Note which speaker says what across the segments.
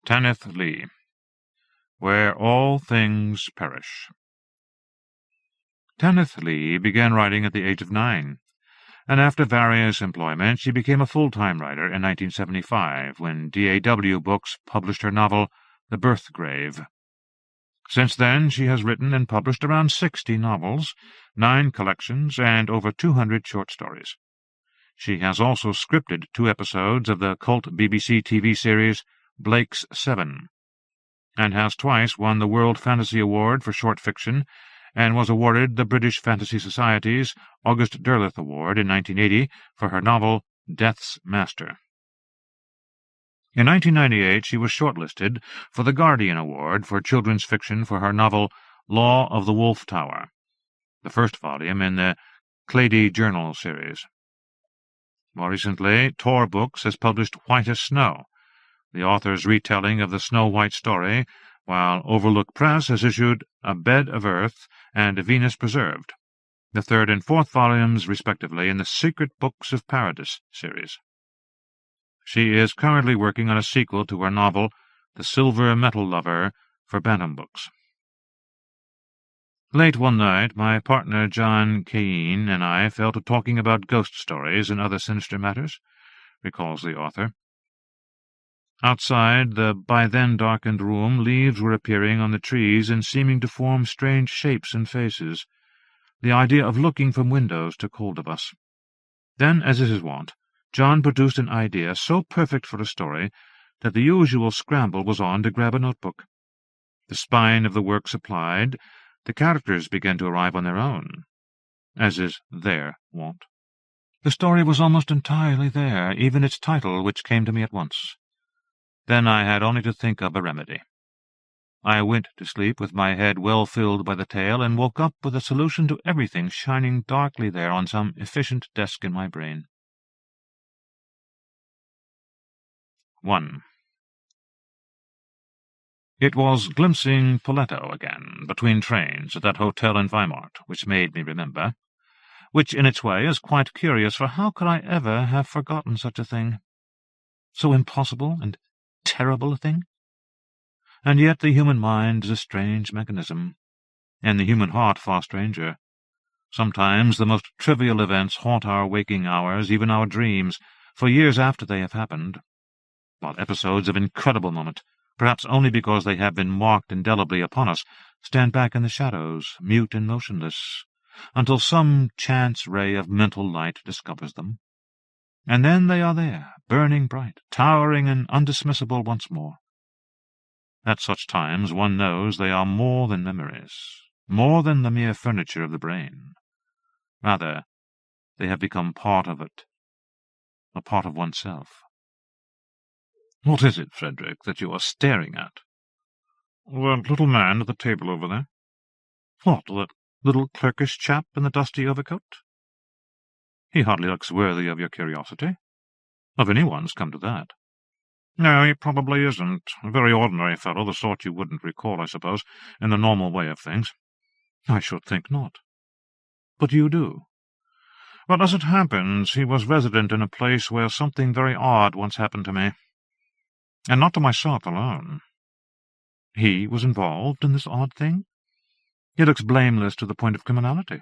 Speaker 1: Tanith Lee, Where All Things Perish. Tanith Lee began writing at the age of 9, and after various employments she became a full-time writer in 1975, when DAW Books published her novel The Birth Grave. Since then she has written and published around 60 novels, 9 collections, and over 200 short stories. She has also scripted 2 episodes of the cult BBC TV series Blake's 7, and has twice won the World Fantasy Award for short fiction, and was awarded the British Fantasy Society's August Derleth Award in 1980 for her novel Death's Master. In 1998 she was shortlisted for the Guardian Award for children's fiction for her novel Law of the Wolf Tower, the first volume in the Clady Journal series. More recently, Tor Books has published White as Snow, the author's retelling of the Snow White story, while Overlook Press has issued A Bed of Earth and Venus Preserved, the 3rd and 4th volumes, respectively, in the Secret Books of Paradise series. She is currently working on a sequel to her novel The Silver Metal Lover for Bantam Books. Late one night, my partner John Cain and I fell to talking about ghost stories and other sinister matters, recalls the author. Outside the by-then-darkened room, leaves were appearing on the trees and seeming to form strange shapes and faces. The idea of looking from windows took hold of us. Then, as is his wont, John produced an idea so perfect for a story that the usual scramble was on to grab a notebook. The spine of the work supplied, the characters began to arrive on their own, as is their wont. The story was almost entirely there, even its title, which came to me at once. Then I had only to think of a remedy. I went to sleep with my head well filled by the tale, and woke up with a solution to everything shining darkly there on some efficient desk in my brain. 1. It was glimpsing Poletto again, between trains, at that hotel in Weimar, which made me remember, which in its way is quite curious, for how could I ever have forgotten such a thing? So impossible and terrible a thing? And yet the human mind is a strange mechanism, and the human heart far stranger. Sometimes the most trivial events haunt our waking hours, even our dreams, for years after they have happened, while episodes of incredible moment, perhaps only because they have been marked indelibly upon us, stand back in the shadows, mute and motionless, until some chance ray of mental light discovers them. And then they are there, burning bright, towering and undismissible once more. At such times one knows they are more than memories, more than the mere furniture of the brain. Rather, they have become part of it, a part of oneself. What is it, Frederick, that you are staring at? That little man at the table over there. What, that little clerkish chap in the dusty overcoat? He hardly looks worthy of your curiosity. Of anyone's, come to that. No, he probably isn't. A very ordinary fellow, the sort you wouldn't recall, I suppose, in the normal way of things. I should think not. But you do. Well, as it happens, he was resident in a place where something very odd once happened to me. And not to myself alone. He was involved in this odd thing? He looks blameless to the point of criminality.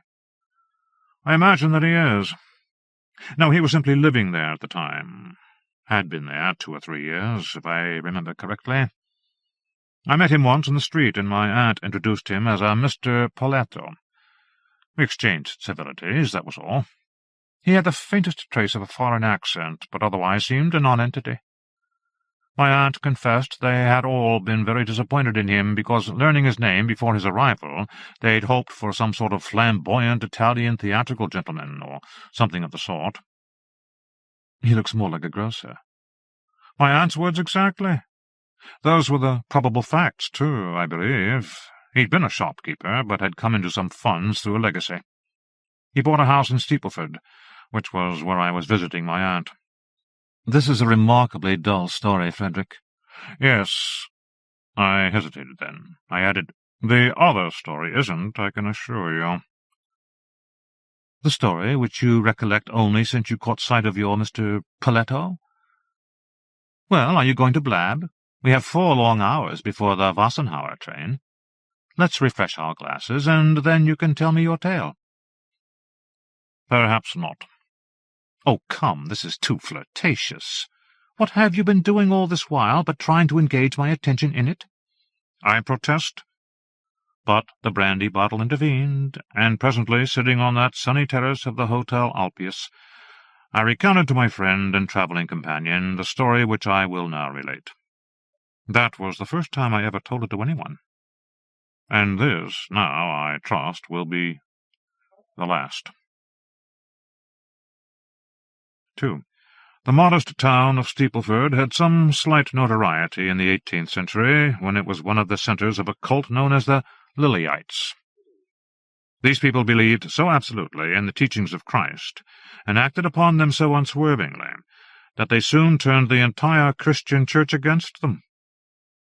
Speaker 1: I imagine that he is. No, he was simply living there at the time. Had been there 2 or 3 years, if I remember correctly. I met him once in the street, and my aunt introduced him as a Mr. Poletto. We exchanged civilities, that was all. He had the faintest trace of a foreign accent, but otherwise seemed a nonentity. My aunt confessed they had all been very disappointed in him, because, learning his name before his arrival, they'd hoped for some sort of flamboyant Italian theatrical gentleman, or something of the sort. He looks more like a grocer. My aunt's words exactly. Those were the probable facts, too, I believe. He'd been a shopkeeper, but had come into some funds through a legacy. He bought a house in Steepleford, which was where I was visiting my aunt. This is a remarkably dull story, Frederick. Yes. I hesitated then. I added, The other story isn't, I can assure you. The story which you recollect only since you caught sight of your Mr. Poletto? Well, are you going to blab? We have 4 long hours before the Wassenhauer train. Let's refresh our glasses, and then you can tell me your tale."
Speaker 2: "Perhaps not."
Speaker 1: "Oh, come, this is too flirtatious. What have you been doing all this while but trying to engage my attention in it?"
Speaker 2: "I protest." But the brandy bottle intervened, and presently, sitting on that sunny terrace of the Hotel Alpius, I recounted to my friend and travelling companion the story which I will now relate. That was the first time I ever told it to anyone, and this, now, I trust, will be the last. 2. The modest town of Steepleford had some slight notoriety in the 18th century, when it was one of the centres of a cult known as the Lillyites. These people believed so absolutely in the teachings of Christ, and acted upon them so unswervingly, that they soon turned the entire Christian church against them.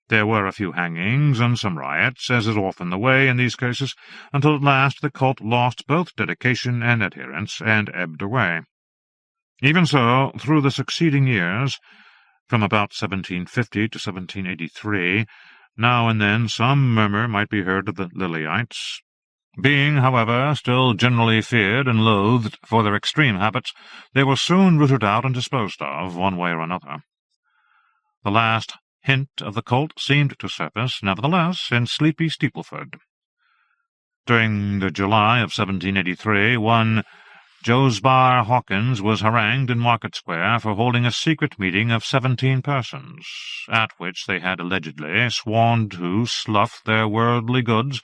Speaker 2: There were a few hangings and some riots, as is often the way in these cases, until at last the cult lost both dedication and adherents, and ebbed away. Even so, through the succeeding years, from about 1750 to 1783, now and then some murmur might be heard of the Lillyites. Being, however, still generally feared and loathed for their extreme habits, they were soon rooted out and disposed of, one way or another. The last hint of the cult seemed to surface, nevertheless, in sleepy Steepleford. During the July of 1783, one Josbar Hawkins was harangued in Market Square for holding a secret meeting of 17 persons, at which they had allegedly sworn to slough their worldly goods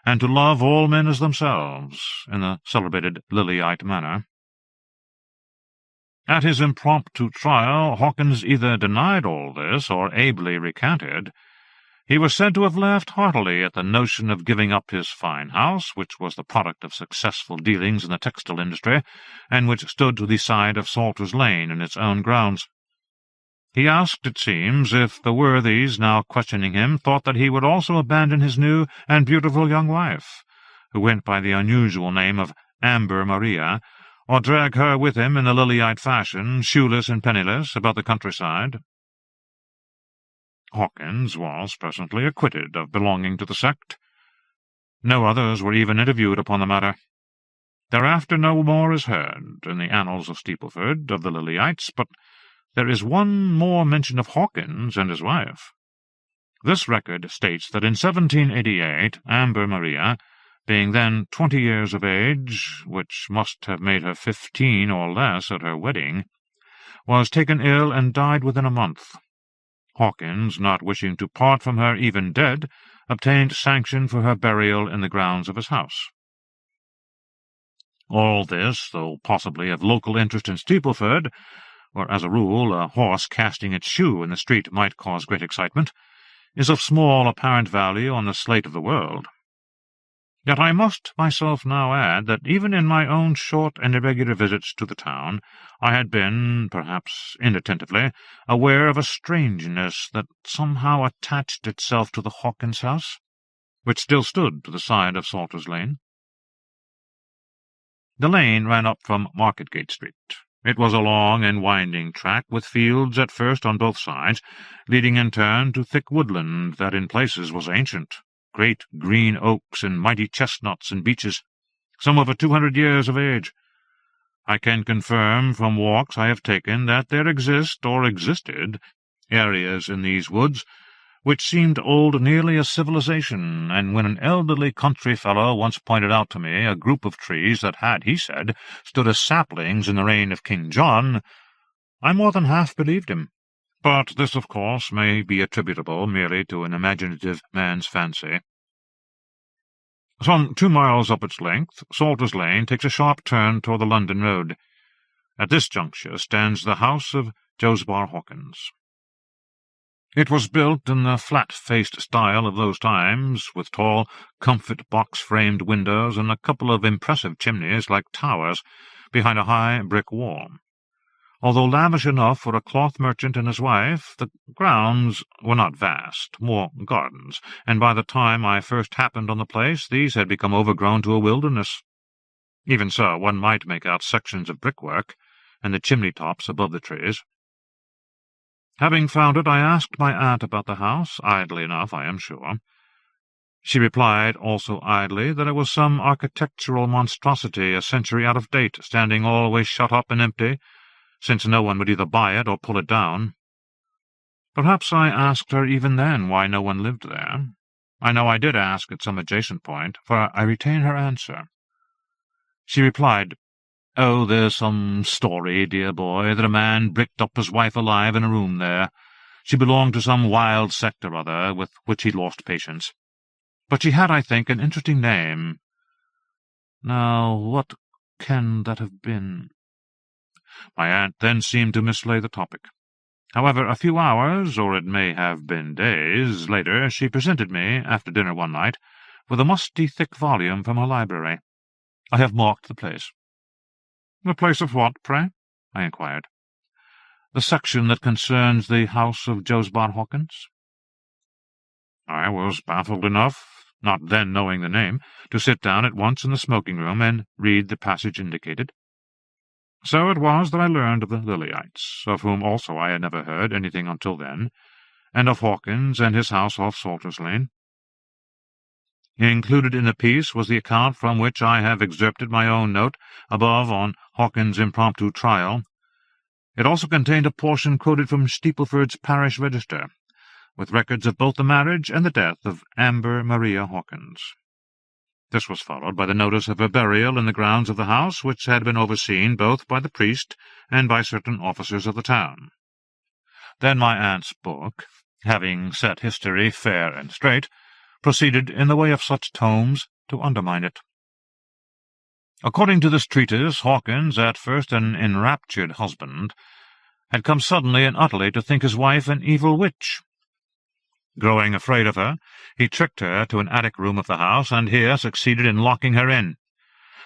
Speaker 2: and to love all men as themselves, in the celebrated Lillyite manner. At his impromptu trial, Hawkins either denied all this or ably recanted. He was said to have laughed heartily at the notion of giving up his fine house, which was the product of successful dealings in the textile industry, and which stood to the side of Salter's Lane in its own grounds. He asked, it seems, if the worthies now questioning him thought that he would also abandon his new and beautiful young wife, who went by the unusual name of Amber Maria, or drag her with him in the Lillyite fashion, shoeless and penniless, about the countryside. Hawkins was presently acquitted of belonging to the sect. No others were even interviewed upon the matter. Thereafter no more is heard, in the annals of Steepleford, of the Lillyites, but there is one more mention of Hawkins and his wife. This record states that in 1788 Amber Maria, being then 20 years of age, which must have made her 15 or less at her wedding, was taken ill and died within a month. Hawkins, not wishing to part from her even dead, obtained sanction for her burial in the grounds of his house. All this, though possibly of local interest in Steepleford, where as a rule a horse casting its shoe in the street might cause great excitement, is of small apparent value on the slate of the world. Yet I must myself now add that even in my own short and irregular visits to the town, I had been, perhaps inattentively, aware of a strangeness that somehow attached itself to the Hawkins house, which still stood to the side of Salter's Lane. The lane ran up from Marketgate Street. It was a long and winding track, with fields at first on both sides, leading in turn to thick woodland that in places was ancient, great green oaks and mighty chestnuts and beeches, some over 200 years of age. I can confirm from walks I have taken that there exist, or existed, areas in these woods which seemed old nearly as civilization, and when an elderly country fellow once pointed out to me a group of trees that had, he said, stood as saplings in the reign of King John, I more than half believed him. But this, of course, may be attributable merely to an imaginative man's fancy. Some 2 miles up its length, Salter's Lane takes a sharp turn toward the London road. At this juncture stands the house of Josbar Hawkins. It was built in the flat-faced style of those times, with tall, comfit-box-framed windows and a couple of impressive chimneys like towers behind a high brick wall. Although lavish enough for a cloth merchant and his wife, the grounds were not vast, more gardens, and by the time I first happened on the place these had become overgrown to a wilderness. Even so, one might make out sections of brickwork, and the chimney-tops above the trees. Having found it, I asked my aunt about the house, idly enough, I am sure. She replied, also idly, that it was some architectural monstrosity a century out of date, standing always shut up and empty, since no one would either buy it or pull it down. Perhaps I asked her even then why no one lived there. I know I did ask at some adjacent point, for I retain her answer. She replied, "Oh, there's some story, dear boy, that a man bricked up his wife alive in a room there. She belonged to some wild sect or other, with which he lost patience. But she had, I think, an interesting name. Now, what can that have been?" My aunt then seemed to mislay the topic. However, a few hours, or it may have been days, later, she presented me, after dinner one night, with a musty, thick volume from her library. I have marked the place. "The place of what, pray?" I inquired. "The section that concerns the house of Josbart Hawkins." I was baffled enough, not then knowing the name, to sit down at once in the smoking-room and read the passage indicated. So it was that I learned of the Lilyites, of whom also I had never heard anything until then, and of Hawkins and his house off Salters Lane. Included in the piece was the account from which I have excerpted my own note above on Hawkins' impromptu trial. It also contained a portion quoted from Steepleford's parish register, with records of both the marriage and the death of Amber Maria Hawkins. This was followed by the notice of her burial in the grounds of the house, which had been overseen both by the priest and by certain officers of the town. Then my aunt's book, having set history fair and straight, proceeded in the way of such tomes to undermine it. According to this treatise, Hawkins, at first an enraptured husband, had come suddenly and utterly to think his wife an evil witch. Growing afraid of her, he tricked her to an attic room of the house, and here succeeded in locking her in.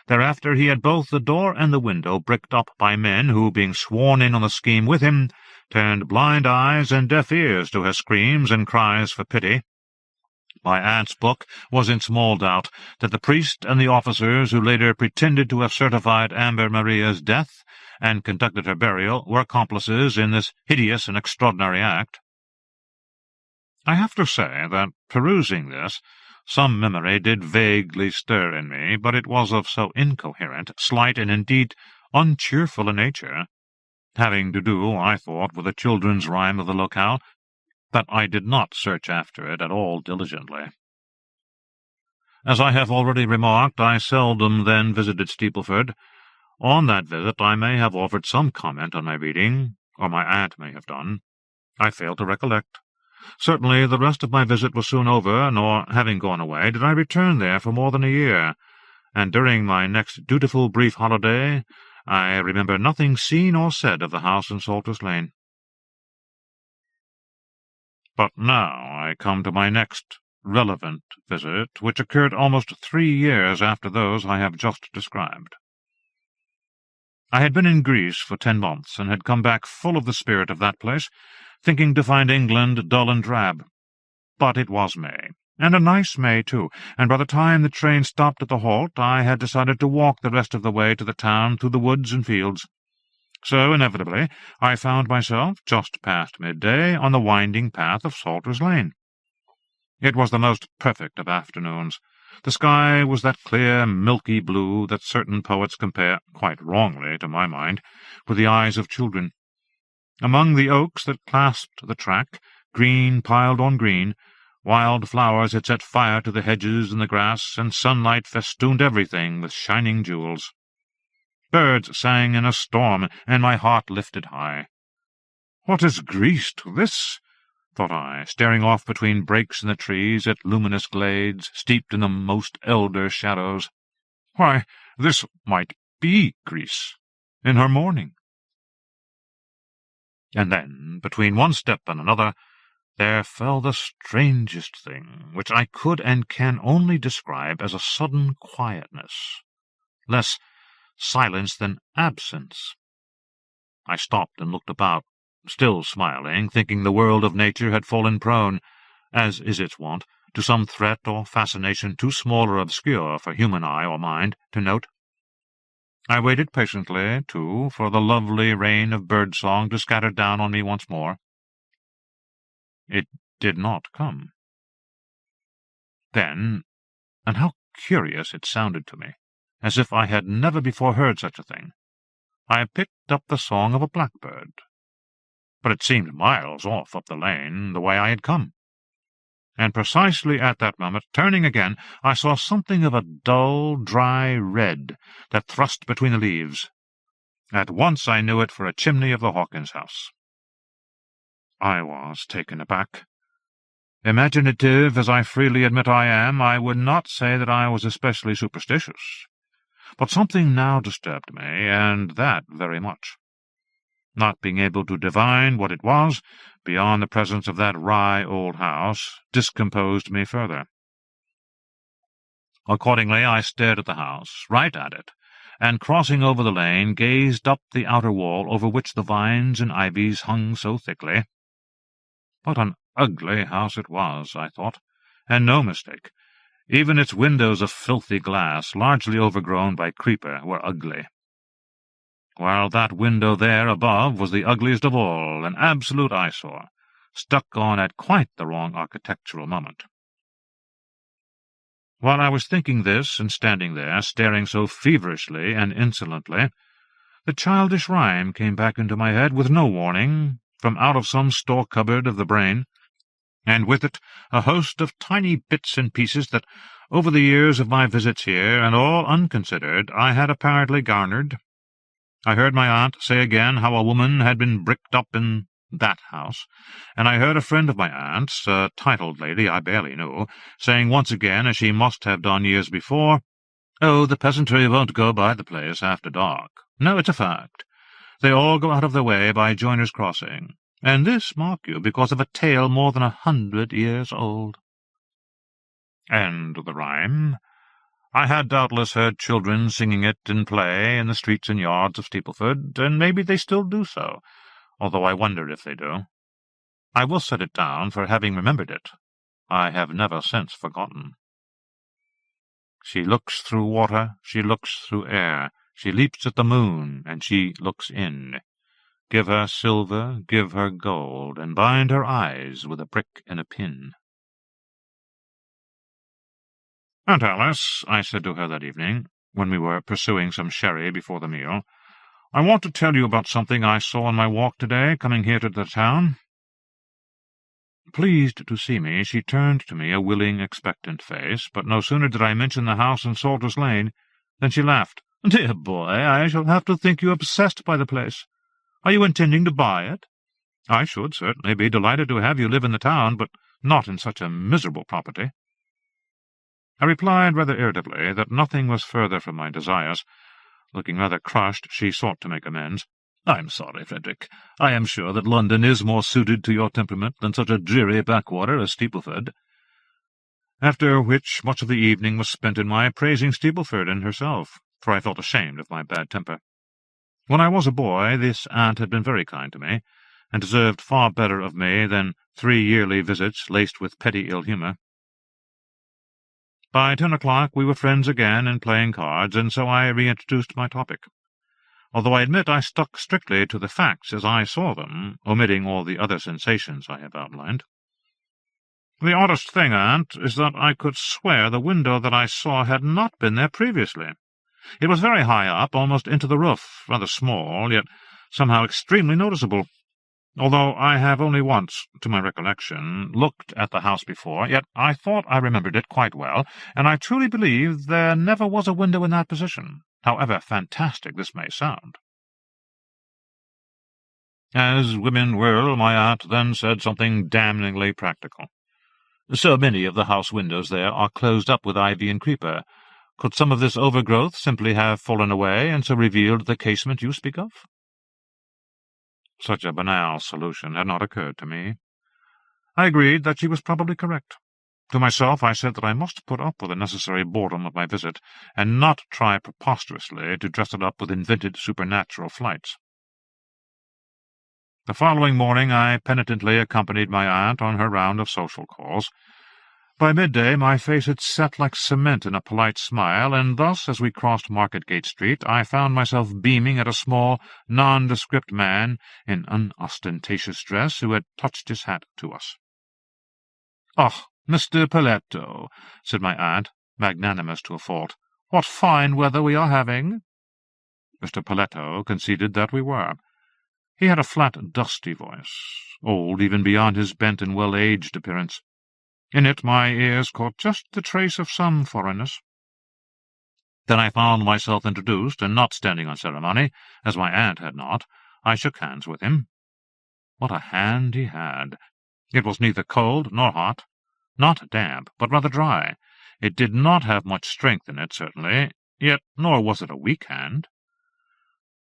Speaker 2: Thereafter he had both the door and the window bricked up by men who, being sworn in on the scheme with him, turned blind eyes and deaf ears to her screams and cries for pity. My aunt's book was in small doubt that the priest and the officers who later pretended to have certified Amber Maria's death and conducted her burial were accomplices in this hideous and extraordinary act. I have to say that, perusing this, some memory did vaguely stir in me, but it was of so incoherent, slight, and indeed uncheerful a nature, having to do, I thought, with a children's rhyme of the locale, that I did not search after it at all diligently. As I have already remarked, I seldom then visited Steepleford. On that visit I may have offered some comment on my reading, or my aunt may have done. I fail to recollect. Certainly the rest of my visit was soon over, nor, having gone away, did I return there for more than a year, and during my next dutiful brief holiday I remember nothing seen or said of the house in Salters Lane. But now I come to my next relevant visit, which occurred almost 3 years after those I have just described. I had been in Greece for 10 months, and had come back full of the spirit of that place, thinking to find England dull and drab. But it was May, and a nice May, too, and by the time the train stopped at the halt I had decided to walk the rest of the way to the town through the woods and fields. So, inevitably, I found myself, just past midday, on the winding path of Salters Lane. It was the most perfect of afternoons. The sky was that clear, milky blue that certain poets compare, quite wrongly to my mind, with the eyes of children. Among the oaks that clasped the track, green piled on green, wild flowers had set fire to the hedges and the grass, and sunlight festooned everything with shining jewels. Birds sang in a storm, and my heart lifted high. "What is Greece to this?" thought I, staring off between breaks in the trees at luminous glades, steeped in the most elder shadows. "Why, this might be Greece, in her morning." And then, between one step and another, there fell the strangest thing, which I could and can only describe as a sudden quietness, less silence than absence. I stopped and looked about, still smiling, thinking the world of nature had fallen prone, as is its wont, to some threat or fascination too small or obscure for human eye or mind to note. I waited patiently, too, for the lovely rain of bird-song to scatter down on me once more. It did not come. Then, and how curious it sounded to me, as if I had never before heard such a thing, I picked up the song of a blackbird. But it seemed miles off up the lane, the way I had come. And precisely at that moment, turning again, I saw something of a dull, dry red that thrust between the leaves. At once I knew it for a chimney of the Hawkins house. I was taken aback. Imaginative as I freely admit I am, I would not say that I was especially superstitious. But something now disturbed me, and that very much. Not being able to divine what it was, beyond the presence of that wry old house, discomposed me further. Accordingly, I stared at the house, right at it, and crossing over the lane, gazed up the outer wall over which the vines and ivies hung so thickly. What an ugly house it was, I thought, and no mistake. Even its windows of filthy glass, largely overgrown by creeper, were ugly. While that window there above was the ugliest of all, an absolute eyesore, stuck on at quite the wrong architectural moment. While I was thinking this and standing there, staring so feverishly and insolently, the childish rhyme came back into my head with no warning, from out of some store cupboard of the brain, and with it a host of tiny bits and pieces that, over the years of my visits here, and all unconsidered, I had apparently garnered. I heard my aunt say again how a woman had been bricked up in that house, and I heard a friend of my aunt's, a titled lady I barely knew, saying once again, as she must have done years before, "Oh, the peasantry won't go by the place after dark. No, it's a fact. They all go out of their way by Joiner's Crossing. And this, mark you, because of a tale more than 100 years old." And the rhyme? I had doubtless heard children singing it in play in the streets and yards of Steepleford, and maybe they still do so, although I wonder if they do. I will set it down for having remembered it. I have never since forgotten. She looks through water, she looks through air, she leaps at the moon, and she looks in. Give her silver, give her gold, and bind her eyes with a brick and a pin. "Aunt Alice," I said to her that evening, when we were pursuing some sherry before the meal, "I want to tell you about something I saw on my walk today, coming here to the town." Pleased to see me, she turned to me a willing, expectant face, but no sooner did I mention the house in Salter's Lane than she laughed. "Dear boy, I shall have to think you obsessed by the place. Are you intending to buy it?" "I should certainly be delighted to have you live in the town, but not in such a miserable property." I replied rather irritably that nothing was further from my desires. Looking rather crushed, she sought to make amends. "I'm sorry, Frederick. I am sure that London is more suited to your temperament than such a dreary backwater as Steepleford." After which much of the evening was spent in my praising Steepleford and herself, for I felt ashamed of my bad temper. When I was a boy, this aunt had been very kind to me, and deserved far better of me than 3 yearly visits laced with petty ill-humour. By 10 o'clock we were friends again and playing cards, and so I reintroduced my topic, although I admit I stuck strictly to the facts as I saw them, omitting all the other sensations I have outlined. "The oddest thing, aunt, is that I could swear the window that I saw had not been there previously. It was very high up, almost into the roof, rather small, yet somehow extremely noticeable. Although I have only once, to my recollection, looked at the house before, yet I thought I remembered it quite well, and I truly believe there never was a window in that position, however fantastic this may sound." As women will, my aunt then said something damningly practical. "So many of the house windows there are closed up with ivy and creeper. Could some of this overgrowth simply have fallen away, and so revealed the casement you speak of?" Such a banal solution had not occurred to me. I agreed that she was probably correct. To myself I said that I must put up with the necessary boredom of my visit, and not try preposterously to dress it up with invented supernatural flights. The following morning I penitently accompanied my aunt on her round of social calls. By midday my face had set like cement in a polite smile, and thus, as we crossed Market-Gate Street, I found myself beaming at a small, nondescript man in unostentatious dress who had touched his hat to us.
Speaker 1: "Oh, Mr. Paletto," said my aunt, magnanimous to a fault, "what fine weather we are having!" Mr. Paletto conceded that we were. He had a flat, dusty voice, old even beyond his bent and well-aged appearance. In it my ears caught just the trace of some foreignness. Then I found myself introduced, and not standing on ceremony, as my aunt had not, I shook hands with him. What a hand he had! It was neither cold nor hot, not damp, but rather dry. It did not have much strength in it, certainly, yet nor was it a weak hand.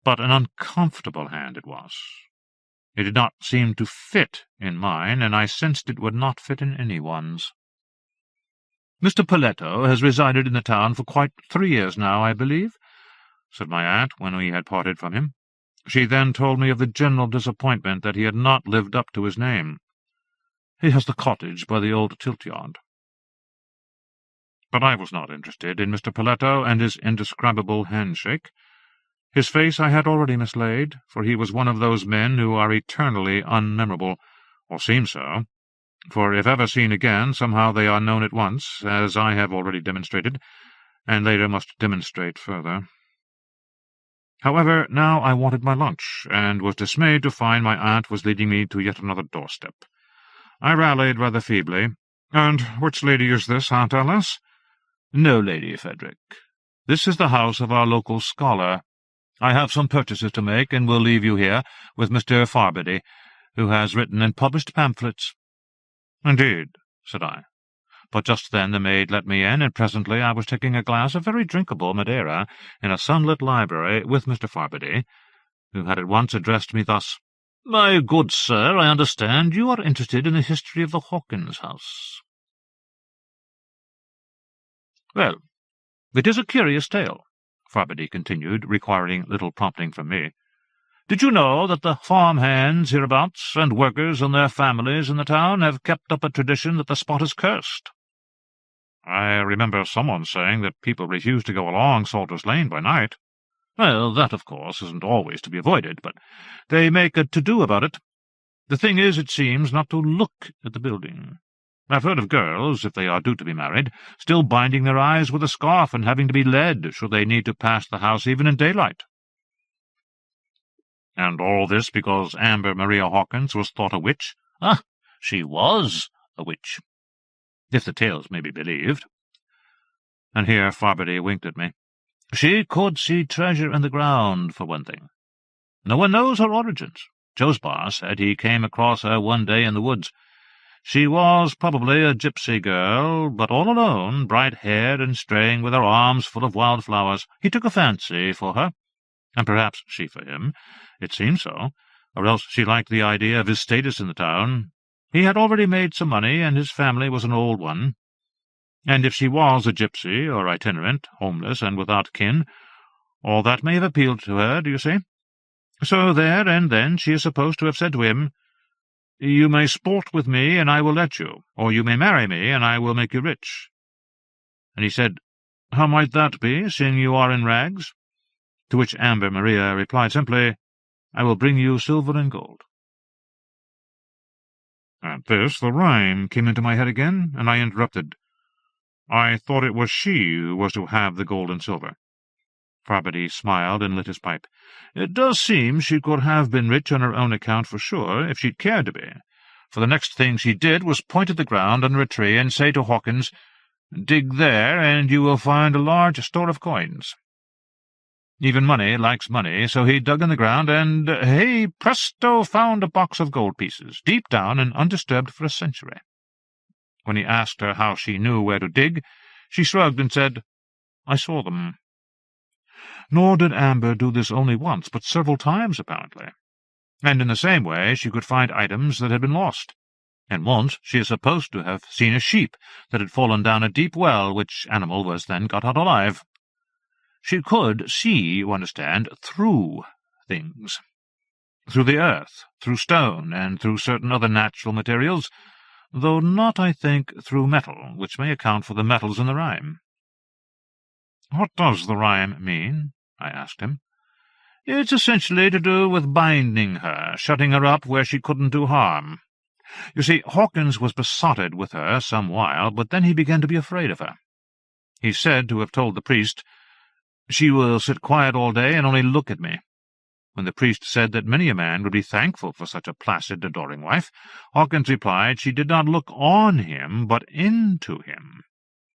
Speaker 1: But an uncomfortable hand it was. It did not seem to fit in mine, and I sensed it would not fit in anyone's. "Mr. Paletto has resided in the town for quite 3 years now, I believe," said my aunt when we had parted from him. She then told me of the general disappointment that he had not lived up to his name. "He has the cottage by the old tilt-yard." But I was not interested in Mr. Paletto and his indescribable handshake. His face I had already mislaid, for he was one of those men who are eternally unmemorable, or seem so, for if ever seen again, somehow they are known at once, as I have already demonstrated, and later must demonstrate further. However, now I wanted my lunch, and was dismayed to find my aunt was leading me to yet another doorstep. I rallied rather feebly. "And which lady is this, Aunt Alice?" "No, Lady Frederick. This is the house of our local scholar. I have some purchases to make, and will leave you here with Mr. Farberty, who has written and published pamphlets." "Indeed," said I. But just then the maid let me in, and presently I was taking a glass of very drinkable Madeira in a sunlit library with Mr. Farberty, who had at once addressed me thus: "My good sir, I understand you are interested in the history of the Hawkins house." "Well, it is a curious tale," Farberty continued, requiring little prompting from me. "Did you know that the farm-hands hereabouts, and workers and their families in the town, have kept up a tradition that the spot is cursed?" "I remember someone saying that people refuse to go along Salter's Lane by night." "Well, that, of course, isn't always to be avoided, but they make a to-do about it. The thing is, it seems, not to look at the building. I've heard of girls, if they are due to be married, still binding their eyes with a scarf and having to be led should they need to pass the house even in daylight." "And all this because Amber Maria Hawkins was thought a witch?" "Ah, she was a witch, if the tales may be believed." And here Farberty winked at me. "She could see treasure in the ground, for one thing. No one knows her origins. Joe's boss said he came across her one day in the woods. She was probably a gypsy girl, but all alone, bright-haired and straying with her arms full of wildflowers. He took a fancy for her, and perhaps she for him. It seemed so, or else she liked the idea of his status in the town. He had already made some money, and his family was an old one. And if she was a gypsy or itinerant, homeless and without kin, all that may have appealed to her, do you see? So there and then she is supposed to have said to him, 'You may sport with me, and I will let you, or you may marry me, and I will make you rich.' And he said, 'How might that be, seeing you are in rags?' To which Amber Maria replied simply, 'I will bring you silver and gold.'" At this the rhyme came into my head again, and I interrupted. "I thought it was she who was to have the gold and silver." Farberty smiled and lit his pipe. "It does seem she could have been rich on her own account for sure, if she'd cared to be, for the next thing she did was point at the ground under a tree and say to Hawkins, 'Dig there, and you will find a large store of coins.' Even money likes money, so he dug in the ground, and, hey, presto, found a box of gold pieces, deep down and undisturbed for a century. When he asked her how she knew where to dig, she shrugged and said, 'I saw them.' Nor did Amber do this only once, but several times, apparently. And in the same way she could find items that had been lost. And once she is supposed to have seen a sheep that had fallen down a deep well, which animal was then got out alive. She could see, you understand, through things. Through the earth, through stone, and through certain other natural materials, though not, I think, through metal, which may account for the metals in the rhyme." "What does the rhyme mean?" I asked him. "It's essentially to do with binding her, shutting her up where she couldn't do harm. You see, Hawkins was besotted with her some while, but then he began to be afraid of her. He's said to have told the priest, "She will sit quiet all day and only look at me." When the priest said that many a man would be thankful for such a placid, adoring wife, Hawkins replied she did not look on him, but into him.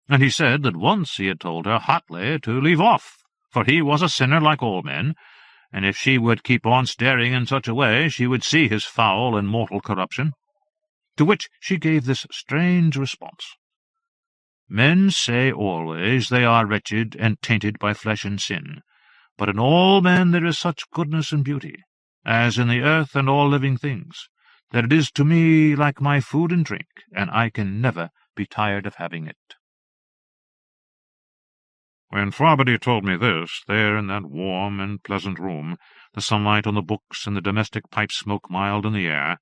Speaker 1: And he said that once he had told her hotly to leave off, for he was a sinner like all men, and if she would keep on staring in such a way, she would see his foul and mortal corruption. To which she gave this strange response: "Men say always they are wretched and tainted by flesh and sin, but in all men there is such goodness and beauty, as in the earth and all living things, that it is to me like my food and drink, and I can never be tired of having it."
Speaker 2: When Frabody told me this, there in that warm and pleasant room, the sunlight on the books and the domestic pipe smoke mild in the air,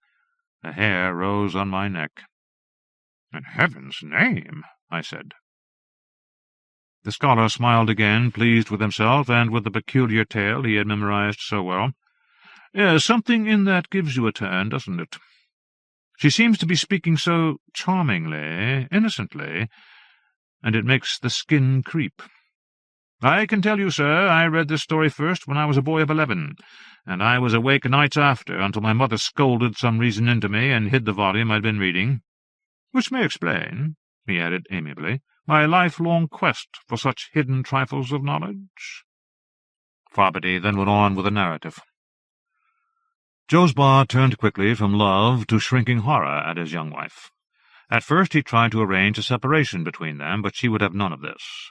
Speaker 2: the hair rose on my neck. "In heaven's name," I said. The scholar smiled again, pleased with himself and with the peculiar tale he had memorized so well. "Yes, something in that gives you a turn, doesn't it? She seems to be speaking so charmingly, innocently, and it makes the skin creep. I can tell you, sir, I read this story first when I was a boy of 11, and I was awake nights after until my mother scolded some reason into me and hid the volume I'd been reading, which may explain," he added amiably, "my lifelong quest for such hidden trifles of knowledge."
Speaker 1: Frabody then went on with the narrative. Josbar turned quickly from love to shrinking horror at his young wife. At first he tried to arrange a separation between them, but she would have none of this.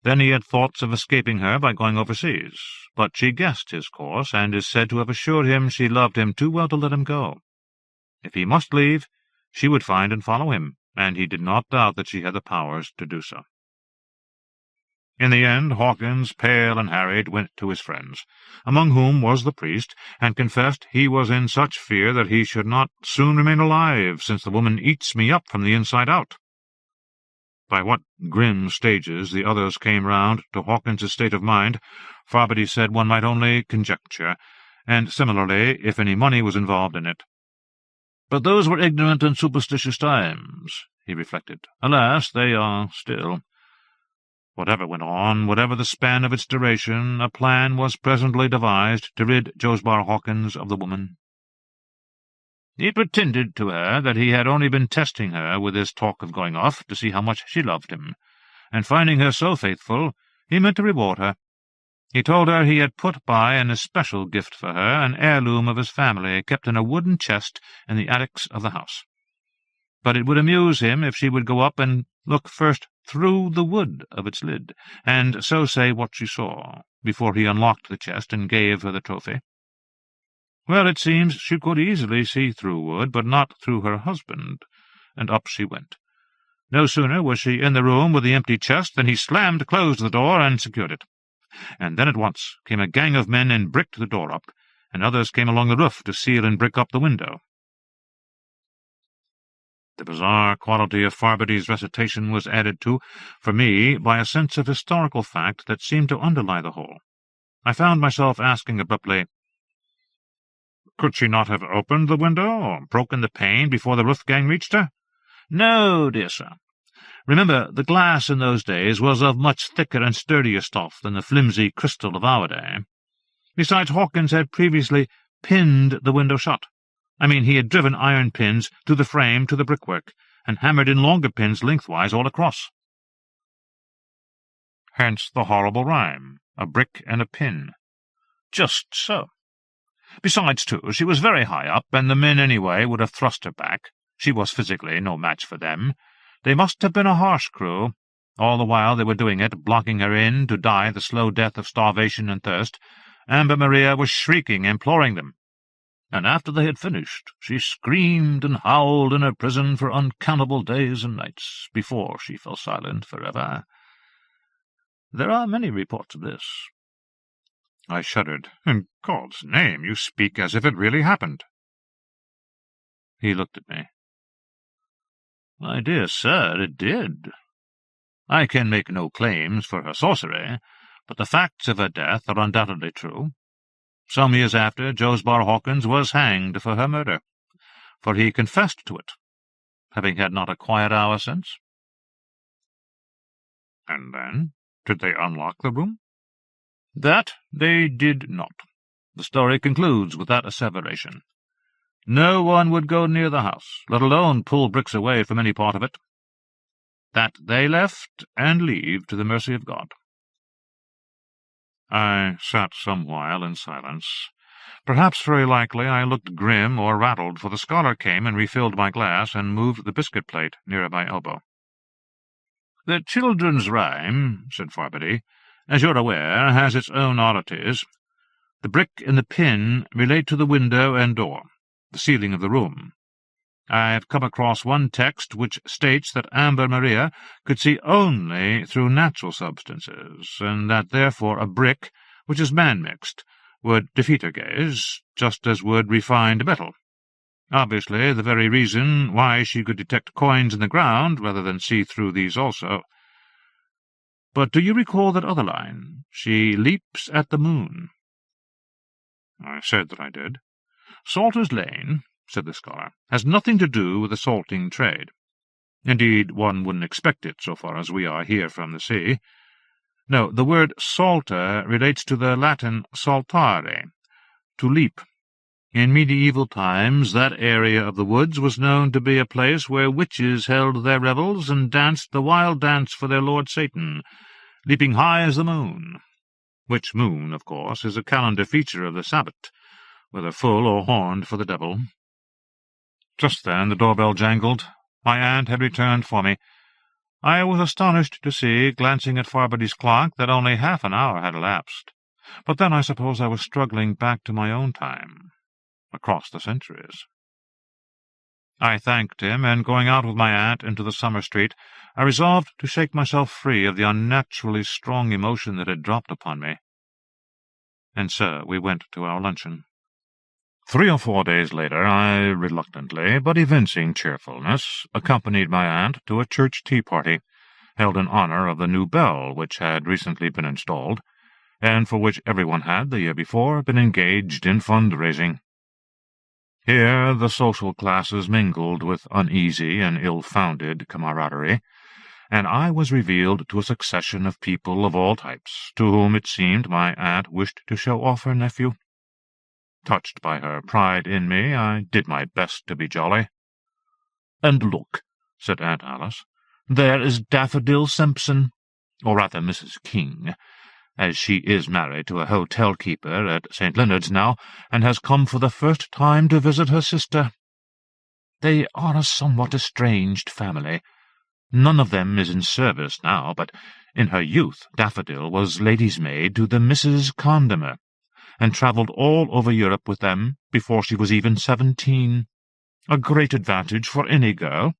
Speaker 1: Then he had thoughts of escaping her by going overseas, but she guessed his course, and is said to have assured him she loved him too well to let him go. If he must leave, she would find and follow him, and he did not doubt that she had the powers to do so. In the end, Hawkins, pale and harried, went to his friends, among whom was the priest, and confessed he was in such fear that he should not soon remain alive, since the woman eats me up from the inside out. By what grim stages the others came round to Hawkins's state of mind, Frabody said one might only conjecture, and similarly if any money was involved in it. But those were ignorant and superstitious times, he reflected. Alas, they are still. Whatever went on, whatever the span of its duration, a plan was presently devised to rid Josbar Hawkins of the woman. He pretended to her that he had only been testing her with his talk of going off to see how much she loved him, and finding her so faithful, he meant to reward her. He told her he had put by an especial gift for her, an heirloom of his family, kept in a wooden chest in the attics of the house. But it would amuse him if she would go up and look first through the wood of its lid, and so say what she saw, before he unlocked the chest and gave her the trophy. Well, it seems she could easily see through wood, but not through her husband, and up she went. No sooner was she in the room with the empty chest than he slammed closed the door and secured it. And then at once came a gang of men and bricked the door up, and others came along the roof to seal and brick up the window. The bizarre quality of Farbady's recitation was added to, for me, by a sense of historical fact that seemed to underlie the whole. I found myself asking abruptly, could she not have opened the window or broken the pane before the roof gang reached her? No, dear sir. Remember, the glass in those days was of much thicker and sturdier stuff than the flimsy crystal of our day. Besides, Hawkins had previously pinned the window shut. I mean, he had driven iron pins through the frame to the brickwork, and hammered in longer pins lengthwise all across. Hence the horrible rhyme, a brick and a pin. Just so. Besides, too, she was very high up, and the men anyway would have thrust her back. She was physically no match for them. They must have been a harsh crew. All the while they were doing it, blocking her in to die the slow death of starvation and thirst, Amber Maria was shrieking, imploring them. And after they had finished, she screamed and howled in her prison for uncountable days and nights, before she fell silent forever. There are many reports of this. I shuddered. In God's name, you speak as if it really happened. He looked at me. My dear sir, it did. I can make no claims for her sorcery, but the facts of her death are undoubtedly true. Some years after, Josbar Hawkins was hanged for her murder. for he confessed to it, having had not a quiet hour since.
Speaker 2: And then, did they unlock the room?
Speaker 1: That they did not. The story concludes with that asseveration. No one would go near the house, let alone pull bricks away from any part of it. That they left and leave to the mercy of God.
Speaker 2: I sat some while in silence. Perhaps very likely I looked grim or rattled, for the scholar came and refilled my glass and moved the biscuit plate near my elbow.
Speaker 1: "The children's rhyme," said Farberty, "as you're aware, has its own oddities. The brick and the pin relate to the window and door, the ceiling of the room. I've come across one text which states that Amber Maria could see only through natural substances, and that therefore a brick, which is man-mixed, would defeat her gaze, just as would refined metal. Obviously the very reason why she could detect coins in the ground, rather than see through these also. But do you recall that other line? She leaps at the moon."
Speaker 2: I said that I did.
Speaker 1: "Salter's Lane," said the scholar, "has nothing to do with the salting trade. Indeed, one wouldn't expect it, so far as we are here from the sea. No, the word salter relates to the Latin saltare, to leap. In medieval times that area of the woods was known to be a place where witches held their revels and danced the wild dance for their lord Satan, leaping high as the moon, which moon, of course, is a calendar feature of the Sabbath, whether full or horned for the devil."
Speaker 2: Just then the doorbell jangled. My aunt had returned for me. I was astonished to see, glancing at Farberty's clock, that only half an hour had elapsed. But then I suppose I was struggling back to my own time, across the centuries. I thanked him, and going out with my aunt into the summer street, I resolved to shake myself free of the unnaturally strong emotion that had dropped upon me. And so we went to our luncheon. 3 or 4 days later, I reluctantly, but evincing cheerfulness, accompanied my aunt to a church tea-party, held in honor of the new bell which had recently been installed, and for which everyone had, the year before, been engaged in fund-raising. Here the social classes mingled with uneasy and ill-founded camaraderie, and I was revealed to a succession of people of all types, to whom it seemed my aunt wished to show off her nephew. Touched by her pride in me, I did my best to be jolly.
Speaker 1: "And look," said Aunt Alice, "there is Daffodil Simpson, or rather Mrs. King, as she is married to a hotel-keeper at St. Leonard's now, and has come for the first time to visit her sister. They are a somewhat estranged family. None of them is in service now, but in her youth Daffodil was lady's maid to the Misses Condomer, and travelled all over Europe with them before she was even 17. A great advantage for any girl."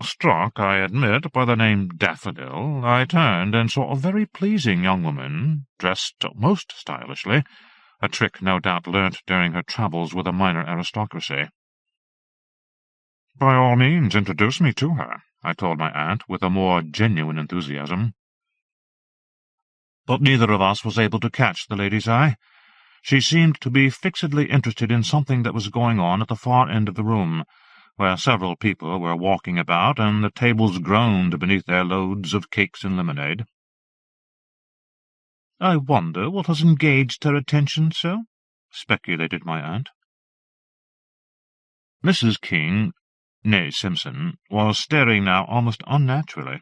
Speaker 2: Struck, I admit, by the name Daffodil, I turned and saw a very pleasing young woman, dressed most stylishly, a trick no doubt learnt during her travels with a minor aristocracy. "By all means, introduce me to her," I told my aunt with a more genuine enthusiasm. But neither of us was able to catch the lady's eye. She seemed to be fixedly interested in something that was going on at the far end of the room, where several people were walking about, and the tables groaned beneath their loads of cakes and lemonade.
Speaker 1: "I wonder what has engaged her attention so?" speculated my aunt.
Speaker 2: Mrs. King, née Simpson, was staring now almost unnaturally.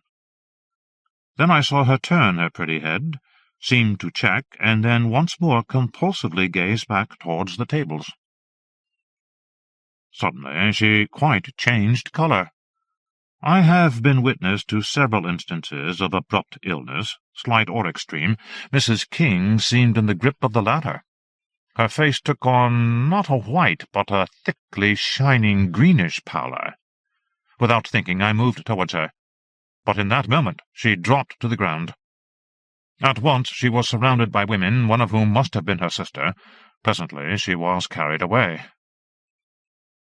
Speaker 2: Then I saw her turn her pretty head, seem to check, and then once more compulsively gaze back towards the tables. Suddenly she quite changed colour. I have been witness to several instances of abrupt illness, slight or extreme. Mrs. King seemed in the grip of the latter. Her face took on not a white, but a thickly shining greenish pallor. Without thinking, I moved towards her, but in that moment she dropped to the ground. At once she was surrounded by women, one of whom must have been her sister. Presently she was carried away.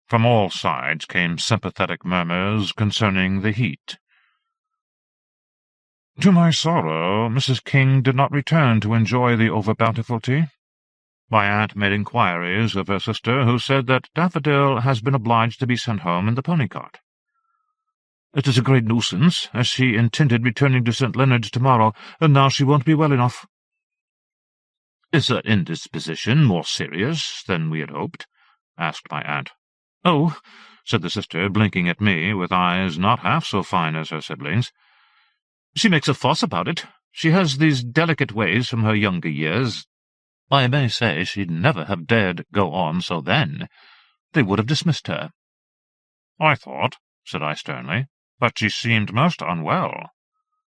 Speaker 2: From all sides came sympathetic murmurs concerning the heat. To my sorrow, Mrs. King did not return to enjoy the over-bountiful tea.
Speaker 1: My aunt made inquiries of her sister, who said that Daffodil has been obliged to be sent home in the pony-cart. It is a great nuisance, as she intended returning to St. Leonard's tomorrow, and now she won't be well enough. Is her indisposition more serious than we had hoped? Asked my aunt. Oh, said the sister, blinking at me with eyes not half so fine as her siblings. She makes a fuss about it. She has these delicate ways from her younger years. I may say she'd never have dared go on so then. They would have dismissed her. I thought, said I sternly, that she seemed most unwell.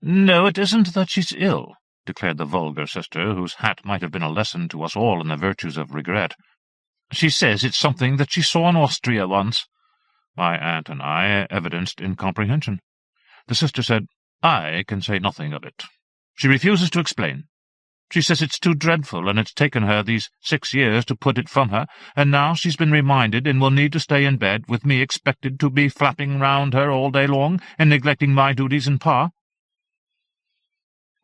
Speaker 1: No, it isn't that she's ill, declared the vulgar sister, whose hat might have been a lesson to us all in the virtues of regret. She says it's something that she saw in Austria once. My aunt and I evidenced incomprehension. The sister said, I can say nothing of it. She refuses to explain. She says it's too dreadful, and it's taken her these 6 years to put it from her, and now she's been reminded and will need to stay in bed, with me expected to be flapping round her all day long and neglecting my duties and Pa.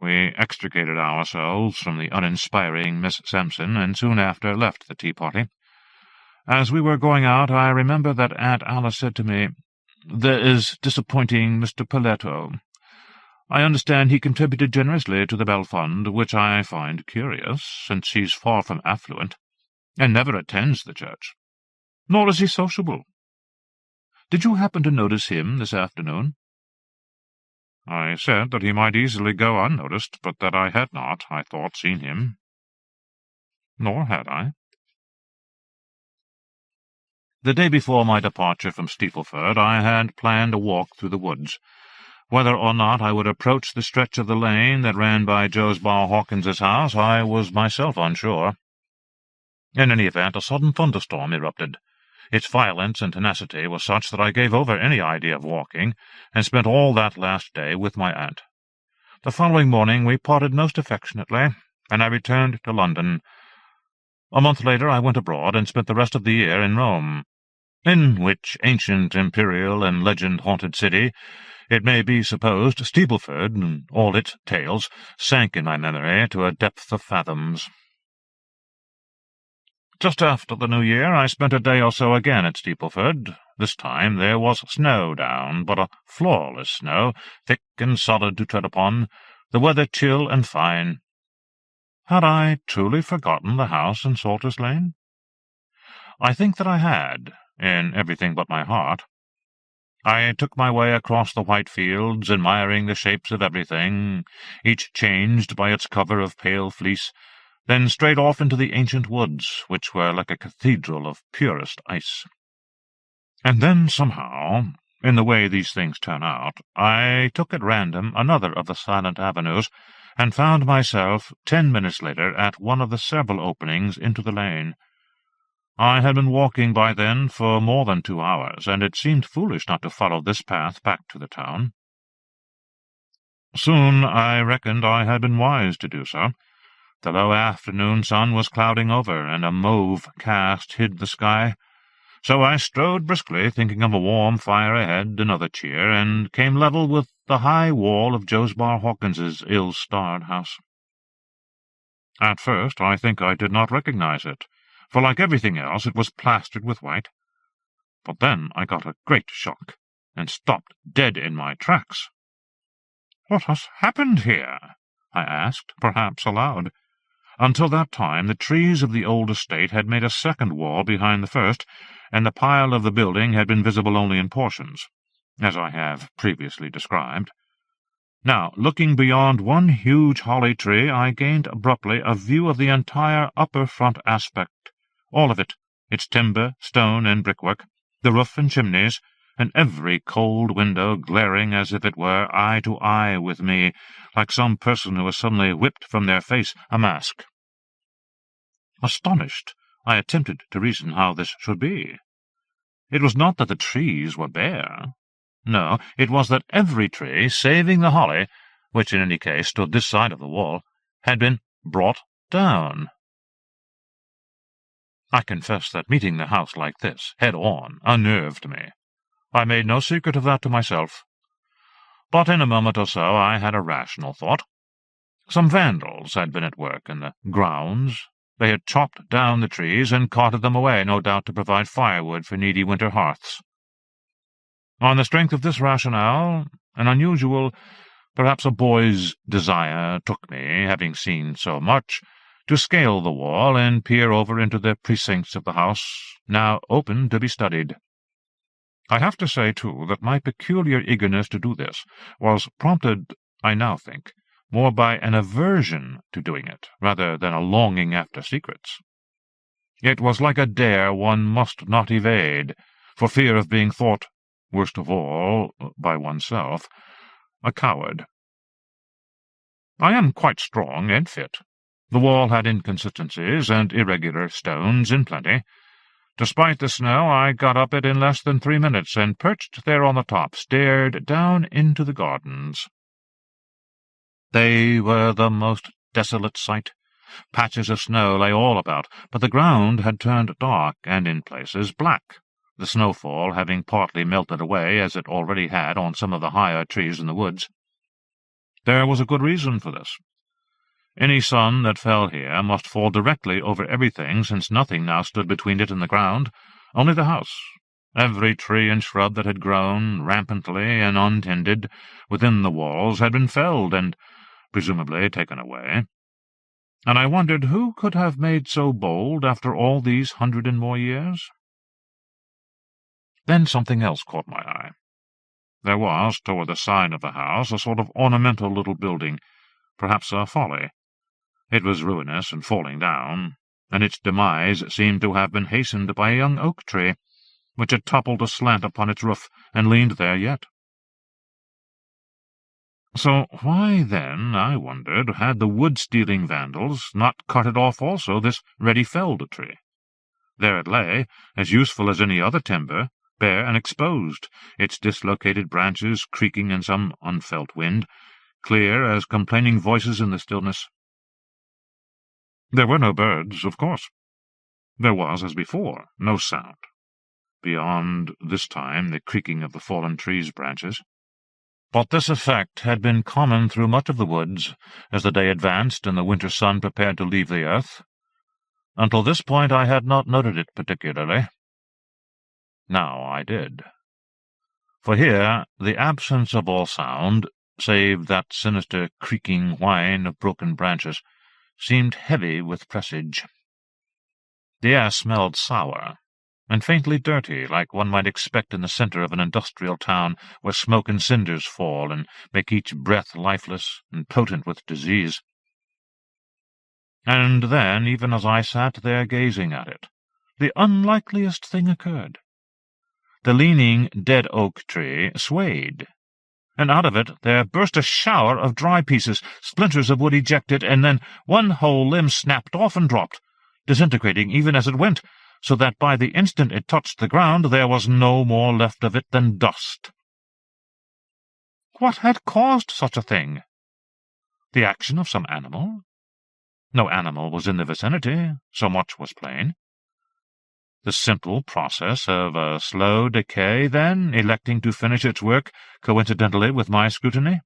Speaker 1: We extricated ourselves from the uninspiring Miss Sampson, and soon after left the tea-party. As we were going out, I remember that Aunt Alice said to me, There is disappointing Mr. Paletto. I understand he contributed generously to the Bell Fund, which I find curious, since he's far from affluent, and never attends the church. Nor is he sociable. Did you happen to notice him this afternoon? I said that he might easily go unnoticed, but that I had not, I thought, seen him. Nor had I. The day before my departure from Steepleford, I had planned a walk through the woods. Whether or not I would approach the stretch of the lane that ran by Josbar Hawkins's house, I was myself unsure. In any event, a sudden thunderstorm erupted. Its violence and tenacity was such that I gave over any idea of walking, and spent all that last day with my aunt. The following morning we parted most affectionately, and I returned to London. A month later I went abroad, and spent the rest of the year in Rome, in which ancient, imperial, and legend-haunted city, it may be supposed, Steepleford, and all its tales, sank in my memory to a depth of fathoms. Just after the New Year, I spent a day or so again at Steepleford. This time there was snow down, but a flawless snow, thick and solid to tread upon, the weather chill and fine. Had I truly forgotten the house in Salters Lane? I think that I had, in everything but my heart. I took my way across the white fields, admiring the shapes of everything, each changed by its cover of pale fleece, then straight off into the ancient woods, which were like a cathedral of purest ice. And then, somehow, in the way these things turn out, I took at random another of the silent avenues, and found myself 10 minutes later at one of the several openings into the lane. I had been walking by then for more than 2 hours, and it seemed foolish not to follow this path back to the town. Soon I reckoned I had been wise to do so. The low afternoon sun was clouding over, and a mauve cast hid the sky. So I strode briskly, thinking of a warm fire ahead, another cheer, and came level with the high wall of Josbar Hawkins's ill-starred house. At first I think I did not recognize it, for like everything else it was plastered with white. But then I got a great shock, and stopped dead in my tracks. "What has happened here?" I asked, perhaps aloud. Until that time the trees of the old estate had made a second wall behind the first, and the pile of the building had been visible only in portions, as I have previously described. Now, looking beyond one huge holly tree, I gained abruptly a view of the entire upper front aspect, all of it, its timber, stone, and brickwork, the roof and chimneys, and every cold window glaring as if it were eye to eye with me, like some person who has suddenly whipped from their face a mask. Astonished, I attempted to reason how this should be. It was not that the trees were bare. No, it was that every tree, saving the holly, which in any case stood this side of the wall, had been brought down. I confess that meeting the house like this, head-on, unnerved me. I made no secret of that to myself. But in a moment or so I had a rational thought. Some vandals had been at work in the grounds, They had chopped down the trees and carted them away, no doubt to provide firewood for needy winter hearths. On the strength of this rationale, an unusual, perhaps a boy's desire took me, having seen so much, to scale the wall and peer over into the precincts of the house, now open to be studied. I have to say, too, that my peculiar eagerness to do this was prompted, I now think, more by an aversion to doing it, rather than a longing after secrets. It was like a dare one must not evade, for fear of being thought, worst of all, by oneself, a coward. I am quite strong and fit. The wall had inconsistencies and irregular stones in plenty. Despite the snow, I got up it in less than 3 minutes, and perched there on the top, stared down into the gardens. They were the most desolate sight. Patches of snow lay all about, but the ground had turned dark, and in places black, the snowfall having partly melted away, as it already had on some of the higher trees in the woods. There was a good reason for this. Any sun that fell here must fall directly over everything, since nothing now stood between it and the ground, only the house. Every tree and shrub that had grown, rampantly and untended, within the walls had been felled and, presumably, taken away. And I wondered who could have made so bold after all these 100 and more years. Then something else caught my eye. There was, toward the side of the house, a sort of ornamental little building, perhaps a folly. It was ruinous and falling down, and its demise seemed to have been hastened by a young oak tree, which had toppled aslant upon its roof, and leaned there yet. So why, then, I wondered, had the wood-stealing vandals not carted off also this ready-felled tree? There it lay, as useful as any other timber, bare and exposed, its dislocated branches creaking in some unfelt wind, clear as complaining voices in the stillness. There were no birds, of course. There was, as before, no sound, beyond, this time, the creaking of the fallen trees' branches. But this effect had been common through much of the woods, as the day advanced and the winter sun prepared to leave the earth. Until this point I had not noted it particularly. Now I did. For here the absence of all sound, save that sinister creaking whine of broken branches, seemed heavy with presage. The air smelled sour, and faintly dirty, like one might expect in the centre of an industrial town where smoke and cinders fall and make each breath lifeless and potent with disease. And then, even as I sat there gazing at it, the unlikeliest thing occurred. The leaning dead oak tree swayed, and out of it there burst a shower of dry pieces, splinters of wood ejected, and then one whole limb snapped off and dropped, disintegrating even as it went, so that by the instant it touched the ground there was no more left of it than dust. What had caused such a thing? The action of some animal? No animal was in the vicinity, so much was plain. The simple process of a slow decay, then, electing to finish its work coincidentally with my scrutiny?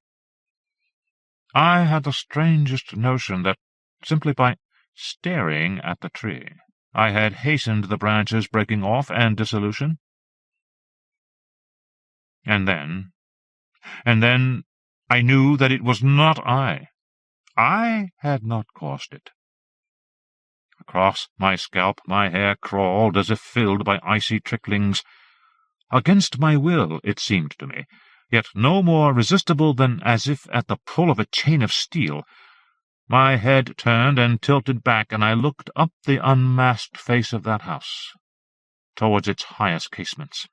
Speaker 1: I had the strangest notion that, simply by staring at the tree, I had hastened the branches breaking off and dissolution. And then I knew that it was not I. I had not caused it. Across my scalp my hair crawled as if filled by icy tricklings. Against my will, it seemed to me, yet no more resistible than as if at the pull of a chain of steel. My head turned and tilted back, and I looked up the unmasked face of that house, towards its highest casements.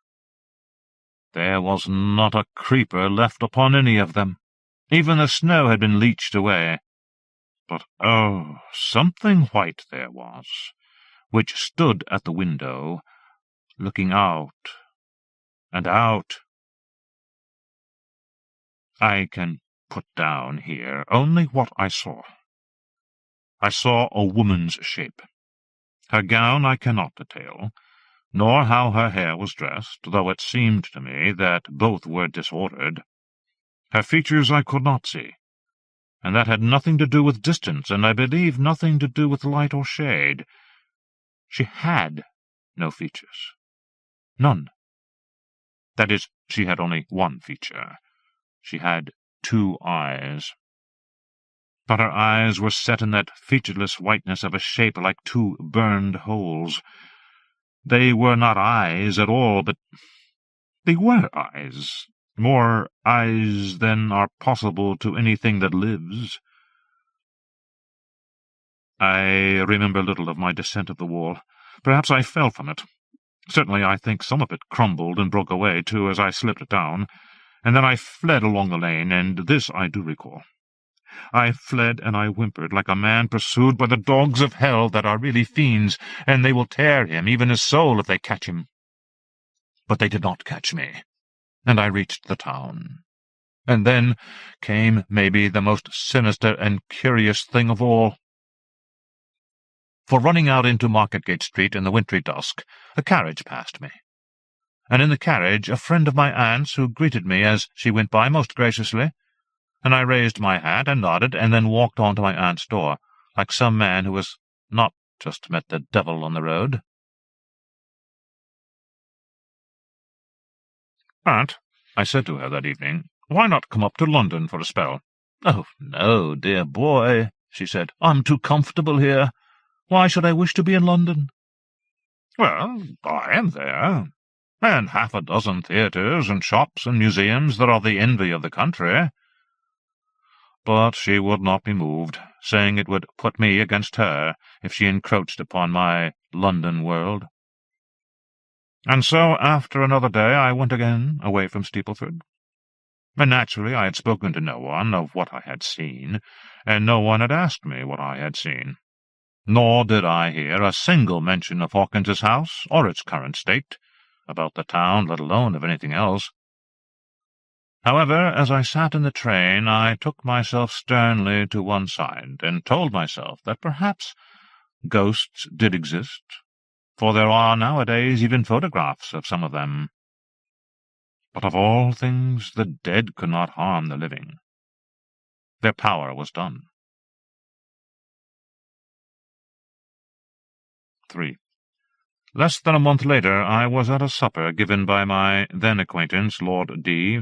Speaker 1: There was not a creeper left upon any of them. Even the snow had been leached away. But, oh, something white there was, which stood at the window, looking out and out. I can put down here only what I saw. I saw a woman's shape. Her gown I cannot detail, nor how her hair was dressed, though it seemed to me that both were disordered. Her features I could not see. and that had nothing to do with distance, and I believe nothing to do with light or shade. She had no features. None. That is, she had only one feature. She had 2 eyes. But her eyes were set in that featureless whiteness of a shape like 2 burned holes. They were not eyes at all, but they were eyes. More eyes than are possible to anything that lives. I remember little of my descent of the wall. Perhaps I fell from it. Certainly I think some of it crumbled and broke away, too, as I slipped down, and then I fled along the lane, and this I do recall. I fled, and I whimpered like a man pursued by the dogs of hell that are really fiends, and they will tear him, even his soul, if they catch him. But they did not catch me, and I reached the town. And then came maybe the most sinister and curious thing of all. For running out into Marketgate Street in the wintry dusk, a carriage passed me, and in the carriage a friend of my aunt's who greeted me as she went by most graciously, and I raised my hat and nodded, and then walked on to my aunt's door, like some man who has not just met the devil on the road. "Aunt," I said to her that evening, "why not come up to London for a spell?" "Oh, no, dear boy," she said. "I'm too comfortable here. Why should I wish to be in London?" "Well, I am there, and 6 theatres and shops and museums that are the envy of the country." But she would not be moved, saying it would put me against her if she encroached upon my London world. And so, after another day, I went again away from Steepleford. And naturally I had spoken to no one of what I had seen, and no one had asked me what I had seen. Nor did I hear a single mention of Hawkins's house, or its current state, about the town, let alone of anything else. However, as I sat in the train, I took myself sternly to one side, and told myself that perhaps ghosts did exist, for there are nowadays even photographs of some of them. But of all things, the dead could not harm the living. Their power was done. 3. Less than a month later, I was at a supper given by my then-acquaintance, Lord D.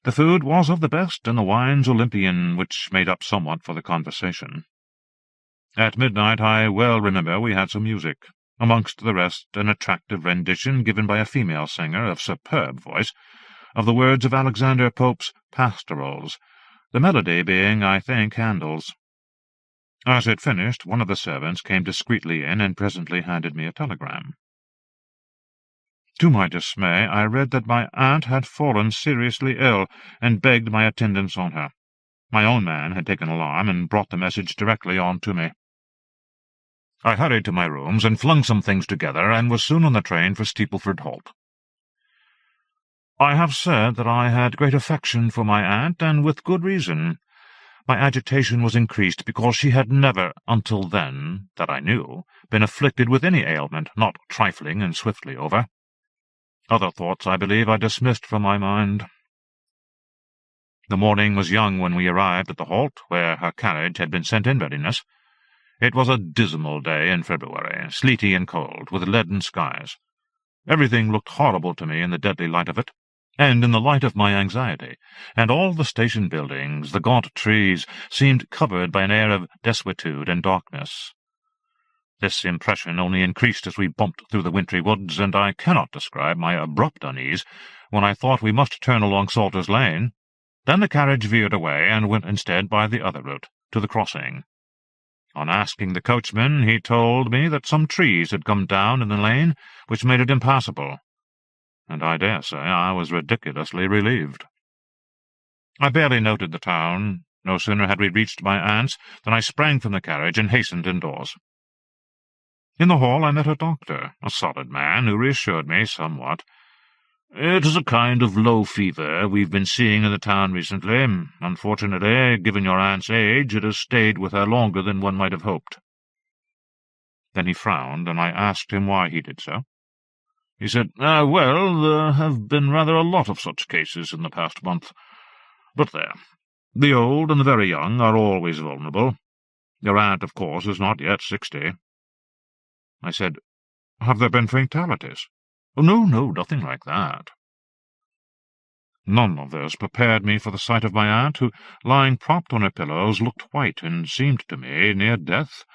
Speaker 1: The food was of the best, and the wines Olympian, which made up somewhat for the conversation. At midnight, I well remember, we had some music, amongst the rest an attractive rendition given by a female singer of superb voice of the words of Alexander Pope's Pastorals, the melody being, I think, Handel's. As it finished, one of the servants came discreetly in and presently handed me a telegram. To my dismay, I read that my aunt had fallen seriously ill, and begged my attendance on her. My own man had taken alarm, and brought the message directly on to me. I hurried to my rooms, and flung some things together, and was soon on the train for Steepleford Halt. I have said that I had great affection for my aunt, and with good reason. My agitation was increased because she had never, until then, that I knew, been afflicted with any ailment not trifling and swiftly over. Other thoughts, I believe, I dismissed from my mind. The morning was young when we arrived at the halt, where her carriage had been sent in readiness. It was a dismal day in February, sleety and cold, with leaden skies. Everything looked horrible to me in the deadly light of it, and in the light of my anxiety, and all the station buildings, the gaunt trees, seemed covered by an air of desuetude and darkness. This impression only increased as we bumped through the wintry woods, and I cannot describe my abrupt unease when I thought we must turn along Salter's Lane. Then the carriage veered away, and went instead by the other route, to the crossing. On asking the coachman, he told me that some trees had come down in the lane, which made it impassable, and I dare say I was ridiculously relieved. I barely noted the town. No sooner had we reached my aunt's than I sprang from the carriage and hastened indoors. In the hall I met a doctor, a solid man, who reassured me somewhat. "It is a kind of low fever we've been seeing in the town recently. Unfortunately, given your aunt's age, it has stayed with her longer than one might have hoped." Then he frowned, and I asked him why he did so. He said, "Well, there have been rather a lot of such cases in the past month. But there,
Speaker 2: The old and the very young are always vulnerable. Your aunt, of course, is not yet 60. I said, "Have there been fatalities?" "Oh, no, nothing like that." None of this prepared me for the sight of my aunt, who, lying propped on her pillows, looked white and seemed to me near death.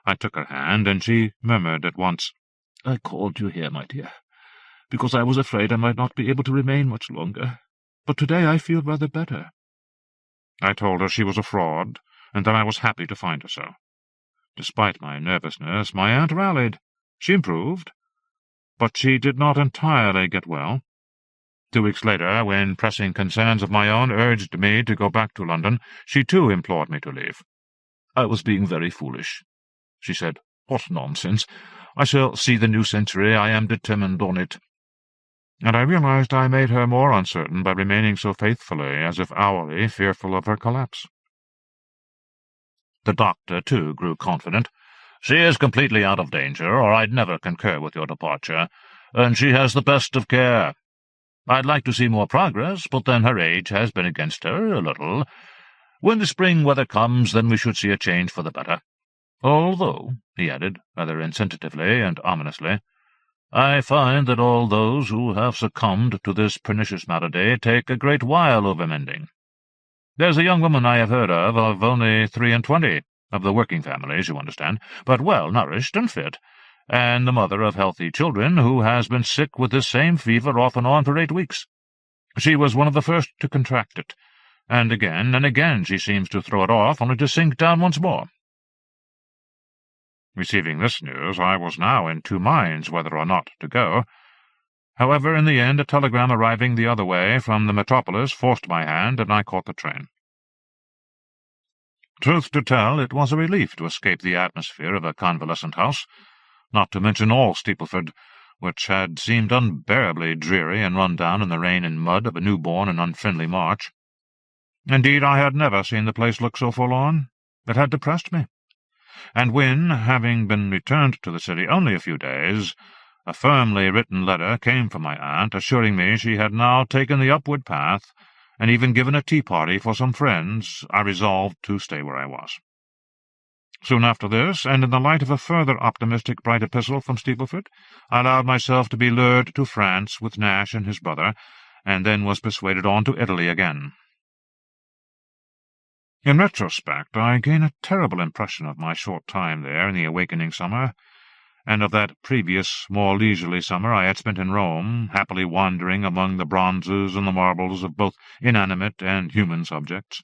Speaker 2: I took her hand, and she murmured at once, "I called you here, my dear, because I was afraid I might not be able to remain much longer, but today I feel rather better." I told her she was a fraud, and that I was happy to find her so. Despite my nervousness, my aunt rallied. She improved, but she did not entirely get well. 2 weeks later, when pressing concerns of my own urged me to go back to London, she too implored me to leave. "I was being very foolish," she said. "What nonsense! I shall see the new century. I am determined on it." And I realized I made her more uncertain by remaining so faithfully, as if hourly fearful of her collapse. The doctor, too, grew confident. "She is completely out of danger, or I'd never concur with your departure, and she has the best of care. I'd like to see more progress, but then her age has been against her a little. When the spring weather comes, then we should see a change for the better. Although," he added, rather insensitively and ominously, "I find that all those who have succumbed to this pernicious malady take a great while over mending. There's a young woman I have heard of only 23, of the working families, you understand, but well-nourished and fit, and the mother of healthy children, who has been sick with this same fever off and on for 8 weeks. She was one of the first to contract it, and again she seems to throw it off, only to sink down once more." Receiving this news, I was now in 2 minds whether or not to go. However, in the end, a telegram arriving the other way from the metropolis forced my hand, and I caught the train. Truth to tell, it was a relief to escape the atmosphere of a convalescent house, not to mention all Steepleford, which had seemed unbearably dreary and run down in the rain and mud of a newborn and unfriendly March. Indeed, I had never seen the place look so forlorn. It had depressed me. And when, having been returned to the city only a few days, a firmly written letter came from my aunt, assuring me she had now taken the upward path, and even given a tea-party for some friends, I resolved to stay where I was. Soon after this, and in the light of a further optimistic bright epistle from Steepleford, I allowed myself to be lured to France with Nash and his brother, and then was persuaded on to Italy again. In retrospect, I gain a terrible impression of my short time there in the awakening summer, and of that previous, more leisurely summer I had spent in Rome, happily wandering among the bronzes and the marbles of both inanimate and human subjects.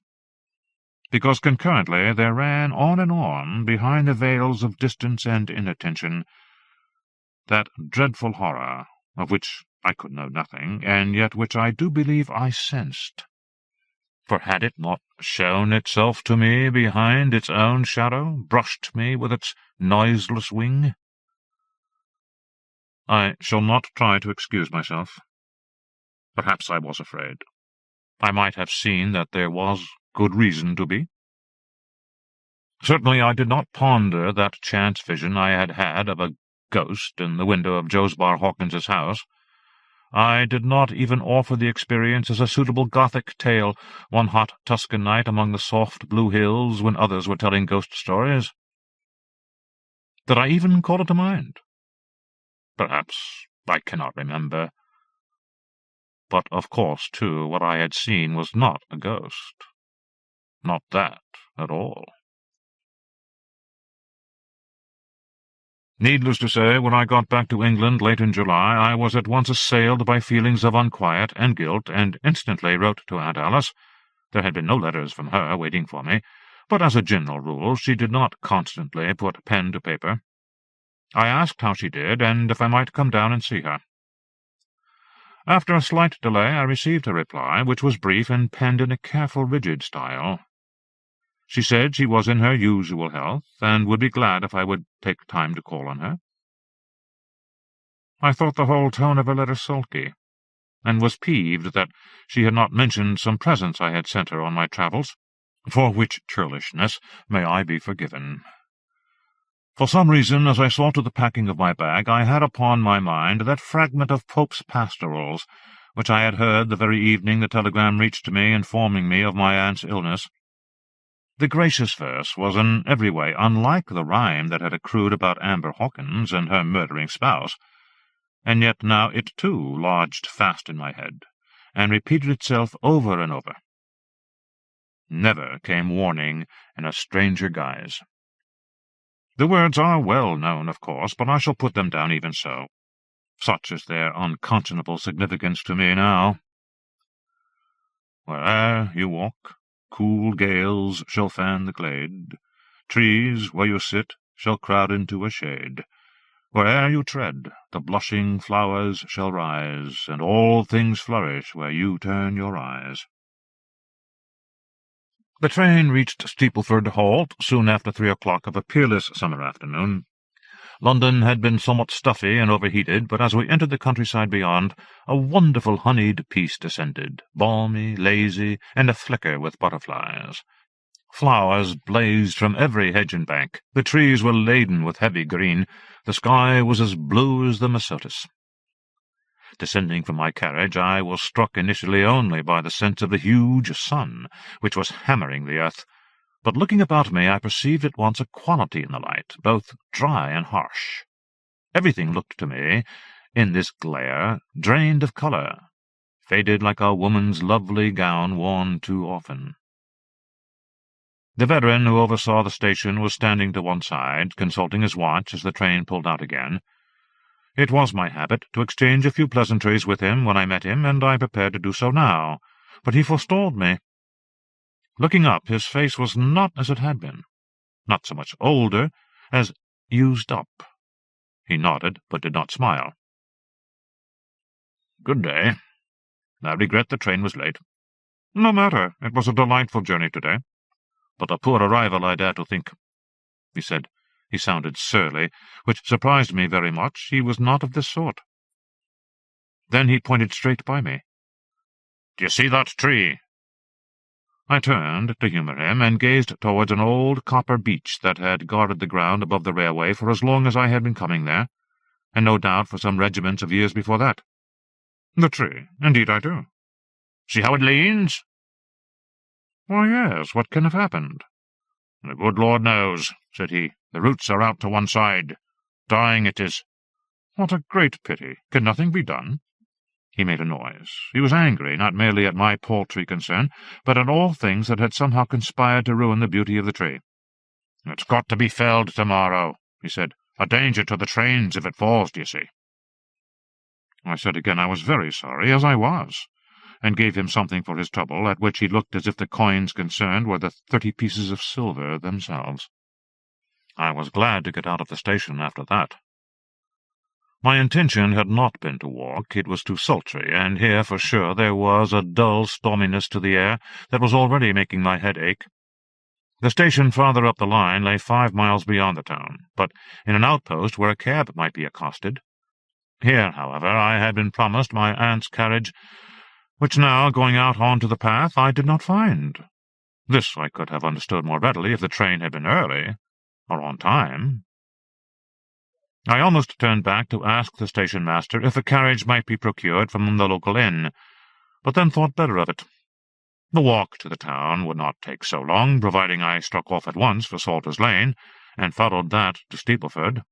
Speaker 2: Because concurrently there ran on and on, behind the veils of distance and inattention, that dreadful horror, of which I could know nothing, and yet which I do believe I sensed. For had it not shown itself to me behind its own shadow, brushed me with its noiseless wing? I shall not try to excuse myself. Perhaps I was afraid. I might have seen that there was good reason to be. Certainly I did not ponder that chance vision I had had of a ghost in the window of Josbar Hawkins's house. I did not even offer the experience as a suitable Gothic tale one hot Tuscan night among the soft blue hills when others were telling ghost stories. Did I even call it to mind? Perhaps. I cannot remember. But of course, too, what I had seen was not a ghost. Not that at all. Needless to say, when I got back to England late in July, I was at once assailed by feelings of unquiet and guilt, and instantly wrote to Aunt Alice. There had been no letters from her waiting for me, but as a general rule she did not constantly put pen to paper. I asked how she did, and if I might come down and see her. After a slight delay I received a reply, which was brief and penned in a careful, rigid style. She said she was in her usual health, and would be glad if I would take time to call on her. I thought the whole tone of her letter sulky, and was peeved that she had not mentioned some presents I had sent her on my travels, for which churlishness may I be forgiven. For some reason, as I saw to the packing of my bag, I had upon my mind that fragment of Pope's Pastorals,
Speaker 1: which I had heard the very evening the telegram reached me informing me of my aunt's illness. The gracious verse was in every way unlike the rhyme that had accrued about Amber Hawkins and her murdering spouse, and yet now it too lodged fast in my head, and repeated itself over and over. Never came warning in a stranger guise. The words are well known, of course, but I shall put them down even so. Such is their unconscionable significance to me now. Where'er you walk, cool gales shall fan the glade, trees where you sit shall crowd into a shade. Where'er you tread, the blushing flowers shall rise, and all things flourish where you turn your eyes. The train reached Steepleford Halt soon after 3 o'clock of a peerless summer afternoon. London had been somewhat stuffy and overheated, but as we entered the countryside beyond, a wonderful honeyed peace descended, balmy, lazy, and aflicker with butterflies. Flowers blazed from every hedge and bank, the trees were laden with heavy green, the sky was as blue as the Misotis. Descending from my carriage, I was struck initially only by the sense of the huge sun, which was hammering the earth, but looking about me I perceived at once a quality in the light, both dry and harsh. Everything looked to me, in this glare, drained of colour, faded like a woman's lovely gown worn too often. The veteran who oversaw the station was standing to one side, consulting his watch as the train pulled out again. It was my habit to exchange a few pleasantries with him when I met him, and I prepared to do so now, but he forestalled me. Looking up, his face was not as it had been, not so much older as used up. He nodded, but did not smile. "Good day. I regret the train was late." "No matter. It was a delightful journey today. But a poor arrival, I dare to think," he said. He sounded surly, which surprised me very much. He was not of this sort. Then he pointed straight by me. "Do you see that tree?" I turned to humour him, and gazed towards an old copper beech that had guarded the ground above the railway for as long as I had been coming there, and no doubt for some regiments of years before that. "The tree? Indeed I do." "See how it leans?" "Why, yes. What can have happened?" "The good Lord knows," said he. "The roots are out to one side. Dying it is." "What a great pity! Can nothing be done?" He made a noise. He was angry, not merely at my paltry concern, but at all things that had somehow conspired to ruin the beauty of the tree. "It's got to be felled tomorrow," he said. "A danger to the trains if it falls, do you see?" I said again I was very sorry, as I was, and gave him something for his trouble, at which he looked as if the coins concerned were the 30 pieces of silver themselves. I was glad to get out of the station after that. My intention had not been to walk, it was too sultry, and here for sure there was a dull storminess to the air that was already making my head ache. The station farther up the line lay 5 miles beyond the town, but in an outpost where a cab might be accosted. Here, however, I had been promised my aunt's carriage, which now, going out on to the path, I did not find. This I could have understood more readily if the train had been early, or on time. I almost turned back to ask the station-master if a carriage might be procured from the local inn, but then thought better of it. The walk to the town would not take so long, providing I struck off at once for Salter's Lane, and followed that to Steepleford.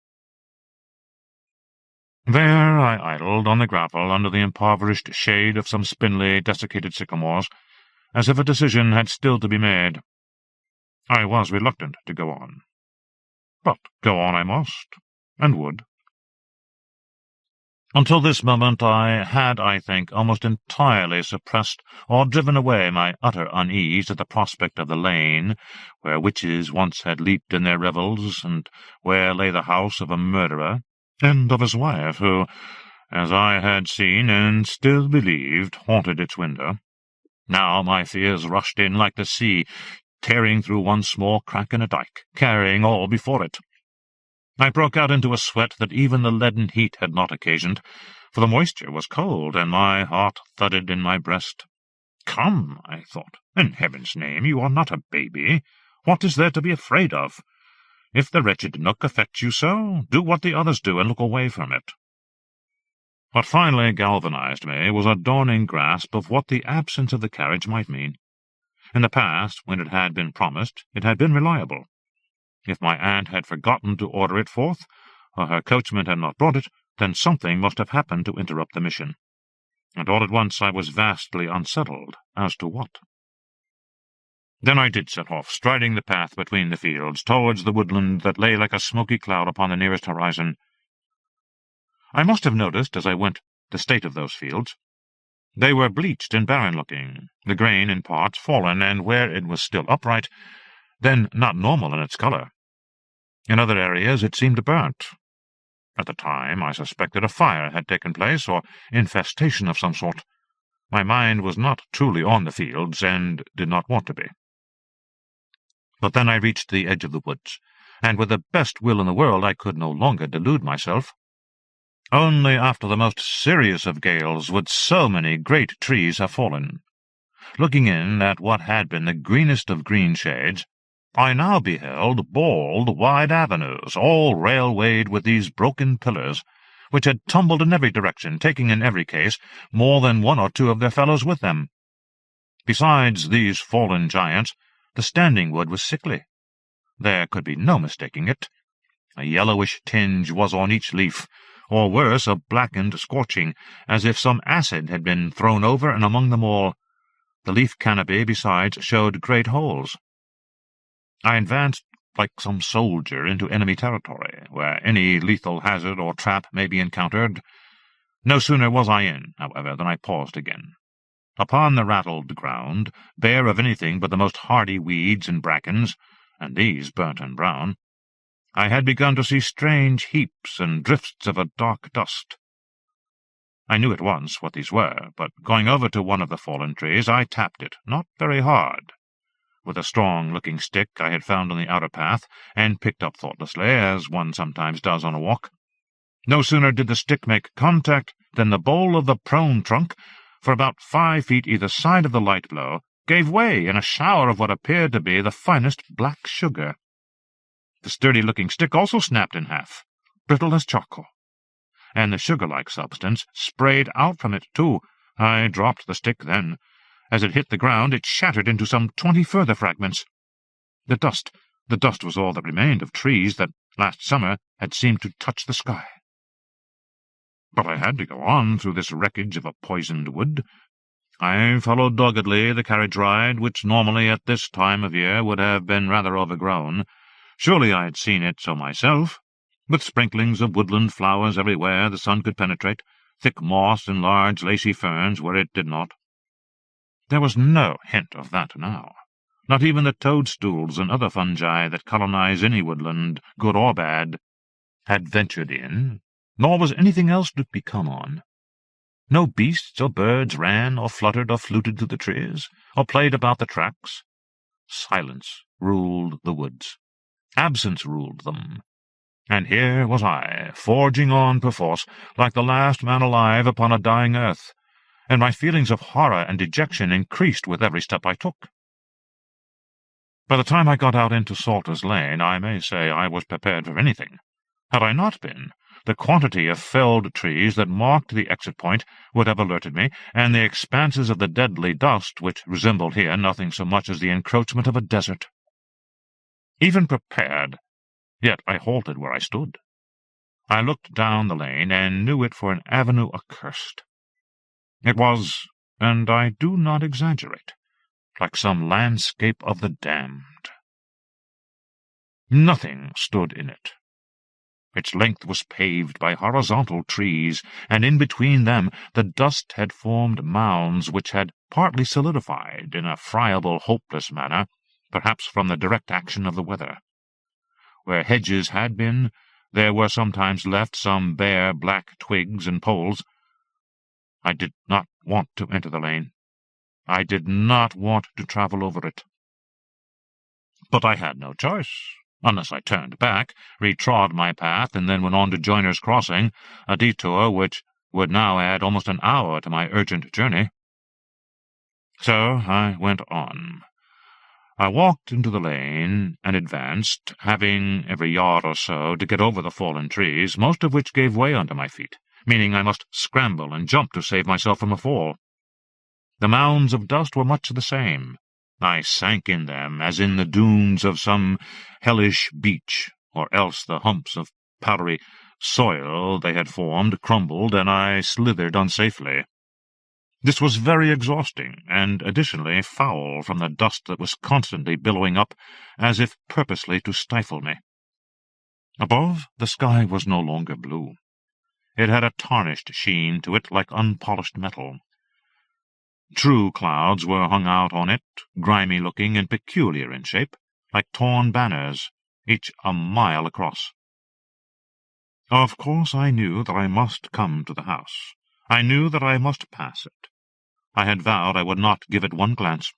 Speaker 1: There I idled on the gravel under the impoverished shade of some spindly, desiccated sycamores, as if a decision had still to be made. I was reluctant to go on. But go on I must, and would. Until this moment I had, I think, almost entirely suppressed or driven away my utter unease at the prospect of the lane, where witches once had leaped in their revels, and where lay the house of a murderer, and of his wife, who, as I had seen and still believed, haunted its window. Now my fears rushed in like the sea, tearing through one small crack in a dike, carrying all before it. I broke out into a sweat that even the leaden heat had not occasioned, for the moisture was cold, and my heart thudded in my breast. "Come," I thought, "in heaven's name, you are not a baby. What is there to be afraid of? If the wretched nook affects you so, do what the others do, and look away from it."
Speaker 2: What finally galvanized me was a dawning grasp of what the absence of the carriage might mean. In the past, when it had been promised, it had been reliable. If my aunt had forgotten to order it forth, or her coachman had not brought it, then something must have happened to interrupt the mission. And all at once I was vastly unsettled as to what. Then I did set off, striding the path between the fields, towards the woodland that lay like a smoky cloud upon the nearest horizon. I must have noticed, as I went, the state of those fields. They were bleached and barren-looking, the grain in parts fallen, and where it was still upright, then not normal in its colour. In other areas it seemed burnt. At the time I suspected a fire had taken place, or infestation of some sort. My mind was not truly on the fields, and did not want to be. But then I reached the edge of the woods, and with the best will in the world I could no longer delude myself. Only after the most serious of gales would so many great trees have fallen. Looking in at what had been the greenest of green shades, I now beheld bald, wide avenues, all railwayed with these broken pillars, which had tumbled in every direction, taking in every case more than one or two of their fellows with them. Besides these fallen giants, the standing wood was sickly. There could be no mistaking it. A yellowish tinge was on each leaf, or worse, a blackened scorching, as if some acid had been thrown over and among them all. The leaf canopy, besides, showed great holes. I advanced like some soldier into enemy territory, where any lethal hazard or trap may be encountered. No sooner was I in, however, than I paused again. Upon the rattled ground, bare of anything but the most hardy weeds and brackens, and these burnt and brown, I had begun to see strange heaps and drifts of a dark dust. I knew at once what these were, but going over to one of the fallen trees, I tapped it, not very hard, with a strong-looking stick I had found on the outer path, and picked up thoughtlessly, as one sometimes does on a walk. No sooner did the stick make contact than the bole of the prone trunk, for about 5 feet either side of the light blow, gave way in a shower of what appeared to be the finest black sugar. The sturdy-looking stick also snapped in half, brittle as charcoal, and the sugar-like substance sprayed out from it too. I dropped the stick then. As it hit the ground, it shattered into some 20 further fragments. The dust was all that remained of trees that last summer had seemed to touch the sky. But I had to go on through this wreckage of a poisoned wood. I followed doggedly the carriage ride, which normally at this time of year would have been rather overgrown. Surely I had seen it so myself, with sprinklings of woodland flowers everywhere the sun could penetrate, thick moss and large lacy ferns where it did not. There was no hint of that now. Not even the toadstools and other fungi that colonize any woodland, good or bad, had ventured in, nor was anything else to be come on. No beasts or birds ran or fluttered or fluted through the trees, or played about the tracks. Silence ruled the woods. Absence ruled them. And here was I, forging on perforce, like the last man alive upon a dying earth, and my feelings of horror and dejection increased with every step I took. By the time I got out into Salter's Lane, I may say I was prepared for anything. Had I not been, the quantity of felled trees that marked the exit point would have alerted me, and the expanses of the deadly dust, which resembled here nothing so much as the encroachment of a desert. Even prepared, yet I halted where I stood. I looked down the lane, and knew it for an avenue accursed. It was, and I do not exaggerate, like some landscape of the damned. Nothing stood in it. Its length was paved by horizontal trees, and in between them the dust had formed mounds which had partly solidified in a friable, hopeless manner, perhaps from the direct action of the weather. Where hedges had been, there were sometimes left some bare black twigs and poles. I did not want to enter the lane. I did not want to travel over it. But I had no choice, unless I turned back, retrod my path, and then went on to Joiner's Crossing, a detour which would now add almost an hour to my urgent journey. So I went on. I walked into the lane and advanced, having every yard or so to get over the fallen trees, most of which gave way under my feet,
Speaker 1: meaning I must scramble and jump to save myself from a fall. The mounds of dust were much the same. I sank in them as in the dunes of some hellish beach, or else the humps of powdery soil they had formed crumbled, and I slithered unsafely. This was very exhausting, and additionally foul from the dust that was constantly billowing up, as if purposely to stifle me. Above, the sky was no longer blue. It had a tarnished sheen to it like unpolished metal. True clouds were hung out on it, grimy-looking and peculiar in shape, like torn banners, each a mile across. Of course I knew that I must come to the house. I knew that I must pass it. I had vowed I would not give it one glance.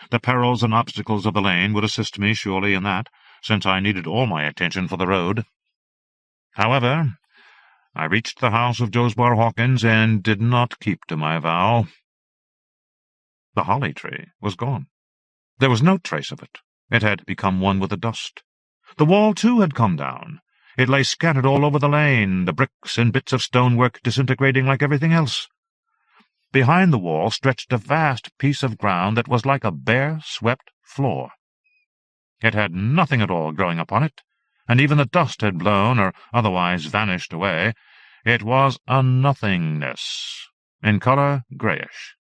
Speaker 1: The perils and obstacles of the lane would assist me surely in that, since I needed all my attention for the road. However, I reached the house of Josbar Hawkins and did not keep to my vow. The holly tree was gone. There was no trace of it. It had become one with the dust. The wall, too, had come down. It lay scattered all over the lane, the bricks and bits of stonework disintegrating like everything else. Behind the wall stretched a vast piece of ground that was like a bare, swept floor. It had nothing at all growing upon it, and even the dust had blown or otherwise vanished away. It was a nothingness, in colour greyish,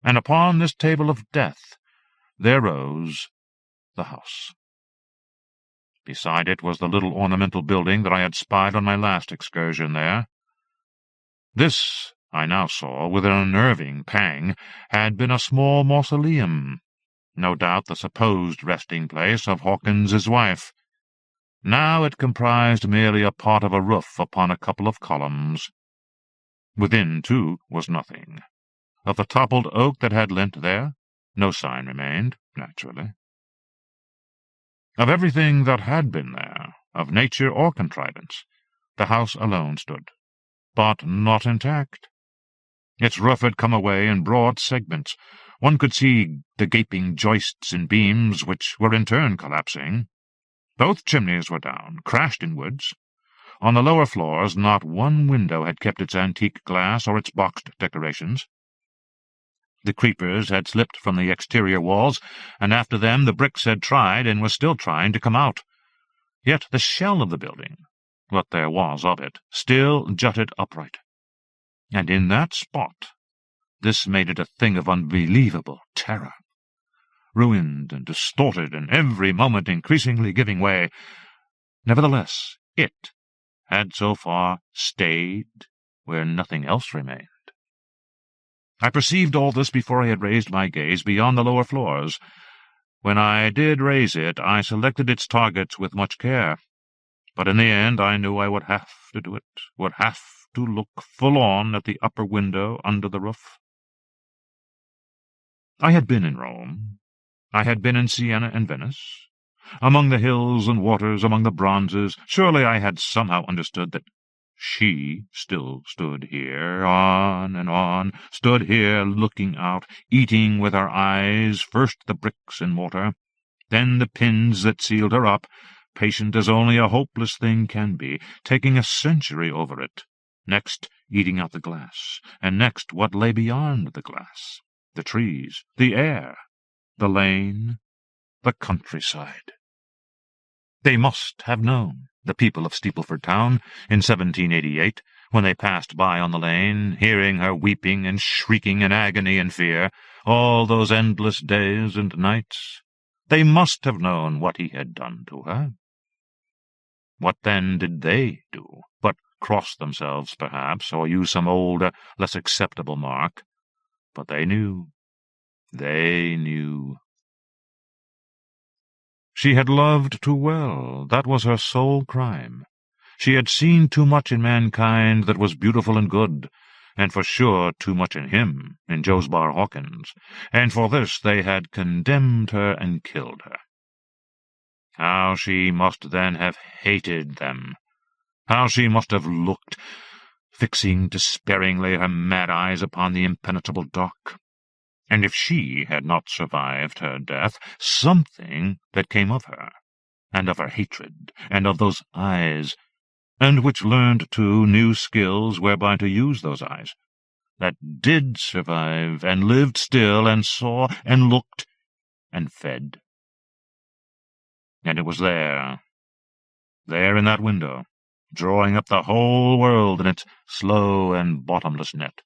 Speaker 1: and upon this table of death there rose the house. Beside it was the little ornamental building that I had spied on my last excursion there. This, I now saw, with an unnerving pang, had been a small mausoleum, no doubt the supposed resting-place of Hawkins's wife. Now it comprised merely a part of a roof upon a couple of columns. Within, too, was nothing. Of the toppled oak that had leant there, no sign remained, naturally. Of everything that had been there, of nature or contrivance, the house alone stood, but not intact. Its roof had come away in broad segments. One could see the gaping joists and beams, which were in turn collapsing. Both chimneys were down, crashed inwards. On the lower floors not one window had kept its antique glass or its boxed decorations. The creepers had slipped from the exterior walls, and after them the bricks had tried, and were still trying, to come out. Yet the shell of the building, what there was of it, still jutted upright. And in that spot, this made it a thing of unbelievable terror. Ruined and distorted, and every moment increasingly giving way, nevertheless it had so far stayed where nothing else remained. I perceived all this before I had raised my gaze beyond the lower floors. When I did raise it, I selected its targets with much care. But in the end I knew I would have to do it, would have to look full on at the upper window under the roof. I had been in Rome. I had been in Siena and Venice. Among the hills and waters, among the bronzes, surely I had somehow understood that she still stood here, on, stood here looking out, eating with her eyes first the bricks and mortar, then the pins that sealed her up, patient as only a hopeless thing can be, taking a century over it, next eating out the glass, and next what lay beyond the glass, the trees, the air, the lane, the countryside. They must have known, the people of Steepleford Town, in 1788, when they passed by on the lane, hearing her weeping and shrieking in agony and fear, all those endless days and nights. They must have known what he had done to her. What then did they do, but cross themselves, perhaps, or use some older, less acceptable mark? But they knew. They knew. She had loved too well. That was her sole crime. She had seen too much in mankind that was beautiful and good, and for sure too much in him, in Josbar Hawkins, and for this they had condemned her and killed her. How she must then have hated them! How she must have looked, fixing despairingly her mad eyes upon the impenetrable dark! And if she had not survived her death, something that came of her, and of her hatred, and of those eyes,
Speaker 2: and which learned, too, new skills whereby to use those eyes, that did survive, and lived still, and saw, and looked, and fed. And it was there in that window, drawing up the whole world in its slow and bottomless net.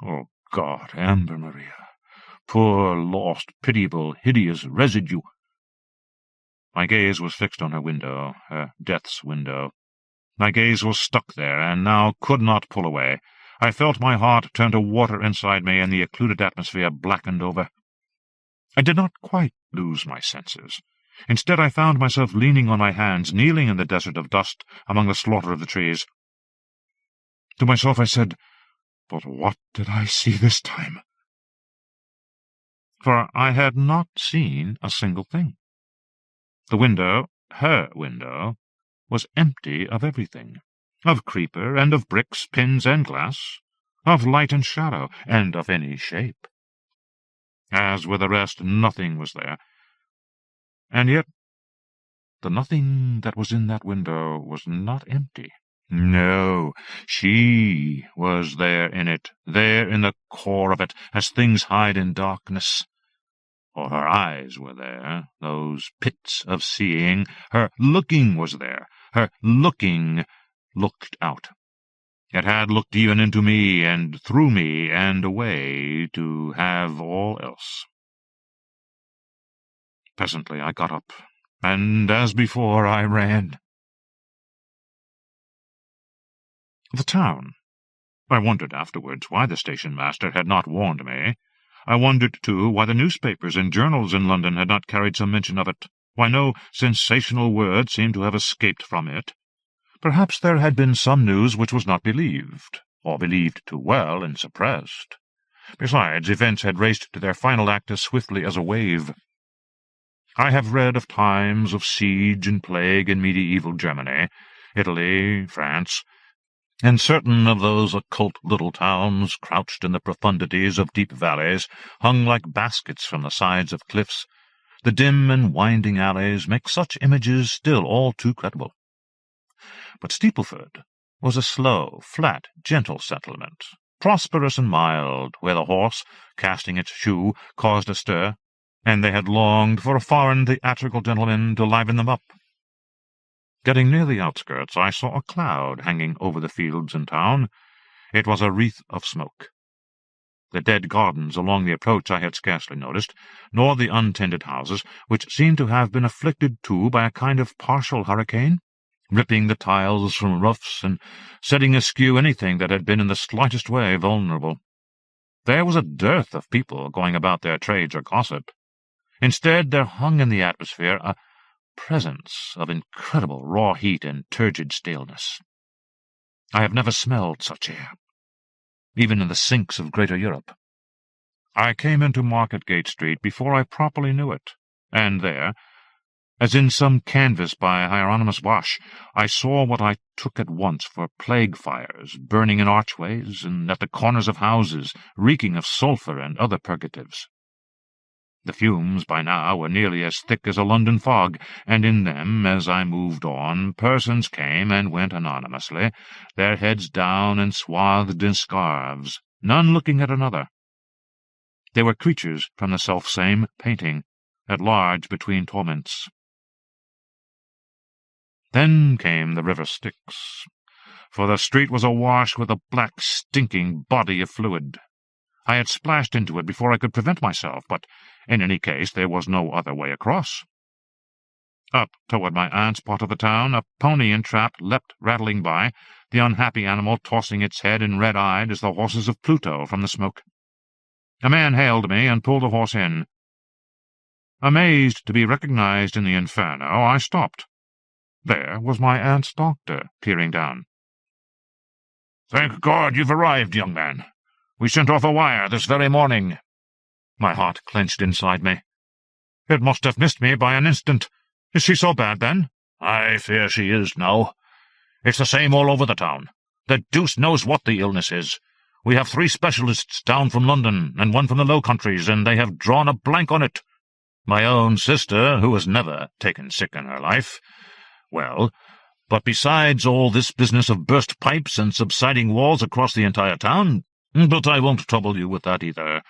Speaker 2: Oh, God, Amber Maria, poor, lost, pitiable, hideous residue! My gaze was fixed on her window, her death's window. My gaze was stuck there, and now could not pull away. I felt my heart turn to water inside me, and the occluded atmosphere blackened over. I did not quite lose my senses. Instead, I found myself leaning on my hands, kneeling in the desert of dust among the slaughter of the trees. To myself I said, "But what did I see this time?" For I had not seen a single thing. The window, her window, was empty of everything, of creeper and of bricks, pins and glass, of light and shadow, and of any shape. As with the rest, nothing was there. And yet the nothing that was in that window was not empty. No, she was there in it, there in the core of it, as things hide in darkness. For her eyes were there, those pits of seeing. Her looking was there. Her looking looked out. It had looked even into me, and through me, and away to have all else. Presently I got up, and as before I ran. The town. I wondered afterwards why the station-master had not warned me. I wondered, too, why the newspapers and journals in London had not carried some mention of it, why no sensational word seemed to have escaped from it. Perhaps there had been some news which was not believed, or believed too well and suppressed. Besides, events had raced to their final act as swiftly as a wave. I have read of times of siege and plague in medieval Germany, Italy, France, and certain of those occult little towns, crouched in the profundities of deep valleys, hung like baskets from the sides of cliffs. The dim and winding alleys make such images still all too credible. But Steepleford was a slow, flat, gentle settlement, prosperous and mild, where the horse, casting its shoe, caused a stir, and they had longed for a foreign theatrical gentleman to liven them up. Getting near the outskirts, I saw a cloud hanging over the fields and town. It was a wreath of smoke. The dead gardens along the approach I had scarcely noticed, nor the untended houses, which seemed to have been afflicted too by a kind of partial hurricane, ripping the tiles from roofs and setting askew anything that had been in the slightest way vulnerable. There was a dearth of people going about their trades or gossip. Instead, there hung in the atmosphere a presence of incredible raw heat and turgid staleness. I have never smelled such air, even in the sinks of Greater Europe. I came into Marketgate Street before I properly knew it, and there, as in some canvas by Hieronymus Bosch, I saw what I took at once for plague fires burning in archways and at the corners of houses, reeking of sulphur and other purgatives. The fumes by now were nearly as thick as a London fog, and in them, as I moved on, persons came and went anonymously, their heads down and swathed in scarves, none looking at another. They were creatures from the self-same painting, at large between torments. Then came the river Styx, for the street was awash with a black, stinking body of fluid. I had splashed into it before I could prevent myself, but in any case there was no other way across. Up toward my aunt's part of the town, a pony and trap leapt rattling by, the unhappy animal tossing its head and red-eyed as the horses of Pluto from the smoke. A man hailed me and pulled the horse in. Amazed to be recognized in the inferno, I stopped. There was my aunt's doctor, peering down. "Thank God you've arrived, young man. We sent off a wire this very morning." My heart clenched inside me. It must have missed me by an instant. Is she so bad, then? I fear she is now. It's the same all over the town. The deuce knows what the illness is. We have 3 specialists down from London, and 1 from the Low Countries, and they have drawn a blank on it. My own sister, who has never taken sick in her life, well,
Speaker 1: But besides all this business of burst pipes and subsiding walls across the entire town— But I won't trouble you with that either."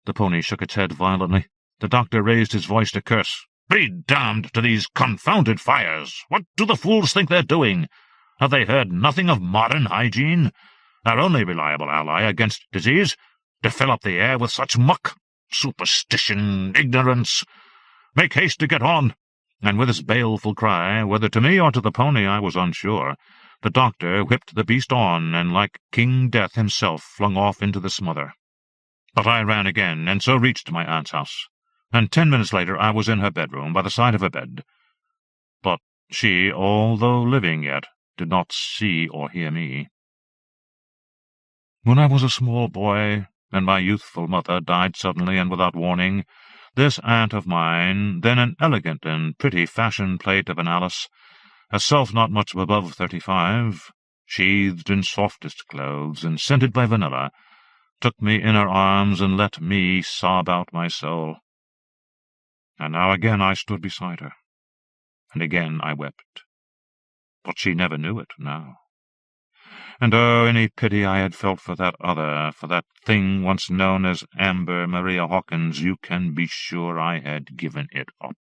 Speaker 1: The pony shook its head violently. The doctor raised his voice to curse. "Be damned to these confounded fires! What do the fools think they're doing? Have they heard nothing of modern hygiene? Our only reliable ally against disease, to fill up the air with such muck! Superstition, ignorance! Make haste to get on!" And with his baleful cry, whether to me or to the pony I was unsure, the doctor whipped the beast on, and like King Death himself flung off into the smother. But I ran again, and so reached my aunt's house, and 10 minutes later I was in her bedroom by the side of her bed. But she, although living yet, did not see or hear me. When I was a small boy, and my youthful mother died suddenly and without warning, this aunt of mine, then an elegant and pretty fashion plate of an Alice, herself not much above 35, sheathed in softest clothes and scented by vanilla, took me in her arms and let me sob out my soul. And now again I stood beside her, and again I wept. But she never knew it now. And oh, any pity I had felt for that other, for that thing once known as Amber Maria Hawkins, you can be sure I had given it up.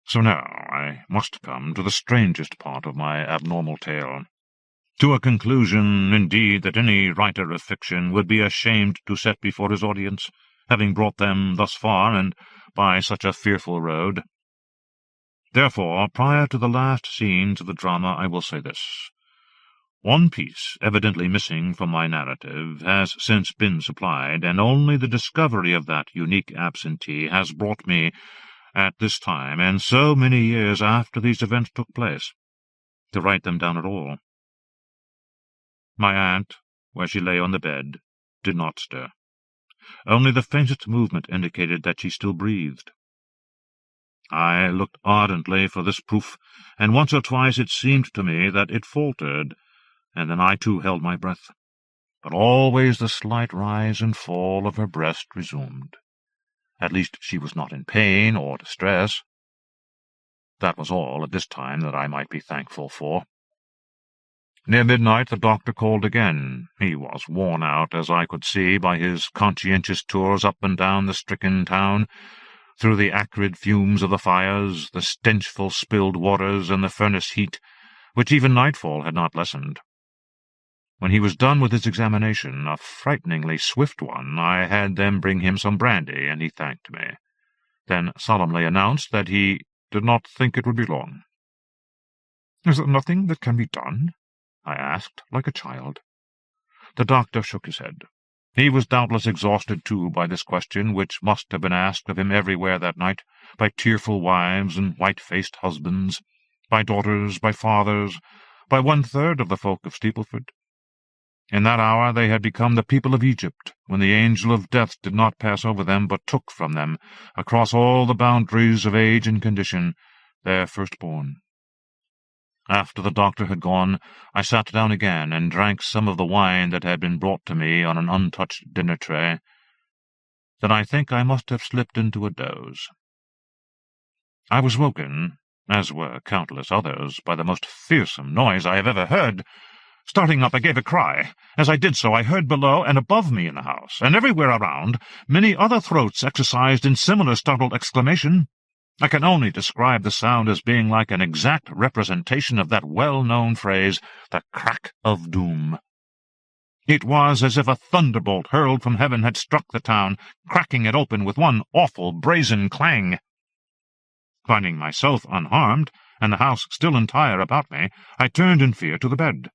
Speaker 1: So now I must come to the strangest part of my abnormal tale. To a conclusion, indeed, that any writer of fiction would be ashamed to set before his audience, having brought them thus far and by such a fearful road. Therefore, prior to the last scenes of the drama, I will say this. One piece, evidently missing from my narrative, has since been supplied, and only the discovery of that unique absentee has brought me, at this time, and so many years after these events took place, to write them down at all. My aunt, where she lay on the bed, did not stir. Only the faintest movement indicated that she still breathed. I looked ardently for this proof, and once or twice it seemed to me that it faltered, and then I too held my breath. But always the slight rise and fall of her breast resumed. At least she was not in pain or distress. That was all at this time that I might be thankful for. Near midnight the doctor called again. He was worn out, as I could see by his conscientious tours up and down the stricken town, through the acrid fumes of the fires, the stenchful spilled waters, and the furnace heat, which even nightfall had not lessened. When he was done with his examination, a frighteningly swift one, I had them bring him some brandy, and he thanked me, then solemnly announced that he did not think it would be long. "Is there nothing that can be done?" I asked, like a child. The doctor shook his head. He was doubtless exhausted, too, by this question, which must have been asked of him everywhere that night, by tearful wives and white-faced husbands, by daughters, by fathers, by 1/3 of the folk of Steepleford. In that hour they had become the people of Egypt, when the angel of death did not pass over them, but took from them, across all the boundaries of age and condition, their firstborn. After the doctor had gone, I sat down again and drank some of the wine that had been brought to me on an untouched dinner-tray. Then I think I must have slipped into a doze. I was woken, as were countless others, by the most fearsome noise I have ever heard. Starting up, I gave a cry. As I did so, I heard below and above me in the house, and everywhere around, many other throats exercised in similar startled exclamation. I can only describe the sound as being like an exact representation of that well-known phrase, the crack of doom. It was as if a thunderbolt hurled from heaven had struck the town, cracking it open with one awful brazen clang. Finding myself unharmed, and the house still entire about me, I turned in fear to the bed.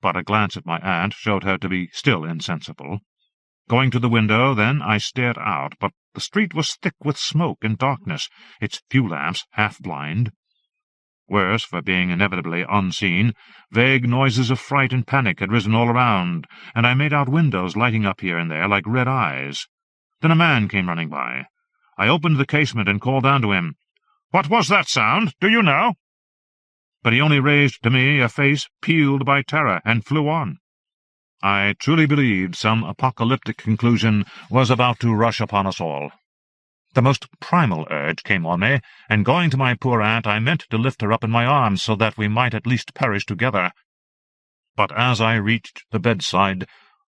Speaker 1: But a glance at my aunt showed her to be still insensible. Going to the window, then, I stared out, but the street was thick with smoke and darkness, its few lamps half-blind. Worse, for being inevitably unseen, vague noises of fright and panic had risen all around, and I made out windows lighting up here and there like red eyes. Then a man came running by. I opened the casement and called down to him, "What was that sound? Do you know?" But he only raised to me a face peeled by terror, and flew on. I truly believed some apocalyptic conclusion was about to rush upon us all. The most primal urge came on me, and going to my poor aunt, I meant to lift her up in my arms so that we might at least perish together. But as I reached the bedside,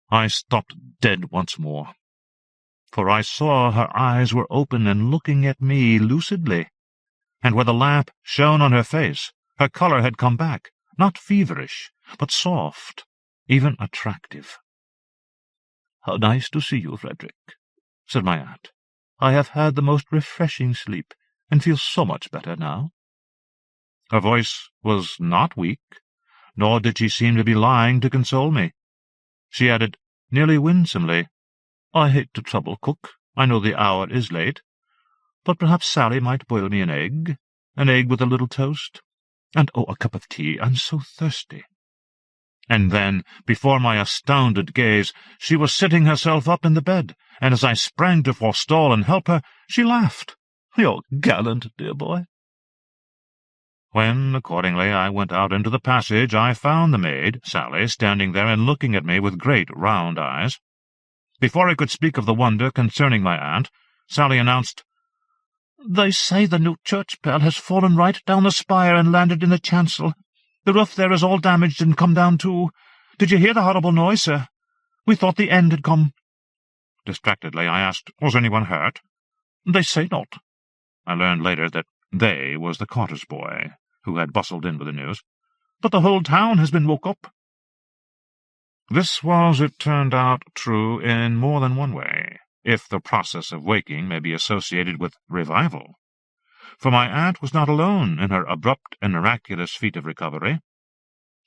Speaker 1: I stopped dead once more. For I saw her eyes were open and looking at me lucidly, and where the lamp shone on her face, her colour had come back, not feverish, but soft, even attractive. "How nice to see you, Frederick," said my aunt. "I have had the most refreshing sleep, and feel so much better now." Her voice was not weak, nor did she seem to be lying to console me. She added, nearly winsomely, "I hate to trouble cook. I know the hour is late. But perhaps Sally might boil me an egg with a little toast. And, oh, a cup of tea. I'm so thirsty." And then, before my astounded gaze, she was sitting herself up in the bed, and as I sprang to forestall and help her, she laughed. "You're gallant, dear boy." When, accordingly, I went out into the passage, I found the maid, Sally, standing there and looking at me with great round eyes. Before I could speak of the wonder concerning my aunt, Sally announced, "They say the new church bell has fallen right down the spire and landed in the chancel. The roof there is all damaged and come down too. Did you hear the horrible noise, sir? We thought the end had come." Distractedly, I asked, "Was anyone hurt?" "They say not." I learned later that "they" was the Carter's boy, who had bustled in with the news. "But the whole town has been woke up." This was, it turned out, true in more than one way, if the process of waking may be associated with revival. For my aunt was not alone in her abrupt and miraculous feat of recovery.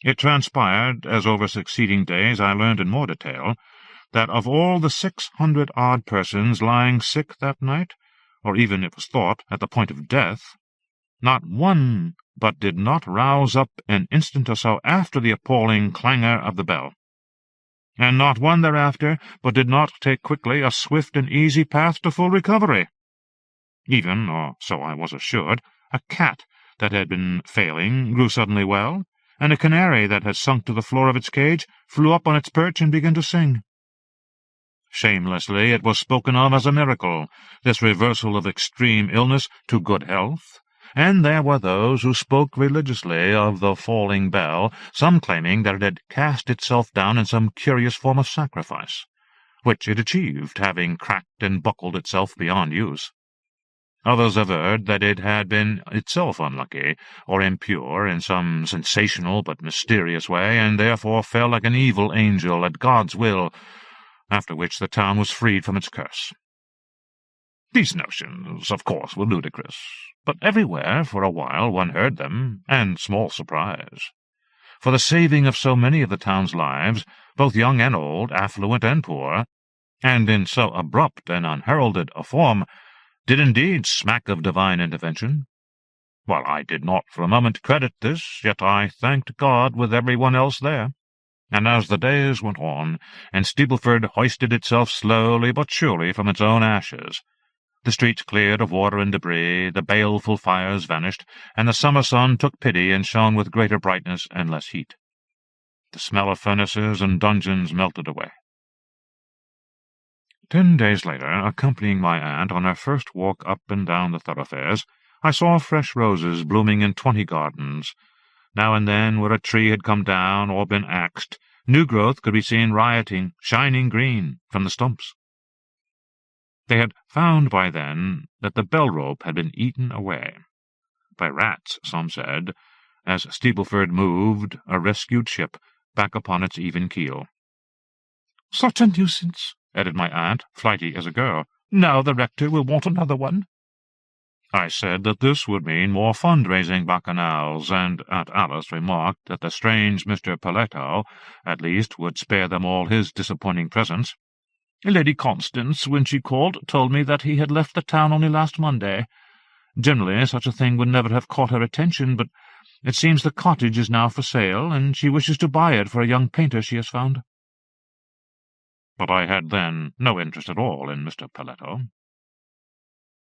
Speaker 1: It transpired, as over succeeding days I learned in more detail, that of all the 600-odd persons lying sick that night, or even, it was thought, at the point of death, not one but did not rouse up an instant or so after the appalling clangor of the bell, and not one thereafter but did not take quickly a swift and easy path to full recovery. Even, or so I was assured, a cat that had been failing grew suddenly well, and a canary that had sunk to the floor of its cage flew up on its perch and began to sing. Shamelessly it was spoken of as a miracle, this reversal of extreme illness to good health, and there were those who spoke religiously of the falling bell, some claiming that it had cast itself down in some curious form of sacrifice, which it achieved, having cracked and buckled itself beyond use. Others averred that it had been itself unlucky, or impure in some sensational but mysterious way, and therefore fell like an evil angel at God's will, after which the town was freed from its curse. These notions, of course, were ludicrous, but everywhere for a while one heard them, and small surprise. For the saving of so many of the town's lives, both young and old, affluent and poor, and in so abrupt and unheralded a form, did indeed smack of divine intervention. While I did not for a moment credit this, yet I thanked God with everyone else there. And as the days went on, and Steepleford hoisted itself slowly but surely from its own ashes, the streets cleared of water and debris, the baleful fires vanished, and the summer sun took pity and shone with greater brightness and less heat. The smell of furnaces and dungeons melted away. 10 days later, accompanying my aunt on her first walk up and down the thoroughfares, I saw fresh roses blooming in 20 gardens. Now and then, where a tree had come down or been axed, new growth could be seen rioting, shining green, from the stumps. They had found by then that the bell-rope had been eaten away. By rats, some said, as Steepleford moved, a rescued ship, back upon its even keel. "Such a nuisance," added my aunt, flighty as a girl. "Now the rector will want another one." I said that this would mean more fund-raising bacchanals, and Aunt Alice remarked that the strange Mr. Paletto, at least, would spare them all his disappointing presence. "Lady Constance, when she called, told me that he had left the town only last Monday. Generally, such a thing would never have caught her attention, but it seems the cottage is now for sale, and she wishes to buy it for a young painter she has found." But I had then no interest at all in Mr. Paletto.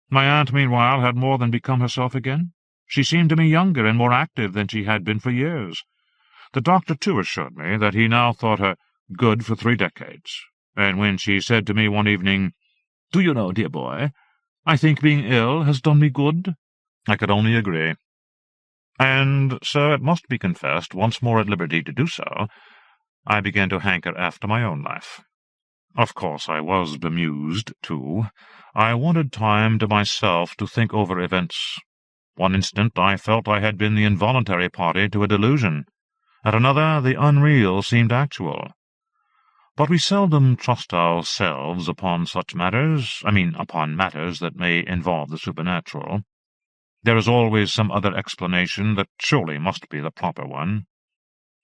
Speaker 1: My aunt, meanwhile, had more than become herself again. She seemed to me younger and more active than she had been for years. The doctor, too, assured me that he now thought her good for 3 decades, and when she said to me one evening, "Do you know, dear boy, I think being ill has done me good." I could only agree. And so it must be confessed, once more at liberty to do so, I began to hanker after my own life. Of course I was bemused, too. I wanted time to myself to think over events. One instant I felt I had been the involuntary party to a delusion. At another, the unreal seemed actual. But we seldom trust ourselves upon such matters, upon matters that may involve the supernatural. There is always some other explanation that surely must be the proper one.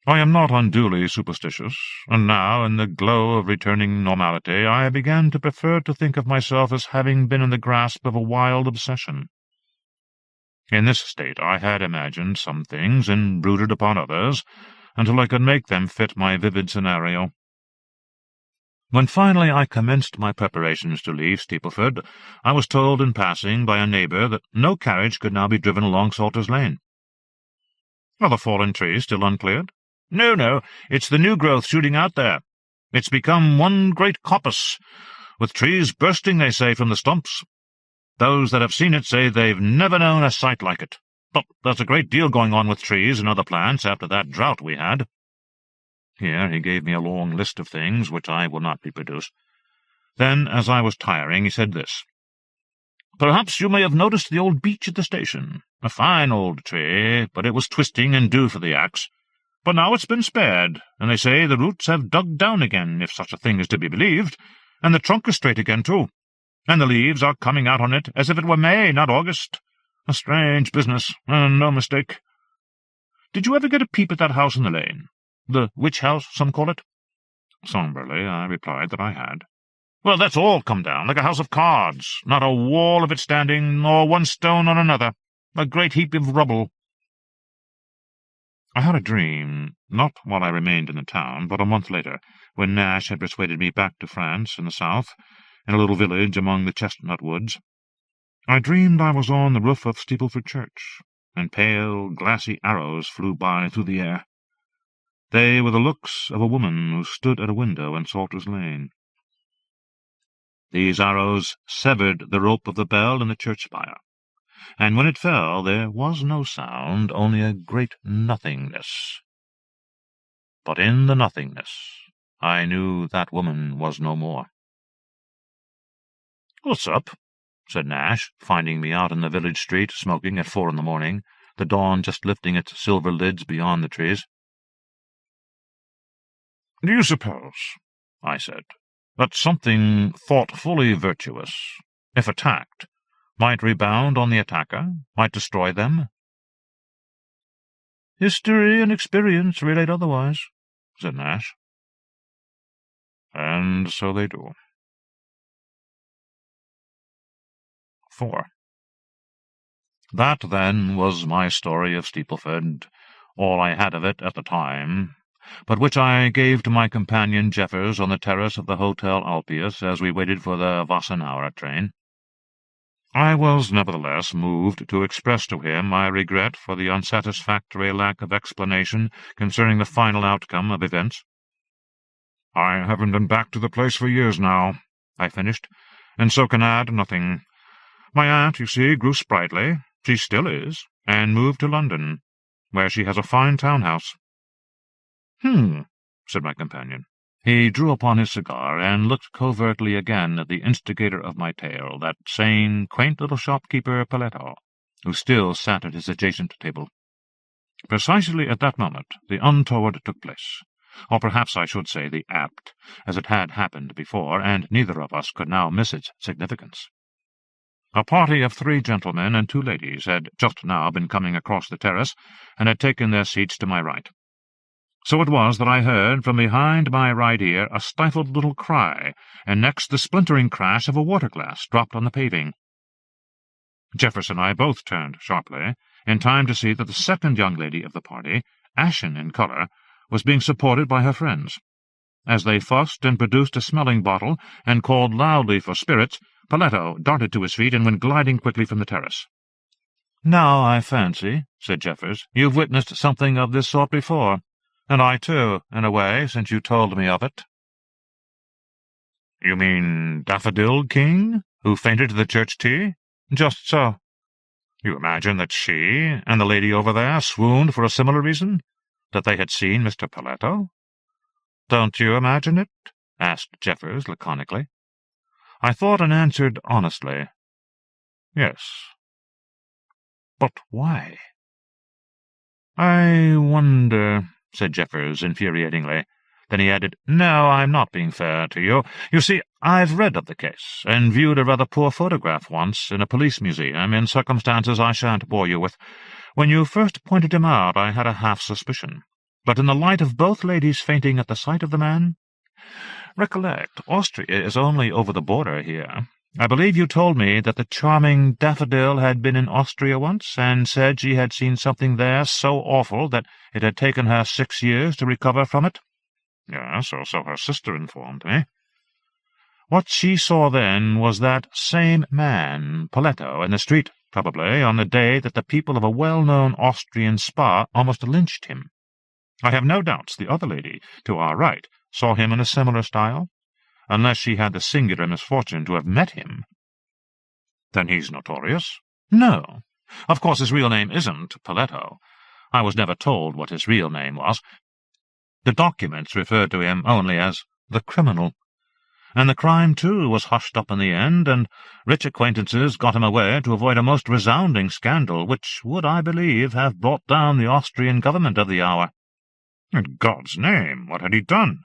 Speaker 1: I am not unduly superstitious, and now, in the glow of returning normality, I began to prefer to think of myself as having been in the grasp of a wild obsession. In this state I had imagined some things and brooded upon others, until I could make them fit my vivid scenario. When finally I commenced my preparations to leave Steepleford, I was told in passing by a neighbour that no carriage could now be driven along Salter's Lane. "Are the fallen trees still uncleared?" No, it's the new growth shooting out there. It's become one great coppice, with trees bursting, they say, from the stumps. Those that have seen it say they've never known a sight like it. But there's a great deal going on with trees and other plants after that drought we had." Here he gave me a long list of things which I will not reproduce. Then, as I was tiring, he said this: "Perhaps you may have noticed the old beech at the station. A fine old tree, but it was twisting and due for the axe. But now it's been spared, and they say the roots have dug down again, if such a thing is to be believed, and the trunk is straight again, too, and the leaves are coming out on it as if it were May, not August. A strange business, and no mistake. Did you ever get a peep at that house in the lane? The witch house, some call it?" Sombrely I replied that I had. "Well, that's all come down, like a house of cards, not a wall of it standing, nor one stone on another, a great heap of rubble." I had a dream, not while I remained in the town, but a month later, when Nash had persuaded me back to France in the south, in a little village among the chestnut woods. I dreamed I was on the roof of Steepleford Church, and pale, glassy arrows flew by through the air. They were the looks of a woman who stood at a window in Salter's Lane. These arrows severed the rope of the bell in the church spire, and when it fell there was no sound, only a great nothingness. But in the nothingness I knew that woman was no more. "What's up?" said Nash, finding me out in the village street, smoking at 4 a.m, the dawn just lifting its silver lids beyond the trees. "Do you suppose," I said, "that something thought fully virtuous, if attacked, might rebound on the attacker, might destroy them?" "History and experience relate otherwise," said Nash. "And so they do." 4. That, then, was my story of Steepleford, all I had of it at the time, but which I gave to my companion Jeffers on the terrace of the Hotel Alpius as we waited for the Wassenaar train. I was nevertheless moved to express to him my regret for the unsatisfactory lack of explanation concerning the final outcome of events. "I haven't been back to the place for years now," I finished, "and so can add nothing. My aunt, you see, grew sprightly, she still is, and moved to London, where she has a fine town-house." Said my companion. He drew upon his cigar and looked covertly again at the instigator of my tale, that sane, quaint little shopkeeper Paletto, who still sat at his adjacent table. Precisely at that moment the untoward took place, or perhaps I should say the apt, as it had happened before, and neither of us could now miss its significance. A party of 3 gentlemen and 2 ladies had just now been coming across the terrace, and had taken their seats to my right. So it was that I heard from behind my right ear a stifled little cry, and next the splintering crash of a water-glass dropped on the paving. Jeffers and I both turned sharply, in time to see that the second young lady of the party, ashen in colour, was being supported by her friends. As they fussed and produced a smelling bottle and called loudly for spirits, Paletto darted to his feet and went gliding quickly from the terrace. "Now, I fancy," said Jeffers, "you've witnessed something of this sort before. And I, too, in a way, since you told me of it." "You mean Daffodil King?" Who fainted at the church tea? Just so. You imagine that she and the lady over there swooned for a similar reason? That they had seen Mr. Poletto? Don't you imagine it? Asked Jeffers laconically. I thought and answered honestly, yes. But why? I wonder, said Jeffers infuriatingly. Then he added, no, I'm not being fair to you. You see, I've read of the case, and viewed a rather poor photograph once in a police museum in circumstances I shan't bore you with. When you first pointed him out, I had a half-suspicion. But in the light of both ladies fainting at the sight of the man— Recollect, Austria is only over the border here. I believe you told me that the charming Daffodil had been in Austria once, and said she had seen something there so awful that it had taken her 6 years to recover from it? Yes, or so her sister informed me. What she saw then was that same man, Poletto, in the street, probably, on the day that the people of a well-known Austrian spa almost lynched him. I have no doubts the other lady, to our right, saw him in a similar style, unless she had the singular misfortune to have met him. Then he's notorious? No. Of course his real name isn't Poletto. I was never told what his real name was. The documents referred to him only as the criminal. And the crime, too, was hushed up in the end, and rich acquaintances got him away to avoid a most resounding scandal, which would, I believe, have brought down the Austrian government of the hour. In God's name, what had he done?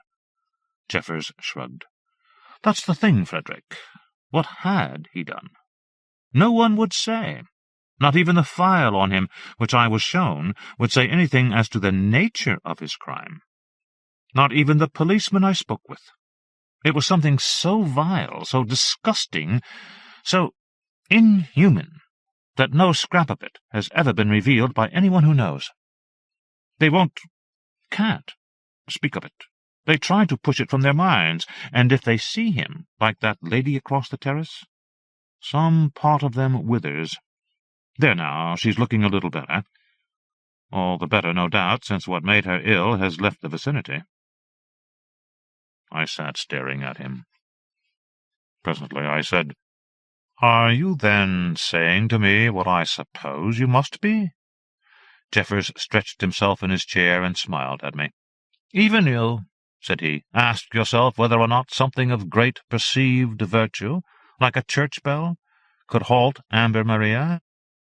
Speaker 1: Jeffers shrugged. That's the thing, Frederick. What had he done? No one would say. Not even the file on him, which I was shown, would say anything as to the nature of his crime. Not even the policeman I spoke with. It was something so vile, so disgusting, so inhuman, that no scrap of it has ever been revealed by anyone who knows. They can't speak of it. They try to push it from their minds, and if they see him, like that lady across the terrace, some part of them withers. There now, she's looking a little better. All the better, no doubt, since what made her ill has left the vicinity. I sat staring at him. Presently I said, Are you then saying to me what I suppose you must be? Jeffers stretched himself in his chair and smiled at me. Even you, said he, ask yourself whether or not something of great perceived virtue, like a church bell, could halt Amber Maria,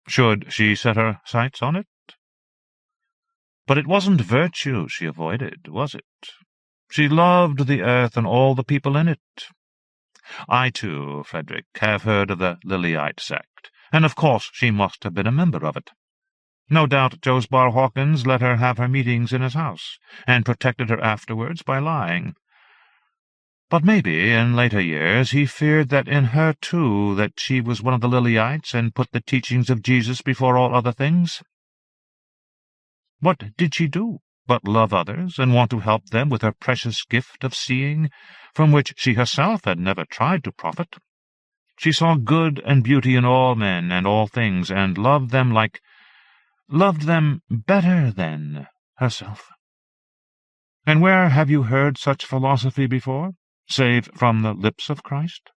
Speaker 1: should she set her sights on it? But it wasn't virtue she avoided, was it? She loved the earth and all the people in it. I, too, Frederick, have heard of the Lilyite sect, and of course she must have been a member of it. No doubt Josbar Hawkins let her have her meetings in his house, and protected her afterwards by lying. But maybe, in later years, he feared that in her, too, that she was one of the Lilyites, and put the teachings of Jesus before all other things. What did she do but love others, and want to help them with her precious gift of seeing, from which she herself had never tried to profit? She saw good and beauty in all men and all things, and loved them better than herself. And where have you heard such philosophy before, save from the lips of Christ?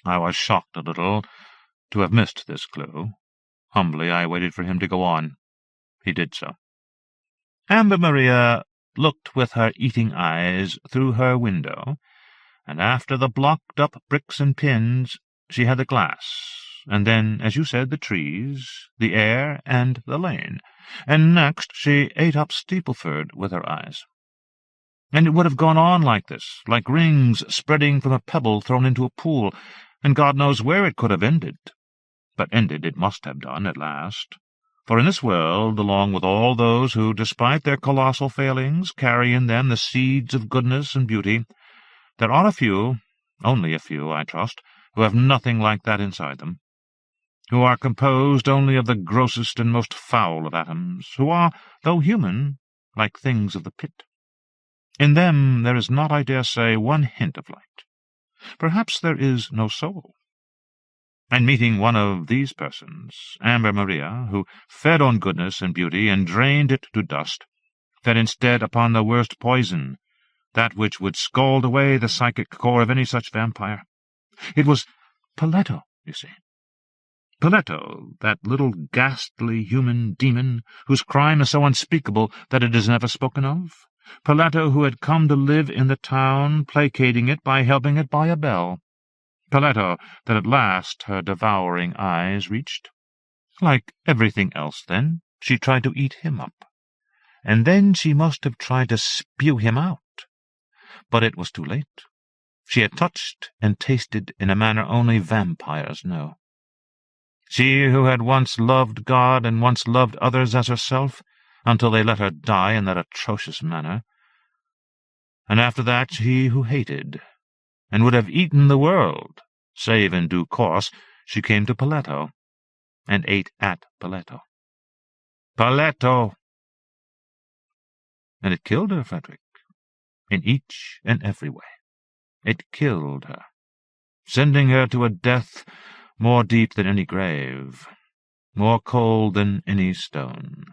Speaker 1: I was shocked a little to have missed this clue. Humbly I waited for him to go on. He did so. Amber Maria looked with her eating eyes through her window, and after the blocked-up bricks and pins, she had the glass, and then, as you said, the trees, the air, and the lane, and next she ate up Steepleford with her eyes. And it would have gone on like this, like rings spreading from a pebble thrown into a pool, and God knows where it could have ended. But ended it must have done at last. For in this world, along with all those who, despite their colossal failings, carry in them the seeds of goodness and beauty, there are a few, only a few, I trust, who have nothing like that inside them, who are composed only of the grossest and most foul of atoms, who are, though human, like things of the pit. In them there is not, I dare say, one hint of light. Perhaps there is no soul. And meeting one of these persons, Amber Maria, who fed on goodness and beauty and drained it to dust, fed instead upon the worst poison, that which would scald away the psychic core of any such vampire. It was Paletto, you see. Paletto, that little ghastly human demon whose crime is so unspeakable that it is never spoken of. Paletto, who had come to live in the town, placating it by helping it buy a bell. Paletto that at last her devouring eyes reached. Like everything else, then, she tried to eat him up. And then she must have tried to spew him out. But it was too late. She had touched and tasted in a manner only vampires know. She who had once loved God and once loved others as herself, until they let her die in that atrocious manner. And after that she who hated, and would have eaten the world, save in due course she came to Paletto, and ate at Paletto. Paletto! And it killed her, Frederick, in each and every way. It killed her, sending her to a death more deep than any grave, more cold than any stone.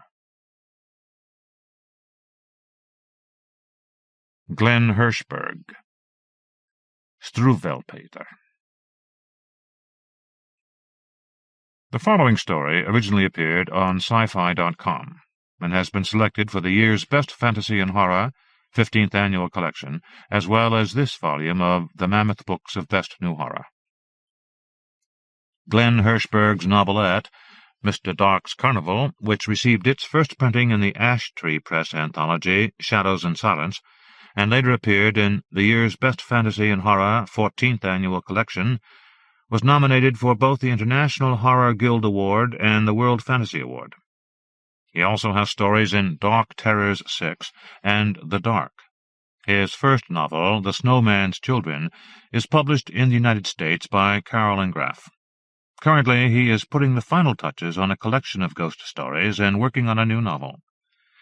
Speaker 1: Glen Hirshberg, Struwwelpeter. The following story originally appeared on sci-fi.com and has been selected for the year's Best Fantasy and Horror 15th Annual Collection, as well as this volume of the Mammoth Books of Best New Horror. Glen Hirshberg's novelette, Mr. Dark's Carnival, which received its first printing in the Ash Tree Press anthology, Shadows and Silence, and later appeared in the year's Best Fantasy and Horror 14th Annual Collection, was nominated for both the International Horror Guild Award and the World Fantasy Award. He also has stories in Dark Terrors 6 and The Dark. His first novel, The Snowman's Children, is published in the United States by Carolyn Graff. Currently, he is putting the final touches on a collection of ghost stories and working on a new novel.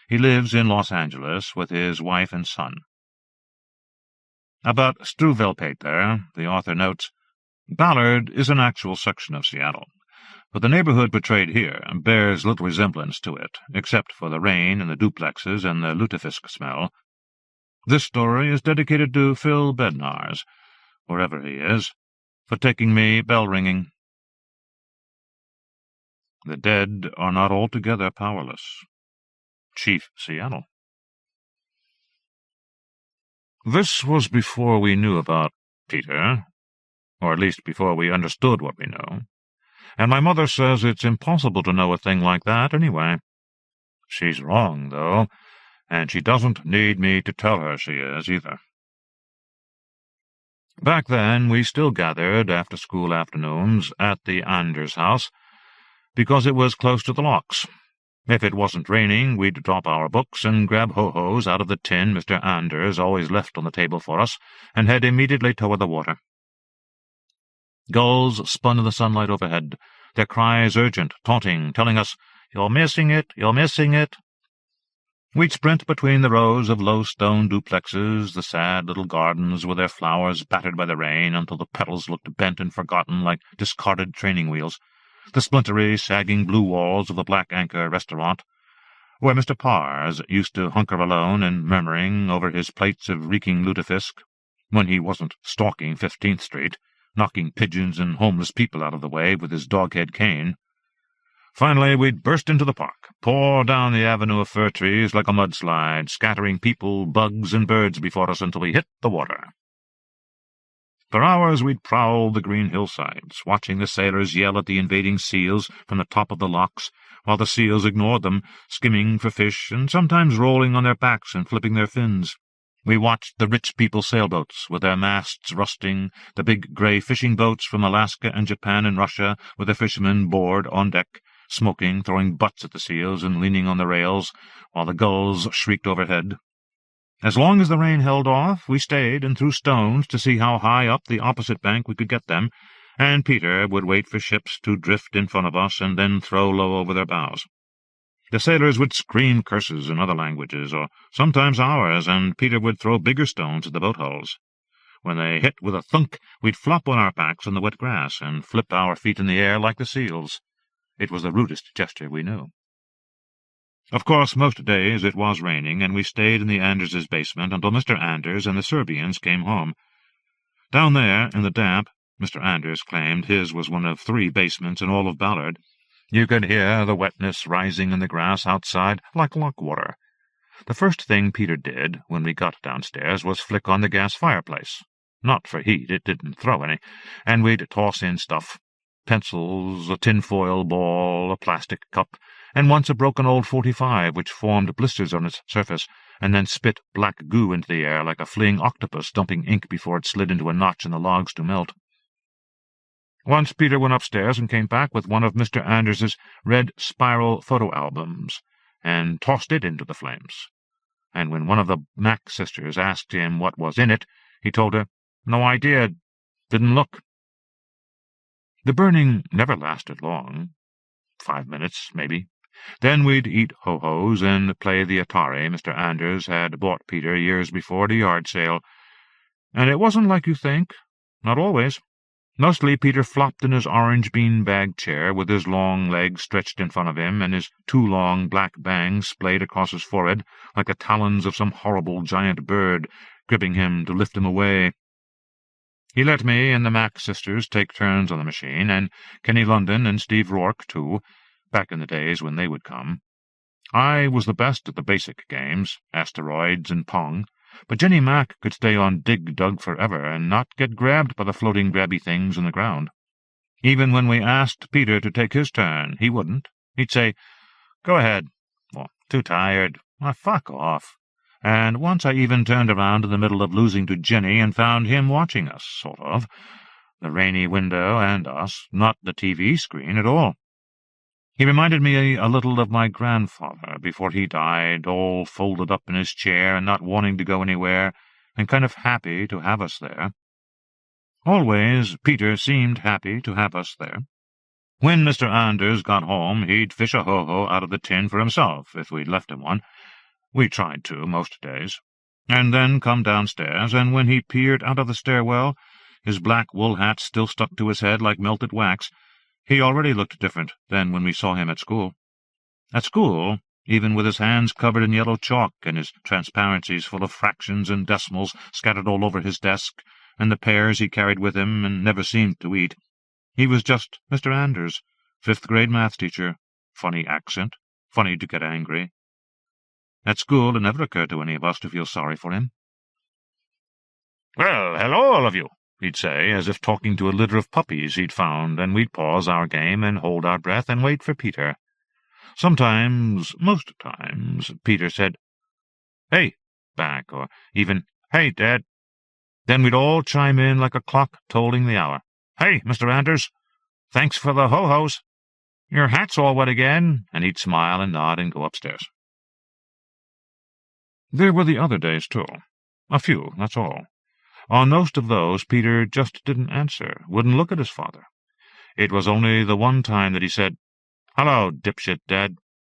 Speaker 1: He lives in Los Angeles with his wife and son. About Struwwelpeter, the author notes, Ballard is an actual section of Seattle, but the neighborhood portrayed here bears little resemblance to it, except for the rain and the duplexes and the lutefisk smell. This story is dedicated to Phil Bednars, wherever he is, for taking me bell-ringing. The dead are not altogether powerless. Chief Seattle. This was before we knew about Peter, or at least before we understood what we know, and my mother says it's impossible to know a thing like that anyway. She's wrong, though, and she doesn't need me to tell her she is, either. Back then, we still gathered after-school afternoons at the Anders house, because it was close to the locks. If it wasn't raining, we'd drop our books and grab ho-hos out of the tin Mr. Anders always left on the table for us, and head immediately toward the water. Gulls spun in the sunlight overhead, their cries urgent, taunting, telling us, "You're missing it, you're missing it." We'd sprint between the rows of low stone duplexes, the sad little gardens with their flowers battered by the rain until the petals looked bent and forgotten like discarded training wheels, the splintery, sagging blue walls of the Black Anchor restaurant, where Mr. Pars used to hunker alone and murmuring over his plates of reeking lutefisk, when he wasn't stalking 15th Street, knocking pigeons and homeless people out of the way with his dog-head cane. Finally, we'd burst into the park, pour down the avenue of fir trees like a mudslide, scattering people, bugs, and birds before us until we hit the water. For hours we'd prowl the green hillsides, watching the sailors yell at the invading seals from the top of the locks, while the seals ignored them, skimming for fish and sometimes rolling on their backs and flipping their fins. We watched the rich people's sailboats, with their masts rusting, the big grey fishing boats from Alaska and Japan and Russia, with the fishermen bored on deck, smoking, throwing butts at the seals and leaning on the rails, while the gulls shrieked overhead. As long as the rain held off, we stayed and threw stones to see how high up the opposite bank we could get them, and Peter would wait for ships to drift in front of us and then throw low over their bows. The sailors would scream curses in other languages, or sometimes ours, and Peter would throw bigger stones at the boat hulls. When they hit with a thunk, we'd flop on our backs on the wet grass and flip our feet in the air like the seals. It was the rudest gesture we knew. Of course, most days it was raining, and we stayed in the Anderses' basement until Mr. Anders and the Serbians came home. Down there, in the damp,
Speaker 2: Mr. Anders claimed his was one of 3 basements in all of Ballard. You could hear the wetness rising in the grass outside like lock water. The first thing Peter did when we got downstairs was flick on the gas fireplace. Not for heat, it didn't throw any, and we'd toss in stuff. Pencils, a tinfoil ball, a plastic cup, and once a broken old .45 which formed blisters on its surface, and then spit black goo into the air like a fleeing octopus dumping ink before it slid into a notch in the logs to melt. Once Peter went upstairs and came back with one of Mr. Anders's red spiral photo albums, and tossed it into the flames. And when one of the Mack sisters asked him what was in it, he told her, "No idea, didn't look." The burning never lasted long. 5 minutes, maybe. Then we'd eat ho-hos and play the Atari Mr. Anders had bought Peter years before the yard sale. And it wasn't like you think. Not always. Mostly Peter flopped in his orange bean-bag chair with his long legs stretched in front of him and his 2 long black bangs splayed across his forehead like the talons of some horrible giant bird, gripping him to lift him away. He let me and the Mack sisters take turns on the machine, and Kenny London and Steve Rourke, too, back in the days when they would come. I was the best at the basic games, asteroids and Pong, but Jenny Mack could stay on Dig Dug forever and not get grabbed by the floating grabby things in the ground. Even when we asked Peter to take his turn, he wouldn't. He'd say, "Go ahead." Well, too tired. Fuck off. And once I even turned around in the middle of losing to Jenny and found him watching us, sort of. The rainy window and us, not the TV screen at all. He reminded me a little of my grandfather before he died, all folded up in his chair and not wanting to go anywhere, and kind of happy to have us there. Always, Peter seemed happy to have us there. When Mr. Anders got home, he'd fish a ho-ho out of the tin for himself, if we'd left him one. We tried to, most days. And then come downstairs, and when he peered out of the stairwell, his black wool hat still stuck to his head like melted wax, he already looked different than when we saw him at school. At school, even with his hands covered in yellow chalk and his transparencies full of fractions and decimals scattered all over his desk, and the pears he carried with him and never seemed to eat, he was just Mr. Anders, 5th-grade math teacher, funny accent, funny to get angry. At school it never occurred to any of us to feel sorry for him. "Well, hello, all of you," he'd say, as if talking to a litter of puppies he'd found, and we'd pause our game and hold our breath and wait for Peter. Sometimes, most times, Peter said, "Hey," back, or even, "Hey, Dad." Then we'd all chime in like a clock tolling the hour. "Hey, Mr. Anders, thanks for the ho-hos. Your hat's all wet again," and he'd smile and nod and go upstairs. There were the other days, too. A few, that's all. On most of those, Peter just didn't answer, wouldn't look at his father. It was only the one time that he said, "Hello, dipshit, Dad,"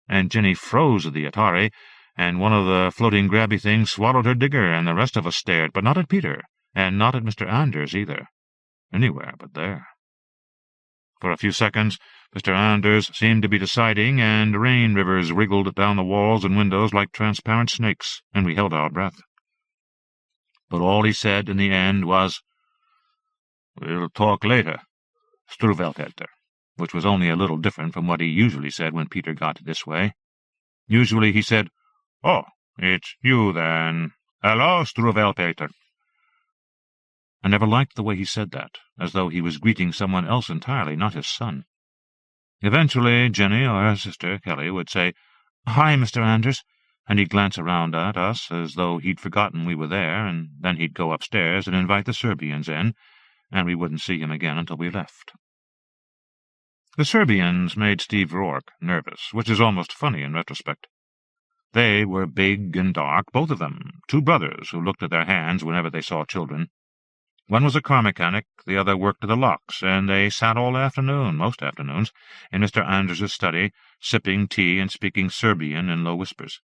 Speaker 2: and Jenny froze at the Atari, and one of the floating grabby things swallowed her digger, and the rest of us stared, but not at Peter, and not at Mr. Anders either. Anywhere but there. For a few seconds, Mr. Anders seemed to be deciding, and rain rivers wriggled down the walls and windows like transparent snakes, and we held our breath. But all he said in the end was, "We'll talk later, Struwwelpeter," which was only a little different from what he usually said when Peter got this way. Usually he said, "Oh, it's you then. Hello, Struwwelpeter." I never liked the way he said that, as though he was greeting someone else entirely, not his son. Eventually Jenny or her sister, Kelly, would say, "Hi, Mr. Anders," and he'd glance around at us as though he'd forgotten we were there, and then he'd go upstairs and invite the Serbians in, and we wouldn't see him again until we left. The Serbians made Steve Rourke nervous, which is almost funny in retrospect. They were big and dark, both of them, 2 brothers who looked at their hands whenever they saw children. One was a car mechanic, the other worked at the locks, and they sat all afternoon, most afternoons, in Mr. Anders's study, sipping tea and speaking Serbian in low whispers.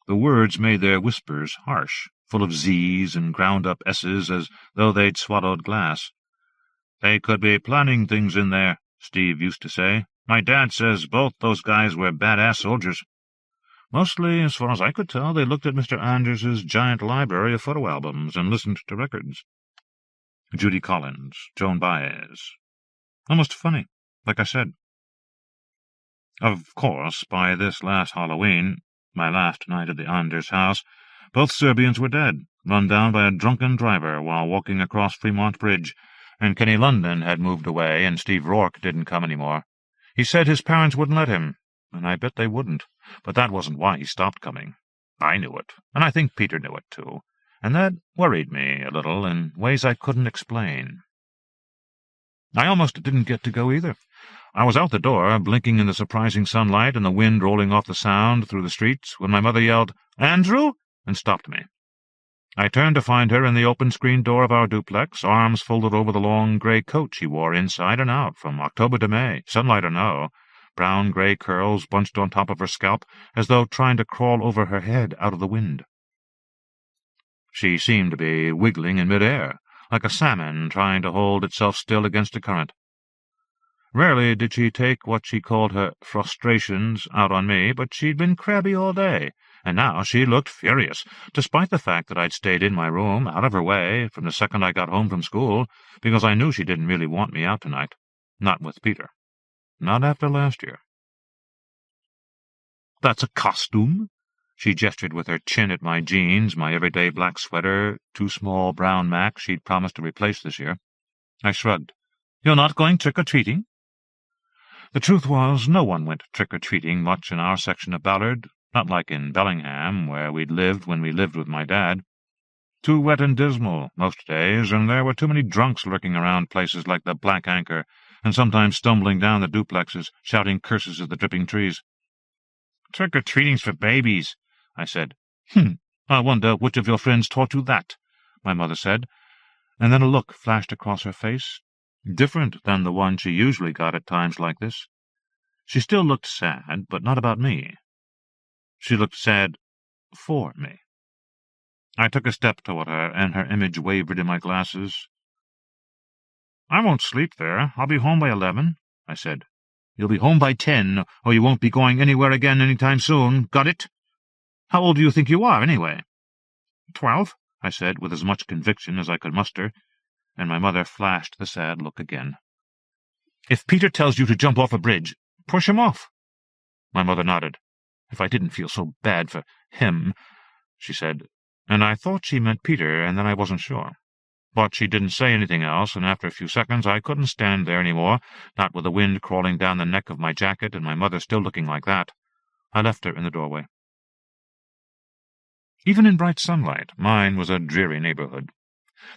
Speaker 2: The words made their whispers harsh, full of Z's and ground-up S's as though they'd swallowed glass. "They could be planning things in there," Steve used to say. "My dad says both those guys were badass soldiers." Mostly, as far as I could tell, they looked at Mr. Anders's giant library of photo albums and listened to records. Judy Collins, Joan Baez. Almost funny, like I said. Of course, by this last Halloween, my last night at the Anders house, both Serbians were dead, run down by a drunken driver while walking across Fremont Bridge, and Kenny London had moved away, and Steve Rourke didn't come any more. He said his parents wouldn't let him, and I bet they wouldn't, but that wasn't why he stopped coming. I knew it, and I think Peter knew it too, and that worried me a little in ways I couldn't explain. I almost didn't get to go either. I was out the door, blinking in the surprising sunlight and the wind rolling off the sound through the streets, when my mother yelled, "Andrew!" and stopped me. I turned to find her in the open-screen door of our duplex, arms folded over the long grey coat she wore inside and out from October to May, sunlight or no, brown grey curls bunched on top of her scalp, as though trying to crawl over her head out of the wind. She seemed to be wiggling in mid-air, like a salmon trying to hold itself still against a current. Rarely did she take what she called her frustrations out on me, but she'd been crabby all day, and now she looked furious, despite the fact that I'd stayed in my room, out of her way, from the second I got home from school, because I knew she didn't really want me out tonight. Not with Peter. Not after last year. "That's a costume?" She gestured with her chin at my jeans, my everyday black sweater, 2 small brown Macs she'd promised to replace this year. I shrugged. "You're not going trick-or-treating?" The truth was, no one went trick-or-treating much in our section of Ballard, not like in Bellingham, where we'd lived when we lived with my dad. Too wet and dismal most days, and there were too many drunks lurking around places like the Black Anchor, and sometimes stumbling down the duplexes, shouting curses at the dripping trees. "Trick-or-treating's for babies," I said. "I wonder which of your friends taught you that," my mother said, and then a look flashed across her face, different than the one she usually got at times like this. She still looked sad, but not about me. She looked sad for me. I took a step toward her, and her image wavered in my glasses. "I won't sleep there. I'll be home by 11, I said. "You'll be home by 10, or you won't be going anywhere again any time soon. Got it? How old do you think you are, anyway?" 12, I said, with as much conviction as I could muster, and my mother flashed the sad look again. "If Peter tells you to jump off a bridge, push him off." My mother nodded. "If I didn't feel so bad for him," she said, and I thought she meant Peter, and then I wasn't sure. But she didn't say anything else, and after a few seconds I couldn't stand there any more, not with the wind crawling down the neck of my jacket and my mother still looking like that. I left her in the doorway. Even in bright sunlight, mine was a dreary neighborhood.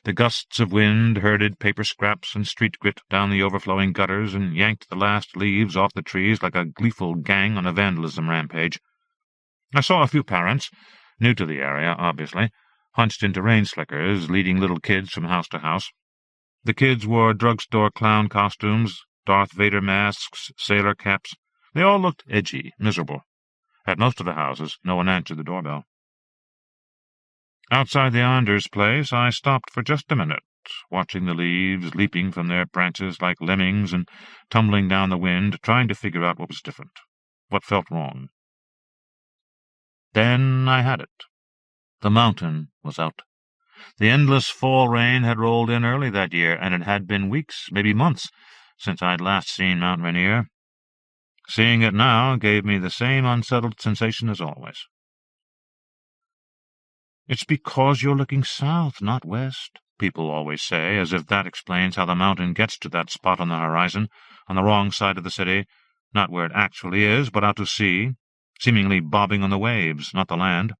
Speaker 2: The gusts of wind herded paper scraps and street grit down the overflowing gutters and yanked the last leaves off the trees like a gleeful gang on a vandalism rampage. I saw a few parents, new to the area, obviously, hunched into rain slickers, leading little kids from house to house. The kids wore drugstore clown costumes, Darth Vader masks, sailor caps. They all looked edgy, miserable. At most of the houses, no one answered the doorbell. Outside the Anders place, I stopped for just a minute, watching the leaves leaping from their branches like lemmings and tumbling down the wind, trying to figure out what was different, what felt wrong. Then I had it. The mountain was out. The endless fall rain had rolled in early that year, and it had been weeks, maybe months, since I'd last seen Mount Rainier. Seeing it now gave me the same unsettled sensation as always. "It's because you're looking south, not west," people always say, as if that explains how the mountain gets to that spot on the horizon, on the wrong side of the city, not where it actually is, but out to sea, seemingly bobbing on the waves, not the land.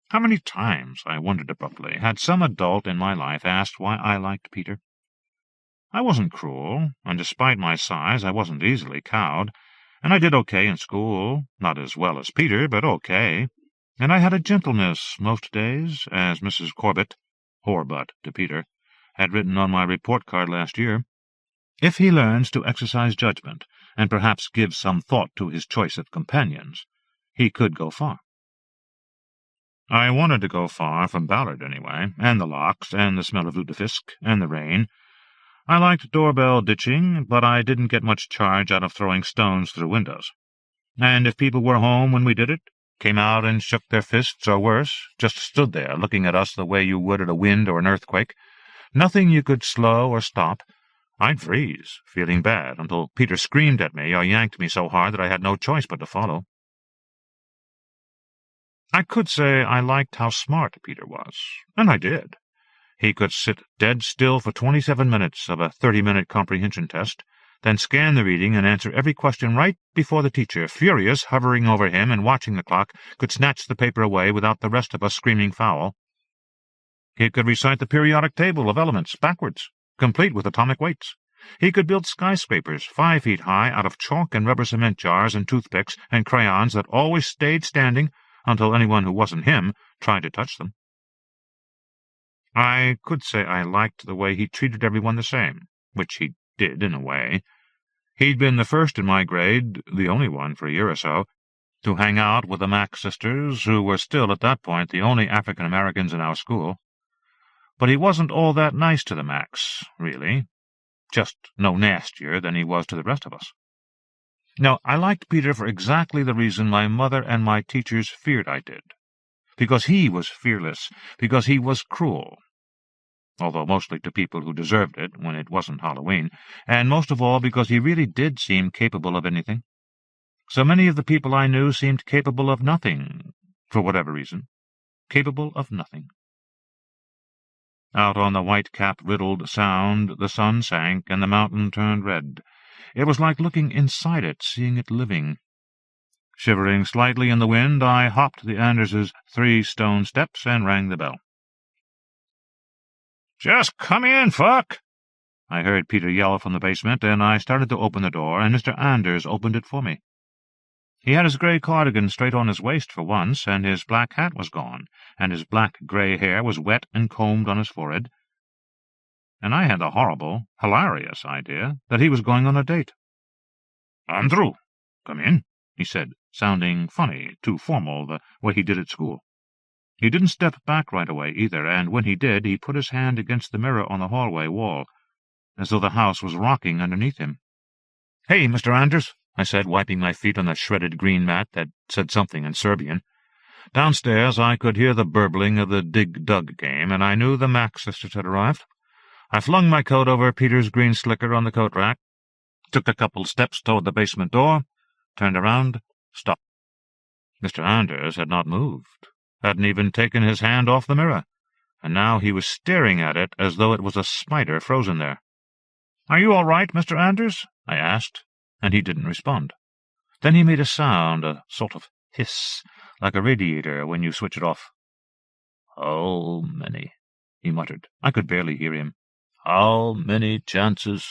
Speaker 2: How many times, I wondered abruptly, had some adult in my life asked why I liked Peter? I wasn't cruel, and despite my size I wasn't easily cowed, and I did okay in school, not as well as Peter, but okay. And I had a gentleness most days, as Mrs. Corbett, Horbutt to Peter, had written on my report card last year. If he learns to exercise judgment, and perhaps give some thought to his choice of companions, he could go far. I wanted to go far from Ballard, anyway, and the locks, and the smell of lutefisk, and the rain. I liked doorbell ditching, but I didn't get much charge out of throwing stones through windows. And if people were home when we did it, came out and shook their fists, or worse, just stood there looking at us the way you would at a wind or an earthquake,
Speaker 1: Nothing you could slow or stop. I'd freeze, feeling bad, until Peter screamed at me or yanked me so hard that I had no choice but to follow. I could say I liked how smart Peter was, and I did. He could sit dead still for 27 minutes of a 30-minute comprehension test, then scan the reading and answer every question right before the teacher, furious, hovering over him and watching the clock, could snatch the paper away without the rest of us screaming foul. He could recite the periodic table of elements backwards, complete with atomic weights. He could build skyscrapers 5 feet high out of chalk and rubber cement jars and toothpicks and crayons that always stayed standing until anyone who wasn't him tried to touch them. I could say I liked the way he treated everyone the same, which he did in a way. He'd been the first in my grade, the only one for a year or so, to hang out with the Mack sisters, who were still at that point the only African-Americans in our school. But he wasn't all that nice to the Macks, really. Just no nastier than he was to the rest of us. Now, I liked Peter for exactly the reason my mother and my teachers feared I did. Because he was fearless, because he was cruel, although mostly to people who deserved it when it wasn't Halloween, and most of all because he really did seem capable of anything. So many of the people I knew seemed capable of nothing, for whatever reason. Capable of nothing. Out on the white-cap-riddled Sound the sun sank and the mountain turned red. It was like looking inside it, seeing it living. Shivering slightly in the wind, I hopped the Anderses' 3 stone steps and rang the bell. "Just come in, Fuck!" I heard Peter yell from the basement, and I started to open the door, and Mr. Anders opened it for me. He had his grey cardigan straight on his waist for once, and his black hat was gone, and his black-grey hair was wet and combed on his forehead. And I had the horrible, hilarious idea that he was going on a date. "Andrew, come in," he said, sounding funny, too formal, the way he did at school. He didn't step back right away, either, and when he did, he put his hand against the mirror on the hallway wall, as though the house was rocking underneath him. "Hey, Mr. Anders," I said, wiping my feet on the shredded green mat that said something in Serbian. Downstairs I could hear the burbling of the dig-dug game, and I knew the Mack sisters had arrived. I flung my coat over Peter's green slicker on the coat rack, took a couple steps toward the basement door, turned around, stopped. Mr. Anders had not moved, hadn't even taken his hand off the mirror, and now he was staring at it as though it was a spider frozen there. "Are you all right, Mr. Anders?" I asked, and he didn't respond. Then he made a sound, a sort of hiss, like a radiator when you switch it off. "How many?" he muttered. I could barely hear him. "How many chances?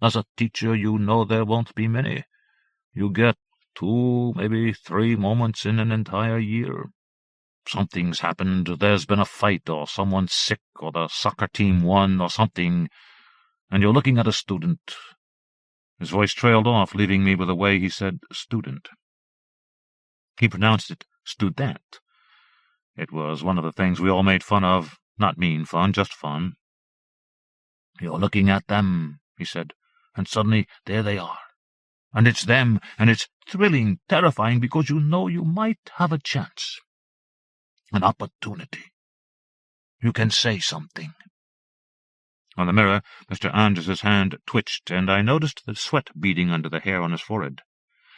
Speaker 1: As a teacher, you know there won't be many. You get 2, maybe 3 moments in an entire year. Something's happened, there's been a fight, or someone's sick, or the soccer team won, or something, and you're looking at a student." His voice trailed off, leaving me with the way he said student. He pronounced it student. It was one of the things we all made fun of, not mean fun, just fun. "You're looking at them," he said, "and suddenly there they are. And it's them, and it's thrilling, terrifying, because you know you might have a chance. An opportunity. You can say something." On the mirror, Mr. Anders's hand twitched, and I noticed the sweat beading under the hair on his forehead.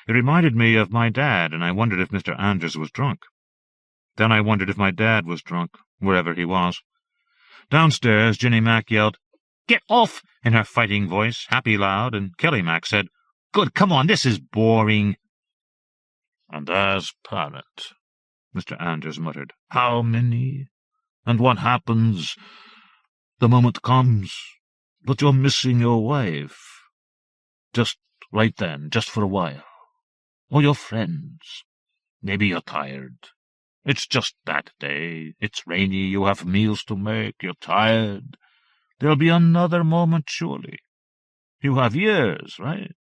Speaker 1: It reminded me of my dad, and I wondered if Mr. Anders was drunk. Then I wondered if my dad was drunk, wherever he was. Downstairs, Ginny Mack yelled, "Get off!" in her fighting voice, happy loud, and Kelly Mack said, "Good, come on, this is boring." "And as parent," Mr. Anders muttered, "how many? And what happens? The moment comes, but you're missing your wife. Just right then, just for a while. Or your friends. Maybe you're tired. It's just that day. It's rainy, you have meals to make, you're tired. There'll be another moment, surely. You have years, right?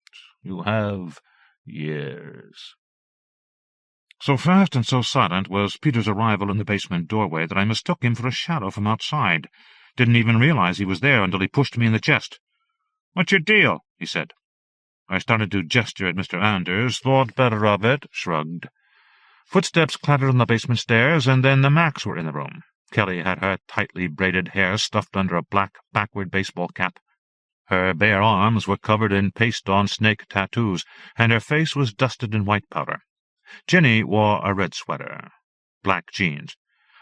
Speaker 1: You have years." So fast and so silent was Peter's arrival in the basement doorway that I mistook him for a shadow from outside. Didn't even realize he was there until he pushed me in the chest. "What's your deal?" he said. I started to gesture at Mr. Anders, thought better of it, shrugged. Footsteps clattered on the basement stairs, and then the Macks were in the room. Kelly had her tightly braided hair stuffed under a black backward baseball cap. Her bare arms were covered in paste-on snake tattoos, and her face was dusted in white powder. Jenny wore a red sweater, black jeans.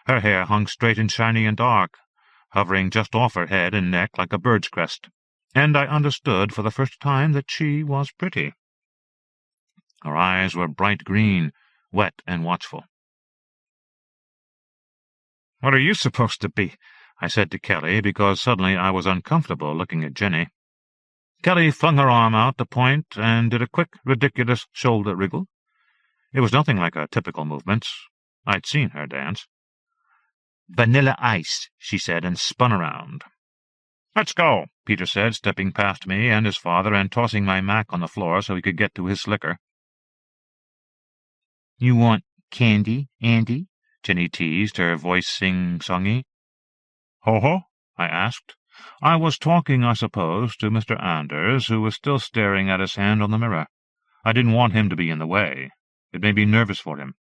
Speaker 1: Her hair hung straight and shiny and dark, hovering just off her head and neck like a bird's crest, and I understood for the first time that she was pretty. Her eyes were bright green, wet and watchful. "What are you supposed to be?" I said to Kelly, because suddenly I was uncomfortable looking at Jenny. Kelly flung her arm out to point and did a quick, ridiculous shoulder wriggle. It was nothing like a typical movement. I'd seen her dance. "Vanilla ice," she said, and spun around. "Let's go," Peter said, stepping past me and his father and tossing my Mac on the floor so he could get to his slicker. "You want candy, Andy?" Jenny teased, her voice sing-songy. "Ho-ho?" I asked. I was talking, I suppose, to Mr. Anders, who was still staring at his hand on the mirror. I didn't want him to be in the way. It made me nervous for him.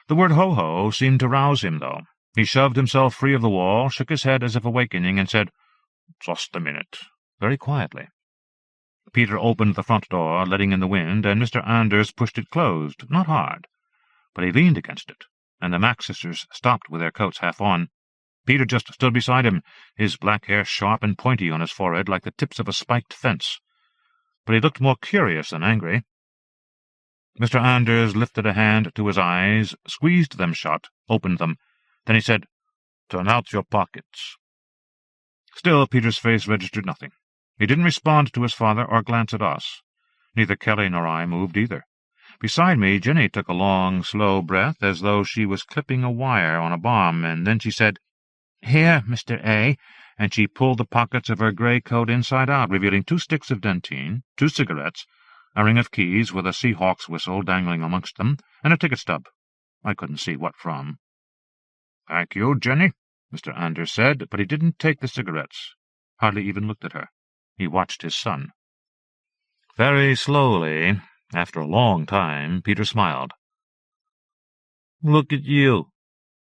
Speaker 1: The word ho-ho seemed to rouse him, though. He shoved himself free of the wall, shook his head as if awakening, and said, "Just a minute," very quietly. Peter opened the front door, letting in the wind, and Mr. Anders pushed it closed, not hard. But he leaned against it, and the Mac sisters stopped with their coats half on. Peter just stood beside him, his black hair sharp and pointy on his forehead like the tips of a spiked fence. But he looked more curious than angry. Mr. Anders lifted a hand to his eyes, squeezed them shut, opened them. Then he said, "Turn out your pockets." Still, Peter's face registered nothing. He didn't respond to his father or glance at us. Neither Kelly nor I moved either. Beside me, Jenny took a long, slow breath, as though she was clipping a wire on a bomb, and then she said, "Here, Mr. A," and she pulled the pockets of her grey coat inside out, revealing 2 sticks of dentine, 2 cigarettes, a ring of keys with a Seahawk's whistle dangling amongst them, and a ticket stub. I couldn't see what from. "Thank you, Jenny," Mr. Anders said, but he didn't take the cigarettes, hardly even looked at her. He watched his son. Very slowly, after a long time, Peter smiled. "Look at you,"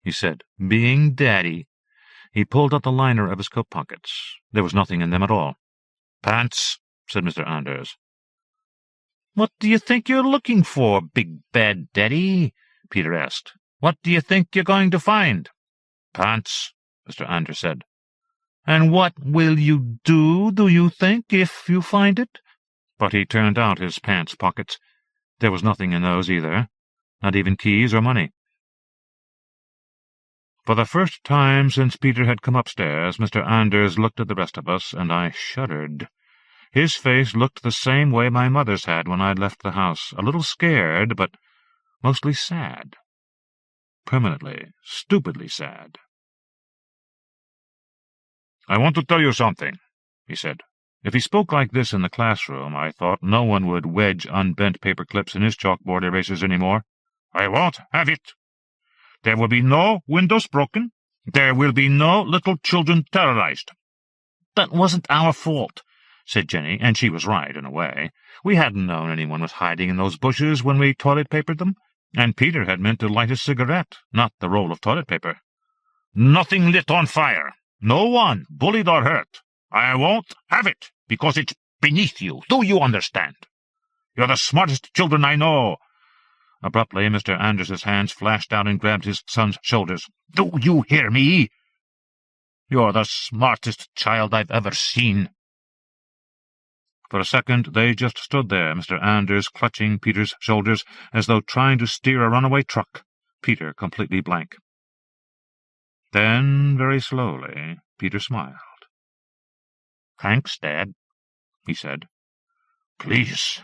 Speaker 1: he said, "being daddy." He pulled out the liner of his coat pockets. There was nothing in them at all. "Pants," said Mr. Anders. "What do you think you're looking for, big bad daddy?" Peter asked. "What do you think you're going to find?" "Pants," Mr. Anders said. "And what will you do you think, if you find it?" But he turned out his pants pockets. There was nothing in those either, not even keys or money. For the first time since Peter had come upstairs, Mr. Anders looked at the rest of us, and I shuddered. His face looked the same way my mother's had when I'd left the house, a little scared, but mostly sad. Permanently, stupidly sad. "I want to tell you something," he said. If he spoke like this in the classroom, I thought no one would wedge unbent paper clips in his chalkboard erasers any more. "I won't have it. There will be no windows broken. There will be no little children terrorized." "That wasn't our fault," said Jenny, and she was right, in a way. We hadn't known anyone was hiding in those bushes when we toilet-papered them, and Peter had meant to light a cigarette, not the roll of toilet paper. "Nothing lit on fire. No one bullied or hurt. I won't have it, because it's beneath you. Do you understand? You're the smartest children I know." Abruptly, Mr. Anders's hands flashed out and grabbed his son's shoulders. "Do you hear me? You're the smartest child I've ever seen." For a second they just stood there, Mr. Anders clutching Peter's shoulders as though trying to steer a runaway truck, Peter completely blank. Then, very slowly, Peter smiled. "Thanks, Dad," he said. "Please,"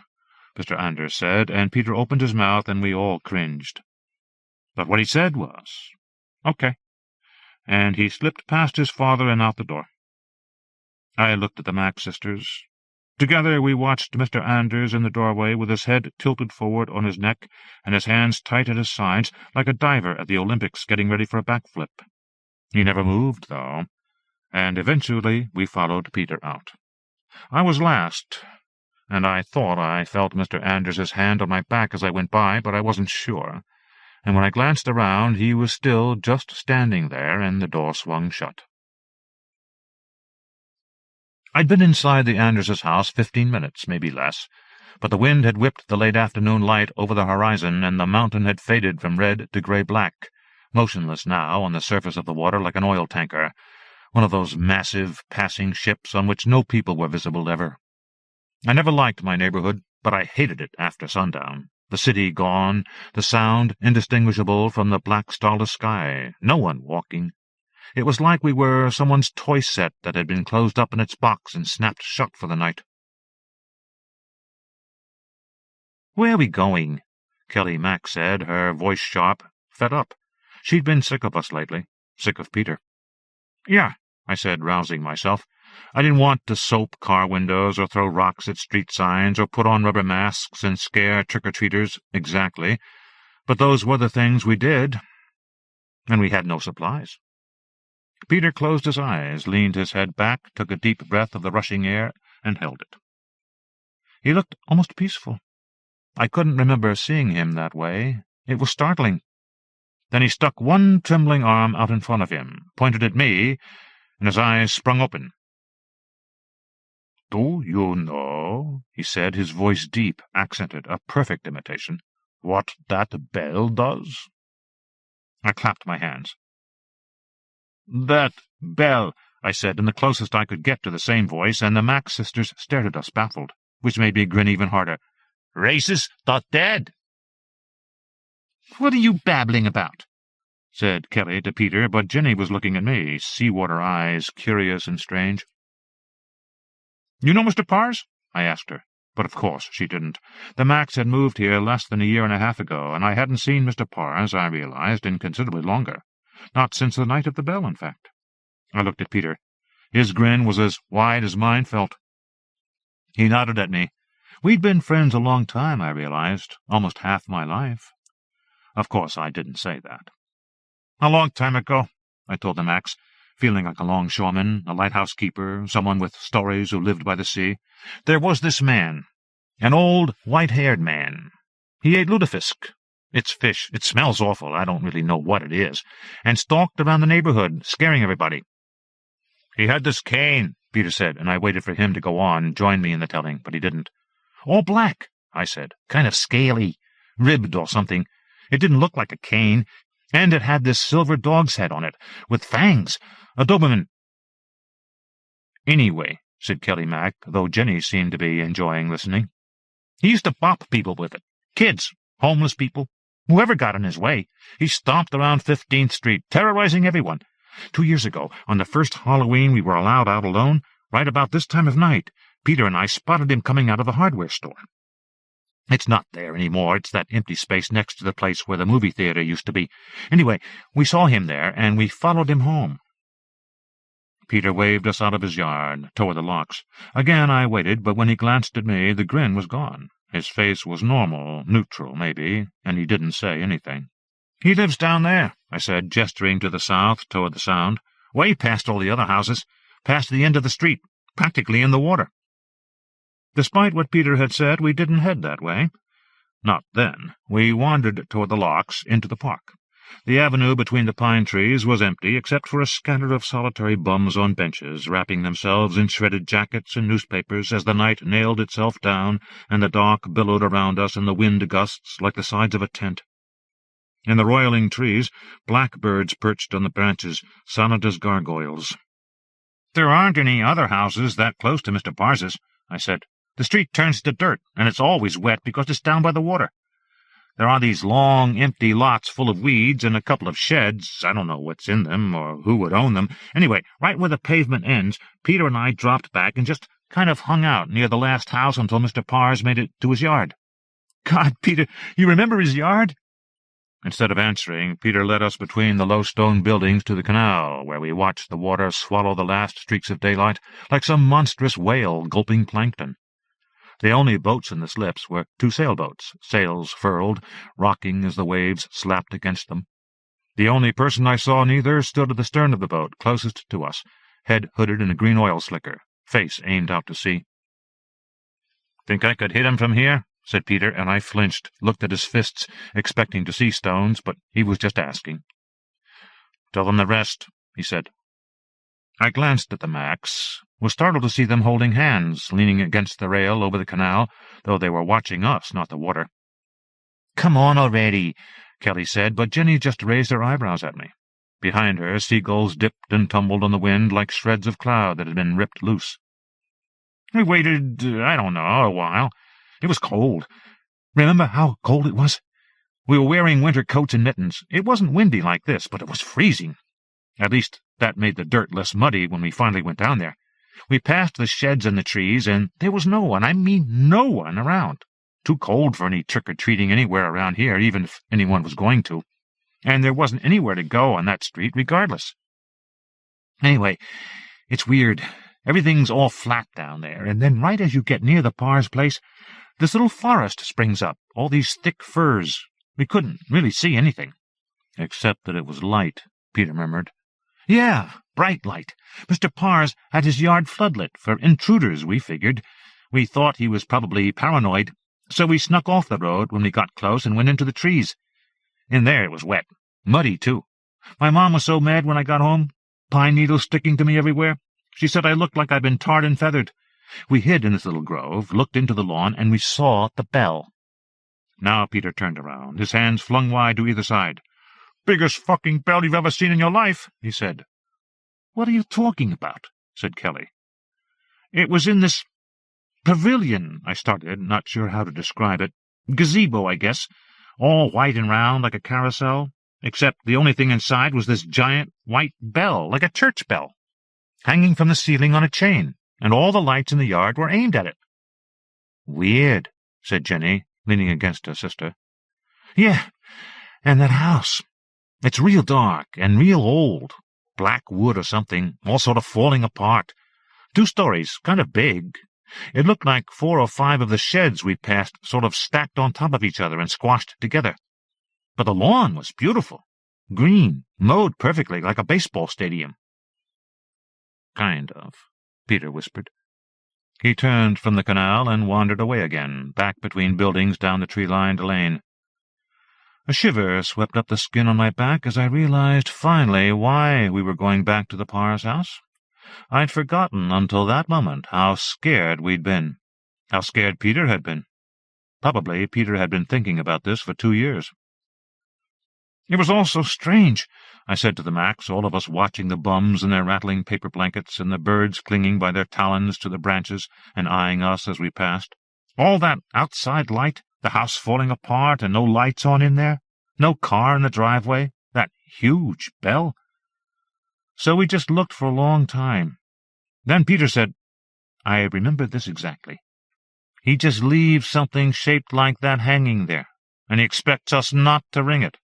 Speaker 1: Mr. Anders said, and Peter opened his mouth and we all cringed. But what he said was, "Okay," and he slipped past his father and out the door. I looked at the Mac sisters. Together we watched Mr. Anders in the doorway with his head tilted forward on his neck and his hands tight at his sides, like a diver at the Olympics getting ready for a backflip. He never moved, though, and eventually we followed Peter out. I was last, and I thought I felt Mr. Anders's hand on my back as I went by, but I wasn't sure. and when I glanced around he was still just standing there, and the door swung shut. I'd been inside the Anderses' house 15 minutes, maybe less, but the wind had whipped the late afternoon light over the horizon, and the mountain had faded from red to grey-black, motionless now on the surface of the water like an oil tanker, one of those massive, passing ships on which no people were visible ever. I never liked my neighborhood, but I hated it after sundown. The city gone, the sound indistinguishable from the black starless sky, no one walking. It was like we were someone's toy set that had been closed up in its box and snapped shut for the night. "Where are we going?" Kelly Mack said, her voice sharp, fed up. She'd been sick of us lately, sick of Peter. "Yeah," I said, rousing myself. I didn't want to soap car windows or throw rocks at street signs or put on rubber masks and scare trick-or-treaters exactly, but those were the things we did, and we had no supplies. Peter closed his eyes, leaned his head back, took a deep breath of the rushing air, and held it. He looked almost peaceful. I couldn't remember seeing him that way. It was startling. Then he stuck one trembling arm out in front of him, pointed at me, and his eyes sprung open. "Do you know," he said, his voice deep, accented, a perfect imitation, "what that bell does?" I clapped my hands. "That bell," I said, in the closest I could get to the same voice, and the Mack sisters stared at us, baffled, which made me grin even harder. "Racist.dead." "What are you babbling about?" said Kelly to Peter, but Jenny was looking at me, sea-water eyes, curious and strange. "You know Mr. Parrs?" I asked her, but of course she didn't. The Macks had moved here less than a year and a half ago, and I hadn't seen Mr. Parrs, I realized, in considerably longer. Not since the night of the bell, in fact. I looked at Peter. His grin was as wide as mine felt. He nodded at me. We'd been friends a long time, I realized, almost half my life. Of course, I didn't say that. "A long time ago," I told the Macks, feeling like a longshoreman, a lighthouse keeper, someone with stories who lived by the sea. "There was this man, an old, white-haired man. He ate lutefisk. It's fish. It smells awful. I don't really know what it is. And stalked around the neighborhood, scaring everybody." "He had this cane," Peter said, and I waited for him to go on, join me in the telling, but he didn't. "All black," I said, "kind of scaly, ribbed or something. It didn't look like a cane, and it had this silver dog's head on it, with fangs. A Doberman." "Anyway," said Kelly Mack, though Jenny seemed to be enjoying listening, "he used to bop people with it. Kids, homeless people, whoever got in his way. He stomped around 15th Street, terrorizing everyone. 2 years ago, on the first Halloween we were allowed out alone, right about this time of night, Peter and I spotted him coming out of the hardware store. It's not there anymore. It's that empty space next to the place where the movie theater used to be. Anyway, we saw him there, and we followed him home." Peter waved us out of his yard, toward the locks. Again I waited, but when he glanced at me, the grin was gone. His face was normal, neutral, maybe, and he didn't say anything. "He lives down there," I said, gesturing to the south, toward the Sound, "way past all the other houses, past the end of the street, practically in the water." Despite what Peter had said, we didn't head that way. Not then. We wandered toward the locks, into the park. The avenue between the pine trees was empty, except for a scatter of solitary bums on benches, wrapping themselves in shredded jackets and newspapers as the night nailed itself down and the dark billowed around us in the wind gusts like the sides of a tent. In the roiling trees, blackbirds perched on the branches, silent as gargoyles. "There aren't any other houses that close to Mr. Parrs's," I said. "The street turns to dirt, and it's always wet because it's down by the water. There are these long, empty lots full of weeds and a couple of sheds. I don't know what's in them or who would own them. Anyway, right where the pavement ends, Peter and I dropped back and just kind of hung out near the last house until Mr. Parrs made it to his yard." "God, Peter, you remember his yard?" Instead of answering, Peter led us between the low stone buildings to the canal, where we watched the water swallow the last streaks of daylight like some monstrous whale gulping plankton. The only boats in the slips were 2 sailboats, sails furled, rocking as the waves slapped against them. The only person I saw neither stood at the stern of the boat, closest to us, head hooded in a green oil slicker, face aimed out to sea. "Think I could hit him from here?"
Speaker 2: said Peter, and I flinched, looked at his fists, expecting to see stones, but he was just asking. "Tell them the rest," he said. I glanced at the Macs, was startled to see them holding hands, leaning against the rail over the canal, though they were watching us, not the water. "Come on already," Kelly said, but Jenny just raised her eyebrows at me. Behind her, seagulls dipped and tumbled on the wind like shreds of cloud that had been ripped loose. We waited, I don't know, a while. It was cold. Remember how cold it was? We were wearing winter coats and mittens. It wasn't windy like this, but it was freezing. At least that made the dirt less muddy when we finally went down there. We passed the sheds and the trees, and there was no one, I mean no one, around. Too cold for any trick-or-treating anywhere around here, even if anyone was going to. And there wasn't anywhere to go on that street, regardless. Anyway, it's weird. Everything's all flat down there, and then right as you get near the Parr's place, this little forest springs up, all these thick firs. We couldn't really see anything. Except that it was light, Peter murmured. Yeah, bright light. Mr. Parr's had his yard floodlit for intruders, we figured. We thought he was probably paranoid, so we snuck off the road when we got close and went into the trees. In there it was wet. Muddy, too. My mom was so mad when I got home. Pine needles sticking to me everywhere. She said I looked like I'd been tarred and feathered. We hid in this little grove, looked into the lawn, and we saw the bell. Now Peter turned around, his hands flung wide to either side. "Biggest fucking bell you've ever seen in your life," he said. "What are you talking about?" said Kelly. "It was in this pavilion," I started, not sure how to describe it. "Gazebo, I guess. All white and round like a carousel, except the only thing inside was this giant white bell, like a church bell, hanging from the ceiling on a chain, and all the lights in the yard were aimed at it." "Weird," said Jenny, leaning against her sister. "Yeah, and that house. It's real dark and real old. Black wood or something, all sort of falling apart. 2 stories, kind of big. It looked like 4 or 5 of the sheds we passed sort of stacked on top of each other and squashed together. But the lawn was beautiful. Green, mowed perfectly like a baseball stadium." "Kind of," Peter whispered. He turned from the canal and wandered away again, back between buildings down the tree-lined lane. A shiver swept up the skin on my back as I realized finally why we were going back to the Parr's house. I'd forgotten until that moment how scared we'd been, how scared Peter had been. Probably Peter had been thinking about this for 2 years. "It was all so strange," I said to the Macs, all of us watching the bums in their rattling paper blankets and the birds clinging by their talons to the branches and eyeing us as we passed. "All that outside light, the house falling apart and no lights on in there, no car in the driveway, that huge bell." So we just looked for a long time. Then Peter said, "I remember this exactly. He just leaves something shaped like that hanging there, and he expects us not to ring it."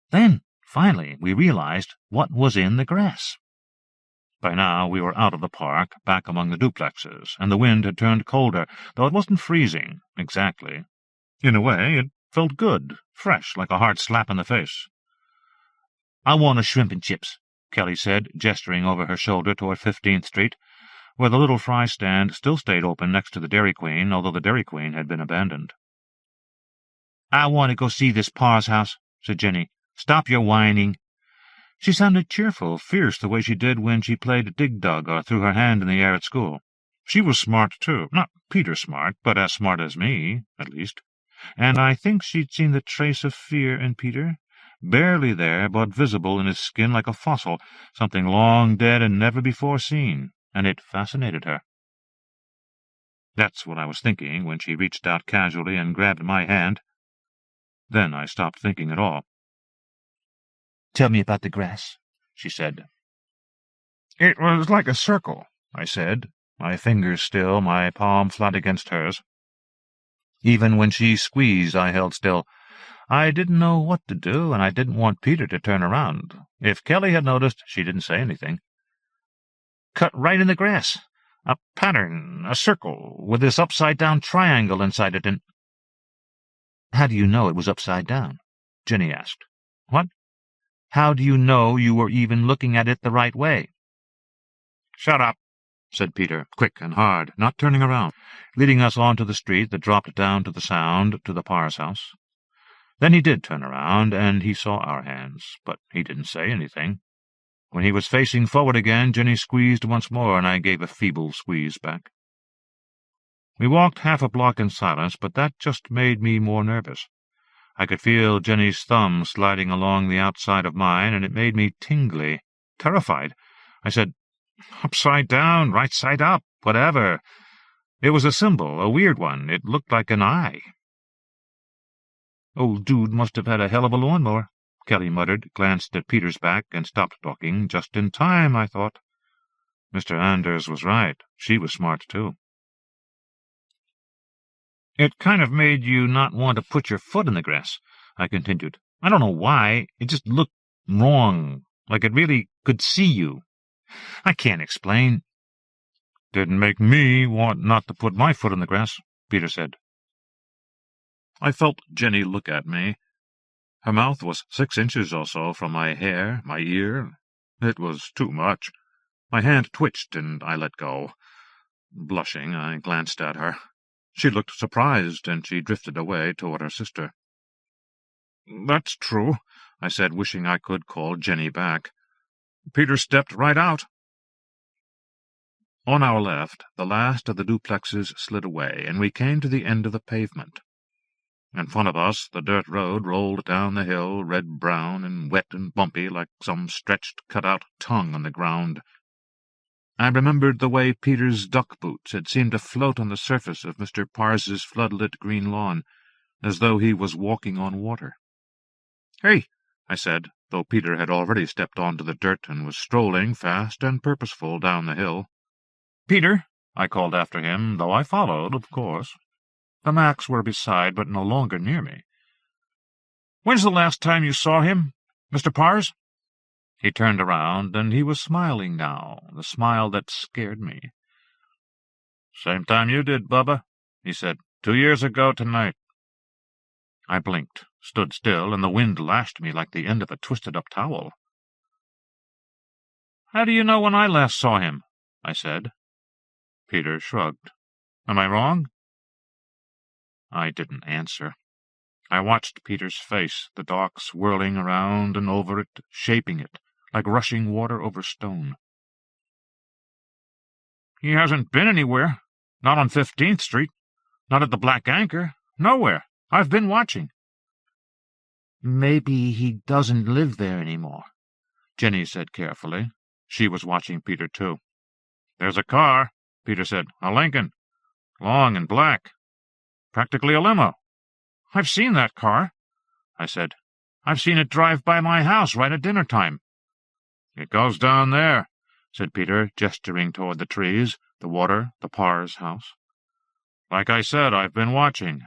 Speaker 2: Then, finally, we realized what was in the grass. By now we were out of the park, back among the duplexes, and the wind had turned colder, though it wasn't freezing, exactly. In a way, it felt good, fresh, like a hard slap in the face. "I want a shrimp and chips," Kelly said, gesturing over her shoulder toward 15th Street, where the little fry stand still stayed open next to the Dairy Queen, although the Dairy Queen had been abandoned. "I want to go see this Parr's house," said Jenny. "Stop your whining." She sounded cheerful, fierce the way she did when she played dig-dug or threw her hand in the air at school. She was smart, too. Not Peter smart, but as smart as me, at least. And I think she'd seen the trace of fear in Peter. Barely there, but visible in his skin like a fossil, something long dead and never before seen, and it fascinated her. That's what I was thinking when she reached out casually and grabbed my hand. Then I stopped thinking at all. "Tell me about the grass," she said. "It was like a circle," I said, my fingers still, my palm flat against hers. Even when she squeezed, I held still. I didn't know what to do, and I didn't want Peter to turn around. If Kelly had noticed, she didn't say anything. "Cut right in the grass. A pattern, a circle, with this upside-down triangle inside it, and—" "How do you know it was upside down?" Jenny asked. "What?" "How do you know you were even looking at it the right way?" "Shut up,"
Speaker 1: said Peter, quick and hard, not turning around, leading us onto the street that dropped down to the Sound to the Parr's house. Then he did turn around, and he saw our hands, but he didn't say anything. When he was facing forward again, Jenny squeezed once more, and I gave a feeble squeeze back. We walked half a block in silence, but that just made me more nervous. I could feel Jenny's thumb sliding along the outside of mine, and it made me tingly, terrified. I said, "Upside down, right side up, whatever." It was a symbol, a weird one. It looked like an eye. "Old dude must have had a hell of a lawnmower," Kelly muttered, glanced at Peter's back, and stopped talking. Just in time, I thought. Mr. Anders was right. She was smart, too. "It kind of made you not want to put your foot in the grass," I continued. "I don't know why. It just looked wrong, like it really could see you. I can't explain." "Didn't make me want not to put my foot in the grass," Peter said. I felt Jenny look at me. Her mouth was 6 inches or so from my hair, my ear. It was too much. My hand twitched, and I let go. Blushing, I glanced at her. She looked surprised, and she drifted away toward her sister. "That's true," I said, wishing I could call Jenny back. Peter stepped right out. On our left, the last of the duplexes slid away, and we came to the end of the pavement. In front of us, the dirt road rolled down the hill, red-brown and wet and bumpy, like some stretched, cut-out tongue on the ground. I remembered the way Peter's duck boots had seemed to float on the surface of Mr. Parr's flood-lit green lawn, as though he was walking on water. "Hey," I said, though Peter had already stepped onto the dirt and was strolling, fast and purposeful, down the hill. "Peter," I called after him, though I followed, of course. The Macs were beside, but no longer near me. "When's the last time you saw him, Mr. Parr's?" He turned around, and he was smiling now, the smile that scared me. "Same time you did, Bubba," he said. 2 years ago tonight." I blinked, stood still, and the wind lashed me like the end of a twisted-up towel. "How do you know when I last saw him?" I said. Peter shrugged. "Am I wrong?" I didn't answer. I watched Peter's face, the dark swirling around and over it, shaping it, like rushing water over stone. "He hasn't been anywhere. Not on 15th Street. Not at the Black Anchor. Nowhere. I've been watching." "Maybe he doesn't live there anymore," Jenny said carefully. She was watching Peter, too. "There's a car," Peter said. "A Lincoln. Long and black. Practically a limo." "I've seen that car," I said. "I've seen it drive by my house right at dinner time." "It goes down there," said Peter, gesturing toward the trees, the water, the Parr's house. "Like I said, I've been watching."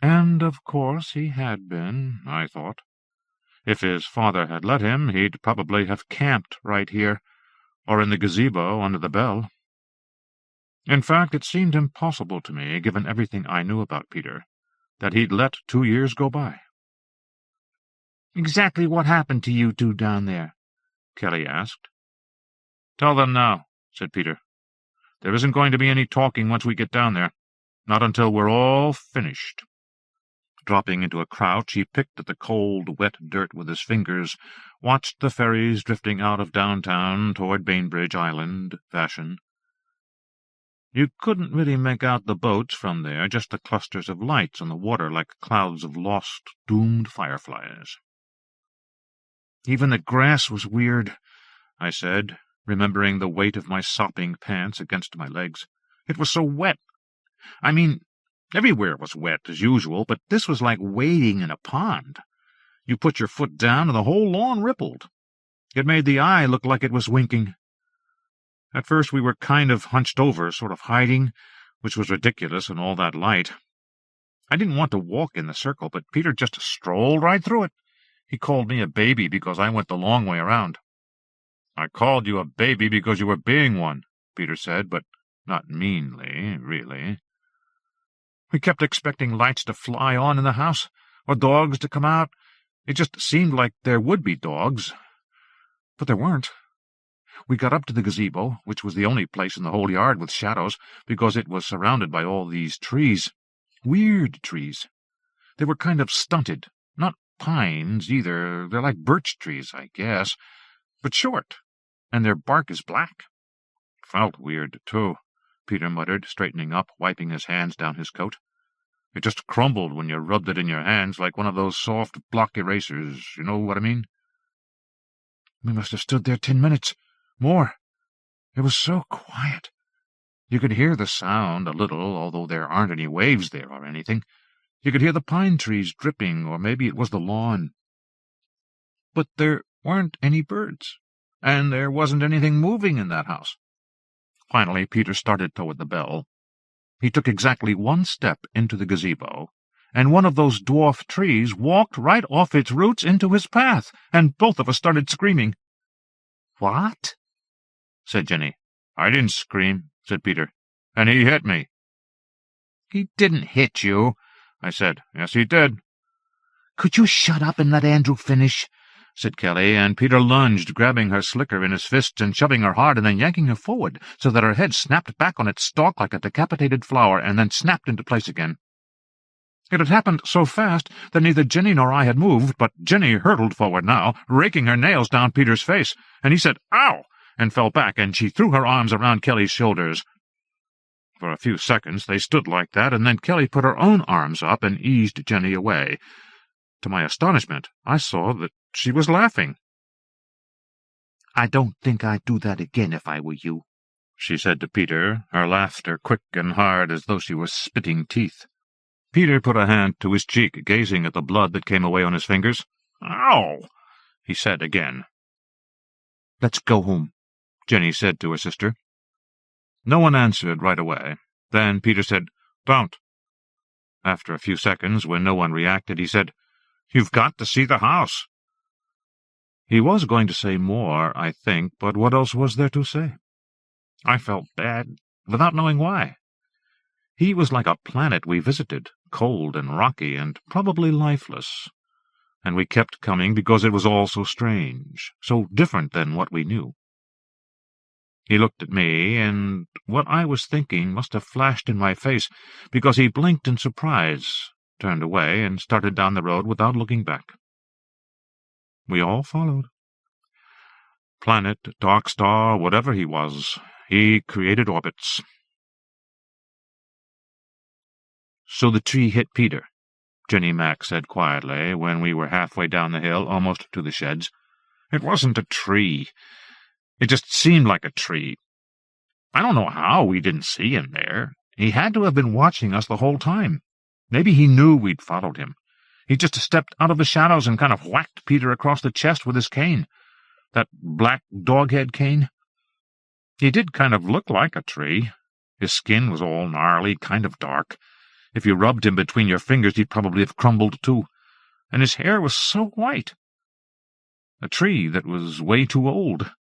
Speaker 1: And, of course, he had been, I thought. If his father had let him, he'd probably have camped right here, or in the gazebo under the bell. In fact, it seemed impossible to me, given everything I knew about Peter, that he'd let 2 years go by. "Exactly what happened to you two down there?" Kelly asked. "Tell them now," said Peter. "There isn't going to be any talking once we get down there. Not until we're all finished." Dropping into a crouch, he picked at the cold, wet dirt with his fingers, watched the ferries drifting out of downtown toward Bainbridge Island fashion. You couldn't really make out the boats from there, just the clusters of lights on the water like clouds of lost, doomed fireflies. "Even the grass was weird," I said, remembering the weight of my sopping pants against my legs. "It was so wet. I mean, everywhere was wet, as usual, but this was like wading in a pond. You put your foot down, and the whole lawn rippled. It made the eye look like it was winking. At first we were kind of hunched over, sort of hiding, which was ridiculous in all that light. I didn't want to walk in the circle, but Peter just strolled right through it. He called me a baby because I went the long way around." "I called you a baby because you were being one," Peter said, but not meanly, really. "We kept expecting lights to fly on in the house, or dogs to come out. It just seemed like there would be dogs. But there weren't.
Speaker 2: We got up to the gazebo, which was the only place in the whole yard with shadows, because it was surrounded by all these trees. Weird trees. They were kind of stunted. Not pines, either. They're like birch trees, I guess, but short, and their bark is black. Felt weird, too, Peter muttered, straightening up, wiping his hands down his coat. It just crumbled when you rubbed it in your hands, like one of those soft block erasers. You know what I mean? We must have stood there 10 minutes. More. It was so quiet. You could hear the sound a little, although there aren't any waves there or anything. You could hear the pine trees dripping, or maybe it was the lawn. But there weren't any birds, and there wasn't anything moving in that house. Finally, Peter started toward the bell. He took exactly one step into the gazebo, and one of those dwarf trees walked right off its roots into his path, and both of us started screaming. "What?" said Jenny. "I didn't scream," said Peter, "and he hit me." "He didn't hit you," I said. "Yes, he did." "Could you shut up and let Andrew finish?" said Kelly, and Peter lunged, grabbing her slicker in his fists and shoving her hard and then yanking her forward so that her head snapped back on its stalk like a decapitated flower and then snapped into place again. It had happened so fast that neither Jenny nor I had moved, but Jenny hurtled forward now, raking her nails down Peter's face, and he said, "Ow!" and fell back, and she threw her arms around Kelly's shoulders. For a few seconds they stood like that, and then Kelly put her own arms up and eased Jenny away. To my astonishment, I saw that she was laughing. "I don't think I'd do that again if I were you," she said to Peter, her laughter quick and hard as though she was spitting teeth. Peter put a hand to his cheek, gazing at the blood that came away on his fingers. "Ow!" he said again. "Let's go home," Jenny said to her sister. No one answered right away. Then Peter said, "Don't." After a few seconds, when no one reacted, he said, "You've got to see the house." He was going to say more, I think, but what else was there to say? I felt bad, without knowing why. He was like a planet we visited, cold and rocky and probably lifeless, and we kept coming because it was all so strange, so different than what we knew. He looked at me, and what I was thinking must have flashed in my face, because he blinked in surprise, turned away, and started down the road without looking back. We all followed. Planet, dark star, whatever he was, he created orbits. "So the tree hit Peter," Jenny Mac said quietly, when we were halfway down the hill, almost to the sheds. "It wasn't a tree. It just seemed like a tree. I don't know how we didn't see him there. He had to have been watching us the whole time. Maybe he knew we'd followed him. He just stepped out of the shadows and kind of whacked Peter across the chest with his cane. That black dog-head cane. He did kind of look like a tree. His skin was all gnarly, kind of dark. If you rubbed him between your fingers, he'd probably have crumbled too. And his hair was so white. A tree that was way too old.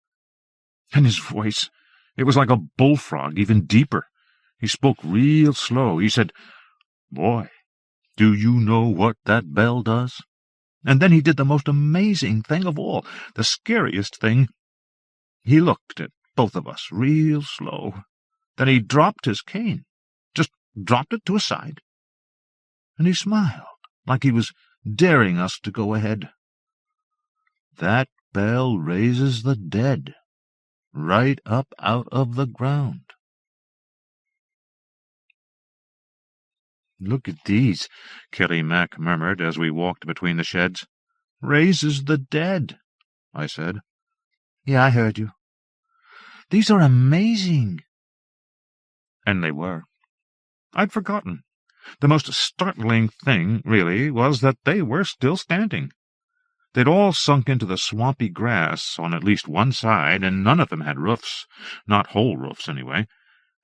Speaker 2: And his voice, it was like a bullfrog, even deeper. He spoke real slow. He said, "Boy, do you know what that bell does?" And then he did the most amazing thing of all, the scariest thing. He looked at both of us real slow. Then he dropped his cane, just dropped it to a side. And he smiled, like he was daring us to go ahead. "That bell raises the dead, right up out of the ground." "Look at these," Kelly Mac murmured as we walked between the sheds. "Raises the dead," I said. "Yeah, I heard you. These are amazing." And they were. I'd forgotten. The most startling thing, really, was that they were still standing. They'd all sunk into the swampy grass on at least one side, and none of them had roofs, not whole roofs, anyway,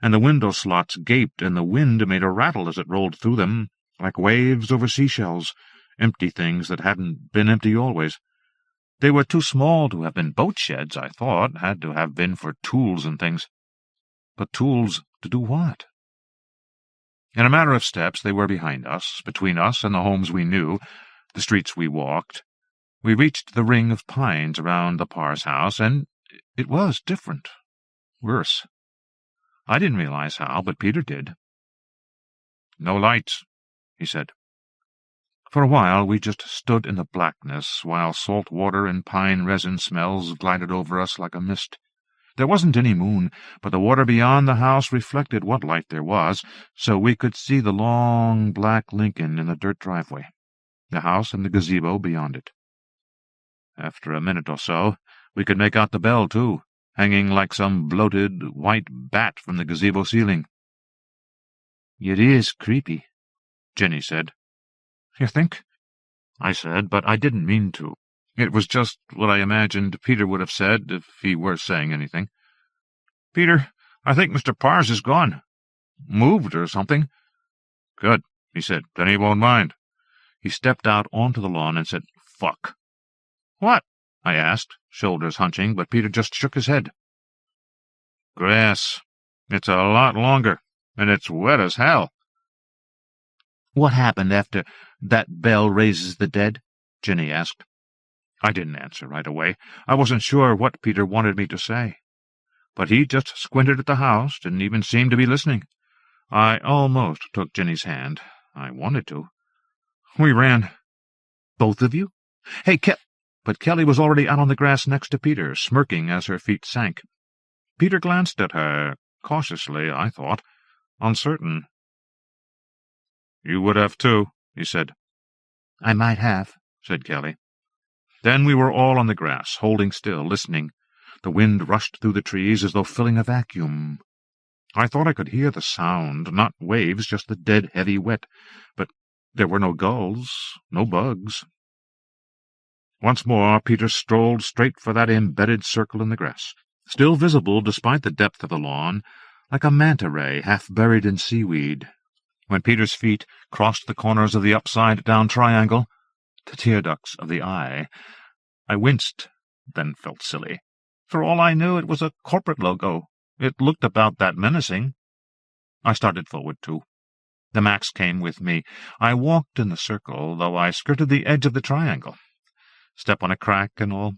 Speaker 2: and the window slots gaped, and the wind made a rattle as it rolled through them, like waves over seashells, empty things that hadn't been empty always. They were too small to have been boat sheds, I thought, had to have been for tools and things. But tools to do what? In a matter of steps they were behind us, between us and the homes we knew, the streets we walked. We reached the ring of pines around the Parr's house, and
Speaker 1: It was different. Worse. I didn't realize how, but Peter did.
Speaker 2: "No lights," he said.
Speaker 1: For a while we just stood in the blackness, while salt water and pine resin smells glided over us like a mist. There wasn't any moon, but the water beyond the house reflected what light there was, so we could see the long black Lincoln in the dirt driveway, the house and the gazebo beyond it. After a minute or so, we could make out the bell, too, hanging like some bloated white bat from the gazebo ceiling.
Speaker 2: "It is creepy," Jenny said.
Speaker 1: "You think?" I said, but I didn't mean to. It was just what I imagined Peter would have said if he were saying anything. "Peter, I think Mr. Parrs is gone. Moved or something."
Speaker 2: "Good," he said. "Then he won't mind."
Speaker 1: He stepped out onto the lawn and said, "Fuck." "What?" I asked, shoulders hunching, but Peter just shook his head.
Speaker 2: "Grass. It's a lot longer, and it's wet as hell."
Speaker 1: "What happened after that bell raises the dead?" Jenny asked. I didn't answer right away. I wasn't sure what Peter wanted me to say. But he just squinted at the house, didn't even seem to be listening. I almost took Jenny's hand. I wanted to. We ran. "Both of you?" "Hey, But Kelly was already out on the grass next to Peter, smirking as her feet sank. Peter glanced at her, cautiously, I thought, uncertain.
Speaker 2: "You would have, too," he said.
Speaker 1: "I might have," said Kelly. Then we were all on the grass, holding still, listening. The wind rushed through the trees as though filling a vacuum. I thought I could hear the sound, not waves, just the dead, heavy wet. But there were no gulls, no bugs. Once more Peter strolled straight for that embedded circle in the grass, still visible despite the depth of the lawn, like a manta ray half buried in seaweed. When Peter's feet crossed the corners of the upside-down triangle, the tear ducts of the eye, I winced, then felt silly. For all I knew, it was a corporate logo. It looked about that menacing. I started forward, too. The Max came with me. I walked in the circle, though I skirted the edge of the triangle. Step on a crack and all.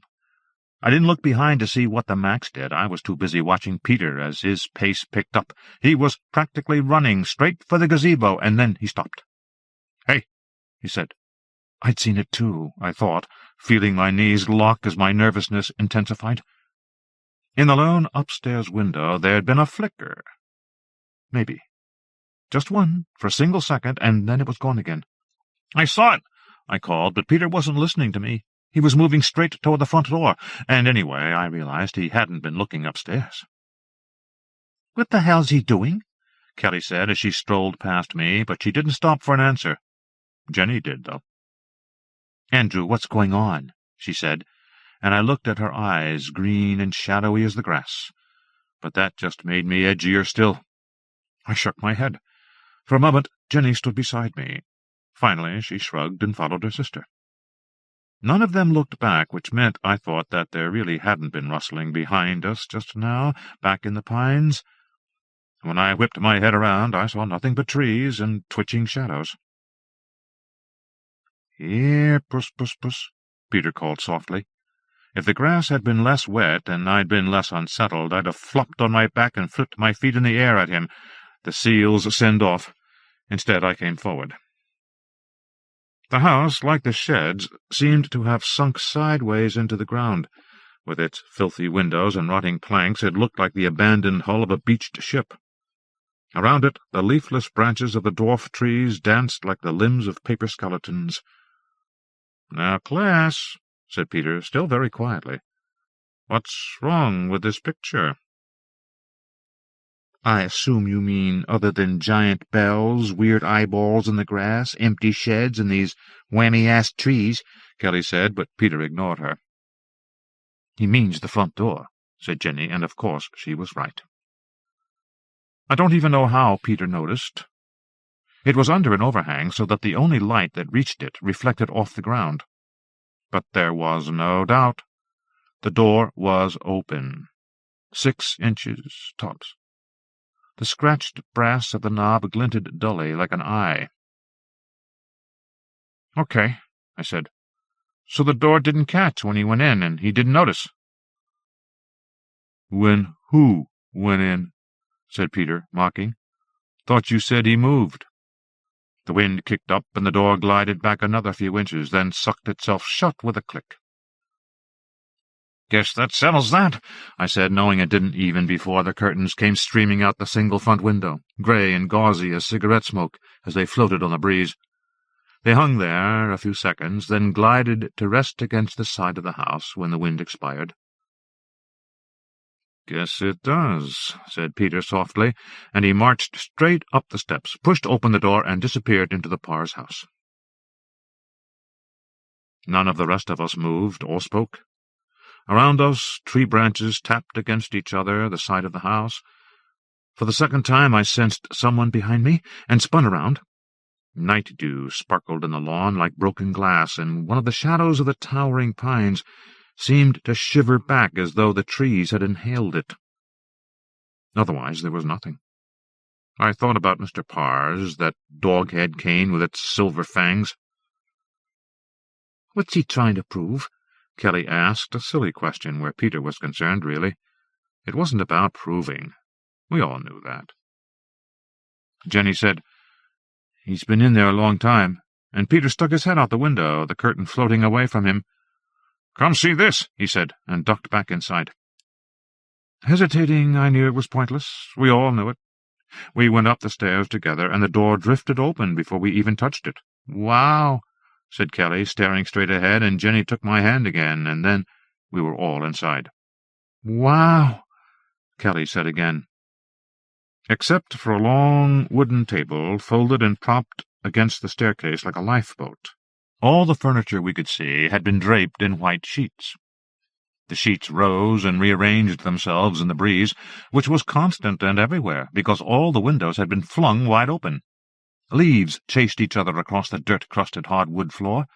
Speaker 1: I didn't look behind to see what the Max did. I was too busy watching Peter as his pace picked up. He was practically running straight for the gazebo, and then he stopped. "Hey," he said. I'd seen it too, I thought, feeling my knees lock as my nervousness intensified. In the lone upstairs window there had been a flicker. Maybe. Just one, for a single second, and then it was gone again. "I saw it," I called, but Peter wasn't listening to me. He was moving straight toward the front door, and anyway, I realized he hadn't been looking upstairs. "What the hell's he doing?" Kelly said as she strolled past me, but she didn't stop for an answer. Jenny did, though. "Andrew, what's going on?" she said, and I looked at her eyes, green and shadowy as the grass. But that just made me edgier still. I shook my head. For a moment, Jenny stood beside me. Finally, she shrugged and followed her sister. None of them looked back, which meant, I thought, that there really hadn't been rustling behind us just now, back in the pines. When I whipped my head around, I saw nothing but trees and twitching shadows. "Here, Puss, Puss, Puss," Peter called softly. If the grass had been less wet and I'd been less unsettled, I'd have flopped on my back and flipped my feet in the air at him, the seals send off. Instead, I came forward. The house, like the sheds, seemed to have sunk sideways into the ground. With its filthy windows and rotting planks, it looked like the abandoned hull of a beached ship. Around it, the leafless branches of the dwarf trees danced like the limbs of paper skeletons. "Now, class," said Peter, still very quietly, "what's wrong with this picture?" "I assume you mean other than giant bells, weird eyeballs in the grass, empty sheds, and these whammy-ass trees," Kelly said, but Peter ignored her. "He means the front door," said Jenny, and of course she was right. I don't even know how Peter noticed. It was under an overhang, so that the only light that reached it reflected off the ground. But there was no doubt. The door was open. 6 inches, tops. The scratched brass of the knob glinted dully like an eye. "Okay," I said. "So the door didn't catch when he went in, and he didn't notice?"
Speaker 2: "When who went in?" said Peter, mocking. "Thought you said he moved." The wind kicked up, and the door glided back another few inches, then sucked itself shut with a click. "Guess that settles that," I said, knowing it didn't even before the curtains came streaming out the single front window, grey and gauzy as cigarette smoke, as they floated on the breeze. They hung there a few seconds, then glided to rest against the side of the house when the wind expired. "Guess it does," said Peter softly, and he marched straight up the steps, pushed open the door, and disappeared into the Parr's house. None of the rest of us moved or spoke. Around us, tree branches tapped against each other, the side of the house. For the second time I sensed someone behind me, and spun around. Night dew sparkled in the lawn like broken glass, and one of the shadows of the towering pines seemed to shiver back as though the trees had inhaled it. Otherwise there was nothing. I thought about Mr. Parr's, that dog-head cane with its silver fangs. "What's he trying to prove?" Kelly asked, a silly question where Peter was concerned, really. It wasn't about proving. We all knew that. Jenny said, "He's been in there a long time," and Peter stuck his head out the window, the curtain floating away from him. "Come see this," he said, and ducked back inside. Hesitating, I knew it was pointless. We all knew it. We went up the stairs together, and the door drifted open before we even touched it. "Wow," said Kelly, staring straight ahead, and Jenny took my hand again, and then we were all inside. "Wow," Kelly said again. Except for a long wooden table folded and propped against the staircase like a lifeboat, all the furniture we could see had been draped in white sheets. The sheets rose and rearranged themselves in the breeze, which was constant and everywhere, because all the windows had been flung wide open. Leaves chased each other across the dirt-crusted hardwood floor,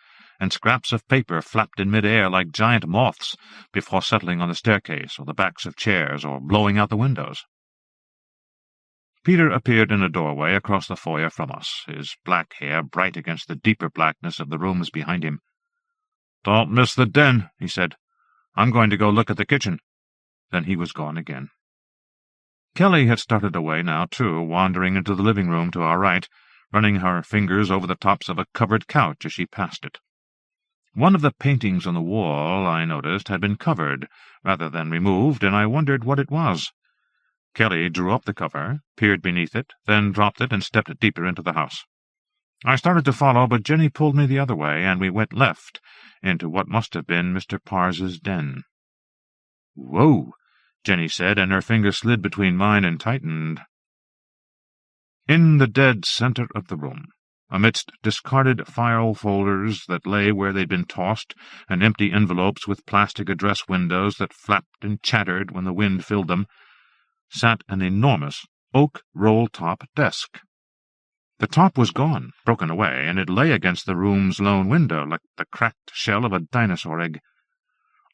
Speaker 2: and scraps of paper flapped in mid-air like giant moths before settling on the staircase or the backs of chairs or blowing out the windows. Peter appeared in a doorway across the foyer from us, his black hair bright against the deeper blackness of the rooms behind him. "Don't miss the den," he said. "I'm going to go look at the kitchen." Then he was gone again. Kelly had started away now, too, wandering into the living room to our right, running her fingers over the tops of a covered couch as she passed it. One of the paintings on the wall, I noticed, had been covered rather than removed, and I wondered what it was. Kelly drew up the cover, peered beneath it, then dropped it and stepped deeper into the house. I started to follow, but Jenny pulled me the other way, and we went left into what must have been Mr. Parr's den. "Whoa," Jenny said, and her finger slid between mine and tightened. In the dead center of the room, amidst discarded file folders that lay where they'd been tossed, and empty envelopes with plastic address windows that flapped and chattered when the wind filled them, sat an enormous oak roll-top desk. The top was gone, broken away, and it lay against the room's lone window like the cracked shell of a dinosaur egg.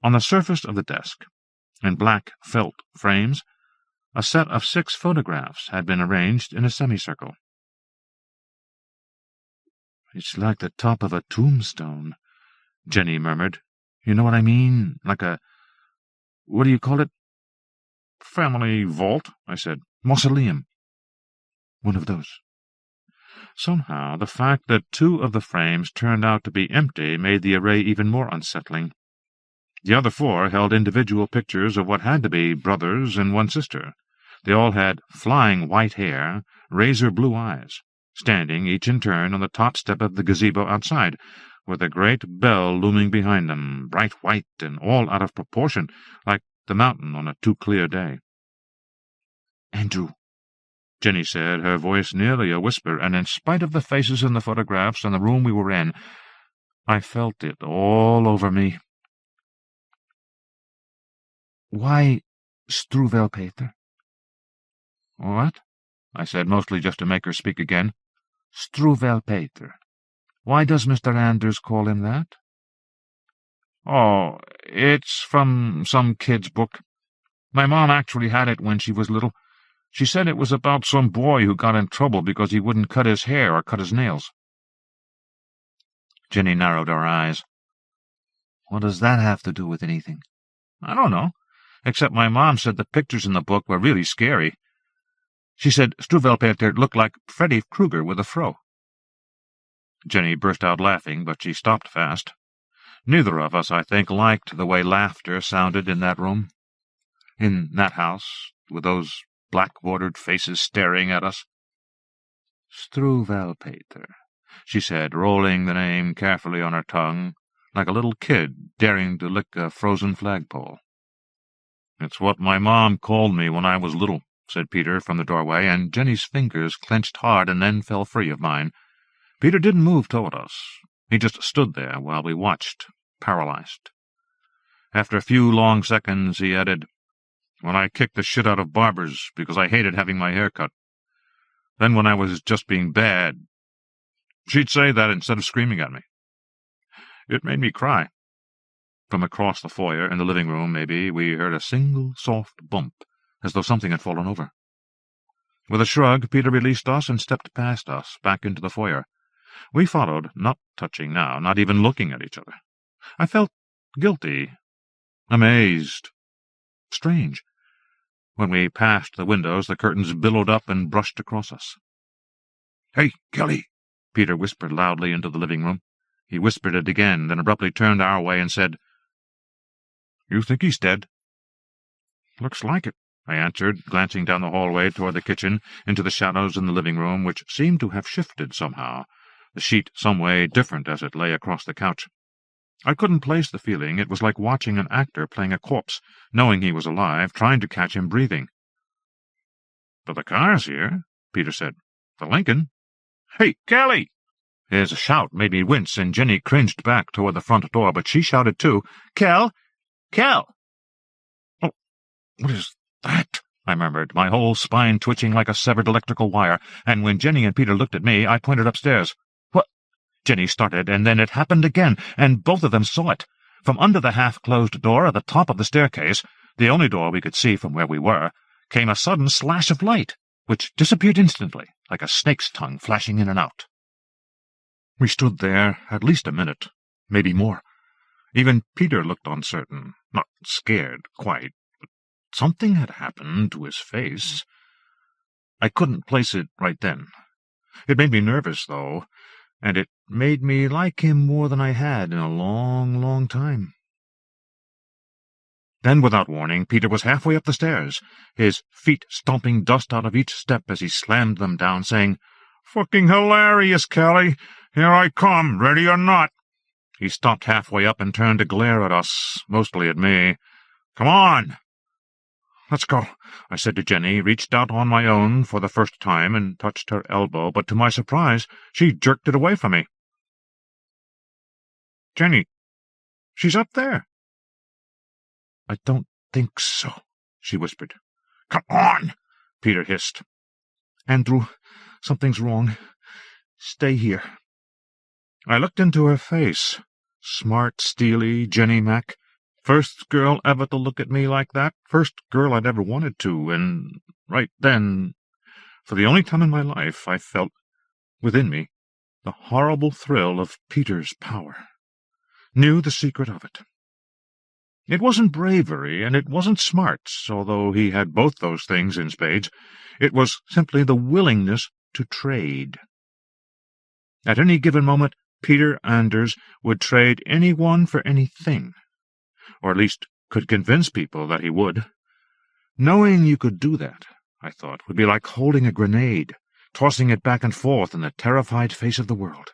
Speaker 2: On the surface of the desk, in black felt frames, a set of 6 photographs had been arranged in a semicircle. "It's like the top of a tombstone," Jenny murmured. "You know what I mean? Like a— what do you call it?" "Family vault," I said. "Mausoleum." "One of those." Somehow, the fact that 2 of the frames turned out to be empty made the array even more unsettling. The other 4 held individual pictures of what had to be brothers and one sister. They all had flying white hair, razor-blue eyes, standing each in turn on the top step of the gazebo outside, with a great bell looming behind them, bright white and all out of proportion, like the mountain on a too-clear day. "Andrew," Jenny said, her voice nearly a whisper, and in spite of the faces in the photographs and the room we were in, I felt it all over me. "Why Struwwelpeter?" "What?" I said, mostly just to make her speak again. "Struwwelpeter. Why does Mr. Anders call him that?" "Oh, it's from some kid's book. My mom actually had it when she was little. She said it was about some boy who got in trouble because he wouldn't cut his hair or cut his nails." Jenny narrowed her eyes. "What does that have to do with anything?" "I don't know.
Speaker 1: except my mom said the pictures in the book were really scary. She said Struwwelpeter looked like Freddy Krueger with a fro. Jenny burst out laughing, but she stopped fast. Neither of us, I think, liked the way laughter sounded in that room, in that house, with those black-bordered faces staring at us. Struwwelpeter, she said, rolling the name carefully on her tongue, like a little kid daring to lick a frozen flagpole. It's what my mom called me when I was little, said Peter from the doorway, and Jenny's fingers clenched hard and then fell free of mine. Peter didn't move toward us. He just stood there while we watched, paralyzed. After a few long seconds, he added, "When I kicked the shit out of barbers because I hated having my hair cut. Then when I was just being bad, she'd say that instead of screaming at me. It made me cry." From across the foyer, in the living room, maybe, we heard a single soft bump, as though something had fallen over. With a shrug, Peter released us and stepped past us, back into the foyer. We followed, not touching now, not even looking at each other. I felt guilty, amazed, strange. When we passed the windows, the curtains billowed up and brushed across us. "Hey, Kelly," Peter whispered loudly into the living room. He whispered it again, then abruptly turned our way and said, "You think he's dead?" "Looks like it," I answered, glancing down the hallway toward the kitchen, into the shadows in the living room, which seemed to have shifted somehow, the sheet some way different as it lay across the couch. I couldn't place the feeling. It was like watching an actor playing a corpse, knowing he was alive, trying to catch him breathing. "But the car's here," Peter said. "The Lincoln." "Hey, Kelly!" His shout made me wince, and Jenny cringed back toward the front door, but she shouted too, "Kel! Kel!" "Oh, what is that?" I murmured, my whole spine twitching like a severed electrical wire, and when Jenny and Peter looked at me, I pointed upstairs. "What?" Jenny started, and then it happened again, and both of them saw it. From under the half-closed door at the top of the staircase, the only door we could see from where we were, came a sudden slash of light, which disappeared instantly, like a snake's tongue flashing in and out. We stood there at least a minute, maybe more. Even Peter looked uncertain, not scared, quite, but something had happened to his face. I couldn't place it right then. It made me nervous, though, and it made me like him more than I had in a long, long time. Then, without warning, Peter was halfway up the stairs, his feet stomping dust out of each step as he slammed them down, saying, "Fucking hilarious, Kelly! Here I come, ready or not!" He stopped halfway up and turned to glare at us, mostly at me. "Come on!" "Let's go," I said to Jenny, reached out on my own for the first time and touched her elbow, but to my surprise, she jerked it away from me. "Jenny, she's up there." "I don't think so," she whispered. "Come on," Peter hissed. "Andrew, something's wrong. Stay here." I looked into her face. Smart, steely Jenny Mac. First girl ever to look at me like that. First girl I'd ever wanted to, and right then, for the only time in my life, I felt, within me, the horrible thrill of Peter's power. Knew the secret of it. It wasn't bravery, and it wasn't smarts, although he had both those things in spades. It was simply the willingness to trade. At any given moment, Peter Anders would trade anyone for anything, or at least could convince people that he would. Knowing you could do that, I thought, would be like holding a grenade, tossing it back and forth in the terrified face of the world.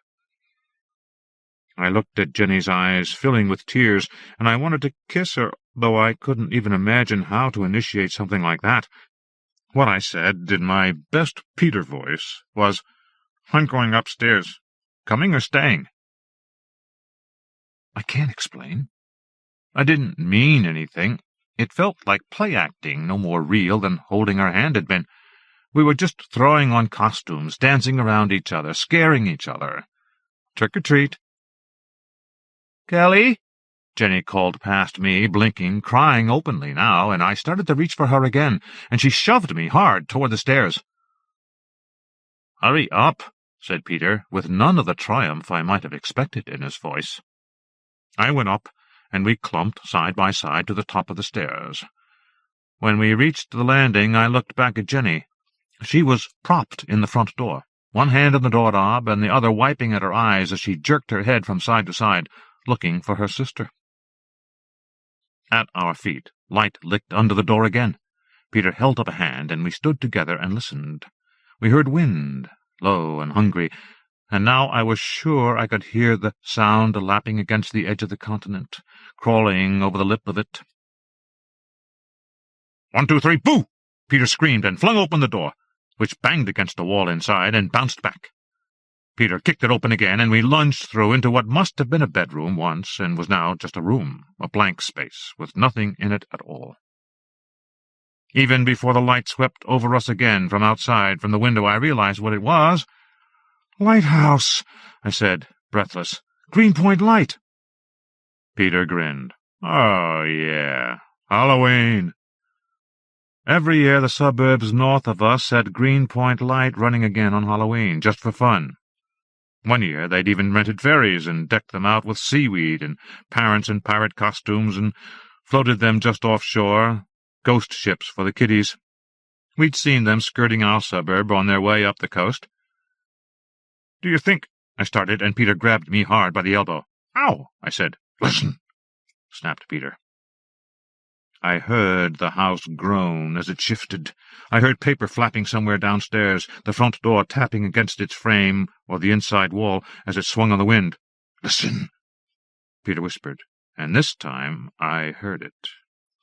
Speaker 1: I looked at Jenny's eyes, filling with tears, and I wanted to kiss her, though I couldn't even imagine how to initiate something like that. What I said, in my best Peter voice, was, "I'm going upstairs. Coming or staying?" I can't explain. I didn't mean anything. It felt like play-acting, no more real than holding her hand had been. We were just throwing on costumes, dancing around each other, scaring each other. Trick or treat. "Kelly?" Jenny called past me, blinking, crying openly now, and I started to reach for her again, and she shoved me hard toward the stairs. "Hurry up," said Peter, with none of the triumph I might have expected in his voice. I went up, and we clumped side by side to the top of the stairs. When we reached the landing, I looked back at Jenny. She was propped in the front door, one hand on the doorknob and the other wiping at her eyes as she jerked her head from side to side, looking for her sister. At our feet, light licked under the door again. Peter held up a hand, and we stood together and listened. We heard wind, low and hungry, and now I was sure I could hear the sound lapping against the edge of the continent, crawling over the lip of it. 1, 2, 3, boo! Peter screamed and flung open the door, which banged against the wall inside and bounced back. Peter kicked it open again, and we lunged through into what must have been a bedroom once and was now just a room, a blank space, with nothing in it at all. Even before the light swept over us again from outside, from the window, I realized what it was. "Lighthouse," I said, breathless. "Greenpoint Light." Peter grinned. "Oh, yeah. Halloween." Every year the suburbs north of us had Greenpoint Light running again on Halloween, just for fun. One year they'd even rented ferries and decked them out with seaweed and parents in pirate costumes and floated them just offshore, ghost ships for the kiddies. We'd seen them skirting our suburb on their way up the coast. "Do you think—" I started, and Peter grabbed me hard by the elbow. "Ow!" I said. "Listen!" snapped Peter. I heard the house groan as it shifted. I heard paper flapping somewhere downstairs, the front door tapping against its frame or the inside wall as it swung on the wind. "Listen!" Peter whispered, and this time I heard it.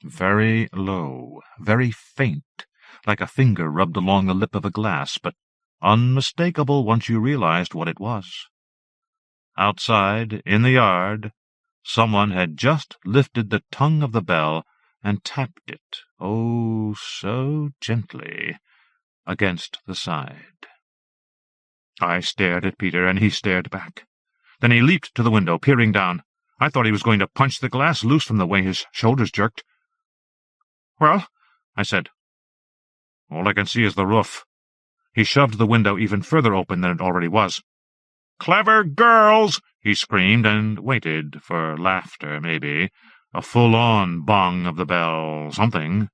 Speaker 1: Very low, very faint, like a finger rubbed along the lip of a glass, but unmistakable once you realized what it was. Outside, in the yard, someone had just lifted the tongue of the bell and tapped it, oh, so gently, against the side. I stared at Peter, and he stared back. Then he leaped to the window, peering down. I thought he was going to punch the glass loose from the way his shoulders jerked. "Well?" I said. "All I can see is the roof." He shoved the window even further open than it already was. "Clever girls!" he screamed, and waited for laughter, maybe. A full-on bong of the bell, something.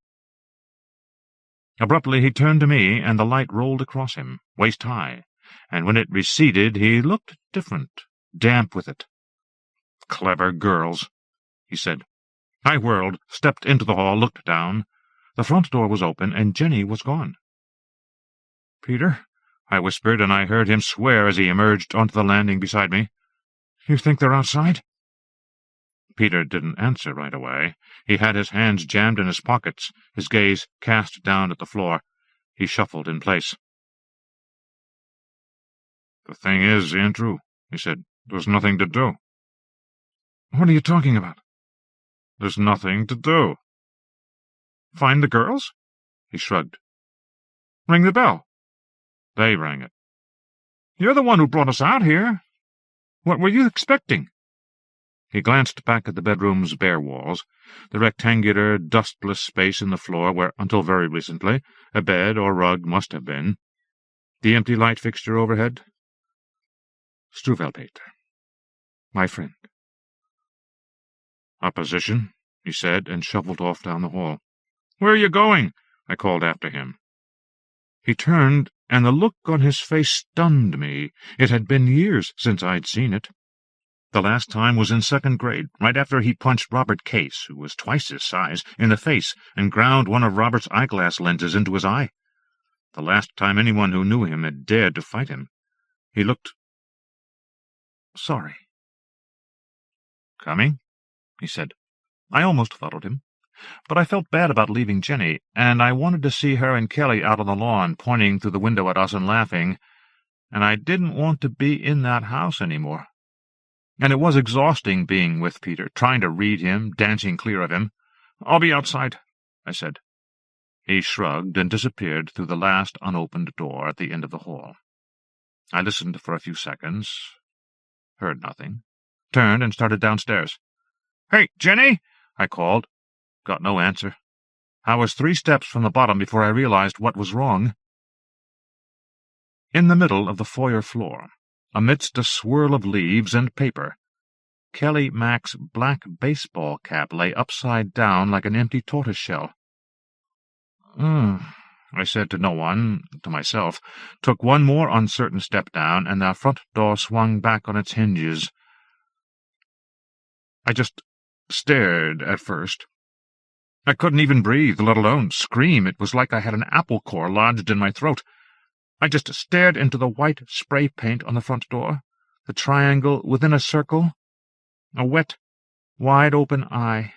Speaker 1: Abruptly he turned to me, and the light rolled across him, waist-high, and when it receded he looked different, damp with it. "Clever girls," he said. I whirled, stepped into the hall, looked down. The front door was open, and Jenny was gone. "Peter," I whispered, and I heard him swear as he emerged onto the landing beside me. "You think they're outside?" Peter didn't answer right away. He had his hands jammed in his pockets, his gaze cast down at the floor. He shuffled in place. "The thing is, Andrew," he said, "there's nothing to do." "What are you talking about?" "There's nothing to do." "Find the girls?" He shrugged. "Ring the bell." "They rang it." "You're the one who brought us out here. What were you expecting?" He glanced back at the bedroom's bare walls, the rectangular, dustless space in the floor where, until very recently, a bed or rug must have been, the empty light fixture overhead. "Struwwelpeter. My friend." "A position," he said, and shuffled off down the hall. "Where are you going?" I called after him. He turned, and the look on his face stunned me. It had been years since I'd seen it. The last time was in second grade, right after he punched Robert Case, who was twice his size, in the face and ground one of Robert's eyeglass lenses into his eye. The last time anyone who knew him had dared to fight him. He looked sorry. "Coming?" he said. I almost followed him, but I felt bad about leaving Jenny, and I wanted to see her and Kelly out on the lawn, pointing through the window at us and laughing, and I didn't want to be in that house any more. And it was exhausting being with Peter, trying to read him, dancing clear of him. "I'll be outside," I said. He shrugged and disappeared through the last unopened door at the end of the hall. I listened for a few seconds, heard nothing, turned and started downstairs. "Hey, Jenny!" I called. Got no answer. I was 3 steps from the bottom before I realized what was wrong. In the middle of the foyer floor, amidst a swirl of leaves and paper, Kelly Mack's black baseball cap lay upside down like an empty tortoise-shell.
Speaker 2: I said to no one, to myself, took one more uncertain step down, and the front door swung back on its hinges. I just stared at first. I couldn't even breathe, let alone scream. It was like I had an apple core lodged in my throat. I just stared into the white spray paint on the front door, the triangle within a circle, a wet, wide-open eye.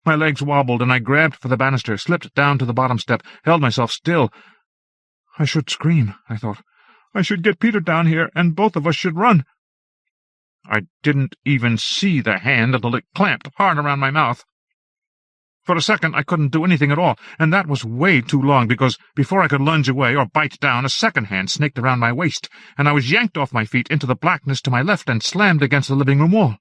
Speaker 2: My legs wobbled, and I grabbed for the banister, slipped down to the bottom step, held myself still. I should scream, I thought. I should get Peter down here, and both of us should run. I didn't even see the hand until it clamped hard around my mouth. For a second, I couldn't do anything at all, and that was way too long, because before I could lunge away or bite down, a second hand snaked around my waist, and I was yanked off my feet into the blackness to my left and slammed against the living-room wall.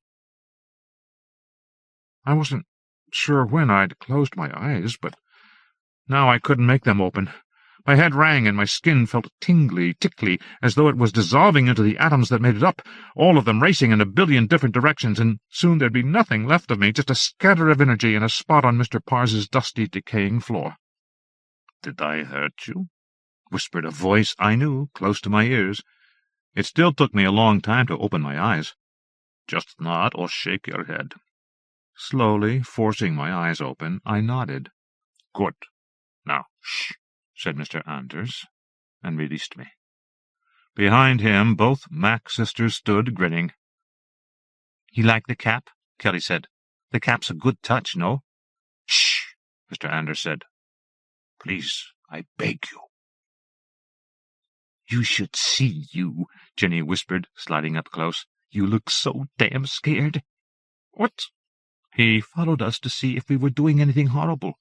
Speaker 2: I wasn't sure when I'd closed my eyes, but now I couldn't make them open. My head rang, and my skin felt tingly, tickly, as though it was dissolving into the atoms that made it up, all of them racing in a billion different directions, and soon there'd be nothing left of me, just a scatter of energy in a spot on Mr. Parrs's dusty, decaying floor. "Did I hurt you?" whispered a voice I knew, close to my ears. It still took me a long time to open my eyes. "Just nod or shake your head." Slowly, forcing my eyes open, I nodded. "Good. Now, shh," said Mr. Anders, and released me. Behind him, both Mac sisters stood, grinning. "You like the cap?" Kelly said. "The cap's a good touch, no?" "Shh," Mr. Anders said. "Please, I beg you." "You should see you," Jenny whispered, sliding up close. "You look so damn scared." "What?" "He followed us to see if we were doing anything horrible.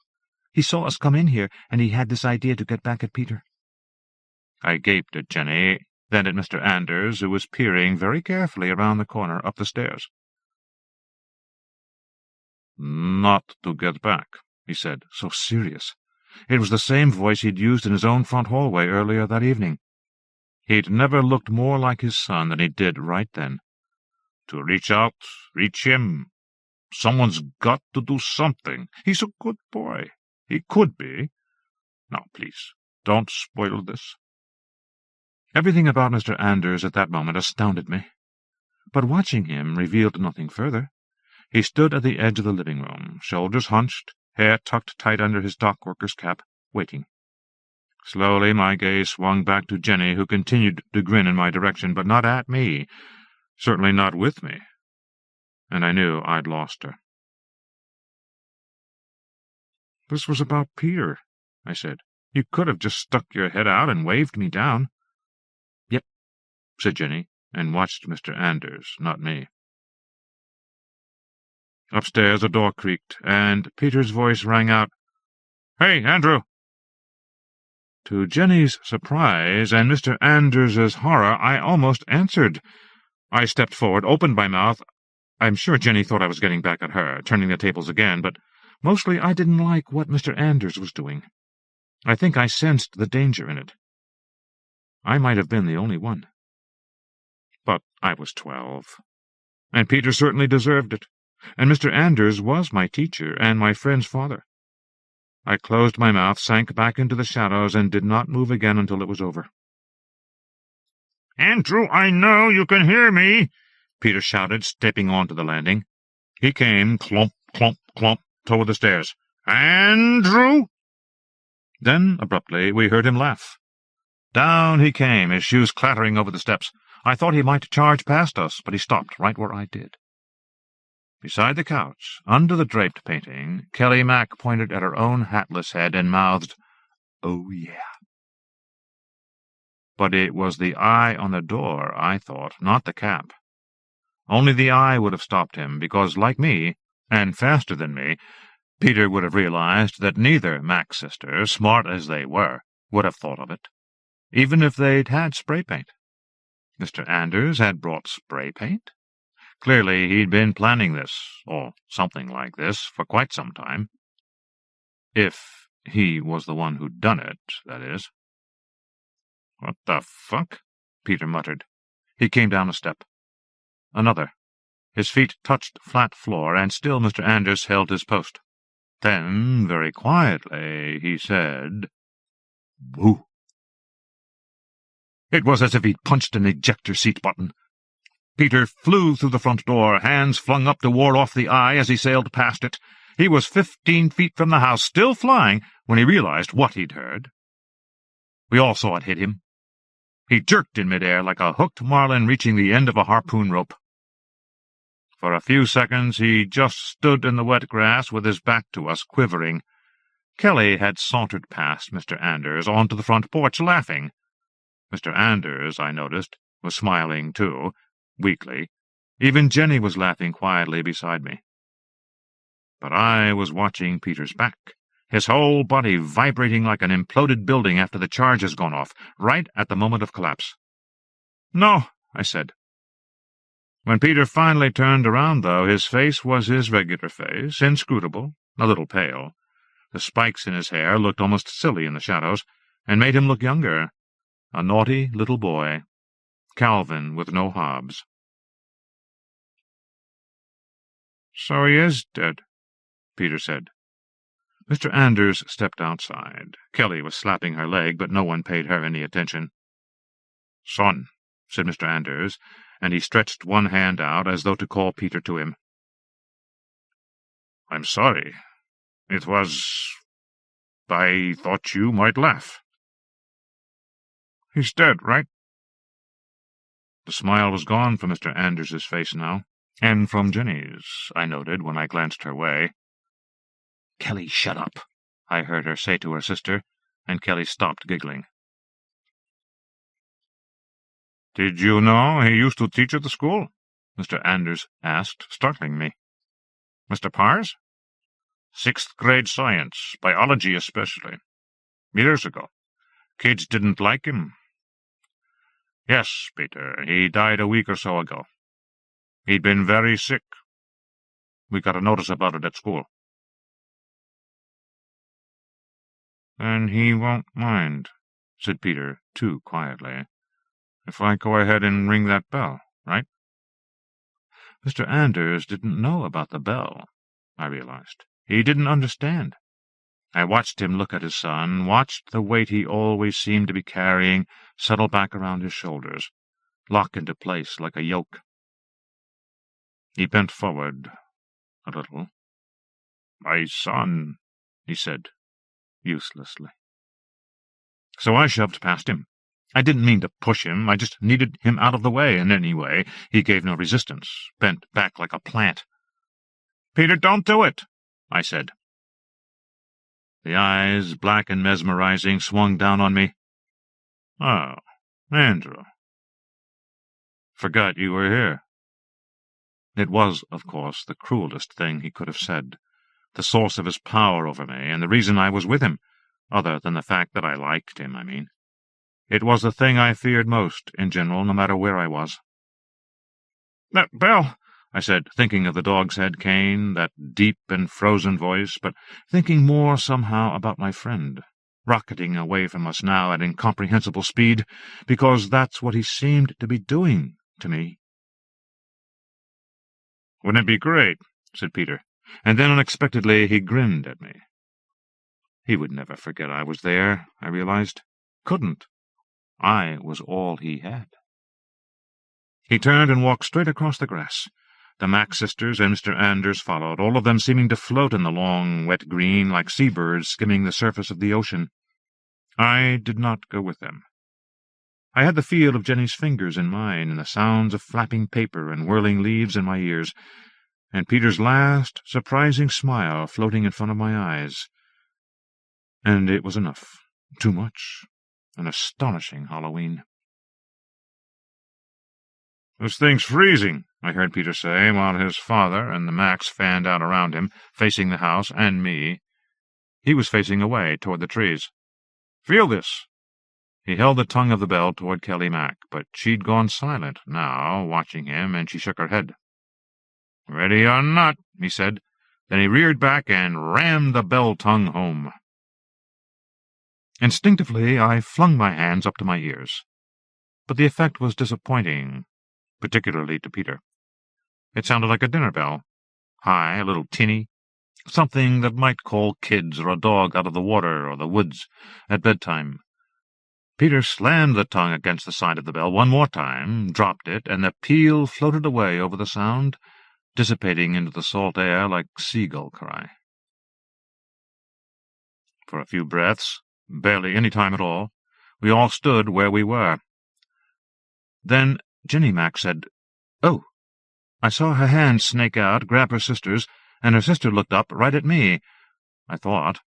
Speaker 2: He saw us come in here, and he had this idea to get back at Peter." I gaped at Jenny, then at Mr. Anders, who was peering very carefully around the corner up the stairs. "Not to get back," he said, so serious. It was the same voice he'd used in his own front hallway earlier that evening. He'd never looked more like his son than he did right then. "To reach out, reach him. Someone's got to do something. He's a good boy. He could be. Now, please, don't spoil this." Everything about Mr. Anders at that moment astounded me. But watching him revealed nothing further. He stood at the edge of the living room, shoulders hunched, hair tucked tight under his dock-worker's cap, waiting. Slowly my gaze swung back to Jenny, who continued to grin in my direction, but not at me, certainly not with me, and I knew I'd lost her. "This was about Peter," I said. "You could have just stuck your head out and waved me down." "Yep," said Jenny, and watched Mr. Anders, not me. Upstairs a door creaked, and Peter's voice rang out, "Hey, Andrew!" To Jenny's surprise and Mr. Anders's horror, I almost answered. I stepped forward, opened my mouth. I'm sure Jenny thought I was getting back at her, turning the tables again, but mostly I didn't like what Mr. Anders was doing. I think I sensed the danger in it. I might have been the only one. But I was 12, and Peter certainly deserved it, and Mr. Anders was my teacher and my friend's father. I closed my mouth, sank back into the shadows, and did not move again until it was over. "Andrew, I know you can hear me," Peter shouted, stepping onto the landing. He came, clomp, clomp, clomp, toward the stairs. "Andrew!" Then, abruptly, we heard him laugh. Down he came, his shoes clattering over the steps. I thought he might charge past us, but he stopped right where I did. Beside the couch, under the draped painting, Kelly Mac pointed at her own hatless head and mouthed, "Oh, yeah." But it was the eye on the door, I thought, not the cap. Only the eye would have stopped him, because, like me, and faster than me, Peter would have realized that neither Mac's sisters, smart as they were, would have thought of it, even if they'd had spray paint. Mr. Anders had brought spray paint? Clearly he'd been planning this, or something like this, for quite some time. If he was the one who'd done it, that is. "What the fuck?" Peter muttered. He came down a step. Another. His feet touched flat floor, and still Mr. Anders held his post. Then, very quietly, he said, "Boo." It was as if he'd punched an ejector seat button. Peter flew through the front door, hands flung up to ward off the eye as he sailed past it. He was 15 feet from the house, still flying, when he realized what he'd heard. We all saw it hit him. He jerked in midair like a hooked marlin reaching the end of a harpoon rope. For a few seconds he just stood in the wet grass with his back to us, quivering. Kelly had sauntered past Mr. Anders onto the front porch, laughing. Mr. Anders, I noticed, was smiling too, weakly. Even Jenny was laughing quietly beside me. But I was watching Peter's back, his whole body vibrating like an imploded building after the charge has gone off, right at the moment of collapse. "No," I said. When Peter finally turned around, though, his face was his regular face, inscrutable, a little pale. The spikes in his hair looked almost silly in the shadows, and made him look younger. A naughty little boy. Calvin with no Hobbes. "So he is dead," Peter said. Mr. Anders stepped outside. Kelly was slapping her leg, but no one paid her any attention. "Son," said Mr. Anders, and he stretched one hand out as though to call Peter to him. "I'm sorry. It was... I thought you might laugh." "He's dead, right?" The smile was gone from Mr. Anders's face now, and from Jenny's, I noted when I glanced her way. "Kelly, shut up," I heard her say to her sister, and Kelly stopped giggling. "Did you know he used to teach at the school?" Mr. Anders asked, startling me. "Mr. Pars?" "6th-grade science, biology especially. Years ago. Kids didn't like him." "Yes, Peter, he died a week or so ago. He'd been very sick. We got a notice about it at school." "Then he won't mind," said Peter, too quietly, "if I go ahead and ring that bell, right?" Mr. Anders didn't know about the bell, I realized. He didn't understand. I watched him look at his son, watched the weight he always seemed to be carrying settle back around his shoulders, lock into place like a yoke. He bent forward a little. "My son," he said, uselessly. So I shoved past him. I didn't mean to push him, I just needed him out of the way, and anyway, he gave no resistance, bent back like a plant. "Peter, don't do it," I said. The eyes, black and mesmerizing, swung down on me. "Oh, Andrew. Forgot you were here." It was, of course, the cruelest thing he could have said, the source of his power over me, and the reason I was with him, other than the fact that I liked him, I mean. It was the thing I feared most, in general, no matter where I was. "That bell," I said, thinking of the dog's head cane, that deep and frozen voice, but thinking more somehow about my friend, rocketing away from us now at incomprehensible speed, because that's what he seemed to be doing to me. "Wouldn't it be great?" said Peter, and then unexpectedly he grinned at me. He would never forget I was there, I realized. Couldn't. I was all he had. He turned and walked straight across the grass. The Mack sisters and Mr. Anders followed, all of them seeming to float in the long, wet green like seabirds skimming the surface of the ocean. I did not go with them. I had the feel of Jenny's fingers in mine, and the sounds of flapping paper and whirling leaves in my ears, and Peter's last, surprising smile floating in front of my eyes. And it was enough. Too much. An astonishing Halloween. "This thing's freezing," I heard Peter say, while his father and the Macks fanned out around him, facing the house and me. He was facing away toward the trees. "Feel this." He held the tongue of the bell toward Kelly Mack, but she'd gone silent now, watching him, and she shook her head. "Ready or not," he said. Then he reared back and rammed the bell-tongue home. Instinctively, I flung my hands up to my ears. But the effect was disappointing, particularly to Peter. It sounded like a dinner bell, high, a little tinny,
Speaker 1: something that might call kids or a dog out of the water or the woods at bedtime. Peter slammed the tongue against the side of the bell one more time, dropped it, and the peal floated away over the sound, dissipating into the salt air like seagull cry. For a few breaths, barely any time at all, we all stood where we were. Then Jenny Mac said, "Oh." I saw her hand snake out, grab her sister's, and her sister looked up right at me, I thought.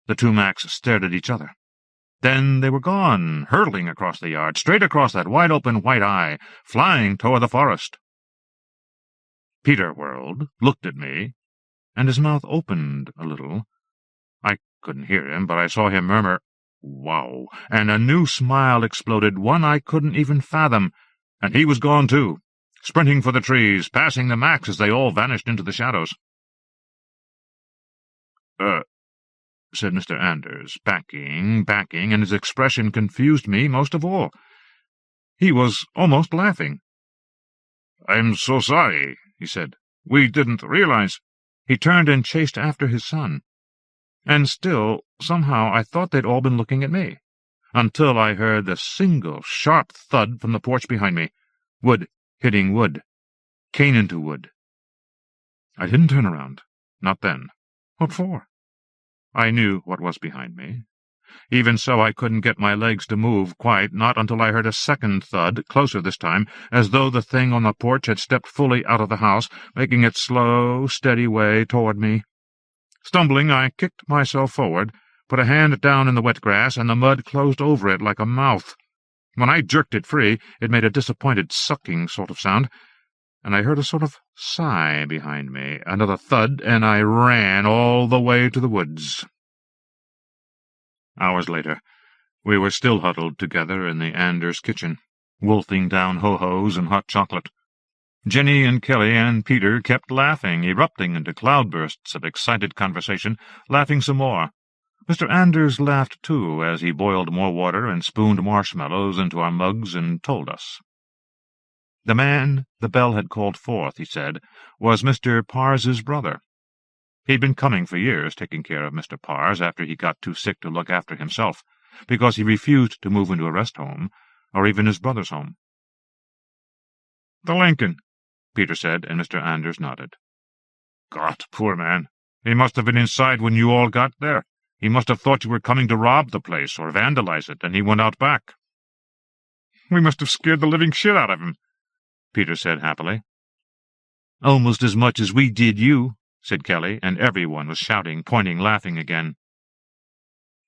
Speaker 1: The two Macs stared at each other. Then they were gone, hurtling across the yard, straight across that wide-open white eye, flying toward the forest. Peter whirled, looked at me, and his mouth opened a little. I couldn't hear him, but I saw him murmur, "Wow," and a new smile exploded, one I couldn't even fathom, and he was gone too, sprinting for the trees, passing the Macs as they all vanished into the shadows. Said Mr. Anders, backing, and his expression confused me most of all. He was almost laughing. "I'm so sorry," he said. "We didn't realize—" He turned and chased after his son. And still, somehow, I thought they'd all been looking at me, until I heard the single sharp thud from the porch behind me. Wood hitting wood. Cane into wood. I didn't turn around. Not then. What for? I knew what was behind me. Even so, I couldn't get my legs to move quite, not until I heard a second thud, closer this time, as though the thing on the porch had stepped fully out of the house, making its slow, steady way toward me. Stumbling, I kicked myself forward, put a hand down in the wet grass, and the mud closed over it like a mouth. When I jerked it free, it made a disappointed, sucking sort of sound, and I heard a sort of sigh behind me, another thud, and I ran all the way to the woods. Hours later, we were still huddled together in the Anders kitchen, wolfing down ho-hos and hot chocolate. Jenny and Kelly and Peter kept laughing, erupting into cloudbursts of excited conversation, laughing some more. Mr. Anders laughed, too, as he boiled more water and spooned marshmallows into our mugs and told us. The man the bell had called forth, he said, was Mr. Parrs's brother. He'd been coming for years, taking care of Mr. Parrs after he got too sick to look after himself, because he refused to move into a rest home, or even his brother's home. "The Lincoln," Peter said, and Mr. Anders nodded. "God, poor man. He must have been inside when you all got there. He must have thought you were coming to rob the place or vandalize it, and he went out back." "We must have scared the living shit out of him," Peter said happily. "Almost as much as we did you," said Kelly, and everyone was shouting, pointing, laughing again.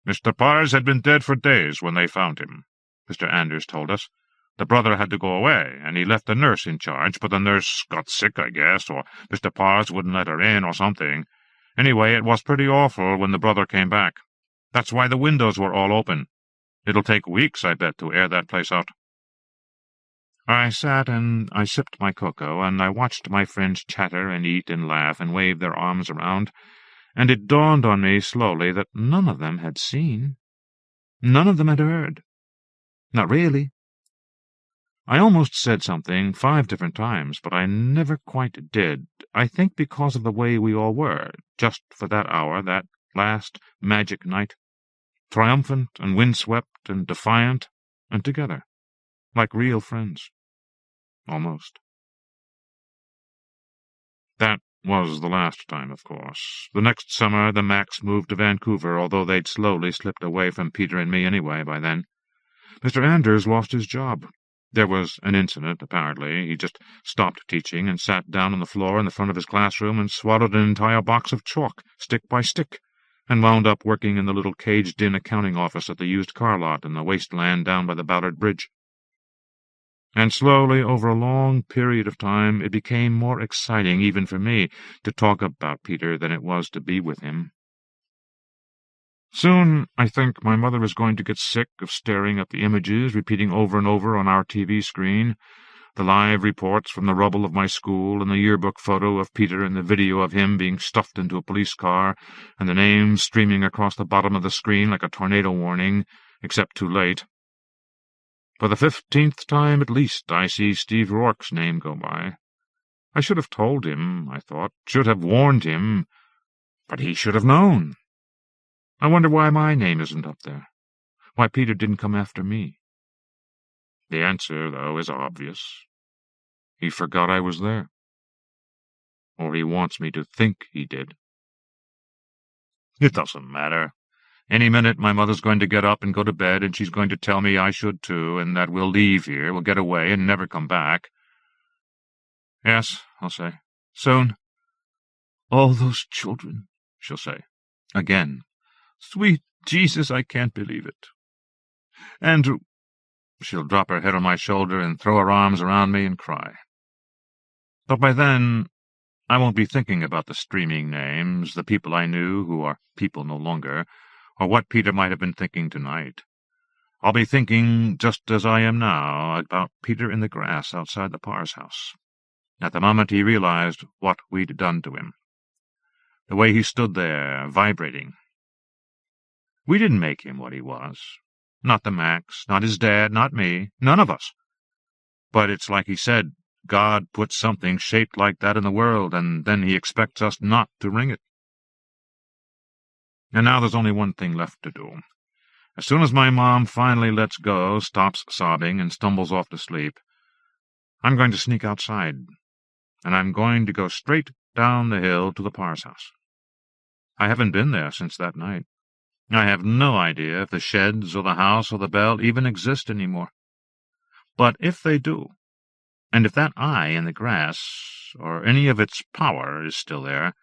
Speaker 1: "Mr. Parrs had been dead for days when they found him," Mr. Anders told us. "The brother had to go away, and he left the nurse in charge, but the nurse got sick, I guess, or Mr. Parrs wouldn't let her in or something. Anyway, it was pretty awful when the brother came back. That's why the windows were all open. It'll take weeks, I bet, to air that place out." I sat and I sipped my cocoa, and I watched my friends chatter and eat and laugh and wave their arms around, and it dawned on me slowly that none of them had seen. None of them had heard. Not really. I almost said something 5 different times, but I never quite did, I think because of the way we all were, just for that hour, that last magic night, triumphant and windswept and defiant and together, like real friends. Almost. That was the last time, of course. The next summer the Macs moved to Vancouver, although they'd slowly slipped away from Peter and me anyway by then. Mr. Anders lost his job. There was an incident, apparently. He just stopped teaching and sat down on the floor in the front of his classroom and swallowed an entire box of chalk, stick by stick, and wound up working in the little caged-in accounting office at the used car lot in the wasteland down by the Ballard Bridge. And slowly, over a long period of time, it became more exciting, even for me, to talk about Peter than it was to be with him. Soon, I think, my mother is going to get sick of staring at the images repeating over and over on our TV screen, the live reports from the rubble of my school, and the yearbook photo of Peter and the video of him being stuffed into a police car, and the names streaming across the bottom of the screen like a tornado warning, except too late. For the 15th time at least I see Steve Rourke's name go by. I should have told him, I thought, should have warned him,
Speaker 2: But he should have known. I wonder why my name isn't up there. Why Peter didn't come after me. The answer, though, is obvious. He forgot I was there. Or he wants me to think he did. It doesn't matter. Any minute my mother's going to get up and go to bed, and she's going to tell me I should too, and that we'll leave here, we'll get away, and never come back. Yes, I'll say. Soon. All those children, she'll say. Again. Sweet Jesus, I can't believe it. Andrew. She'll drop her head on my shoulder and throw her arms around me and cry. But by then, I won't be thinking about the streaming names, the people I knew who are people no longer, or what Peter might have been thinking tonight. I'll be thinking, just as I am now, about Peter in the grass outside the Parr's house. At the moment he realized what we'd done to him. The way he stood there, vibrating. We didn't make him what he was. Not the Max, not his dad, not me, none of us. But it's like he said, God put something shaped like that in the world, and then he expects us not to ring it. And now there's only one thing left to do. As soon as my mom finally lets go, stops sobbing, and stumbles off to sleep, I'm going to sneak outside, and I'm going to go straight down the hill to the Parr's house. I haven't been there since that night. I have no idea if the sheds or the house or the bell even exist any more. But if they do, and if that eye in the grass, or any of its power, is still there,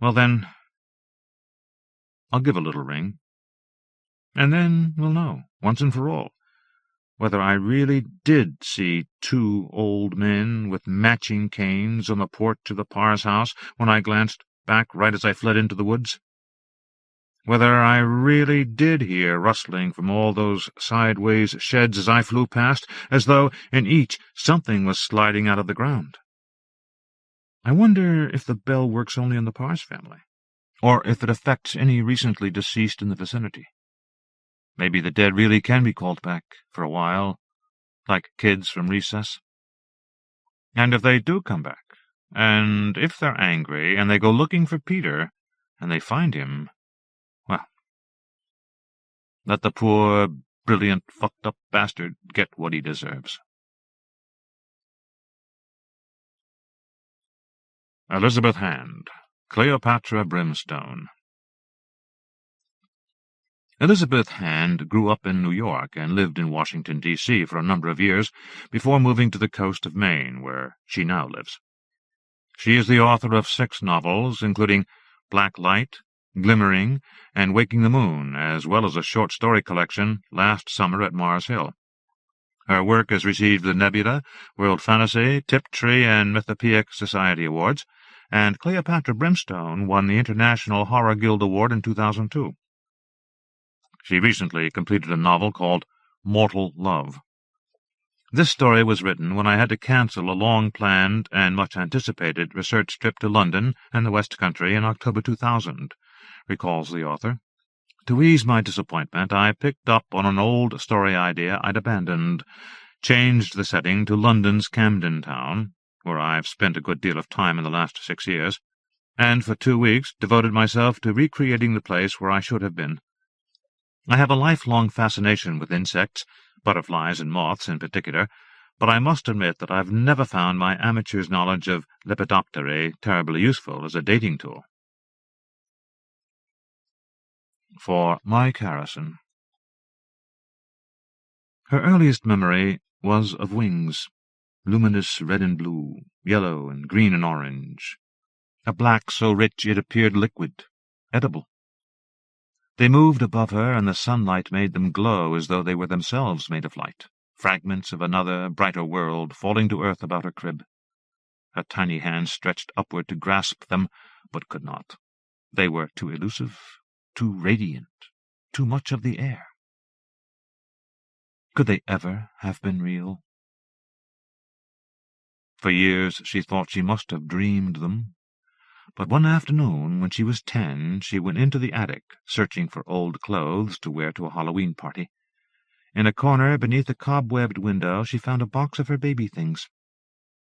Speaker 2: well then, I'll give a little ring, and then we'll know, once and for all, whether I really did see two old men with matching canes on the porch of the Parr's house when I glanced back right as I fled into the woods. Whether I really did hear rustling from all those sideways sheds as I flew past, as though in each something was sliding out of the ground. I wonder if the bell works only in the Parr's family, or if it affects any recently deceased in the vicinity. Maybe the dead really can be called back for a while, like kids from recess. And if they do come back, and if they're angry, and they go looking for Peter, and they find him, well, let the poor, brilliant, fucked-up bastard get what he deserves. Elizabeth Hand, Cleopatra Brimstone. Elizabeth Hand grew up in New York and lived in Washington, D.C. for a number of years before moving to the coast of Maine, where she now lives. She is the author of 6 novels, including Black Light, Glimmering, and Waking the Moon, as well as a short story collection, Last Summer at Mars Hill. Her work has received the Nebula, World Fantasy, Tiptree, and Mythopoeic Society Awards, and Cleopatra Brimstone won the International Horror Guild Award in 2002. She recently completed a novel called Mortal Love. This story was written when I had to cancel a long-planned and much-anticipated research trip to London and the West Country in October 2000, recalls the author. To ease my disappointment, I picked up on an old story idea I'd abandoned, changed the setting to London's Camden Town, where I've spent a good deal of time in the last 6 years, and for 2 weeks devoted myself to recreating the place where I should have been. I have a lifelong fascination with insects, butterflies and moths in particular, but I must admit that I've never found my amateur's knowledge of Lepidopterae terribly useful as a dating tool. For Mike Harrison. Her earliest memory was of wings, luminous red and blue, yellow and green and orange, a black so rich it appeared liquid, edible. They moved above her, and the sunlight made them glow as though they were themselves made of light, fragments of another, brighter world falling to earth about her crib. Her tiny hand stretched upward to grasp them, but could not. They were too elusive, too radiant, too much of the air. Could they ever have been real? For years she thought she must have dreamed them. But one afternoon, when she was 10, she went into the attic, searching for old clothes to wear to a Halloween party. In a corner beneath a cobwebbed window she found a box of her baby things.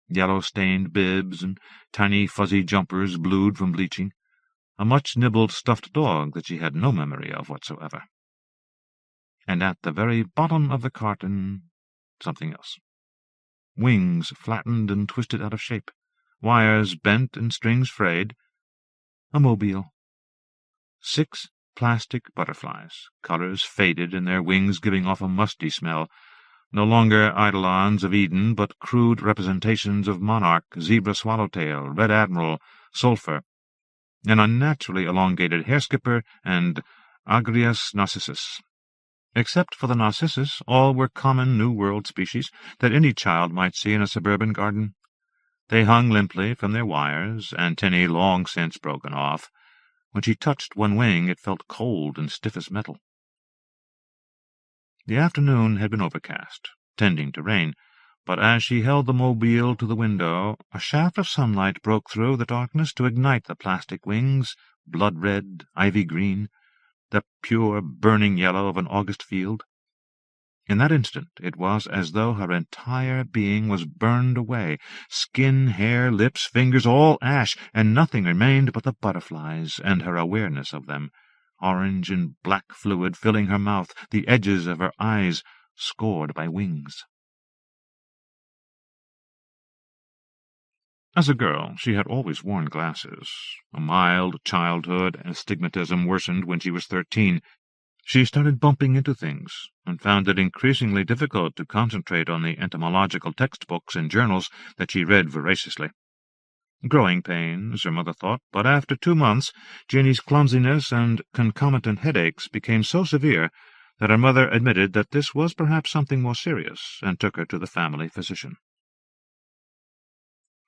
Speaker 2: Yellow-stained bibs and tiny fuzzy jumpers blued from bleaching,
Speaker 1: a much-nibbled stuffed dog that she had no memory of whatsoever. And at the very bottom of the carton, something else. Wings flattened and twisted out of shape, wires bent and strings frayed. A mobile. 6 plastic butterflies, colors faded and their wings giving off a musty smell, no longer eidolons of Eden, but crude representations of monarch, zebra swallowtail, red admiral, sulphur, an unnaturally elongated hairskipper, and Agrias narcissus. Except for the narcissus, all were common New World species that any child might see in a suburban garden. They hung limply from their wires, antennae long since broken off. When she touched one wing, it felt cold and stiff as metal. The afternoon had been overcast, tending to rain, but as she held the mobile to the window, a shaft of sunlight broke through the darkness to ignite the plastic wings, blood-red, ivy-green, the pure, burning yellow of an August field. In that instant it was as though her entire being was burned away, skin, hair, lips, fingers, all ash, and nothing remained but the butterflies and her awareness of them, orange and black fluid filling her mouth, the edges of her eyes scored by wings. As a girl, she had always worn glasses. A mild childhood astigmatism worsened when she was 13. She started bumping into things, and found it increasingly difficult to concentrate on the entomological textbooks and journals that she read voraciously. Growing pains, her mother thought, but after 2 months, Janie's clumsiness and concomitant headaches became so severe that her mother admitted that this was perhaps something more serious, and took her to the family physician.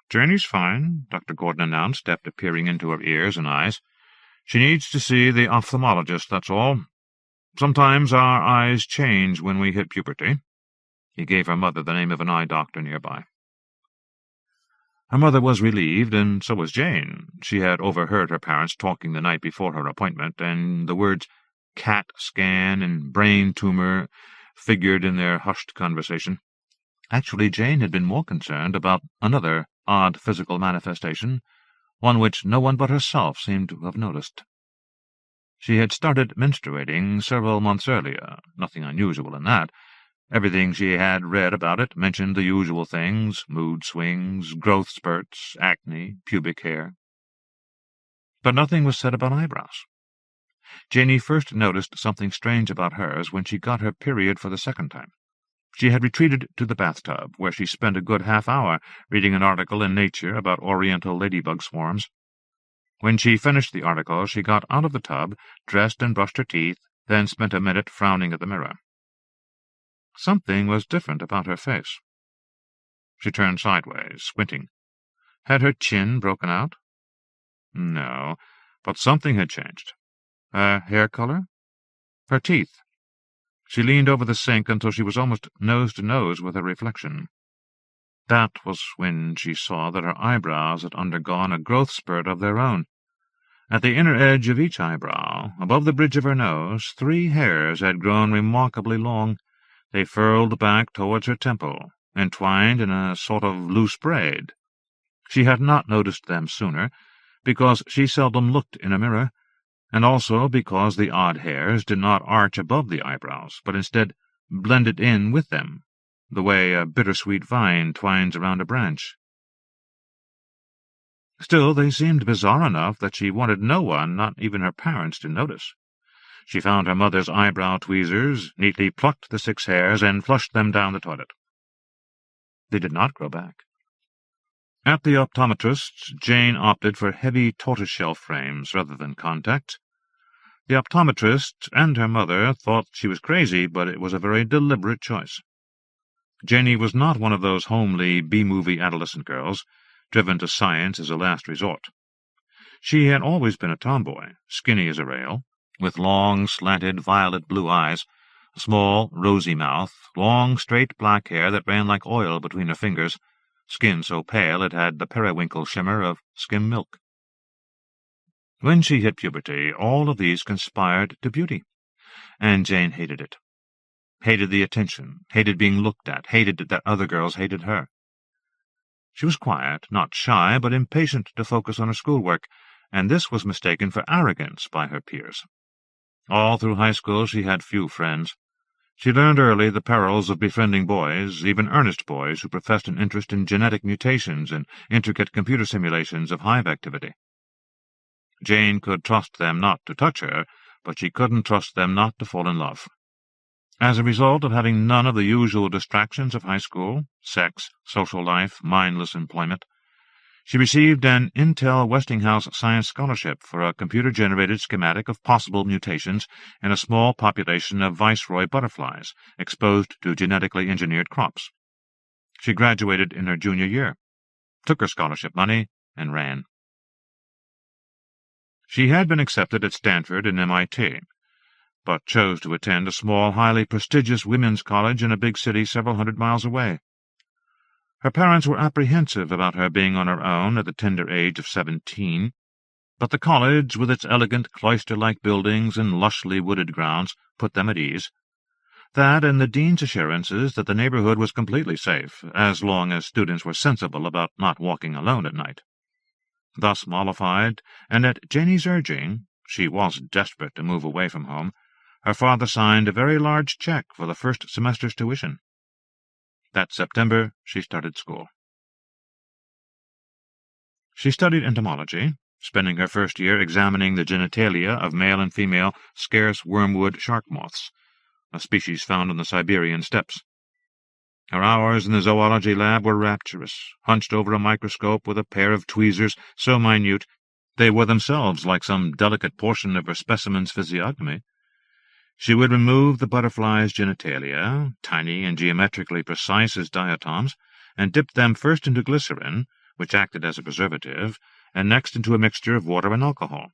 Speaker 1: "Janie's fine," Dr. Gordon announced, after peering into her ears and eyes. "She needs to see the ophthalmologist, that's all. Sometimes our eyes change when we hit puberty." He gave her mother the name of an eye doctor nearby. Her mother was relieved, and so was Jane. She had overheard her parents talking the night before her appointment, and the words "CAT scan" and "brain tumor" figured in their hushed conversation. Actually, Jane had been more concerned about another odd physical manifestation, one which no one but herself seemed to have noticed. She had started menstruating several months earlier, nothing unusual in that. Everything she had read about it mentioned the usual things: mood swings, growth spurts, acne, pubic hair. But nothing was said about eyebrows. Janie first noticed something strange about hers when she got her period for the second time. She had retreated to the bathtub, where she spent a good half-hour reading an article in Nature about oriental ladybug swarms. When she finished the article, she got out of the tub, dressed and brushed her teeth, then spent a minute frowning at the mirror. Something was different about her face. She turned sideways, squinting. Had her chin broken out? No, but something had changed. Her hair color? Her teeth. She leaned over the sink until she was almost nose to nose with her reflection. That was when she saw that her eyebrows had undergone a growth spurt of their own. At the inner edge of each eyebrow, above the bridge of her nose, 3 hairs had grown remarkably long. They furled back towards her temple, entwined in a sort of loose braid. She had not noticed them sooner, because she seldom looked in a mirror, and also because the odd hairs did not arch above the eyebrows, but instead blended in with them, the way a bittersweet vine twines around a branch. Still, they seemed bizarre enough that she wanted no one, not even her parents, to notice. She found her mother's eyebrow tweezers, neatly plucked the 6 hairs, and flushed them down the toilet. They did not grow back. At the optometrist's, Jane opted for heavy tortoiseshell frames rather than contacts. The optometrist and her mother thought she was crazy, but it was a very deliberate choice. Janie was not one of those homely B-movie adolescent girls, driven to science as a last resort. She had always been a tomboy, skinny as a rail, with long, slanted, violet-blue eyes, a small, rosy mouth, long, straight black hair that ran like oil between her fingers, skin so pale it had the periwinkle shimmer of skim milk. When she hit puberty, all of these conspired to beauty, and Jane hated it. Hated the attention, hated being looked at, hated that other girls hated her. She was quiet, not shy, but impatient to focus on her schoolwork, and this was mistaken for arrogance by her peers. All through high school she had few friends. She learned early the perils of befriending boys, even earnest boys who professed an interest in genetic mutations and intricate computer simulations of hive activity. Jane could trust them not to touch her, but she couldn't trust them not to fall in love. As a result of having none of the usual distractions of high school, sex, social life, mindless employment, she received an Intel Westinghouse Science Scholarship for a computer-generated schematic of possible mutations in a small population of viceroy butterflies exposed to genetically engineered crops. She graduated in her junior year, took her scholarship money, and ran. She had been accepted at Stanford and MIT, but chose to attend a small, highly prestigious women's college in a big city several hundred miles away. Her parents were apprehensive about her being on her own at the tender age of 17, but the college, with its elegant cloister-like buildings and lushly wooded grounds, put them at ease. That and the dean's assurances that the neighborhood was completely safe, as long as students were sensible about not walking alone at night. Thus mollified, and at Janie's urging, she was desperate to move away from home, her father signed a very large check for the first semester's tuition. That September she started school. She studied entomology, spending her first year examining the genitalia of male and female scarce wormwood shark moths, a species found on the Siberian steppes. Her hours in the zoology lab were rapturous, hunched over a microscope with a pair of tweezers so minute they were themselves like some delicate portion of her specimen's physiognomy. She would remove the butterfly's genitalia, tiny and geometrically precise as diatoms, and dip them first into glycerin, which acted as a preservative, and next into a mixture of water and alcohol.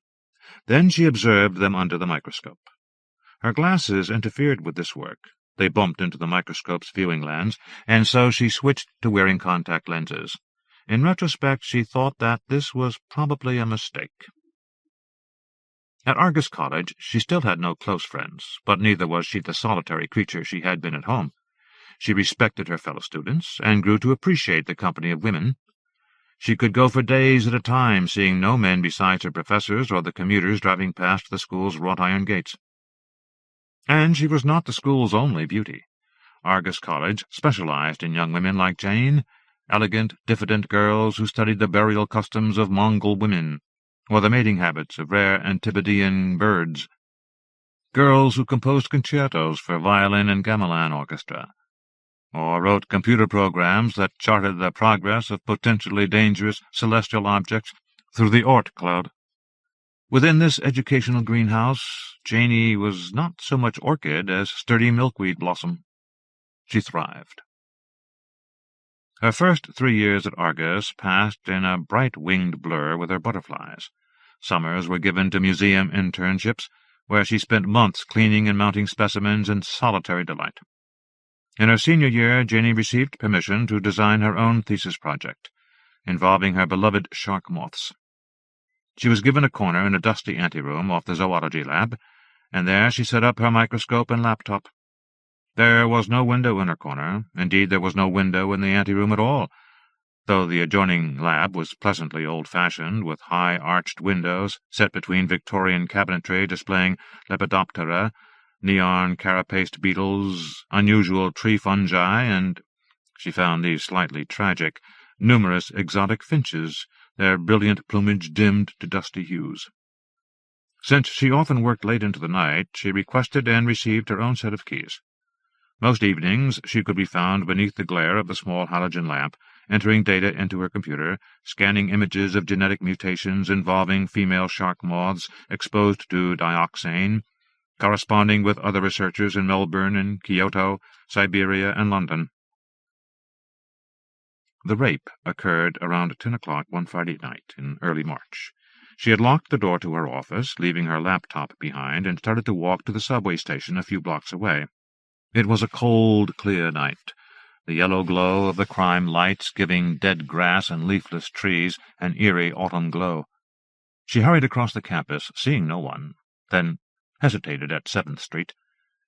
Speaker 1: Then she observed them under the microscope. Her glasses interfered with this work. They bumped into the microscope's viewing lens, and so she switched to wearing contact lenses. In retrospect, she thought that this was probably a mistake. At Argus College she still had no close friends, but neither was she the solitary creature she had been at home. She respected her fellow students, and grew to appreciate the company of women. She could go for days at a time, seeing no men besides her professors or the commuters driving past the school's wrought-iron gates. And she was not the school's only beauty. Argus College specialized in young women like Jane, elegant, diffident girls who studied the burial customs of Mongol women, or the mating habits of rare Antipodean birds, girls who composed concertos for violin and gamelan orchestra, or wrote computer programs that charted the progress of potentially dangerous celestial objects through the Oort cloud. Within this educational greenhouse, Janie was not so much orchid as sturdy milkweed blossom. She thrived. Her first 3 years at Argus passed in a bright-winged blur with her butterflies. Summers were given to museum internships, where she spent months cleaning and mounting specimens in solitary delight. In her senior year, Janie received permission to design her own thesis project, involving her beloved shark moths. She was given a corner in a dusty anteroom off the zoology lab, and there she set up her microscope and laptop. There was no window in her corner. Indeed, there was no window in the anteroom at all, though the adjoining lab was pleasantly old-fashioned, with high arched windows set between Victorian cabinetry displaying Lepidoptera, neon carapaced beetles, unusual tree fungi, and, she found these slightly tragic, numerous exotic finches, their brilliant plumage dimmed to dusty hues. Since she often worked late into the night, she requested and received her own set of keys. Most evenings she could be found beneath the glare of the small halogen lamp, entering data into her computer, scanning images of genetic mutations involving female shark moths exposed to dioxane, corresponding with other researchers in Melbourne and Kyoto, Siberia, and London. The rape occurred around 10 o'clock one Friday night in early March. She had locked the door to her office, leaving her laptop behind, and started to walk to the subway station a few blocks away. It was a cold, clear night, the yellow glow of the crime lights giving dead grass and leafless trees an eerie autumn glow. She hurried across the campus, seeing no one, then hesitated at 7th Street.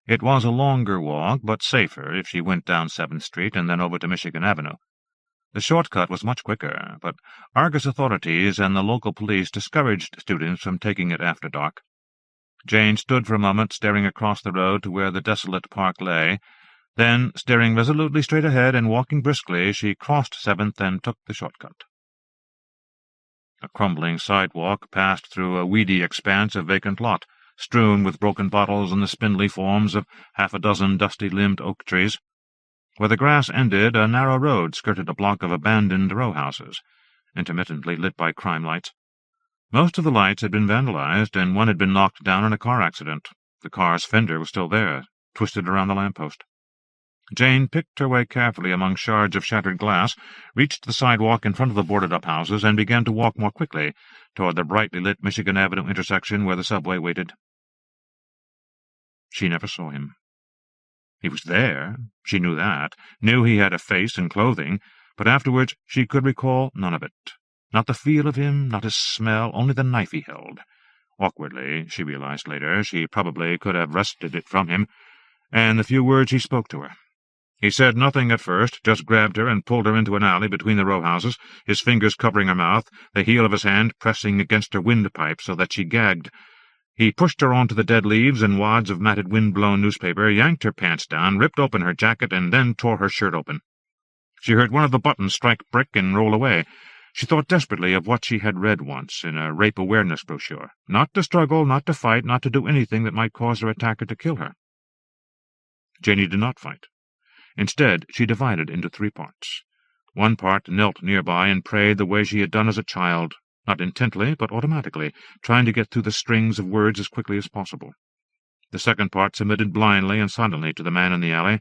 Speaker 1: It was a longer walk, but safer if she went down 7th Street and then over to Michigan Avenue. The shortcut was much quicker, but Argus authorities and the local police discouraged students from taking it after dark. Jane stood for a moment staring across the road to where the desolate park lay. Then, staring resolutely straight ahead and walking briskly, she crossed 7th and took the shortcut. A crumbling sidewalk passed through a weedy expanse of vacant lot, strewn with broken bottles and the spindly forms of half a dozen dusty-limbed oak trees. Where the grass ended, a narrow road skirted a block of abandoned row-houses, intermittently lit by crime lights. Most of the lights had been vandalized, and one had been knocked down in a car accident. The car's fender was still there, twisted around the lamppost. Jane picked her way carefully among shards of shattered glass, reached the sidewalk in front of the boarded-up houses, and began to walk more quickly toward the brightly lit Michigan Avenue intersection where the subway waited. She never saw him. He was there, she knew that, knew he had a face and clothing, but afterwards she could recall none of it. Not the feel of him, not his smell, only the knife he held. Awkwardly, she realized later, she probably could have wrested it from him, and the few words he spoke to her. He said nothing at first, just grabbed her and pulled her into an alley between the row-houses, his fingers covering her mouth, the heel of his hand pressing against her windpipe so that she gagged. He pushed her onto the dead leaves and wads of matted wind-blown newspaper, yanked her pants down, ripped open her jacket, and then tore her shirt open. She heard one of the buttons strike brick and roll away. She thought desperately of what she had read once in a rape awareness brochure. Not to struggle, not to fight, not to do anything that might cause her attacker to kill her. Janie did not fight. Instead, she divided into 3 parts. One part knelt nearby and prayed the way she had done as a child, not intently, but automatically, trying to get through the strings of words as quickly as possible. The second part submitted blindly and silently to the man in the alley,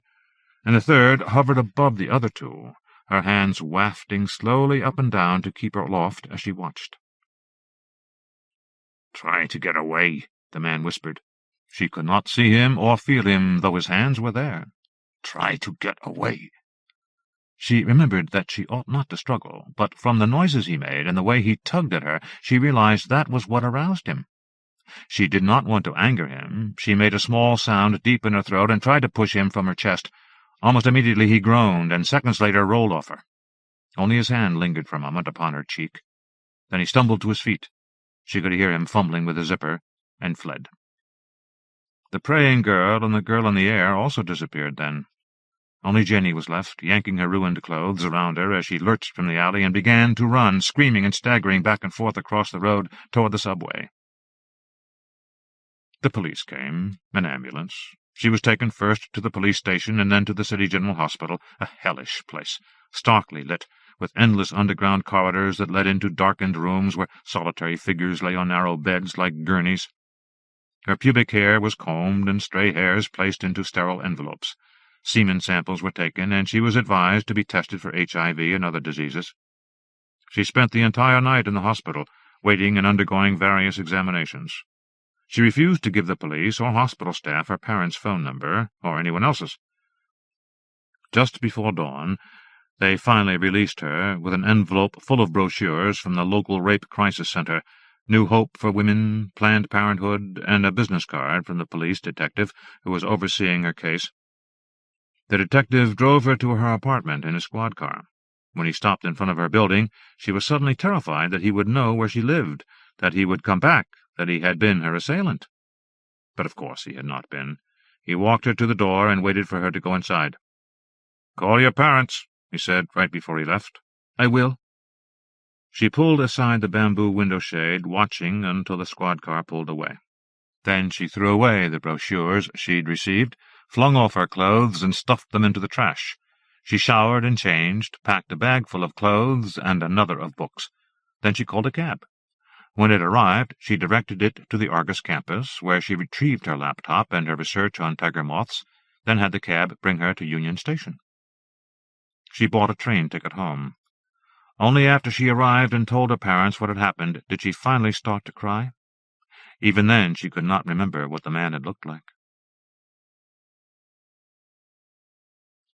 Speaker 1: and the third hovered above the other 2, her hands wafting slowly up and down to keep her aloft as she watched. "Try to get away," the man whispered. She could not see him or feel him, though his hands were there. "Try to get away." She remembered that she ought not to struggle, but from the noises he made and the way he tugged at her, she realized that was what aroused him. She did not want to anger him. She made a small sound deep in her throat and tried to push him from her chest. Almost immediately he groaned, and seconds later rolled off her. Only his hand lingered for a moment upon her cheek. Then he stumbled to his feet. She could hear him fumbling with the zipper, and fled. The praying girl and the girl in the air also disappeared then. Only Jenny was left, yanking her ruined clothes around her as she lurched from the alley and began to run, screaming and staggering back and forth across the road toward the subway. The police came, an ambulance. She was taken first to the police station and then to the city general hospital, a hellish place, starkly lit, with endless underground corridors that led into darkened rooms where solitary figures lay on narrow beds like gurneys. Her pubic hair was combed and stray hairs placed into sterile envelopes. Semen samples were taken, and she was advised to be tested for HIV and other diseases. She spent the entire night in the hospital, waiting and undergoing various examinations. She refused to give the police or hospital staff her parents' phone number, or anyone else's. Just before dawn, they finally released her with an envelope full of brochures from the local rape crisis center, New Hope for Women, Planned Parenthood, and a business card from the police detective who was overseeing her case. The detective drove her to her apartment in a squad car. When he stopped in front of her building, she was suddenly terrified that he would know where she lived, that he would come back, that he had been her assailant. But of course he had not been. He walked her to the door and waited for her to go inside. "Call your parents," he said right before he left. "I will." She pulled aside the bamboo window shade, watching until the squad car pulled away. Then she threw away the brochures she'd received, flung off her clothes, and stuffed them into the trash. She showered and changed, packed a bag full of clothes and another of books. Then she called a cab. When it arrived, she directed it to the Argus campus, where she retrieved her laptop and her research on tiger moths, then had the cab bring her to Union Station. She bought a train ticket home. Only after she arrived and told her parents what had happened did she finally start to cry. Even then she could not remember what the man had looked like.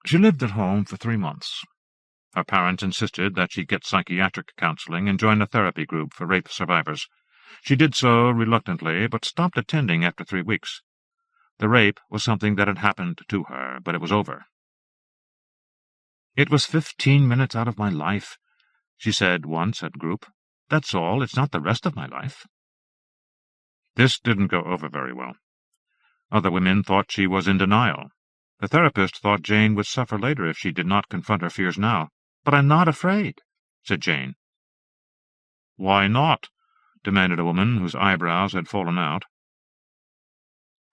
Speaker 1: She lived at home for 3 months. Her parents insisted that she get psychiatric counseling and join a therapy group for rape survivors. She did so reluctantly, but stopped attending after 3 weeks. The rape was something that had happened to her, but it was over. "It was 15 minutes out of my life," she said once at group. "That's all. It's not the rest of my life."
Speaker 2: This didn't go over very well. Other women thought she was in denial. The therapist thought Jane would suffer later if she did not confront her fears now.
Speaker 1: "But I'm not afraid," said Jane.
Speaker 2: "Why not?" demanded a woman whose eyebrows had fallen out.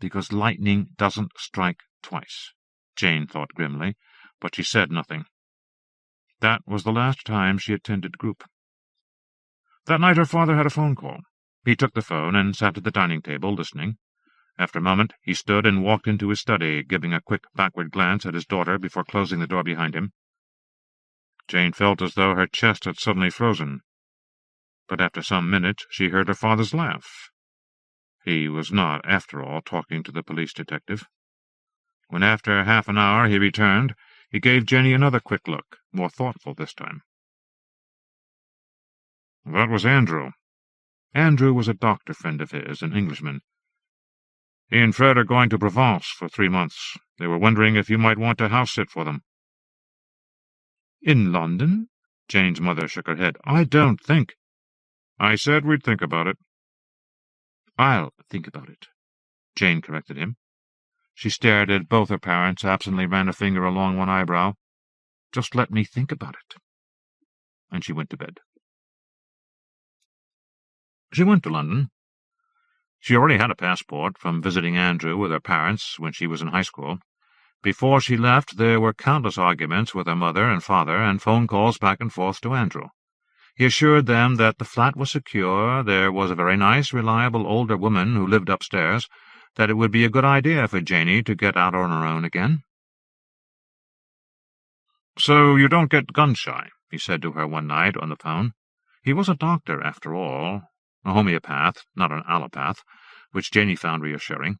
Speaker 1: "Because lightning doesn't strike twice," Jane thought grimly, but she said nothing.
Speaker 2: That was the last time she attended group. That night her father had a phone call. He took the phone and sat at the dining table, listening. After a moment, he stood and walked into his study, giving a quick backward glance at his daughter before closing the door behind him. Jane felt as though her chest had suddenly frozen. But after some minutes she heard her father's laugh. He was not, after all, talking to the police detective. When after half an hour he returned, he gave Jenny another quick look, more thoughtful this time. "That was Andrew." Andrew was a doctor friend of his, an Englishman. "He and Fred are going to Provence for 3 months. They were wondering if you might want to house-sit for them."
Speaker 1: "In London?" Jane's mother shook her head. "I don't think—"
Speaker 2: "I said we'd think about it."
Speaker 1: "I'll think about it," Jane corrected him. She stared at both her parents, absently ran a finger along one eyebrow. "Just let me think about it." And she went to bed. She went to London. She already had a passport from visiting Andrew with her parents when she was in high school. Before she left, there were countless arguments with her mother and father, and phone calls back and forth to Andrew. He assured them that the flat was secure, there was a very nice, reliable older woman who lived upstairs, that it would be a good idea for Janey to get out on her own again.
Speaker 2: "So you don't get gun-shy," he said to her one night on the phone. He was a doctor, after all, a homeopath, not an allopath, which Janey found reassuring.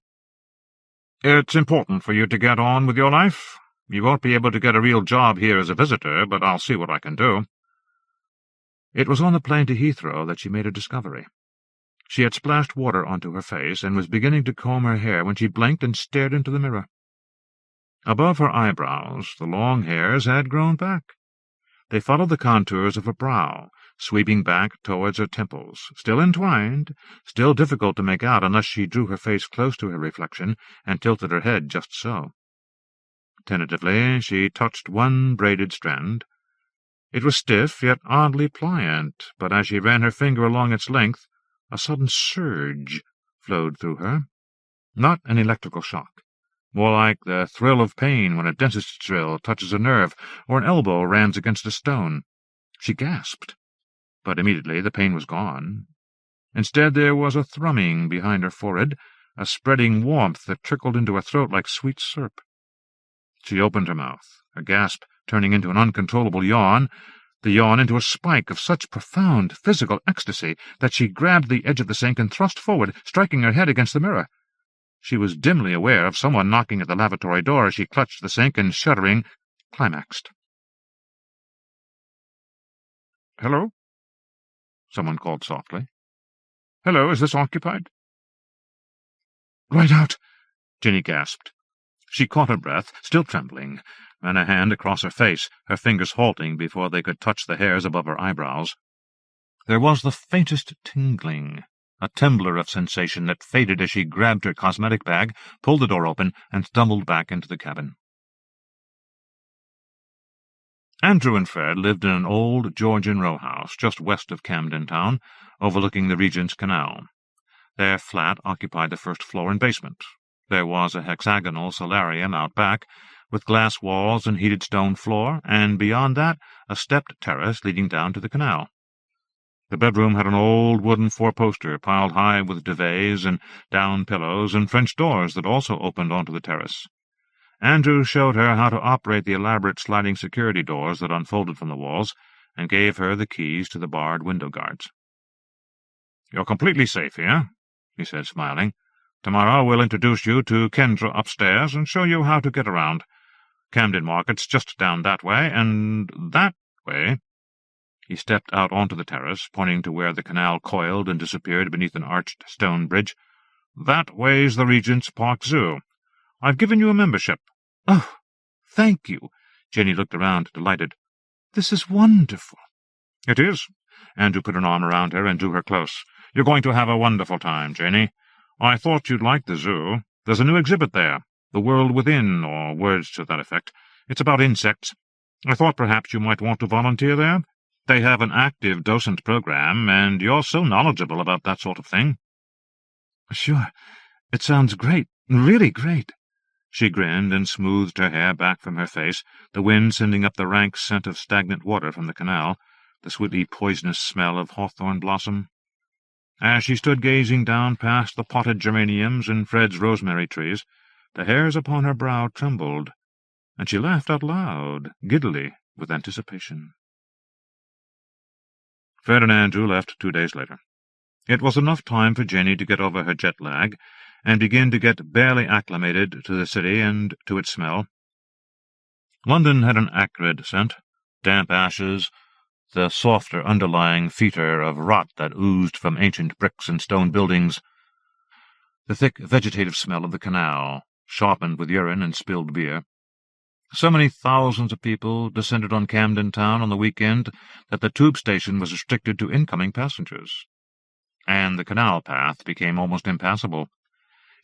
Speaker 2: "It's important for you to get on with your life. You won't be able to get a real job here as a visitor, but I'll see what I can do."
Speaker 1: It was on the plane to Heathrow that she made a discovery. She had splashed water onto her face and was beginning to comb her hair when she blinked and stared into the mirror. Above her eyebrows, the long hairs had grown back. They followed the contours of her brow, sweeping back towards her temples, still entwined, still difficult to make out unless she drew her face close to her reflection and tilted her head just so. Tentatively, she touched one braided strand. It was stiff, yet oddly pliant, but as she ran her finger along its length, a sudden surge flowed through her. Not an electrical shock, more like the thrill of pain when a dentist's drill touches a nerve or an elbow rams against a stone. She gasped, but immediately the pain was gone. Instead there was a thrumming behind her forehead, a spreading warmth that trickled into her throat like sweet syrup. She opened her mouth, a gasp turning into an uncontrollable yawn, the yawn into a spike of such profound physical ecstasy that she grabbed the edge of the sink and thrust forward, striking her head against the mirror. She was dimly aware of someone knocking at the lavatory door as she clutched the sink and, shuddering, climaxed.
Speaker 2: "Hello?" someone called softly. "Hello, is this occupied?"
Speaker 1: "Right out," Jenny gasped. She caught her breath, still trembling, ran a hand across her face, her fingers halting before they could touch the hairs above her eyebrows. There was the faintest tingling, a trembler of sensation that faded as she grabbed her cosmetic bag, pulled the door open, and stumbled back into the cabin. Andrew and Fred lived in an old Georgian row house just west of Camden Town, overlooking the Regent's Canal. Their flat occupied the first floor and basement. There was a hexagonal solarium out back, with glass walls and heated stone floor, and beyond that a stepped terrace leading down to the canal. The bedroom had an old wooden four-poster piled high with duvets and down pillows and French doors that also opened onto the terrace. Andrew showed her how to operate the elaborate sliding security doors that unfolded from the walls, and gave her the keys to the barred window guards. "You're completely safe here," he said, smiling. "Tomorrow we'll introduce you to Kendra upstairs and show you how to get around. Camden Market's just down that way, and that way." He stepped out onto the terrace, pointing to where the canal coiled and disappeared beneath an arched stone bridge. "That way's the Regent's Park Zoo. I've given you a membership." "Oh, thank you."
Speaker 2: Jenny looked around, delighted.
Speaker 1: "This is wonderful."
Speaker 2: "It is." Andrew put an arm around her and drew her close. "You're going to have a wonderful time, Jenny. I thought you'd like the zoo. There's a new exhibit there, The World Within, or words to that effect. It's about insects. I thought perhaps you might want to volunteer there. They have an active docent program, and you're so knowledgeable about that sort of thing."
Speaker 1: "Sure. It sounds great. Really great."
Speaker 2: She grinned and smoothed her hair back from her face, the wind sending up the rank scent of stagnant water from the canal, the sweetly poisonous smell of hawthorn blossom. As she stood gazing down past the potted geraniums and Fred's rosemary trees, the hairs upon her brow trembled, and she laughed out loud, giddily, with anticipation. Fred and Andrew left 2 days later. It was enough time for Jenny to get over her jet lag and begin to get barely acclimated to the city and to its smell. London had an acrid scent, damp ashes, the softer underlying fetor of rot that oozed from ancient bricks and stone buildings, the thick vegetative smell of the canal, sharpened with urine and spilled beer. So many thousands of people descended on Camden Town on the weekend that the tube station was restricted to incoming passengers, and the canal path became almost impassable.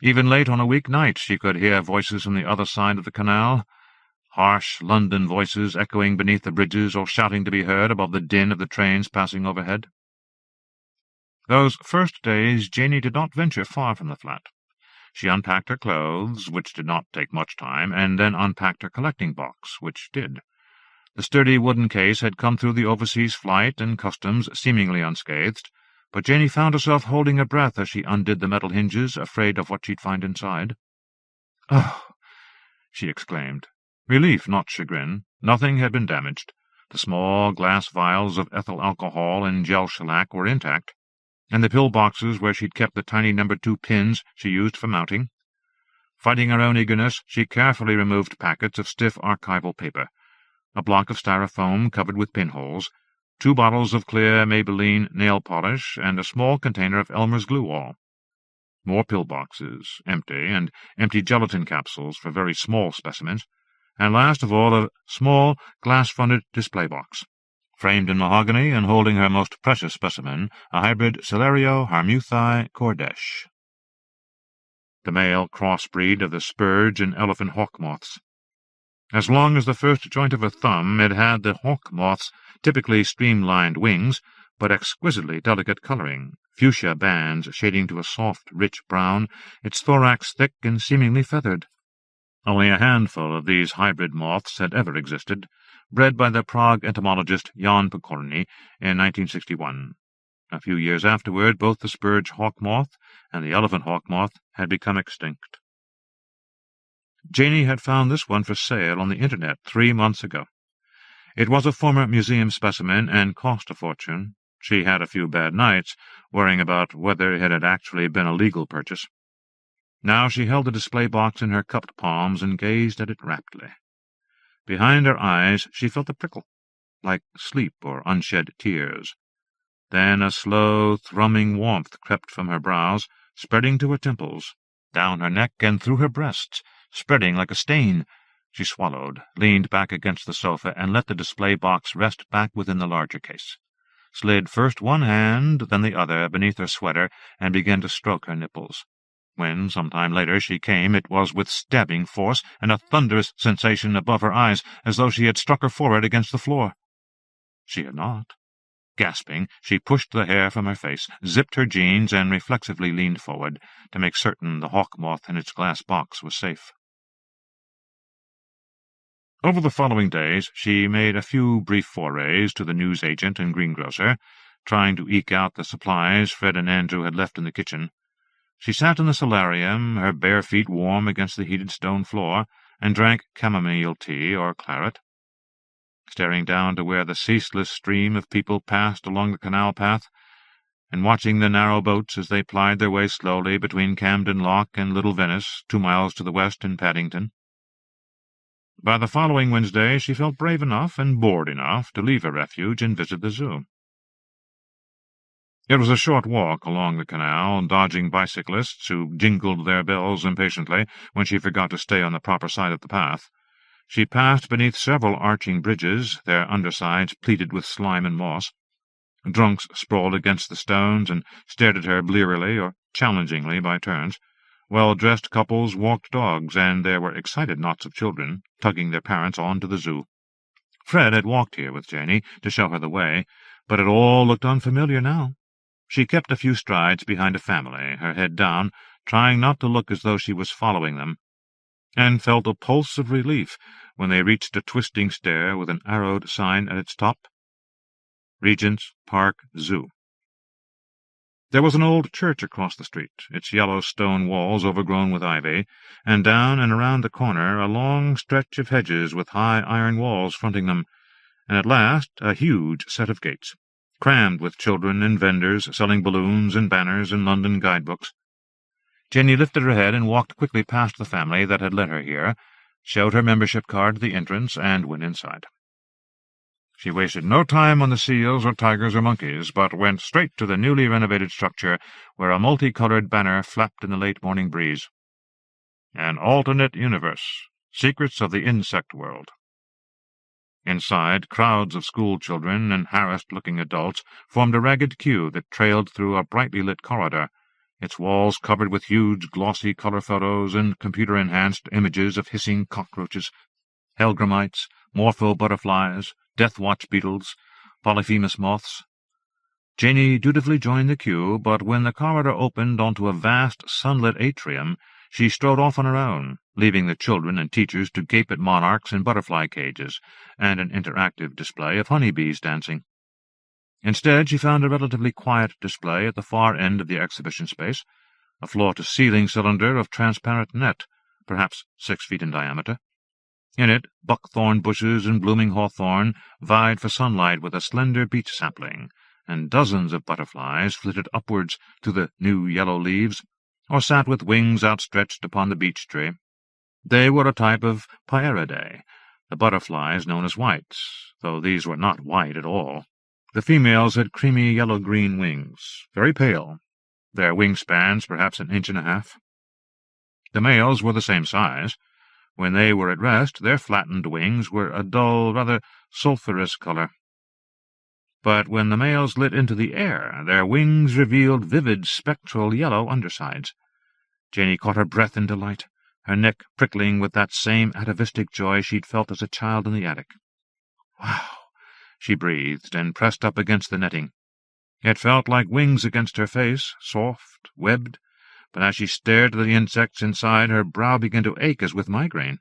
Speaker 2: Even late on a weeknight she could hear voices from the other side of the canal, harsh London voices echoing beneath the bridges or shouting to be heard above the din of the trains passing overhead. Those first days Janey did not venture far from the flat. She unpacked her clothes, which did not take much time, and then unpacked her collecting box, which did. The sturdy wooden case had come through the overseas flight and customs seemingly unscathed, but Janey found herself holding her breath as she undid the metal hinges, afraid of what she'd find inside. "Oh!" she exclaimed. Relief, not chagrin. Nothing had been damaged. The small glass vials of ethyl alcohol and gel shellac were intact, and the pill boxes where she'd kept the tiny No. 2 pins she used for mounting. Fighting her own eagerness, she carefully removed packets of stiff archival paper, a block of styrofoam covered with pinholes, 2 bottles of clear Maybelline nail polish, and a small container of Elmer's glue-all. More pill boxes, empty, and empty gelatin capsules for very small specimens, and last of all a small glass-fronted display box, framed in mahogany and holding her most precious specimen, a hybrid Celerio harmuthi cordesh, the male crossbreed of the spurge and elephant hawk moths. As long as the first joint of her thumb, it had the hawk moth's typically streamlined wings, but exquisitely delicate coloring, fuchsia bands shading to a soft, rich brown, its thorax thick and seemingly feathered. Only a handful of these hybrid moths had ever existed, bred by the Prague entomologist Jan Pokorny in 1961. A few years afterward, both the spurge hawk moth and the elephant hawk moth had become extinct. Janey had found this one for sale on the Internet 3 months ago. It was a former museum specimen and cost a fortune. She had a few bad nights, worrying about whether it had actually been a legal purchase. Now she held the display box in her cupped palms and gazed at it raptly. Behind her eyes she felt a prickle, like sleep or unshed tears. Then a slow, thrumming warmth crept from her brows, spreading to her temples, down her neck and through her breasts, spreading like a stain. She swallowed, leaned back against the sofa, and let the display box rest back within the larger case, slid first one hand, then the other, beneath her sweater, and began to stroke her nipples. When, some time later, she came, it was with stabbing force and a thunderous sensation above her eyes, as though she had struck her forehead against the floor. She had not. Gasping, she pushed the hair from her face, zipped her jeans, and reflexively leaned forward, to make certain the hawk moth in its glass box was safe. Over the following days she made a few brief forays to the newsagent and greengrocer, trying to eke out the supplies Fred and Andrew had left in the kitchen. She sat in the solarium, her bare feet warm against the heated stone floor, and drank chamomile tea or claret, staring down to where the ceaseless stream of people passed along the canal path, and watching the narrow boats as they plied their way slowly between Camden Lock and Little Venice, 2 miles to the west in Paddington. By the following Wednesday she felt brave enough and bored enough to leave her refuge and visit the zoo. It was a short walk along the canal, dodging bicyclists who jingled their bells impatiently when she forgot to stay on the proper side of the path. She passed beneath several arching bridges, their undersides pleated with slime and moss. Drunks sprawled against the stones and stared at her blearily or challengingly by turns. Well-dressed couples walked dogs, and there were excited knots of children, tugging their parents on to the zoo. Fred had walked here with Janey to show her the way, but it all looked unfamiliar now. She kept a few strides behind a family, her head down, trying not to look as though she was following them, and felt a pulse of relief when they reached a twisting stair with an arrowed sign at its top. Regent's Park Zoo. There was an old church across the street, its yellow stone walls overgrown with ivy, and down and around the corner a long stretch of hedges with high iron walls fronting them, and at last a huge set of gates, crammed with children and vendors selling balloons and banners and London guidebooks. Jenny lifted her head and walked quickly past the family that had led her here, showed her membership card at the entrance, and went inside. She wasted no time on the seals or tigers or monkeys, but went straight to the newly renovated structure, where a multicolored banner flapped in the late morning breeze. An alternate universe. Secrets of the insect world. Inside, crowds of school-children and harassed-looking adults formed a ragged queue that trailed through a brightly lit corridor, its walls covered with huge, glossy color photos and computer-enhanced images of hissing cockroaches, hellgrammites, morpho-butterflies, death-watch beetles, polyphemus moths. Janey dutifully joined the queue, but when the corridor opened onto a vast, sunlit atrium, she strode off on her own, leaving the children and teachers to gape at monarchs in butterfly cages and an interactive display of honeybees dancing. Instead, she found a relatively quiet display at the far end of the exhibition space, a floor-to-ceiling cylinder of transparent net, perhaps 6 feet in diameter. In it, buckthorn bushes and blooming hawthorn vied for sunlight with a slender beech sapling, and dozens of butterflies flitted upwards to the new yellow leaves, or sat with wings outstretched upon the beech tree. They were a type of Pieridae, the butterflies known as whites, though these were not white at all. The females had creamy yellow-green wings, very pale, their wingspans perhaps 1.5 inches. The males were the same size. When they were at rest, their flattened wings were a dull, rather sulphurous color. But when the males lit into the air, their wings revealed vivid spectral yellow undersides. Janey caught her breath in delight, her neck prickling with that same atavistic joy she'd felt as a child in the attic. "Wow!" she breathed, and pressed up against the netting. It felt like wings against her face, soft, webbed, but as she stared at the insects inside, her brow began to ache as with migraine.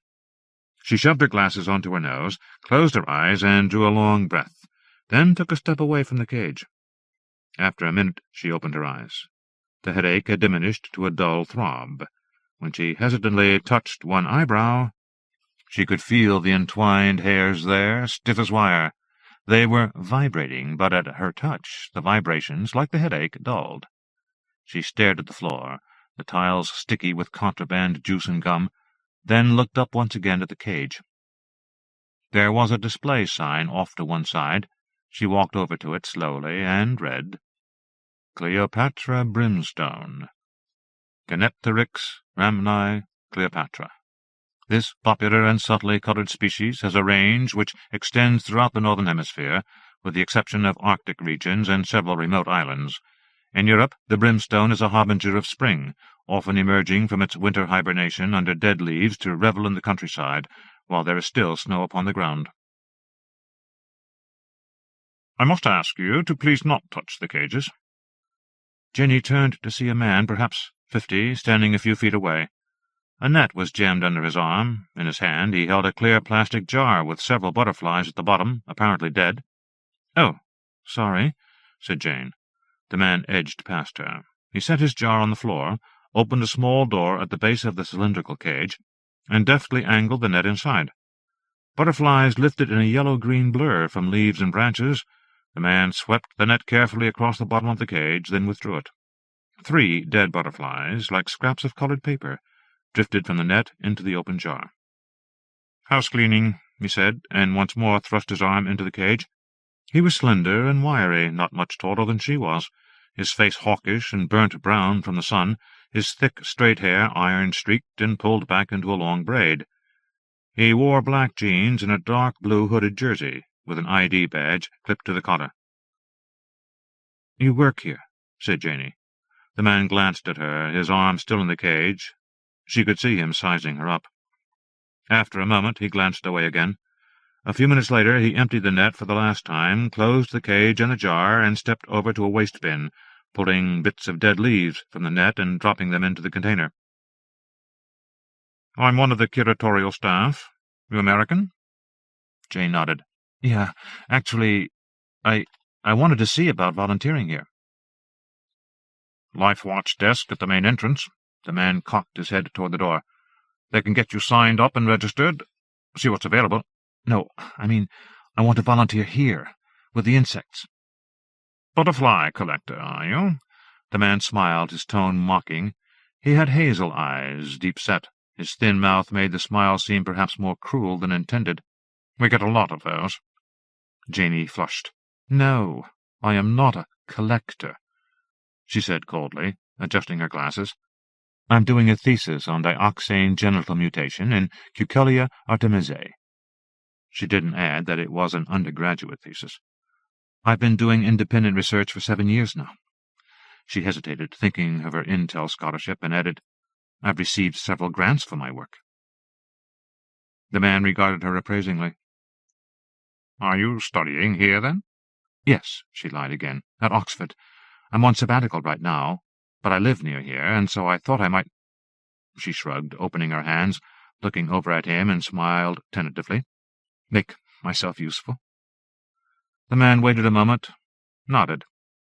Speaker 2: She shoved her glasses onto her nose, closed her eyes, and drew a long breath, then took a step away from the cage. After a minute she opened her eyes. The headache had diminished to a dull throb. When she hesitantly touched one eyebrow, she could feel the entwined hairs there, stiff as wire. They were vibrating, but at her touch the vibrations, like the headache, dulled. She stared at the floor, the tiles sticky with contraband juice and gum, then looked up once again at the cage. There was a display sign off to one side. She walked over to it slowly and read, Cleopatra Brimstone. Genepteryx rhamni Cleopatra. This popular and subtly colored species has a range which extends throughout the northern hemisphere, with the exception of Arctic regions and several remote islands. In Europe, the brimstone is a harbinger of spring, often emerging from its winter hibernation under dead leaves to revel in the countryside, while there is still snow upon the ground. "I must ask you to please not touch the cages." Jenny turned to see a man, perhaps 50, standing a few feet away. A net was jammed under his arm. In his hand he held a clear plastic jar with several butterflies at the bottom, apparently dead. "Oh, sorry," said Jane. The man edged past her. He set his jar on the floor, opened a small door at the base of the cylindrical cage, and deftly angled the net inside. Butterflies lifted in a yellow-green blur from leaves and branches. The man swept the net carefully across the bottom of the cage, then withdrew it. 3 dead butterflies, like scraps of colored paper, drifted from the net into the open jar. "House-cleaning," he said, and once more thrust his arm into the cage. He was slender and wiry, not much taller than she was, his face hawkish and burnt brown from the sun, his thick, straight hair iron-streaked and pulled back into a long braid. He wore black jeans and a dark blue hooded jersey, with an ID badge clipped to the collar.
Speaker 1: "You work here,"
Speaker 2: said Janey. The man glanced at her, his arm still in the cage. She could see him sizing her up. After a moment, he glanced away again. A few minutes later, he emptied the net for the last time, closed the cage and the jar, and stepped over to a waste bin, pulling bits of dead leaves from the net and dropping them into the container. "I'm one of the curatorial staff. You American?"
Speaker 1: Jane nodded. "Yeah, actually, I wanted to see about volunteering here."
Speaker 2: "Life watch desk at the main entrance." The man cocked his head toward the door. "They can get you signed up and registered. See what's available."
Speaker 1: "No, I mean, I want to volunteer here, with the insects."
Speaker 2: "Butterfly collector, are you?" The man smiled, his tone mocking. He had hazel eyes, deep-set. His thin mouth made the smile seem perhaps more cruel than intended. "We get a lot of those."
Speaker 1: Janey flushed. "No, I am not a collector," she said coldly, adjusting her glasses. "I'm doing a thesis on dioxane genital mutation in Cuculia artemisiae." She didn't add that it was an undergraduate thesis. "I've been doing independent research for 7 years now." She hesitated, thinking of her Intel scholarship, and added, "I've received several grants for my work." The man regarded her appraisingly.
Speaker 2: "Are you studying here, then?"
Speaker 1: "Yes," she lied again, "at Oxford. I'm on sabbatical right now, but I live near here, and so I thought I might—" She shrugged, opening her hands, looking over at him, and smiled tentatively. "Make myself useful."
Speaker 2: The man waited a moment, nodded.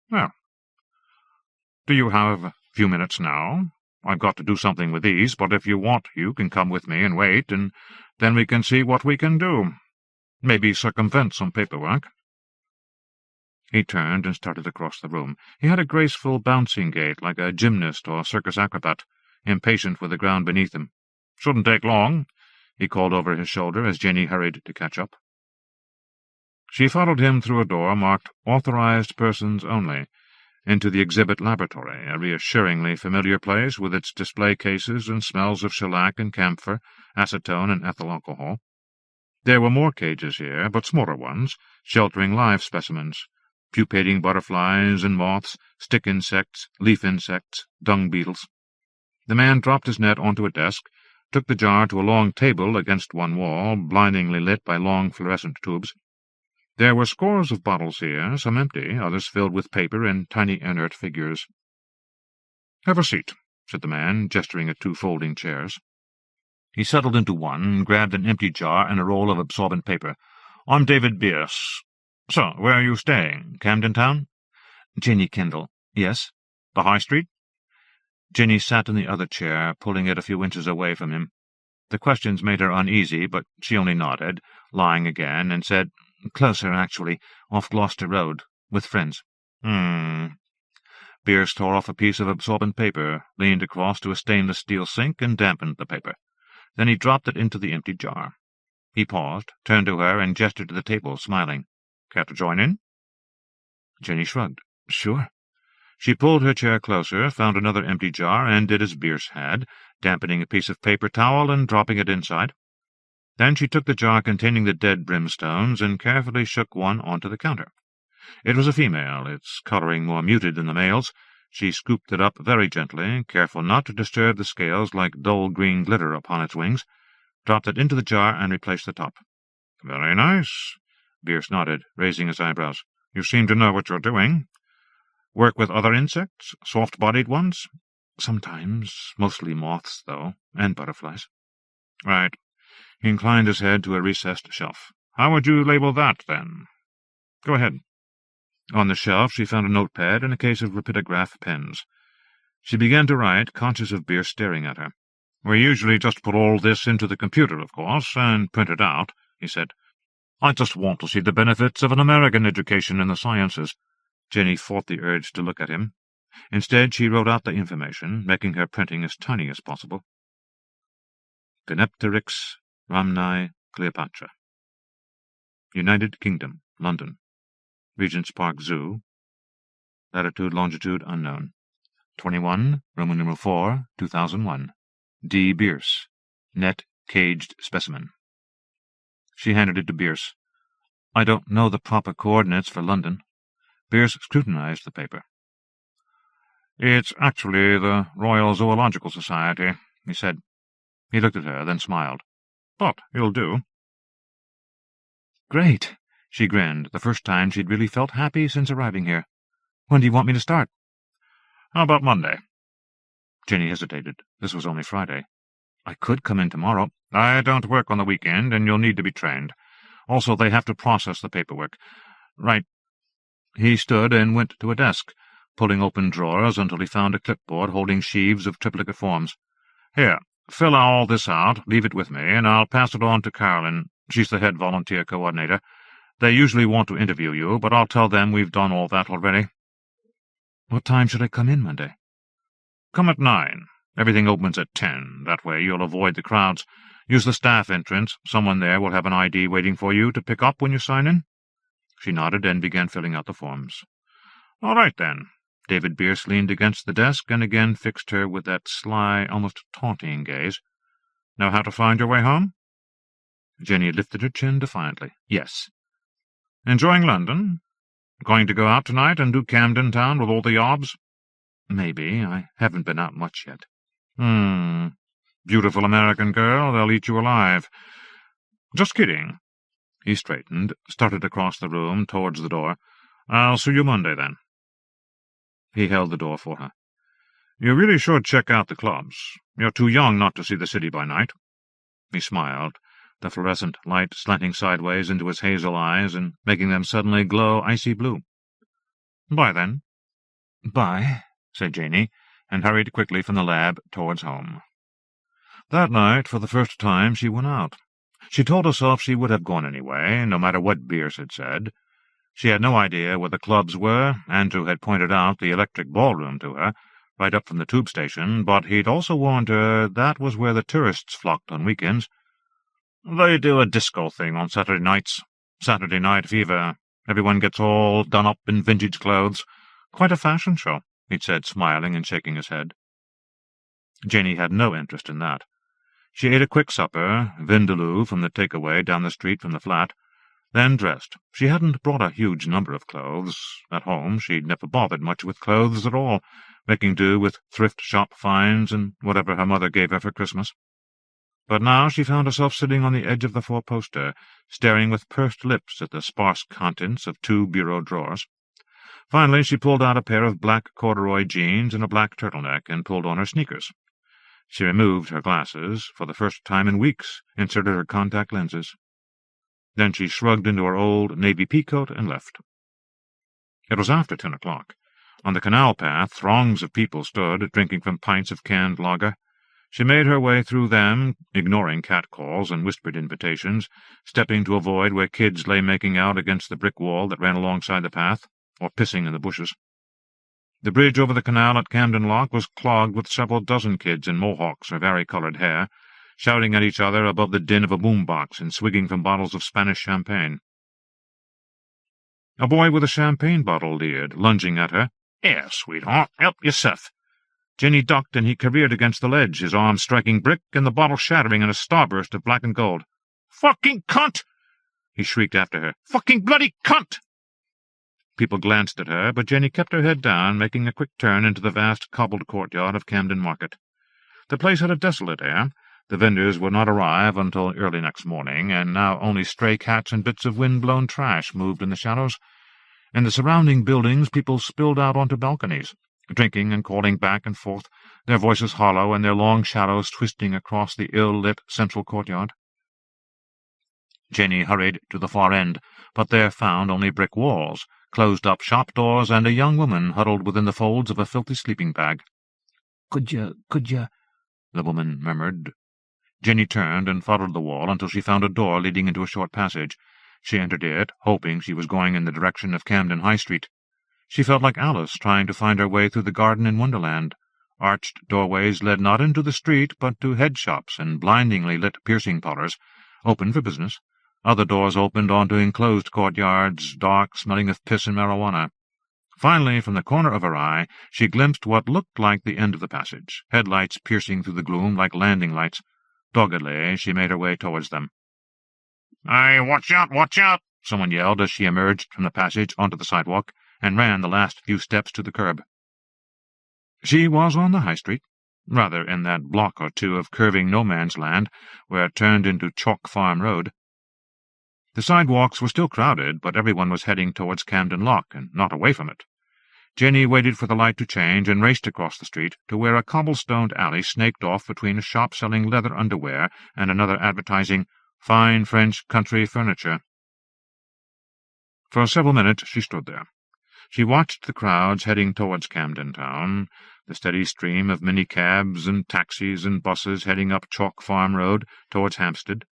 Speaker 2: "Well, do you have a few minutes now? I've got to do something with these, but if you want, you can come with me and wait, and then we can see what we can do. Maybe circumvent some paperwork." He turned and started across the room. He had a graceful, bouncing gait, like a gymnast or circus acrobat, impatient with the ground beneath him. "Shouldn't take long," he called over his shoulder as Janey hurried to catch up. She followed him through a door marked "Authorized Persons Only," into the exhibit laboratory, a reassuringly familiar place with its display cases and smells of shellac and camphor, acetone and ethyl alcohol. There were more cages here, but smaller ones, sheltering live specimens, pupating butterflies and moths, stick insects, leaf insects, dung beetles. The man dropped his net onto a desk, took the jar to a long table against one wall, blindingly lit by long fluorescent tubes. There were scores of bottles here, some empty, others filled with paper and tiny inert figures. "Have a seat," said the man, gesturing at 2 folding chairs. He settled into one, grabbed an empty jar and a roll of absorbent paper. "I'm David Bierce. So, where are you staying? Camden Town?"
Speaker 1: "Janey Kendall." "Yes."
Speaker 2: "The High Street?"
Speaker 1: Janey sat in the other chair, pulling it a few inches away from him. The questions made her uneasy, but she only nodded, lying again, and said, "Closer, actually, off Gloucester Road, with friends." Bierce tore off a piece of absorbent paper, leaned across to a stainless steel sink, and dampened the paper. Then he dropped it into the empty jar. He paused, turned to her, and gestured to the table, smiling. "Care to join in?" Janey shrugged. "Sure." She pulled her chair closer, found another empty jar, and did as Bierce had, dampening a piece of paper towel and dropping it inside. Then she took the jar containing the dead brimstones and carefully shook one onto the counter. It was a female, its coloring more muted than the male's. She scooped it up very gently, careful not to disturb the scales like dull green glitter upon its wings, dropped it into the jar, and replaced the top. "Very nice," Bierce nodded, raising his eyebrows. "You seem to know what you're doing. Work with other insects? Soft-bodied ones?" "Sometimes. Mostly moths, though, and butterflies."
Speaker 2: "Right." He inclined his head to a recessed shelf. "How would you label that, then?" "Go ahead." On the shelf she found a notepad and a case of rapidograph pens. She began to write, conscious of Bierce staring at her. "We usually just put all this into the computer, of course, and print it out," he said. "I just want to see the benefits of an American education in the sciences." Janey fought the urge to look at him. Instead, she wrote out the information, making her printing as tiny as possible. Genepteryx rhamni Cleopatra. United Kingdom, London. Regent's Park Zoo. Latitude, longitude unknown. 21, Roman numeral 4, 2001. D. Bierce. Net caged specimen.
Speaker 1: She handed it to Bierce. "I don't know the proper coordinates for London." Bierce scrutinized the paper.
Speaker 2: "It's actually the Royal Zoological Society," he said. He looked at her, then smiled. "But you'll do."
Speaker 1: "Great," she grinned, the first time she'd really felt happy since arriving here. "When do you want me to start?"
Speaker 2: "How about Monday?"
Speaker 1: Jenny hesitated. This was only Friday. "I could come in tomorrow."
Speaker 2: "I don't work on the weekend, and you'll need to be trained. Also, they have to process the paperwork."
Speaker 1: "Right." He stood and went to a desk, pulling open drawers until he found a clipboard holding sheaves of triplicate forms.
Speaker 2: "Here, fill all this out, leave it with me, and I'll pass it on to Carolyn. She's the head volunteer coordinator. They usually want to interview you, but I'll tell them we've done all that already."
Speaker 1: "What time should I come in Monday?"
Speaker 2: "Come at 9. Everything opens at 10. That way you'll avoid the crowds. Use the staff entrance. Someone there will have an ID waiting for you to pick up when you sign in."
Speaker 1: She nodded and began filling out the forms.
Speaker 2: "All right, then."
Speaker 1: David Bierce leaned against the desk and again fixed her with that sly, almost taunting gaze.
Speaker 2: "Know how to find your way home?"
Speaker 1: Jenny lifted her chin defiantly. "Yes."
Speaker 2: "Enjoying London? Going to go out tonight and do Camden Town with all the yobs?"
Speaker 1: "Maybe. I haven't been out much yet."
Speaker 2: Beautiful American girl, they'll eat you alive." "Just kidding."
Speaker 1: He straightened, started across the room towards the door.
Speaker 2: "I'll see you Monday, then."
Speaker 1: He held the door for her.
Speaker 2: "You really should check out the clubs. You're too young not to see the city by night."
Speaker 1: He smiled, the fluorescent light slanting sideways into his hazel eyes and making them suddenly glow icy blue.
Speaker 2: "Bye, then."
Speaker 1: "Bye," said Janey, and hurried quickly from the lab towards home. That night, for the first time, she went out. She told herself she would have gone anyway, no matter what Bierce had said. She had no idea where the clubs were. Andrew had pointed out the electric ballroom to her, right up from the tube station, but he'd also warned her that was where the tourists flocked on weekends.
Speaker 2: "They do a disco thing on Saturday nights. Saturday Night Fever. Everyone gets all done up in vintage clothes. Quite a fashion show," he'd said, smiling and shaking his head.
Speaker 1: Janey had no interest in that. She ate a quick supper, vindaloo from the takeaway down the street from the flat, then dressed. She hadn't brought a huge number of clothes. At home she'd never bothered much with clothes at all, making do with thrift shop finds and whatever her mother gave her for Christmas. But now she found herself sitting on the edge of the four-poster, staring with pursed lips at the sparse contents of 2 bureau drawers. Finally she pulled out a pair of black corduroy jeans and a black turtleneck and pulled on her sneakers. She removed her glasses, for the first time in weeks, inserted her contact lenses. Then she shrugged into her old navy peacoat and left. It was after 10 o'clock. On the canal path throngs of people stood, drinking from pints of canned lager. She made her way through them, ignoring catcalls and whispered invitations, stepping to avoid where kids lay making out against the brick wall that ran alongside the path, or pissing in the bushes. The bridge over the canal at Camden Lock was clogged with several dozen kids in mohawks or vari-coloured hair, shouting at each other above the din of a boom-box and swigging from bottles of Spanish champagne. A boy with a champagne bottle leered, lunging at her. "Here, sweetheart, help yourself." Jenny ducked, and he careered against the ledge, his arm striking brick and the bottle shattering in a starburst of black and gold. "Fucking cunt!" he shrieked after her. "Fucking bloody cunt!" People glanced at her, but Jenny kept her head down, making a quick turn into the vast cobbled courtyard of Camden Market. The place had a desolate air. The vendors would not arrive until early next morning, and now only stray cats and bits of wind-blown trash moved in the shadows. In the surrounding buildings people spilled out onto balconies, drinking and calling back and forth, their voices hollow and their long shadows twisting across the ill-lit central courtyard. Jenny hurried to the far end, but there found only brick walls, closed-up shop doors, and a young woman huddled within the folds of a filthy sleeping bag. Could you, the woman murmured. Jenny turned and followed the wall until she found a door leading into a short passage. She entered it, hoping she was going in the direction of Camden High Street. She felt like Alice trying to find her way through the garden in Wonderland. Arched doorways led not into the street, but to head shops and blindingly lit piercing parlours, open for business. Other doors opened onto enclosed courtyards, dark, smelling of piss and marijuana. Finally, from the corner of her eye, she glimpsed what looked like the end of the passage, headlights piercing through the gloom like landing lights. Doggedly, she made her way towards them.
Speaker 2: "Hey, watch out!" someone yelled as she emerged from the passage onto the sidewalk and ran the last few steps to the curb. She was on the high street, rather in that block or two of curving no-man's land where it turned into Chalk Farm Road. The sidewalks were still crowded, but everyone was heading towards Camden Lock and not away from it. Jenny waited for the light to change and raced across the street to where a cobblestoned alley snaked off between a shop selling leather underwear and another advertising fine French country furniture. For several minutes she stood there. She watched the crowds heading towards Camden Town, the steady stream of mini-cabs and taxis and buses heading up Chalk Farm Road towards Hampstead.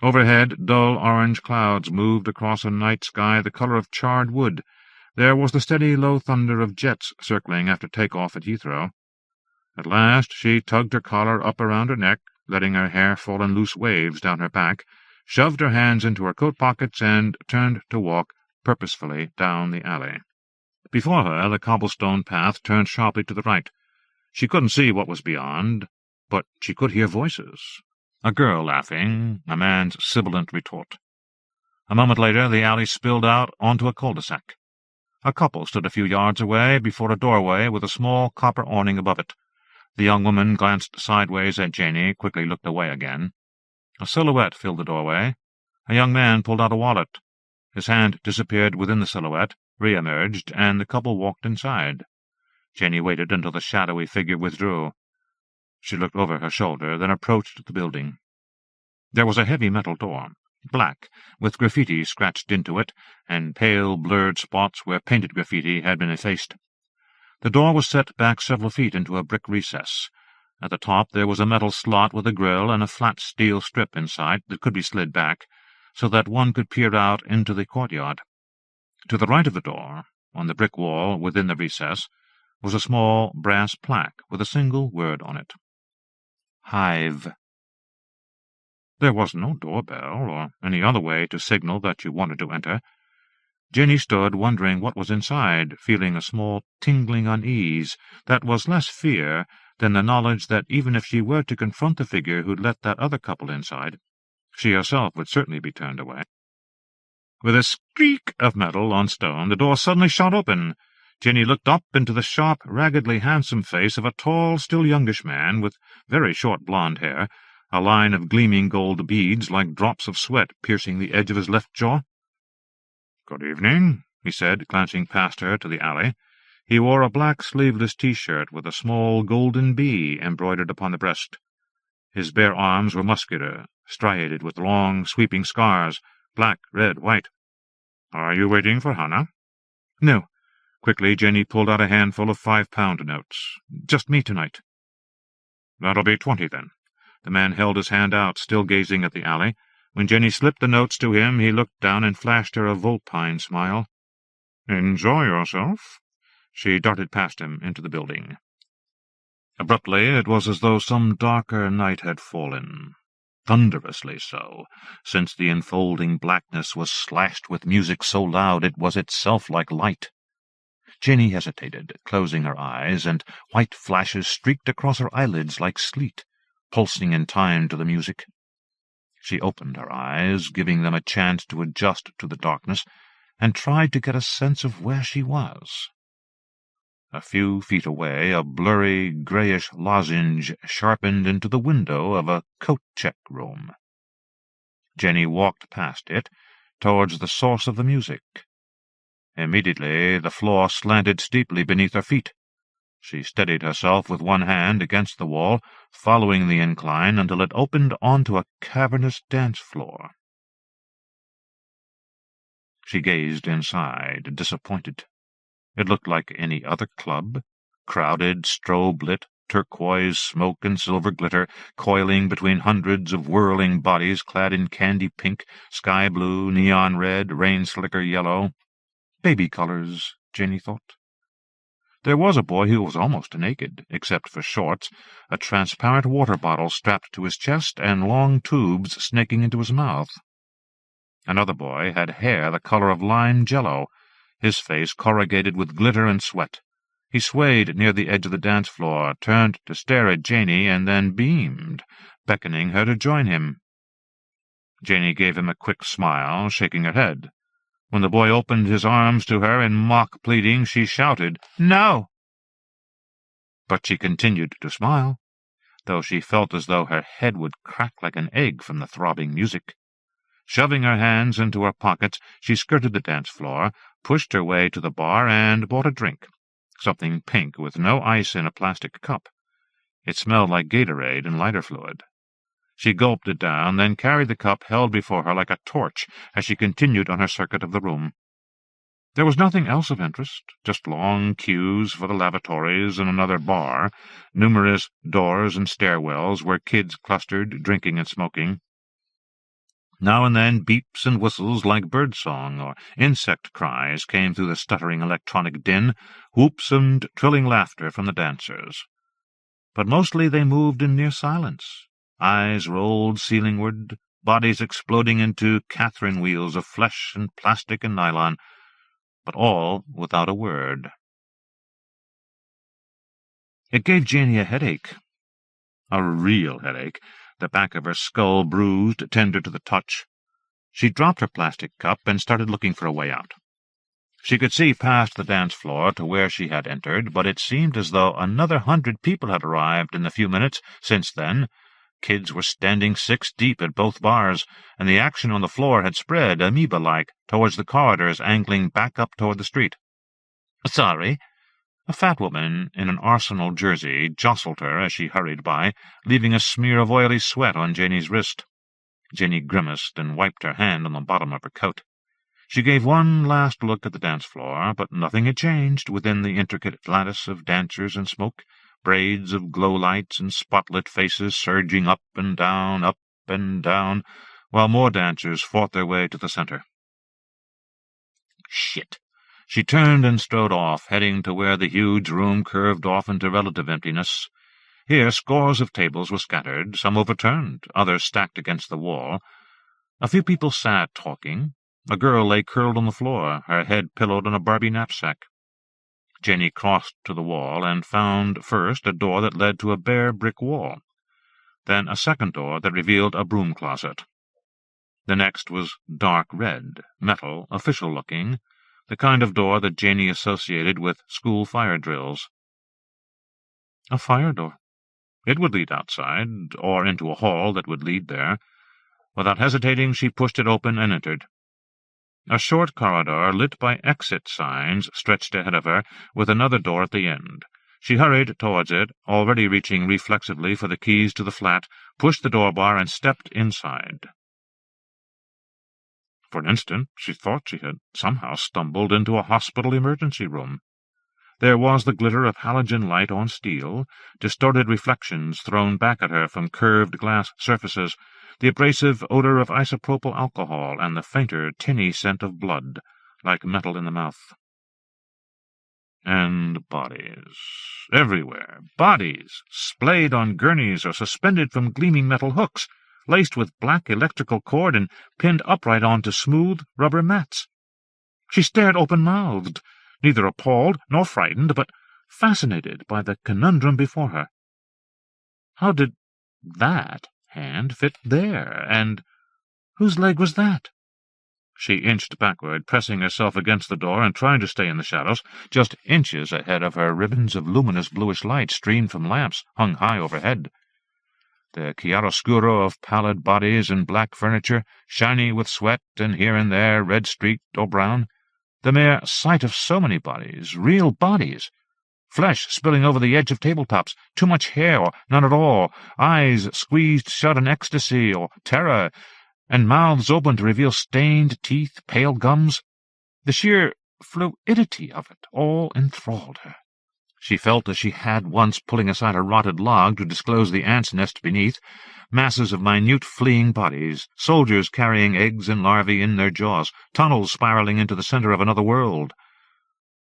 Speaker 2: Overhead, dull orange clouds moved across a night sky the colour of charred wood. There was the steady low thunder of jets circling after take-off at Heathrow. At last she tugged her collar up around her neck, letting her hair fall in loose waves down her back, shoved her hands into her coat pockets, and turned to walk purposefully down the alley. Before her, the cobblestone path turned sharply to the right. She couldn't see what was beyond, but she could hear voices. A girl laughing, a man's sibilant retort. A moment later, the alley spilled out onto a cul-de-sac. A couple stood a few yards away before a doorway with a small copper awning above it. The young woman glanced sideways at Janey, quickly looked away again. A silhouette filled the doorway. A young man pulled out a wallet. His hand disappeared within the silhouette, re-emerged, and the couple walked inside. Janey waited until the shadowy figure withdrew. She looked over her shoulder, then approached the building. There was a heavy metal door, black, with graffiti scratched into it, and pale, blurred spots where painted graffiti had been effaced. The door was set back several feet into a brick recess. At the top there was a metal slot with a grill and a flat steel strip inside that could be slid back, so that one could peer out into the courtyard. To the right of the door, on the brick wall within the recess, was a small brass plaque with a single word on it. Hive. There was no doorbell or any other way to signal that you wanted to enter. Jenny stood wondering what was inside, feeling a small tingling unease that was less fear than the knowledge that even if she were to confront the figure who'd let that other couple inside, she herself would certainly be turned away. With a squeak of metal on stone, the door suddenly shot open. Jenny looked up into the sharp, raggedly handsome face of a tall, still youngish man with very short blonde hair, a line of gleaming gold beads like drops of sweat piercing the edge of his left jaw. "Good evening," he said, glancing past her to the alley. He wore a black sleeveless T-shirt with a small golden bee embroidered upon the breast. His bare arms were muscular, striated with long, sweeping scars, black, red, white. "Are you waiting for Hannah?" "No." Quickly, Jenny pulled out a handful of 5-pound notes. "Just me tonight." "That'll be 20, then." The man held his hand out, still gazing at the alley. When Jenny slipped the notes to him, he looked down and flashed her a vulpine smile. "Enjoy yourself." She darted past him into the building. Abruptly, it was as though some darker night had fallen. Thunderously so, since the enfolding blackness was slashed with music so loud it was itself like light. Jenny hesitated, closing her eyes, and white flashes streaked across her eyelids like sleet, pulsing in time to the music. She opened her eyes, giving them a chance to adjust to the darkness, and tried to get a sense of where she was. A few feet away, a blurry, greyish lozenge sharpened into the window of a coat-check room. Jenny walked past it, towards the source of the music. Immediately the floor slanted steeply beneath her feet. She steadied herself with one hand against the wall, following the incline until it opened onto a cavernous dance-floor. She gazed inside, disappointed. It looked like any other club, crowded, strobe-lit, turquoise smoke and silver glitter coiling between hundreds of whirling bodies clad in candy pink, sky blue, neon red, rain-slicker yellow. Baby colors, Jenny thought. There was a boy who was almost naked, except for shorts, a transparent water bottle strapped to his chest and long tubes snaking into his mouth. Another boy had hair the color of lime jello, his face corrugated with glitter and sweat. He swayed near the edge of the dance-floor, turned to stare at Janey, and then beamed, beckoning her to join him. Janey gave him a quick smile, shaking her head. When the boy opened his arms to her in mock pleading, she shouted, "No!" But she continued to smile, though she felt as though her head would crack like an egg from the throbbing music. Shoving her hands into her pockets, she skirted the dance floor, pushed her way to the bar, and bought a drink, something pink with no ice in a plastic cup. It smelled like Gatorade and lighter fluid. She gulped it down, then carried the cup held before her like a torch as she continued on her circuit of the room. There was nothing else of interest, just long queues for the lavatories and another bar, numerous doors and stairwells where kids clustered, drinking and smoking. Now and then beeps and whistles like birdsong or insect cries came through the stuttering electronic din, whoops and trilling laughter from the dancers. But mostly they moved in near silence. Eyes rolled ceilingward, bodies exploding into Catherine wheels of flesh and plastic and nylon, but all without a word. It gave Janey a headache. A real headache, the back of her skull bruised, tender to the touch. She dropped her plastic cup and started looking for a way out. She could see past the dance floor to where she had entered, but it seemed as though another 100 people had arrived in the few minutes since then. Kids were standing 6 deep at both bars, and the action on the floor had spread, amoeba-like, towards the corridors angling back up toward the street. "Sorry." A fat woman in an Arsenal jersey jostled her as she hurried by, leaving a smear of oily sweat on Janey's wrist. Janey grimaced and wiped her hand on the bottom of her coat. She gave one last look at the dance floor, but nothing had changed within the intricate lattice of dancers and smoke, braids of glow lights and spotlit faces surging up and down, while more dancers fought their way to the center. Shit! She turned and strode off, heading to where the huge room curved off into relative emptiness. Here scores of tables were scattered, some overturned, others stacked against the wall. A few people sat talking. A girl lay curled on the floor, her head pillowed on a Barbie knapsack. Janey crossed to the wall and found first a door that led to a bare brick wall, then a second door that revealed a broom closet. The next was dark red, metal, official-looking, the kind of door that Janey associated with school fire drills. A fire door. It would lead outside, or into a hall that would lead there. Without hesitating, she pushed it open and entered. A short corridor, lit by exit signs, stretched ahead of her, with another door at the end. She hurried towards it, already reaching reflexively for the keys to the flat, pushed the door bar, and stepped inside. For an instant, she thought she had somehow stumbled into a hospital emergency room. There was the glitter of halogen light on steel, distorted reflections thrown back at her from curved glass surfaces, the abrasive odor of isopropyl alcohol, and the fainter, tinny scent of blood, like metal in the mouth. And bodies. Everywhere. Bodies, splayed on gurneys or suspended from gleaming metal hooks, laced with black electrical cord and pinned upright onto smooth rubber mats. She stared open-mouthed, neither appalled nor frightened, but fascinated by the conundrum before her. How did that hand fit there, and whose leg was that? She inched backward, pressing herself against the door and trying to stay in the shadows. Just inches ahead of her, ribbons of luminous bluish light streamed from lamps hung high overhead. The chiaroscuro of pallid bodies and black furniture, shiny with sweat and here and there red-streaked or brown. The mere sight of so many bodies, real bodies, flesh spilling over the edge of tabletops, too much hair or none at all, eyes squeezed shut in ecstasy or terror, and mouths open to reveal stained teeth, pale gums. The sheer fluidity of it all enthralled her. She felt as she had once pulling aside a rotted log to disclose the ants' nest beneath, masses of minute fleeing bodies, soldiers carrying eggs and larvae in their jaws, tunnels spiraling into the center of another world.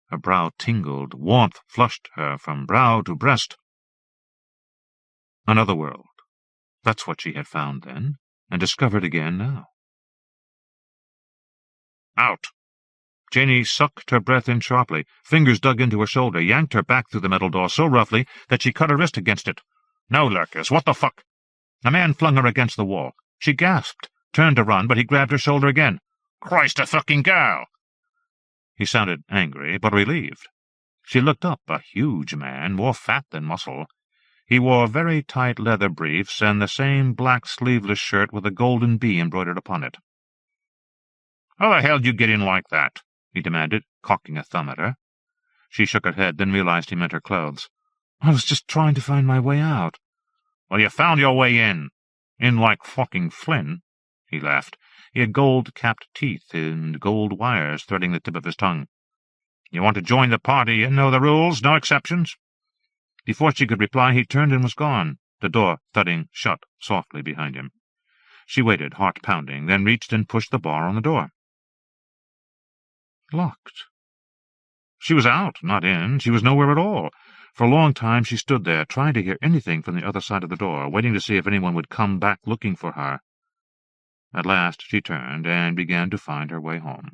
Speaker 2: Her brow tingled, warmth flushed her from brow to breast. Another world. That's what she had found then, and discovered again now. Out! Janey sucked her breath in sharply, fingers dug into her shoulder, yanked her back through the metal door so roughly that she cut her wrist against it. "No, lurkers, what the fuck?" A man flung her against the wall. She gasped,
Speaker 1: turned to run, but he grabbed her shoulder again. "Christ, a fucking girl!" He sounded angry, but relieved. She looked up, a huge man, more fat than muscle. He wore very tight leather briefs and the same black sleeveless shirt with a golden bee embroidered upon it. "How the hell did you get in like that?" he demanded, cocking a thumb at her. She shook her head, then realized he meant her clothes. "I was just trying to find my way out." "Well, you found your way in. In like fucking Flynn." He laughed. He had gold-capped teeth and gold wires threading the tip of his tongue. "You want to join the party and know the rules, no exceptions?" Before she could reply, he turned and was gone, the door thudding shut softly behind him. She waited, heart pounding, then reached and pushed the bar on the door. Locked. She was out, not in. She was nowhere at all. For a long time she stood there, trying to hear anything from the other side of the door, waiting to see if anyone would come back looking for her. At last she turned and began to find her way home.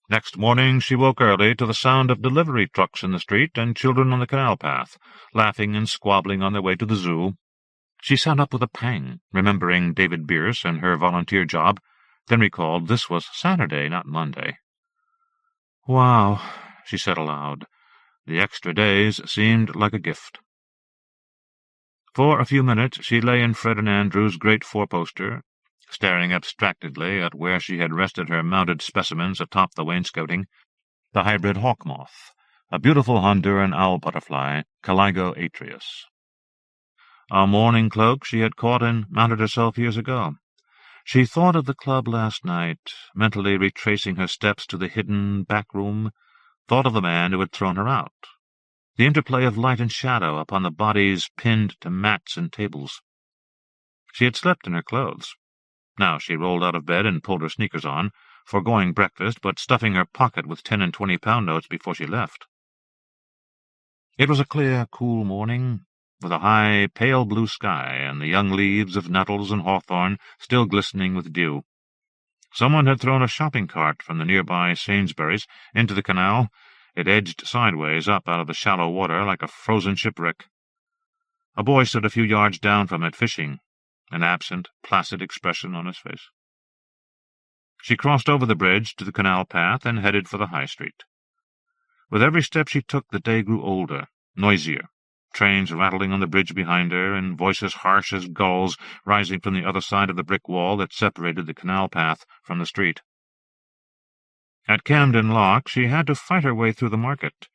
Speaker 1: Next morning she woke early to the sound of delivery trucks in the street and children on the canal path, laughing and squabbling on their way to the zoo. She sat up with a pang, remembering David Bierce and her volunteer job, then recalled this was Saturday, not Monday. "Wow," she said aloud. The extra days seemed like a gift. For a few minutes she lay in Fred and Andrew's great four-poster, staring abstractedly at where she had rested her mounted specimens atop the wainscoting, the hybrid hawk moth, a beautiful Honduran owl butterfly, Caligo atrius. A mourning cloak she had caught and mounted herself years ago. She thought of the club last night, mentally retracing her steps to the hidden back room, thought of the man who had thrown her out, the interplay of light and shadow upon the bodies pinned to mats and tables. She had slept in her clothes. Now she rolled out of bed and pulled her sneakers on, foregoing breakfast but stuffing her pocket with 10 and 20-pound notes before she left. It was a clear, cool morning, with a high, pale blue sky and the young leaves of nettles and hawthorn still glistening with dew. Someone had thrown a shopping cart from the nearby Sainsbury's into the canal. It edged sideways up out of the shallow water like a frozen shipwreck. A boy stood a few yards down from it fishing, an absent, placid expression on his face. She crossed over the bridge to the canal path and headed for the high street. With every step she took, the day grew older, noisier, trains rattling on the bridge behind her, and voices harsh as gulls rising from the other side of the brick wall that separated the canal path from the street. At Camden Lock she had to fight her way through the market.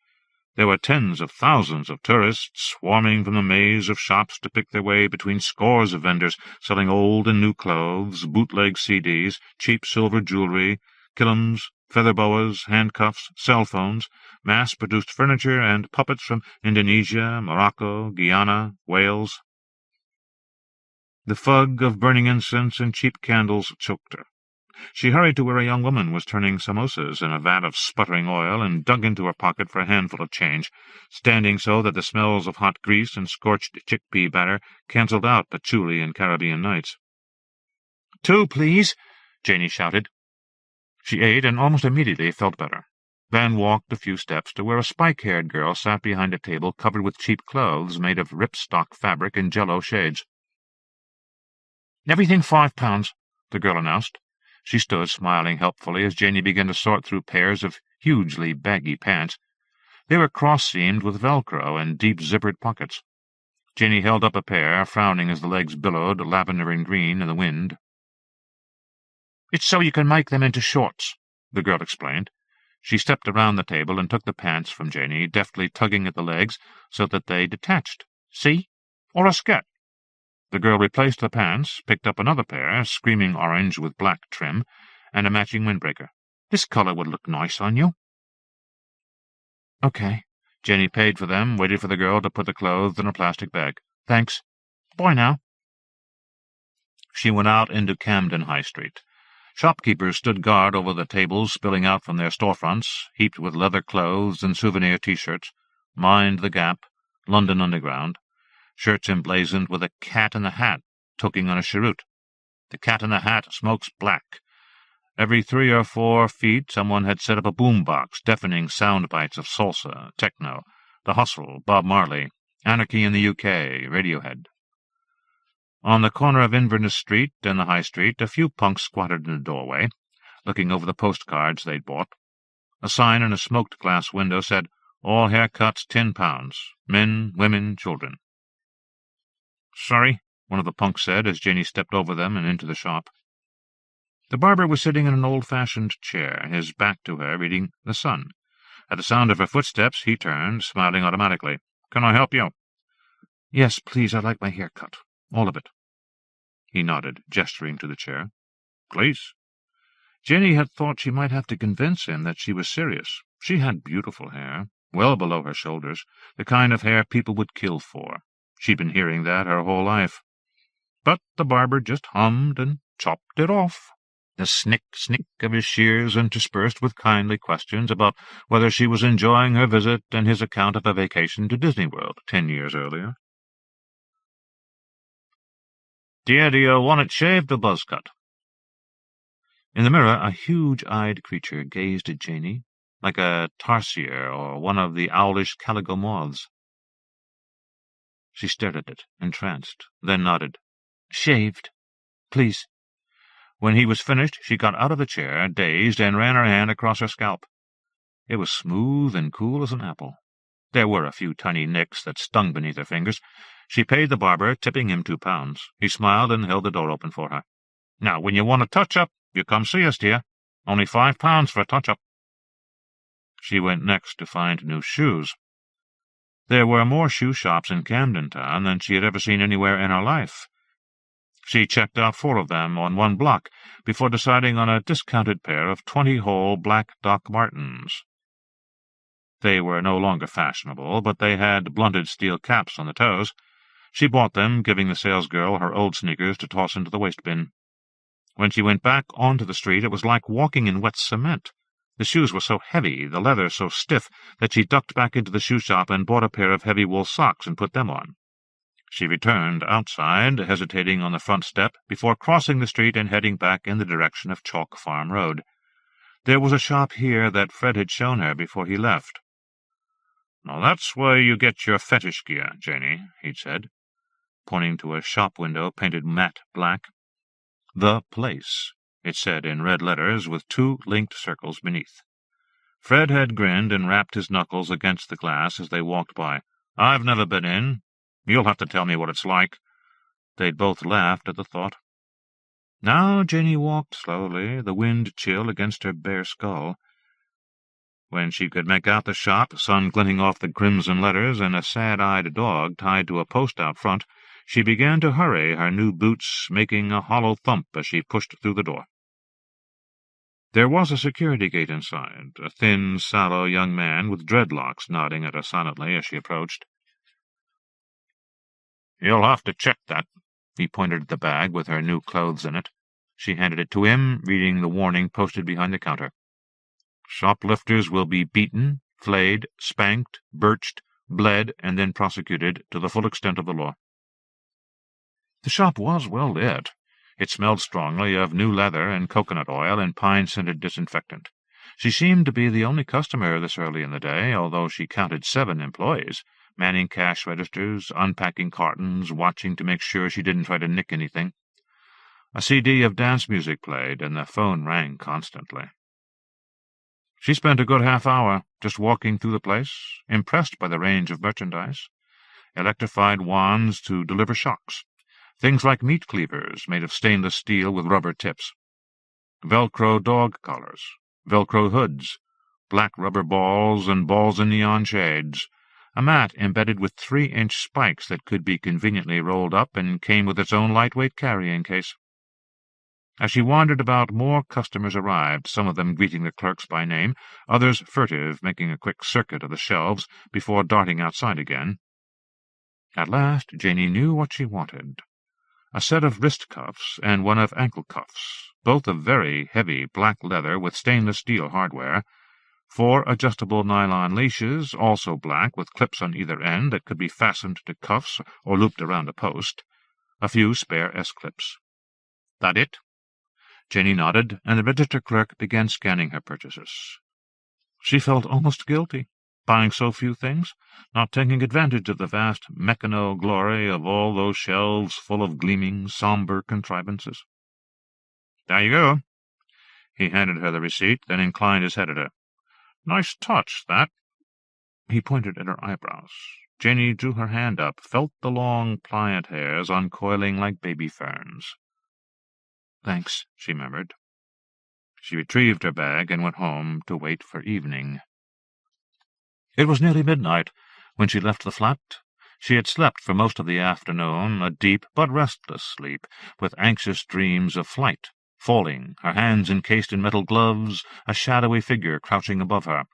Speaker 1: There were tens of thousands of tourists swarming from the maze of shops to pick their way between scores of vendors selling old and new clothes, bootleg CDs, cheap silver jewelry, kilims, feather boas, handcuffs, cell phones, mass-produced furniture, and puppets from Indonesia, Morocco, Guyana, Wales. The fug of burning incense and cheap candles choked her. She hurried to where a young woman was turning samosas in a vat of sputtering oil and dug into her pocket for a handful of change, standing so that the smells of hot grease and scorched chickpea batter cancelled out patchouli and Caribbean nights. "2, please," Janie shouted. She ate and almost immediately felt better, then walked a few steps to where a spike-haired girl sat behind a table covered with cheap clothes made of ripstock fabric and jello shades. "Everything £5, the girl announced. She stood smiling helpfully as Janie began to sort through pairs of hugely baggy pants. They were cross-seamed with Velcro and deep-zippered pockets. Janie held up a pair, frowning as the legs billowed, lavender and green, in the wind. "It's so you can make them into shorts," the girl explained. She stepped around the table and took the pants from Janie, deftly tugging at the legs so that they detached. "See? Or a skirt." The girl replaced the pants, picked up another pair, screaming orange with black trim, and a matching windbreaker. "This color would look nice on you." "Okay." Jenny paid for them, waited for the girl to put the clothes in a plastic bag. "Thanks. Bye now." She went out into Camden High Street. Shopkeepers stood guard over the tables spilling out from their storefronts, heaped with leather clothes and souvenir T-shirts. Mind the Gap, London Underground. Shirts emblazoned with a cat in the hat, toking on a cheroot. The cat in the hat smokes black. Every 3 or 4 feet someone had set up a boombox, deafening sound bites of salsa, techno, The Hustle, Bob Marley, Anarchy in the UK, Radiohead. On the corner of Inverness Street and the High Street, a few punks squatted in the doorway, looking over the postcards they'd bought. A sign in a smoked-glass window said, "All haircuts £10. Men, women, children." "Sorry," one of the punks said as Janey stepped over them and into the shop. The barber was sitting in an old-fashioned chair, his back to her, reading The Sun. At the sound of her footsteps, he turned, smiling automatically. "Can I help you?" "Yes, please, I'd like my hair cut. All of it." He nodded, gesturing to the chair. "Please." Janey had thought she might have to convince him that she was serious. She had beautiful hair, well below her shoulders, the kind of hair people would kill for. She'd been hearing that her whole life. But the barber just hummed and chopped it off. The snick of his shears interspersed with kindly questions about whether she was enjoying her visit and his account of a vacation to Disney World 10 years earlier. "Dear, do you want it shaved or buzz cut?" In the mirror, a huge-eyed creature gazed at Janey, like a tarsier or one of the owlish calico moths. She stared at it, entranced, then nodded. "Shaved, please." When he was finished, she got out of the chair, dazed, and ran her hand across her scalp. It was smooth and cool as an apple. There were a few tiny nicks that stung beneath her fingers. She paid the barber, tipping him £2. He smiled and held the door open for her. "Now, when you want a touch-up, you come see us, dear. Only £5 for a touch-up." She went next to find new shoes. There were more shoe shops in Camden Town than she had ever seen anywhere in her life. She checked out 4 of them on one block before deciding on a discounted pair of 20-hole black Doc Martens. They were no longer fashionable, but they had blunted steel caps on the toes. She bought them, giving the salesgirl her old sneakers to toss into the waste bin. When she went back onto the street, it was like walking in wet cement. The shoes were so heavy, the leather so stiff, that she ducked back into the shoe shop and bought a pair of heavy wool socks and put them on. She returned outside, hesitating on the front step, before crossing the street and heading back in the direction of Chalk Farm Road. There was a shop here that Fred had shown her before he left. "Now that's where you get your fetish gear, Janey," he'd said, pointing to a shop window painted matte black. "The Place," it said in red letters with 2 linked circles beneath. Fred had grinned and rapped his knuckles against the glass as they walked by. "I've never been in. You'll have to tell me what it's like." They'd both laughed at the thought. Now Janey walked slowly, the wind chill against her bare skull. When she could make out the shop, sun glinting off the crimson letters, and a sad-eyed dog tied to a post out front, she began to hurry, her new boots making a hollow thump as she pushed through the door. There was a security gate inside, a thin, sallow young man with dreadlocks nodding at her silently as she approached. "You'll have to check that." He pointed at the bag with her new clothes in it. She handed it to him, reading the warning posted behind the counter. "Shoplifters will be beaten, flayed, spanked, birched, bled, and then prosecuted to the full extent of the law." The shop was well lit. It smelled strongly of new leather and coconut oil and pine-scented disinfectant. She seemed to be the only customer this early in the day, although she counted 7 employees, manning cash registers, unpacking cartons, watching to make sure she didn't try to nick anything. A CD of dance music played, and the phone rang constantly. She spent a good half-hour just walking through the place, impressed by the range of merchandise. Electrified wands to deliver shocks. Things like meat cleavers made of stainless steel with rubber tips. Velcro dog collars, Velcro hoods, black rubber balls and balls in neon shades. A mat embedded with 3-inch spikes that could be conveniently rolled up and came with its own lightweight carrying case. As she wandered about, more customers arrived, some of them greeting the clerks by name, others furtive, making a quick circuit of the shelves before darting outside again. At last Janey knew what she wanted. A set of wrist cuffs and one of ankle cuffs, both of very heavy black leather with stainless steel hardware, 4 adjustable nylon leashes, also black, with clips on either end that could be fastened to cuffs or looped around a post, a few spare S-clips. "That it?" Janey nodded, and the register clerk began scanning her purchases. She felt almost guilty.
Speaker 2: buying so few things, not taking advantage of the vast mechano glory of all those shelves full of gleaming, sombre contrivances. "There you go." He handed her the receipt, then inclined his head at her. "Nice touch, that." He pointed at her eyebrows. Janey drew her hand up, felt the long, pliant hairs uncoiling like baby ferns. "Thanks," she murmured. She retrieved her bag and went home to wait for evening. It was nearly midnight when she left the flat. She had slept for most of the afternoon, a deep but restless sleep, with anxious dreams of flight, falling, her hands encased in metal gloves, a shadowy figure crouching above her.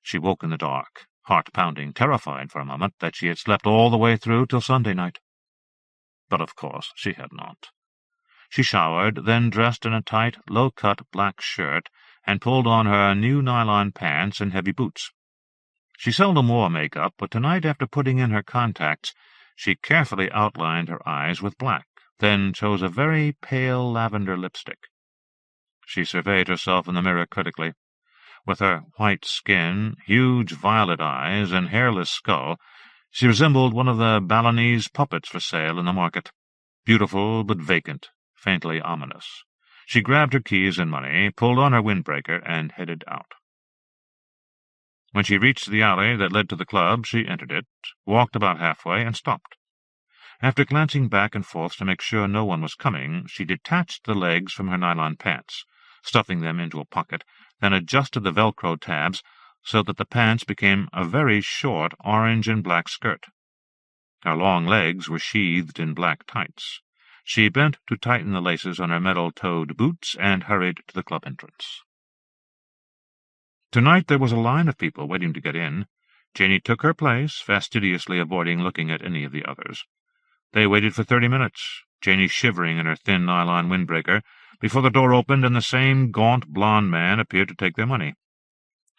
Speaker 2: She woke in the dark, heart-pounding, terrified for a moment that she had slept all the way through till Sunday night. But of course she had not. She showered, then dressed in a tight, low-cut black shirt, and pulled on her new nylon pants and heavy boots. She seldom wore makeup, but tonight, after putting in her contacts, she carefully outlined her eyes with black, then chose a very pale lavender lipstick. She surveyed herself in the mirror critically. With her white skin, huge violet eyes, and hairless skull, she resembled one of the Balinese puppets for sale in the market. Beautiful but vacant, faintly ominous. She grabbed her keys and money, pulled on her windbreaker, and headed out. When she reached the alley that led to the club, she entered it, walked about halfway, and stopped. After glancing back and forth to make sure no one was coming, she detached the legs from her nylon pants, stuffing them into a pocket, then adjusted the Velcro tabs so that the pants became a very short orange and black skirt. Her long legs were sheathed in black tights. She bent to tighten the laces on her metal-toed boots and hurried to the club entrance. Tonight there was a line of people waiting to get in. Janey took her place, fastidiously avoiding looking at any of the others. They waited for 30 minutes, Janey shivering in her thin nylon windbreaker, before the door opened and the same gaunt blond man appeared to take their money.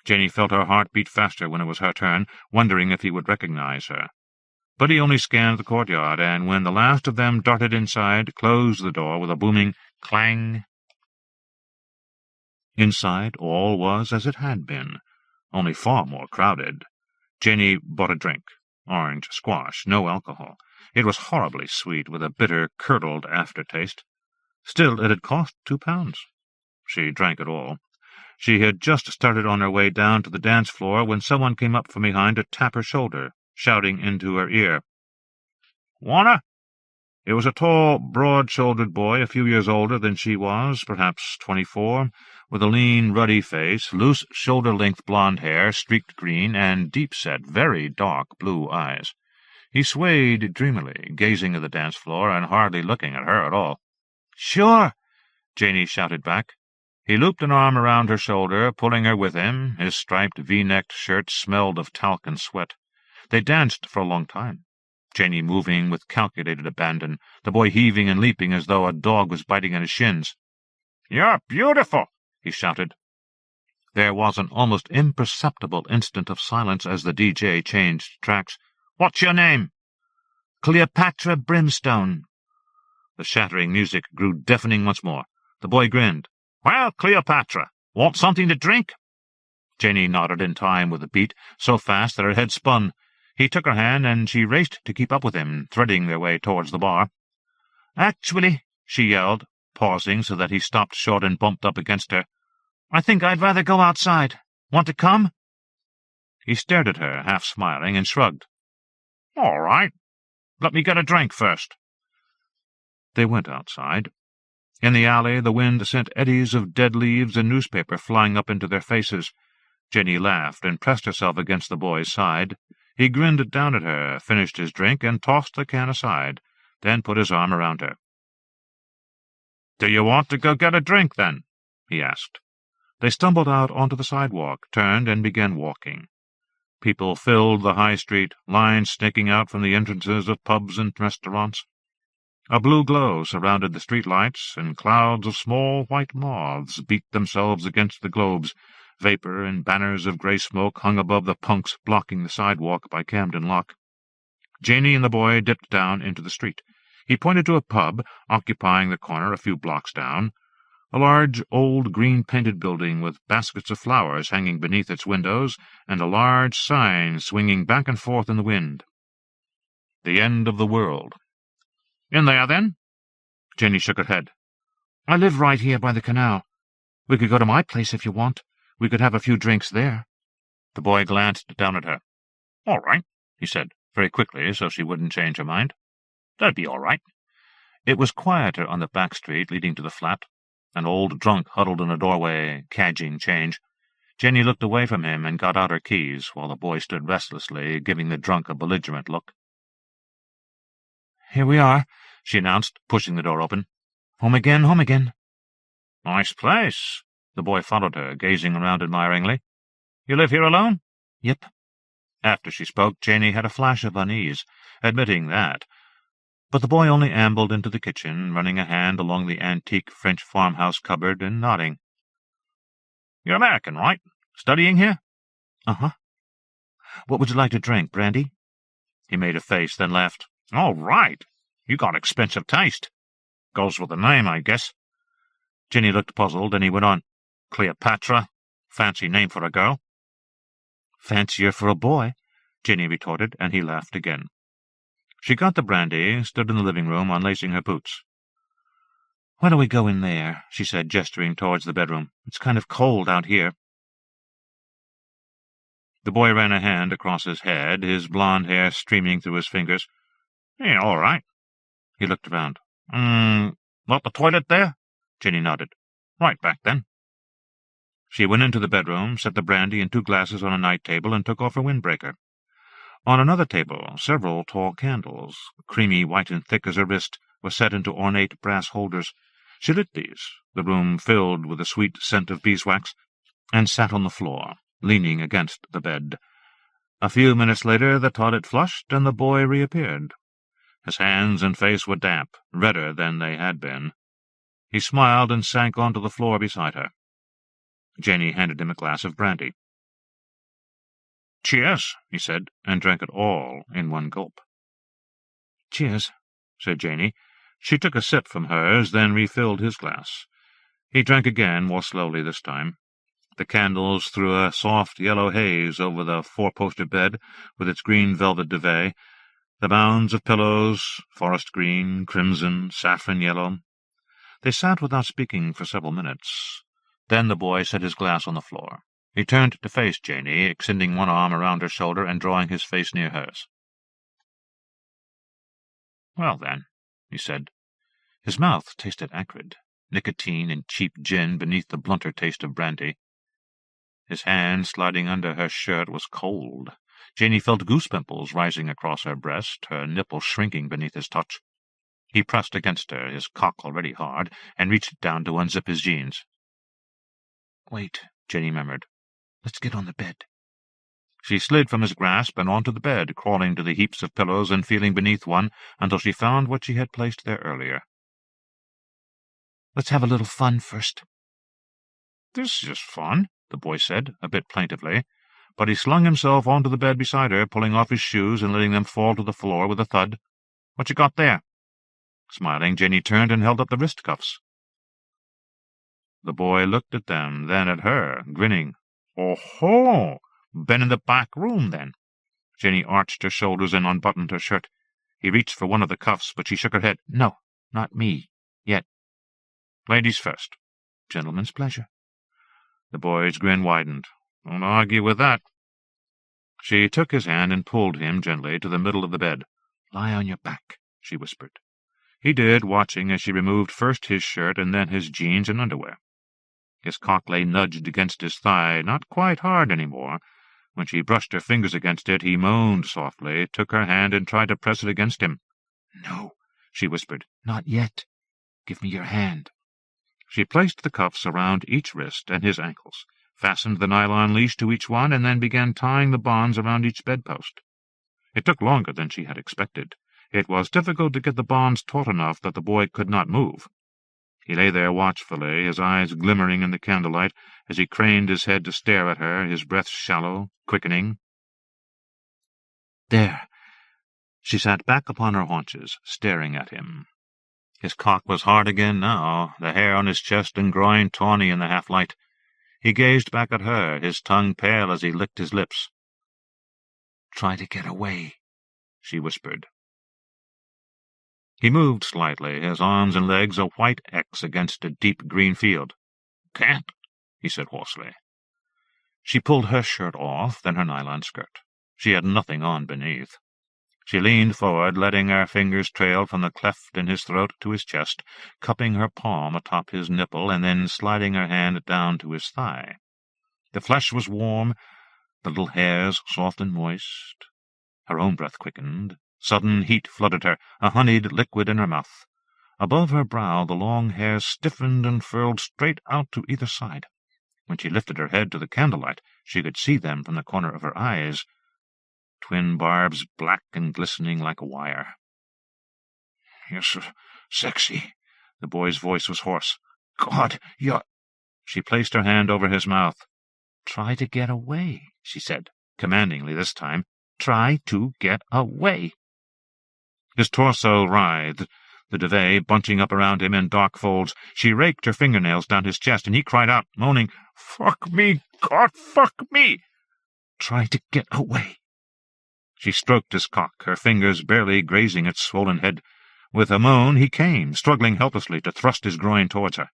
Speaker 2: Janey felt her heart beat faster when it was her turn, wondering if he would recognize her. But he only scanned the courtyard, and when the last of them darted inside, closed the door with a booming clang. Inside all was as it had been, only far more crowded. Janey bought a drink, orange squash, no alcohol. It was horribly sweet, with a bitter, curdled aftertaste. Still, it had cost £2. She drank it all. She had just started on her way down to the dance floor when someone came up from behind to tap her shoulder, shouting into her ear, "Wanna?" It was a tall, broad-shouldered boy, a few years older than she was, perhaps 24, with a lean, ruddy face, loose, shoulder-length blonde hair, streaked green, and deep-set, very dark blue eyes. He swayed dreamily, gazing at the dance floor and hardly looking at her at all. "Sure," Janey shouted back. He looped an arm around her shoulder, pulling her with him. His striped V-necked shirt smelled of talc and sweat. They danced for a long time, Janey moving with calculated abandon, the boy heaving and leaping as though a dog was biting at his shins. "You're beautiful," he shouted. There was an almost imperceptible instant of silence as the DJ changed tracks. "What's your name?" "Cleopatra Brimstone." The shattering music grew deafening once more. The boy grinned. "Well, Cleopatra, want something to drink?" Janey nodded in time with the beat, so fast that her head spun. He took her hand, and she raced to keep up with him, threading their way towards the bar. "Actually," she yelled, pausing so that he stopped short and bumped up against her, "I think I'd rather go outside. Want to come?" He stared at her, half smiling, and shrugged. "All right. Let me get a drink first." They went outside. In the alley, the wind sent eddies of dead leaves and newspaper flying up into their faces. Janey laughed and pressed herself against the boy's side. He grinned down at her, finished his drink, and tossed the can aside, then put his arm around her. "Do you want to go get a drink, then?" he asked. They stumbled out onto the sidewalk, turned, and began walking. People filled the high street, lines snaking out from the entrances of pubs and restaurants. A blue glow surrounded the street-lights, and clouds of small white moths beat themselves against the globes. Vapor and banners of grey smoke hung above the punks blocking the sidewalk by Camden Lock. Janey and the boy dipped down into the street. He pointed to a pub, occupying the corner a few blocks down. a large, old, green-painted building with baskets of flowers hanging beneath its windows and a large sign swinging back and forth in the wind. The end of the world. In there, then? Jenny shook her head. I live right here by the canal. We could go to my place if you want. We could have a few drinks there. The boy glanced down at her. All right, he said, very quickly so she wouldn't change her mind. That'd be all right. It was quieter on the back street leading to the flat. An old drunk huddled in a doorway, cadging change. Jenny looked away from him and got out her keys, while the boy stood restlessly, giving the drunk a belligerent look. Here we are, she announced, pushing the door open. Home again, home again. Nice place. The boy followed her, gazing around admiringly. You live here alone? Yep. After she spoke, Janey had a flash of unease, admitting that. But the boy only ambled into the kitchen, running a hand along the antique French farmhouse cupboard and nodding. You're American, right? Studying here? Uh-huh. What would you like to drink, brandy? He made a face, then laughed. All right. You got expensive taste. Goes with the name, I guess. Jenny looked puzzled, and he went on. Cleopatra? Fancy name for a girl. Fancier for a boy, Jenny retorted, and he laughed again. She got the brandy, stood in the living room, unlacing her boots. Why don't we go in there, she said, gesturing towards the bedroom. It's kind of cold out here. The boy ran a hand across his head, his blonde hair streaming through his fingers. Yeah, all right. He looked around. Not the toilet there? Jenny nodded. Right back, then. She went into the bedroom, set the brandy and 2 glasses on a night table, and took off her windbreaker. On another table, several tall candles, creamy white and thick as her wrist, were set into ornate brass holders. She lit these, the room filled with the sweet scent of beeswax, and sat on the floor, leaning against the bed. A few minutes later the toilet flushed, and the boy reappeared. His hands and face were damp, redder than they had been. He smiled and sank onto the floor beside her. Janey handed him a glass of brandy. Cheers, he said, and drank it all in one gulp. Cheers, said Janey. She took a sip from hers, then refilled his glass. He drank again, more slowly this time. The candles threw a soft yellow haze over the 4-poster bed with its green velvet duvet, the mounds of pillows, forest green, crimson, saffron yellow. They sat without speaking for several minutes. Then the boy set his glass on the floor. He turned to face Janey, extending one arm around her shoulder and drawing his face near hers. Well, then, he said. His mouth tasted acrid, nicotine and cheap gin beneath the blunter taste of brandy. His hand, sliding under her shirt, was cold. Janey felt goose pimples rising across her breast, her nipples shrinking beneath his touch. He pressed against her, his cock already hard, and reached down to unzip his jeans. Wait, Jenny murmured. Let's get on the bed. She slid from his grasp and onto the bed, crawling to the heaps of pillows and feeling beneath one until she found what she had placed there earlier. Let's have a little fun first. This is just fun, the boy said, a bit plaintively, but he slung himself onto the bed beside her, pulling off his shoes and letting them fall to the floor with a thud. What you got there? Smiling, Jenny turned and held up the wrist cuffs. The boy looked at them, then at her, grinning. Oh-ho! Been in the back room, then. Jenny arched her shoulders and unbuttoned her shirt. He reached for one of the cuffs, but she shook her head. No, not me. Yet. Ladies first. Gentleman's pleasure. The boy's grin widened. Don't argue with that. She took his hand and pulled him gently to the middle of the bed. Lie on your back, she whispered. He did, watching as she removed first his shirt and then his jeans and underwear. His cock lay nudged against his thigh, not quite hard any more. When she brushed her fingers against it, he moaned softly, took her hand and tried to press it against him. No, she whispered. Not yet. Give me your hand. She placed the cuffs around each wrist and his ankles, fastened the nylon leash to each one, and then began tying the bonds around each bedpost. It took longer than she had expected. It was difficult to get the bonds taut enough that the boy could not move. He lay there watchfully, his eyes glimmering in the candlelight, as he craned his head to stare at her, his breath shallow, quickening. There. She sat back upon her haunches, staring at him.
Speaker 1: His cock was hard again now, the hair on his chest and groin tawny in the half-light. He gazed back at her, his tongue pale as he licked his lips. "Try to get away," she whispered. He moved slightly, his arms and legs a white X against a deep green field. "Can't," he said hoarsely. She pulled her shirt off, then her nylon skirt. She had nothing on beneath. She leaned forward, letting her fingers trail from the cleft in his throat to his chest, cupping her palm atop his nipple, and then sliding her hand down to his thigh. The flesh was warm, the little hairs soft and moist. Her own breath quickened. Sudden heat flooded her, a honeyed liquid in her mouth. Above her brow the long hairs stiffened and furled straight out to either side. When she lifted her head to the candlelight, she could see them from the corner of her eyes, twin barbs black and glistening like wire. "You're so sexy." The boy's voice was hoarse. "God, you're—" She placed her hand over his mouth. "Try to get away," she said, commandingly this time. "Try to get away." His torso writhed, the duvet bunching up around him in dark folds. She raked her fingernails down his chest, and he cried out, moaning, "Fuck me, God, fuck me!" "Try to get away." She stroked his cock, her fingers barely grazing its swollen head. With a moan, he came, struggling helplessly to thrust his groin towards her.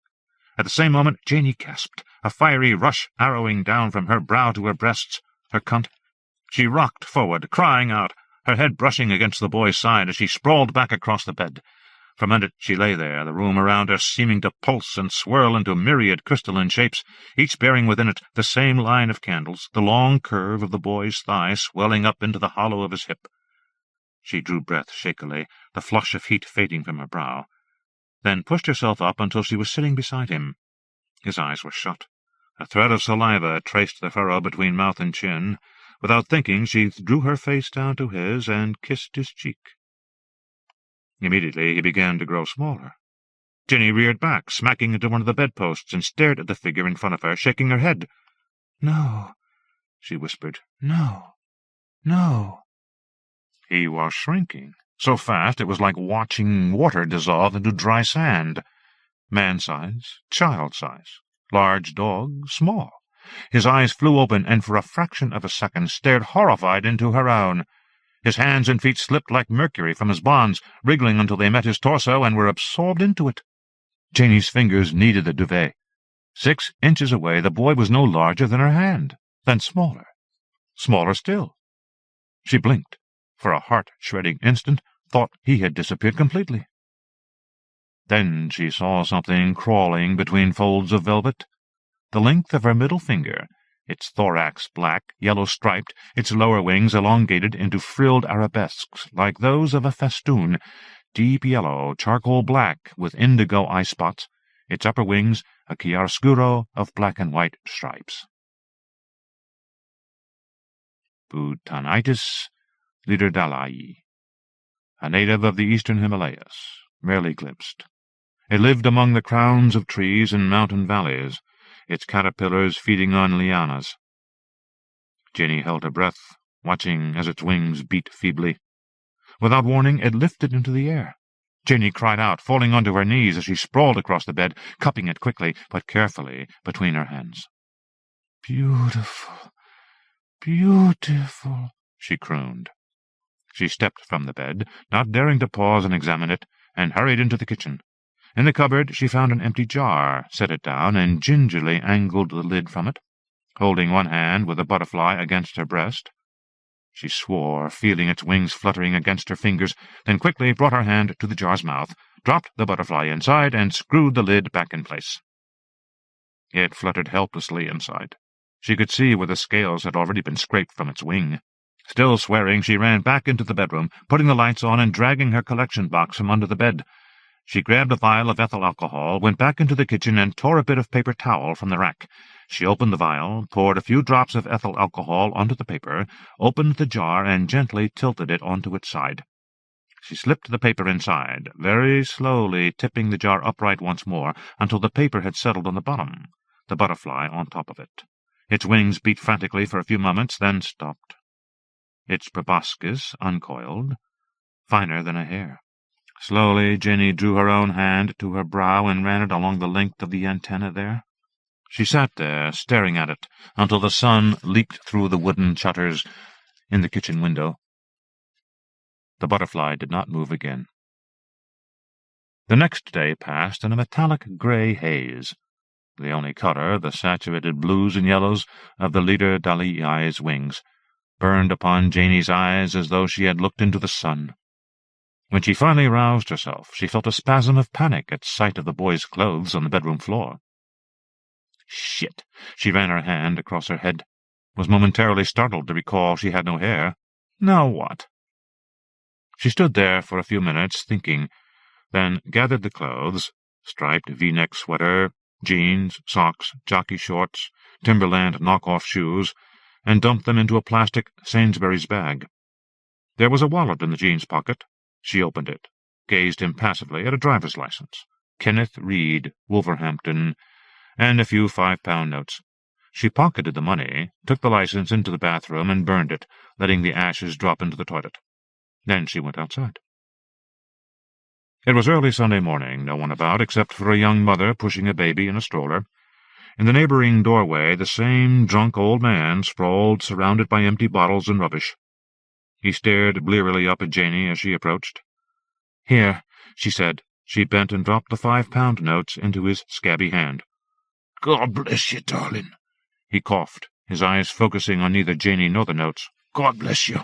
Speaker 1: At the same moment, Janey gasped, a fiery rush arrowing down from her brow to her breasts. Her cunt. She rocked forward, crying out, her head brushing against the boy's side as she sprawled back across the bed. For a minute she lay there, the room around her seeming to pulse and swirl into myriad crystalline shapes, each bearing within it the same line of candles, the long curve of the boy's thigh swelling up into the hollow of his hip. She drew breath shakily, the flush of heat fading from her brow, then pushed herself up until she was sitting beside him. His eyes were shut. A thread of saliva traced the furrow between mouth and chin. Without thinking, she drew her face down to his and kissed his cheek. Immediately he began to grow smaller. Jenny reared back, smacking into one of the bedposts, and stared at the figure in front of her, shaking her head. "No," she whispered. "No. No." He was shrinking, so fast it was like watching water dissolve into dry sand. Man-size, child-size, large dog, small. His eyes flew open, and for a fraction of a second stared horrified into her own. His hands and feet slipped like mercury from his bonds, wriggling until they met his torso and were absorbed into it. Janey's fingers kneaded the duvet. 6 inches away, the boy was no larger than her hand, then smaller. Smaller still. She blinked. For a heart-shredding instant, thought he had disappeared completely. Then she saw something crawling between folds of velvet. The length of her middle finger, its thorax black, yellow-striped, its lower wings elongated into frilled arabesques like those of a festoon, deep yellow, charcoal-black, with indigo eye-spots, its upper wings a chiaroscuro of black and white stripes. Butanitis liderdalai, a native of the eastern Himalayas, rarely glimpsed. It lived among the crowns of trees in mountain valleys, its caterpillars feeding on lianas. Jenny held her breath, watching as its wings beat feebly. Without warning, it lifted into the air. Jenny cried out, falling onto her knees as she sprawled across the bed, cupping it quickly but carefully between her hands. "Beautiful, beautiful," she crooned. She stepped from the bed, not daring to pause and examine it, and hurried into the kitchen. In the cupboard she found an empty jar, set it down, and gingerly angled the lid from it, holding one hand with a butterfly against her breast. She swore, feeling its wings fluttering against her fingers, then quickly brought her hand to the jar's mouth, dropped the butterfly inside, and screwed the lid back in place. It fluttered helplessly inside. She could see where the scales had already been scraped from its wing. Still swearing, she ran back into the bedroom, putting the lights on and dragging her collection box from under the bed. She grabbed a vial of ethyl alcohol, went back into the kitchen, and tore a bit of paper towel from the rack. She opened the vial, poured a few drops of ethyl alcohol onto the paper, opened the jar, and gently tilted it onto its side. She slipped the paper inside, very slowly tipping the jar upright once more until the paper had settled on the bottom, the butterfly on top of it. Its wings beat frantically for a few moments, then stopped. Its proboscis uncoiled, finer than a hair. Slowly, Jenny drew her own hand to her brow and ran it along the length of the antenna there. She sat there, staring at it, until the sun leaped through the wooden shutters in the kitchen window. The butterfly did not move again. The next day passed in a metallic grey haze. The only colour, the saturated blues and yellows of the leader Daliai's wings, burned upon Janey's eyes as though she had looked into the sun. When she finally roused herself, she felt a spasm of panic at sight of the boy's clothes on the bedroom floor. Shit! She ran her hand across her head, was momentarily startled to recall she had no hair. Now what? She stood there for a few minutes, thinking, then gathered the clothes, striped V-neck sweater, jeans, socks, jockey shorts, Timberland knock-off shoes, and dumped them into a plastic Sainsbury's bag. There was a wallet in the jeans pocket. She opened it, gazed impassively at a driver's license, Kenneth Reed, Wolverhampton, and a few 5-pound notes. She pocketed the money, took the license into the bathroom, and burned it, letting the ashes drop into the toilet. Then she went outside. It was early Sunday morning, no one about except for a young mother pushing a baby in a stroller. In the neighboring doorway the same drunk old man sprawled, surrounded by empty bottles and rubbish. He stared blearily up at Janey as she approached. "Here," she said. She bent and dropped the 5-pound notes into his scabby hand. "God bless you, darling," he coughed, his eyes focusing on neither Janey nor the notes. "God bless you."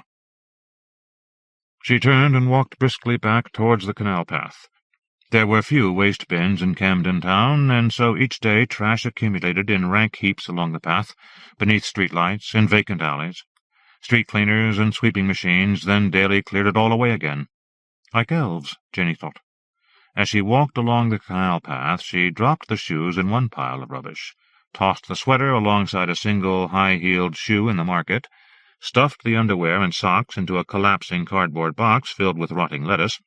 Speaker 1: She turned and walked briskly back towards the canal path. There were few waste bins in Camden Town, and so each day trash accumulated in rank heaps along the path, beneath street-lights, in vacant alleys. Street cleaners and sweeping machines then daily cleared it all away again. Like elves, Jenny thought. As she walked along the canal path, she dropped the shoes in one pile of rubbish, tossed the sweater alongside a single high-heeled shoe in the market, stuffed the underwear and socks into a collapsing cardboard box filled with rotting lettuce,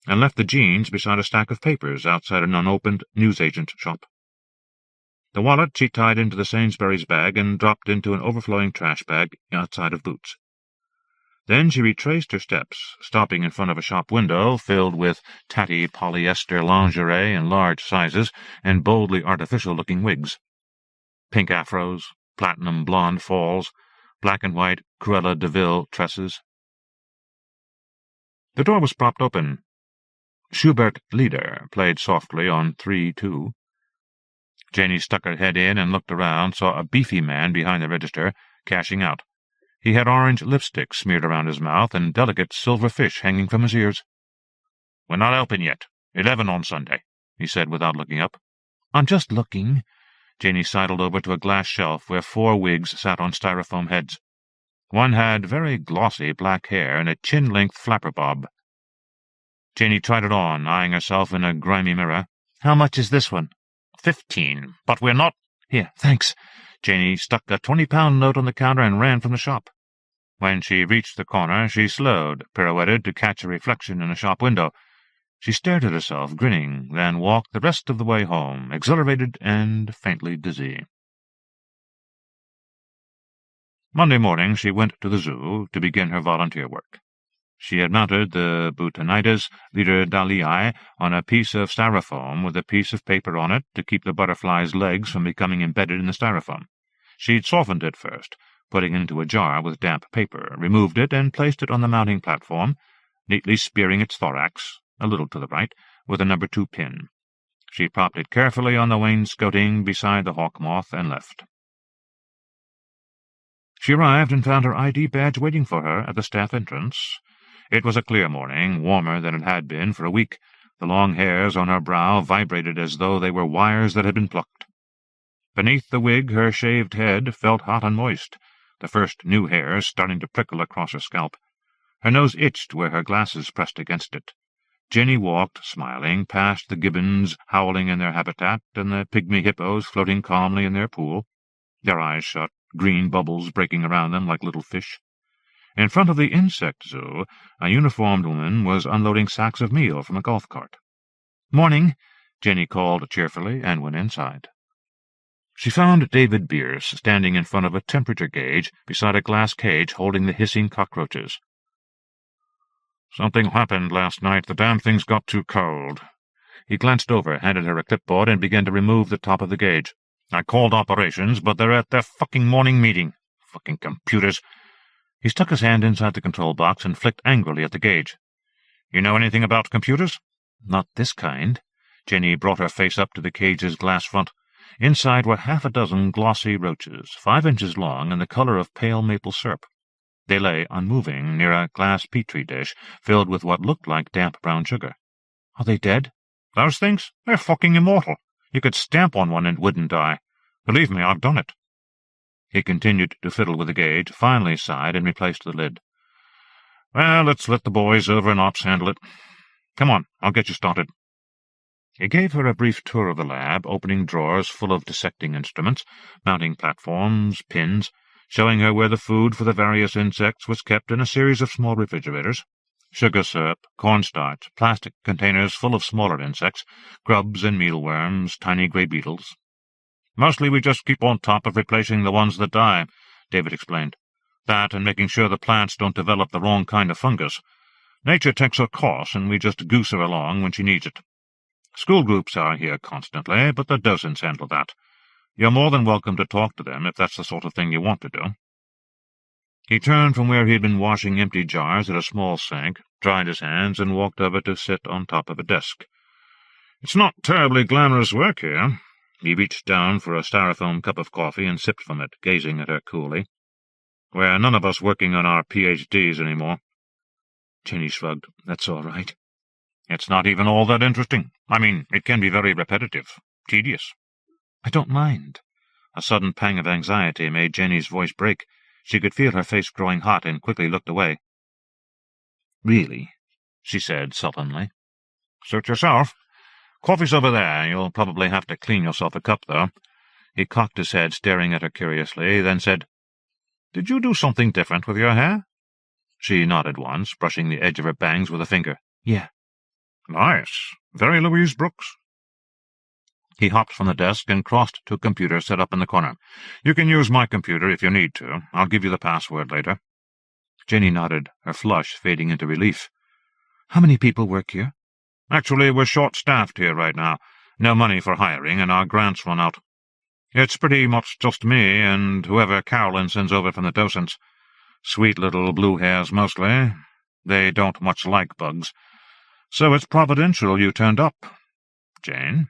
Speaker 1: and left the jeans beside a stack of papers outside an unopened newsagent shop. The wallet she tied into the Sainsbury's bag and dropped into an overflowing trash bag outside of Boots. Then she retraced her steps, stopping in front of a shop window filled with tatty polyester lingerie in large sizes and boldly artificial-looking wigs. Pink afros, platinum blonde falls, black and white Cruella de Vil tresses. The door was propped open. Schubert Lieder played softly on 3-2. Janey stuck her head in and looked around, saw a beefy man behind the register, cashing out. He had orange lipstick smeared around his mouth and delicate silver fish hanging from his ears. "We're not open yet. 11 on Sunday," he said without looking up. "I'm just looking." Janey sidled over to a glass shelf where 4 wigs sat on styrofoam heads. One had very glossy black hair and a chin-length flapper bob. Janey tried it on, eyeing herself in a grimy mirror. "How much is this one?" 15, but we're not—" "Here, thanks." Janey stuck a 20-pound note on the counter and ran from the shop. When she reached the corner, she slowed, pirouetted to catch a reflection in a shop window. She stared at herself, grinning, then walked the rest of the way home, exhilarated and faintly dizzy. Monday morning she went to the zoo to begin her volunteer work. She had mounted the Butanitis leader Dalii on a piece of styrofoam with a piece of paper on it to keep the butterfly's legs from becoming embedded in the styrofoam. She'd softened it first, putting it into a jar with damp paper, removed it, and placed it on the mounting platform, neatly spearing its thorax, a little to the right, with a number 2 pin. She propped it carefully on the wainscoting beside the hawk moth and left. She arrived and found her ID badge waiting for her at the staff entrance. It was a clear morning, warmer than it had been for a week. The long hairs on her brow vibrated as though they were wires that had been plucked. Beneath the wig her shaved head felt hot and moist, the first new hairs starting to prickle across her scalp. Her nose itched where her glasses pressed against it. Jenny walked, smiling, past the gibbons howling in their habitat and the pygmy hippos floating calmly in their pool, their eyes shut, green bubbles breaking around them like little fish. In front of the insect zoo, a uniformed woman was unloading sacks of meal from a golf cart. "Morning," Jenny called cheerfully and went inside. She found David Bierce standing in front of a temperature gauge beside a glass cage holding the hissing cockroaches.
Speaker 2: "Something happened last night. The damn things got too cold." He glanced over, handed her a clipboard, and began to remove the top of the gauge. "I called operations, but they're at their fucking morning meeting. Fucking computers." He stuck his hand inside the control box and flicked angrily at the gauge. "You know anything about computers?" "Not this kind." Jenny brought her face up to the cage's glass front. Inside were half a dozen glossy roaches, 5 inches long and the color of pale maple syrup. They lay unmoving near a glass petri dish filled with what looked like damp brown sugar. "Are they dead?" "Those things? They're fucking immortal. You could stamp on one and it wouldn't die. Believe me, I've done it." He continued to fiddle with the gauge, finally sighed and replaced the lid. "Well, let's let the boys over in ops handle it. Come on, I'll get you started." He gave her a brief tour of the lab, opening drawers full of dissecting instruments, mounting platforms, pins, showing her where the food for the various insects was kept in a series of small refrigerators. Sugar syrup, cornstarch, plastic containers full of smaller insects, grubs and mealworms, tiny grey beetles. "Mostly we just keep on top of replacing the ones that die," David explained. "That and making sure the plants don't develop the wrong kind of fungus. Nature takes her course, and we just goose her along when she needs it. School groups are here constantly, but the docents handle that. You're more than welcome to talk to them if that's the sort of thing you want to do." He turned from where he had been washing empty jars at a small sink, dried his hands, and walked over to sit on top of a desk. "It's not terribly glamorous work here." He reached down for a styrofoam cup of coffee and sipped from it, gazing at her coolly. "We're none of us working on our PhDs anymore." Jenny shrugged. "That's all right." "It's not even all that interesting. I mean, it can be very repetitive, tedious." "I don't mind." A sudden pang of anxiety made Jenny's voice break. She could feel her face growing hot and quickly looked away. "Really?" she said sullenly. "Suit yourself. Coffee's over there. You'll probably have to clean yourself a cup, though." He cocked his head, staring at her curiously, then said, "Did you do something different with your hair?" She nodded once, brushing the edge of her bangs with a finger. "Yeah." "Nice. Very Louise Brooks." He hopped from the desk and crossed to a computer set up in the corner. "You can use my computer if you need to. I'll give you the password later." Jenny nodded, her flush fading into relief. "How many people work here?" "Actually, we're short-staffed here right now. No money for hiring, and our grants run out. It's pretty much just me and whoever Carolyn sends over from the docents. Sweet little blue hairs mostly. They don't much like bugs. So it's providential you turned up. Jane?"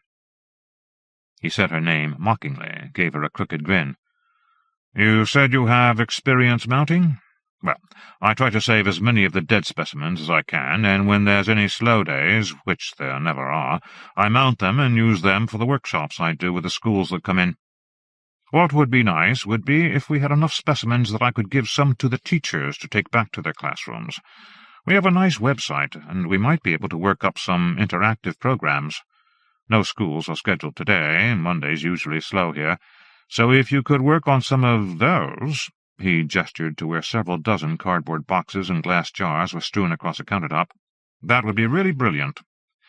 Speaker 2: He said her name mockingly, gave her a crooked grin. "You said you have experience mounting? Well, I try to save as many of the dead specimens as I can, and when there's any slow days, which there never are, I mount them and use them for the workshops I do with the schools that come in. What would be nice would be if we had enough specimens that I could give some to the teachers to take back to their classrooms. We have a nice website, and we might be able to work up some interactive programs. No schools are scheduled today. Monday's usually slow here. So if you could work on some of those—" He gestured to where several dozen cardboard boxes and glass jars were strewn across a countertop. "That would be really brilliant,"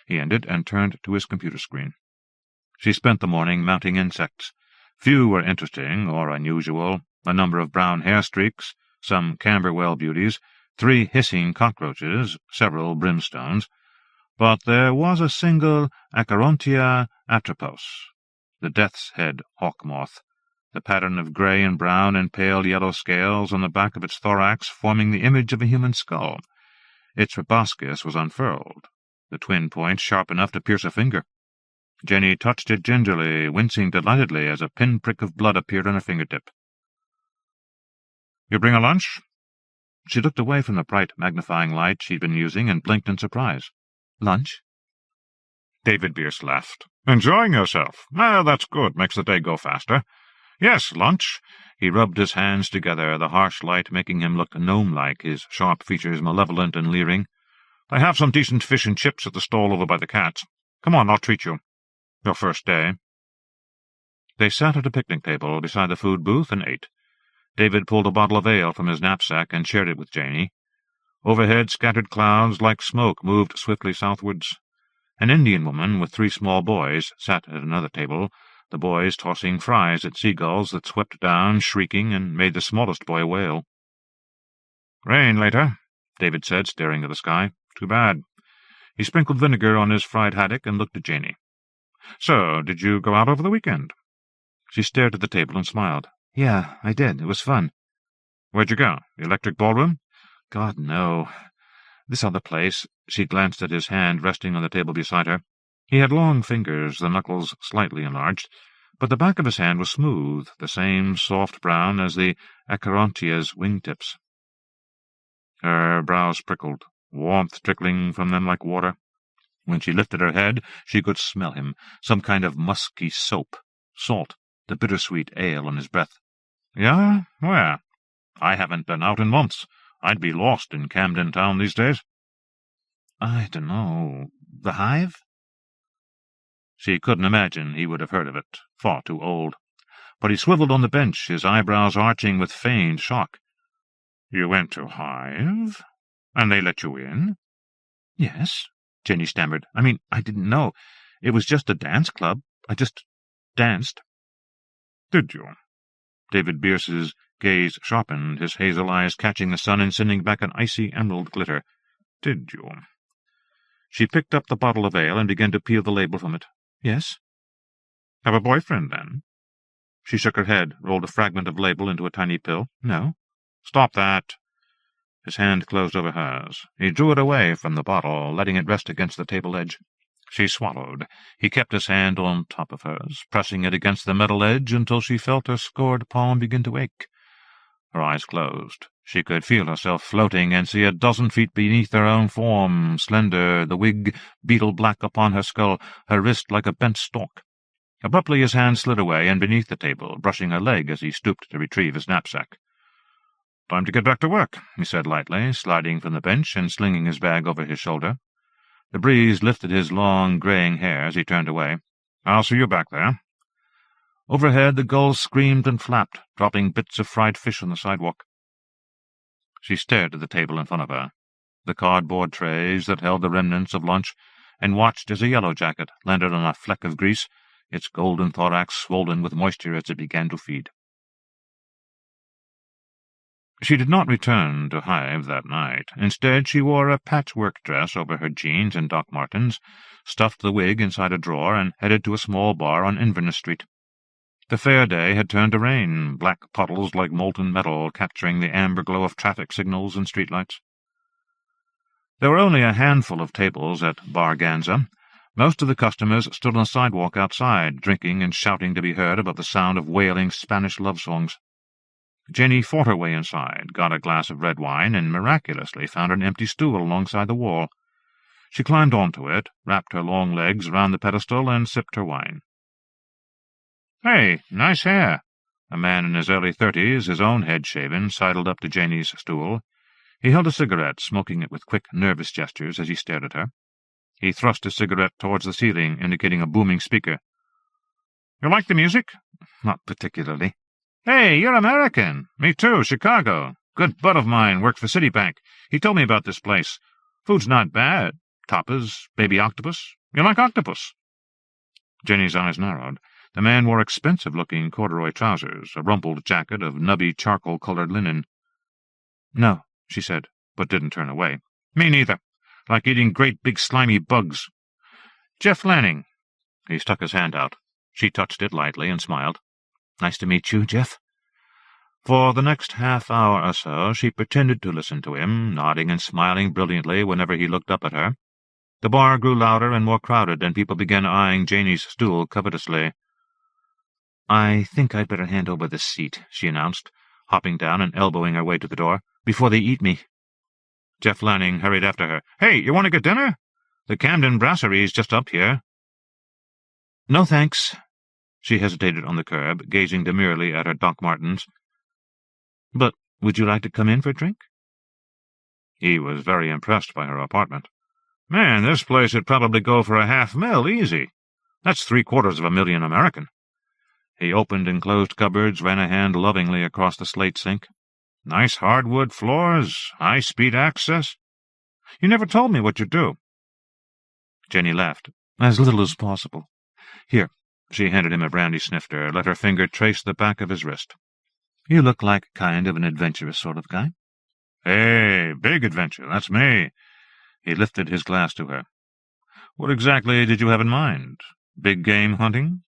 Speaker 2: he ended, and turned to his computer screen. She spent the morning mounting insects. Few were interesting or unusual. A number of brown hair streaks, some Camberwell beauties, 3 hissing cockroaches, several brimstones. But there was a single Acherontia atropos, the death's head hawk moth, the pattern of grey and brown and pale yellow scales on the back of its thorax forming the image of a human skull. Its proboscis was unfurled, the twin points sharp enough to pierce a finger. Jenny touched it gingerly, wincing delightedly as a pinprick of blood appeared on her fingertip. "You bring a lunch?" She looked away from the bright magnifying light she'd been using and blinked in surprise. "Lunch?" David Bierce laughed. "Enjoying yourself? Well, that's good. Makes the day go faster. Yes, lunch." He rubbed his hands together, the harsh light making him look gnome-like, his sharp features malevolent and leering. "I have some decent fish and chips at the stall over by the cats. Come on, I'll treat you. Your first day." They sat at a picnic table beside the food booth and ate. David pulled a bottle of ale from his knapsack and shared it with Janey. Overhead, scattered clouds like smoke moved swiftly southwards. An Indian woman with 3 small boys sat at another table, the boys tossing fries at seagulls that swept down, shrieking, and made the smallest boy wail. "Rain later," David said, staring at the sky. Too bad. He sprinkled vinegar on his fried haddock and looked at Janie. So, did you go out over the weekend? She stared at the table and smiled. Yeah, I did. It was fun. Where'd you go? The Electric Ballroom? God, no. This other place. She glanced at his hand resting on the table beside her. He had long fingers, the knuckles slightly enlarged, but the back of his hand was smooth, the same soft brown as the acherontia's wingtips. Her brows prickled, warmth trickling from them like water. When she lifted her head, she could smell him, some kind of musky soap, salt, the bittersweet ale on his breath. Yeah? Where? I haven't been out in months. I'd be lost in Camden Town these days. I don't know. The Hive? She couldn't imagine he would have heard of it, far too old. But he swiveled on the bench, his eyebrows arching with feigned shock. You went to Hive? And they let you in? Yes, Jenny stammered. I mean, I didn't know. It was just a dance club. I just danced. Did you? David Bierce's gaze sharpened, his hazel eyes catching the sun and sending back an icy emerald glitter. Did you? She picked up the bottle of ale and began to peel the label from it. Yes. Have a boyfriend, then? She shook her head, rolled a fragment of label into a tiny pill. No. Stop that. His hand closed over hers. He drew it away from the bottle, letting it rest against the table edge. She swallowed. He kept his hand on top of hers, pressing it against the metal edge until she felt her scored palm begin to ache. Her eyes closed. She could feel herself floating and see a dozen feet beneath her own form, slender, the wig beetle-black upon her skull, her wrist like a bent stalk. Abruptly his hand slid away and beneath the table, brushing her leg as he stooped to retrieve his knapsack. "Time to get back to work," he said lightly, sliding from the bench and slinging his bag over his shoulder. The breeze lifted his long, greying hair as he turned away. "I'll see you back there." Overhead the gulls screamed and flapped, dropping bits of fried fish on the sidewalk. She stared at the table in front of her, the cardboard trays that held the remnants of lunch, and watched as a yellow jacket landed on a fleck of grease, its golden thorax swollen with moisture as it began to feed. She did not return to Hive that night. Instead, she wore a patchwork dress over her jeans and Doc Martens, stuffed the wig inside a drawer, and headed to a small bar on Inverness Street. The fair day had turned to rain, black puddles like molten metal capturing the amber glow of traffic signals and streetlights. There were only a handful of tables at Bar Ganza. Most of the customers stood on the sidewalk outside, drinking and shouting to be heard above the sound of wailing Spanish love songs. Jenny fought her way inside, got a glass of red wine, and miraculously found an empty stool alongside the wall. She climbed onto it, wrapped her long legs around the pedestal, and sipped her wine. "Hey, nice hair." A man in his early 30s, his own head shaven, sidled up to Janie's stool. He held a cigarette, smoking it with quick, nervous gestures as he stared at her. He thrust his cigarette towards the ceiling, indicating a booming speaker. "You like the music?" "Not particularly." "Hey, you're American. Me too, Chicago. Good bud of mine worked for Citibank. He told me about this place. Food's not bad. Tapas, baby octopus. You like octopus?" Jenny's eyes narrowed. The man wore expensive-looking corduroy trousers, a rumpled jacket of nubby charcoal-colored linen. "No," she said, but didn't turn away. "Me neither. Like eating great big slimy bugs. Jeff Lanning." He stuck his hand out. She touched it lightly and smiled. "Nice to meet you, Jeff." For the next half-hour or so she pretended to listen to him, nodding and smiling brilliantly whenever he looked up at her. The bar grew louder and more crowded, and people began eyeing Janie's stool covetously. "I think I'd better hand over this seat," she announced, hopping down and elbowing her way to the door, "before they eat me." Jeff Lanning hurried after her. "Hey, you want to get dinner? The Camden Brasserie's just up here." "No, thanks." She hesitated on the curb, gazing demurely at her Doc Martens. "But would you like to come in for a drink?" He was very impressed by her apartment. "Man, this place would probably go for $500,000 easy. That's $750,000 American." He opened and closed cupboards, ran a hand lovingly across the slate sink. "Nice hardwood floors, high-speed access. You never told me what you do." Jenny laughed. "As little as possible. Here." She handed him a brandy snifter, let her finger trace the back of his wrist. "You look like kind of an adventurous sort of guy." "Hey, big adventure, that's me."
Speaker 1: He lifted his glass to her. "What exactly did you have in mind? Big game hunting?"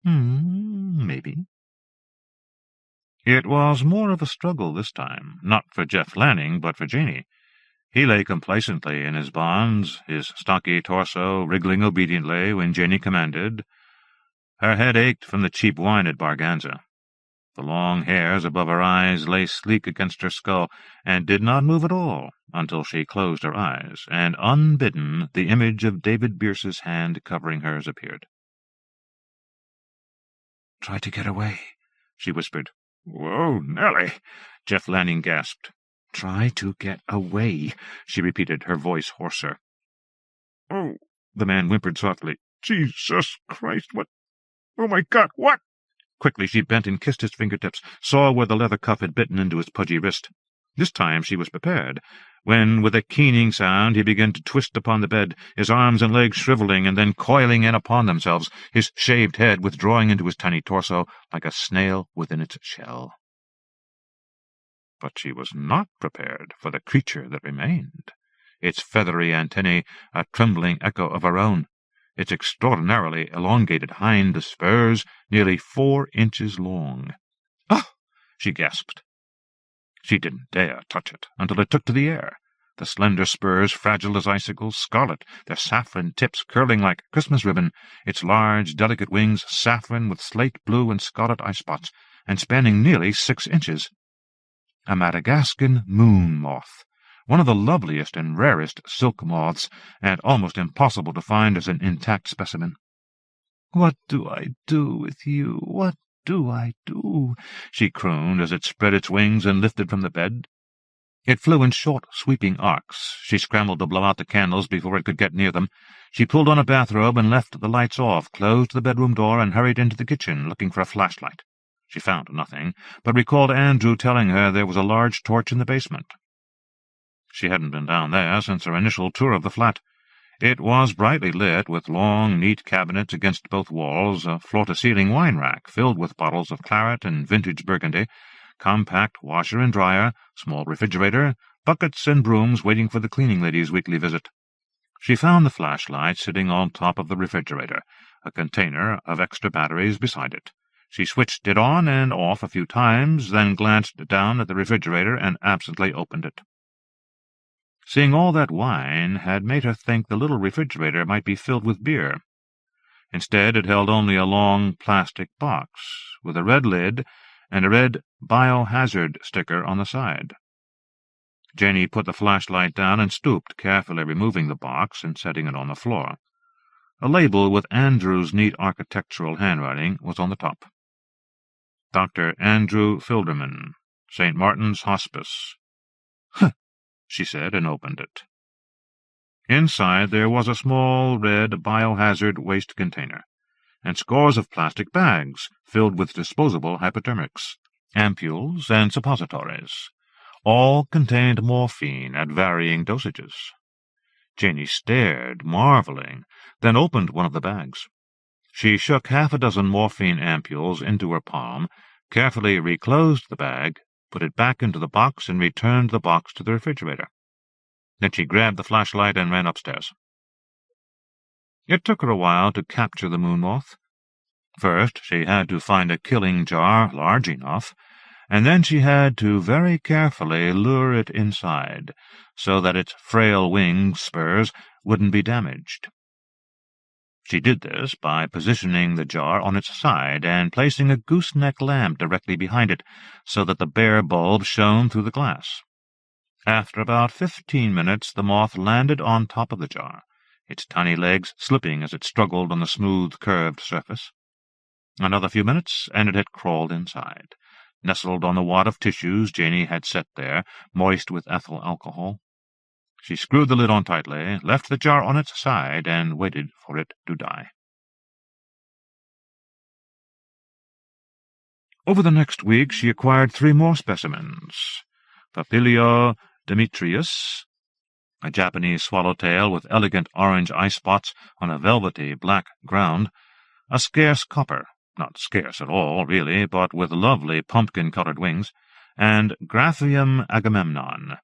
Speaker 2: Maybe."
Speaker 1: It was more of a struggle this time, not for Jeff Lanning, but for Janey. He lay complacently in his bonds, his stocky torso wriggling obediently when Janey commanded. Her head ached from the cheap wine at Barganza. The long hairs above her eyes lay sleek against her skull, and did not move at all until she closed her eyes, and unbidden the image of David Bierce's hand covering hers appeared.
Speaker 2: "Try to get away," she whispered.
Speaker 1: "Whoa, Nellie!" Jeff Lanning gasped.
Speaker 2: "Try to get away," she repeated, her voice hoarser.
Speaker 1: "Oh," the man whimpered softly. "Jesus Christ, what? Oh, my God, what?" Quickly she bent and kissed his fingertips, saw where the leather cuff had bitten into his pudgy wrist. This time she was prepared, when, with a keening sound, he began to twist upon the bed, his arms and legs shriveling and then coiling in upon themselves, his shaved head withdrawing into his tiny torso like a snail within its shell. But she was not prepared for the creature that remained, its feathery antennae a trembling echo of her own, its extraordinarily elongated hind spurs nearly 4 inches long. "Oh!" she gasped. She didn't dare touch it until it took to the air, the slender spurs fragile as icicles, scarlet, their saffron tips curling like Christmas ribbon, its large, delicate wings saffron with slate blue and scarlet eye-spots, and spanning nearly 6 inches. A Madagascan moon moth, one of the loveliest and rarest silk moths, and almost impossible to find as an intact specimen.
Speaker 2: "What do I do with you? What do I do?"
Speaker 1: she crooned as it spread its wings and lifted from the bed. It flew in short, sweeping arcs. She scrambled to blow out the candles before it could get near them. She pulled on a bathrobe and left the lights off, closed the bedroom door, and hurried into the kitchen, looking for a flashlight. She found nothing, but recalled Andrew telling her there was a large torch in the basement. She hadn't been down there since her initial tour of the flat. It was brightly lit, with long, neat cabinets against both walls, a floor-to-ceiling wine rack filled with bottles of claret and vintage Burgundy, compact washer and dryer, small refrigerator, buckets and brooms waiting for the cleaning lady's weekly visit. She found the flashlight sitting on top of the refrigerator, a container of extra batteries beside it. She switched it on and off a few times, then glanced down at the refrigerator and absently opened it. Seeing all that wine had made her think the little refrigerator might be filled with beer. Instead, it held only a long plastic box, with a red lid and a red biohazard sticker on the side. Janey put the flashlight down and stooped, carefully removing the box and setting it on the floor. A label with Andrew's neat architectural handwriting was on the top. Dr. Andrew Filderman, St. Martin's Hospice. "Huh," she said, and opened it. Inside there was a small red biohazard waste container, and scores of plastic bags filled with disposable hypodermics, ampules, and suppositories. All contained morphine at varying dosages. Janey stared, marveling, then opened one of the bags. She shook 6 morphine ampules into her palm, carefully reclosed the bag, put it back into the box, and returned the box to the refrigerator. Then she grabbed the flashlight and ran upstairs. It took her a while to capture the moon moth. First, she had to find a killing jar large enough, and then she had to very carefully lure it inside, so that its frail wing spurs wouldn't be damaged. She did this by positioning the jar on its side and placing a gooseneck lamp directly behind it, so that the bare bulb shone through the glass. After about 15 minutes, the moth landed on top of the jar, its tiny legs slipping as it struggled on the smooth, curved surface. Another few minutes, and it had crawled inside, nestled on the wad of tissues Janey had set there, moist with ethyl alcohol. She screwed the lid on tightly, left the jar on its side, and waited for it to die. Over the next week she acquired 3 more specimens. Papilio demetrius, a Japanese swallowtail with elegant orange eye-spots on a velvety black ground, a scarce copper, not scarce at all, really, but with lovely pumpkin-colored wings, and Graphium agamemnon,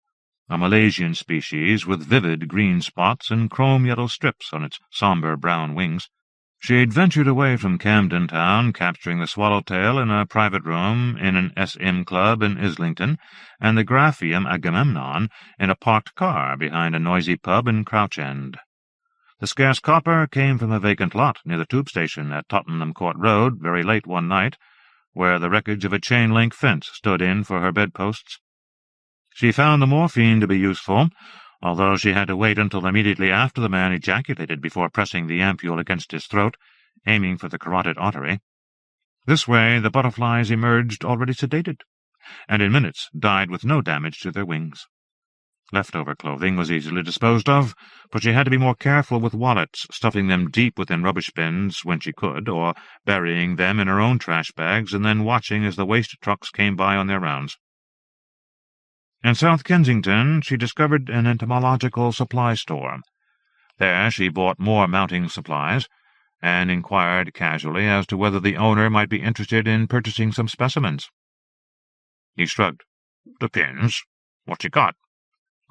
Speaker 1: a Malaysian species with vivid green spots and chrome-yellow strips on its somber brown wings. She'd ventured away from Camden Town, capturing the swallowtail in a private room in an SM club in Islington, and the Graphium Agamemnon in a parked car behind a noisy pub in Crouch End. The scarce copper came from a vacant lot near the tube station at Tottenham Court Road very late one night, where the wreckage of a chain-link fence stood in for her bedposts. She found the morphine to be useful, although she had to wait until immediately after the man ejaculated before pressing the ampule against his throat, aiming for the carotid artery. This way the butterflies emerged already sedated, and in minutes died with no damage to their wings. Leftover clothing was easily disposed of, but she had to be more careful with wallets, stuffing them deep within rubbish bins when she could, or burying them in her own trash bags and then watching as the waste trucks came by on their rounds. In South Kensington, she discovered an entomological supply store. There she bought more mounting supplies, and inquired casually as to whether the owner might be interested in purchasing some specimens. He shrugged. "Depends. What you got?"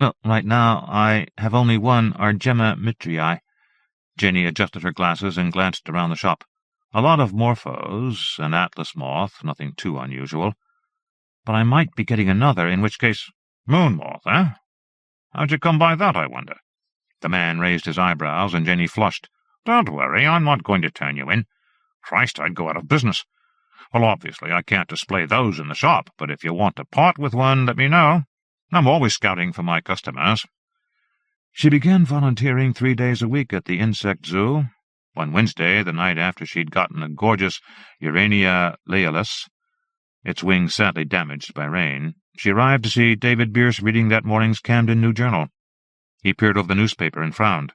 Speaker 1: "Well, right now I have only one Argemma mitrii." Jenny adjusted her glasses and glanced around the shop. "A lot of morphos, an atlas moth, nothing too unusual. But I might be getting another, in which case—" "Moon moth, eh? How'd you come by that, I wonder?" The man raised his eyebrows, and Jenny flushed. "Don't worry, I'm not going to turn you in. Christ, I'd go out of business. Well, obviously I can't display those in the shop, but if you want to part with one, let me know. I'm always scouting for my customers." She began volunteering 3 days a week at the insect zoo. One Wednesday, the night after she'd gotten a gorgeous Urania lealis, its wings sadly damaged by rain, she arrived to see David Bierce reading that morning's Camden New Journal. He peered over the newspaper and frowned.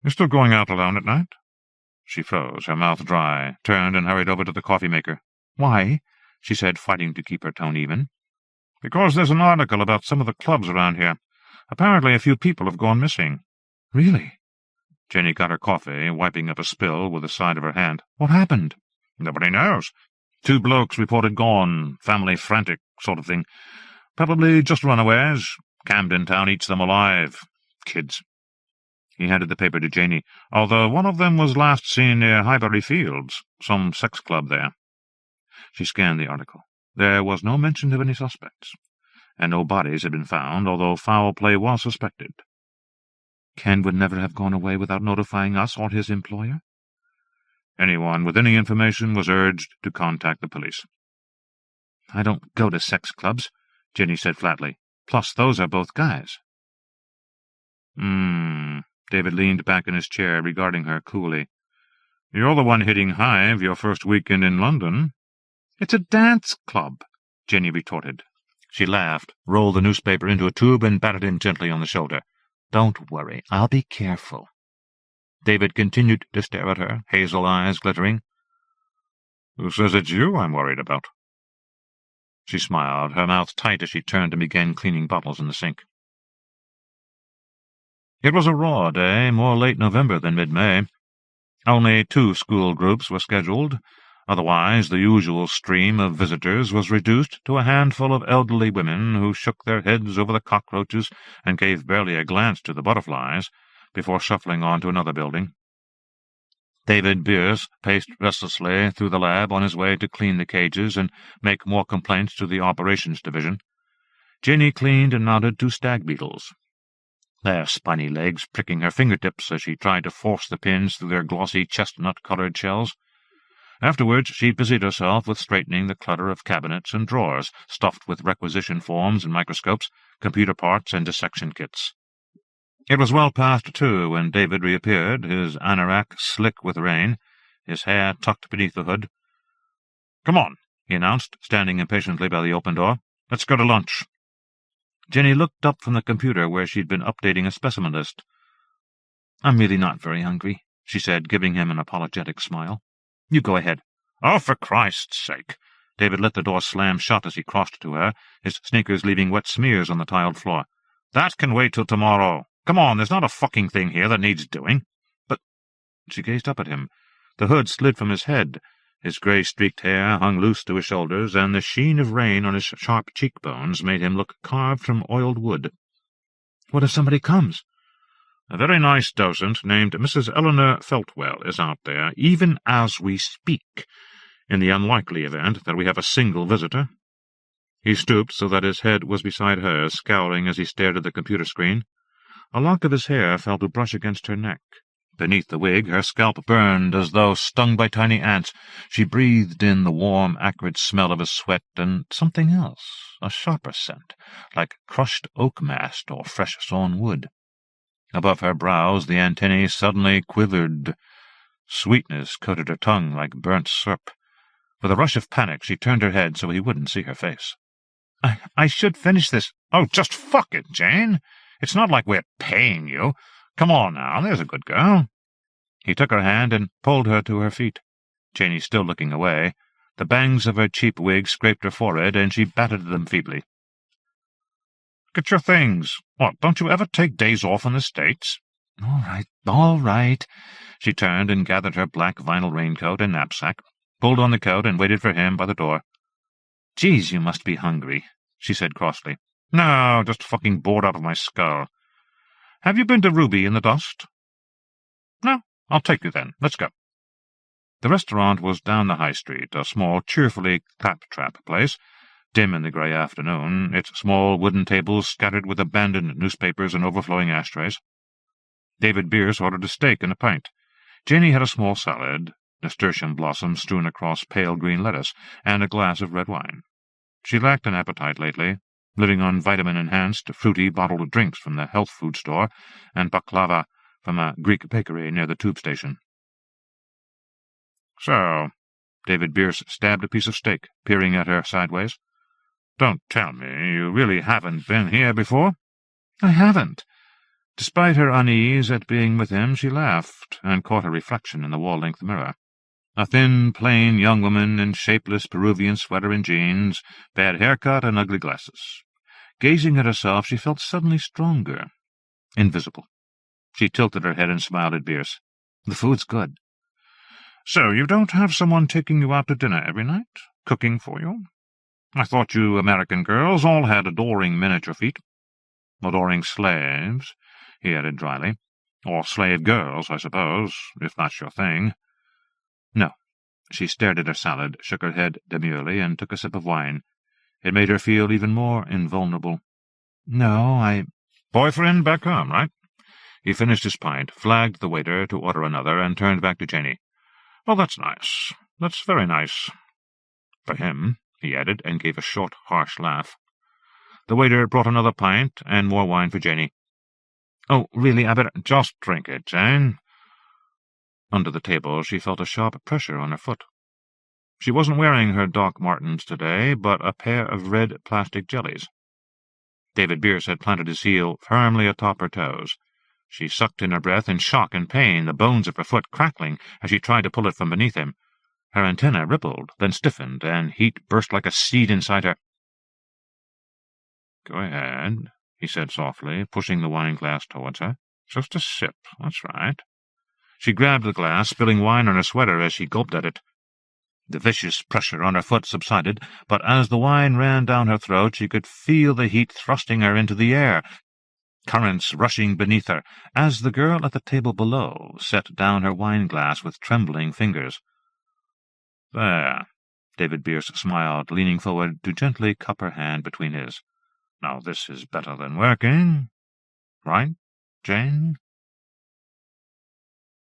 Speaker 1: "You still going out alone at night?" She froze, her mouth dry, turned and hurried over to the coffee-maker. "Why?" she said, fighting to keep her tone even. "Because there's an article about some of the clubs around here. Apparently a few people have gone missing." "Really?" Jenny got her coffee, wiping up a spill with the side of her hand. "What happened?" "Nobody knows. 2 blokes reported gone, family frantic sort of thing. Probably just runaways. Camden Town eats them alive. Kids." He handed the paper to Janie, "although one of them was last seen near Highbury Fields, some sex club there." She scanned the article. There was no mention of any suspects, and no bodies had been found, although foul play was suspected. "Ken would never have gone away without notifying us or his employer?" Anyone with any information was urged to contact the police. "I don't go to sex clubs," Jenny said flatly. "Plus, those are both guys." David leaned back in his chair, regarding her coolly. "You're the one hitting Hive your first weekend in London." "It's a dance club," Jenny retorted. She laughed, rolled the newspaper into a tube, and batted him gently on the shoulder. "Don't worry, I'll be careful." David continued to stare at her, hazel eyes glittering. "Who says it's you I'm worried about?" She smiled, her mouth tight as she turned and began cleaning bottles in the sink. It was a raw day, more late November than mid-May. Only 2 school groups were scheduled. Otherwise, the usual stream of visitors was reduced to a handful of elderly women who shook their heads over the cockroaches and gave barely a glance to the butterflies before shuffling on to another building. David Bierce paced restlessly through the lab on his way to clean the cages and make more complaints to the operations division. Jenny cleaned and mounted 2 stag beetles, their spiny legs pricking her fingertips as she tried to force the pins through their glossy chestnut-coloured shells. Afterwards she busied herself with straightening the clutter of cabinets and drawers stuffed with requisition forms and microscopes, computer parts and dissection kits. It was well past 2 when David reappeared, his anorak slick with rain, his hair tucked beneath the hood. "Come on," he announced, standing impatiently by the open door. "Let's go to lunch." Jenny looked up from the computer where she'd been updating a specimen list. "I'm really not very hungry," she said, giving him an apologetic smile. "You go ahead." "Oh, for Christ's sake!" David let the door slam shut as he crossed to her, his sneakers leaving wet smears on the tiled floor. "That can wait till tomorrow. Come on, there's not a fucking thing here that needs doing." "But—" She gazed up at him. The hood slid from his head. His grey-streaked hair hung loose to his shoulders, and the sheen of rain on his sharp cheekbones made him look carved from oiled wood. "What if somebody comes?"
Speaker 2: "A very nice docent named Mrs. Eleanor Feltwell is out there, even as we speak, in the unlikely event that we have a single visitor." He stooped so that his head was beside hers, scowling as he stared at the computer screen. A lock of his hair fell to brush against her neck. Beneath the wig, her scalp burned as though stung by tiny ants. She breathed in the warm, acrid smell of his sweat and something else, a sharper scent, like crushed oak mast or fresh sawn wood. Above her brows the antennae suddenly quivered. Sweetness coated her tongue like burnt syrup. With a rush of panic, she turned her head so he wouldn't see her face. I should finish this." "Oh, just fuck it, Jane. It's not like we're paying you. Come on now, there's a good girl." He took her hand and pulled her to her feet. Janey still looking away. The bangs of her cheap wig scraped her forehead, and she batted at them feebly. "Get your things. What, don't you ever take days off in the States?" All right." She turned and gathered her black vinyl raincoat and knapsack, pulled on the coat, and waited for him by the door. "Geez, you must be hungry," she said crossly. "No, just fucking bored out of my skull. Have you been to Ruby in the Dust?" "No, I'll take you then. Let's go."
Speaker 1: The restaurant was down the high street, a small, cheerfully claptrap place, dim in the grey afternoon, its small wooden tables scattered with abandoned newspapers and overflowing ashtrays. David Bierce ordered a steak and a pint. Janey had a small salad, nasturtium blossoms strewn across pale green lettuce, and a glass of red wine. She lacked an appetite lately, living on vitamin-enhanced, fruity bottled drinks from the health food store and baklava from a Greek bakery near the tube station.
Speaker 2: "So,"
Speaker 1: David Bierce stabbed a piece of steak, peering at her sideways.
Speaker 2: "Don't tell me you really haven't been here before?"
Speaker 1: "I haven't." Despite her unease at being with him, she laughed, and caught her reflection in the wall-length mirror. A thin, plain young woman in shapeless Peruvian sweater and jeans, bad haircut and ugly glasses. Gazing at herself, she felt suddenly stronger, invisible. She tilted her head and smiled at Bierce. "The food's good."
Speaker 2: "So you don't have someone taking you out to dinner every night, cooking for you? I thought you American girls all had adoring miniature feet."
Speaker 1: "Adoring slaves," he added dryly.
Speaker 2: "Or slave girls, I suppose, if that's your thing."
Speaker 1: "No." She stared at her salad, shook her head demurely, and took a sip of wine. It made her feel even more invulnerable. "No, I—"
Speaker 2: "Boyfriend back home, right?"
Speaker 1: He finished his pint, flagged the waiter to order another, and turned back to Janey.
Speaker 2: "Well, that's nice. That's very nice."
Speaker 1: "For him," he added, and gave a short, harsh laugh. The waiter brought another pint and more wine for Janey. "Oh, really, I better—"
Speaker 2: "Just drink it, Jane."
Speaker 1: Under the table she felt a sharp pressure on her foot. She wasn't wearing her Doc Martens today, but a pair of red plastic jellies. David Bierce had planted his heel firmly atop her toes. She sucked in her breath in shock and pain, the bones of her foot crackling as she tried to pull it from beneath him. Her antennae rippled, then stiffened, and heat burst like a seed inside her.
Speaker 2: "Go ahead," he said softly, pushing the wine-glass towards her. "Just a sip, that's right."
Speaker 1: She grabbed the glass, spilling wine on her sweater as she gulped at it. The vicious pressure on her foot subsided, but as the wine ran down her throat she could feel the heat thrusting her into the air, currents rushing beneath her, as the girl at the table below set down her wine-glass with trembling fingers.
Speaker 2: "There,"
Speaker 1: David Bierce smiled, leaning forward to gently cup her hand between his.
Speaker 2: "Now this is better than working. Right, Jane?"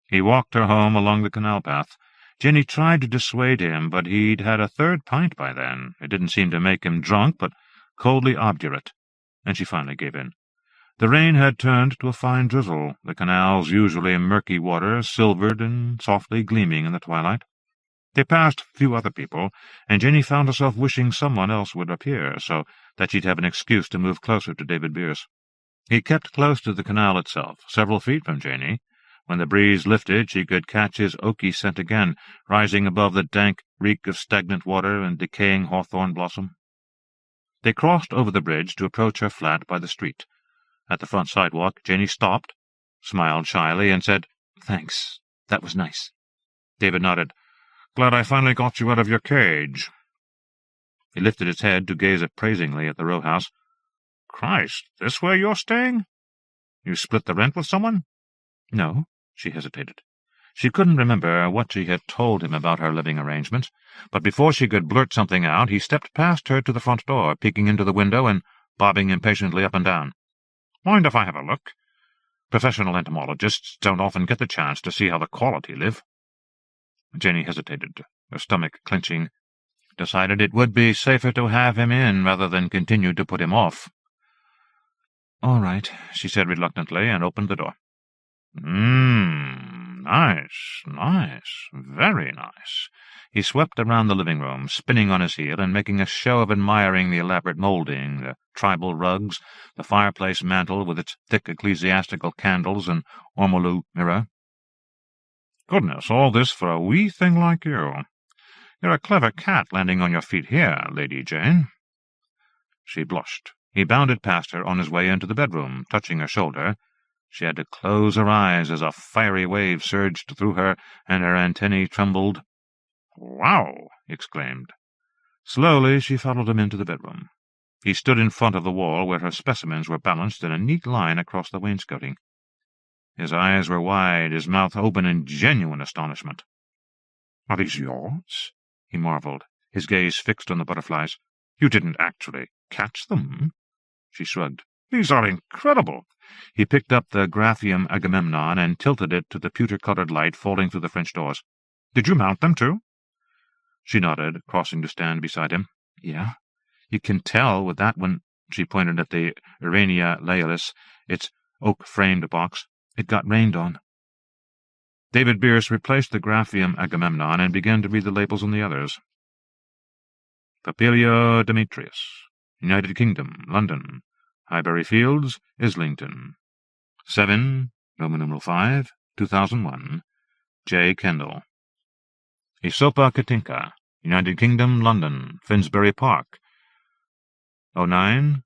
Speaker 1: He walked her home along the canal path. Jenny tried to dissuade him, but he'd had a third pint by then. It didn't seem to make him drunk, but coldly obdurate, and she finally gave in. The rain had turned to a fine drizzle, the canal's usually murky water silvered and softly gleaming in the twilight. They passed a few other people, and Jenny found herself wishing someone else would appear, so that she'd have an excuse to move closer to David Bierce. He kept close to the canal itself, several feet from Janey. When the breeze lifted, she could catch his oaky scent again, rising above the dank reek of stagnant water and decaying hawthorn blossom. They crossed over the bridge to approach her flat by the street. At the front sidewalk, Janey stopped, smiled shyly, and said, "Thanks. That was nice." David nodded.
Speaker 2: Glad I finally got you out of your cage."
Speaker 1: He lifted his head to gaze appraisingly at the row house.
Speaker 2: "Christ, this where you're staying? You split the rent with someone?"
Speaker 1: "No," she hesitated. She couldn't remember what she had told him about her living arrangements, but before she could blurt something out, he stepped past her to the front door, peeking into the window and bobbing impatiently up and down.
Speaker 2: "Mind if I have a look?
Speaker 1: Professional entomologists don't often get the chance to see how the quality live." Jenny hesitated, her stomach clenching, decided it would be safer to have him in rather than continue to put him off. "All right," she said reluctantly, and opened the door.
Speaker 2: Nice, very nice."
Speaker 1: He swept around the living room, spinning on his heel and making a show of admiring the elaborate moulding, the tribal rugs, the fireplace mantel with its thick ecclesiastical candles and ormolu mirror.
Speaker 2: "Goodness, all this for a wee thing like you. You're a clever cat landing on your feet here, Lady Jane."
Speaker 1: She blushed. He bounded past her on his way into the bedroom, touching her shoulder. She had to close her eyes as a fiery wave surged through her, and her antennae trembled.
Speaker 2: "Wow!" he exclaimed.
Speaker 1: Slowly she followed him into the bedroom. He stood in front of the wall where her specimens were balanced in a neat line across the wainscoting. His eyes were wide, his mouth open in genuine astonishment.
Speaker 2: "Are these yours?"
Speaker 1: he marveled, his gaze fixed on the butterflies.
Speaker 2: "You didn't actually catch them?"
Speaker 1: She shrugged.
Speaker 2: "These are incredible."
Speaker 1: He picked up the Graphium Agamemnon and tilted it to the pewter-colored light falling through the French doors.
Speaker 2: "Did you mount them, too?"
Speaker 1: She nodded, crossing to stand beside him. "Yeah. You can tell with that one." She pointed at the Urania Laelis, its oak-framed box. "It got rained on." David Bierce replaced the Graphium Agamemnon and began to read the labels on the others. Papilio Demetrius, United Kingdom, London. Highbury Fields, Islington. 7, Roman numeral 5, 2001. J. Kendall. Isopa Katinka, United Kingdom, London. Finsbury Park. 09,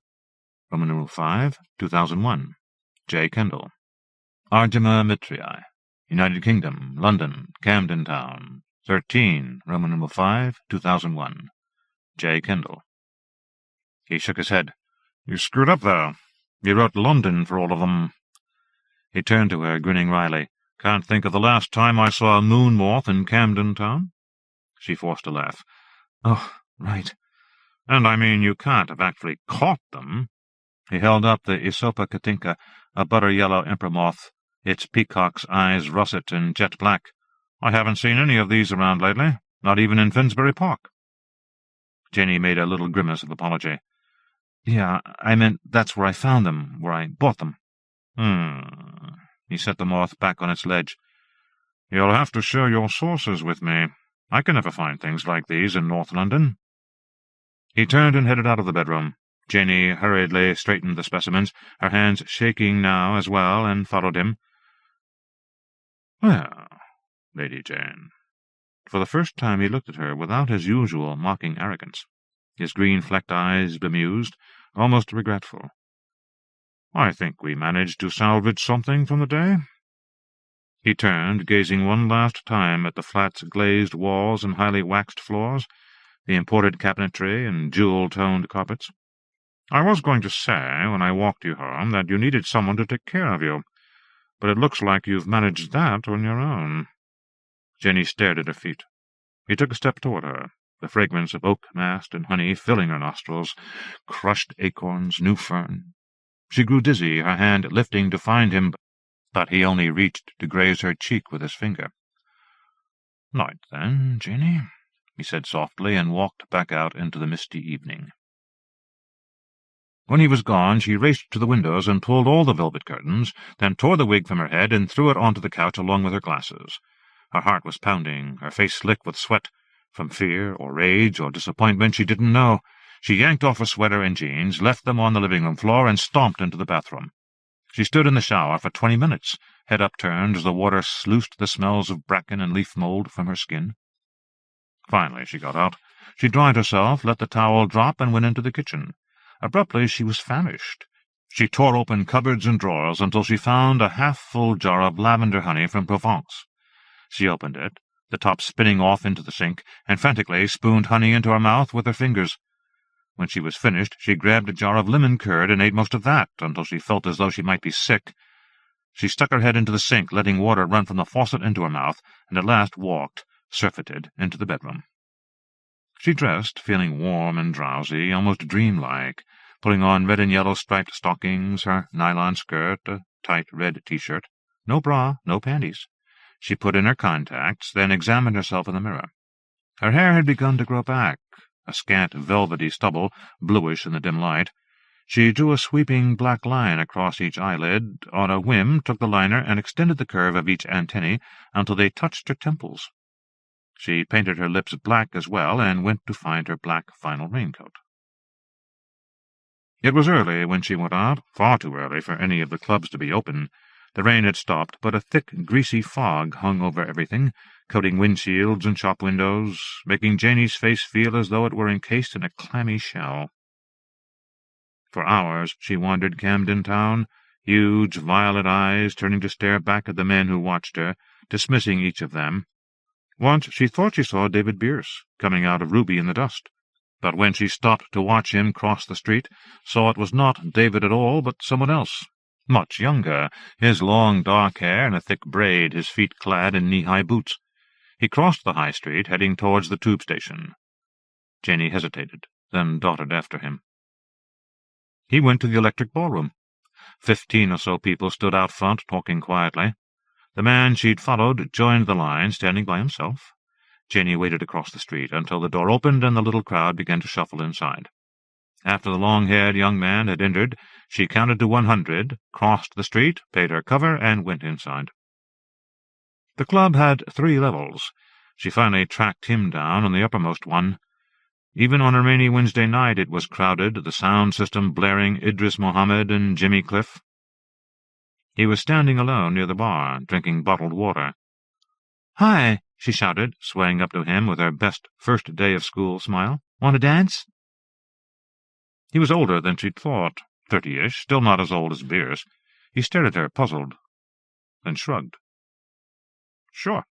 Speaker 1: Roman numeral 5, 2001. J. Kendall. Argema Mitrii, United Kingdom, London. Camden Town. 13, Roman numeral 5, 2001. J. Kendall. He shook his head.
Speaker 2: "You screwed up there. You wrote London for all of them."
Speaker 1: He turned to her, grinning wryly. "Can't think of the last time I saw a moon moth in Camden Town." She forced a laugh. "Oh, right."
Speaker 2: "And I mean you can't have actually caught them."
Speaker 1: He held up the Isopa Katinka, a butter-yellow emperor moth, its peacock's eyes russet and jet black.
Speaker 2: "I haven't seen any of these around lately, not even in Finsbury Park."
Speaker 1: Jenny made a little grimace of apology. "Yeah, I meant that's where I found them, where I bought them."
Speaker 2: He set the moth back on its ledge. "You'll have to share your sources with me. I can never find things like these in North London."
Speaker 1: He turned and headed out of the bedroom. Jenny hurriedly straightened the specimens, her hands shaking now as well, and followed him.
Speaker 2: "Well, Lady Jane."
Speaker 1: For the first time he looked at her without his usual mocking arrogance, his green-flecked eyes bemused, almost regretful.
Speaker 2: "I think we managed to salvage something from the day."
Speaker 1: He turned, gazing one last time at the flat glazed walls and highly waxed floors, the imported cabinetry and jewel-toned carpets.
Speaker 2: "I was going to say, when I walked you home, that you needed someone to take care of you, but it looks like you've managed that on your own."
Speaker 1: Jenny stared at her feet. He took a step toward her, the fragrance of oak mast and honey filling her nostrils, crushed acorns, new fern. She grew dizzy, her hand lifting to find him, but he only reached to graze her cheek with his finger.
Speaker 2: "Night, then, Jenny,"
Speaker 1: he said softly, and walked back out into the misty evening. When he was gone, she raced to the windows and pulled all the velvet curtains, then tore the wig from her head and threw it onto the couch along with her glasses. Her heart was pounding, her face slick with sweat, from fear or rage or disappointment she didn't know. She yanked off her sweater and jeans, left them on the living-room floor, and stomped into the bathroom. She stood in the shower for 20 minutes, head upturned as the water sluiced the smells of bracken and leaf mold from her skin. Finally she got out. She dried herself, let the towel drop, and went into the kitchen. Abruptly she was famished. She tore open cupboards and drawers until she found a half-full jar of lavender honey from Provence. She opened it, the top spinning off into the sink, and frantically spooned honey into her mouth with her fingers. When she was finished, she grabbed a jar of lemon curd and ate most of that, until she felt as though she might be sick. She stuck her head into the sink, letting water run from the faucet into her mouth, and at last walked, surfeited, into the bedroom. She dressed, feeling warm and drowsy, almost dreamlike, putting on red and yellow striped stockings, her nylon skirt, a tight red T-shirt. No bra, no panties. She put in her contacts, then examined herself in the mirror. Her hair had begun to grow back, a scant velvety stubble, bluish in the dim light. She drew a sweeping black line across each eyelid, on a whim took the liner and extended the curve of each antennae until they touched her temples. She painted her lips black as well, and went to find her black final raincoat. It was early when she went out, far too early for any of the clubs to be open. The rain had stopped, but a thick, greasy fog hung over everything, coating windshields and shop windows, making Janie's face feel as though it were encased in a clammy shell. For hours she wandered Camden Town, huge violet eyes turning to stare back at the men who watched her, dismissing each of them. Once she thought she saw David Bierce, coming out of Ruby in the dust, but when she stopped to watch him cross the street, saw it was not David at all, but someone else, much younger, his long dark hair in a thick braid, his feet clad in knee-high boots. He crossed the high street, heading towards the tube station. Janie hesitated, then darted after him. He went to the electric ballroom. 15 or so people stood out front, talking quietly. The man she'd followed joined the line, standing by himself. Janie waited across the street until the door opened and the little crowd began to shuffle inside. After the long-haired young man had entered, she counted to 100, crossed the street, paid her cover, and went inside. The club had 3 levels. She finally tracked him down on the uppermost one. Even on a rainy Wednesday night it was crowded, the sound system blaring Idris Mohammed and Jimmy Cliff. He was standing alone near the bar, drinking bottled water. "Hi," she shouted, swaying up to him with her best first-day-of-school smile. "Want to dance?" He was older than she'd thought, 30-ish, still not as old as Bierce. He stared at her, puzzled, then shrugged. "Sure."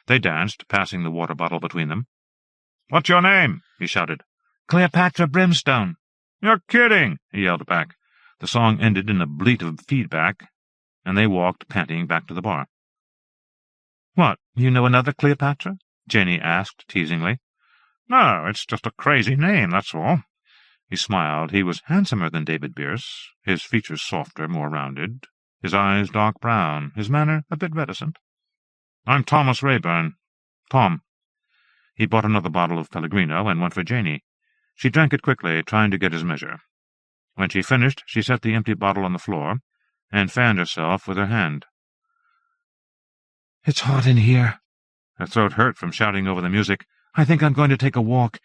Speaker 1: They danced, passing the water bottle between them. "What's your name?" he shouted. "Cleopatra Brimstone." "You're kidding," he yelled back. The song ended in a bleat of feedback, and they walked, panting, back to the bar. "What, you know another Cleopatra?" Janie asked teasingly. "No, it's just a crazy name, that's all." He smiled. He was handsomer than David Bierce, his features softer, more rounded, his eyes dark brown, his manner a bit reticent. "I'm Thomas Rayburn. Tom." He bought another bottle of Pellegrino and went for Janie. She drank it quickly, trying to get his measure. When she finished, she set the empty bottle on the floor and fanned herself with her hand. "It's hot in here." Her throat hurt from shouting over the music. "I think I'm going to take a walk.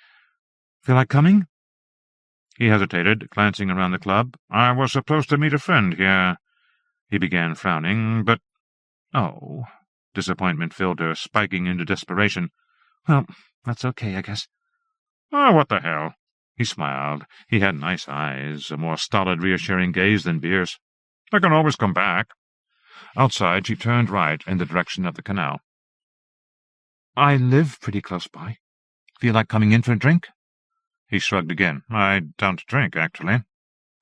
Speaker 1: Feel like coming?" He hesitated, glancing around the club. "I was supposed to meet a friend here," he began, frowning, "but—" "Oh." Disappointment filled her, spiking into desperation. "Well, that's okay, I guess." "Oh, what the hell?" He smiled. He had nice eyes, a more stolid, reassuring gaze than Bierce. "I can always come back." Outside, she turned right in the direction of the canal. "I live pretty close by. Feel like coming in for a drink?" He shrugged again. "I don't drink, actually."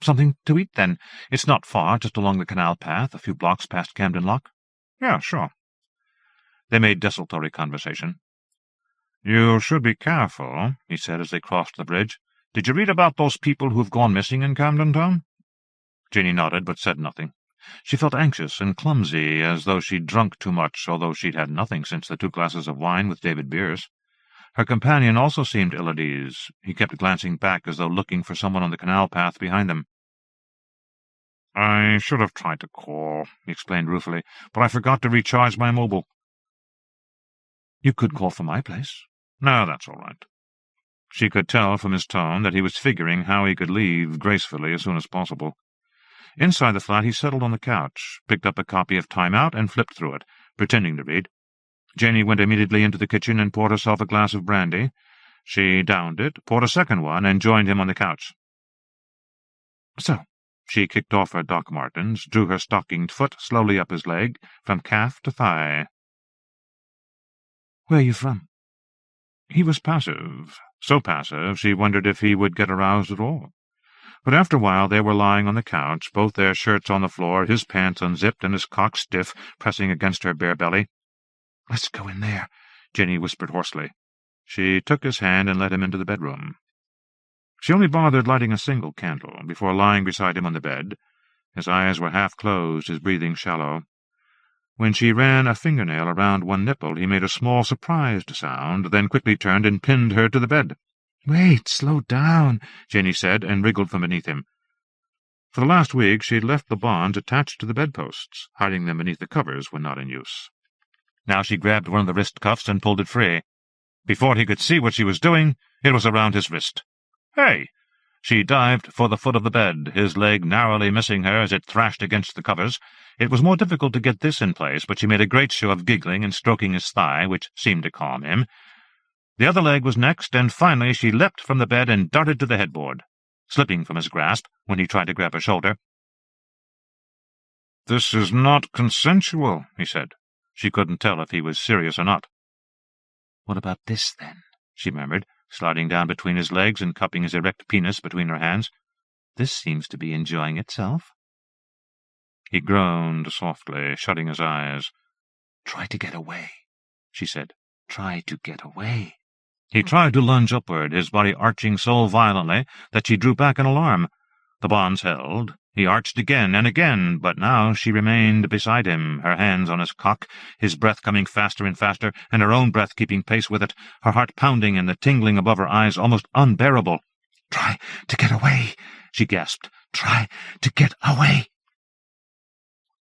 Speaker 1: "Something to eat, then. It's not far, just along the canal path, a few blocks past Camden Lock." "Yeah, sure." They made desultory conversation. "You should be careful," he said as they crossed the bridge. "Did you read about those people who've gone missing in Camden Town?" Janie nodded, but said nothing. She felt anxious and clumsy, as though she'd drunk too much, although she'd had nothing since the 2 glasses of wine with David Bierce. Her companion also seemed ill at ease. He kept glancing back as though looking for someone on the canal path behind them. "I should have tried to call," he explained ruefully, "but I forgot to recharge my mobile." "You could call from my place." "No, that's all right." She could tell from his tone that he was figuring how he could leave gracefully as soon as possible. Inside the flat he settled on the couch, picked up a copy of Time Out and flipped through it, pretending to read. Janie went immediately into the kitchen and poured herself a glass of brandy. She downed it, poured a second one, and joined him on the couch. "So," she kicked off her Doc Martens, drew her stockinged foot slowly up his leg, from calf to thigh. "Where are you from?"
Speaker 2: He was passive, so passive she wondered if he would get aroused at all. But after a while they were lying on the couch, both their shirts on the floor, his pants unzipped and his cock stiff, pressing against her bare belly.
Speaker 1: "Let's go in there,"
Speaker 2: Jenny whispered hoarsely. She took his hand and led him into the bedroom. She only bothered lighting a single candle before lying beside him on the bed. His eyes were half closed, his breathing shallow. When she ran a fingernail around one nipple, he made a small, surprised sound, then quickly turned and pinned her to the bed.
Speaker 1: "Wait, slow down,"
Speaker 2: Jenny said, and wriggled from beneath him. For the last week she had left the bonds attached to the bedposts, hiding them beneath the covers when not in use. Now she grabbed one of the wrist cuffs and pulled it free. Before he could see what she was doing, it was around his wrist. "Hey!" She dived for the foot of the bed, his leg narrowly missing her as it thrashed against the covers. It was more difficult to get this in place, but she made a great show of giggling and stroking his thigh, which seemed to calm him. The other leg was next, and finally she leapt from the bed and darted to the headboard, slipping from his grasp when he tried to grab her shoulder. "This is not consensual," he said. She couldn't tell if he was serious or not.
Speaker 1: "What about this, then?"
Speaker 2: she murmured, sliding down between his legs and cupping his erect penis between her hands.
Speaker 1: "This seems to be enjoying itself."
Speaker 2: He groaned softly, shutting his eyes.
Speaker 1: "Try to get away," she said. "Try to get away."
Speaker 2: He tried to lunge upward, his body arching so violently that she drew back in alarm. The bonds held. He arched again and again, but now she remained beside him, her hands on his cock, his breath coming faster and faster, and her own breath keeping pace with it, her heart pounding and the tingling above her eyes almost unbearable.
Speaker 1: "Try to get away," she gasped. "Try to get away."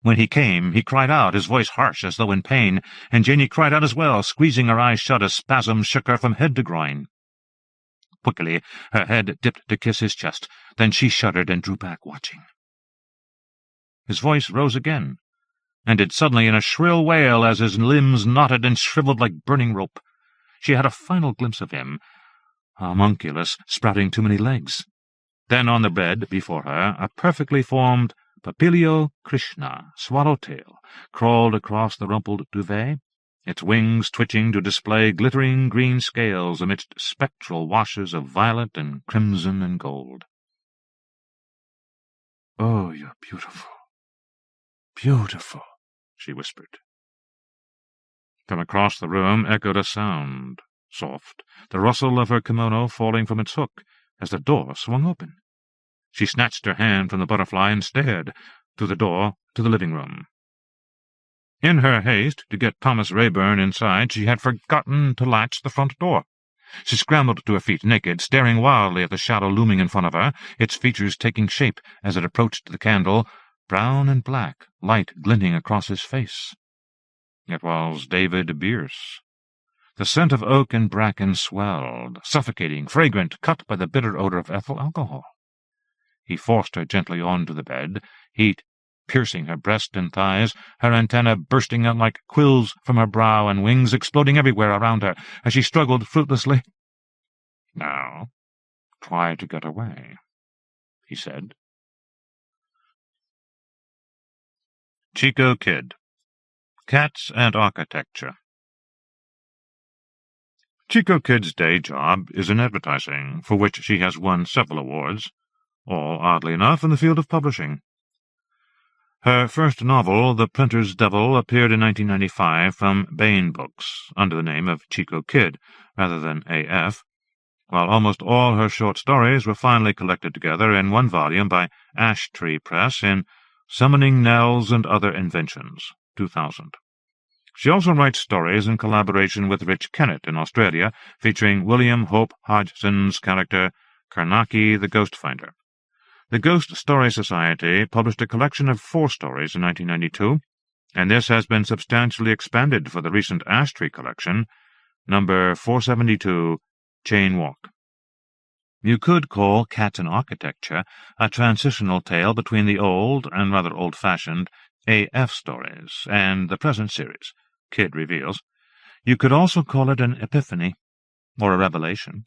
Speaker 2: When he came, he cried out, his voice harsh as though in pain, and Janie cried out as well, squeezing her eyes shut as spasms shook her from head to groin. Quickly, her head dipped to kiss his chest, then she shuddered and drew back, watching. His voice rose again, ended suddenly in a shrill wail as his limbs knotted and shriveled like burning rope. She had a final glimpse of him, a homunculus sprouting too many legs. Then on the bed before her, a perfectly formed Papilio Krishna, swallowtail, crawled across the rumpled duvet, its wings twitching to display glittering green scales amidst spectral washes of violet and crimson and gold.
Speaker 1: "Oh, you're beautiful, beautiful," she whispered.
Speaker 2: From across the room echoed a sound, soft, the rustle of her kimono falling from its hook as the door swung open. She snatched her hand from the butterfly and stared through the door to the living room. In her haste to get Thomas Rayburn inside, she had forgotten to latch the front door. She scrambled to her feet, naked, staring wildly at the shadow looming in front of her, its features taking shape as it approached the candle, brown and black, light glinting across his face. It was David Bierce. The scent of oak and bracken swelled, suffocating, fragrant, cut by the bitter odor of ethyl alcohol. He forced her gently onto the bed, heat piercing her breast and thighs, her antennae bursting out like quills from her brow and wings exploding everywhere around her as she struggled fruitlessly. "Now, try to get away," he said. Chico Kidd. Cats and Architecture. Chico Kidd's day job is in advertising, for which she has won several awards, all, oddly enough, in the field of publishing. Her first novel, The Printer's Devil, appeared in 1995 from Baen Books, under the name of Chico Kidd, rather than A.F., while almost all her short stories were finally collected together in one volume by Ash Tree Press in Summoning Nells and Other Inventions, 2000. She also writes stories in collaboration with Rich Kennett in Australia, featuring William Hope Hodgson's character Karnaki the Ghost Finder. The Ghost Story Society published a collection of 4 stories in 1992, and this has been substantially expanded for the recent Ash Tree collection, number 472, Chain Walk. You could call Cats and Architecture a transitional tale between the old, and rather old-fashioned, A.F. stories and the present series, Kidd reveals. You could also call it an epiphany, or a revelation.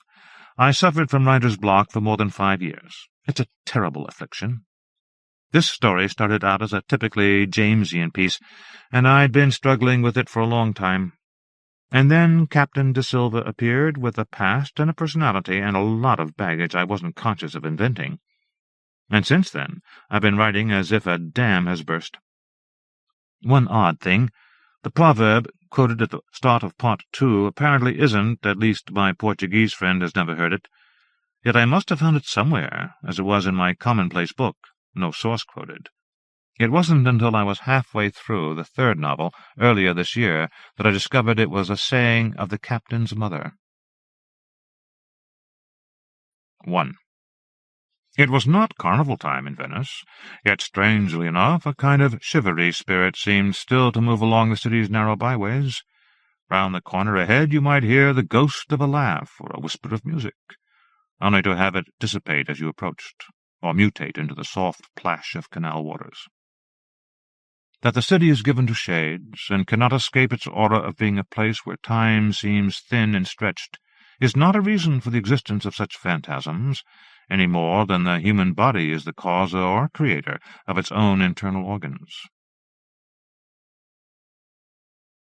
Speaker 2: I suffered from writer's block for more than 5 years. It's a terrible affliction. This story started out as a typically Jamesian piece, and I'd been struggling with it for a long time.
Speaker 1: And then Captain de Silva appeared with a past and a personality and a lot of baggage I wasn't conscious of inventing. And since then, I've been writing as if a dam has burst. One odd thing, the proverb quoted at the start of Part 2 apparently isn't, at least my Portuguese friend has never heard it, yet I must have found it somewhere, as it was in my commonplace book, no source quoted. It wasn't until I was halfway through the third novel, earlier this year, that I discovered it was a saying of the captain's mother. 1. It was not carnival time in Venice, yet strangely enough a kind of shivery spirit seemed still to move along the city's narrow byways. Round the corner ahead you might hear the ghost of a laugh or a whisper of music, only to have it dissipate as you approached, or mutate into the soft plash of canal waters. That the city is given to shades, and cannot escape its aura of being a place where time seems thin and stretched, is not a reason for the existence of such phantasms, any more than the human body is the cause or creator of its own internal organs.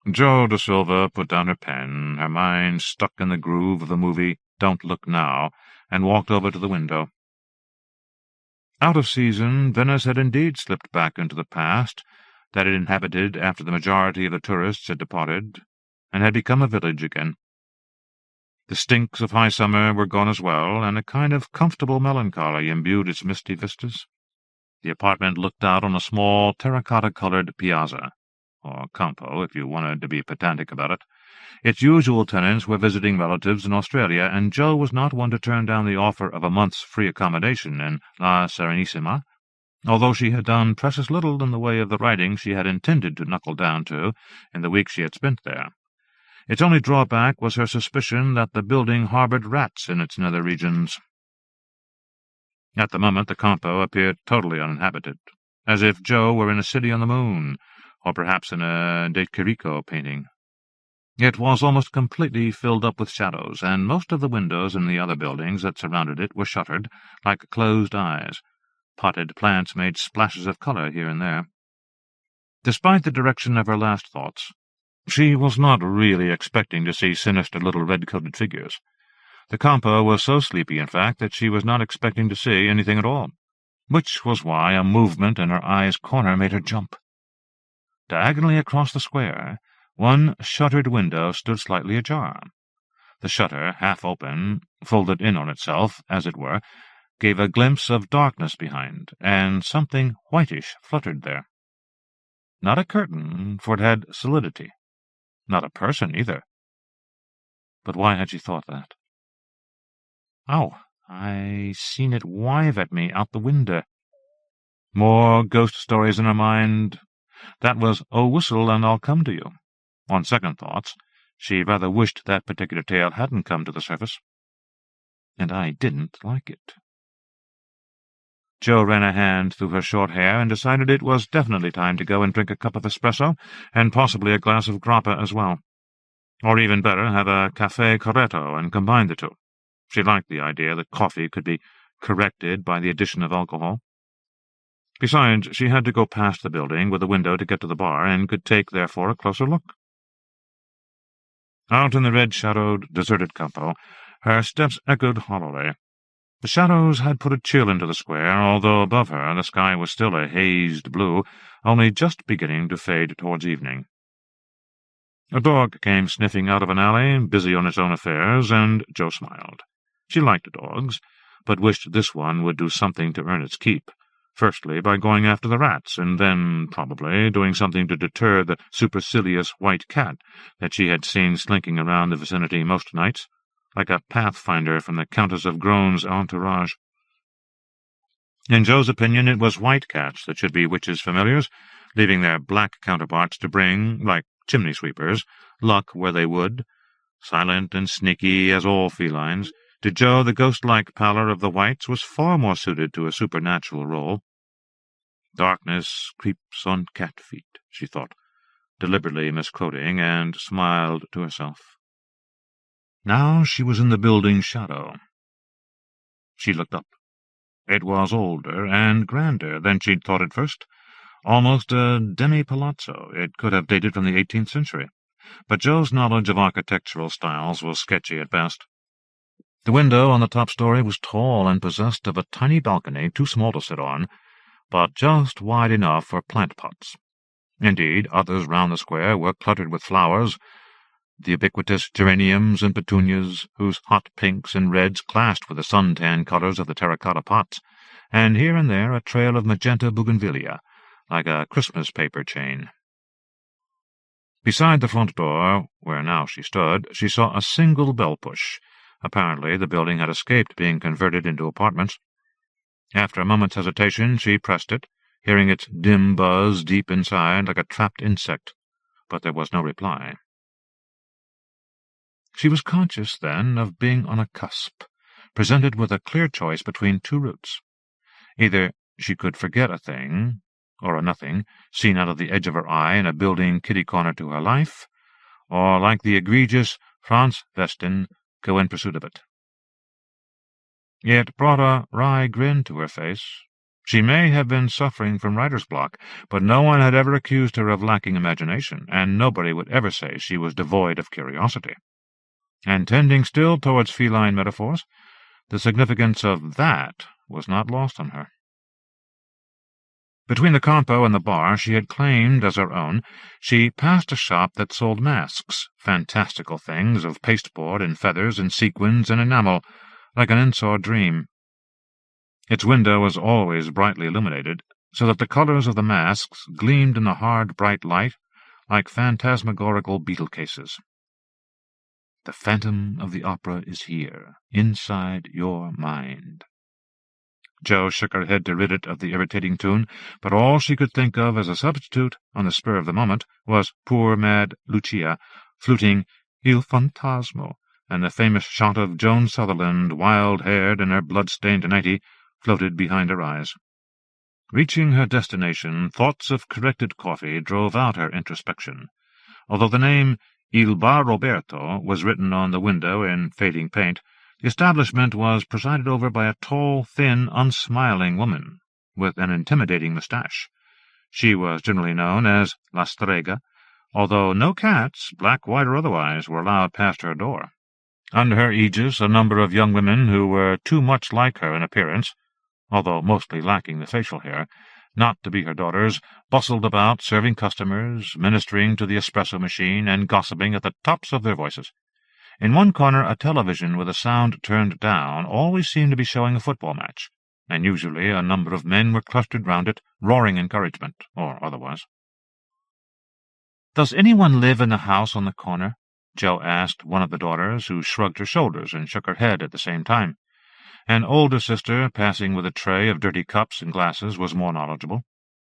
Speaker 1: Jo de Silva put down her pen, her mind stuck in the groove of the movie Don't Look Now, and walked over to the window. Out of season, Venice had indeed slipped back into the past that it inhabited after the majority of the tourists had departed, and had become a village again. The stinks of high summer were gone as well, and a kind of comfortable melancholy imbued its misty vistas. The apartment looked out on a small terracotta-coloured piazza, or campo, if you wanted to be pedantic about it. Its usual tenants were visiting relatives in Australia, and Jo was not one to turn down the offer of a month's free accommodation in La Serenissima, although she had done precious little in the way of the writing she had intended to knuckle down to in the week she had spent there. Its only drawback was her suspicion that the building harboured rats in its nether regions. At the moment the campo appeared totally uninhabited, as if Jo were in a city on the moon, or perhaps in a De Chirico painting. It was almost completely filled up with shadows, and most of the windows in the other buildings that surrounded it were shuttered, like closed eyes. Potted plants made splashes of colour here and there. Despite the direction of her last thoughts, she was not really expecting to see sinister little red-coated figures. The campo was so sleepy, in fact, that she was not expecting to see anything at all, which was why a movement in her eye's corner made her jump. Diagonally across the square, one shuttered window stood slightly ajar. The shutter, half open, folded in on itself, as it were, gave a glimpse of darkness behind, and something whitish fluttered there. Not a curtain, for it had solidity. Not a person, either. But why had she thought that? Oh, I seen it wive at me out the window. More ghost stories in her mind. That was "Oh, whistle, and I'll come to you." On second thoughts, she rather wished that particular tale hadn't come to the surface. And I didn't like it. Jo ran a hand through her short hair and decided it was definitely time to go and drink a cup of espresso, and possibly a glass of grappa as well. Or even better, have a caffè corretto and combine the two. She liked the idea that coffee could be corrected by the addition of alcohol. Besides, she had to go past the building with a window to get to the bar, and could take, therefore, a closer look. Out in the red-shadowed, deserted campo, her steps echoed hollowly. The shadows had put a chill into the square, although above her the sky was still a hazed blue, only just beginning to fade towards evening. A dog came sniffing out of an alley, busy on its own affairs, and Jo smiled. She liked dogs, but wished this one would do something to earn its keep, firstly by going after the rats, and then, probably, doing something to deter the supercilious white cat that she had seen slinking around the vicinity most nights, like a pathfinder from the Countess of Groan's entourage. In Jo's opinion, it was white cats that should be witches' familiars, leaving their black counterparts to bring, like chimney-sweepers, luck where they would. Silent and sneaky as all felines, to Jo the ghost-like pallor of the whites was far more suited to a supernatural role. Darkness creeps on cat feet, she thought, deliberately misquoting, and smiled to herself. Now she was in the building's shadow. She looked up. It was older and grander than she'd thought at first, almost a demi-palazzo. It could have dated from the 18th century.
Speaker 2: but Joe's knowledge of architectural styles was sketchy at best. The window on the top story was tall and possessed of a tiny balcony too small to sit on, but just wide enough for plant pots. Indeed, others round the square were cluttered with flowers, the ubiquitous geraniums and petunias, whose hot pinks and reds clashed with the sun-tan colours of the terracotta pots, and here and there a trail of magenta bougainvillea, like a Christmas paper chain. Beside the front door, where now she stood, she saw a single bell-push. Apparently the building had escaped being converted into apartments. After a moment's hesitation, she pressed it, hearing its dim buzz deep inside like a trapped insect, but there was no reply. She was conscious, then, of being on a cusp, presented with a clear choice between two routes. Either she could forget a thing, or a nothing, seen out of the edge of her eye in a building kitty-corner to her life, or, like the egregious Franz Weston, go in pursuit of it. It brought a wry grin to her face. She may have been suffering from writer's block, but no one had ever accused her of lacking imagination, and nobody would ever say she was devoid of curiosity. And tending still towards feline metaphors, the significance of that was not lost on her. Between the campo and the bar she had claimed as her own, she passed a shop that sold masks, fantastical things of pasteboard and feathers and sequins and enamel, like an insore dream. Its window was always brightly illuminated, so that the colours of the masks gleamed in the hard, bright light like phantasmagorical beetle cases. The Phantom of the Opera is here, inside your mind. Jo shook her head to rid it of the irritating tune, but all she could think of as a substitute, on the spur of the moment, was poor mad Lucia, fluting Il Fantasmo, and the famous shot of Joan Sutherland, wild-haired in her blood-stained nighty, floated behind her eyes. Reaching her destination, thoughts of corrected coffee drove out her introspection, although the name Il Bar Roberto was written on the window in fading paint. The establishment was presided over by a tall, thin, unsmiling woman, with an intimidating moustache. She was generally known as La Strega, although no cats, black, white, or otherwise, were allowed past her door. Under her aegis, a number of young women who were too much like her in appearance, although mostly lacking the facial hair, not to be her daughters, bustled about, serving customers, ministering to the espresso machine, and gossiping at the tops of their voices. In one corner, a television with the sound turned down always seemed to be showing a football match, and usually a number of men were clustered round it, roaring encouragement, or otherwise. "Does anyone live in the house on the corner?" Jo asked one of the daughters, who shrugged her shoulders and shook her head at the same time. An older sister, passing with a tray of dirty cups and glasses, was more knowledgeable.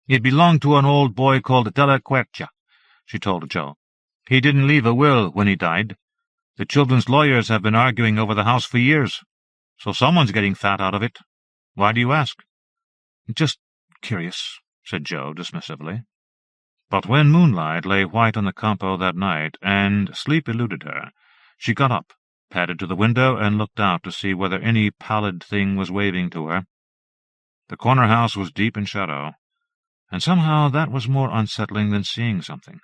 Speaker 2: "It belonged to an old boy called Della Quercia," she told Jo. "He didn't leave a will when he died. The children's lawyers have been arguing over the house for years, so someone's getting fat out of it. Why do you ask?" "Just curious," said Jo dismissively. But when moonlight lay white on the campo that night, and sleep eluded her, she got up, padded to the window, and looked out to see whether any pallid thing was waving to her. The corner house was deep in shadow, and somehow that was more unsettling than seeing something.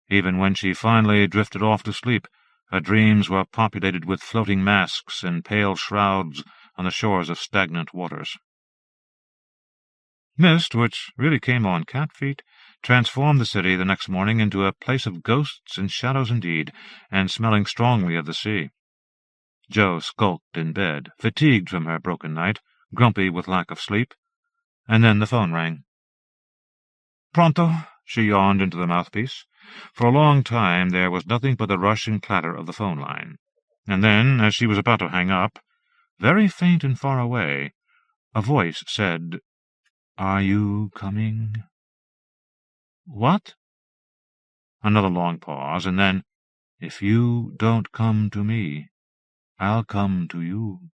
Speaker 2: Even when she finally drifted off to sleep, her dreams were populated with floating masks and pale shrouds on the shores of stagnant waters. Mist, which really came on cat feet, transformed the city the next morning into a place of ghosts and shadows indeed, and smelling strongly of the sea. Jo skulked in bed, fatigued from her broken night, grumpy with lack of sleep, and then the phone rang. "Pronto?" she yawned into the mouthpiece. For a long time there was nothing but the rush and clatter of the phone line, and then, as she was about to hang up, very faint and far away, a voice said, "Are you coming?" "What?" Another long pause, and then, "If you don't come to me, I'll come to you."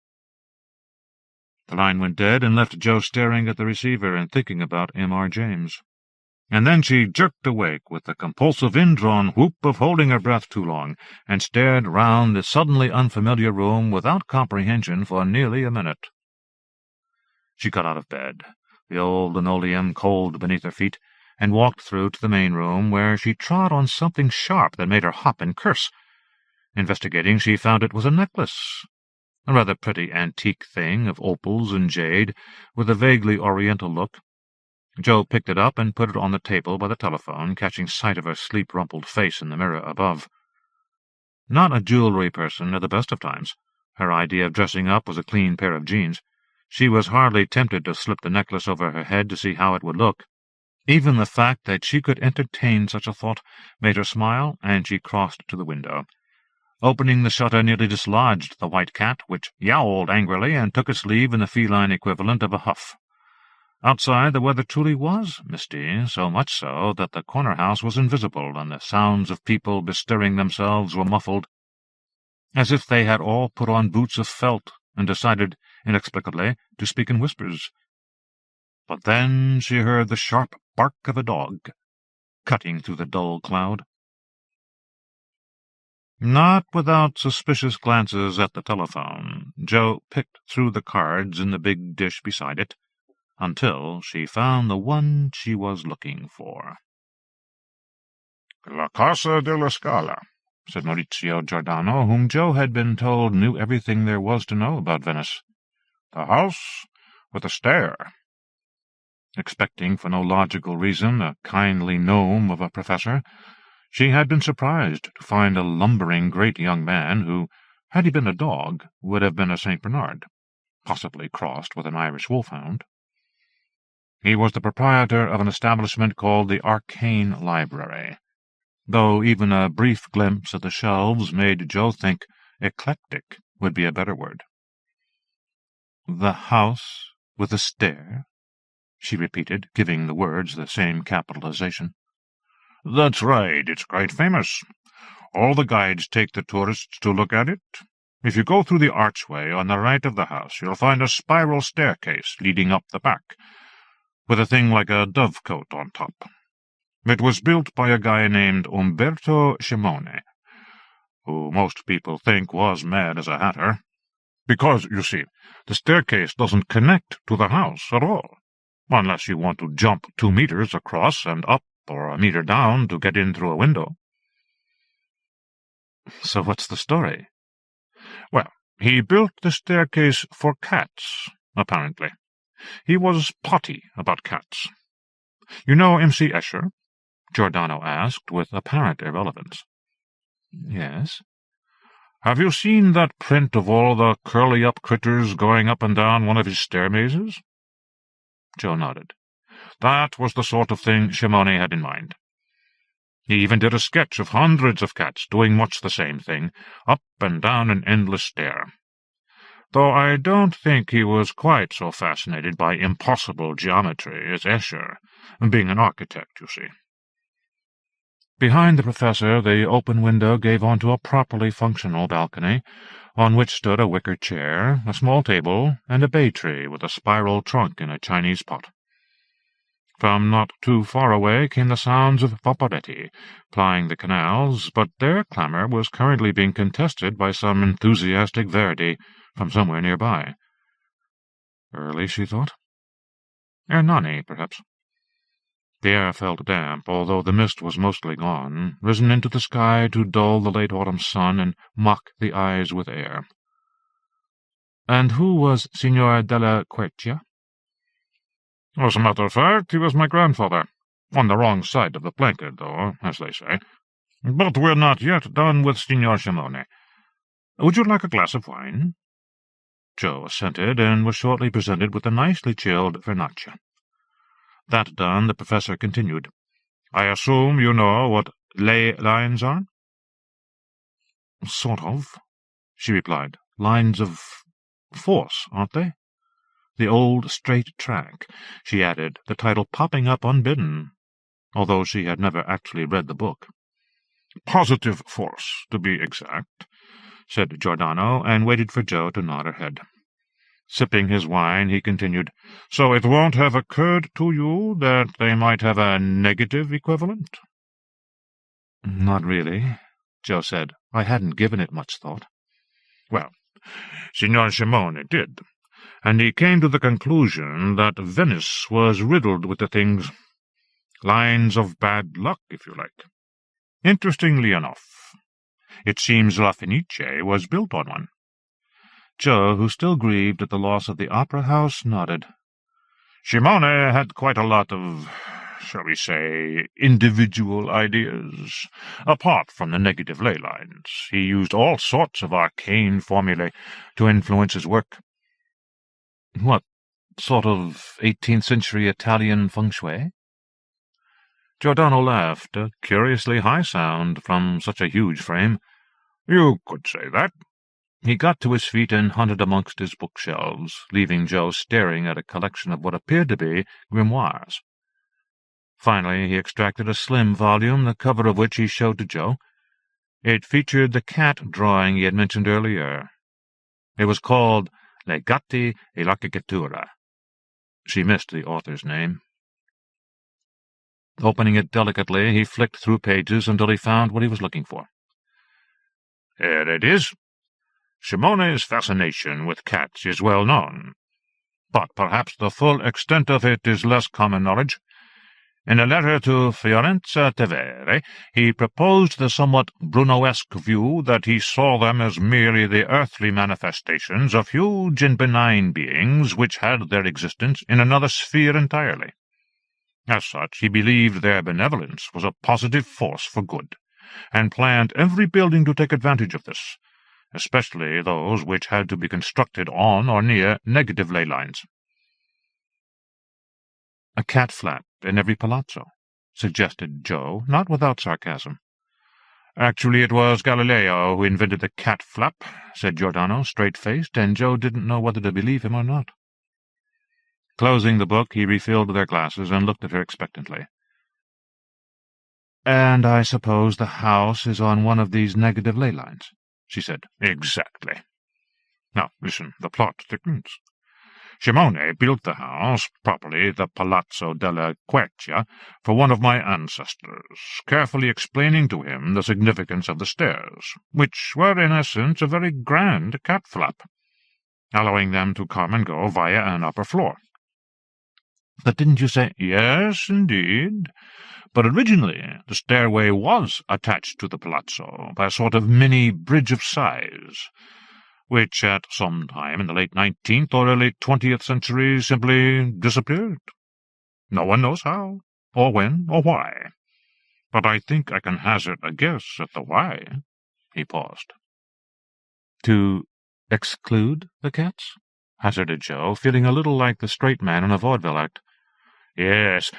Speaker 2: The line went dead and left Jo staring at the receiver and thinking about M.R. James. And then she jerked awake with the compulsive indrawn whoop of holding her breath too long, and stared round the suddenly unfamiliar room without comprehension for nearly a minute. She got out of bed, the old linoleum cold beneath her feet,
Speaker 1: and walked through to the main room, where she trod on something sharp that made her hop and curse. Investigating, she found it was a necklace, a rather pretty antique thing of opals and jade, with a vaguely oriental look. Joe picked it up and put it on the table by the telephone, catching sight of her sleep-rumpled face in the mirror above. Not a jewelry person at the best of times. Her idea of dressing up was a clean pair of jeans. She was hardly tempted to slip the necklace over her head to see how it would look. Even the fact that she could entertain such a thought made her smile, and she crossed to the window. Opening the shutter nearly dislodged the white cat, which yowled angrily and took its leave in the feline equivalent of a huff. Outside the weather truly was misty, so much so that the corner-house was invisible, and the sounds of people bestirring themselves were muffled, as if they had all put on boots of felt and decided, inexplicably, to speak in whispers. But then she heard the sharp bark of a dog, cutting through the dull cloud. Not without suspicious glances at the telephone, Joe picked through the cards in the big dish beside it, until she found the one she was looking for.
Speaker 2: "La Casa de la Scala," said Maurizio Giordano, whom Joe had been told knew everything there was to know about Venice. "The house with a stair." Expecting, for no logical reason, a kindly gnome of a professor, she had been surprised to find a lumbering great young man who, had he been a dog, would have been a St. Bernard, possibly crossed with an Irish wolfhound. He was the proprietor of an establishment called the Arcane Library, though even a brief glimpse at the shelves made Joe think eclectic would be a better word. "The house with a stair?" she repeated, giving the words the same capitalization. "That's right. It's quite famous. All the guides take the tourists to look at it. If you go through the archway on the right of the house, you'll find a spiral staircase leading up the back, with a thing like a dovecote on top. It was built by a guy named Umberto Scimone, who most people think was mad as a hatter, because, you see, the staircase doesn't connect to the house at all, unless you want to jump 2 meters across and up or a meter down to get in through a window."
Speaker 1: "So what's the story?"
Speaker 2: "Well, he built the staircase for cats, apparently. He was potty about cats. You know M.C. Escher?" Giordano asked, with apparent irrelevance.
Speaker 1: "Yes."
Speaker 2: "Have you seen that print of all the curly-up critters going up and down one of his stair mazes?"
Speaker 1: Joe nodded.
Speaker 2: That was the sort of thing Scimone had in mind. He even did a sketch of hundreds of cats doing much the same thing, up and down an endless stair. Though I don't think he was quite so fascinated by impossible geometry as Escher, being an architect, you see.
Speaker 1: Behind the professor, the open window gave onto a properly functional balcony, on which stood a wicker chair, a small table, and a bay tree with a spiral trunk in a Chinese pot. From not too far away came the sounds of vaporetti plying the canals, but their clamour was currently being contested by some enthusiastic Verdi from somewhere nearby. Early, she thought. Ernani, perhaps. The air felt damp, although the mist was mostly gone, risen into the sky to dull the late autumn sun and mock the eyes with air. "And who was Signor della Quercia?"
Speaker 2: "As a matter of fact, he was my grandfather. On the wrong side of the blanket, though, as they say. But we're not yet done with Signor Scimone. Would you like a glass of wine?"
Speaker 1: Joe assented, and was shortly presented with a nicely chilled vernaccia. That done, the professor continued.
Speaker 2: "I assume you know what ley lines are?"
Speaker 1: "Sort of," she replied. "Lines of force, aren't they? The old straight track," she added, the title popping up unbidden, although she had never actually read the book.
Speaker 2: "Positive force, to be exact," said Giordano, and waited for Joe to nod her head. Sipping his wine, he continued, "So it won't have occurred to you that they might have a negative equivalent?"
Speaker 1: "Not really," Joe said. "I hadn't given it much thought."
Speaker 2: "Well, Signor Scimone did, and he came to the conclusion that Venice was riddled with the things Lines of bad luck, if you like. Interestingly enough, it seems La Fenice was built on one.
Speaker 1: Joe, who still grieved at the loss of the opera house, nodded.
Speaker 2: Simone had quite a lot of, shall we say, individual ideas. Apart from the negative ley lines, he used all sorts of arcane formulae to influence his work.
Speaker 1: What sort of 18th-century Italian feng shui?
Speaker 2: Giordano laughed, a curiously high sound from such a huge frame. You could say that.
Speaker 1: He got to his feet and hunted amongst his bookshelves, leaving Joe staring at a collection of what appeared to be grimoires. Finally, he extracted a slim volume, the cover of which he showed to Joe. It featured the cat drawing he had mentioned earlier. It was called Le Gatti e l'Architettura. She missed the author's name. Opening it delicately, he flicked through pages until he found what he was looking for.
Speaker 2: Here it is. Simone's fascination with cats is well known, but perhaps the full extent of it is less common knowledge. In a letter to Fiorenza Tevere, he proposed the somewhat Brunoesque view that he saw them as merely the earthly manifestations of huge and benign beings which had their existence in another sphere entirely. As such, he believed their benevolence was a positive force for good, and planned every building to take advantage of this, especially those which had to be constructed on or near negative ley lines.
Speaker 1: A cat flap in every palazzo, suggested Joe, not without sarcasm.
Speaker 2: Actually, it was Galileo who invented the cat flap, said Giordano, straight-faced, and Joe didn't know whether to believe him or not.
Speaker 1: Closing the book, he refilled their glasses and looked at her expectantly. "And I suppose the house is on one of these negative ley lines," she said.
Speaker 2: "Exactly. Now, listen, the plot thickens. Simone built the house, properly the Palazzo della Quercia, for one of my ancestors, carefully explaining to him the significance of the stairs, which were in essence a very grand cat flap, allowing them to come and go via an upper floor."
Speaker 1: "But didn't you say—"
Speaker 2: "Yes, indeed. But originally the stairway was attached to the palazzo by a sort of mini bridge of sighs, which at some time in the late 19th or early 20th century simply disappeared. No one knows how, or when, or why. But I think I can hazard a guess at the why." He paused.
Speaker 1: "To exclude the cats?" hazarded Joe, feeling a little like the straight man in a vaudeville act.
Speaker 2: Yes,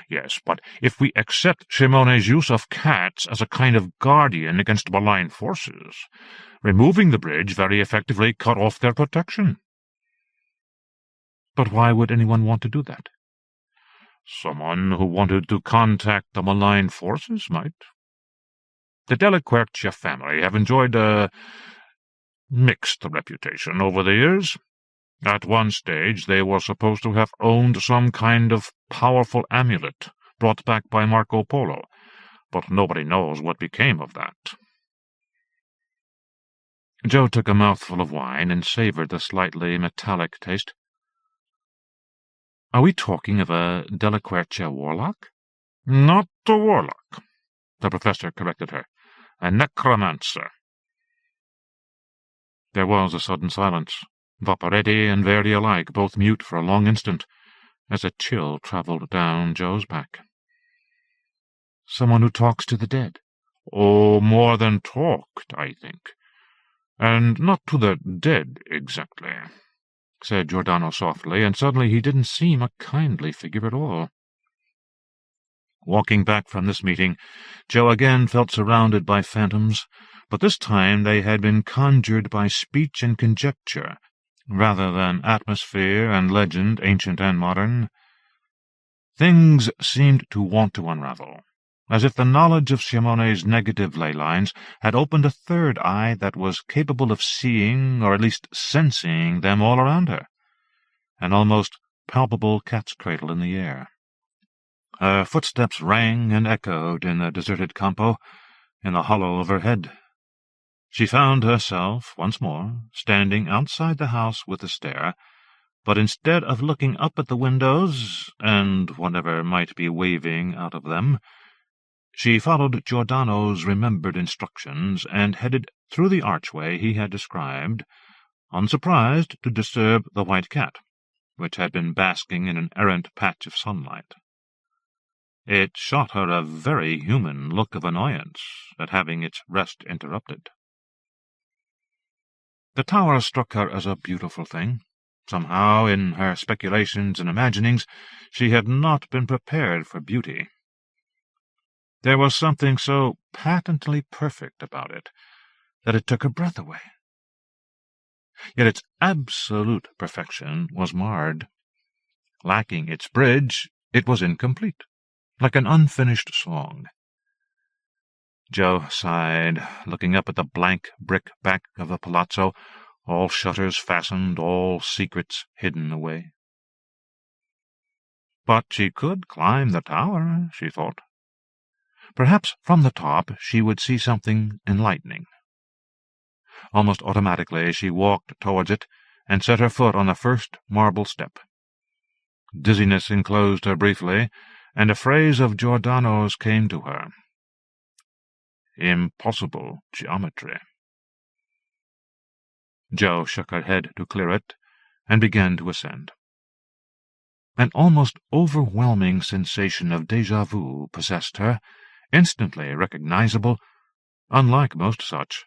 Speaker 2: but if we accept Simone's use of cats as a kind of guardian against malign forces, removing the bridge very effectively cut off their protection."
Speaker 1: "But why would anyone want to do that?"
Speaker 2: "Someone who wanted to contact the malign forces might. The Della Quercia family have enjoyed a mixed reputation over the years. At one stage they were supposed to have owned some kind of powerful amulet brought back by Marco Polo, but nobody knows what became of that."
Speaker 1: Joe took a mouthful of wine and savored the slightly metallic taste. "Are we talking of a Della Quercia warlock?"
Speaker 2: "Not a warlock," the professor corrected her. "A necromancer."
Speaker 1: There was a sudden silence. Vaporetti and Verdi alike, both mute for a long instant, as a chill travelled down Joe's back. "Someone who talks to the dead?"
Speaker 2: "Oh, more than talked, I think. And not to the dead, exactly," said Giordano softly, and suddenly he didn't seem a kindly figure at all.
Speaker 1: Walking back from this meeting, Joe again felt surrounded by phantoms, but this time they had been conjured by speech and conjecture, rather than atmosphere and legend, ancient and modern. Things seemed to want to unravel, as if the knowledge of Simone's negative ley lines had opened a third eye that was capable of seeing, or at least sensing, them all around her, an almost palpable cat's cradle in the air. Her footsteps rang and echoed in the deserted campo, in the hollow of her head. She found herself, once more, standing outside the house with the stair, But instead of looking up at the windows, and whatever might be waving out of them, she followed Giordano's remembered instructions and headed through the archway he had described, unsurprised to disturb the white cat, which had been basking in an errant patch of sunlight. It shot her a very human look of annoyance at having its rest interrupted. The tower struck her as a beautiful thing. Somehow, in her speculations and imaginings, she had not been prepared for beauty. There was something so patently perfect about it that it took her breath away. Yet its absolute perfection was marred. Lacking its bridge, it was incomplete, like an unfinished song. Joe sighed, looking up at the blank brick back of the palazzo, all shutters fastened, all secrets hidden away. But she could climb the tower, she thought. Perhaps from the top she would see something enlightening. Almost automatically she walked towards it and set her foot on the first marble step. Dizziness enclosed her briefly, and a phrase of Giordano's came to her. Impossible geometry. Joe shook her head to clear it, and began to ascend. An almost overwhelming sensation of déjà vu possessed her, instantly recognizable, unlike most such.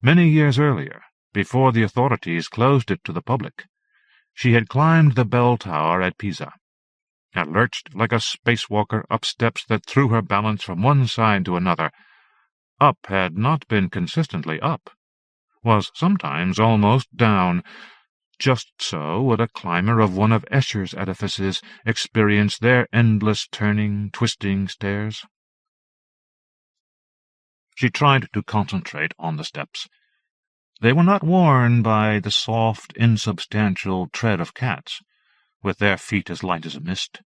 Speaker 1: Many years earlier, before the authorities closed it to the public, she had climbed the bell tower at Pisa, had lurched like a spacewalker up steps that threw her balance from one side to another. Up had not been consistently up, was sometimes almost down. Just so would a climber of one of Escher's edifices experience their endless turning, twisting stairs. She tried to concentrate on the steps. They were not worn by the soft, insubstantial tread of cats, with their feet as light as a mist,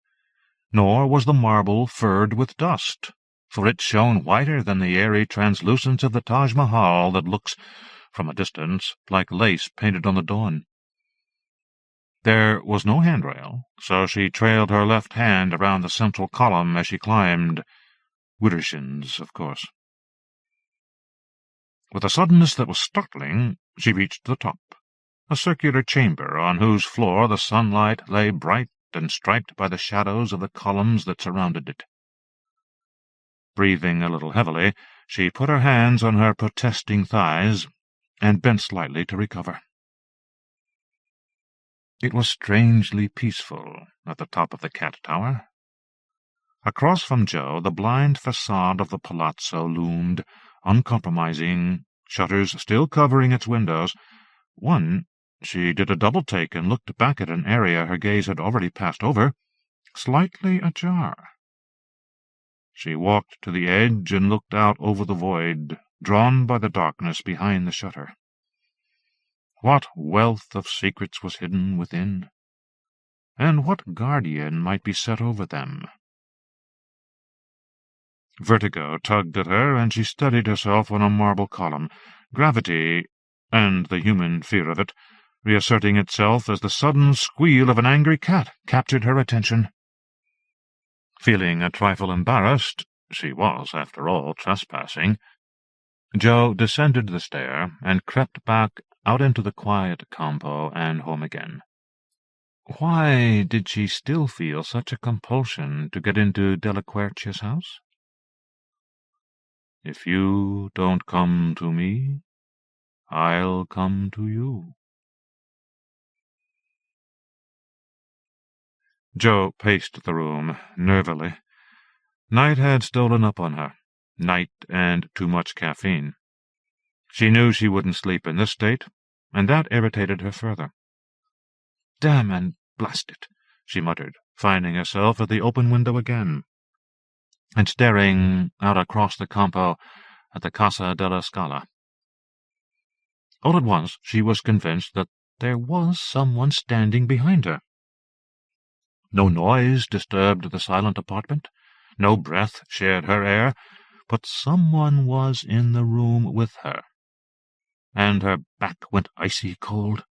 Speaker 1: nor was the marble furred with dust, for it shone whiter than the airy translucence of the Taj Mahal that looks, from a distance, like lace painted on the dawn. There was no handrail, so she trailed her left hand around the central column as she climbed. Widdershins, of course. With a suddenness that was startling, she reached the top, a circular chamber on whose floor the sunlight lay bright and striped by the shadows of the columns that surrounded it. Breathing a little heavily, she put her hands on her protesting thighs and bent slightly to recover. It was strangely peaceful at the top of the cat tower. Across from Joe, the blind facade of the palazzo loomed, uncompromising, shutters still covering its windows. One, she did a double-take and looked back at an area her gaze had already passed over, slightly ajar. She walked to the edge and looked out over the void, drawn by the darkness behind the shutter. What wealth of secrets was hidden within, and what guardian might be set over them? Vertigo tugged at her, and she steadied herself on a marble column, gravity, and the human fear of it, reasserting itself as the sudden squeal of an angry cat captured her attention. Feeling a trifle embarrassed, she was, after all, trespassing, Joe descended the stair and crept back out into the quiet campo and home again. Why did she still feel such a compulsion to get into Della Quercia's house? If you don't come to me, I'll come to you. Joe paced the room, nervily. Night had stolen up on her. Night and too much caffeine. She knew she wouldn't sleep in this state, and that irritated her further. Damn and blast it, she muttered, finding herself at the open window again, and staring out across the campo at the Casa della Scala. All at once she was convinced that there was someone standing behind her. No noise disturbed the silent apartment, no breath shared her air, but someone was in the room with her, and her back went icy cold.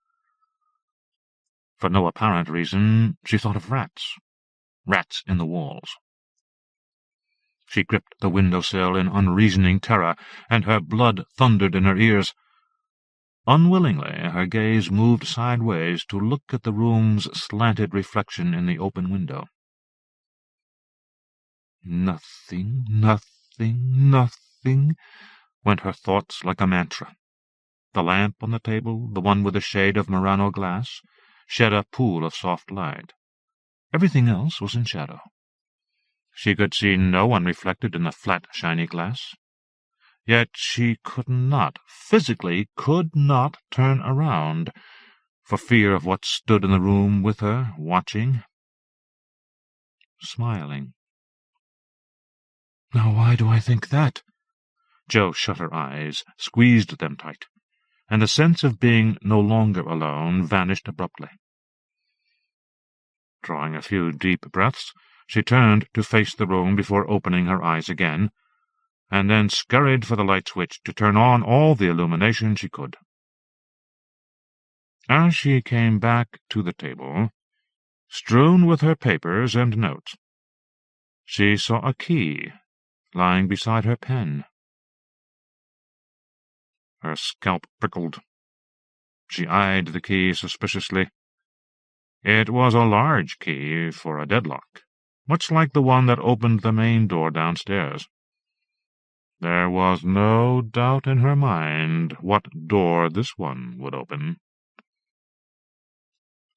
Speaker 1: For no apparent reason, she thought of rats. Rats in the walls. She gripped the window-sill in unreasoning terror, and her blood thundered in her ears. Unwillingly, her gaze moved sideways to look at the room's slanted reflection in the open window. Nothing, nothing, nothing, went her thoughts like a mantra. The lamp on the table, the one with the shade of Murano glass, shed a pool of soft light. Everything else was in shadow. She could see no one reflected in the flat, shiny glass. Yet she could not, physically could not turn around, for fear of what stood in the room with her, watching, smiling. Now why do I think that? Jo shut her eyes, squeezed them tight, and the sense of being no longer alone vanished abruptly. Drawing a few deep breaths, she turned to face the room before opening her eyes again, and then scurried for the light switch to turn on all the illumination she could. As she came back to the table, strewn with her papers and notes, she saw a key lying beside her pen. Her scalp prickled. She eyed the key suspiciously. It was a large key for a deadlock, much like the one that opened the main door downstairs. There was no doubt in her mind what door this one would open.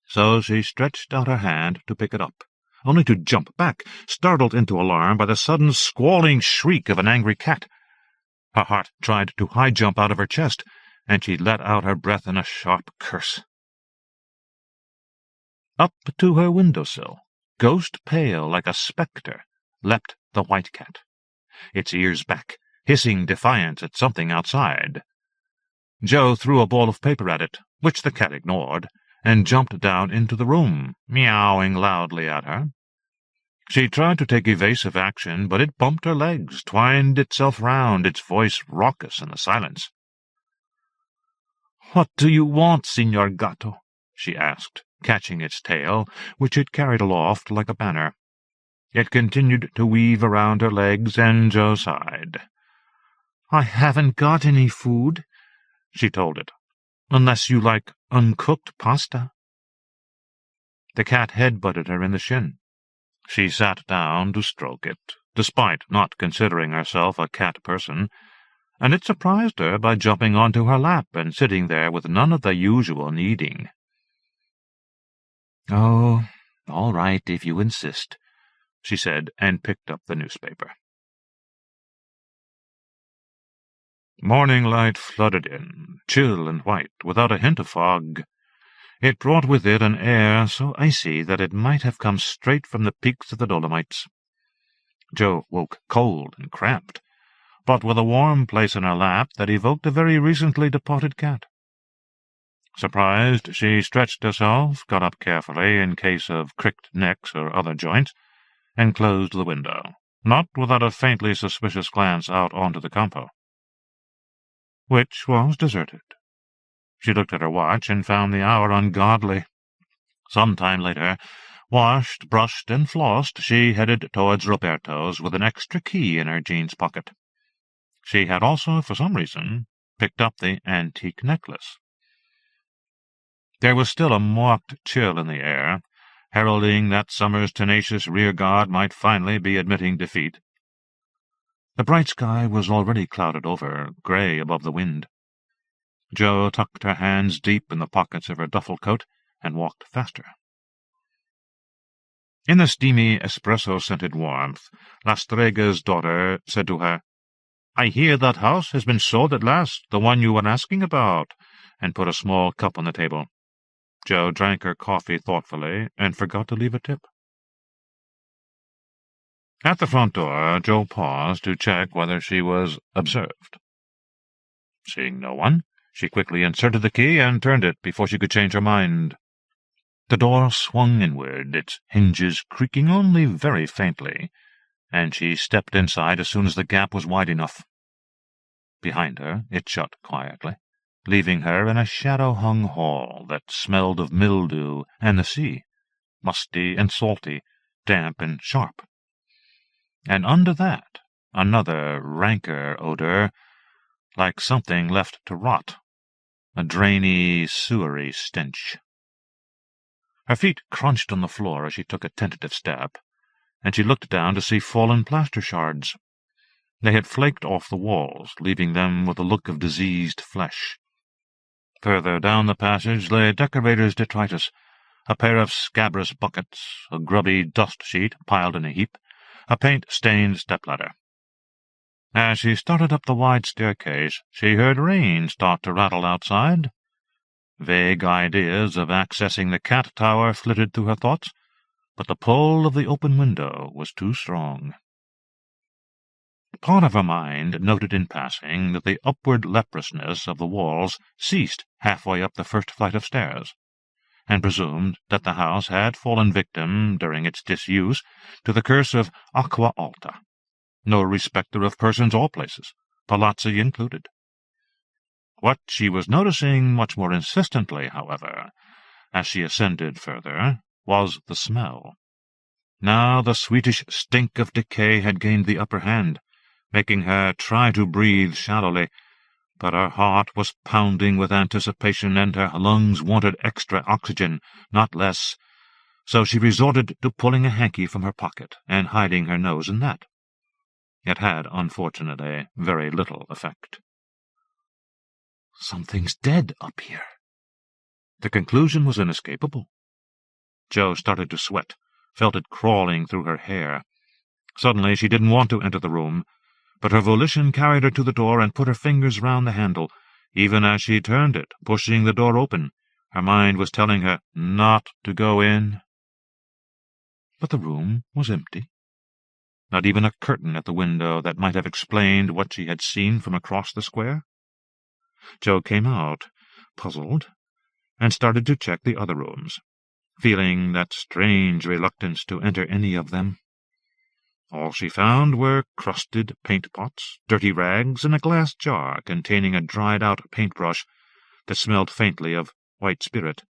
Speaker 1: So she stretched out her hand to pick it up, only to jump back, startled into alarm by the sudden squalling shriek of an angry cat. Her heart tried to high-jump out of her chest, and she let out her breath in a sharp curse. Up to her window-sill, ghost-pale like a spectre, leapt the white cat, its ears back, hissing defiance at something outside. Jo threw a ball of paper at it, which the cat ignored, and jumped down into the room, meowing loudly at her. She tried to take evasive action, but it bumped her legs, twined itself round, its voice raucous in the silence. "What do you want, Signor Gatto?" she asked, catching its tail, which it carried aloft like a banner. It continued to weave around her legs, and Jo sighed. "I haven't got any food," she told it, "unless you like uncooked pasta." The cat head-butted her in the shin. She sat down to stroke it, despite not considering herself a cat person, and it surprised her by jumping onto her lap and sitting there with none of the usual kneading. "Oh, all right, if you insist," she said, and picked up the newspaper. Morning light flooded in, chill and white, without a hint of fog. It brought with it an air so icy that it might have come straight from the peaks of the Dolomites. Jo woke cold and cramped, but with a warm place in her lap that evoked a very recently departed cat. Surprised, she stretched herself, got up carefully in case of cricked necks or other joints, and closed the window, not without a faintly suspicious glance out onto the campo, which was deserted. She looked at her watch and found the hour ungodly. Some time later, washed, brushed, and flossed, she headed towards Roberto's with an extra key in her jeans pocket. She had also, for some reason, picked up the antique necklace. There was still a marked chill in the air, heralding that summer's tenacious rearguard might finally be admitting defeat. The bright sky was already clouded over, grey above the wind. Jo tucked her hands deep in the pockets of her duffel coat and walked faster. In the steamy, espresso-scented warmth, La Strega's daughter said to her, "I hear that house has been sold at last, the one you were asking about," and put a small cup on the table. Jo drank her coffee thoughtfully and forgot to leave a tip. At the front door, Jo paused to check whether she was observed. Seeing no one, she quickly inserted the key and turned it before she could change her mind. The door swung inward, its hinges creaking only very faintly, and she stepped inside as soon as the gap was wide enough. Behind her, it shut quietly, leaving her in a shadow-hung hall that smelled of mildew and the sea, musty and salty, damp and sharp. And under that, another ranker odor, like something left to rot, a drainy, sewery stench. Her feet crunched on the floor as she took a tentative step, and she looked down to see fallen plaster shards. They had flaked off the walls, leaving them with a look of diseased flesh. Further down the passage lay decorator's detritus, a pair of scabrous buckets, a grubby dust sheet piled in a heap, a paint-stained stepladder. As she started up the wide staircase, she heard rain start to rattle outside. Vague ideas of accessing the cat tower flitted through her thoughts, but the pull of the open window was too strong. Part of her mind noted in passing that the upward leprousness of the walls ceased halfway up the first flight of stairs, and presumed that the house had fallen victim, during its disuse, to the curse of aqua alta, no respecter of persons or places, palazzi included. What she was noticing much more insistently, however, as she ascended further, was the smell. Now the sweetish stink of decay had gained the upper hand, making her try to breathe shallowly, but her heart was pounding with anticipation, and her lungs wanted extra oxygen, not less, so she resorted to pulling a hanky from her pocket and hiding her nose in that. It had, unfortunately, very little effect. Something's dead up here. The conclusion was inescapable. Jo started to sweat, felt it crawling through her hair. Suddenly she didn't want to enter the room, but her volition carried her to the door and put her fingers round the handle. Even as she turned it, pushing the door open, her mind was telling her not to go in. But the room was empty. Not even a curtain at the window that might have explained what she had seen from across the square. Jo came out, puzzled, and started to check the other rooms, feeling that strange reluctance to enter any of them. All she found were crusted paint-pots, dirty rags, and a glass jar containing a dried-out paintbrush that smelled faintly of white spirit.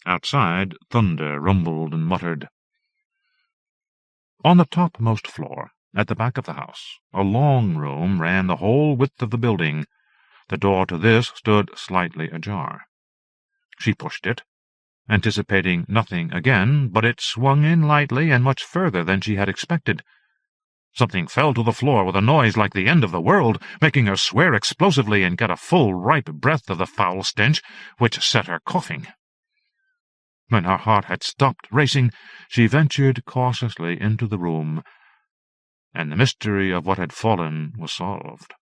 Speaker 1: Outside, thunder rumbled and muttered. On the topmost floor, at the back of the house, a long room ran the whole width of the building. The door to this stood slightly ajar. She pushed it, anticipating nothing again, but it swung in lightly and much further than she had expected. Something fell to the floor with a noise like the end of the world, making her swear explosively and get a full, ripe breath of the foul stench, which set her coughing. When her heart had stopped racing, she ventured cautiously into the room, and the mystery of what had fallen was solved.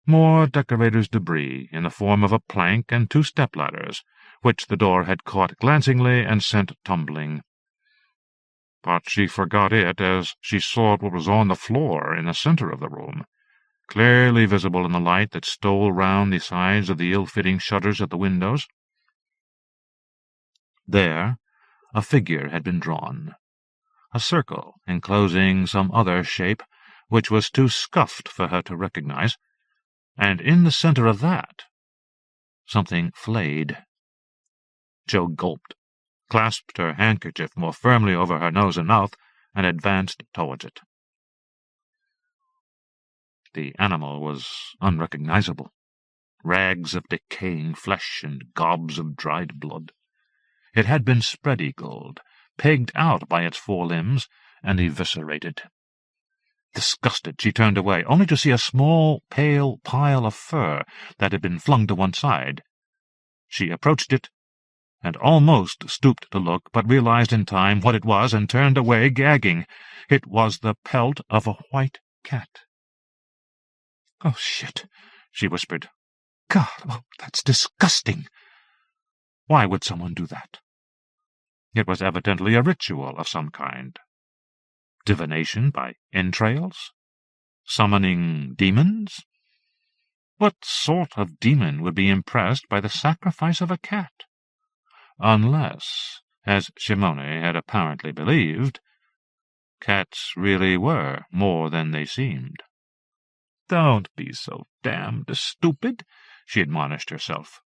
Speaker 1: More decorator's debris, in the form of a plank and 2 step-ladders, which the door had caught glancingly and sent tumbling. But she forgot it as she saw what was on the floor in the center of the room, clearly visible in the light that stole round the sides of the ill-fitting shutters at the windows. There, a figure had been drawn, a circle enclosing some other shape which was too scuffed for her to recognize, and in the center of that, something flayed. Jo gulped, clasped her handkerchief more firmly over her nose and mouth, and advanced towards it. The animal was unrecognizable, rags of decaying flesh and gobs of dried blood. It had been spread-eagled, pegged out by its 4 limbs, and eviscerated. Disgusted, she turned away, only to see a small, pale pile of fur that had been flung to one side. She approached it, and almost stooped to look, but realized in time what it was, and turned away, gagging. It was the pelt of a white cat. "Oh, shit," she whispered. "God, oh, that's disgusting. Why would someone do that?" It was evidently a ritual of some kind. Divination by entrails? Summoning demons? What sort of demon would be impressed by the sacrifice of a cat? Unless, as Shimone had apparently believed, cats really were more than they seemed. "Don't be so damned stupid," she admonished herself.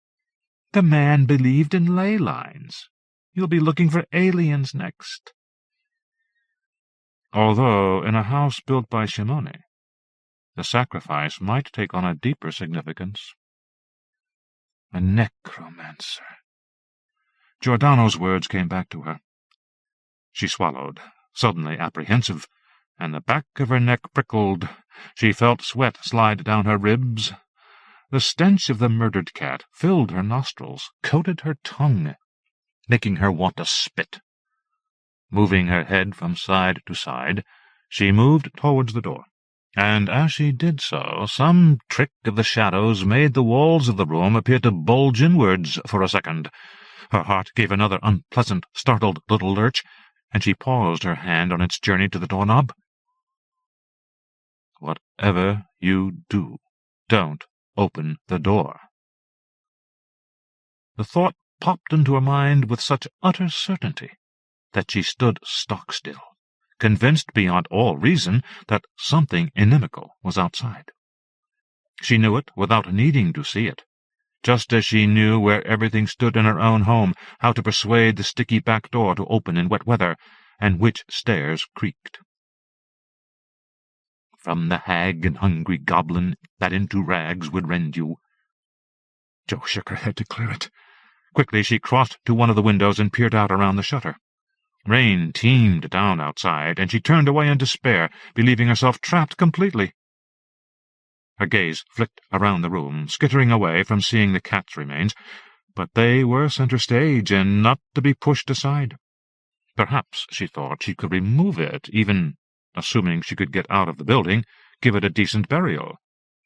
Speaker 1: "The man believed in ley lines. You'll be looking for aliens next." Although in a house built by Shimone, the sacrifice might take on a deeper significance. A necromancer. Giordano's words came back to her. She swallowed, suddenly apprehensive, and the back of her neck prickled. She felt sweat slide down her ribs. The stench of the murdered cat filled her nostrils, coated her tongue, making her want to spit. Moving her head from side to side, she moved towards the door, and as she did so, some trick of the shadows made the walls of the room appear to bulge inwards for a second. Her heart gave another unpleasant, startled little lurch, and she paused her hand on its journey to the doorknob. "Whatever you do, don't open the door." The thought popped into her mind with such utter certainty that she stood stock-still, convinced beyond all reason that something inimical was outside. She knew it without needing to see it, just as she knew where everything stood in her own home, how to persuade the sticky back door to open in wet weather, and which stairs creaked. "From the hag and hungry goblin that into rags would rend you." Jo shook her head to clear it. Quickly she crossed to one of the windows and peered out around the shutter. Rain teemed down outside, and she turned away in despair, believing herself trapped completely. Her gaze flicked around the room, skittering away from seeing the cat's remains, but they were center stage and not to be pushed aside. Perhaps, she thought, she could remove it, even, assuming she could get out of the building, give it a decent burial.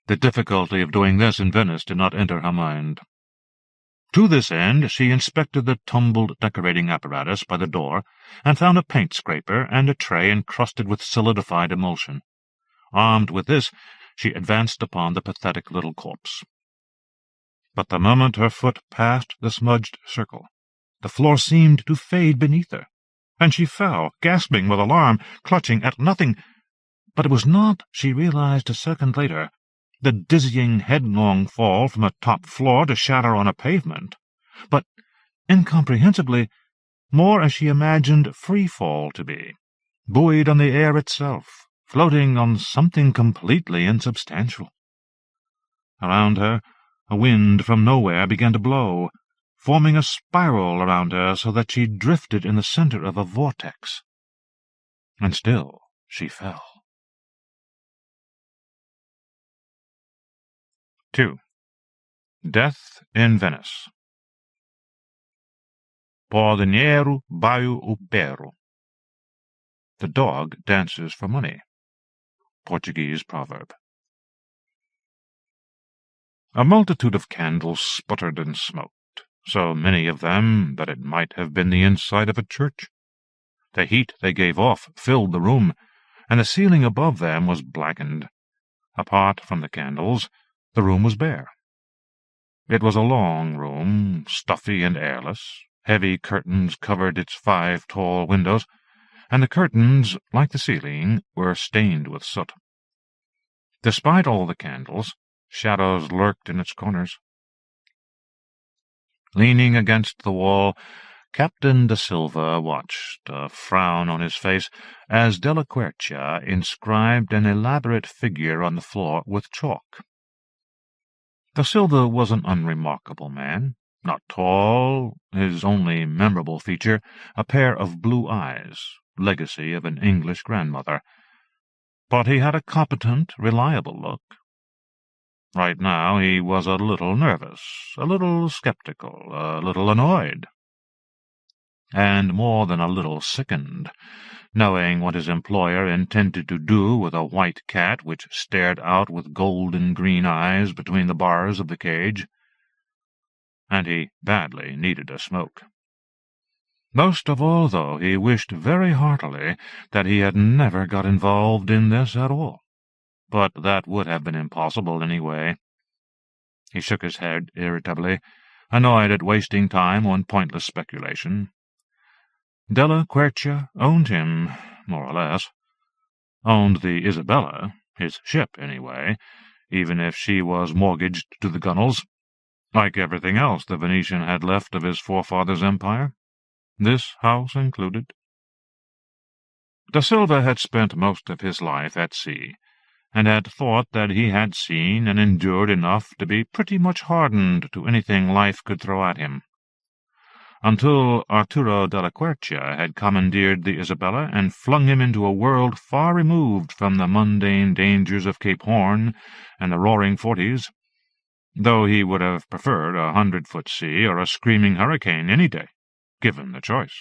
Speaker 1: The difficulty of doing this in Venice did not enter her mind. To this end, she inspected the tumbled decorating apparatus by the door and found a paint scraper and a tray encrusted with solidified emulsion. Armed with this, she advanced upon the pathetic little corpse. But the moment her foot passed the smudged circle, the floor seemed to fade beneath her, and she fell, gasping with alarm, clutching at nothing. But it was not, she realized a second later, the dizzying, headlong fall from a top floor to shatter on a pavement, but, incomprehensibly, more as she imagined free fall to be, buoyed on the air itself, floating on something completely insubstantial. Around her, a wind from nowhere began to blow, forming a spiral around her so that she drifted in the center of a vortex. And still she fell. 2. Death in Venice. Por dinheiro baio o perro. The dog dances for money. Portuguese proverb. A multitude of candles sputtered and smoked, so many of them that it might have been the inside of a church. The heat they gave off filled the room, and the ceiling above them was blackened. Apart from the candles, the room was bare. It was a long room, stuffy and airless. Heavy curtains covered its 5 tall windows, and the curtains, like the ceiling, were stained with soot. Despite all the candles, shadows lurked in its corners. Leaning against the wall, Captain da Silva watched, a frown on his face, as Della Quercia inscribed an elaborate figure on the floor with chalk. Da Silva was an unremarkable man, not tall, his only memorable feature a pair of blue eyes, legacy of an English grandmother. But he had a competent, reliable look. Right now he was a little nervous, a little skeptical, a little annoyed, and more than a little sickened, knowing what his employer intended to do with a white cat which stared out with golden-green eyes between the bars of the cage. And he badly needed a smoke. Most of all, though, he wished very heartily that he had never got involved in this at all. But that would have been impossible anyway. He shook his head irritably, annoyed at wasting time on pointless speculation. Della Quercia owned him, more or less. Owned the Isabella, his ship, anyway, even if she was mortgaged to the gunwales,
Speaker 2: like everything else the Venetian had left of his forefathers' empire, this house included. Da Silva had spent most of his life at sea, and had thought that he had seen and endured enough to be pretty much hardened to anything life could throw at him, until Arturo della Quercia had commandeered the Isabella and flung him into a world far removed from the mundane dangers of Cape Horn and the roaring Forties, though he would have preferred a 100-foot sea or a screaming hurricane any day, given the choice.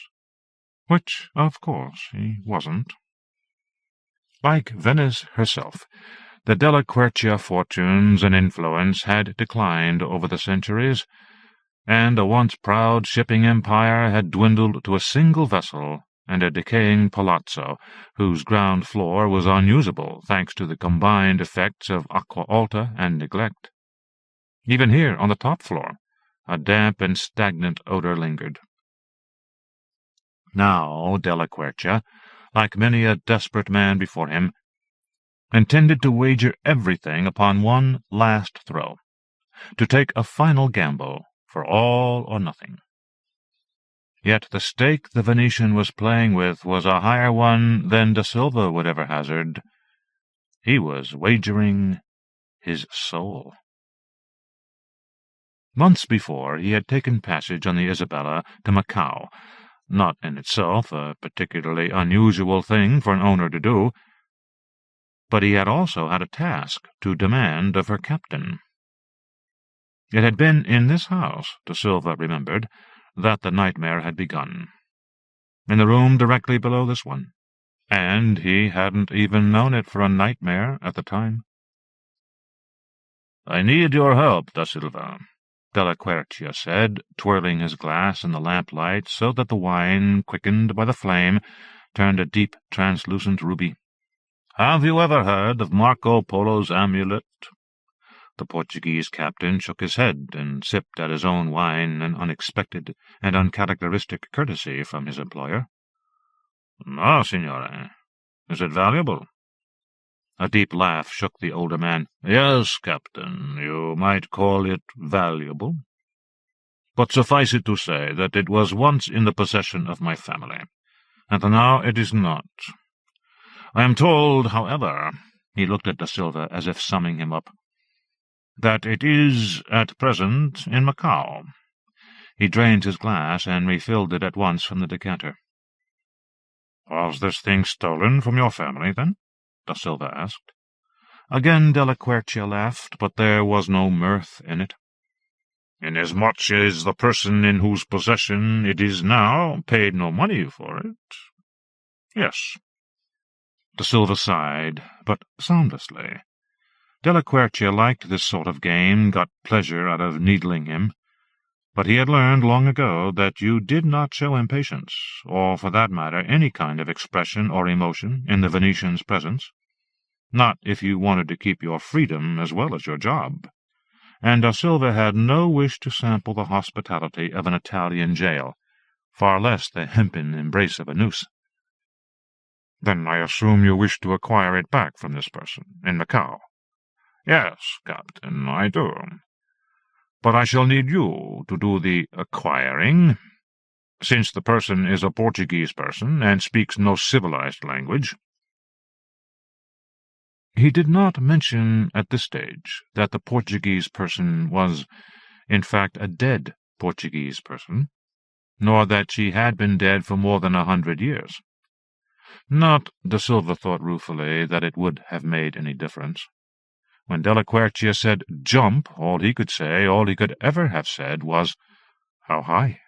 Speaker 2: Which, of course, he wasn't. Like Venice herself, the Della Quercia fortunes and influence had declined over the centuries, and a once proud shipping empire had dwindled to a single vessel and a decaying palazzo, whose ground floor was unusable thanks to the combined effects of acqua alta and neglect. Even here, on the top floor, a damp and stagnant odor lingered. Now Della Quercia, like many a desperate man before him, intended to wager everything upon one last throw, to take a final gamble for all or nothing. Yet the stake the Venetian was playing with was a higher one than Da Silva would ever hazard. He was wagering his soul. Months before, he had taken passage on the Isabella to Macao, not in itself a particularly unusual thing for an owner to do, but he had also had a task to demand of her captain. It had been in this house, Da Silva remembered, that the nightmare had begun, in the room directly below this one, and he hadn't even known it for a nightmare at the time. "I need your help, Da Silva," Della Quercia said, twirling his glass in the lamplight so that the wine, quickened by the flame, turned a deep, translucent ruby. "Have you ever heard of Marco Polo's amulet?" The Portuguese captain shook his head and sipped at his own wine, an unexpected and uncharacteristic courtesy from his employer. "No, signore. Is it valuable?" A deep laugh shook the older man. "Yes, Captain, you might call it valuable. But suffice it to say that it was once in the possession of my family, and now it is not. I am told, however," he looked at Da Silva as if summing him up, "that it is at present in Macao." He drained his glass and refilled it at once from the decanter. "Was this thing stolen from your family, then?" Da Silva asked. Again Della Quercia laughed, but there was no mirth in it. "Inasmuch as the person in whose possession it is now paid no money for it, yes." Da Silva sighed, but soundlessly. Della Quercia liked this sort of game, got pleasure out of needling him, but he had learned long ago that you did not show impatience, or, for that matter, any kind of expression or emotion in the Venetian's presence, not if you wanted to keep your freedom as well as your job, and Da Silva had no wish to sample the hospitality of an Italian jail, far less the hempen embrace of a noose. "Then I assume you wish to acquire it back from this person, in Macao?" "Yes, Captain, I do. But I shall need you to do the acquiring, since the person is a Portuguese person and speaks no civilized language." He did not mention at this stage that the Portuguese person was, in fact, a dead Portuguese person, nor that she had been dead for more than 100 years. Not, Da Silva thought ruefully, that it would have made any difference. When Della Quercia said "jump," all he could say, all he could ever have said, was, "How high?"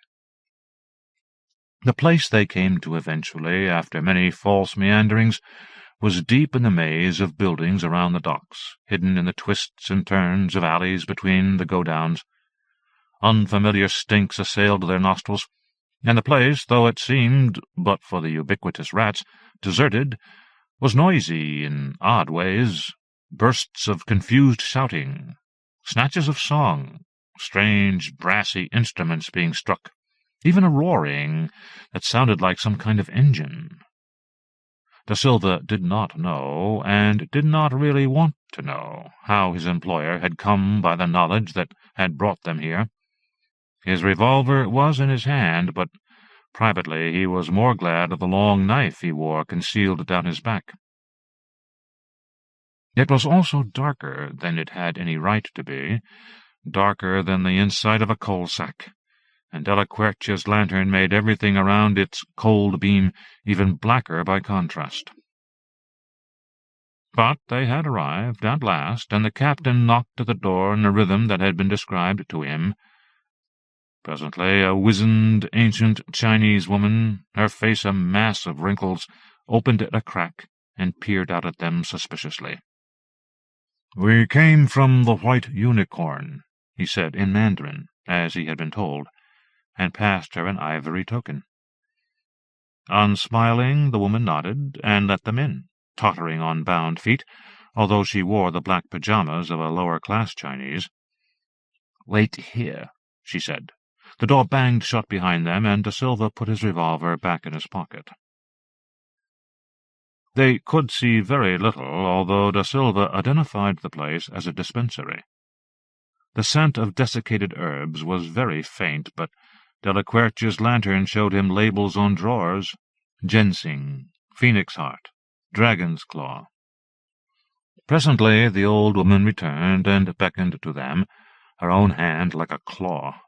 Speaker 2: The place they came to eventually, after many false meanderings, was deep in the maze of buildings around the docks, hidden in the twists and turns of alleys between the go-downs. Unfamiliar stinks assailed their nostrils, and the place, though it seemed, but for the ubiquitous rats, deserted, was noisy in odd ways, bursts of confused shouting, snatches of song, strange brassy instruments being struck, even a roaring that sounded like some kind of engine. Da Silva did not know, and did not really want
Speaker 1: to know how his employer had come by the knowledge that had brought them here. His revolver was in his hand, but privately he was more glad of the long knife he wore concealed down his back. It was also darker than it had any right to be, darker than the inside of a coal-sack, and Delaquercia's lantern made everything around its cold beam even blacker by contrast. But they had arrived at last, and the captain knocked at the door in a rhythm that had been described to him. Presently a wizened, ancient Chinese woman, her face a mass of wrinkles, opened at a crack and peered out at them suspiciously. "We came from the White Unicorn," he said in Mandarin, as he had been told, and passed her an ivory token. Unsmiling, the woman nodded and let them in, tottering on bound feet, although she wore the black pajamas of a lower-class Chinese. "Wait here," she said. The door banged shut behind them, and Da Silva put his revolver back in his pocket. They could see very little, although Da Silva identified the place as a dispensary. The scent of desiccated herbs was very faint, but Delaquercia's lantern showed him labels on drawers: ginseng, phoenix heart, dragon's claw. Presently the old woman returned and beckoned to them, her own hand like a claw.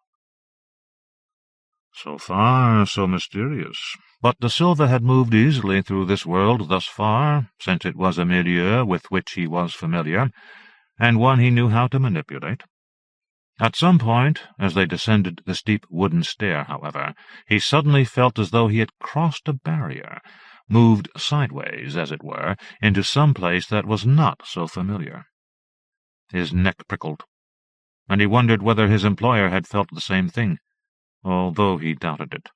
Speaker 1: So far, so mysterious. But Da Silva had moved easily through this world thus far, since it was a milieu with which he was familiar, and one he knew how to manipulate. At some point, as they descended the steep wooden stair, however, he suddenly felt as though he had crossed a barrier, moved sideways, as it were, into some place that was not so familiar. His neck prickled, and he wondered whether his employer had felt the same thing, although he doubted it.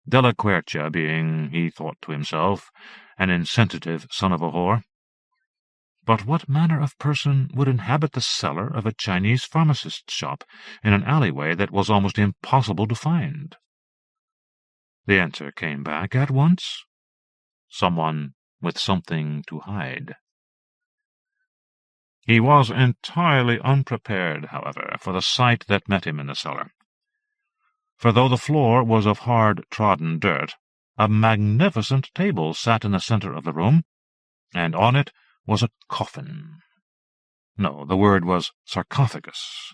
Speaker 1: Delaquercia being, he thought to himself, an insensitive son of a whore. But what manner of person would inhabit the cellar of a Chinese pharmacist's shop in an alleyway that was almost impossible to find? The answer came back at once. Someone with something to hide. He was entirely unprepared, however, for the sight that met him in the cellar. For though the floor was of hard-trodden dirt, a magnificent table sat in the center of the room, and on it was a coffin. No, the word was sarcophagus.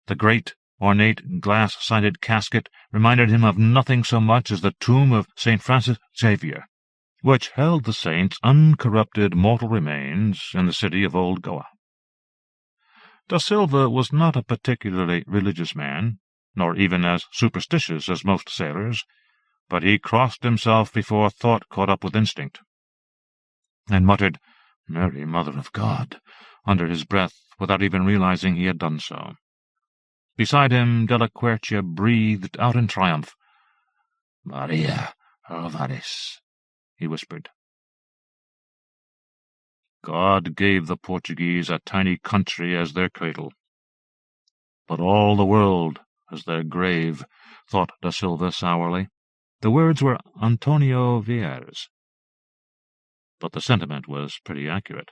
Speaker 1: The great, ornate, glass-sided casket reminded him of nothing so much as the tomb of St. Francis Xavier, which held the saint's uncorrupted mortal remains in the city of Old Goa. Da Silva was not a particularly religious man, nor even as superstitious as most sailors, but he crossed himself before thought caught up with instinct, and muttered, "Mary, Mother of God," under his breath, without even realizing he had done so. Beside him, Delaquercia breathed out in triumph. "Maria Alvarez," he whispered. God gave the Portuguese a tiny country as their cradle, but all the world as their grave, thought Da Silva sourly. The words were Antonio Vieira's, but the sentiment was pretty accurate.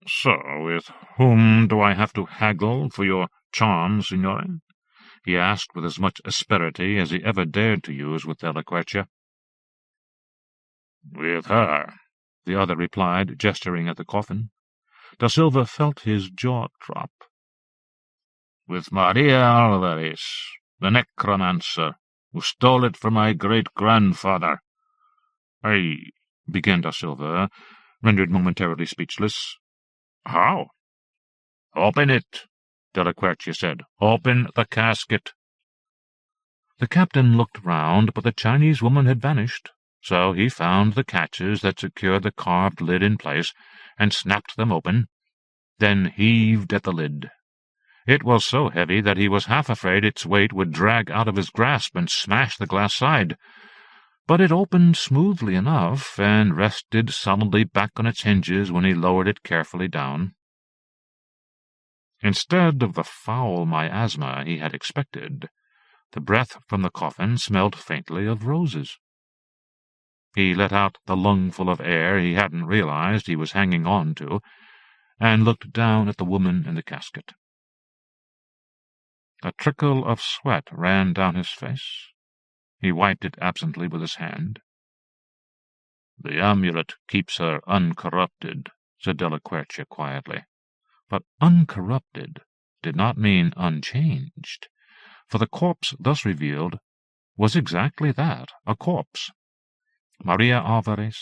Speaker 1: "So, with whom do I have to haggle for your charm, signore?" he asked with as much asperity as he ever dared to use with Delaquercia. "With her," the other replied, gesturing at the coffin. Da Silva felt his jaw drop. "With Maria Alvarez, the necromancer, who stole it from my great-grandfather." "I—" began Da Silva, rendered momentarily speechless. "How?" "Open it," Delaquercia said. "Open the casket." The captain looked round, but the Chinese woman had vanished, so he found the catches that secured the carved lid in place, and snapped them open, then heaved at the lid. It was so heavy that he was half afraid its weight would drag out of his grasp and smash the glass side. But it opened smoothly enough, and rested solidly back on its hinges when he lowered it carefully down. Instead of the foul miasma he had expected, the breath from the coffin smelled faintly of roses. He let out the lungful of air he hadn't realized he was hanging on to, and looked down at the woman in the casket. A trickle of sweat ran down his face. He wiped it absently with his hand. "The amulet keeps her uncorrupted," said Della Quercia quietly. But uncorrupted did not mean unchanged, for the corpse thus revealed was exactly that, a corpse. Maria Alvarez,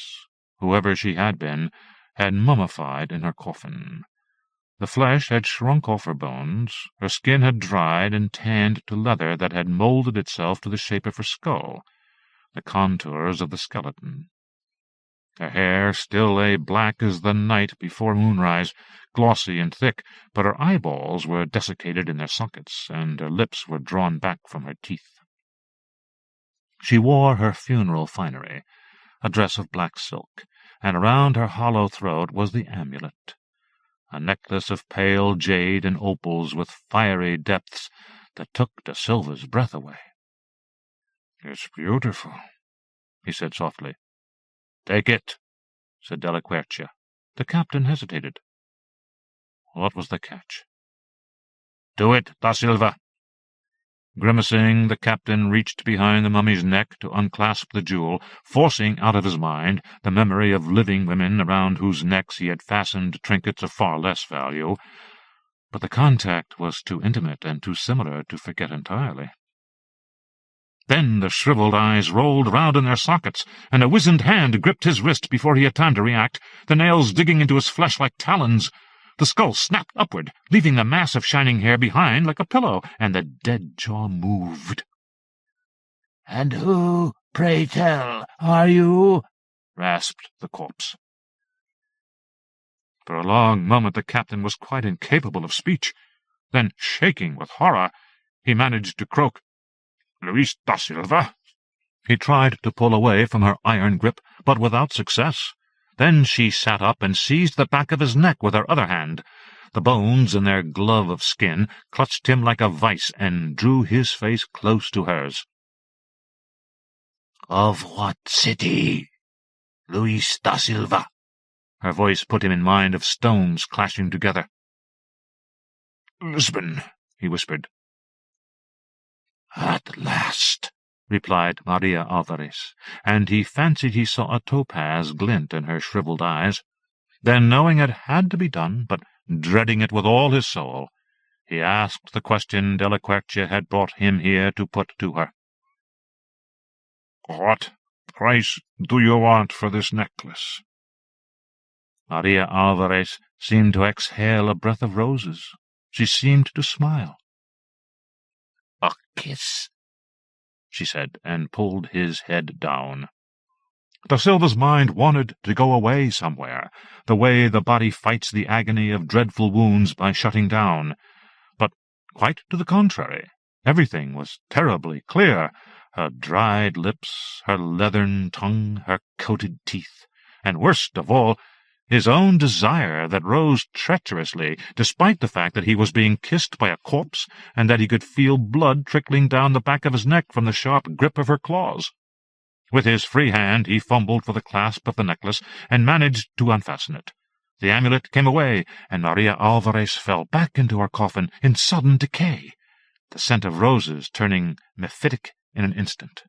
Speaker 1: whoever she had been, had mummified in her coffin. The flesh had shrunk off her bones, her skin had dried and tanned to leather that had molded itself to the shape of her skull, the contours of the skeleton. Her hair still lay black as the night before moonrise, glossy and thick, but her eyeballs were desiccated in their sockets, and her lips were drawn back from her teeth. She wore her funeral finery, a dress of black silk, and around her hollow throat was the amulet, a necklace of pale jade and opals with fiery depths that took Da Silva's breath away. "It's beautiful," he said softly. "Take it," said Della Quercia. The captain hesitated. What was the catch? "Do it, Da Silva." Grimacing, the captain reached behind the mummy's neck to unclasp the jewel, forcing out of his mind the memory of living women around whose necks he had fastened trinkets of far less value. But the contact was too intimate and too similar to forget entirely. Then the shriveled eyes rolled round in their sockets, and a wizened hand gripped his wrist before he had time to react, the nails digging into his flesh like talons. The skull snapped upward, leaving the mass of shining hair behind like a pillow, and the dead jaw moved.
Speaker 3: "And who, pray tell, are you?"
Speaker 1: rasped the corpse. For a long moment the captain was quite incapable of speech. Then, shaking with horror, he managed to croak, "Luis da Silva." He tried to pull away from her iron grip, but without success. Then she sat up and seized the back of his neck with her other hand. The bones in their glove of skin clutched him like a vice and drew his face close to hers.
Speaker 3: "Of what city, Luis da Silva?"
Speaker 1: Her voice put him in mind of stones clashing together.
Speaker 2: "Lisbon,"
Speaker 1: he whispered.
Speaker 3: "At last,"
Speaker 1: replied Maria Alvarez, and he fancied he saw a topaz glint in her shriveled eyes. Then, knowing it had to be done, but dreading it with all his soul, he asked the question Della Quercia had brought him here to put to her.
Speaker 2: "What price do you want for this necklace?"
Speaker 1: Maria Alvarez seemed to exhale a breath of roses. She seemed to smile.
Speaker 3: "A kiss,"
Speaker 1: she said, and pulled his head down. Da Silva's mind wanted to go away somewhere, the way the body fights the agony of dreadful wounds by shutting down. But quite to the contrary, everything was terribly clear, her dried lips, her leathern tongue, her coated teeth, and worst of all, his own desire that rose treacherously, despite the fact that he was being kissed by a corpse and that he could feel blood trickling down the back of his neck from the sharp grip of her claws. With his free hand he fumbled for the clasp of the necklace and managed to unfasten it. The amulet came away, and Maria Alvarez fell back into her coffin in sudden decay, the scent of roses turning mephitic in an instant.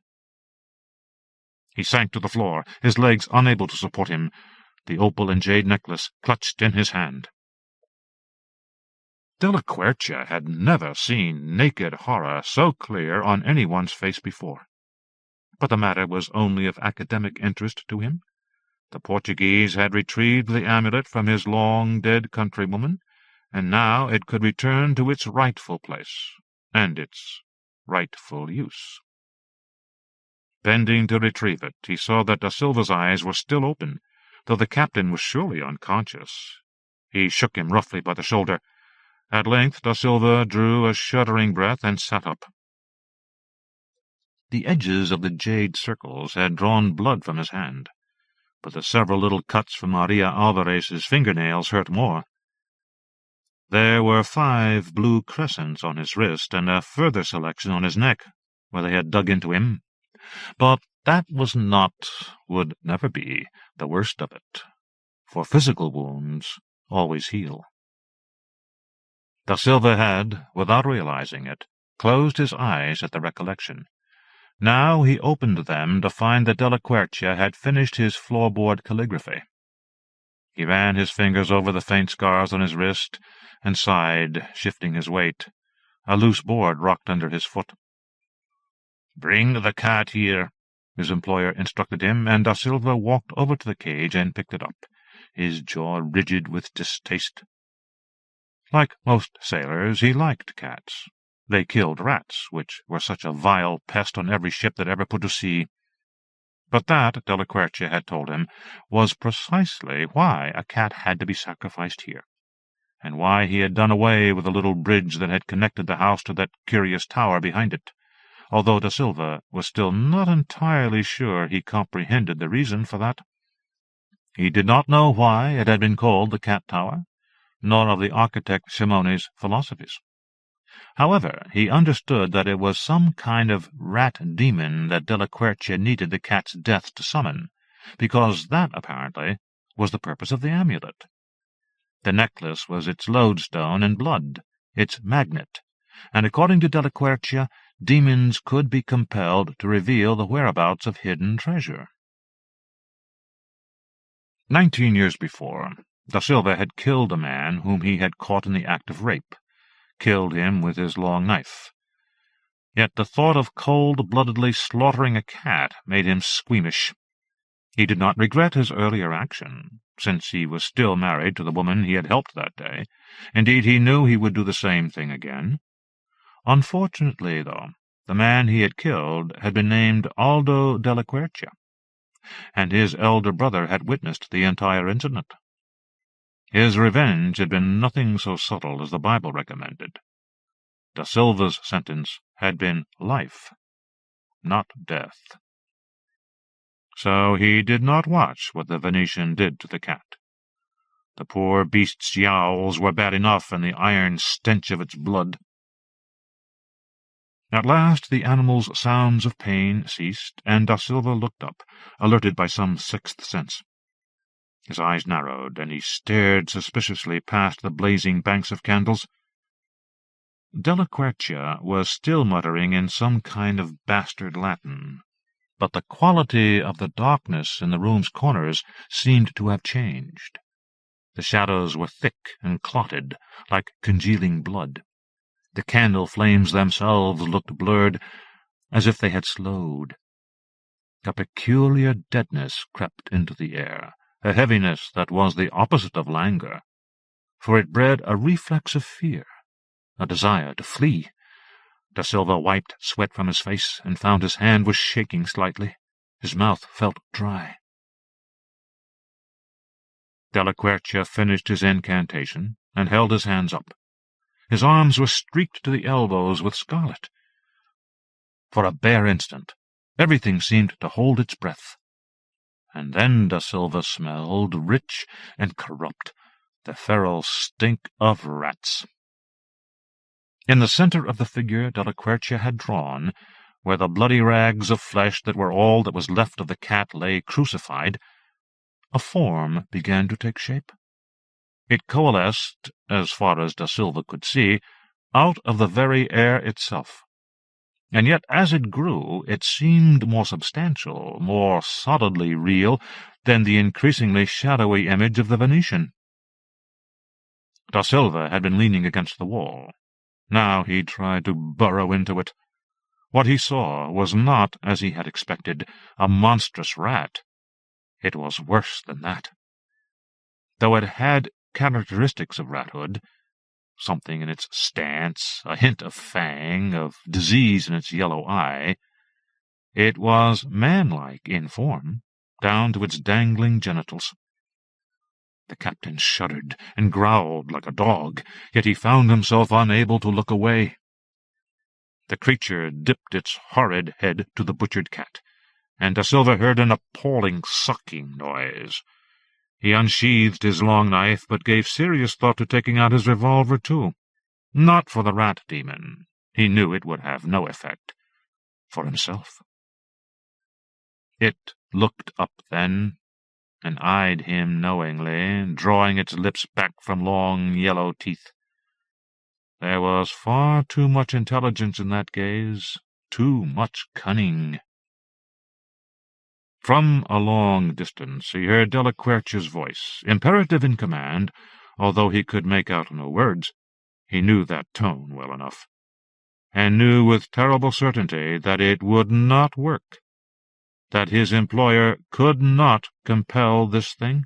Speaker 1: He sank to the floor, his legs unable to support him, the opal and jade necklace clutched in his hand. Della Quercia had never seen naked horror so clear on anyone's face before. But the matter was only of academic interest to him. The Portuguese had retrieved the amulet from his long-dead countrywoman, and now it could return to its rightful place, and its rightful use. Bending to retrieve it, he saw that Da Silva's eyes were still open, though the captain was surely unconscious. He shook him roughly by the shoulder. At length Da Silva drew a shuddering breath and sat up. The edges of the jade circles had drawn blood from his hand, but the several little cuts from Maria Alvarez's fingernails hurt more. There were 5 blue crescents on his wrist and a further selection on his neck, where they had dug into him. But that was not, would never be, the worst of it, for physical wounds always heal. Da Silva had, without realizing it, closed his eyes at the recollection. Now he opened them to find that Delaquercia had finished his floorboard calligraphy. He ran his fingers over the faint scars on his wrist and sighed, shifting his weight. A loose board rocked under his foot. "Bring the cat here," his employer instructed him, and Da Silva walked over to the cage and picked it up, his jaw rigid with distaste. Like most sailors, he liked cats. They killed rats, which were such a vile pest on every ship that ever put to sea. But that, Delaquercia had told him, was precisely why a cat had to be sacrificed here, and why he had done away with the little bridge that had connected the house to that curious tower behind it, although Da Silva was still not entirely sure he comprehended the reason for that. He did not know why it had been called the Cat Tower, nor of the architect Simone's philosophies. However, he understood that it was some kind of rat demon that Delaquercia needed the cat's death to summon, because that, apparently, was the purpose of the amulet. The necklace was its lodestone and blood, its magnet, and according to Delaquercia, demons could be compelled to reveal the whereabouts of hidden treasure. 19 years before, Da Silva had killed a man whom he had caught in the act of rape, killed him with his long knife. Yet the thought of cold-bloodedly slaughtering a cat made him squeamish. He did not regret his earlier action, since he was still married to the woman he had helped that day. Indeed, he knew he would do the same thing again. Unfortunately, though, the man he had killed had been named Aldo Delaquercia, and his elder brother had witnessed the entire incident. His revenge had been nothing so subtle as the Bible recommended. Da Silva's sentence had been life, not death. So he did not watch what the Venetian did to the cat. The poor beast's yowls were bad enough, and the iron stench of its blood. At last the animal's sounds of pain ceased, and Da Silva looked up, alerted by some sixth sense. His eyes narrowed, and he stared suspiciously past the blazing banks of candles. Delaquercia was still muttering in some kind of bastard Latin, but the quality of the darkness in the room's corners seemed to have changed. The shadows were thick and clotted, like congealing blood. The candle flames themselves looked blurred, as if they had slowed. A peculiar deadness crept into the air, a heaviness that was the opposite of languor, for it bred a reflex of fear, a desire to flee. Da Silva wiped sweat from his face and found his hand was shaking slightly. His mouth felt dry. Delaquercia finished his incantation and held his hands up. His arms were streaked to the elbows with scarlet. For a bare instant, everything seemed to hold its breath. And then Da Silva smelled, rich and corrupt, the feral stink of rats. In the center of the figure Delaquercia had drawn, where the bloody rags of flesh that were all that was left of the cat lay crucified, a form began to take shape. It coalesced, as far as Da Silva could see, out of the very air itself. And yet, as it grew, it seemed more substantial, more solidly real, than the increasingly shadowy image of the Venetian. Da Silva had been leaning against the wall. Now he tried to burrow into it. What he saw was not, as he had expected, a monstrous rat. It was worse than that. Though it had characteristics of rathood, something in its stance, a hint of fang, of disease in its yellow eye, it was man-like in form, down to its dangling genitals. The captain shuddered and growled like a dog, yet he found himself unable to look away. The creature dipped its horrid head to the butchered cat, and Da Silva heard an appalling sucking noise. He unsheathed his long knife, but gave serious thought to taking out his revolver, too. Not for the rat demon. He knew it would have no effect. For himself. It looked up then, and eyed him knowingly, drawing its lips back from long yellow teeth. There was far too much intelligence in that gaze, too much cunning. From a long distance he heard Delaquercia's voice, imperative in command, although he could make out no words. He knew that tone well enough, and knew with terrible certainty that it would not work, that his employer could not compel this thing.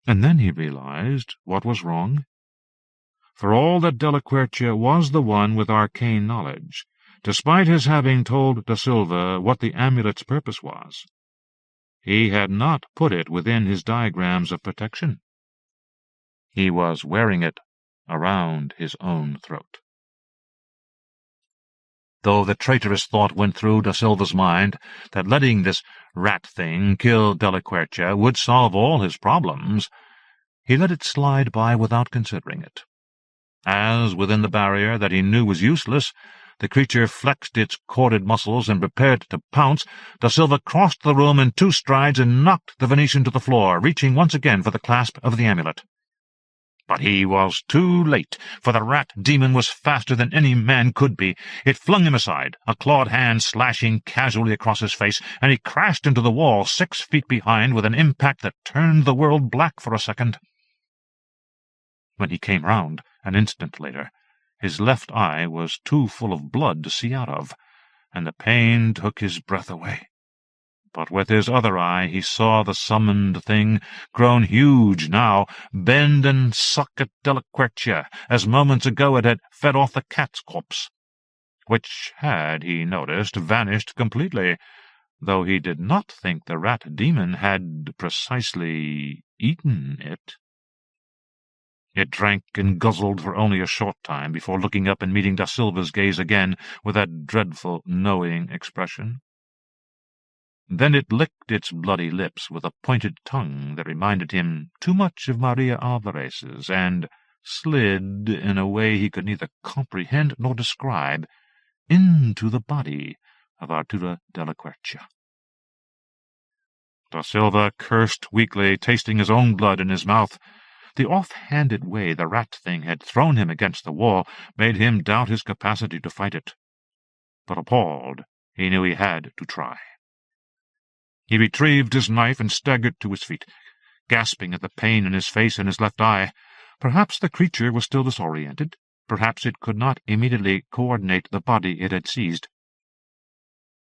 Speaker 1: And then he realized what was wrong. For all that Delaquercia was the one with arcane knowledge, despite his having told Da Silva what the amulet's purpose was, he had not put it within his diagrams of protection. He was wearing it around his own throat. Though the traitorous thought went through Da Silva's mind that letting this rat thing kill Delaquercia would solve all his problems, he let it slide by without considering it. As, within the barrier that he knew was useless, the creature flexed its corded muscles and prepared to pounce, Da Silva crossed the room in 2 strides and knocked the Venetian to the floor, reaching once again for the clasp of the amulet. But he was too late, for the rat-demon was faster than any man could be. It flung him aside, a clawed hand slashing casually across his face, and he crashed into the wall 6 feet behind with an impact that turned the world black for a second. When he came round, an instant later, his left eye was too full of blood to see out of, and the pain took his breath away. But with his other eye he saw the summoned thing, grown huge now, bend and suck at Delaquercia, as moments ago it had fed off the cat's corpse, which had, he noticed, vanished completely, though he did not think the rat-demon had precisely eaten it. It drank and guzzled for only a short time before looking up and meeting Da Silva's gaze again with that dreadful, knowing expression. Then it licked its bloody lips with a pointed tongue that reminded him too much of Maria Alvarez's, and slid, in a way he could neither comprehend nor describe, into the body of Arturo Delaquercia. Da Silva cursed weakly, tasting his own blood in his mouth. The off-handed way the rat-thing had thrown him against the wall made him doubt his capacity to fight it. But appalled, he knew he had to try. He retrieved his knife and staggered to his feet, gasping at the pain in his face and his left eye. Perhaps the creature was still disoriented. Perhaps it could not immediately coordinate the body it had seized.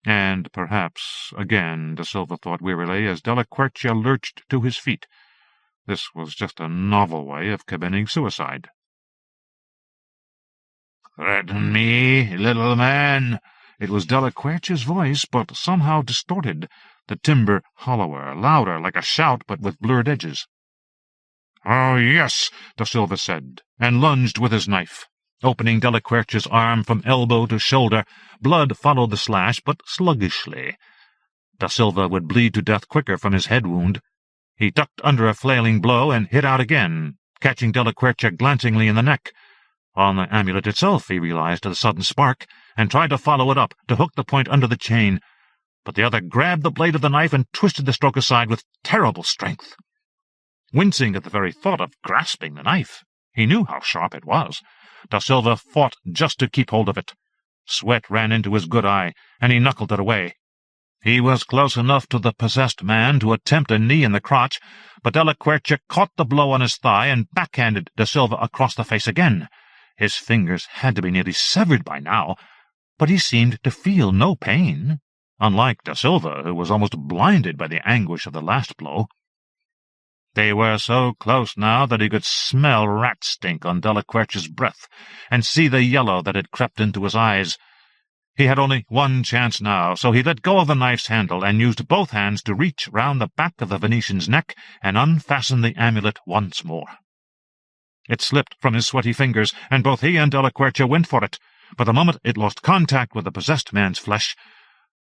Speaker 1: And perhaps, again, Da Silva thought wearily, as Delaquercia lurched to his feet, this was just a novel way of committing suicide.
Speaker 3: "Threaten me, little man?"
Speaker 1: It was Delaquercia's voice, but somehow distorted, the timbre hollower, louder, like a shout, but with blurred edges. "Oh, yes," Da Silva said, and lunged with his knife, opening Delaquercia's arm from elbow to shoulder. Blood followed the slash, but sluggishly. Da Silva would bleed to death quicker from his head wound. He ducked under a flailing blow and hit out again, catching Delaquercia glancingly in the neck. On the amulet itself, he realized with a sudden spark, and tried to follow it up, to hook the point under the chain. But the other grabbed the blade of the knife and twisted the stroke aside with terrible strength. Wincing at the very thought of grasping the knife, he knew how sharp it was. Da Silva fought just to keep hold of it. Sweat ran into his good eye, and he knuckled it away. He was close enough to the possessed man to attempt a knee in the crotch, but Delaquercia caught the blow on his thigh and backhanded Da Silva across the face again. His fingers had to be nearly severed by now, but he seemed to feel no pain, unlike Da Silva, who was almost blinded by the anguish of the last blow. They were so close now that he could smell rat stink on Delaquercia's breath, and see the yellow that had crept into his eyes. He had only one chance now, so he let go of the knife's handle and used both hands to reach round the back of the Venetian's neck and unfasten the amulet once more. It slipped from his sweaty fingers, and both he and Delaquercia went for it, but the moment it lost contact with the possessed man's flesh,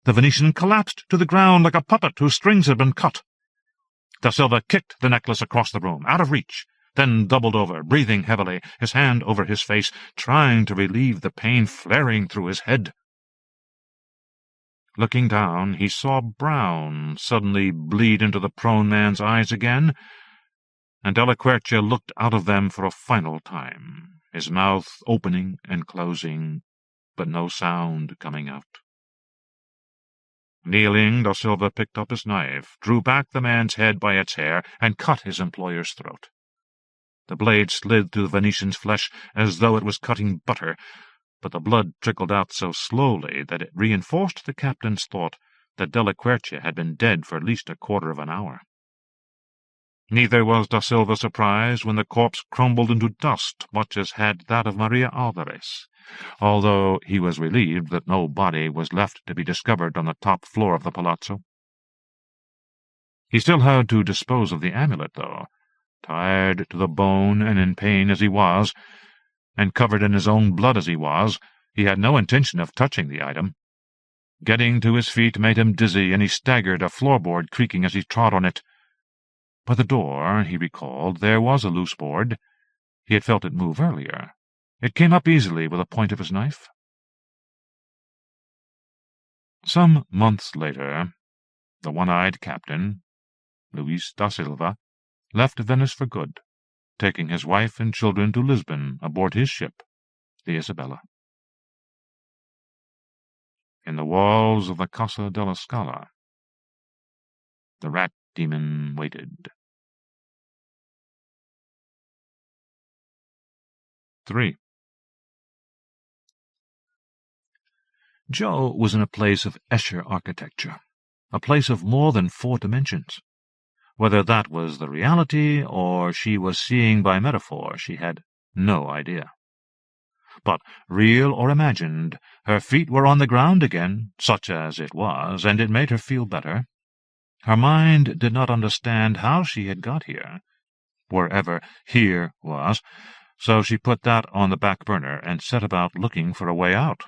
Speaker 1: the Venetian collapsed to the ground like a puppet whose strings had been cut. Da Silva kicked the necklace across the room, out of reach, then doubled over, breathing heavily, his hand over his face, trying to relieve the pain flaring through his head.
Speaker 2: Looking down, he saw brown suddenly bleed into the prone man's eyes again, and Delaquercia looked out of them for a final time, his mouth opening and closing, but no sound coming out. Kneeling, Da Silva picked up his knife, drew back the man's head by its hair, and cut his employer's throat. The blade slid through the Venetian's flesh as though it was cutting butter, but the blood trickled out so slowly that it reinforced the captain's thought that Delaquercia had been dead for at least a quarter of an hour. Neither was Da Silva surprised when the corpse crumbled into dust, much as had that of Maria Alvarez, although he was relieved that no body was left to be discovered on the top floor of the palazzo. He still had to dispose of the amulet, though. Tired to the bone and in pain as he was, and covered in his own blood as he was, he had no intention of touching the item. Getting to his feet made him dizzy, and he staggered, a floorboard creaking as he trod on it. By the door, he recalled, there was a loose board. He had felt it move earlier. It came up easily with the point of his knife. Some months later, the one-eyed captain, Luis da Silva, left Venice for good, taking his wife and children to Lisbon aboard his ship, the Isabella. In the walls of the Casa della Scala, the rat demon waited. 3. Joe was in a place of Escher architecture, a place of more than 4 dimensions. Whether that was the reality or she was seeing by metaphor, she had no idea. But, real or imagined, her feet were on the ground again, such as it was, and it made her feel better. Her mind did not understand how she had got here, wherever here was, so she put that on the back burner and set about looking for a way out.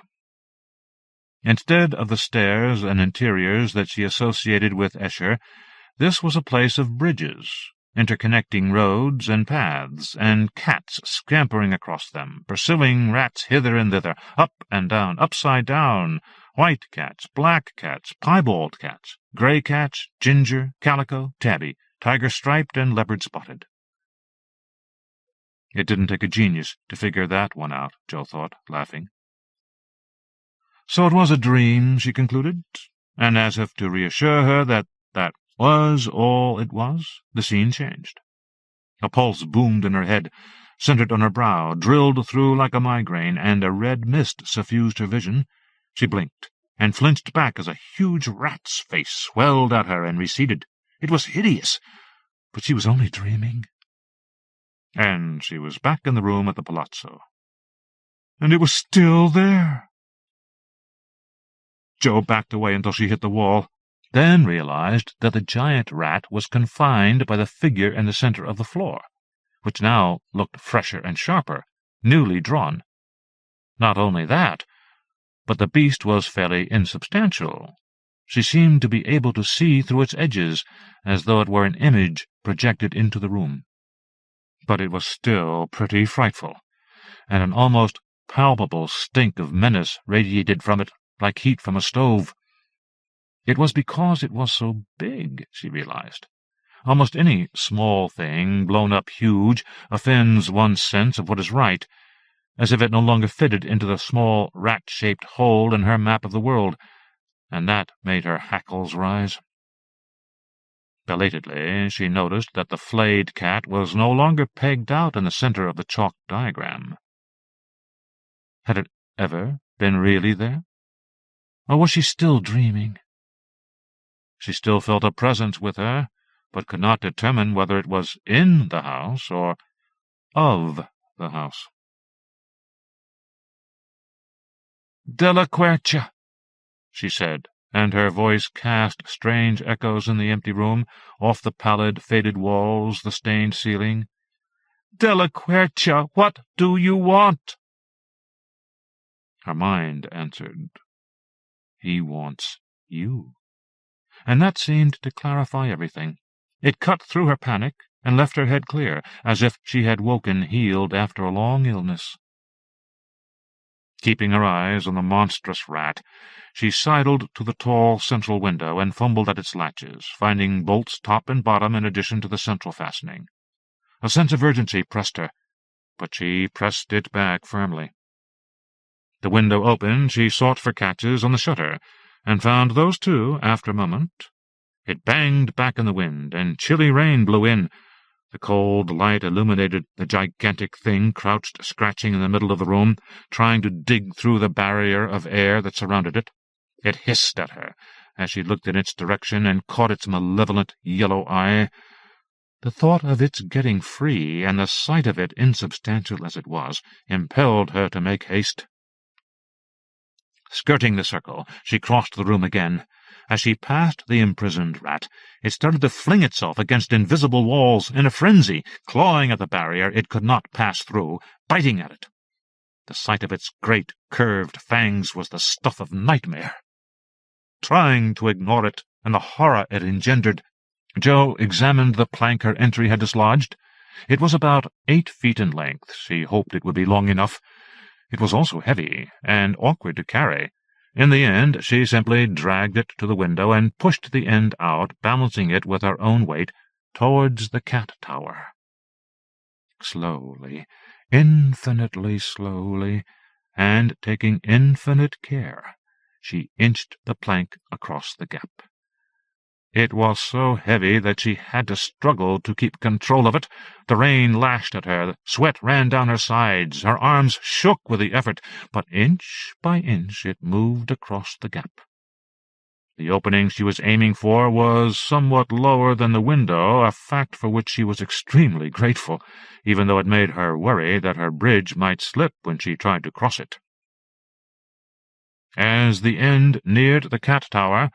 Speaker 2: Instead of the stairs and interiors that she associated with Escher, this was a place of bridges, interconnecting roads and paths, and cats scampering across them, pursuing rats hither and thither, up and down, upside down, white cats, black cats, piebald cats, grey cats, ginger, calico, tabby, tiger-striped, and leopard-spotted. It didn't take a genius to figure that one out, Joe thought, laughing. So it was a dream, she concluded, and as if to reassure her that that was all it was, the scene changed. A pulse boomed in her head, centered on her brow, drilled through like a migraine, and a red mist suffused her vision. She blinked, and flinched back as a huge rat's face swelled at her and receded. It was hideous, but she was only dreaming. And she was back in the room at the palazzo. And it was still there. Joe backed away until she hit the wall, then realized that the giant rat was confined by the figure in the center of the floor, which now looked fresher and sharper, newly drawn. Not only that, but the beast was fairly insubstantial. She seemed to be able to see through its edges, as though it were an image projected into the room. But it was still pretty frightful, and an almost palpable stink of menace radiated from it like heat from a stove. It was because it was so big, she realized. Almost any small thing, blown up huge, offends one's sense of what is right, as if it no longer fitted into the small rat-shaped hole in her map of the world, and that made her hackles rise. Belatedly, she noticed that the flayed cat was no longer pegged out in the center of the chalk diagram. Had it ever been really there? Or was she still dreaming? She still felt a presence with her, but could not determine whether it was in the house or of the house. "Delaquercia," she said, and her voice cast strange echoes in the empty room, off the pallid, faded walls, the stained ceiling. "Delaquercia, what do you want?" Her mind answered, "He wants you." And that seemed to clarify everything. It cut through her panic and left her head clear, as if she had woken healed after a long illness. Keeping her eyes on the monstrous rat, she sidled to the tall central window and fumbled at its latches, finding bolts top and bottom in addition to the central fastening. A sense of urgency pressed her, but she pressed it back firmly. The window opened, she sought for catches on the shutter, and found those too after a moment. It banged back in the wind, and chilly rain blew in. The cold light illuminated the gigantic thing crouched scratching in the middle of the room, trying to dig through the barrier of air that surrounded it. It hissed at her as she looked in its direction and caught its malevolent yellow eye. The thought of its getting free, and the sight of it, insubstantial as it was, impelled her to make haste. Skirting the circle, she crossed the room again. As she passed the imprisoned rat, it started to fling itself against invisible walls in a frenzy, clawing at the barrier it could not pass through, biting at it. The sight of its great, curved fangs was the stuff of nightmare. Trying to ignore it and the horror it engendered, Jo examined the plank her entry had dislodged. It was about 8 feet in length. She hoped it would be long enough. It was also heavy and awkward to carry. In the end, she simply dragged it to the window and pushed the end out, balancing it with her own weight, towards the cat tower. Slowly, infinitely slowly, and taking infinite care, she inched the plank across the gap. It was so heavy that she had to struggle to keep control of it. The rain lashed at her, sweat ran down her sides, her arms shook with the effort, but inch by inch it moved across the gap. The opening she was aiming for was somewhat lower than the window, a fact for which she was extremely grateful, even though it made her worry that her bridge might slip when she tried to cross it. As the end neared the cat tower,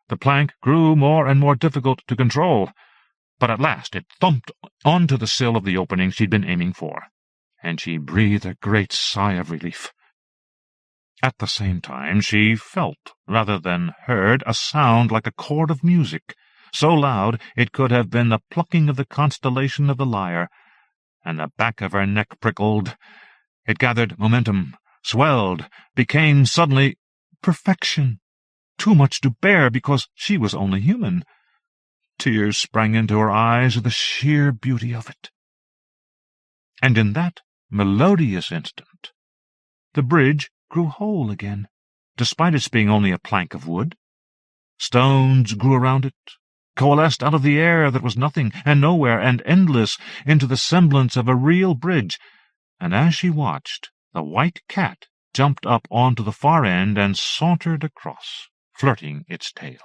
Speaker 2: the plank grew more and more difficult to control, but at last it thumped onto the sill of the opening she'd been aiming for, and she breathed a great sigh of relief. At the same time, she felt, rather than heard, a sound like a chord of music, so loud it could have been the plucking of the constellation of the lyre, and the back of her neck prickled. It gathered momentum, swelled, became suddenly perfection. Too much to bear because she was only human. Tears sprang into her eyes at the sheer beauty of it. And in that melodious instant, the bridge grew whole again, despite its being only a plank of wood. Stones grew around it, coalesced out of the air that was nothing and nowhere and endless into the semblance of a real bridge, and as she watched, the white cat jumped up onto the far end and sauntered across, flirting its tail.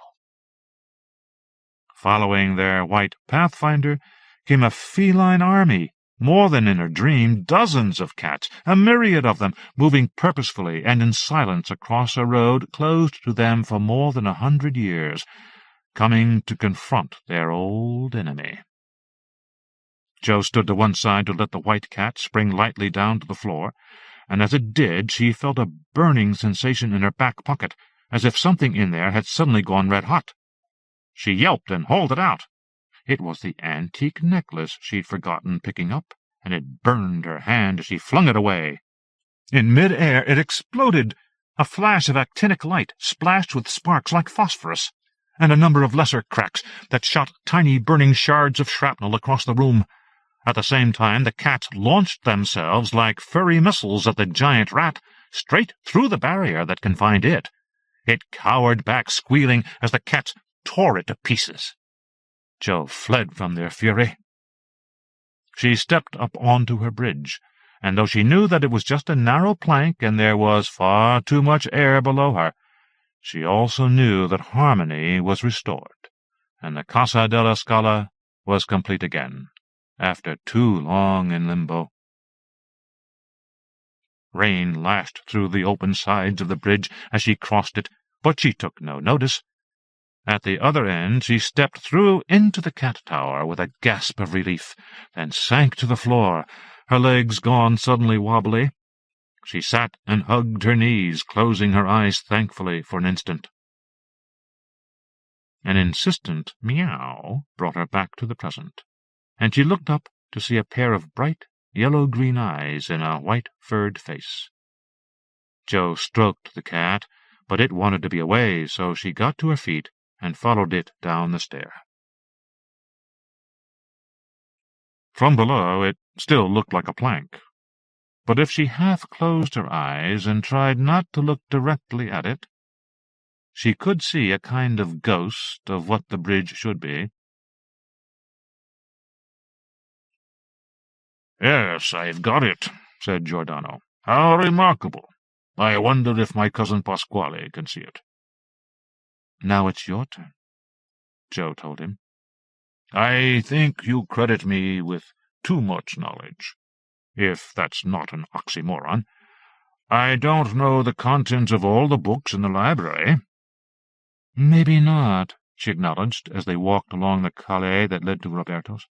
Speaker 2: Following their white pathfinder came a feline army, more than in her dream, dozens of cats, a myriad of them, moving purposefully and in silence across a road closed to them for more than 100 years, coming to confront their old enemy. Jo stood to one side to let the white cat spring lightly down to the floor, and as it did she felt a burning sensation in her back pocket, as if something in there had suddenly gone red-hot. She yelped and hauled it out. It was the antique necklace she'd forgotten picking up, and it burned her hand as she flung it away. In mid-air it exploded, a flash of actinic light splashed with sparks like phosphorus, and a number of lesser cracks that shot tiny burning shards of shrapnel across the room. At the same time the cats launched themselves like furry missiles at the giant rat, straight through the barrier that confined it. It cowered back, squealing, as the cats tore it to pieces. Jo fled from their fury. She stepped up onto her bridge, and though she knew that it was just a narrow plank and there was far too much air below her, she also knew that harmony was restored, and the Casa della Scala was complete again, after too long in limbo. Rain lashed through the open sides of the bridge as she crossed it, but she took no notice. At the other end she stepped through into the cat tower with a gasp of relief, then sank to the floor, her legs gone suddenly wobbly. She sat and hugged her knees, closing her eyes thankfully for an instant. An insistent meow brought her back to the present, and she looked up to see a pair of bright yellow-green eyes in a white furred face.
Speaker 1: Jo stroked the cat, but it wanted to be away, so she got to her feet and followed it down the stair. From below, it still looked like a plank, but if she half closed her eyes and tried not to look directly at it, she could see a kind of ghost of what the bridge should be.
Speaker 2: "Yes, I've got it," said Giordano. "How remarkable! I wonder if my cousin Pasquale can see it."
Speaker 1: "Now it's your turn," Jo told him.
Speaker 2: "I think you credit me with too much knowledge, if that's not an oxymoron. I don't know the contents of all the books in the library."
Speaker 1: "Maybe not," she acknowledged, as they walked along the calle that led to Roberto's.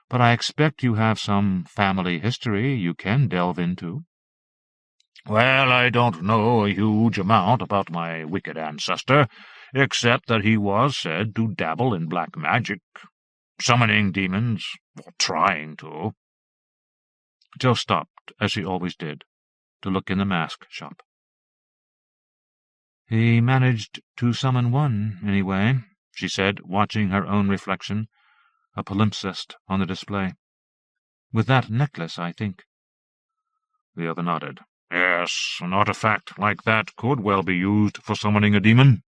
Speaker 1: "But I expect you have some family history you can delve into."
Speaker 2: "Well, I don't know a huge amount about my wicked ancestor, except that he was said to dabble in black magic, summoning demons, or trying to."
Speaker 1: Jo stopped, as she always did, to look in the mask shop. "He managed to summon one, anyway," she said, watching her own reflection, a palimpsest on the display. "With that necklace, I think."
Speaker 2: The other nodded. "Yes, an artifact like that could well be used for summoning a demon."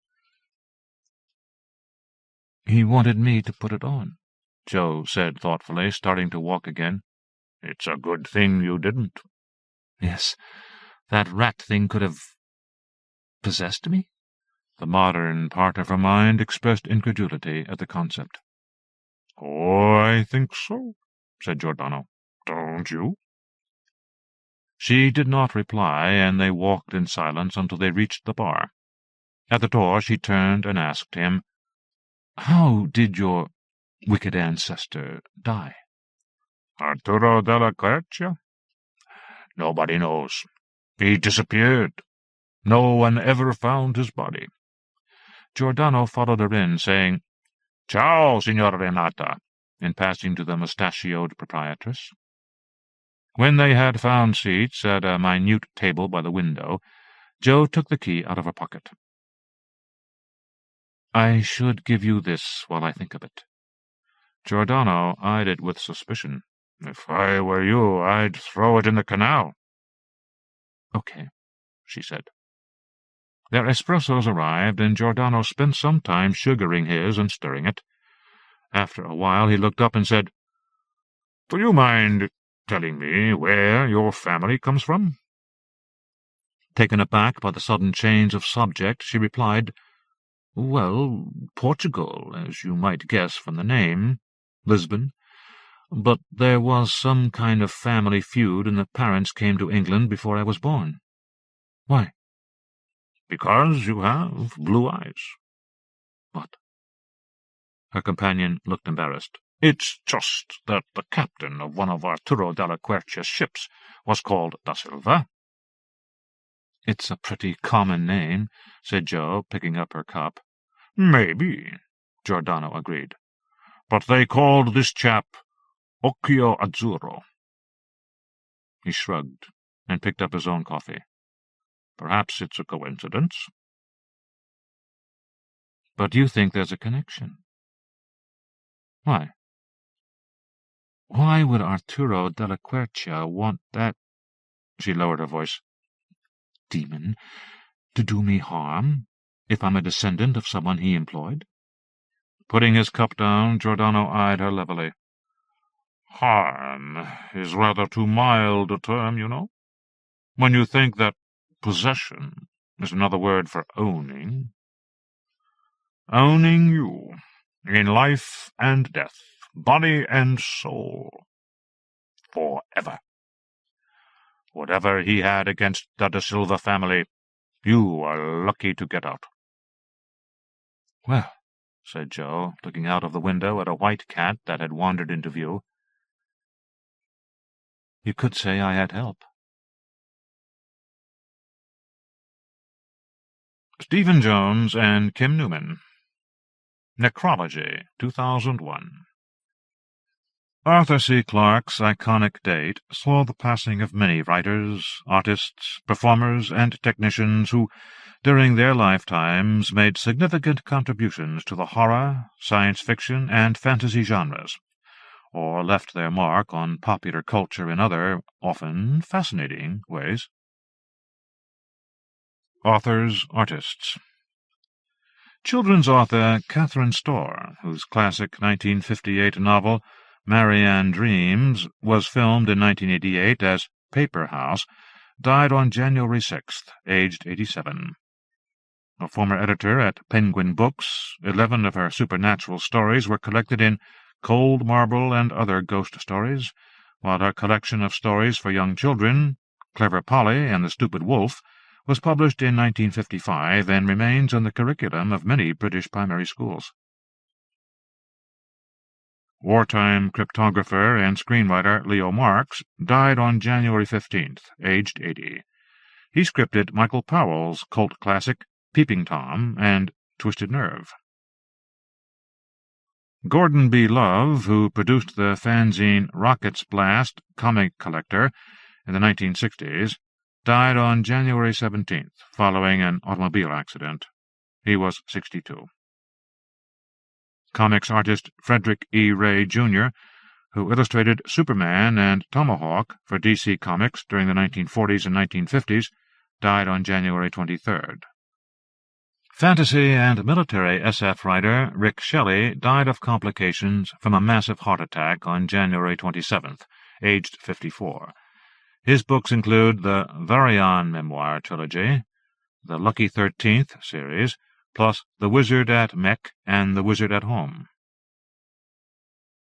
Speaker 1: "He wanted me to put it on," Jo said thoughtfully, starting to walk again.
Speaker 2: "It's a good thing you didn't."
Speaker 1: "Yes, that rat thing could have possessed me?" The modern part of her mind expressed incredulity at the concept.
Speaker 2: "Oh, I think so," said Giordano. "Don't you?"
Speaker 1: She did not reply, and they walked in silence until they reached the bar. At the door she turned and asked him, "How did your wicked ancestor die?"
Speaker 2: "Arturo della Quercia? Nobody knows. He disappeared. No one ever found his body."
Speaker 1: Giordano followed her in, saying,
Speaker 2: "Ciao, Signora Renata,"
Speaker 1: in passing to the mustachioed proprietress. When they had found seats at a minute table by the window, Jo took the key out of her pocket. "I should give you this while I think of it." Giordano eyed it with suspicion.
Speaker 2: "If I were you, I'd throw it in the canal."
Speaker 1: "Okay," she said. Their espressos arrived, and Giordano spent some time sugaring his and stirring it. After a while he looked up and said,
Speaker 2: "Do you mind telling me where your family comes from?"
Speaker 1: Taken aback by the sudden change of subject, she replied, "Well, Portugal, as you might guess from the name. Lisbon. But there was some kind of family feud, and the parents came to England before I was born." "Why?"
Speaker 2: "Because you have blue eyes."
Speaker 1: "What?" Her companion looked embarrassed.
Speaker 2: "It's just that the captain of one of Arturo della Quercia's ships was called da Silva."
Speaker 1: "It's a pretty common name," said Jo, picking up her cup.
Speaker 2: "Maybe," Giordano agreed. "But they called this chap Occhio Azzurro."
Speaker 1: He shrugged and picked up his own coffee.
Speaker 2: "Perhaps it's a coincidence."
Speaker 1: "But you think there's a connection?" "Why?" "Why would Arturo della Quercia want that—" She lowered her voice. "Demon, to do me harm, if I'm a descendant of someone he employed?"
Speaker 2: Putting his cup down, Giordano eyed her levelly. "Harm is rather too mild a term, you know. When you think that possession is another word for owning. Owning you, in life and death, body and soul, forever. Whatever he had against the Da Silva family, you are lucky to get out."
Speaker 1: "Well," said Jo, looking out of the window at a white cat that had wandered into view, "you could say I had help."
Speaker 2: Stephen Jones and Kim Newman. Necrology, 2001. Arthur C. Clarke's iconic date saw the passing of many writers, artists, performers, and technicians who, during their lifetimes, made significant contributions to the horror, science fiction, and fantasy genres, or left their mark on popular culture in other, often fascinating, ways. Authors, artists. Children's author Catherine Storr, whose classic 1958 novel Marianne Dreams was filmed in 1988 as Paper House, died on January 6th, aged 87. A former editor at Penguin Books, 11 of her supernatural stories were collected in Cold Marble and Other Ghost Stories, while her collection of stories for young children, Clever Polly and the Stupid Wolf, was published in 1955 and remains on the curriculum of many British primary schools. Wartime cryptographer and screenwriter Leo Marks died on January 15th, aged 80. He scripted Michael Powell's cult classic Peeping Tom and Twisted Nerve. Gordon B. Love, who produced the fanzine Rocket's Blast comic collector in the 1960s, died on January 17th following an automobile accident. He was 62. Comics artist Frederick E. Ray, Jr., who illustrated Superman and Tomahawk for DC Comics during the 1940s and 1950s, died on January 23rd. Fantasy and military SF writer Rick Shelley died of complications from a massive heart attack on January 27th, aged 54. His books include the Varian Memoir Trilogy, the Lucky 13th series, plus The Wizard at Mech and The Wizard at Home.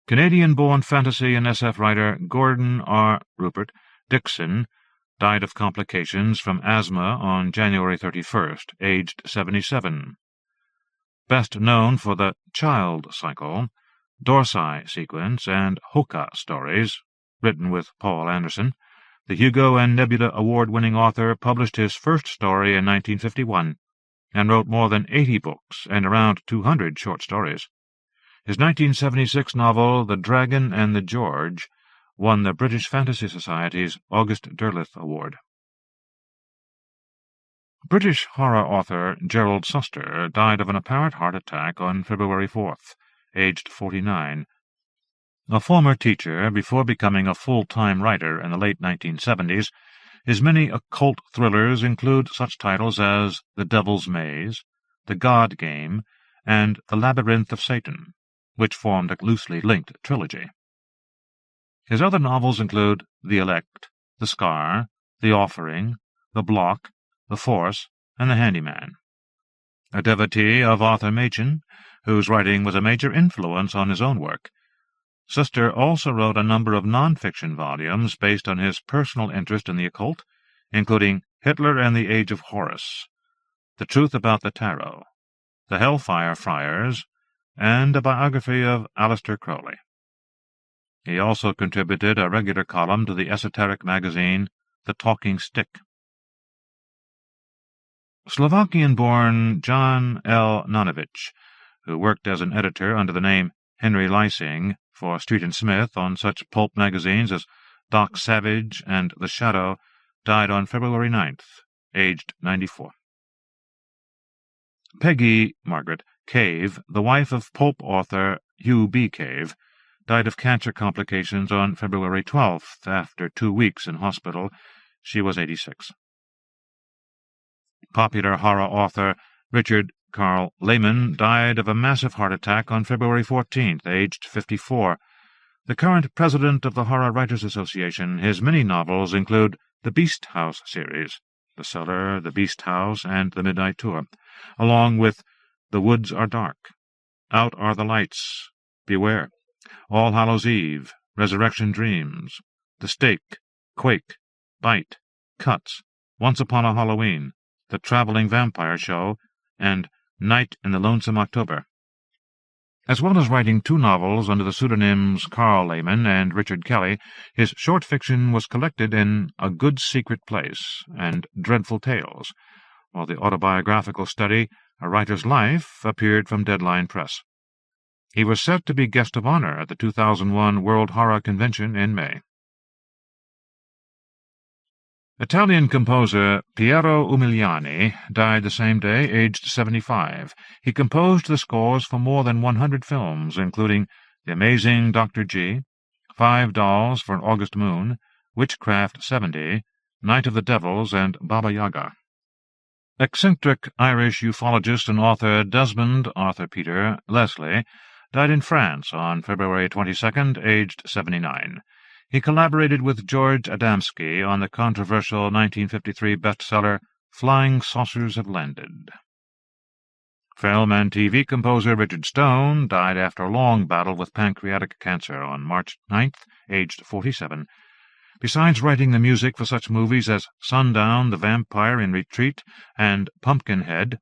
Speaker 2: Canadian-born fantasy and SF writer Gordon R. Rupert Dixon died of complications from asthma on January 31st, aged 77. Best known for the Child Cycle, Dorsai Sequence, and Hoka stories, written with Paul Anderson, the Hugo and Nebula Award-winning author published his first story in 1951 and wrote more than 80 books and around 200 short stories. His 1976 novel, The Dragon and the George, won the British Fantasy Society's August Derleth Award. British horror author Gerald Suster died of an apparent heart attack on February 4th, aged 49. A former teacher before becoming a full-time writer in the late 1970s, his many occult thrillers include such titles as The Devil's Maze, The God Game, and The Labyrinth of Satan, which formed a loosely linked trilogy. His other novels include The Elect, The Scar, The Offering, The Block, The Force, and The Handyman. A devotee of Arthur Machen, whose writing was a major influence on his own work, Suster also wrote a number of non-fiction volumes based on his personal interest in the occult, including Hitler and the Age of Horus, The Truth About the Tarot, The Hellfire Friars, and a biography of Aleister Crowley. He also contributed a regular column to the esoteric magazine The Talking Stick. Slovakian-born John L. Nanovich, who worked as an editor under the name Henry Lysing for Street and Smith on such pulp magazines as Doc Savage and The Shadow, died on February 9th, aged 94. Peggy Margaret Cave, the wife of pulp author Hugh B. Cave, died of cancer complications on February 12th after 2 weeks in hospital. She was 86. Popular horror author Richard Carl Lehman died of a massive heart attack on February 14th, aged 54. The current president of the Horror Writers Association, his many novels include the Beast House series, The Cellar, The Beast House, and The Midnight Tour, along with The Woods Are Dark, Out Are the Lights, Beware, All Hallows Eve, Resurrection Dreams, The Stake, Quake, Bite, Cuts, Once Upon a Halloween, The Traveling Vampire Show, and Night in the Lonesome October. As well as writing 2 novels under the pseudonyms Carl Lehman and Richard Kelly, his short fiction was collected in A Good Secret Place and Dreadful Tales, while the autobiographical study A Writer's Life appeared from Deadline Press. He was set to be guest of honor at the 2001 World Horror Convention in May. Italian composer Piero Umiliani died the same day, aged 75. He composed the scores for more than 100 films, including The Amazing Dr. G, 5 Dolls for an August Moon, Witchcraft 70, Night of the Devils, and Baba Yaga. Eccentric Irish ufologist and author Desmond Arthur Peter Leslie died in France on February 22, aged 79. He collaborated with George Adamski on the controversial 1953 bestseller Flying Saucers Have Landed. Film and TV composer Richard Stone died after a long battle with pancreatic cancer on March 9th, aged 47. Besides writing the music for such movies as Sundown, The Vampire in Retreat, and Pumpkinhead,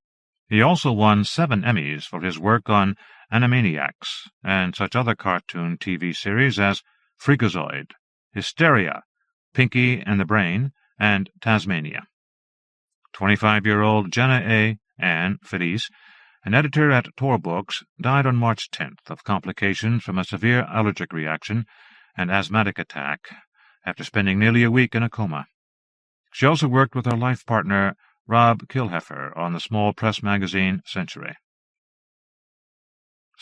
Speaker 2: he also won 7 Emmys for his work on Animaniacs and such other cartoon TV series as Freakazoid, Hysteria, Pinky and the Brain, and Tasmania. 25-year-old Jenna A. Ann Felice, an editor at Tor Books, died on March 10th of complications from a severe allergic reaction and asthmatic attack after spending nearly a week in a coma. She also worked with her life partner, Rob Kilheffer, on the small press magazine Century.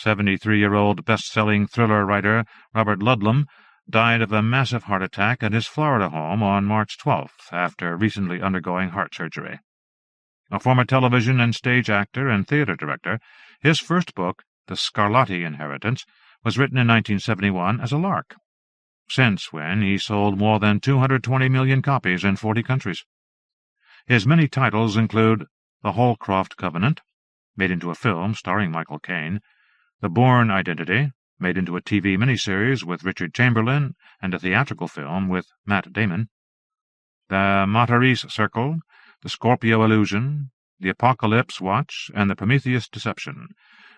Speaker 2: 73-year-old best-selling thriller writer Robert Ludlum died of a massive heart attack at his Florida home on March 12th after recently undergoing heart surgery. A former television and stage actor and theater director, his first book, The Scarlatti Inheritance, was written in 1971 as a lark, since when he sold more than 220 million copies in 40 countries. His many titles include The Holcroft Covenant, made into a film starring Michael Caine, The Bourne Identity, made into a TV miniseries with Richard Chamberlain and a theatrical film with Matt Damon, The Matarese Circle, The Scorpio Illusion, The Apocalypse Watch, and The Prometheus Deception,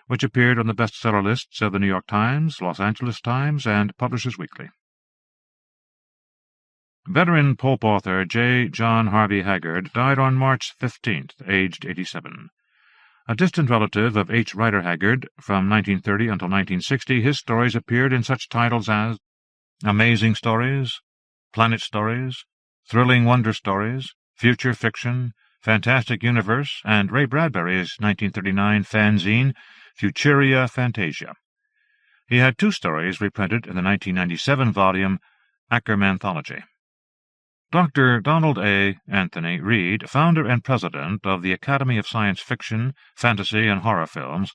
Speaker 2: which appeared on the bestseller lists of the New York Times, Los Angeles Times, and Publishers Weekly. Veteran pulp author J. John Harvey Haggard died on March 15th, aged 87. A distant relative of H. Rider Haggard, from 1930 until 1960, his stories appeared in such titles as Amazing Stories, Planet Stories, Thrilling Wonder Stories, Future Fiction, Fantastic Universe, and Ray Bradbury's 1939 fanzine Futuria Fantasia. He had 2 stories reprinted in the 1997 volume Ackermanthology. Dr. Donald A. Anthony Reed, founder and president of the Academy of Science Fiction, Fantasy, and Horror Films,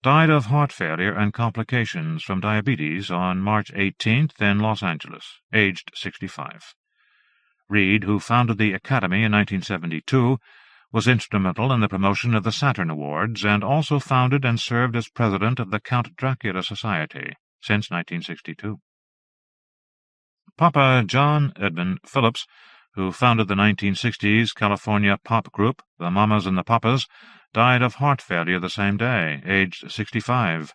Speaker 2: died of heart failure and complications from diabetes on March 18th in Los Angeles, aged 65. Reed, who founded the Academy in 1972, was instrumental in the promotion of the Saturn Awards and also founded and served as president of the Count Dracula Society since 1962. Papa John Edmund Phillips, who founded the 1960s California pop group The Mamas and the Papas, died of heart failure the same day, aged 65.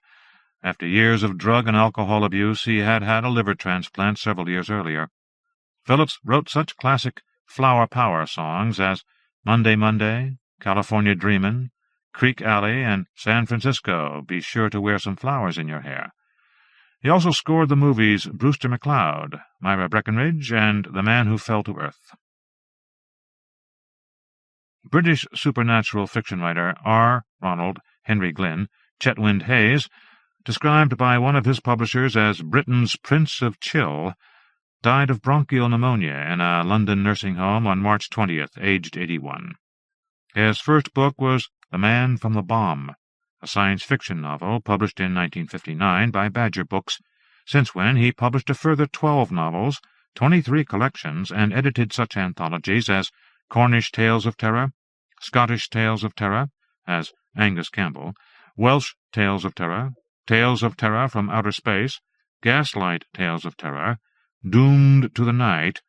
Speaker 2: After years of drug and alcohol abuse, he had had a liver transplant several years earlier. Phillips wrote such classic flower power songs as Monday, Monday, California Dreamin', Creek Alley, and San Francisco, Be Sure to Wear Some Flowers in Your Hair. He also scored the movies Brewster McCloud, Myra Breckinridge, and The Man Who Fell to Earth. British supernatural fiction writer R. Ronald Henry Glen, Chetwynd Hayes, described by one of his publishers as Britain's Prince of Chill, died of bronchial pneumonia in a London nursing home on March 20th, aged 81. His first book was The Man from the Bomb, a science fiction novel published in 1959 by Badger Books, since when he published a further 12 novels, 23 collections, and edited such anthologies as Cornish Tales of Terror, Scottish Tales of Terror, as Angus Campbell, Welsh Tales of Terror from Outer Space, Gaslight Tales of Terror, Doomed to the Night,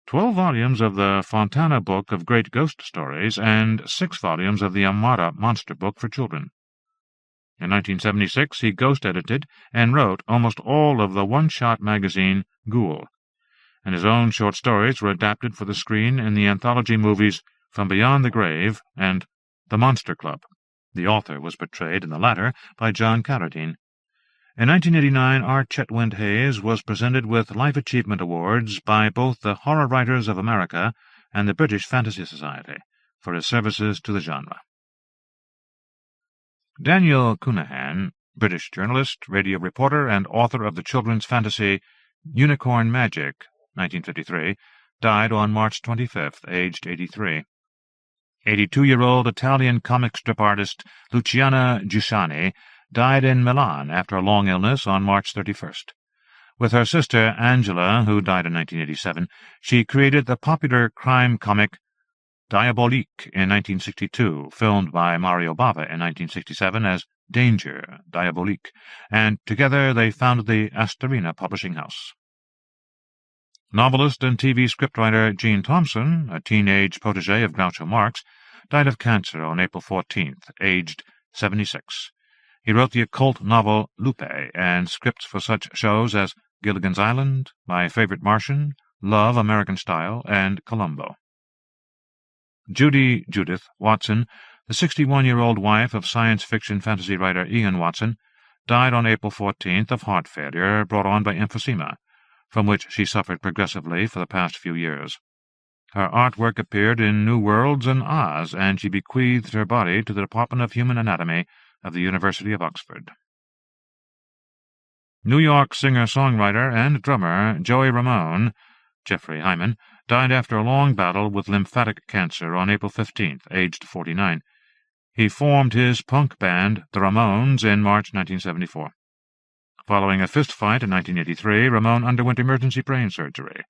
Speaker 2: 12 volumes of the Fontana Book of Great Ghost Stories, and 6 volumes of the Amara Monster Book for Children. In 1976, he ghost-edited and wrote almost all of the one-shot magazine Ghoul, and his own short stories were adapted for the screen in the anthology movies From Beyond the Grave and The Monster Club. The author was portrayed in the latter by John Carradine. In 1989, R. Chetwynd Hayes was presented with Life Achievement Awards by both the Horror Writers of America and the British Fantasy Society for his services to the genre. Daniel Cunahan, British journalist, radio reporter, and author of the children's fantasy Unicorn Magic, 1953, died on March 25th, aged 83. 82-year-old Italian comic strip artist Luciana Giussani died in Milan after a long illness on March 31st. With her sister Angela, who died in 1987, she created the popular crime comic Diabolique in 1962, filmed by Mario Bava in 1967 as Danger, Diabolique, and together they founded the Astorina publishing house. Novelist and TV scriptwriter Gene Thompson, a teenage protege of Groucho Marx, died of cancer on April 14th, aged 76. He wrote the occult novel Lupe and scripts for such shows as Gilligan's Island, My Favorite Martian, Love, American Style, and Columbo. Judy Judith Watson, the 61-year-old wife of science fiction fantasy writer Ian Watson, died on April 14th of heart failure brought on by emphysema, from which she suffered progressively for the past few years. Her artwork appeared in New Worlds and Oz, and she bequeathed her body to the Department of Human Anatomy of the University of Oxford. New York singer-songwriter and drummer Joey Ramone, Jeffrey Hyman, died after a long battle with lymphatic cancer on April 15th, aged 49. He formed his punk band, the Ramones, in March 1974. Following a fistfight in 1983, Ramone underwent emergency brain surgery.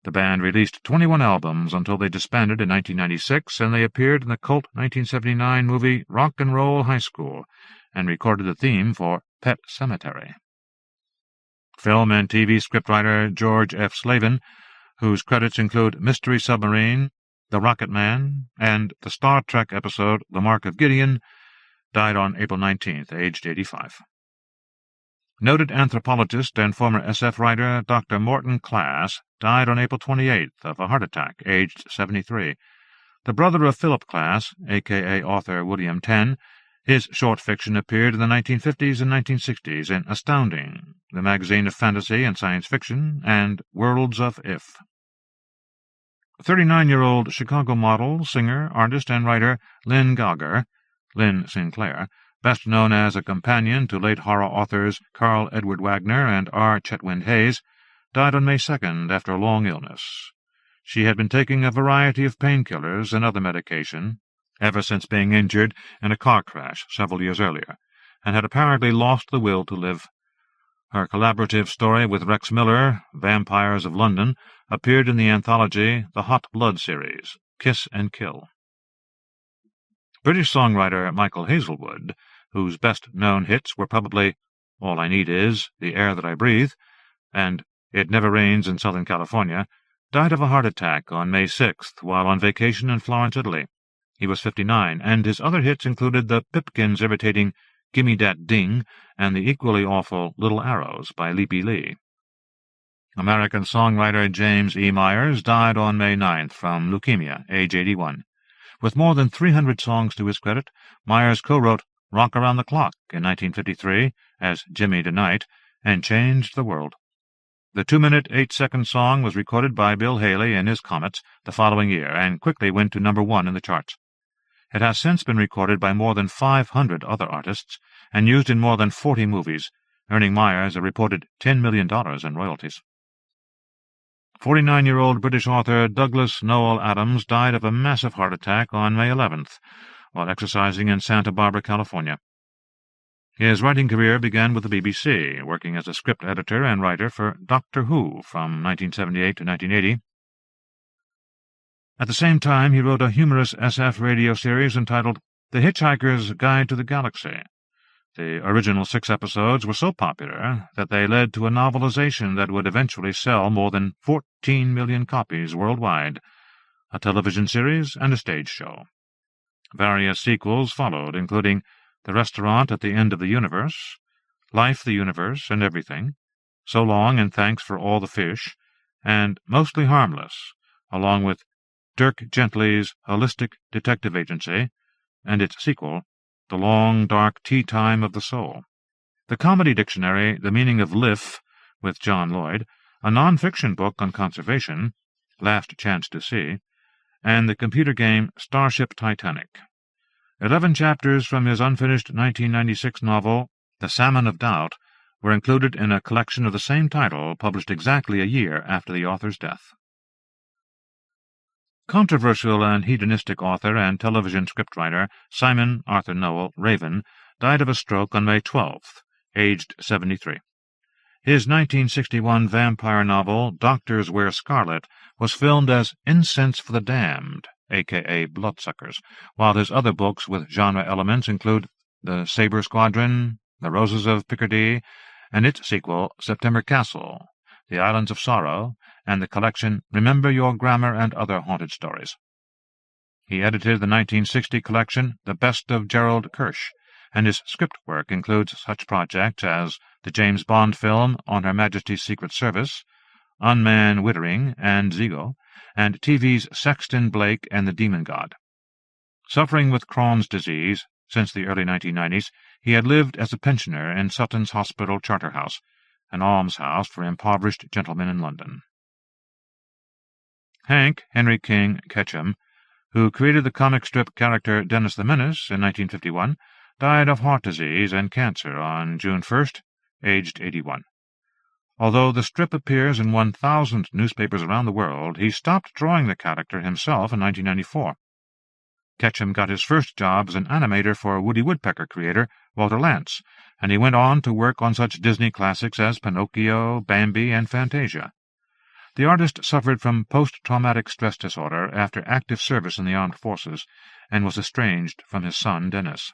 Speaker 2: The band released 21 albums until they disbanded in 1996, and they appeared in the cult 1979 movie Rock and Roll High School and recorded the theme for Pet Sematary. Film and TV scriptwriter George F. Slavin, whose credits include Mystery Submarine, The Rocket Man, and the Star Trek episode The Mark of Gideon, died on April 19th, aged 85. Noted anthropologist and former SF writer Dr. Morton Klass died on April 28th of a heart attack, aged 73. The brother of Philip Klass, a.k.a. author William Tenn, his short fiction appeared in the 1950s and 1960s in Astounding, the magazine of fantasy and science fiction, and Worlds of If. 39-year-old Chicago model, singer, artist, and writer Lynn Gauger, Lynn Sinclair, best known as a companion to late horror authors Carl Edward Wagner and R. Chetwynd Hayes, died on May 2nd after a long illness. She had been taking a variety of painkillers and other medication ever since being injured in a car crash several years earlier, and had apparently lost the will to live. Her collaborative story with Rex Miller, Vampires of London, appeared in the anthology The Hot Blood series, Kiss and Kill. British songwriter Michael Hazelwood, whose best-known hits were probably All I Need Is, The Air That I Breathe, and It Never Rains in Southern California, died of a heart attack on May 6th while on vacation in Florence, Italy. He was 59, and his other hits included the Pipkins' irritating Gimme Dat Ding and the equally awful Little Arrows by Leapy Lee. American songwriter James E. Myers died on May 9th from leukemia, age 81. With more than 300 songs to his credit, Myers co-wrote Rock Around the Clock in 1953 as Jimmy DeKnight and changed the world. The 2-minute, 8-second song was recorded by Bill Haley and his Comets the following year and quickly went to number 1 in the charts. It has since been recorded by more than 500 other artists and used in more than 40 movies, earning Myers a reported $10 million in royalties. 49-year-old British author Douglas Noel Adams died of a massive heart attack on May 11th while exercising in Santa Barbara, California. His writing career began with the BBC, working as a script editor and writer for Doctor Who from 1978 to 1980. At the same time, he wrote a humorous SF radio series entitled The Hitchhiker's Guide to the Galaxy. The original 6 episodes were so popular that they led to a novelization that would eventually sell more than 14 million copies worldwide, a television series, and a stage show. Various sequels followed, including The Restaurant at the End of the Universe, Life, the Universe, and Everything, So Long and Thanks for All the Fish, and Mostly Harmless, along with Dirk Gently's Holistic Detective Agency, and its sequel, The Long, Dark Tea Time of the Soul. the comedy dictionary The Meaning of Liff with John Lloyd, a non-fiction book on conservation, Last Chance to See, and the computer game Starship Titanic. 11 chapters from his unfinished 1996 novel, The Salmon of Doubt, were included in a collection of the same title published exactly a year after the author's death. Controversial and hedonistic author and television scriptwriter Simon Arthur Noel Raven died of a stroke on May 12th, aged 73. His 1961 vampire novel, Doctors Wear Scarlet, was filmed as Incense for the Damned, a.k.a. Bloodsuckers, while his other books with genre elements include The Sabre Squadron, The Roses of Picardy, and its sequel, September Castle, The Islands of Sorrow, and the collection Remember Your Grammar and Other Haunted Stories. He edited the 1960 collection The Best of Gerald Kirsch, and his script work includes such projects as the James Bond film On Her Majesty's Secret Service, Unman Wittering and Zigo, and TV's Sexton Blake and the Demon God. Suffering with Crohn's disease since the early 1990s, he had lived as a pensioner in Sutton's Hospital Charterhouse, an almshouse for impoverished gentlemen in London. Hank Henry King Ketchum, who created the comic strip character Dennis the Menace in 1951, died of heart disease and cancer on June 1st, aged 81. Although the strip appears in 1,000 newspapers around the world, he stopped drawing the character himself in 1994. Ketchum got his first job as an animator for Woody Woodpecker creator Walter Lantz, and he went on to work on such Disney classics as Pinocchio, Bambi, and Fantasia. The artist suffered from post-traumatic stress disorder after active service in the armed forces and was estranged from his son Dennis.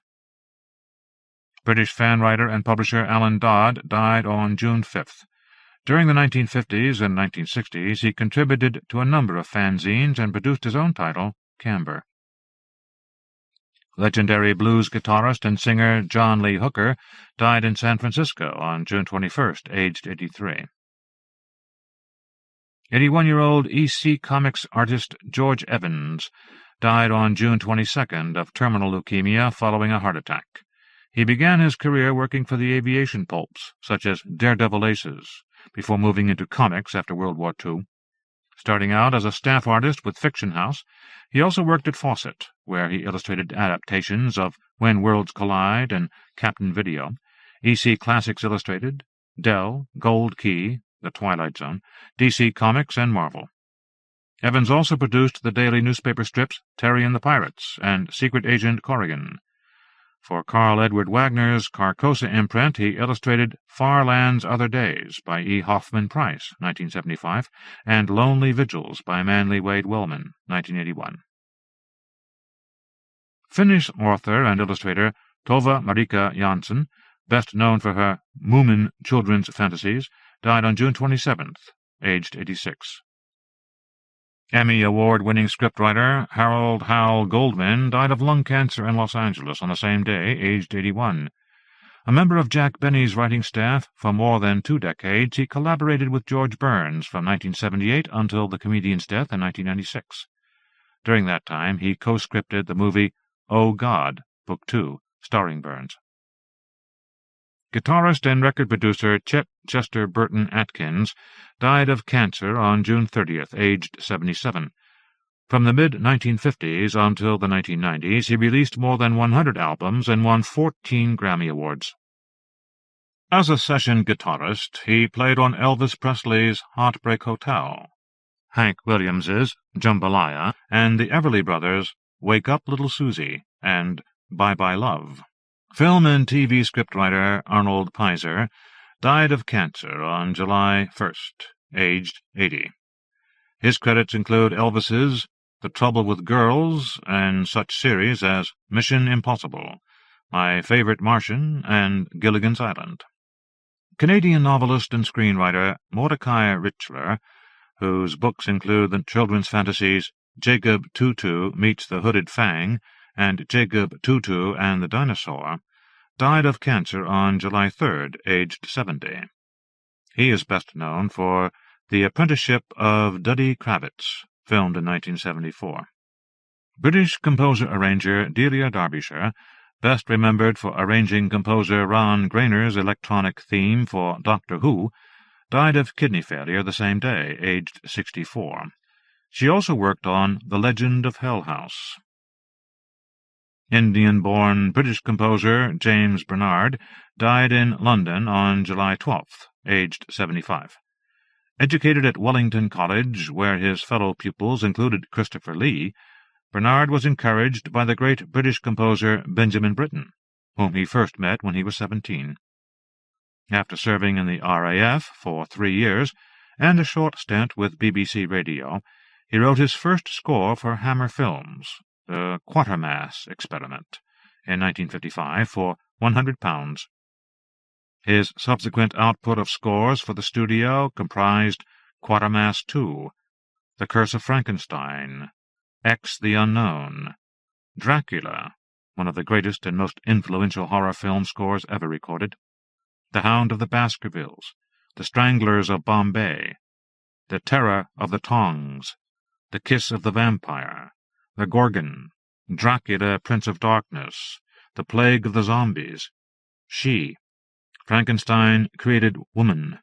Speaker 2: British fan writer and publisher Alan Dodd died on June 5th. During the 1950s and 1960s, he contributed to a number of fanzines and produced his own title, Camber. Legendary blues guitarist and singer John Lee Hooker died in San Francisco on June 21st, aged 83. 81-year-old EC Comics artist George Evans died on June 22nd of terminal leukemia following a heart attack. He began his career working for the aviation pulps, such as Daredevil Aces, before moving into comics after World War II. Starting out as a staff artist with Fiction House, he also worked at Fawcett, where he illustrated adaptations of When Worlds Collide and Captain Video, EC Classics Illustrated, Dell, Gold Key, The Twilight Zone, DC Comics, and Marvel. Evans also produced the daily newspaper strips Terry and the Pirates and Secret Agent Corrigan. For Carl Edward Wagner's Carcosa imprint, he illustrated Far Land's Other Days by E. Hoffman Price, 1975, and Lonely Vigils by Manly Wade Wellman, 1981. Finnish author and illustrator Tova Marika Jansson, best known for her Moomin children's fantasies, died on June 27th, aged 86. Emmy Award-winning scriptwriter Harold Hal Goldman died of lung cancer in Los Angeles on the same day, aged 81. A member of Jack Benny's writing staff for more than 2 decades, he collaborated with George Burns from 1978 until the comedian's death in 1996. During that time, he co-scripted the movie Oh God, Book 2, starring Burns. Guitarist and record producer Chet Chester Burton Atkins died of cancer on June 30th, aged 77. From the mid-1950s until the 1990s, he released more than 100 albums and won 14 Grammy Awards. As a session guitarist, he played on Elvis Presley's Heartbreak Hotel, Hank Williams's Jambalaya, and the Everly Brothers' Wake Up Little Susie and Bye Bye Love. Film and TV scriptwriter Arnold Pizer died of cancer on July 1st, aged 80. His credits include Elvis's The Trouble with Girls and such series as Mission Impossible, My Favorite Martian, and Gilligan's Island. Canadian novelist and screenwriter Mordecai Richler, whose books include the children's fantasies Jacob Tutu Meets the Hooded Fang and Jacob Tutu and the Dinosaur, died of cancer on July 3rd, aged 70. He is best known for The Apprenticeship of Duddy Kravitz, filmed in 1974. British composer-arranger Delia Derbyshire
Speaker 1: best remembered for arranging composer Ron Grainer's electronic theme for Doctor Who, died of kidney failure the same day, aged 64. She also worked on The Legend of Hell House. Indian-born British composer James Bernard died in London on July 12th, aged 75. Educated at Wellington College, where his fellow pupils included Christopher Lee, Bernard was encouraged by the great British composer Benjamin Britten, whom he first met when he was 17. After serving in the RAF for 3 years and a short stint with BBC Radio, he wrote his first score for Hammer Films, The Quatermass Experiment, in 1955 for £100. His subsequent output of scores for the studio comprised Quatermass II, The Curse of Frankenstein, X the Unknown, Dracula, one of the greatest and most influential horror film scores ever recorded, The Hound of the Baskervilles, The Stranglers of Bombay, The Terror of the Tongs, The Kiss of the Vampire, The Gorgon, Dracula, Prince of Darkness, The Plague of the Zombies, She, Frankenstein Created Woman,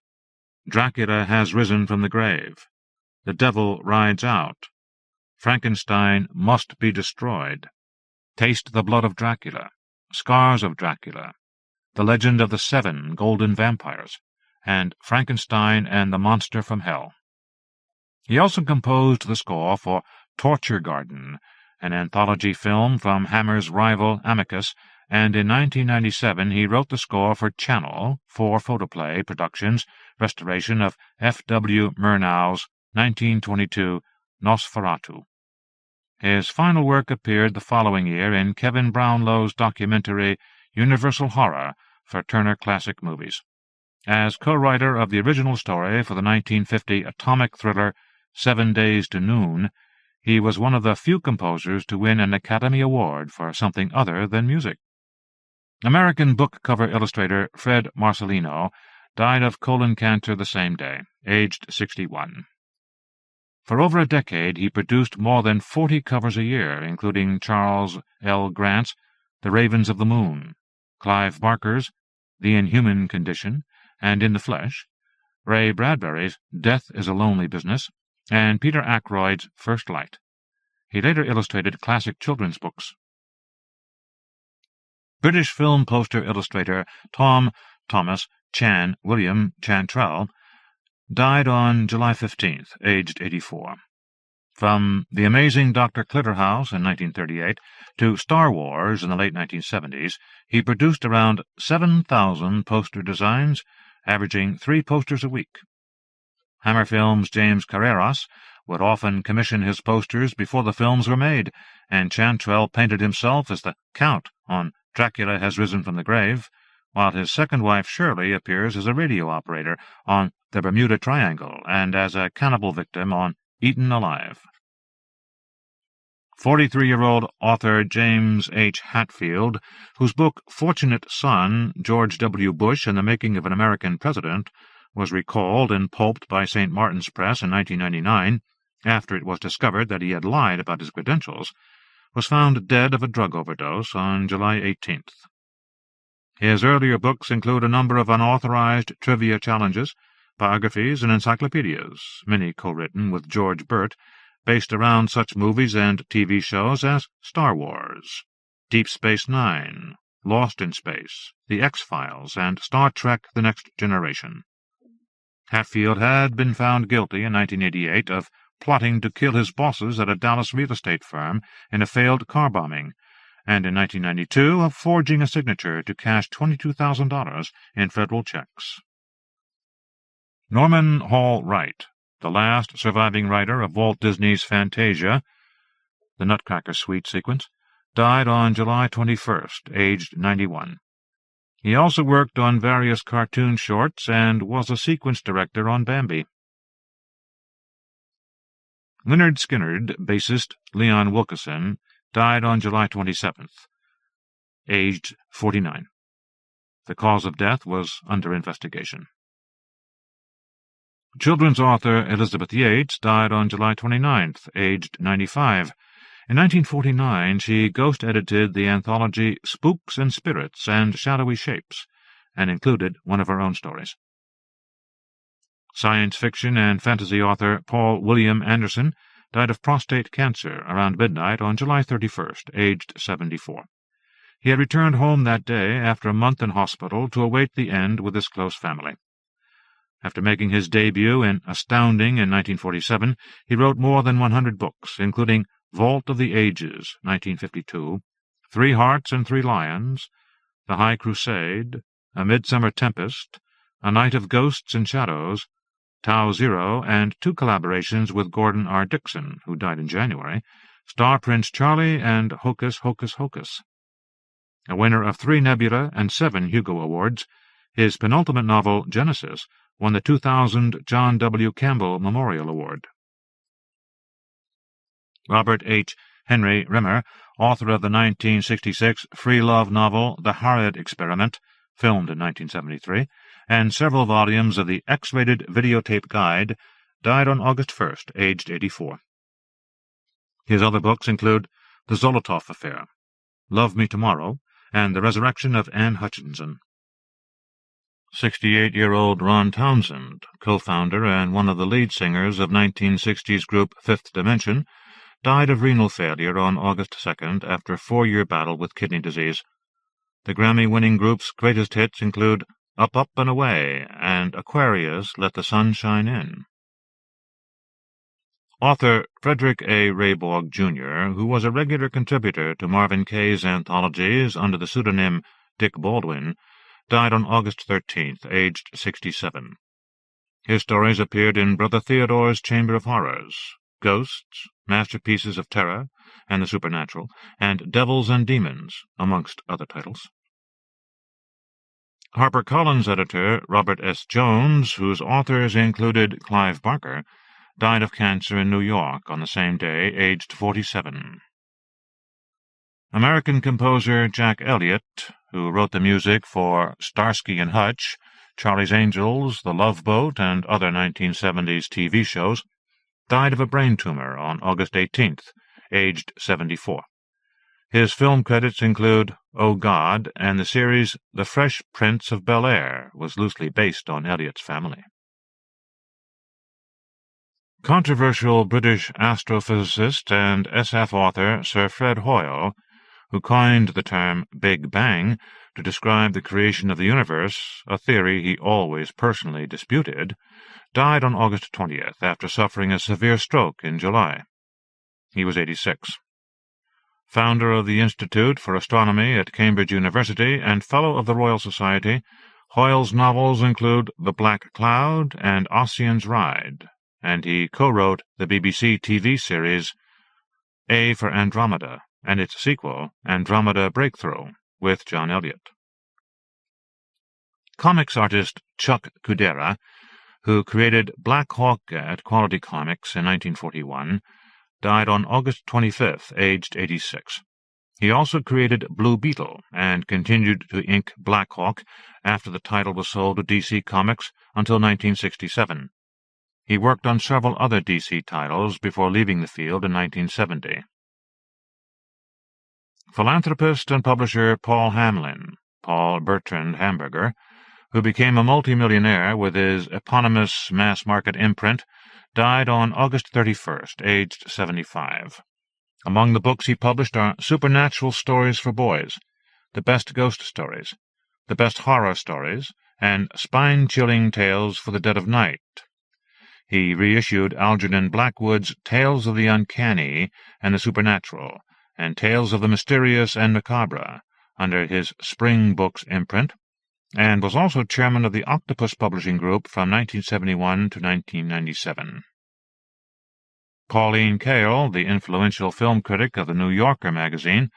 Speaker 1: Dracula Has Risen from the Grave, The Devil Rides Out, Frankenstein Must Be Destroyed, Taste the Blood of Dracula, Scars of Dracula, The Legend of the 7 Golden Vampires, and Frankenstein and the Monster from Hell. He also composed the score for Torture Garden, an anthology film from Hammer's rival Amicus, and in 1997 he wrote the score for Channel for Photoplay Productions' restoration of F. W. Murnau's 1922 Nosferatu. His final work appeared the following year in Kevin Brownlow's documentary Universal Horror for Turner Classic Movies. As co-writer of the original story for the 1950 atomic thriller 7 Days to Noon, he was one of the few composers to win an Academy Award for something other than music. American book cover illustrator Fred Marcelino died of colon cancer the same day, aged 61. For over a decade, he produced more than 40 covers a year, including Charles L. Grant's The Ravens of the Moon, Clive Barker's The Inhuman Condition and In the Flesh, Ray Bradbury's Death is a Lonely Business, and Peter Ackroyd's First Light. He later illustrated classic children's books. British film poster illustrator Tom Thomas Chan William Chantrell died on July 15th, aged 84. From The Amazing Dr. Clitterhouse in 1938 to Star Wars in the late 1970s, he produced around 7,000 poster designs, averaging 3 posters a week. Hammer Films' James Carreras would often commission his posters before the films were made, and Chantrell painted himself as the Count on Dracula Has Risen from the Grave, while his second wife Shirley appears as a radio operator on The Bermuda Triangle and as a cannibal victim on Eaten Alive. 43-year-old author James H. Hatfield, whose book Fortunate Son, George W. Bush and the Making of an American President was recalled and pulped by St. Martin's Press in 1999, after it was discovered that he had lied about his credentials, was found dead of a drug overdose on July 18th. His earlier books include a number of unauthorized trivia challenges, biographies, and encyclopedias, many co-written with George Burt, based around such movies and TV shows as Star Wars, Deep Space Nine, Lost in Space, The X-Files, and Star Trek The Next Generation. Hatfield had been found guilty in 1988 of plotting to kill his bosses at a Dallas real estate firm in a failed car bombing, and in 1992 of forging a signature to cash $22,000 in federal checks. Norman Hall Wright, the last surviving writer of Walt Disney's Fantasia, the Nutcracker Suite sequence, died on July 21st, aged 91. He also worked on various cartoon shorts and was a sequence director on Bambi. Lynyrd Skynyrd bassist Leon Wilkeson died on July 27th, aged 49. The cause of death was under investigation. Children's author Elizabeth Yates died on July 29th, aged 95.
Speaker 2: In 1949 she ghost-edited the anthology Spooks and Spirits and Shadowy Shapes, and included one of her own stories. Science fiction and fantasy author Paul William Anderson died of prostate cancer around midnight on July 31st, aged 74. He had returned home that day after a month in hospital to await the end with his close family. After making his debut in Astounding in 1947, he wrote more than 100 books, including Vault of the Ages, 1952, 3 Hearts and 3 Lions, The High Crusade, A Midsummer Tempest, A Night of Ghosts and Shadows, Tau Zero, and 2 collaborations with Gordon R. Dickson, who died in January, Star Prince Charlie and Hocus Hocus Hocus. A winner of 3 Nebula and 7 Hugo Awards, his penultimate novel, Genesis, won the 2000 John W. Campbell Memorial Award. Robert H. Henry Rimmer, author of the 1966 free love novel The Harriet Experiment, filmed in 1973, and several volumes of the X-rated videotape guide, died on August 1st, aged 84. His other books include The Zolotov Affair, Love Me Tomorrow, and The Resurrection of Anne Hutchinson. 68-year-old Ron Townsend, co-founder and one of the lead singers of 1960s group Fifth Dimension, died of renal failure on August 2nd after a 4-year battle with kidney disease. The Grammy-winning group's greatest hits include Up, Up, and Away and Aquarius, Let the Sun Shine In. Author Frederick A. Rayborg, Jr., who was a regular contributor to Marvin Kaye's anthologies under the pseudonym Dick Baldwin, died on August 13th, aged 67. His stories appeared in Brother Theodore's Chamber of Horrors, Ghosts, Masterpieces of Terror and the Supernatural, and Devils and Demons, amongst other titles. HarperCollins editor Robert S. Jones, whose authors included Clive Barker, died of cancer in New York on the same day, aged 47. American composer Jack Elliott, who wrote the music for Starsky and Hutch, Charlie's Angels, The Love Boat, and other 1970s TV shows, died of a brain tumor on August 18th, aged 74. His film credits include Oh God, and the series The Fresh Prince of Bel-Air was loosely based on Elliott's family. Controversial British astrophysicist and SF author Sir Fred Hoyle, who coined the term Big Bang to describe the creation of the universe, a theory he always personally disputed, died on August 20th after suffering a severe stroke in July. He was 86. Founder of the Institute for Astronomy at Cambridge University and Fellow of the Royal Society, Hoyle's novels include The Black Cloud and Ossian's Ride, and he co-wrote the BBC TV series A for Andromeda and its sequel, Andromeda Breakthrough, with John Elliott. Comics artist Chuck Kudera, who created Black Hawk at Quality Comics in 1941, died on August 25th, aged 86. He also created Blue Beetle and continued to ink Black Hawk after the title was sold to DC Comics until 1967. He worked on several other DC titles before leaving the field in 1970. Philanthropist and publisher Paul Hamlin, Paul Bertrand Hamburger, who became a multimillionaire with his eponymous mass-market imprint, died on August 31st, aged 75. Among the books he published are Supernatural Stories for Boys, The Best Ghost Stories, The Best Horror Stories, and Spine-Chilling Tales for the Dead of Night. He reissued Algernon Blackwood's Tales of the Uncanny and the Supernatural, and Tales of the Mysterious and Macabre, under his Spring Books imprint, and was also chairman of the Octopus Publishing Group from 1971 to 1997. Pauline Kael, the influential film critic of the New Yorker magazine,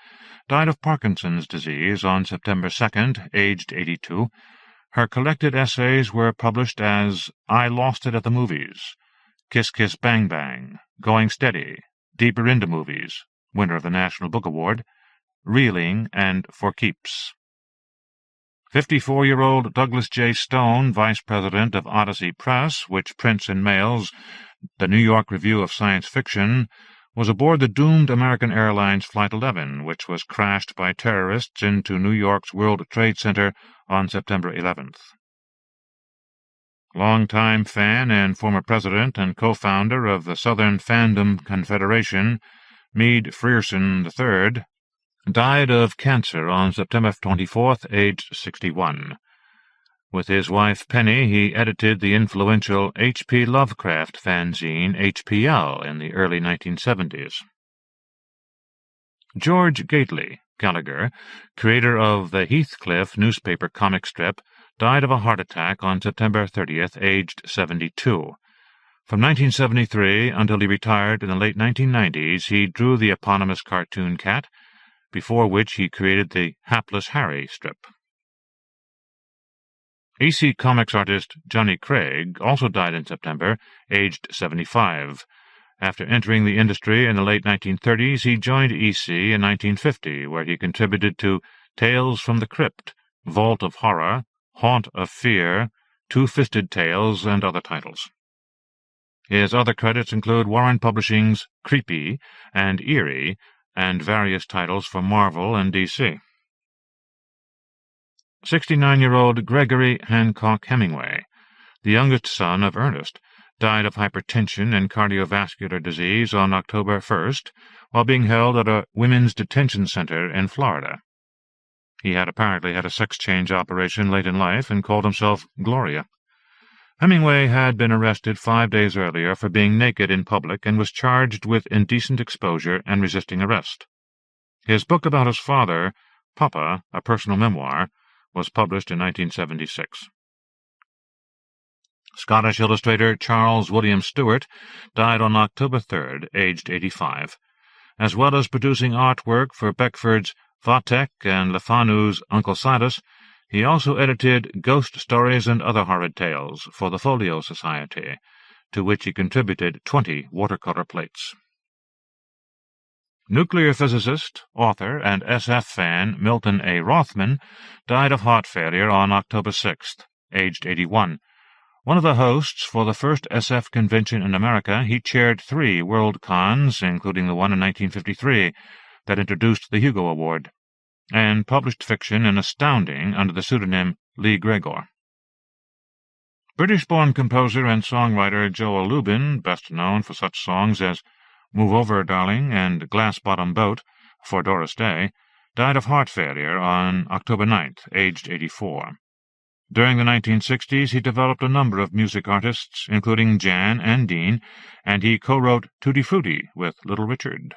Speaker 2: died of Parkinson's disease on September 2nd, aged 82. Her collected essays were published as I Lost It at the Movies, Kiss Kiss Bang Bang, Going Steady, Deeper into Movies, winner of the National Book Award, Reeling, and For Keeps. 54-year-old Douglas J. Stone, vice president of Odyssey Press, which prints and mails the New York Review of Science Fiction, was aboard the doomed American Airlines Flight 11, which was crashed by terrorists into New York's World Trade Center on September 11th. Longtime fan and former president and co-founder of the Southern Fandom Confederation, Meade Frierson III, died of cancer on September 24th, aged 61. With his wife Penny, he edited the influential H.P. Lovecraft fanzine HPL in the early 1970s. George Gately Gallagher, creator of the Heathcliff newspaper comic strip, died of a heart attack on September 30th, aged 72. From 1973 until he retired in the late 1990s, he drew the eponymous cartoon cat, before which he created the Hapless Harry strip. EC Comics artist Johnny Craig also died in September, aged 75. After entering the industry in the late 1930s, he joined EC in 1950, where he contributed to Tales from the Crypt, Vault of Horror, Haunt of Fear, Two-Fisted Tales, and other titles. His other credits include Warren Publishing's Creepy and Eerie, and various titles for Marvel and DC. 69-year-old Gregory Hancock Hemingway, the youngest son of Ernest, died of hypertension and cardiovascular disease on October 1st while being held at a women's detention center in Florida. He had apparently had a sex change operation late in life and called himself Gloria. Hemingway had been arrested 5 days earlier for being naked in public and was charged with indecent exposure and resisting arrest. His book about his father, Papa, a personal memoir, was published in 1976. Scottish illustrator Charles William Stewart died on October 3rd, aged 85. As well as producing artwork for Beckford's Vathek and Le Fanu's Uncle Silas, he also edited Ghost Stories and Other Horrid Tales for the Folio Society, to which he contributed 20 watercolor plates. Nuclear physicist, author, and SF fan Milton A. Rothman died of heart failure on October 6th, aged 81. One of the hosts for the first SF convention in America, he chaired 3 World Cons, including the one in 1953, that introduced the Hugo Award, and published fiction in Astounding under the pseudonym Lee Gregor. British-born composer and songwriter Joel Lubin, best known for such songs as Move Over, Darling and Glass Bottom Boat for Doris Day, died of heart failure on October 9th, aged 84. During the 1960s, he developed a number of music artists, including Jan and Dean, and he co-wrote Tutti Frutti with Little Richard.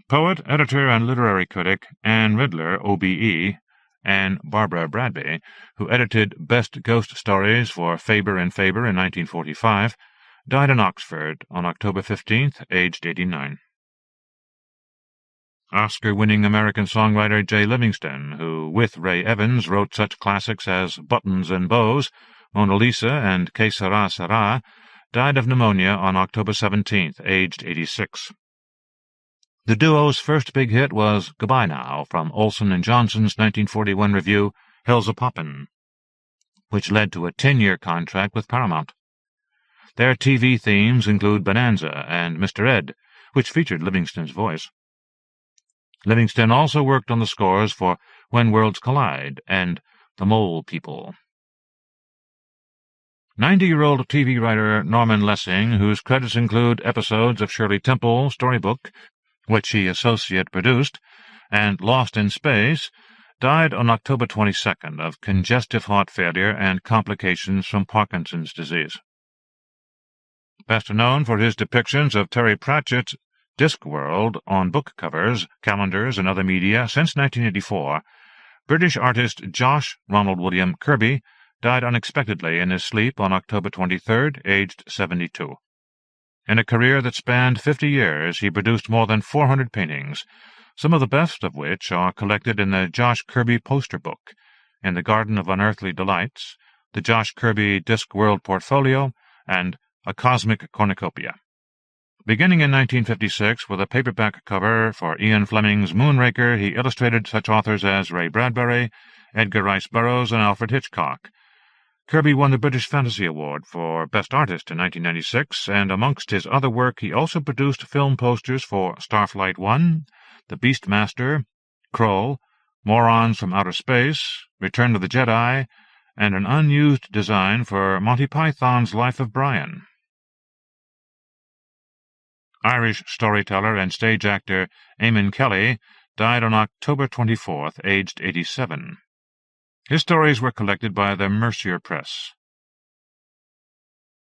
Speaker 2: Poet, editor, and literary critic Anne Riddler, OBE, and Barbara Bradby, who edited Best Ghost Stories for Faber and Faber in 1945, died in Oxford on October 15th, aged 89. Oscar-winning American songwriter Jay Livingston, who, with Ray Evans, wrote such classics as Buttons and Bows, Mona Lisa, and Que Sera Sera, died of pneumonia on October 17th, aged 86. The duo's first big hit was Goodbye Now from Olson and Johnson's 1941 review Hell's a Poppin', which led to a 10-year contract with Paramount. Their TV themes include Bonanza and Mr. Ed, which featured Livingston's voice. Livingston also worked on the scores for When Worlds Collide and The Mole People. 90-year-old TV writer Norman Lessing, whose credits include episodes of Shirley Temple Storybook, which he associate produced, and Lost in Space, died on October 22nd of congestive heart failure and complications from Parkinson's disease. Best known for his depictions of Terry Pratchett's Discworld on book covers, calendars, and other media since 1984, British artist Josh Ronald William Kirby died unexpectedly in his sleep on October 23rd, aged 72. In a career that spanned 50 years, he produced more than 400 paintings, some of the best of which are collected in the Josh Kirby poster book, In the Garden of Unearthly Delights, the Josh Kirby Discworld Portfolio, and A Cosmic Cornucopia. Beginning in 1956 with a paperback cover for Ian Fleming's Moonraker, he illustrated such authors as Ray Bradbury, Edgar Rice Burroughs, and Alfred Hitchcock. Kirby won the British Fantasy Award for Best Artist in 1996, and amongst his other work he also produced film posters for Starflight 1, The Beastmaster, Kroll, Morons from Outer Space, Return of the Jedi, and an unused design for Monty Python's Life of Brian. Irish storyteller and stage actor Eamon Kelly died on October 24th, aged 87. His stories were collected by the Mercier Press.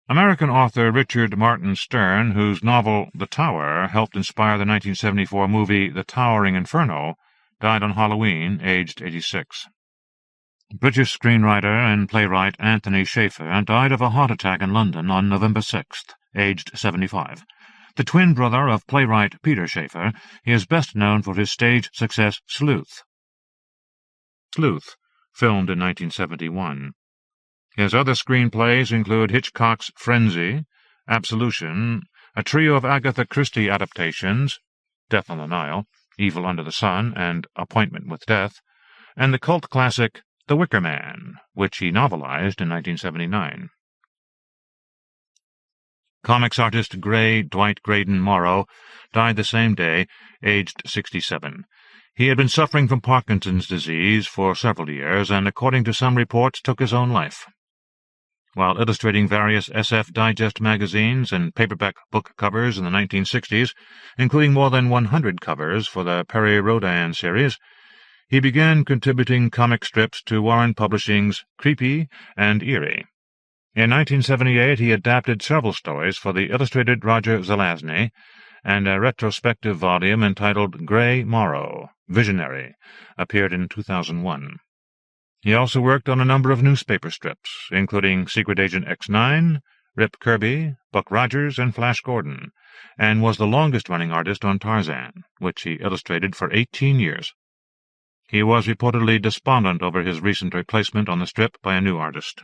Speaker 2: American author Richard Martin Stern, whose novel The Tower helped inspire the 1974 movie The Towering Inferno, died on Halloween, aged 86. British screenwriter and playwright Anthony Shaffer died of a heart attack in London on November 6th, aged 75. The twin brother of playwright Peter Shaffer, he is best known for his stage success Sleuth. Sleuth, filmed in 1971. His other screenplays include Hitchcock's Frenzy, Absolution, a trio of Agatha Christie adaptations, Death on the Nile, Evil Under the Sun, and Appointment with Death, and the cult classic The Wicker Man, which he novelized in 1979. Comics artist Dwight Graydon Morrow died the same day, aged 67. He had been suffering from Parkinson's disease for several years, and according to some reports took his own life. While illustrating various SF Digest magazines and paperback book covers in the 1960s, including more than 100 covers for the Perry Rodin series, he began contributing comic strips to Warren Publishing's Creepy and Eerie. In 1978 he adapted several stories for the illustrated Roger Zelazny, and a retrospective volume entitled Grey Morrow, Visionary, appeared in 2001. He also worked on a number of newspaper strips, including Secret Agent X9, Rip Kirby, Buck Rogers, and Flash Gordon, and was the longest-running artist on Tarzan, which he illustrated for 18 years. He was reportedly despondent over his recent replacement on the strip by a new artist.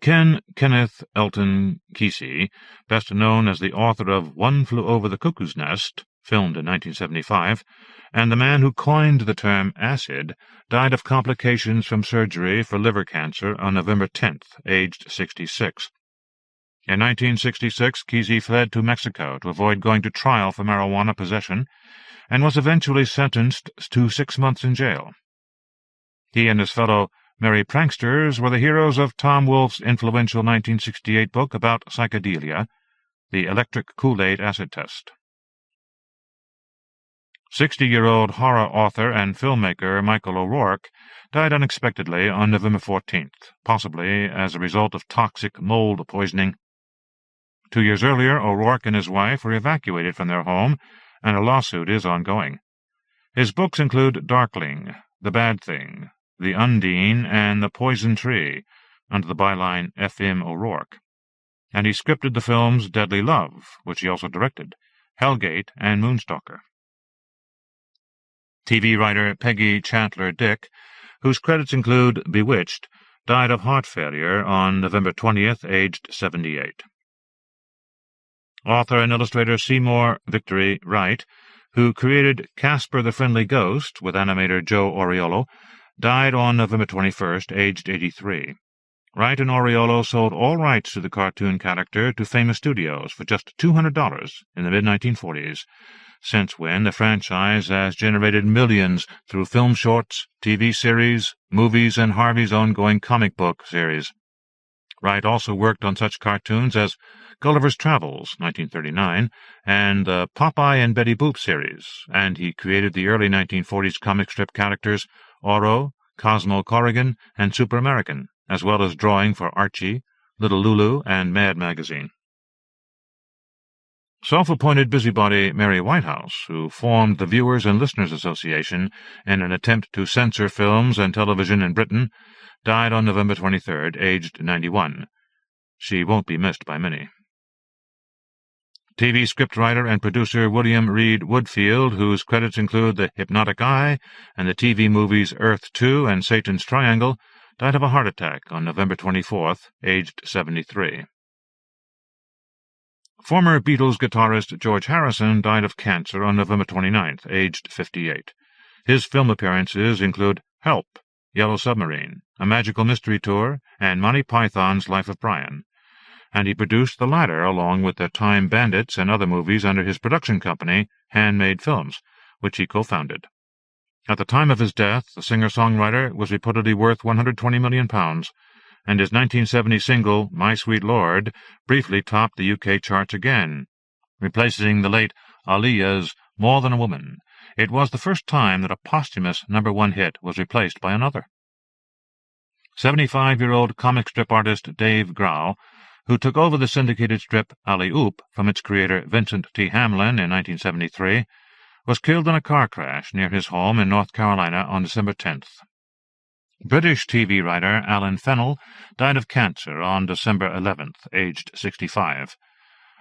Speaker 2: Kenneth Elton Kesey, best known as the author of One Flew Over the Cuckoo's Nest, filmed in 1975, and the man who coined the term acid, died of complications from surgery for liver cancer on November 10th, aged 66. In 1966, Kesey fled to Mexico to avoid going to trial for marijuana possession, and was eventually sentenced to 6 months in jail. He and his fellow merry pranksters were the heroes of Tom Wolfe's influential 1968 book about psychedelia, The Electric Kool-Aid Acid Test. 60-year-old horror author and filmmaker Michael O'Rourke died unexpectedly on November 14th, possibly as a result of toxic mold poisoning. 2 years earlier, O'Rourke and his wife were evacuated from their home, and a lawsuit is ongoing. His books include Darkling, The Bad Thing, The Undine, and The Poison Tree, under the byline F.M. O'Rourke, and he scripted the films Deadly Love, which he also directed, Hellgate, and Moonstalker. TV writer Peggy Chandler Dick, whose credits include Bewitched, died of heart failure on November 20th, aged 78. Author and illustrator Seymour Victory Wright, who created Casper the Friendly Ghost with animator Joe Oriolo, died on November 21st, aged 83. Wright and Oriolo sold all rights to the cartoon character to famous studios for just $200 in the mid-1940s, since when the franchise has generated millions through film shorts, TV series, movies, and Harvey's ongoing comic book series. Wright also worked on such cartoons as Gulliver's Travels, 1939, and the Popeye and Betty Boop series, and he created the early 1940s comic strip characters Oro, Cosmo Corrigan, and Super American, as well as drawing for Archie, Little Lulu, and Mad Magazine. Self-appointed busybody Mary Whitehouse, who formed the Viewers and Listeners Association in an attempt to censor films and television in Britain, died on November 23rd, aged 91. She won't be missed by many. TV scriptwriter and producer William Reed Woodfield, whose credits include The Hypnotic Eye and the TV movies Earth 2 and Satan's Triangle, died of a heart attack on November 24th, aged 73. Former Beatles guitarist George Harrison died of cancer on November 29th, aged 58. His film appearances include Help, Yellow Submarine, A Magical Mystery Tour, and Monty Python's Life of Brian, and he produced the latter along with the Time Bandits and other movies under his production company, Handmade Films, which he co-founded. At the time of his death, the singer-songwriter was reportedly worth £120 million, and his 1970 single, My Sweet Lord, briefly topped the UK charts again, replacing the late Aaliyah's More Than a Woman. It was the first time that a posthumous #1 hit was replaced by another. 75-year-old comic strip artist Dave Grau, who took over the syndicated strip Alley Oop from its creator Vincent T. Hamlin in 1973, was killed in a car crash near his home in North Carolina on December 10th. British TV writer Alan Fennell died of cancer on December 11th, aged 65.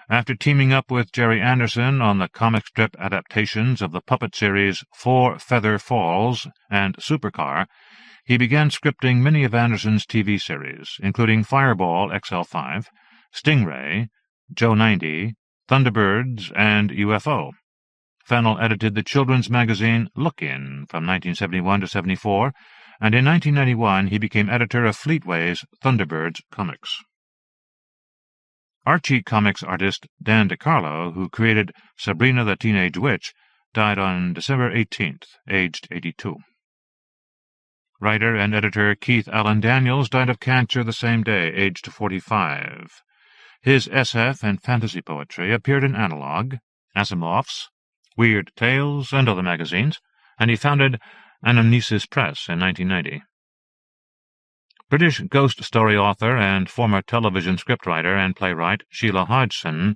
Speaker 2: After teaming up with Jerry Anderson on the comic strip adaptations of the puppet series Four Feather Falls and Supercar, he began scripting many of Anderson's TV series, including Fireball XL5, Stingray, Joe 90, Thunderbirds, and UFO. Fennell edited the children's magazine Look-In from 1971 to 74, and in 1991 he became editor of Fleetway's Thunderbirds comics. Archie comics artist Dan DeCarlo, who created Sabrina the Teenage Witch, died on December 18th, aged 82. Writer and editor Keith Allen Daniels died of cancer the same day, aged 45. His SF and fantasy poetry appeared in Analog, Asimov's, Weird Tales, and other magazines, and he founded Anamnesis Press in 1990. British ghost story author and former television scriptwriter and playwright Sheila Hodgson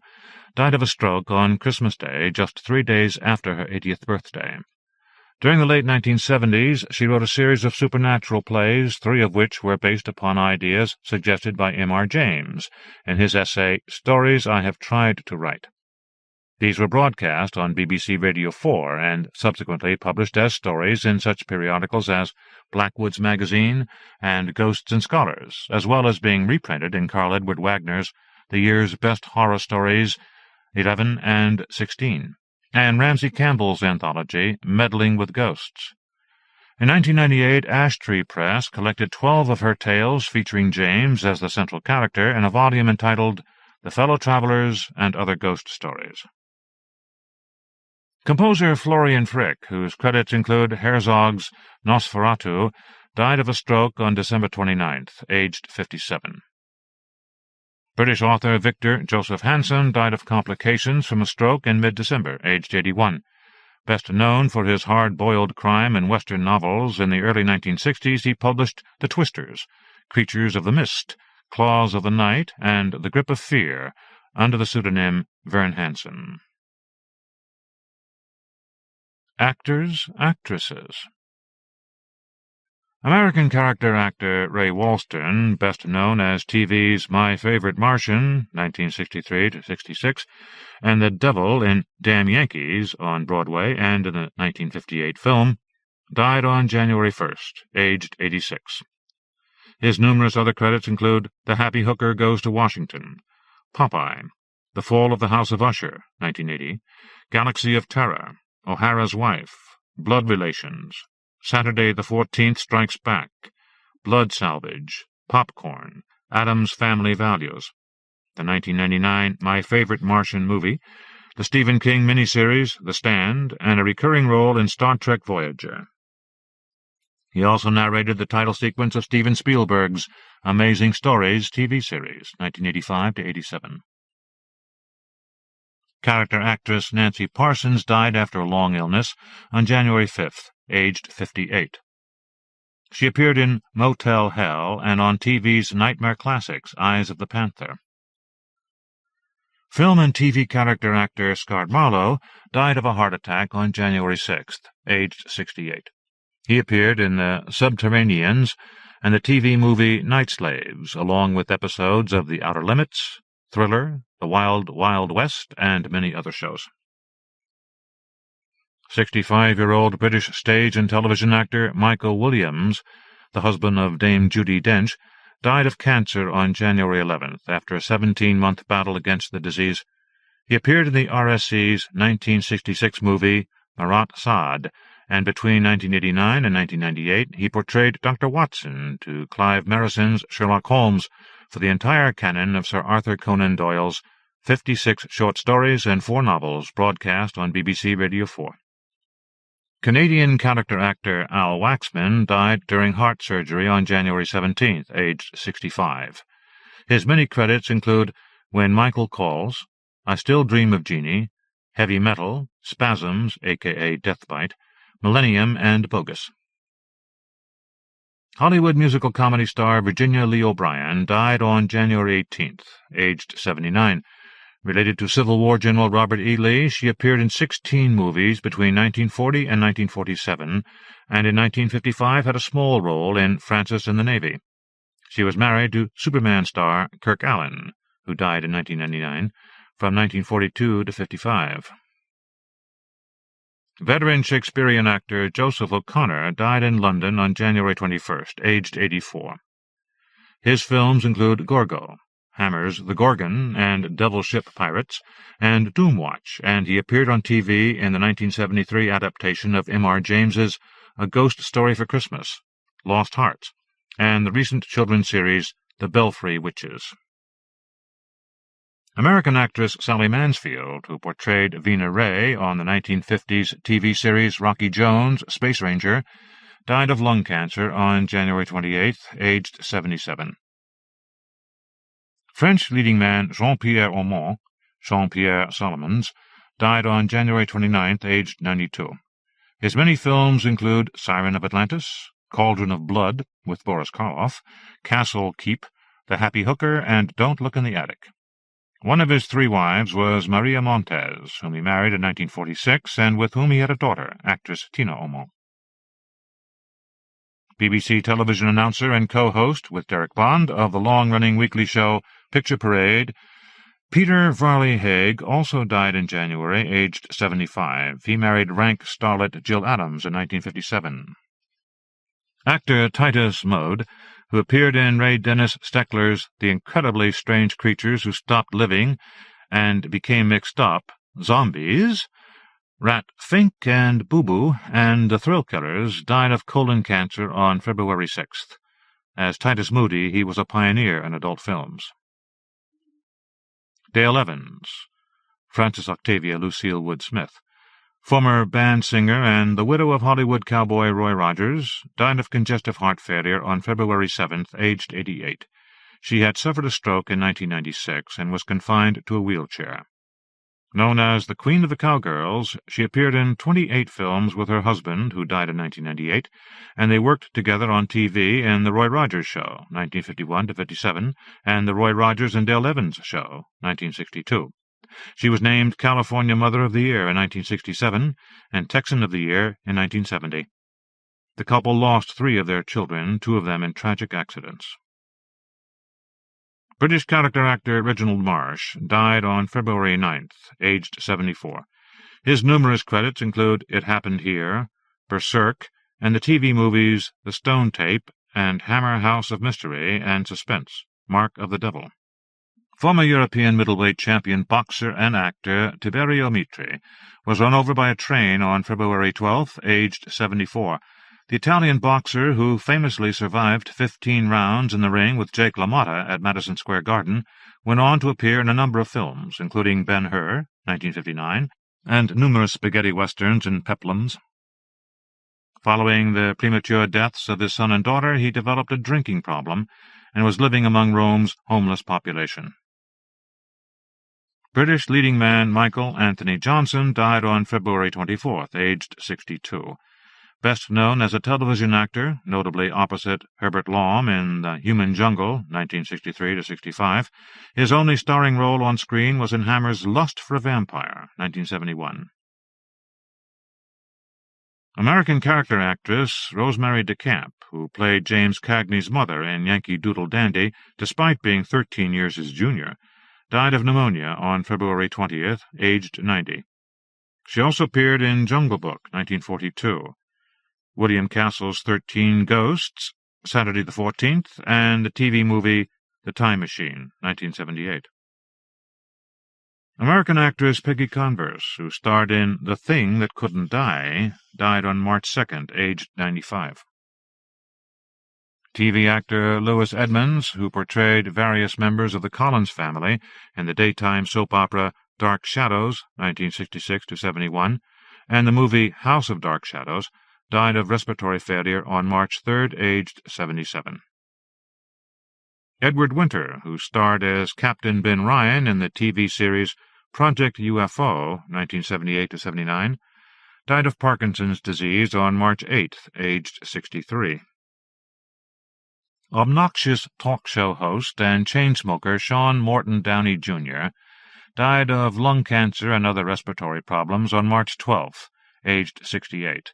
Speaker 2: died of a stroke on Christmas Day, just 3 days after her 80th birthday. During the late 1970s, she wrote a series of supernatural plays, 3 of which were based upon ideas suggested by M.R. James in his essay Stories I Have Tried to Write. These were broadcast on BBC Radio 4 and subsequently published as stories in such periodicals as Blackwoods Magazine and Ghosts and Scholars, as well as being reprinted in Carl Edward Wagner's The Year's Best Horror Stories 11 and 16, and Ramsey Campbell's anthology Meddling with Ghosts. In 1998, Ash Tree Press collected 12 of her tales featuring James as the central character in a volume entitled The Fellow Travelers and Other Ghost Stories. Composer Florian Frick, whose credits include Herzog's Nosferatu, died of a stroke on December 29th, aged 57. British author Victor Joseph Hanson died of complications from a stroke in mid-December, aged 81. Best known for his hard-boiled crime and Western novels, in the early 1960s he published The Twisters, Creatures of the Mist, Claws of the Night, and The Grip of Fear, under the pseudonym Vern Hansen. Actors, actresses. American character actor Ray Walston, best known as TV's My Favorite Martian, 1963-66, and the Devil in Damn Yankees on Broadway and in the 1958 film, died on January 1st, aged 86. His numerous other credits include The Happy Hooker Goes to Washington, Popeye, The Fall of the House of Usher, 1980, Galaxy of Terror, O'Hara's Wife, Blood Relations, Saturday the 14th Strikes Back, Blood Salvage, Popcorn, Addams Family Values, the 1999 My Favorite Martian Movie, the Stephen King miniseries The Stand, and a recurring role in Star Trek Voyager. He also narrated the title sequence of Steven Spielberg's Amazing Stories TV series, 1985-87. Character actress Nancy Parsons died after a long illness on January 5th, aged 58. She appeared in Motel Hell and on TV's Nightmare Classics, Eyes of the Panther. Film and TV character actor Scott Marlowe died of a heart attack on January 6th, aged 68. He appeared in The Subterraneans and the TV movie Night Slaves, along with episodes of The Outer Limits, Thriller, The Wild Wild West, and many other shows. 65-year-old British stage and television actor Michael Williams, the husband of Dame Judi Dench, died of cancer on January 11th after a 17-month battle against the disease. He appeared in the RSC's 1966 movie Marat Sade and between 1989 and 1998 he portrayed Dr. Watson to Clive Merrison's Sherlock Holmes for the entire canon of Sir Arthur Conan Doyle's 56 short stories and 4 novels broadcast on BBC Radio 4. Canadian character actor Al Waxman died during heart surgery on January 17th, aged 65. His many credits include When Michael Calls, I Still Dream of Jeannie, Heavy Metal, Spasms, a.k.a. Deathbite, Millennium, and Bogus. Hollywood musical comedy star Virginia Lee O'Brien died on January 18th, aged 79. Related to Civil War General Robert E. Lee, she appeared in 16 movies between 1940 and 1947, and in 1955 had a small role in Francis in the Navy. She was married to Superman star Kirk Allen, who died in 1999, from 1942 to 55. Veteran Shakespearean actor Joseph O'Connor died in London on January 21st, aged 84. His films include Gorgo, Hammer's The Gorgon and Devil Ship Pirates, and Doomwatch, and he appeared on TV in the 1973 adaptation of M.R. James's A Ghost Story for Christmas, Lost Hearts, and the recent children's series The Belfry Witches. American actress Sally Mansfield, who portrayed Vina Ray on the 1950s TV series Rocky Jones, Space Ranger, died of lung cancer on January 28th, aged 77. French leading man Jean-Pierre Aumont, Jean-Pierre Solomons, died on January 29th, aged 92. His many films include Siren of Atlantis, Cauldron of Blood with Boris Karloff, Castle Keep, The Happy Hooker, and Don't Look in the Attic. One of his 3 wives was Maria Montez, whom he married in 1946 and with whom he had a daughter, actress Tina Aumont. BBC television announcer and co-host, with Derek Bond, of the long-running weekly show Picture Parade, Peter Varley Haig also died in January, aged 75. He married rank starlet Jill Adams in 1957. Actor Titus Mode, who appeared in Ray Dennis Steckler's The Incredibly Strange Creatures Who Stopped Living and Became Mixed Up, Zombies, Rat Fink and Boo Boo, and The Thrill Killers, died of colon cancer on February 6th. As Titus Moody, he was a pioneer in adult films. Dale Evans, Frances Octavia Lucille Wood Smith, former band singer and the widow of Hollywood cowboy Roy Rogers, died of congestive heart failure on February 7th, aged 88. She had suffered a stroke in 1996 and was confined to a wheelchair. Known as the Queen of the Cowgirls, she appeared in 28 films with her husband, who died in 1998, and they worked together on TV in The Roy Rogers Show, 1951-57, and The Roy Rogers and Dale Evans Show, 1962. She was named California Mother of the Year in 1967 and Texan of the Year in 1970. The couple lost 3 of their children, 2 of them in tragic accidents. British character actor Reginald Marsh died on February 9th, aged 74. His numerous credits include It Happened Here, Berserk, and the TV movies The Stone Tape and Hammer House of Mystery and Suspense, Mark of the Devil. Former European middleweight champion boxer and actor Tiberio Mitri was run over by a train on February 12th, aged 74. The Italian boxer, who famously survived 15 rounds in the ring with Jake LaMotta at Madison Square Garden, went on to appear in a number of films, including Ben-Hur, 1959, and numerous spaghetti westerns and peplums. Following the premature deaths of his son and daughter, he developed a drinking problem and was living among Rome's homeless population. British leading man Michael Anthony Johnson died on February 24th, aged 62. Best known as a television actor, notably opposite Herbert Lom in The Human Jungle, 1963-65, his only starring role on screen was in Hammer's Lust for a Vampire, 1971. American character actress Rosemary DeCamp, who played James Cagney's mother in Yankee Doodle Dandy, despite being 13 years his junior, died of pneumonia on February 20th, aged 90. She also appeared in Jungle Book, 1942, William Castle's 13 Ghosts, Saturday the 14th, and the TV movie The Time Machine, 1978. American actress Peggy Converse, who starred in The Thing That Couldn't Die, died on March 2nd, aged 95. TV actor Louis Edmonds, who portrayed various members of the Collins family in the daytime soap opera Dark Shadows, 1966–71, and the movie House of Dark Shadows, died of respiratory failure on March 3rd, aged 77. Edward Winter, who starred as Captain Ben Ryan in the TV series Project UFO, 1978–79, died of Parkinson's disease on March 8th, aged 63. Obnoxious talk show host and chain-smoker Sean Morton Downey, Jr., died of lung cancer and other respiratory problems on March 12th, aged 68.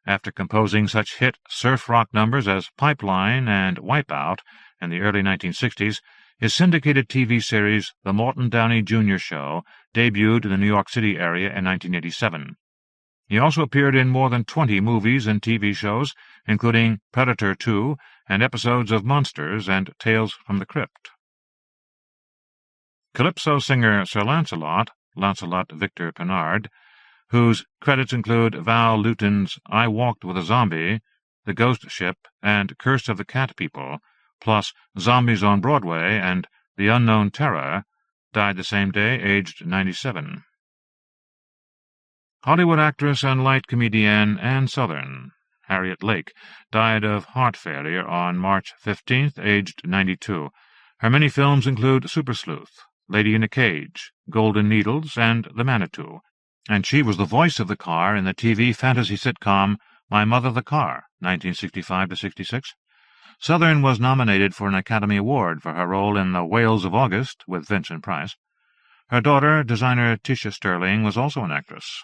Speaker 2: After composing such hit surf rock numbers as Pipeline and Wipeout in the early 1960s, his syndicated TV series The Morton Downey Jr. Show debuted in the New York City area in 1987. He also appeared in more than 20 movies and TV shows, including Predator 2 and episodes of Monsters and Tales from the Crypt. Calypso singer Sir Lancelot Victor Pinard, whose credits include Val Lewton's I Walked with a Zombie, The Ghost Ship, and Curse of the Cat People, plus Zombies on Broadway and The Unknown Terror, died the same day, aged 97. Hollywood actress and light comedienne Ann Sothern, Harriet Lake, died of heart failure on March 15th, aged 92. Her many films include Super Sleuth, Lady in a Cage, Golden Needles, and The Manitou, and she was the voice of the car in the TV fantasy sitcom My Mother the Car, 1965–66. Sothern was nominated for an Academy Award for her role in The Whales of August with Vincent Price. Her daughter, designer Tisha Sterling, was also an actress.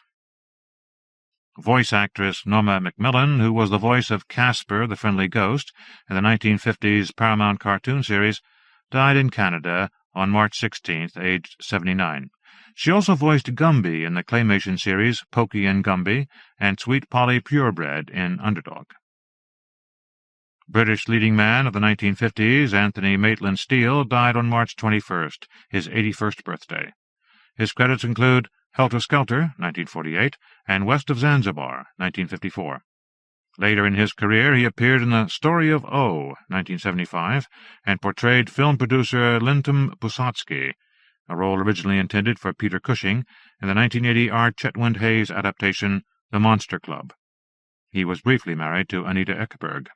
Speaker 2: Voice actress Norma Macmillan, who was the voice of Casper the Friendly Ghost in the 1950s Paramount cartoon series, died in Canada on March 16th, aged 79. She also voiced Gumby in the claymation series Pokey and Gumby and Sweet Polly Purebred in Underdog. British leading man of the 1950s, Anthony Maitland Steele, died on March 21st, his 81st birthday. His credits include Helter Skelter, 1948, and West of Zanzibar, 1954. Later in his career, he appeared in The Story of O, 1975, and portrayed film producer Linton Busatsky, a role originally intended for Peter Cushing, in the 1980 R. Chetwynd Hayes adaptation The Monster Club. He was briefly married to Anita Ekberg.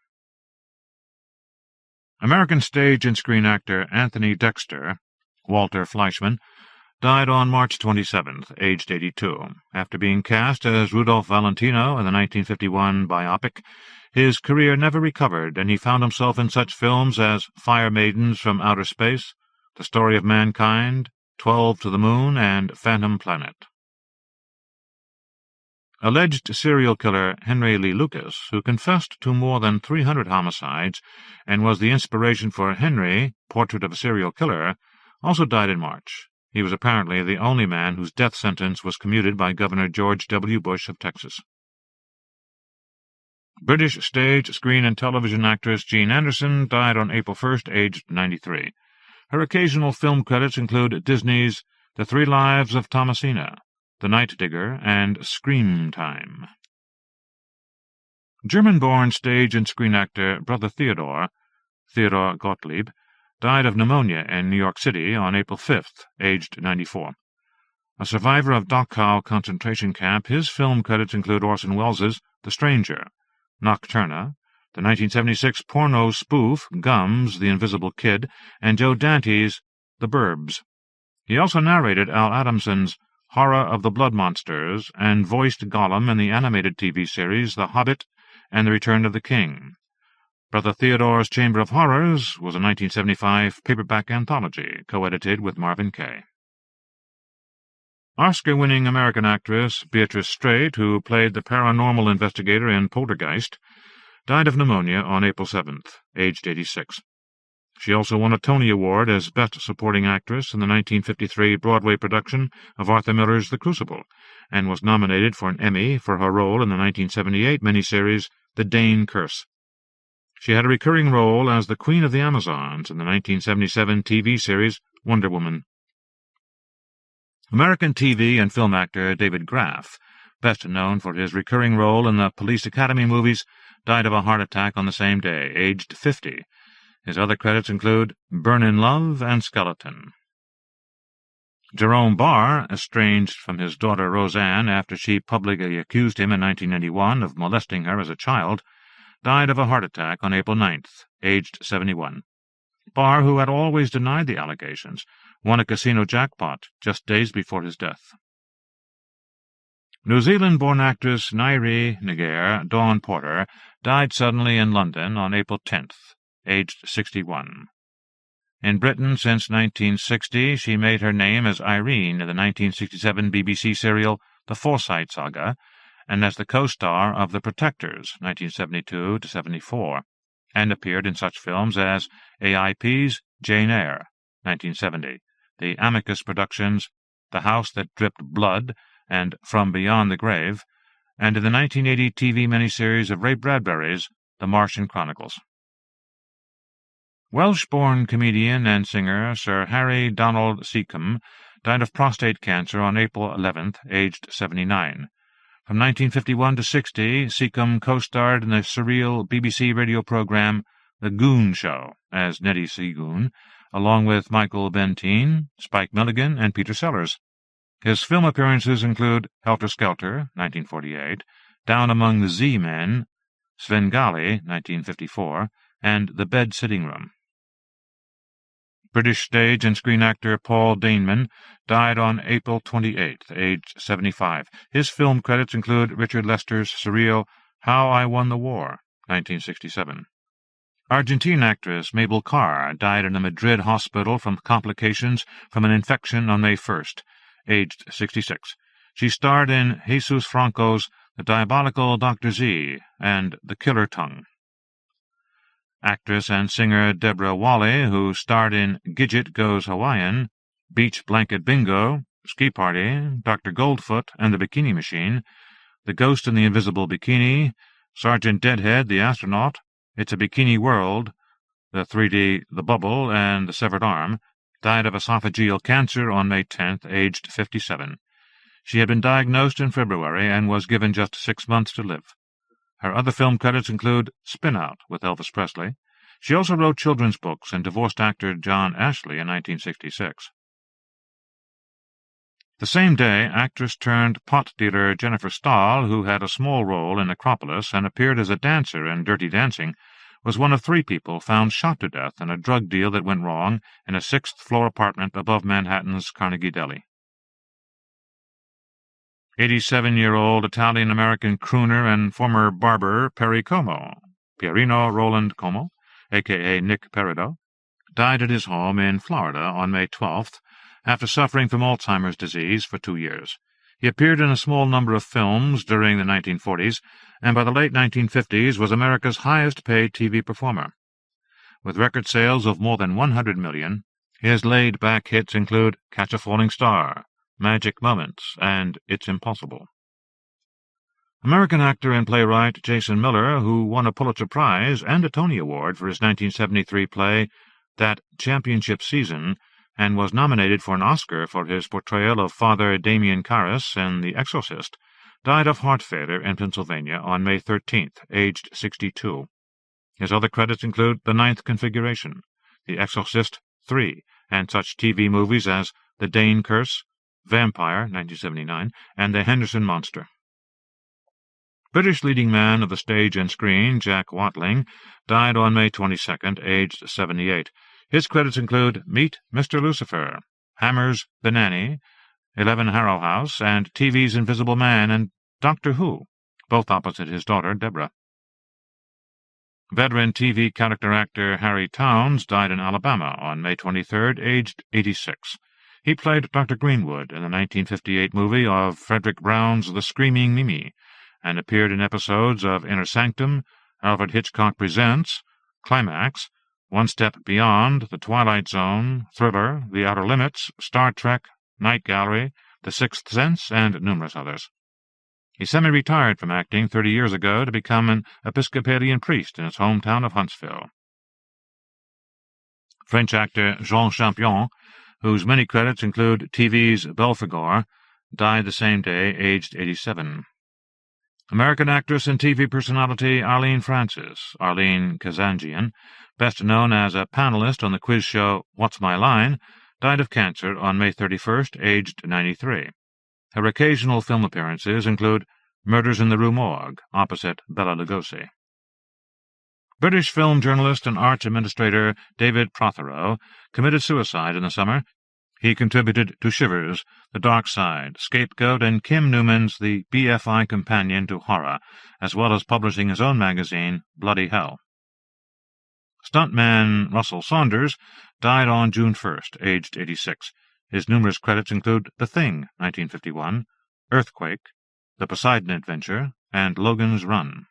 Speaker 2: American stage and screen actor Anthony Dexter, Walter Fleischman, died on March 27th, aged 82. After being cast as Rudolph Valentino in the 1951 biopic, his career never recovered, and he found himself in such films as Fire Maidens from Outer Space, The Story of Mankind, 12 to the Moon, and Phantom Planet. Alleged serial killer Henry Lee Lucas, who confessed to more than 300 homicides and was the inspiration for Henry, Portrait of a Serial Killer, also died in March. He was apparently the only man whose death sentence was commuted by Governor George W. Bush of Texas. British stage, screen, and television actress Jean Anderson died on April 1st, aged 93. Her occasional film credits include Disney's The Three Lives of Thomasina, The Night Digger, and Scream Time. German-born stage and screen actor Brother Theodore Gottlieb, died of pneumonia in New York City on April 5th, aged 94. A survivor of Dachau concentration camp, his film credits include Orson Welles' The Stranger, Nocturna, the 1976 porno spoof Gums, The Invisible Kid, and Joe Dante's The Burbs. He also narrated Al Adamson's Horror of the Blood Monsters and voiced Gollum in the animated TV series The Hobbit and The Return of the King. Brother Theodore's Chamber of Horrors was a 1975 paperback anthology, co-edited with Marvin Kaye. Oscar-winning American actress Beatrice Straight, who played the paranormal investigator in Poltergeist, died of pneumonia on April 7th, aged 86. She also won a Tony Award as Best Supporting Actress in the 1953 Broadway production of Arthur Miller's The Crucible, and was nominated for an Emmy for her role in the 1978 miniseries The Dane Curse. She had a recurring role as the Queen of the Amazons in the 1977 TV series Wonder Woman. American TV and film actor David Graff, best known for his recurring role in the Police Academy movies, died of a heart attack on the same day, aged 50. His other credits include Burn in Love and Skeleton. Jerome Barr, estranged from his daughter Roseanne after she publicly accused him in 1991 of molesting her as a child, died of a heart attack on April 9th, aged 71. Barr, who had always denied the allegations, won a casino jackpot just days before his death. New Zealand-born actress Nairi Nigger Dawn Porter died suddenly in London on April 10th, aged 61. In Britain since 1960, she made her name as Irene in the 1967 BBC serial The Forsyte Saga, and as the co-star of The Protectors, 1972-74, and appeared in such films as AIP's Jane Eyre, 1970, the Amicus Productions' The House That Dripped Blood and From Beyond the Grave, and in the 1980 TV miniseries of Ray Bradbury's The Martian Chronicles. Welsh-born comedian and singer Sir Harry Donald Seacombe died of prostate cancer on April 11th, aged 79. From 1951 to 60, Seacombe co-starred in the surreal BBC radio program The Goon Show as Neddy Seagoon, along with Michael Benteen, Spike Milligan, and Peter Sellers. His film appearances include Helter Skelter, 1948, Down Among the Z-Men, Svengali, 1954, and The Bed Sitting Room. British stage and screen actor Paul Daneman died on April 28th, aged 75. His film credits include Richard Lester's surreal How I Won the War, 1967. Argentine actress Mabel Carr died in a Madrid hospital from complications from an infection on May 1st, aged 66. She starred in Jesus Franco's The Diabolical Dr. Z and The Killer Tongue. Actress and singer Deborah Wally, who starred in Gidget Goes Hawaiian, Beach Blanket Bingo, Ski Party, Dr. Goldfoot and the Bikini Machine, The Ghost in the Invisible Bikini, Sergeant Deadhead the Astronaut, It's a Bikini World, the 3D The Bubble, and The Severed Arm, died of esophageal cancer on May 10th, aged 57. She had been diagnosed in February and was given just 6 months to live. Her other film credits include Spin Out with Elvis Presley. She also wrote children's books and divorced actor John Ashley in 1966. The same day, actress-turned-pot dealer Jennifer Stahl, who had a small role in Necropolis and appeared as a dancer in Dirty Dancing, was one of 3 people found shot to death in a drug deal that went wrong in a 6th-floor apartment above Manhattan's Carnegie Deli. 87-year-old Italian-American crooner and former barber Perry Como, Pierino Roland Como, a.k.a. Nick Peridot, died at his home in Florida on May 12th after suffering from Alzheimer's disease for 2 years. He appeared in a small number of films during the 1940s, and by the late 1950s was America's highest-paid TV performer. With record sales of more than 100 million, his laid-back hits include Catch a Falling Star, Magic Moments, and It's Impossible. American actor and playwright Jason Miller, who won a Pulitzer Prize and a Tony Award for his 1973 play That Championship Season, and was nominated for an Oscar for his portrayal of Father Damien Karras in The Exorcist, died of heart failure in Pennsylvania on May 13th, aged 62. His other credits include The Ninth Configuration, The Exorcist 3, and such TV movies as The Dane Curse, Vampire, 1979, and The Henderson Monster. British leading man of the stage and screen, Jack Watling, died on May 22nd, aged 78. His credits include Meet Mr. Lucifer, Hammer's The Nanny, 11 Harrow House, and TV's Invisible Man and Doctor Who, both opposite his daughter, Deborah. Veteran TV character actor Harry Towns died in Alabama on May 23rd, aged 86. He played Dr. Greenwood in the 1958 movie of Frederick Brown's The Screaming Mimi, and appeared in episodes of Inner Sanctum, Alfred Hitchcock Presents, Climax, One Step Beyond, The Twilight Zone, Thriller, The Outer Limits, Star Trek, Night Gallery, The Sixth Sense, and numerous others. He semi-retired from acting 30 years ago to become an Episcopalian priest in his hometown of Huntsville. French actor Jean Champion
Speaker 1: whose many credits include TV's Belphegor, died the same day, aged 87. American actress and TV personality Arlene Francis, Arlene Kazanjian, best known as a panelist on the quiz show What's My Line, died of cancer on May 31st, aged 93. Her occasional film appearances include Murders in the Rue Morgue, opposite Bela Lugosi. British film journalist and arts administrator David Prothero committed suicide in the summer. He contributed to Shivers, The Dark Side, Scapegoat, and Kim Newman's The BFI Companion to Horror, as well as publishing his own magazine, Bloody Hell. Stuntman Russell Saunders died on June 1st, aged 86. His numerous credits include The Thing, 1951, Earthquake, The Poseidon Adventure, and Logan's Run.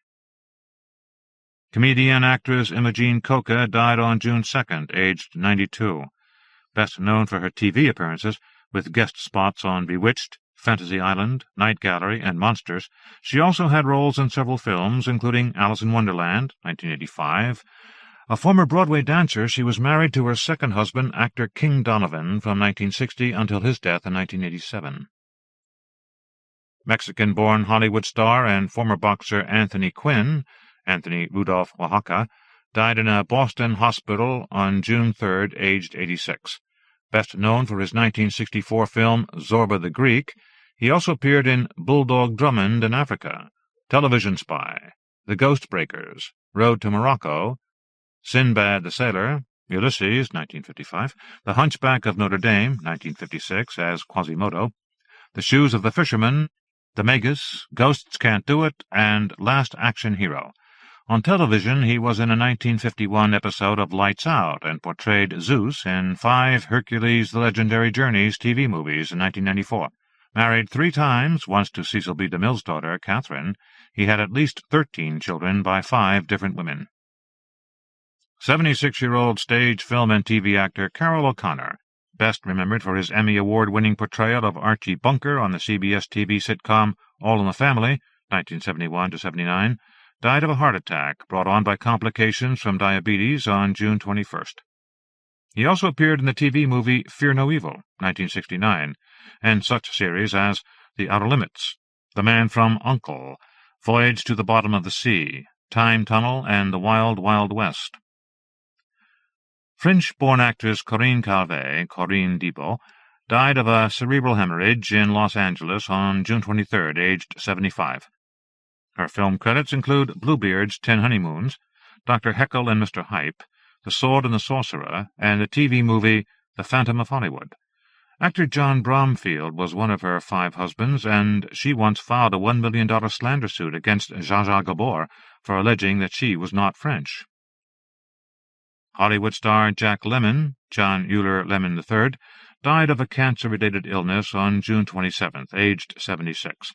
Speaker 1: Comedian-actress Imogene Coca died on June 2nd, aged 92. Best known for her TV appearances, with guest spots on Bewitched, Fantasy Island, Night Gallery, and Monsters, she also had roles in several films, including Alice in Wonderland, 1985. A former Broadway dancer, she was married to her second husband, actor King Donovan, from 1960 until his death in 1987. Mexican-born Hollywood star and former boxer Anthony Quinn, Anthony Rudolph Oaxaca, died in a Boston hospital on June 3rd, aged 86. Best known for his 1964 film Zorba the Greek, he also appeared in Bulldog Drummond in Africa, Television Spy, The Ghost Breakers, Road to Morocco, Sinbad the Sailor, Ulysses, 1955, The Hunchback of Notre Dame, 1956, as Quasimodo, The Shoes of the Fisherman, The Magus, Ghosts Can't Do It, and Last Action Hero. On television, he was in a 1951 episode of Lights Out and portrayed Zeus in 5 Hercules the Legendary Journeys TV movies in 1994. Married 3 times, once to Cecil B. DeMille's daughter, Catherine, he had at least 13 children by 5 different women. 76-year-old stage, film, and TV actor Carroll O'Connor, best remembered for his Emmy Award-winning portrayal of Archie Bunker on the CBS TV sitcom All in the Family, 1971-79, died of a heart attack brought on by complications from diabetes on June 21st. He also appeared in the TV movie Fear No Evil, 1969, and such series as The Outer Limits, The Man from U.N.C.L.E., Voyage to the Bottom of the Sea, Time Tunnel, and The Wild Wild West. French-born actress Corinne Calvet, Corinne Debo, died of a cerebral hemorrhage in Los Angeles on June 23rd, aged 75. Her film credits include Bluebeard's 10 Honeymoons, Dr. Heckle and Mr. Hype, The Sword and the Sorcerer, and the TV movie The Phantom of Hollywood. Actor John Bromfield was one of her 5 husbands, and she once filed a $1 million slander suit against Zsa Zsa Gabor for alleging that she was not French. Hollywood star Jack Lemmon, John Euler Lemmon III, died of a cancer-related illness on June 27th, aged 76.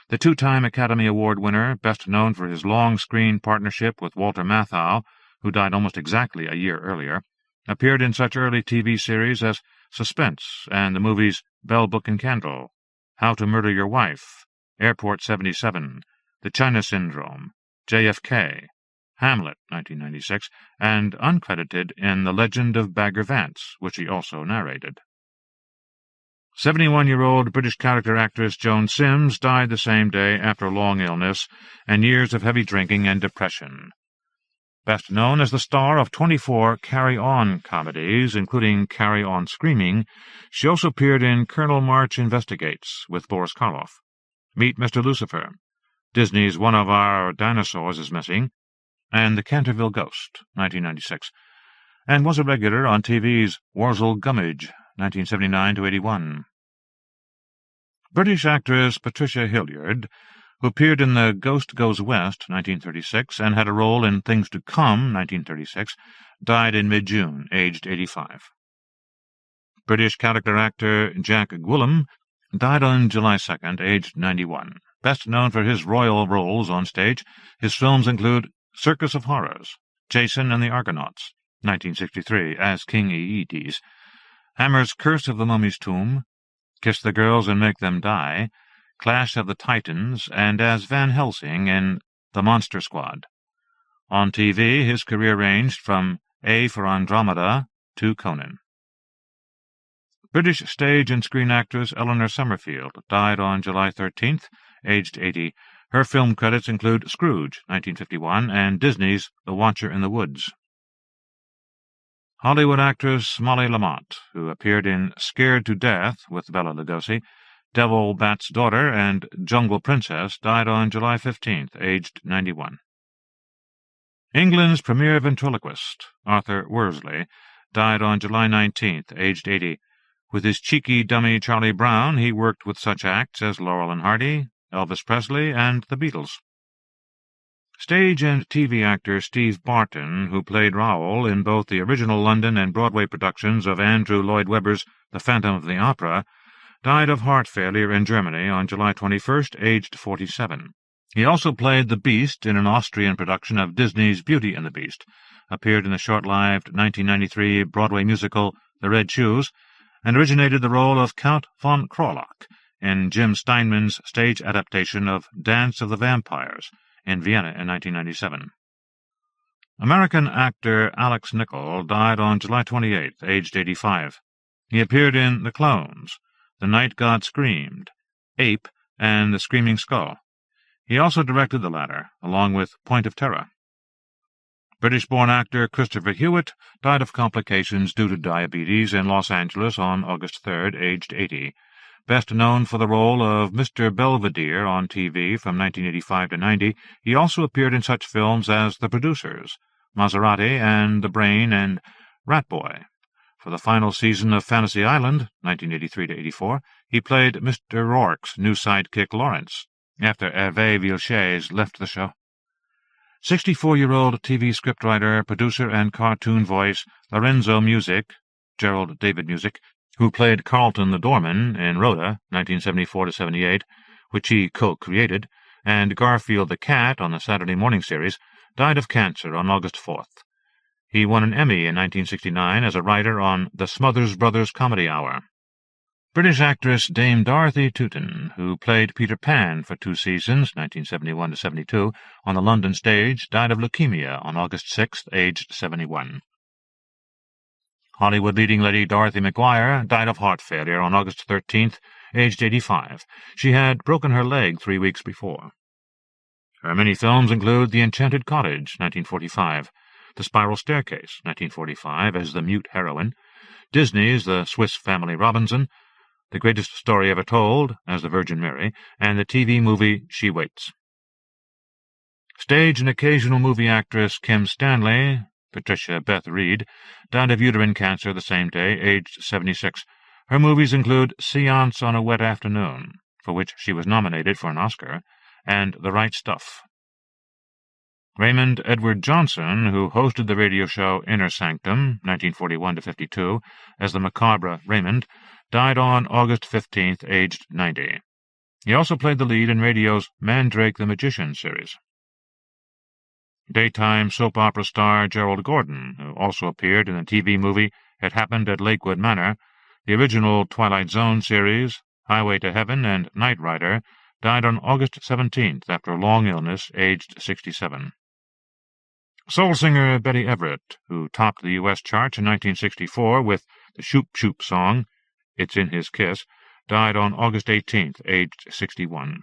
Speaker 1: The 2-time Academy Award winner, best known for his long-screen partnership with Walter Matthau, who died almost exactly a year earlier, appeared in such early TV series as Suspense and the movies Bell, Book and Candle, How to Murder Your Wife, Airport 77, The China Syndrome, JFK, Hamlet, 1996, and uncredited in The Legend of Bagger Vance, which he also narrated. 71-year-old British character actress Joan Sims died the same day after a long illness and years of heavy drinking and depression. Best known as the star of 24 Carry-On comedies, including Carry On Screaming, she also appeared in Colonel March Investigates with Boris Karloff, Meet Mr. Lucifer, Disney's One of Our Dinosaurs is Missing, and The Canterville Ghost, 1996, and was a regular on TV's Worzel Gummidge, 1979-81. British actress Patricia Hilliard, who appeared in The Ghost Goes West, 1936, and had a role in Things to Come, 1936, died in mid-June, aged 85. British character actor Jack Gwilym died on July 2nd, aged 91. Best known for his royal roles on stage, his films include Circus of Horrors, Jason and the Argonauts, 1963, as King Aeetes, Hammer's Curse of the Mummy's Tomb, Kiss the Girls and Make Them Die, Clash of the Titans, and as Van Helsing in The Monster Squad. On TV, his career ranged from A for Andromeda to Conan.
Speaker 2: British stage and screen actress Eleanor Summerfield died on July 13th, aged 80. Her film credits include Scrooge, 1951, and Disney's The Watcher in the Woods. Hollywood actress Molly Lamont, who appeared in Scared to Death with Bela Lugosi, Devil Bat's Daughter, and Jungle Princess, died on July 15th, aged 91. England's premier ventriloquist, Arthur Worsley, died on July 19th, aged 80. With his cheeky dummy Charlie Brown, he worked with such acts as Laurel and Hardy, Elvis Presley, and the Beatles. Stage and TV actor Steve Barton, who played Raoul in both the original London and Broadway productions of Andrew Lloyd Webber's The Phantom of the Opera, died of heart failure in Germany on July 21st, aged 47. He also played the Beast in an Austrian production of Disney's Beauty and the Beast, appeared in the short-lived 1993 Broadway musical The Red Shoes, and originated the role of Count von Krolak in Jim Steinman's stage adaptation of Dance of the Vampires in Vienna in 1997. American actor Alex Nichol died on July 28th, aged 85. He appeared in The Clones, The Night God Screamed, Ape, and The Screaming Skull. He also directed the latter, along with Point of Terror. British-born actor Christopher Hewitt died of complications due to diabetes in Los Angeles on August 3rd, aged 80. Best known for the role of Mr. Belvedere on TV from 1985 to 90, he also appeared in such films as The Producers, Maserati and The Brain, and Rat Boy. For the final season of Fantasy Island, 1983 to 84, he played Mr. Rourke's new sidekick Lawrence, after Hervé Villechaize left the show. 64-year-old TV scriptwriter, producer, and cartoon voice Lorenzo Music, Gerald David Music, who played Carlton the Doorman in Rhoda, 1974-78, which he co-created, and Garfield the Cat on the Saturday morning series, died of cancer on August 4th. He won an Emmy in 1969 as a writer on The Smothers Brothers Comedy Hour. British actress Dame Dorothy Tootin, who played Peter Pan for 2 seasons, 1971-72, on the London stage, died of leukemia on August 6th, aged 71. Hollywood leading lady Dorothy McGuire died of heart failure on August 13th, aged 85. She had broken her leg 3 weeks before. Her many films include The Enchanted Cottage, 1945, The Spiral Staircase, 1945, as the mute heroine, Disney's The Swiss Family Robinson, The Greatest Story Ever Told, as the Virgin Mary, and the TV movie She Waits. Stage and occasional movie actress Kim Stanley, Patricia Beth Reed, died of uterine cancer the same day, aged 76. Her movies include Seance on a Wet Afternoon, for which she was nominated for an Oscar, and The Right Stuff. Raymond Edward Johnson, who hosted the radio show Inner Sanctum, 1941-52, as the macabre Raymond, died on August 15th, aged 90. He also played the lead in radio's Mandrake the Magician series. Daytime soap opera star Gerald Gordon, who also appeared in the TV movie It Happened at Lakewood Manor, the original Twilight Zone series, Highway to Heaven, and Knight Rider, died on August 17th after a long illness, aged 67. Soul singer Betty Everett, who topped the U.S. charts in 1964 with the Shoop Shoop song, It's in His Kiss, died on August 18th, aged 61.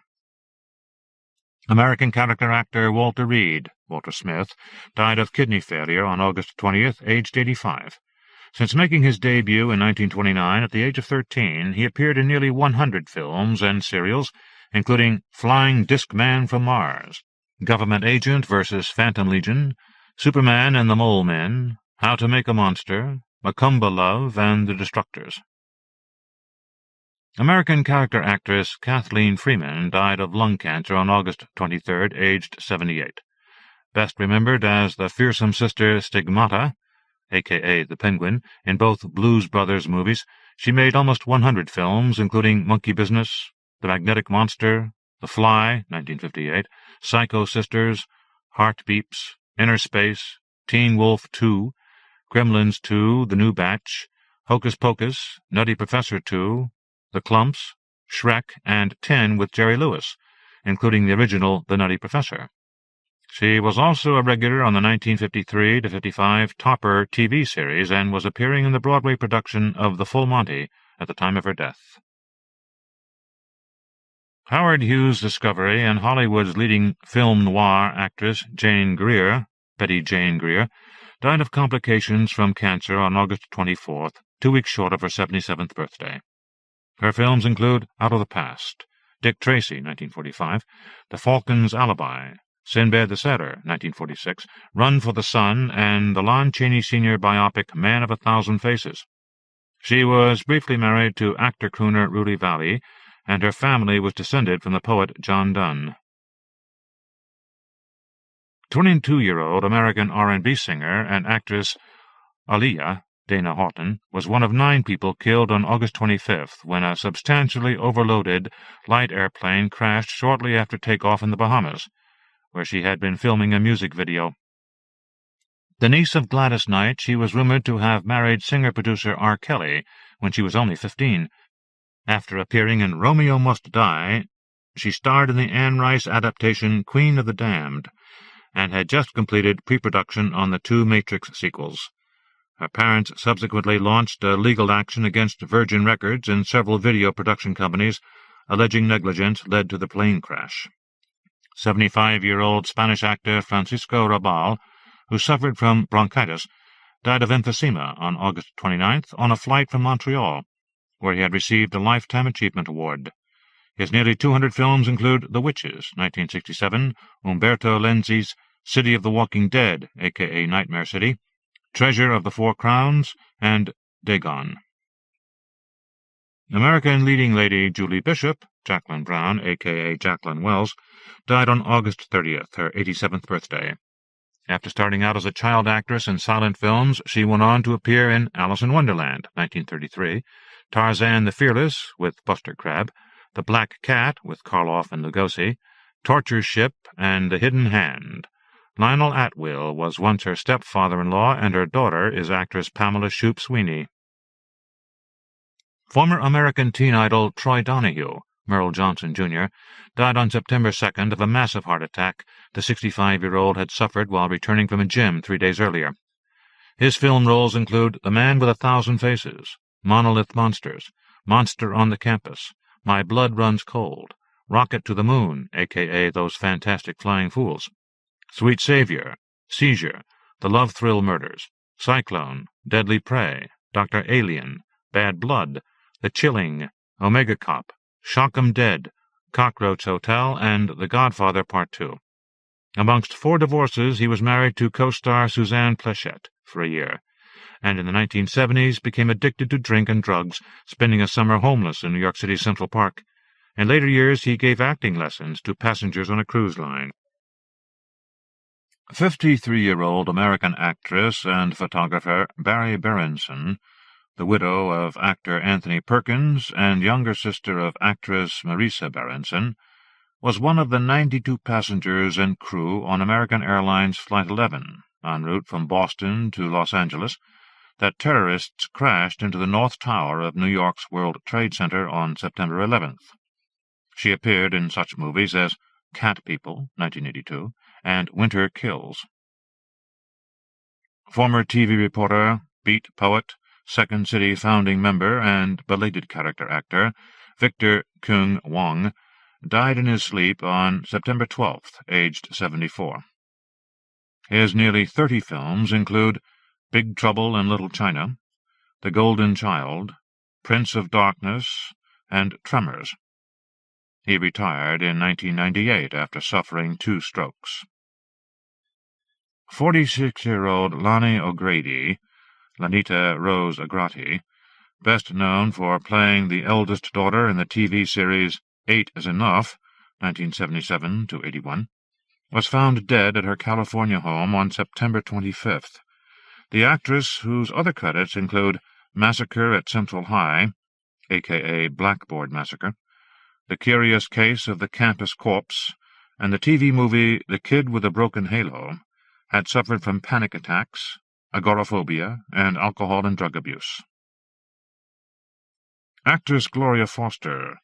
Speaker 2: American character actor Walter Reed, Walter Smith, died of kidney failure on August 20th, aged 85. Since making his debut in 1929 at the age of 13, he appeared in nearly 100 films and serials, including Flying Disc Man from Mars, Government Agent vs. Phantom Legion, Superman and the Mole Men, How to Make a Monster, Macumba Love, and The Destructors. American character actress Kathleen Freeman died of lung cancer on August 23rd, aged 78. Best remembered as the fearsome sister Stigmata, a.k.a. the Penguin, in both Blues Brothers movies, she made almost 100 films, including Monkey Business, The Magnetic Monster, The Fly, 1958, Psycho Sisters, Heart Beeps, Inner Space, Teen Wolf 2, Gremlins 2, The New Batch, Hocus Pocus, Nutty Professor 2, The Clumps, Shrek, and 10 with Jerry Lewis, including the original The Nutty Professor. She was also a regular on the 1953-55 Topper TV series and was appearing in the Broadway production of The Full Monty
Speaker 1: at the time of her death. Howard Hughes' discovery and Hollywood's leading film noir actress Betty Jane Greer, died of complications from cancer on August 24th, 2 weeks short of her 77th birthday. Her films include Out of the Past, Dick Tracy, 1945, The Falcon's Alibi, Sinbad the Sailor, 1946, Run for the Sun, and the Lon Chaney Sr. biopic Man of a Thousand Faces. She was briefly married to actor-crooner Rudy Vallee, and her family was descended from the poet John Donne. 22-year-old American R&B singer and actress Aaliyah Dana Horton was one of 9 people killed on August 25th when a substantially overloaded light airplane crashed shortly after takeoff in the Bahamas, where she had been filming a music video. The niece of Gladys Knight, she was rumored to have married singer-producer R. Kelly when she was only 15. After appearing in Romeo Must Die, she starred in the Anne Rice adaptation Queen of the Damned, and had just completed pre-production on the 2 Matrix sequels. Her parents subsequently launched a legal action against Virgin Records and several video production companies, alleging negligence led to the plane crash. 75-year-old Spanish actor Francisco Rabal, who suffered from bronchitis, died of emphysema on August 29th on a flight from Montreal, where he had received a Lifetime Achievement Award. His nearly 200 films include The Witches, 1967, Umberto Lenzi's City of the Walking Dead, a.k.a. Nightmare City, Treasure of the Four Crowns, and Dagon. American leading lady Julie Bishop, Jacqueline Brown, a.k.a. Jacqueline Wells, died on August 30th, her 87th birthday. After starting out as a child actress in silent films, she went on to appear in Alice in Wonderland, 1933, Tarzan the Fearless with Buster Crabbe, The Black Cat with Karloff and Lugosi, Torture Ship, and The Hidden Hand. Lionel Atwill was once her stepfather-in-law, and her daughter is actress Pamela Shoop Sweeney. Former American teen idol Troy Donahue, Merle Johnson, Jr., died on September 2nd of a massive heart attack the 65-year-old had suffered while returning from a gym 3 days earlier. His film roles include The Man with 1,000 Faces, Monolith Monsters, Monster on the Campus, My Blood Runs Cold, Rocket to the Moon, a.k.a. Those Fantastic Flying Fools, Sweet Savior, Seizure, The Love Thrill Murders, Cyclone, Deadly Prey, Dr. Alien, Bad Blood, The Chilling, Omega Cop, Shock 'em Dead, Cockroach Hotel, and The Godfather Part 2. Amongst 4 divorces, he was married to co-star Suzanne Pleshette for a year, and in the 1970s became addicted to drink and drugs, spending a summer homeless in New York City's Central Park. In later years, he gave acting lessons to passengers on a cruise line. 53-year-old American actress and photographer Barry Berenson, the widow of actor Anthony Perkins and younger sister of actress Marisa Berenson, was one of the 92 passengers and crew on American Airlines Flight 11, en route from Boston to Los Angeles, that terrorists crashed into the North Tower of New York's World Trade Center on September 11th. She appeared in such movies as Cat People, 1982, and Winter Kills. Former TV reporter, beat poet, Second City founding member, and belated character actor Victor Kung Wong died in his sleep on September 12th, aged 74. His nearly 30 films include Big Trouble in Little China, The Golden Child, Prince of Darkness, and Tremors. He retired in 1998 after suffering 2 strokes. 46-year-old Lonnie O'Grady, Lanita Rose Agrati, best known for playing the eldest daughter in the TV series 8 is Enough, 1977-81, was found dead at her California home on September 25th. The actress, whose other credits include Massacre at Central High, a.k.a. Blackboard Massacre, The Curious Case of the Campus Corpse, and the TV movie The Kid with a Broken Halo, had suffered from panic attacks, agoraphobia, and alcohol and drug abuse. Actress Gloria Foster,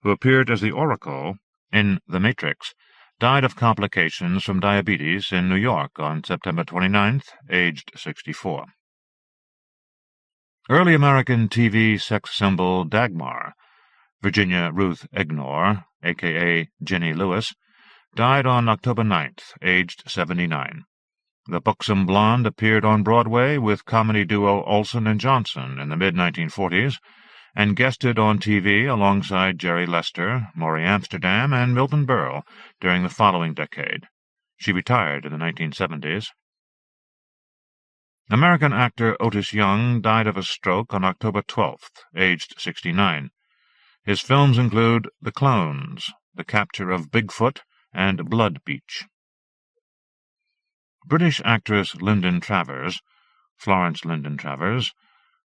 Speaker 1: who appeared as the Oracle in The Matrix, died of complications from diabetes in New York on September 29th, aged 64. Early American TV sex symbol Dagmar, Virginia Ruth Egnor, a.k.a. Jenny Lewis, died on October 9th, aged 79. The buxom blonde appeared on Broadway with comedy duo Olson and Johnson in the mid-1940s, and guested on TV alongside Jerry Lester, Maury Amsterdam, and Milton Berle during the following decade. She retired in the 1970s. American actor Otis Young died of a stroke on October 12th, aged 69. His films include The Clones, The Capture of Bigfoot, and Blood Beach. British actress Lyndon Travers, Florence Lyndon Travers,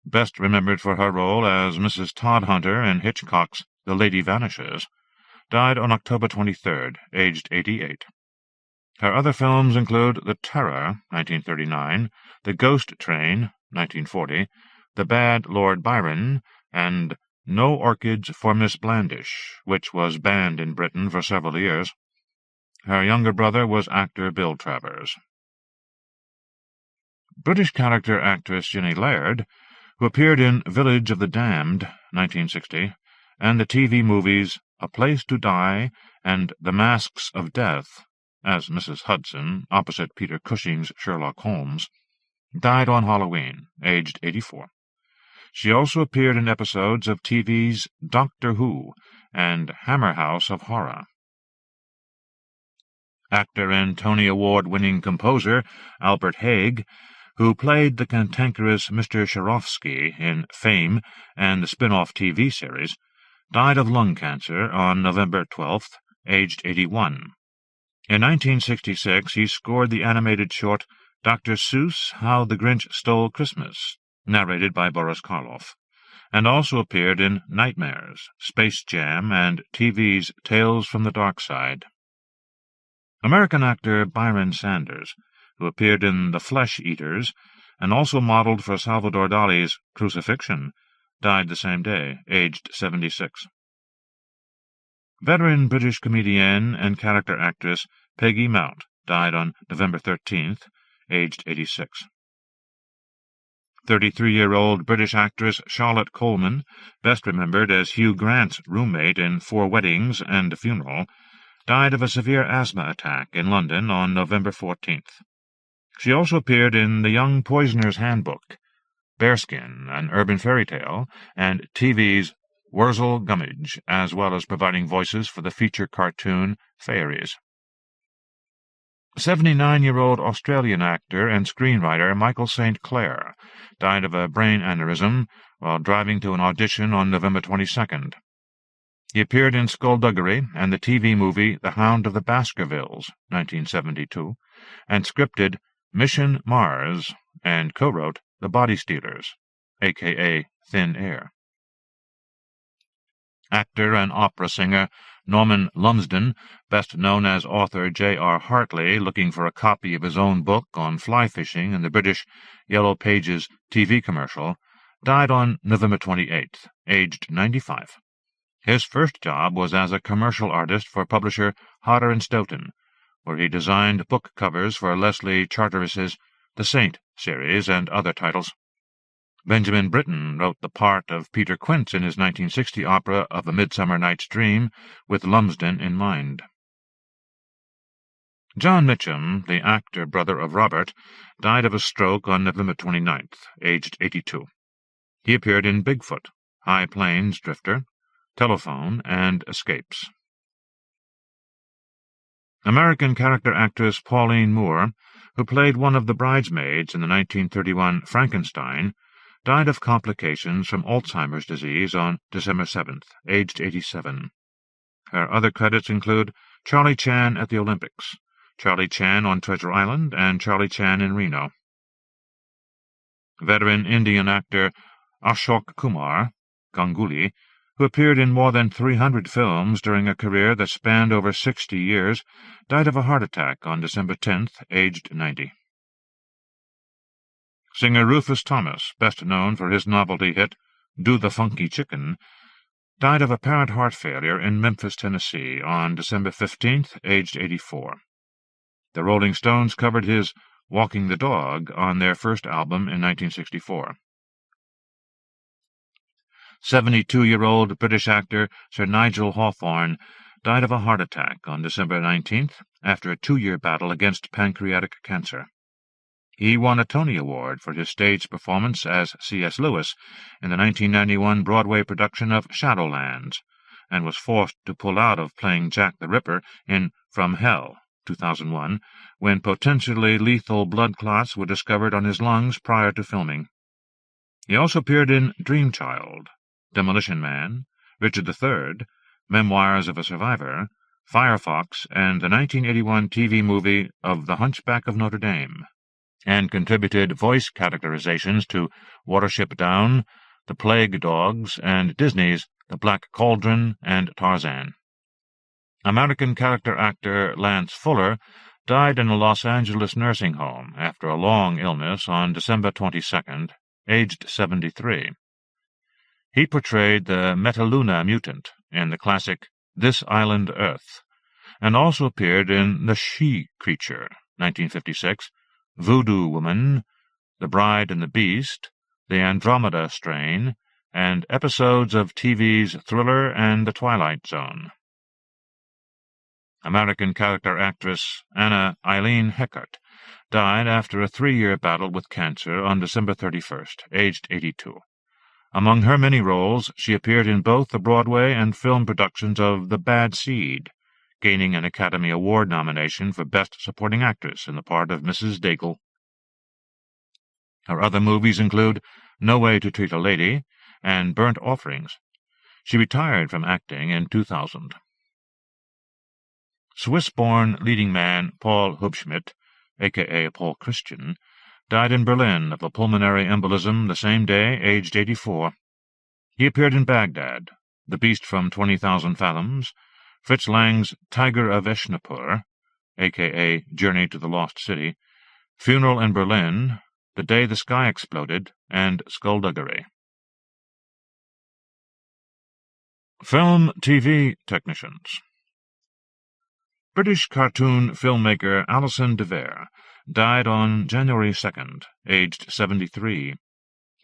Speaker 1: best remembered for her role as Mrs. Todhunter in Hitchcock's The Lady Vanishes, died on October 23rd, aged 88. Her other films include The Terror, 1939, The Ghost Train, 1940, The Bad Lord Byron, and No Orchids for Miss Blandish, which was banned in Britain for several years. Her younger brother was actor Bill Travers. British character actress Jenny Laird, who appeared in Village of the Damned, 1960, and the TV movies A Place to Die and The Masks of Death, as Mrs. Hudson, opposite Peter Cushing's Sherlock Holmes, died on Halloween, aged 84. She also appeared in episodes of TV's Doctor Who and Hammer House of Horror. Actor and Tony Award-winning composer Albert Haig, who played the cantankerous Mr. Swarovski in Fame and the spin-off TV series, died of lung cancer on November 12th, aged 81. In 1966, he scored the animated short Dr. Seuss, How the Grinch Stole Christmas, narrated by Boris Karloff, and also appeared in Nightmares, Space Jam, and TV's Tales from the Dark Side. American actor Byron Sanders, who appeared in The Flesh Eaters and also modeled for Salvador Dali's Crucifixion, died the same day, aged 76. Veteran British comedienne and character actress Peggy Mount died on November 13th, aged 86. 33-year-old British actress Charlotte Coleman, best remembered as Hugh Grant's roommate in 4 Weddings and a Funeral, died of a severe asthma attack in London on November 14th. She also appeared in The Young Poisoner's Handbook, Bearskin, An Urban Fairy Tale, and TV's Wurzel Gummidge, as well as providing voices for the feature cartoon Fairies. 79-year-old Australian actor and screenwriter Michael St. Clair died of a brain aneurysm while driving to an audition on November 22nd. He appeared in Skullduggery and the TV movie The Hound of the Baskervilles, 1972, and scripted Mission Mars, and co-wrote The Body Stealers, a.k.a. Thin Air. Actor and opera singer Norman Lumsden, best known as author J.R. Hartley, looking for a copy of his own book on fly fishing in the British Yellow Pages TV commercial, died on November 28th, aged 95. His first job was as a commercial artist for publisher Hodder & Stoughton, where he designed book covers for Leslie Charteris's The Saint series and other titles. Benjamin Britten wrote the part of Peter Quince in his 1960 opera of A Midsummer Night's Dream, with Lumsden in mind. John Mitchum, the actor brother of Robert, died of a stroke on November 29th, aged 82. He appeared in Bigfoot, High Plains Drifter, Telephone, and Escapes. American character actress Pauline Moore, who played one of the bridesmaids in the 1931 Frankenstein, died of complications from Alzheimer's disease on December 7th, aged 87. Her other credits include Charlie Chan at the Olympics, Charlie Chan on Treasure Island, and Charlie Chan in Reno. Veteran Indian actor Ashok Kumar, Ganguly, who appeared in more than 300 films during a career that spanned over 60 years, died of a heart attack on December 10th, aged 90. Singer Rufus Thomas, best known for his novelty hit Do the Funky Chicken, died of apparent heart failure in Memphis, Tennessee, on December 15th, aged 84. The Rolling Stones covered his Walking the Dog on their first album in 1964.
Speaker 2: 72-year-old British actor Sir Nigel Hawthorne died of a heart attack on December 19th after a 2-year battle against pancreatic cancer. He won a Tony Award for his stage performance as C.S. Lewis in the 1991 Broadway production of Shadowlands, and was forced to pull out of playing Jack the Ripper in From Hell, 2001, when potentially lethal blood clots were discovered on his lungs prior to filming. He also appeared in Dream Child, Demolition Man, Richard III, Memoirs of a Survivor, Firefox, and the 1981 TV movie of The Hunchback of Notre Dame, and contributed voice characterizations to Watership Down, The Plague Dogs, and Disney's The Black Cauldron and Tarzan. American character actor Lance Fuller died in a Los Angeles nursing home after a long illness on December 22nd, aged 73. He portrayed the Metaluna mutant in the classic This Island Earth, and also appeared in The She-Creature, 1956, Voodoo Woman, The Bride and the Beast, The Andromeda Strain, and episodes of TV's Thriller and The Twilight Zone. American character actress Anna Eileen Heckart died after a 3-year battle with cancer on December 31st, aged 82. Among her many roles, she appeared in both the Broadway and film productions of The Bad Seed, gaining an Academy Award nomination for Best Supporting Actress in the part of Mrs. Daigle. Her other movies include No Way to Treat a Lady and Burnt Offerings. She retired from acting in 2000. Swiss-born leading man Paul Hubschmidt, a.k.a. Paul Christian, died in Berlin of a pulmonary embolism the same day, aged 84. He appeared in Baghdad, The Beast from 20,000 Fathoms, Fritz Lang's Tiger of Eshnapur, a.k.a. Journey to the Lost City, Funeral in Berlin, The Day the Sky Exploded, and Skullduggery. Film TV technicians. British cartoon filmmaker Alison de Vere died on January 2nd, aged 73.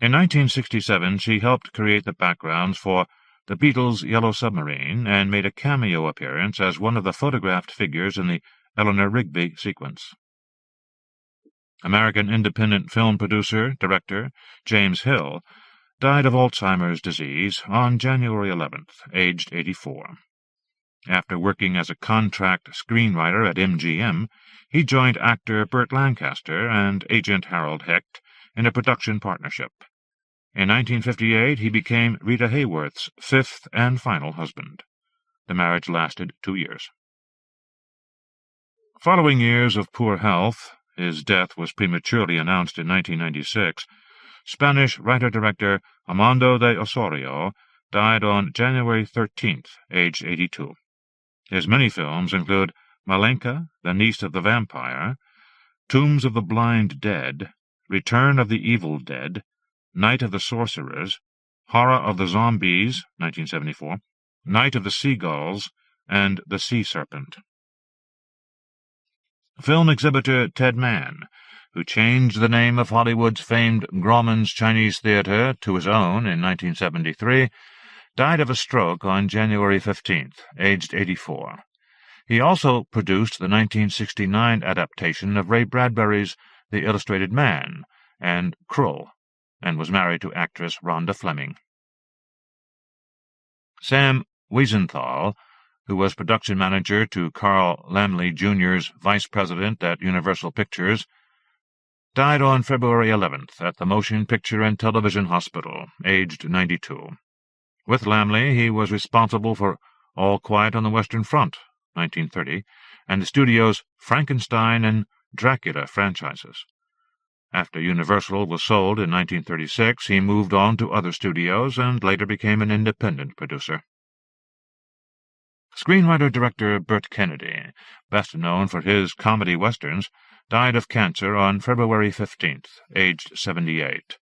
Speaker 2: In 1967, she helped create the backgrounds for The Beatles' Yellow Submarine and made a cameo appearance as one of the photographed figures in the Eleanor Rigby sequence. American independent film producer, director James Hill died of Alzheimer's disease on January 11th, aged 84. After working as a contract screenwriter at MGM, he joined actor Burt Lancaster and agent Harold Hecht in a production partnership. In 1958, he became Rita Hayworth's 5th and final husband. The marriage lasted 2 years. Following years of poor health, his death was prematurely announced in 1996, Spanish writer-director Armando de Osorio died on January 13th, aged 82. His many films include Malenka, the Niece of the Vampire, Tombs of the Blind Dead, Return of the Evil Dead, Night of the Sorcerers, Horror of the Zombies, 1974, Night of the Seagulls, and The Sea Serpent. Film exhibitor Ted Mann, who changed the name of Hollywood's famed Grauman's Chinese Theatre to his own in 1973, died of a stroke on January 15th, aged 84. He also produced the 1969 adaptation of Ray Bradbury's The Illustrated Man and Krull, and was married to actress Rhonda Fleming. Sam Wiesenthal, who was production manager to Carl Laemmle Jr.'s vice president at Universal Pictures, died on February 11th at the Motion Picture and Television Hospital, aged 92. With Laemmle, he was responsible for All Quiet on the Western Front, 1930, and the studio's Frankenstein and Dracula franchises. After Universal was sold in 1936, he moved on to other studios and later became an independent producer. Screenwriter-director Burt Kennedy, best known for his comedy westerns, died of cancer on February 15th, aged 78.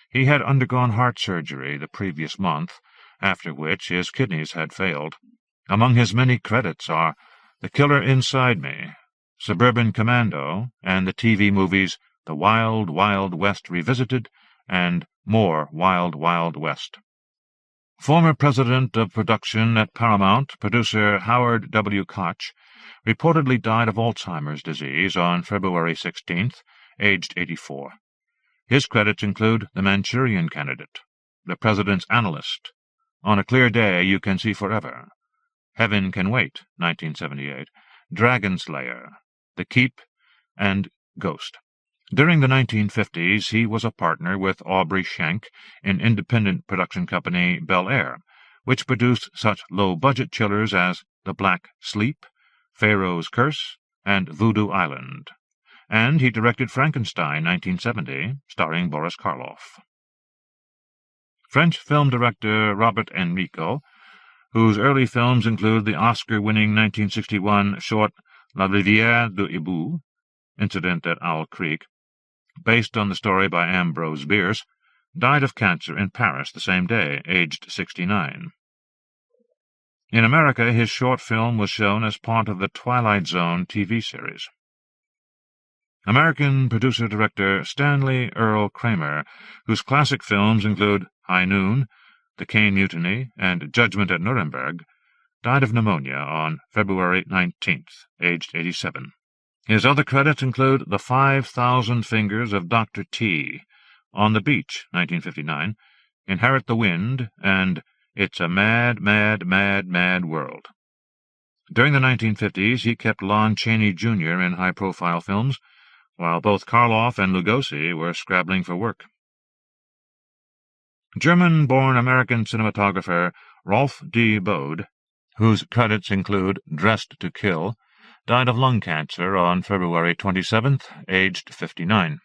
Speaker 2: He had undergone heart surgery the previous month, after which his kidneys had failed. Among his many credits are The Killer Inside Me, Suburban Commando, and the TV movies The Wild, Wild West Revisited and More Wild, Wild West. Former president of production at Paramount, producer Howard W. Koch, reportedly died of Alzheimer's disease on February 16th, aged 84. His credits include The Manchurian Candidate, The President's Analyst, On a Clear Day You Can See Forever, Heaven Can Wait, 1978, Dragon Slayer, The Keep, and Ghost. During the 1950s, he was a partner with Aubrey Schenck in independent production company Bel Air, which produced such low-budget chillers as The Black Sleep, Pharaoh's Curse, and Voodoo Island. And he directed Frankenstein, 1970, starring Boris Karloff. French film director Robert Enrico, whose early films include the Oscar-winning 1961 short La Rivière du Hibou, Incident at Owl Creek, based on the story by Ambrose Bierce, died of cancer in Paris the same day, aged 69. In America, his short film was shown as part of the Twilight Zone TV series. American producer-director Stanley Earl Kramer, whose classic films include High Noon, The Caine Mutiny, and Judgment at Nuremberg, died of pneumonia on February 19th, aged 87. His other credits include The 5,000 Fingers of Dr. T, On the Beach, 1959, Inherit the Wind, and It's a Mad, Mad, Mad, Mad World. During the 1950s, he kept Lon Chaney Jr. in high-profile films, while both Karloff and Lugosi were scrabbling for work. German-born American cinematographer Rolf D. Bode, whose credits include Dressed to Kill, died of lung cancer on February 27th, aged 59.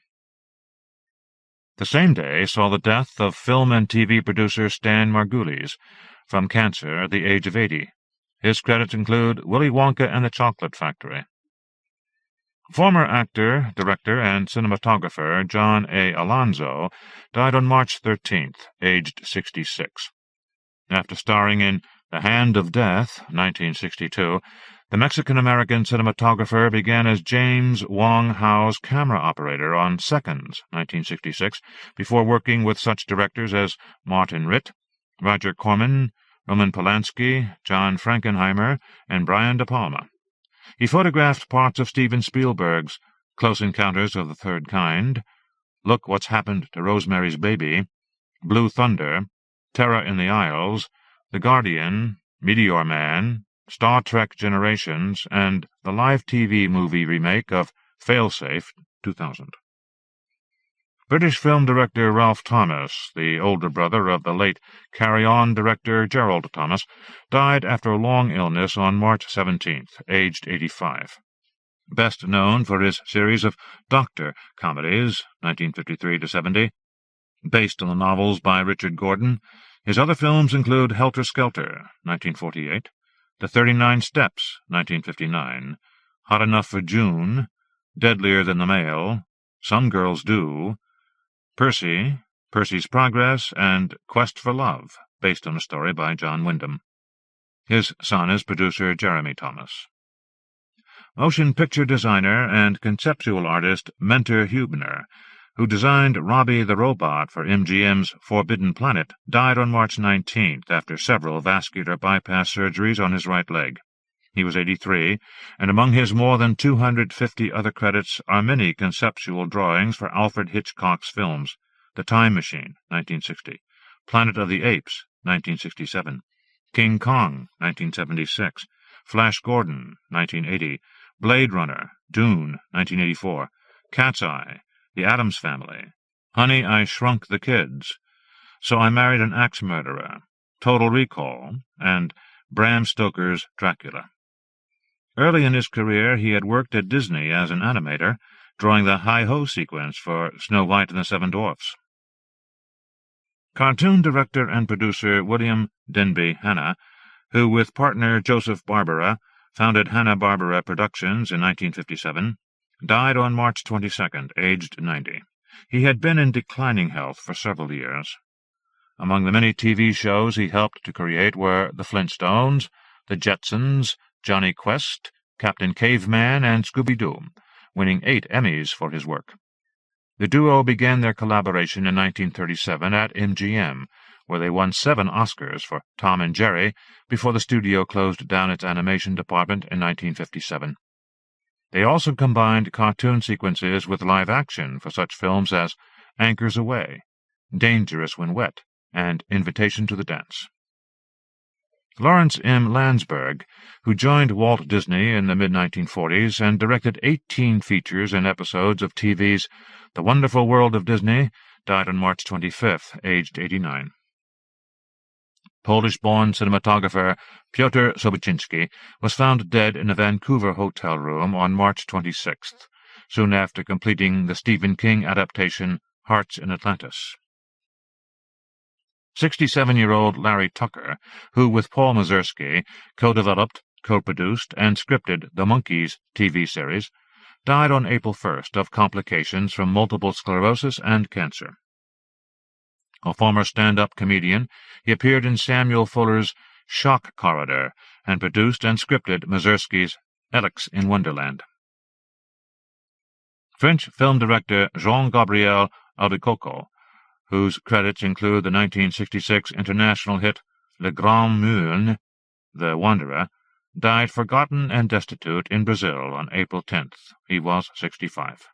Speaker 2: The same day saw the death of film and TV producer Stan Margulies from cancer at the age of 80. His credits include Willy Wonka and the Chocolate Factory. Former actor, director, and cinematographer John A. Alonzo died on March 13th, aged 66. After starring in The Hand of Death, 1962, the Mexican-American cinematographer began as James Wong Howe's camera operator on Seconds, 1966, before working with such directors as Martin Ritt, Roger Corman, Roman Polanski, John Frankenheimer, and Brian De Palma. He photographed parts of Steven Spielberg's Close Encounters of the Third Kind, Look What's Happened to Rosemary's Baby, Blue Thunder, Terror in the Isles, The Guardian, Meteor Man, Star Trek Generations, and the live TV movie remake of Failsafe, 2000. British film director Ralph Thomas, the older brother of the late Carry On director Gerald Thomas, died after a long illness on March 17th, aged 85. Best known for his series of Doctor comedies, 1953-70, based on the novels by Richard Gordon, his other films include Helter Skelter, 1948, The 39 Steps, 1959, Hot Enough for June, Deadlier Than the Male, Some Girls Do, Percy, Percy's Progress, and Quest for Love, based on a story by John Wyndham. His son is producer Jeremy Thomas. Motion picture designer and conceptual artist Mentor Hubner, who designed Robbie the Robot for MGM's Forbidden Planet, died on March 19th after several vascular bypass surgeries on his right leg. He was 83, and among his more than 250 other credits are many conceptual drawings for Alfred Hitchcock's films, The Time Machine, 1960, Planet of the Apes, 1967, King Kong, 1976, Flash Gordon, 1980, Blade Runner, Dune, 1984, Cat's Eye, The Addams Family, Honey, I Shrunk the Kids, So I Married an Axe Murderer, Total Recall, and Bram Stoker's Dracula. Early in his career, he had worked at Disney as an animator, drawing the Hi-Ho sequence for Snow White and the Seven Dwarfs. Cartoon director and producer William Denby Hanna, who with partner Joseph Barbera founded Hanna-Barbera Productions in 1957, died on March 22nd, aged 90. He had been in declining health for several years. Among the many TV shows he helped to create were The Flintstones, The Jetsons, Johnny Quest, Captain Caveman, and Scooby-Doo, winning 8 Emmys for his work. The duo began their collaboration in 1937 at MGM, where they won 7 Oscars for Tom and Jerry before the studio closed down its animation department in 1957. They also combined cartoon sequences with live action for such films as Anchors Aweigh, Dangerous When Wet, and Invitation to the Dance. Lawrence M. Landsberg, who joined Walt Disney in the mid-1940s and directed 18 features and episodes of TV's The Wonderful World of Disney, died on March 25th, aged 89. Polish-born cinematographer Piotr Sobocinski was found dead in a Vancouver hotel room on March 26th, soon after completing the Stephen King adaptation Hearts in Atlantis. 67-year-old Larry Tucker, who with Paul Mazursky co-developed, co-produced, and scripted the Monkees TV series, died on April 1st of complications from multiple sclerosis and cancer. A former stand-up comedian, he appeared in Samuel Fuller's Shock Corridor and produced and scripted Mazursky's Alex in Wonderland. French film director Jean-Gabriel Albicoco, whose credits include the 1966 international hit Le Grand Moulin, The Wanderer, died forgotten and destitute in Brazil on April 10th. He was 65.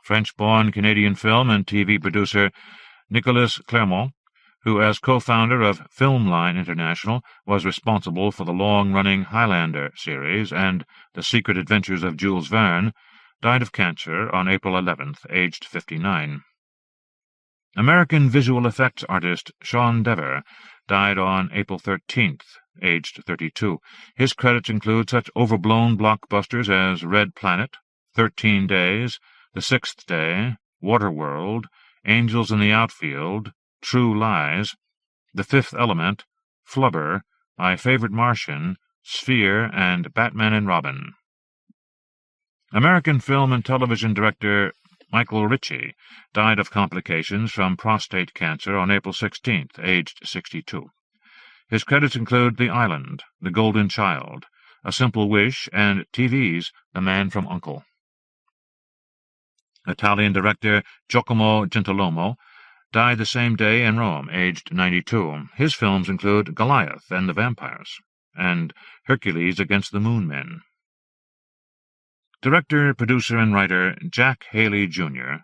Speaker 2: French-born Canadian film and TV producer Nicolas Clermont, who as co-founder of Filmline International was responsible for the long-running Highlander series and The Secret Adventures of Jules Verne, died of cancer on April 11th, aged 59. American visual effects artist Sean Dever died on April 13th, aged 32. His credits include such overblown blockbusters as Red Planet, 13 Days, The Sixth Day, Waterworld, Angels in the Outfield, True Lies, The Fifth Element, Flubber, My Favorite Martian, Sphere, and Batman and Robin. American film and television director Michael Ritchie died of complications from prostate cancer on April 16th, aged 62. His credits include The Island, The Golden Child, A Simple Wish, and TV's The Man from U.N.C.L.E. Italian director Giacomo Gentilomo died the same day in Rome, aged 92. His films include Goliath and the Vampires, and Hercules Against the Moon Men. Director, producer, and writer Jack Haley, Jr.,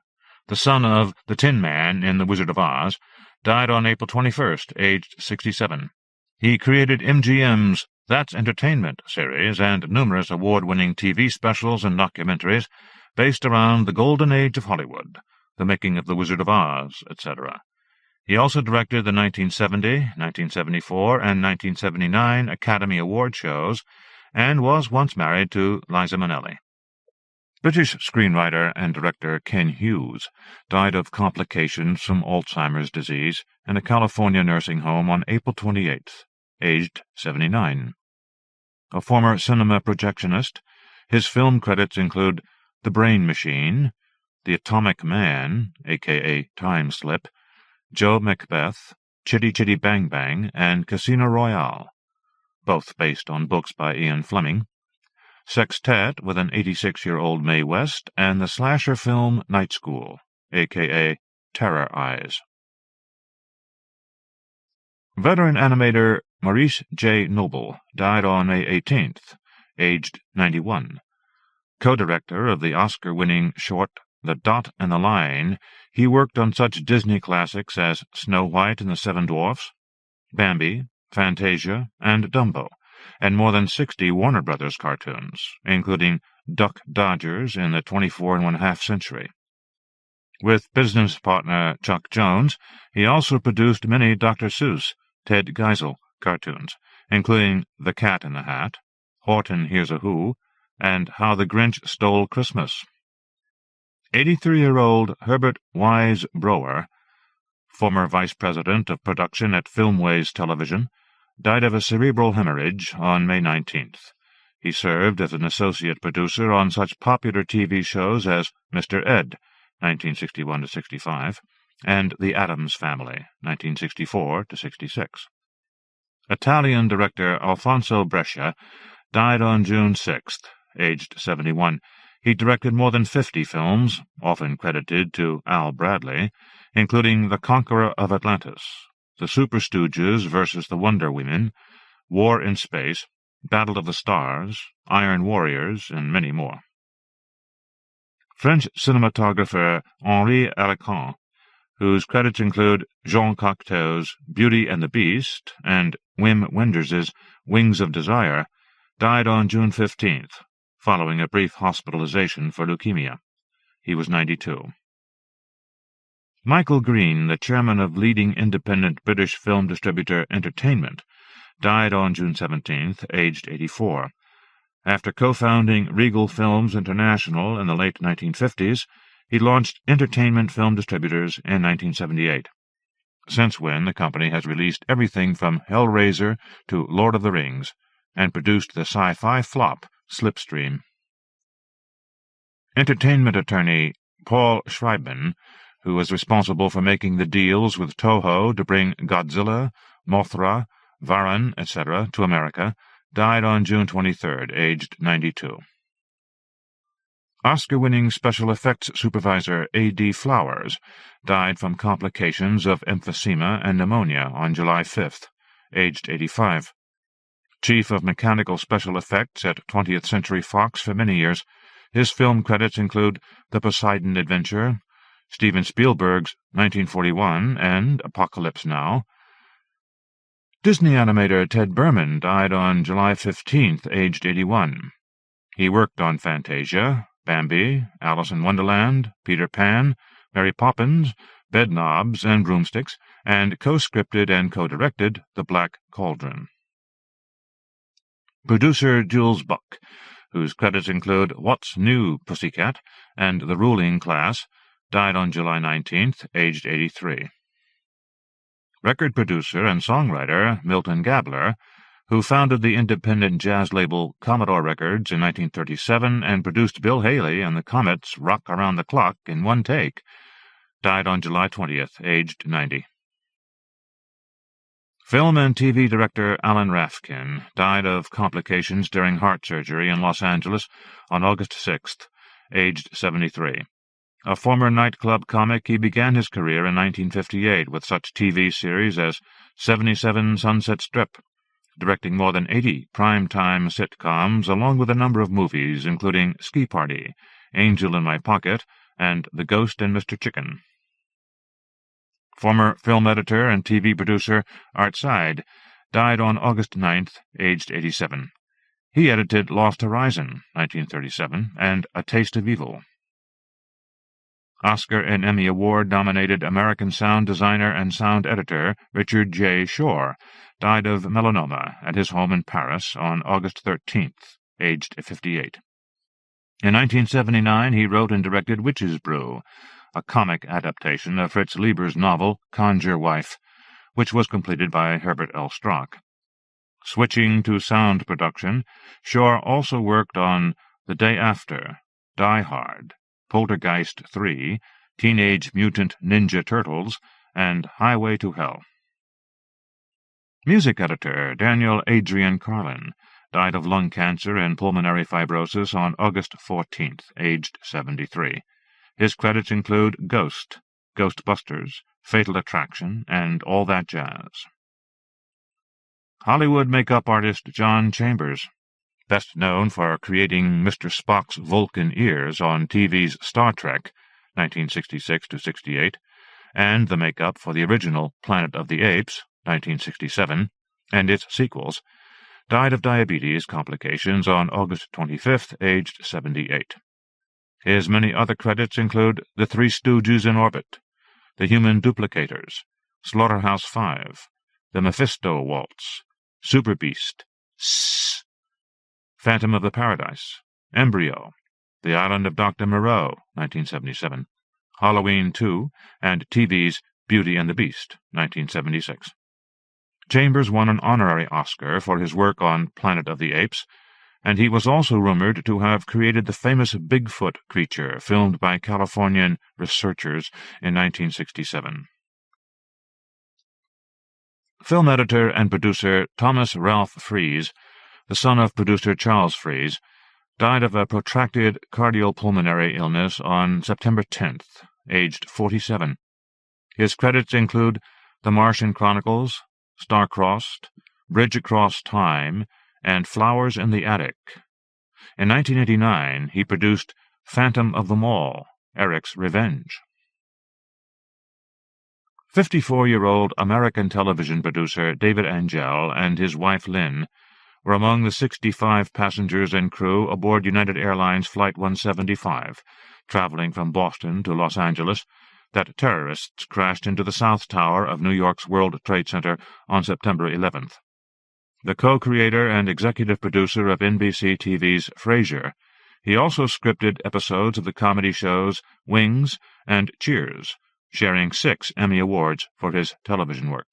Speaker 2: the son of the Tin Man in The Wizard of Oz, died on April 21st, aged 67. He created MGM's That's Entertainment series and numerous award-winning TV specials and documentaries based around the golden age of Hollywood, the making of The Wizard of Oz, etc. He also directed the 1970, 1974, and 1979 Academy Award shows and was once married to Liza Minnelli. British screenwriter and director Ken Hughes died of complications from Alzheimer's disease in a California nursing home on April 28th, aged 79. A former cinema projectionist, his film credits include The Brain Machine, The Atomic Man, a.k.a. Time Slip, Joe Macbeth, Chitty Chitty Bang Bang, and Casino Royale, both based on books by Ian Fleming, Sextet with an 86-year-old Mae West, and the slasher film Night School, a.k.a. Terror Eyes. Veteran animator Maurice J. Noble died on May 18th, aged 91. Co-director of the Oscar-winning short The Dot and the Line, he worked on such Disney classics as Snow White and the Seven Dwarfs, Bambi, Fantasia, and Dumbo, and more than 60 Warner Brothers cartoons, including Duck Dodgers in the 24½ century. With business partner Chuck Jones, he also produced many Dr. Seuss, Ted Geisel cartoons, including The Cat in the Hat, Horton Hears a Who, and How the Grinch Stole Christmas. 83-year-old Herbert Wise Brower, former vice president of production at Filmways Television, died of a cerebral hemorrhage on May 19th. He served as an associate producer on such popular TV shows as Mr. Ed, 1961-65, and The Addams Family, 1964-66. Italian director Alfonso Brescia died on June 6th, aged 71. He directed more than 50 films, often credited to Al Bradley, including The Conqueror of Atlantis, The Super Stooges versus the Wonder Women, War in Space, Battle of the Stars, Iron Warriors, and many more. French cinematographer Henri Alecan, whose credits include Jean Cocteau's Beauty and the Beast and Wim Wenders's Wings of Desire, died on June 15th, following a brief hospitalization for leukemia. He was 92. Michael Green, the chairman of leading independent British film distributor Entertainment, died on June 17th, aged 84. After co-founding Regal Films International in the late 1950s, he launched Entertainment Film Distributors in 1978, since when the company has released everything from Hellraiser to Lord of the Rings, and produced the sci-fi flop Slipstream. Entertainment attorney Paul Schreiben, who was responsible for making the deals with Toho to bring Godzilla, Mothra, Varan, etc. to America, died on June 23rd, aged 92. Oscar-winning special effects supervisor A.D. Flowers died from complications of emphysema and pneumonia on July 5th, aged 85. Chief of mechanical special effects at 20th Century Fox for many years, his film credits include The Poseidon Adventure, Steven Spielberg's 1941 and Apocalypse Now. Disney animator Ted Berman died on July 15th, aged 81. He worked on Fantasia, Bambi, Alice in Wonderland, Peter Pan, Mary Poppins, Bedknobs and Broomsticks, and co-scripted and co-directed The Black Cauldron. Producer Jules Buck, whose credits include What's New, Pussycat and The Ruling Class, died on July 19th, aged 83. Record producer and songwriter Milton Gabler, who founded the independent jazz label Commodore Records in 1937 and produced Bill Haley and the Comets' Rock Around the Clock in one take, died on July 20th, aged 90. Film and TV director Alan Rafkin died of complications during heart surgery in Los Angeles on August 6th, aged 73. A former nightclub comic, he began his career in 1958 with such TV series as 77 Sunset Strip, directing more than 80 prime-time sitcoms along with a number of movies, including Ski Party, Angel in My Pocket, and The Ghost and Mr. Chicken. Former film editor and TV producer Art Side died on August 9th, aged 87. He edited Lost Horizon, 1937, and A Taste of Evil. Oscar and Emmy Award-nominated American sound designer and sound editor Richard J. Shore died of melanoma at his home in Paris on August 13th, aged 58. In 1979, he wrote and directed Witch's Brew, a comic adaptation of Fritz Lieber's novel Conjure Wife, which was completed by Herbert L. Strock. Switching to sound production, Shore also worked on The Day After, Die Hard, Poltergeist 3, Teenage Mutant Ninja Turtles, and Highway to Hell. Music editor Daniel Adrian Carlin died of lung cancer and pulmonary fibrosis on August 14th, aged 73. His credits include Ghost, Ghostbusters, Fatal Attraction, and All That Jazz. Hollywood makeup artist John Chambers, best known for creating Mr. Spock's Vulcan ears on TV's Star Trek, 1966-68, and the makeup for the original Planet of the Apes, 1967, and its sequels, died of diabetes complications on August 25th, aged 78. His many other credits include The Three Stooges in Orbit, The Human Duplicators, Slaughterhouse-5, The Mephisto Waltz, Super Beast, Phantom of the Paradise, Embryo, The Island of Dr. Moreau, 1977, Halloween 2, and TV's Beauty and the Beast, 1976. Chambers won an honorary Oscar for his work on Planet of the Apes, and he was also rumored to have created the famous Bigfoot creature filmed by Californian researchers in 1967. Film editor and producer Thomas Ralph Fries, the son of producer Charles Fries, died of a protracted cardiopulmonary illness on September 10th, aged 47. His credits include
Speaker 1: The Martian Chronicles, Star-Crossed, Bridge Across Time, and Flowers in the Attic. In 1989, he produced Phantom of the Mall, Eric's Revenge. 54-year-old American television producer David Angell and his wife Lynn were among the 65 passengers and crew aboard United Airlines Flight 175, traveling from Boston to Los Angeles, that terrorists crashed into the South Tower of New York's World Trade Center on September 11th. The co-creator and executive producer of NBC TV's Frasier, he also scripted episodes of the comedy shows Wings and Cheers, sharing 6 Emmy Awards for his television work.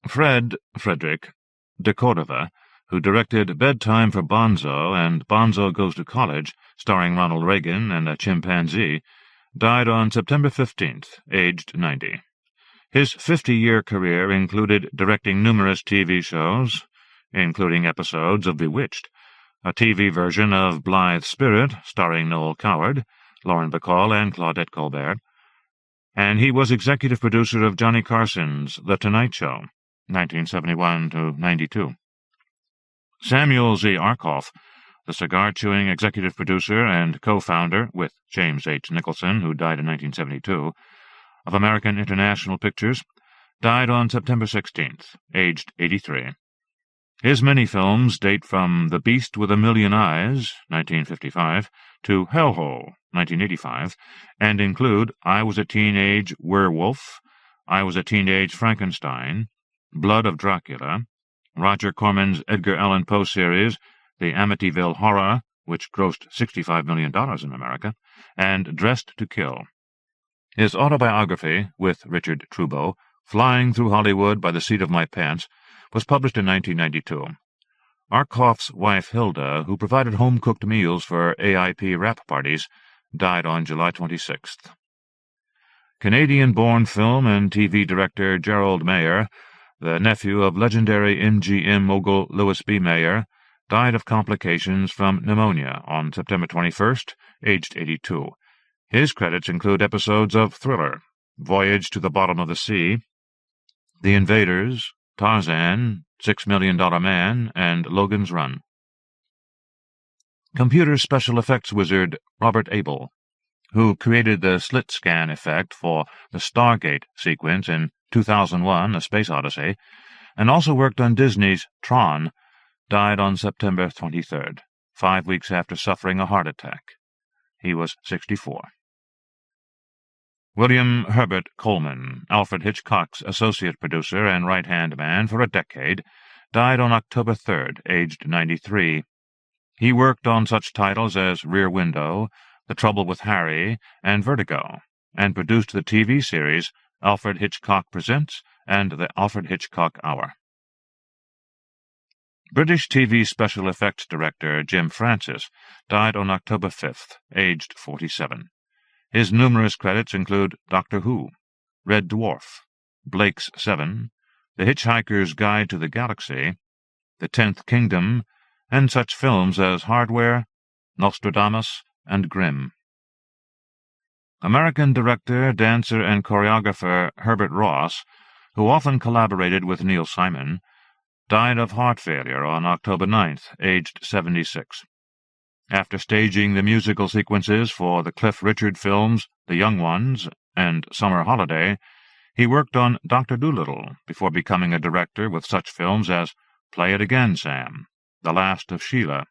Speaker 1: Frederick de Cordova, who directed Bedtime for Bonzo and Bonzo Goes to College, starring Ronald Reagan and a chimpanzee, died on September 15th, aged 90. His 50-year career included directing numerous TV shows, including episodes of Bewitched, a TV version of Blithe Spirit, starring Noel Coward, Lauren Bacall, and Claudette Colbert, and he was executive producer of Johnny Carson's The Tonight Show, 1971 to 92. Samuel Z. Arkoff, the cigar-chewing executive producer and co-founder, with James H. Nicholson, who died in 1972, of American International Pictures, died on September 16th, aged 83. His many films date from The Beast with a Million Eyes, 1955, to Hellhole, 1985, and include I Was a Teenage Werewolf, I Was a Teenage Frankenstein, Blood of Dracula, Roger Corman's Edgar Allan Poe series, The Amityville Horror, which grossed $65 million in America, and Dressed to Kill. His autobiography, with Richard Trudeau, Flying Through Hollywood by the Seat of My Pants, was published in 1992. Arkoff's wife Hilda, who provided home-cooked meals for AIP rap parties, died on July 26th. Canadian-born film and TV director Gerald Mayer, the nephew of legendary MGM mogul Louis B. Mayer, died of complications from pneumonia on September 21st, aged 82. His credits include episodes of Thriller, Voyage to the Bottom of the Sea, The Invaders, Tarzan, $6 Million Man, and Logan's Run. Computer special effects wizard Robert Abel, who created the slit scan effect for the Stargate sequence in 2001, A Space Odyssey, and also worked on Disney's Tron, died on September 23rd, 5 weeks after suffering a heart attack. He was 64. William Herbert Coleman, Alfred Hitchcock's associate producer and right-hand man for a decade, died on October 3rd, aged 93. He worked on such titles as Rear Window, The Trouble with Harry, and Vertigo, and produced the TV series Alfred Hitchcock Presents and The Alfred Hitchcock Hour. British TV special effects director Jim Francis died on October 5th, aged 47. His numerous credits include Doctor Who, Red Dwarf, Blake's 7, The Hitchhiker's Guide to the Galaxy, The 10th Kingdom, and such films as Hardware, Nostradamus, and Grimm. American director, dancer, and choreographer Herbert Ross, who often collaborated with Neil Simon, died of heart failure on October 9th, aged 76. After staging the musical sequences for the Cliff Richard films The Young Ones and Summer Holiday, he worked on Dr. Dolittle before becoming a director with such films as Play It Again, Sam, The Last of Sheila,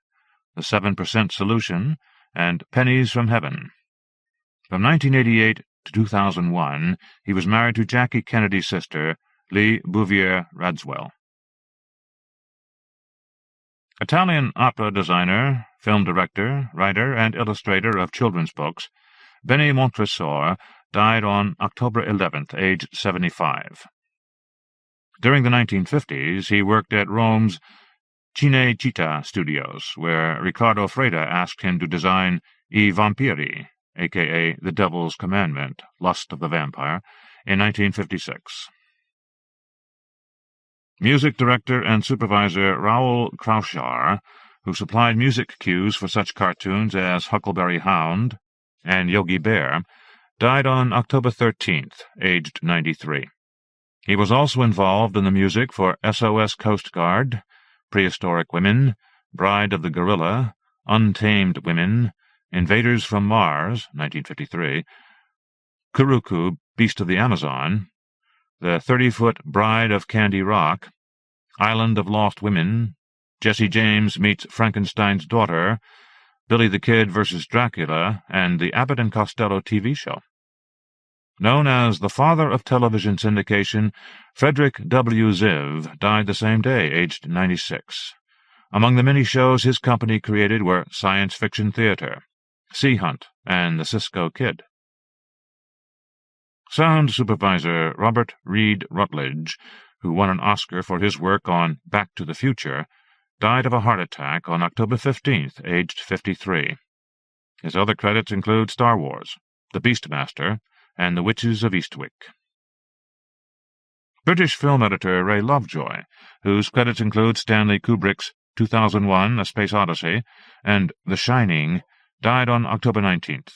Speaker 1: The 7% Solution, and Pennies from Heaven. From 1988 to 2001, he was married to Jackie Kennedy's sister, Lee Bouvier Radswell. Italian opera designer, film director, writer, and illustrator of children's books, Benny Montresor died on October 11th, aged 75. During the 1950s, he worked at Rome's Cinecittà Studios, where Riccardo Freda asked him to design I Vampiri, a.k.a. The Devil's Commandment, Lust of the Vampire, in 1956. Music director and supervisor Raoul Krauschar, who supplied music cues for such cartoons as Huckleberry Hound and Yogi Bear, died on October 13th, aged 93.
Speaker 2: He was also involved in the music for SOS Coast Guard, Prehistoric Women, Bride of the Gorilla, Untamed Women, Invaders from Mars, 1953, Kuruku, Beast of the Amazon, The 30-Foot Bride of Candy Rock, Island of Lost Women, Jesse James Meets Frankenstein's Daughter, Billy the Kid vs. Dracula, and the Abbott and Costello TV show. Known as the father of television syndication, Frederick W. Ziv died the same day, aged 96. Among the many shows his company created were Science Fiction Theater, Sea Hunt, and the Cisco Kid. Sound supervisor Robert Reed Rutledge, who won an Oscar for his work on Back to the Future, died of a heart attack on October 15th, aged 53. His other credits include Star Wars, The Beastmaster, and The Witches of Eastwick. British film editor Ray Lovejoy, whose credits include Stanley Kubrick's 2001 A Space Odyssey and The Shining, died on October 19th.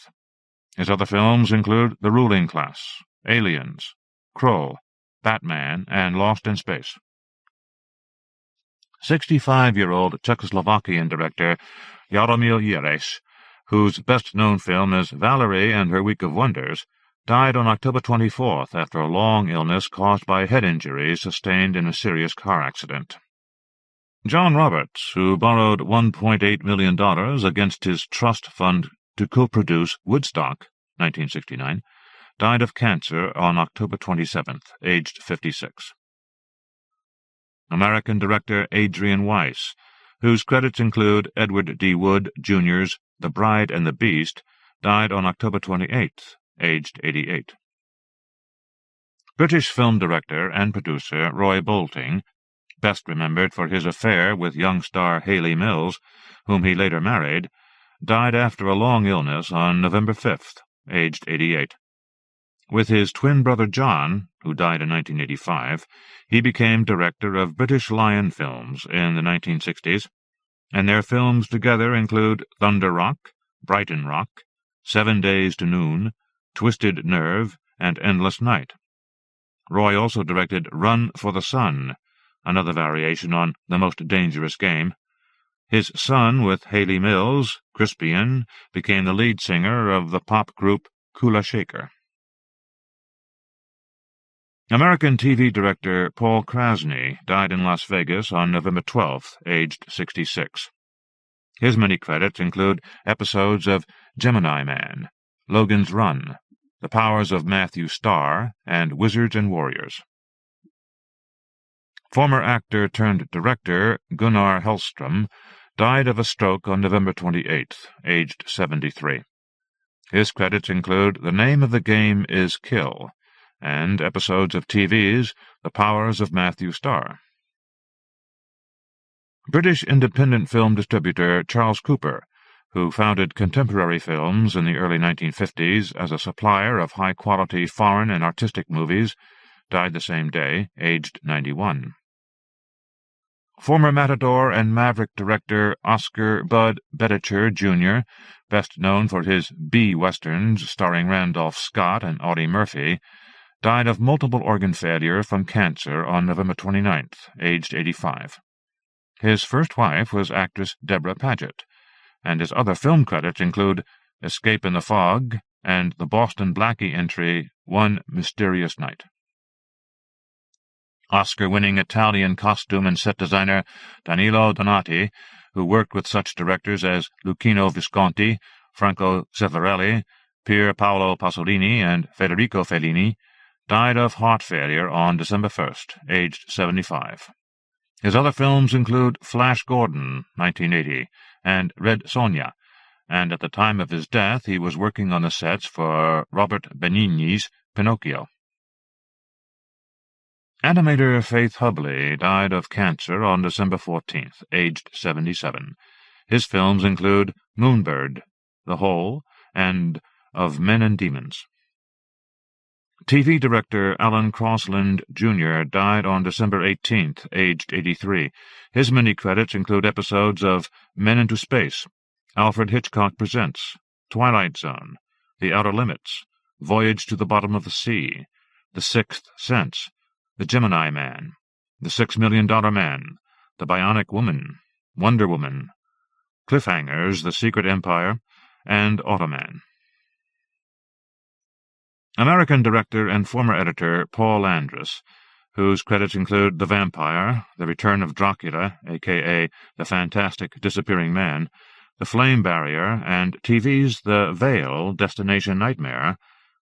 Speaker 2: His other films include The Ruling Class, Aliens, Krull, Batman, and Lost in Space. 65-year-old Czechoslovakian director Jaromír Jágr, whose best-known film is Valerie and Her Week of Wonders, died on October 24th after a long illness caused by head injuries sustained in a serious car accident. John Roberts, who borrowed $1.8 million against his trust fund to co-produce Woodstock, 1969, died of cancer on October 27th, aged 56. American director Adrian Weiss, whose credits include Edward D. Wood, Jr.'s The Bride and the Beast, died on October 28th, aged 88. British film director and producer Roy Bolting, best remembered for his affair with young star Hayley Mills, whom he later married, died after a long illness on November 5th, aged 88. With his twin brother John, who died in 1985, he became director of British Lion Films in the 1960s, and their films together include Thunder Rock, Brighton Rock, 7 Days to Noon, Twisted Nerve, and Endless Night. Roy also directed Run for the Sun, another variation on The Most Dangerous Game. His son, with Hayley Mills, Crispian, became the lead singer of the pop group Kula Shaker. American TV director Paul Krasny died in Las Vegas on November 12th, aged 66. His many credits include episodes of Gemini Man, Logan's Run, The Powers of Matthew Starr, and Wizards and Warriors. Former actor-turned-director Gunnar Hellstrom died of a stroke on November 28th, aged 73. His credits include The Name of the Game is Kill, and episodes of TV's The Powers of Matthew Starr. British independent film distributor Charles Cooper, who founded Contemporary Films in the early 1950s as a supplier of high-quality foreign and artistic movies, died the same day, aged 91. Former Matador and Maverick director Oscar Bud Betticher, Jr., best known for his B-westerns starring Randolph Scott and Audie Murphy, died of multiple organ failure from cancer on November 29th, aged 85. His first wife was actress Deborah Paget, and his other film credits include Escape in the Fog and the Boston Blackie entry One Mysterious Night. Oscar-winning Italian costume and set designer Danilo Donati, who worked with such directors as Luchino Visconti, Franco Zeffirelli, Pier Paolo Pasolini, and Federico Fellini, died of heart failure on December 1st, aged 75. His other films include Flash Gordon, 1980, and Red Sonja, and at the time of his death he was working on the sets for Robert Benigni's Pinocchio. Animator Faith Hubley died of cancer on December 14th, aged 77. His films include Moonbird, The Hole, and Of Men and Demons. TV director Alan Crosland, Jr. died on December 18th, aged 83. His many credits include episodes of Men into Space, Alfred Hitchcock Presents, Twilight Zone, The Outer Limits, Voyage to the Bottom of the Sea, The Sixth Sense, The Gemini Man, The $6 Million Man, The Bionic Woman, Wonder Woman, Cliffhangers, The Secret Empire, and Automan. American director and former editor Paul McAuley, whose credits include The Vampire, The Return of Dracula, a.k.a. The Fantastic Disappearing Man, The Flame Barrier, and TV's The Veil, Destination Nightmare,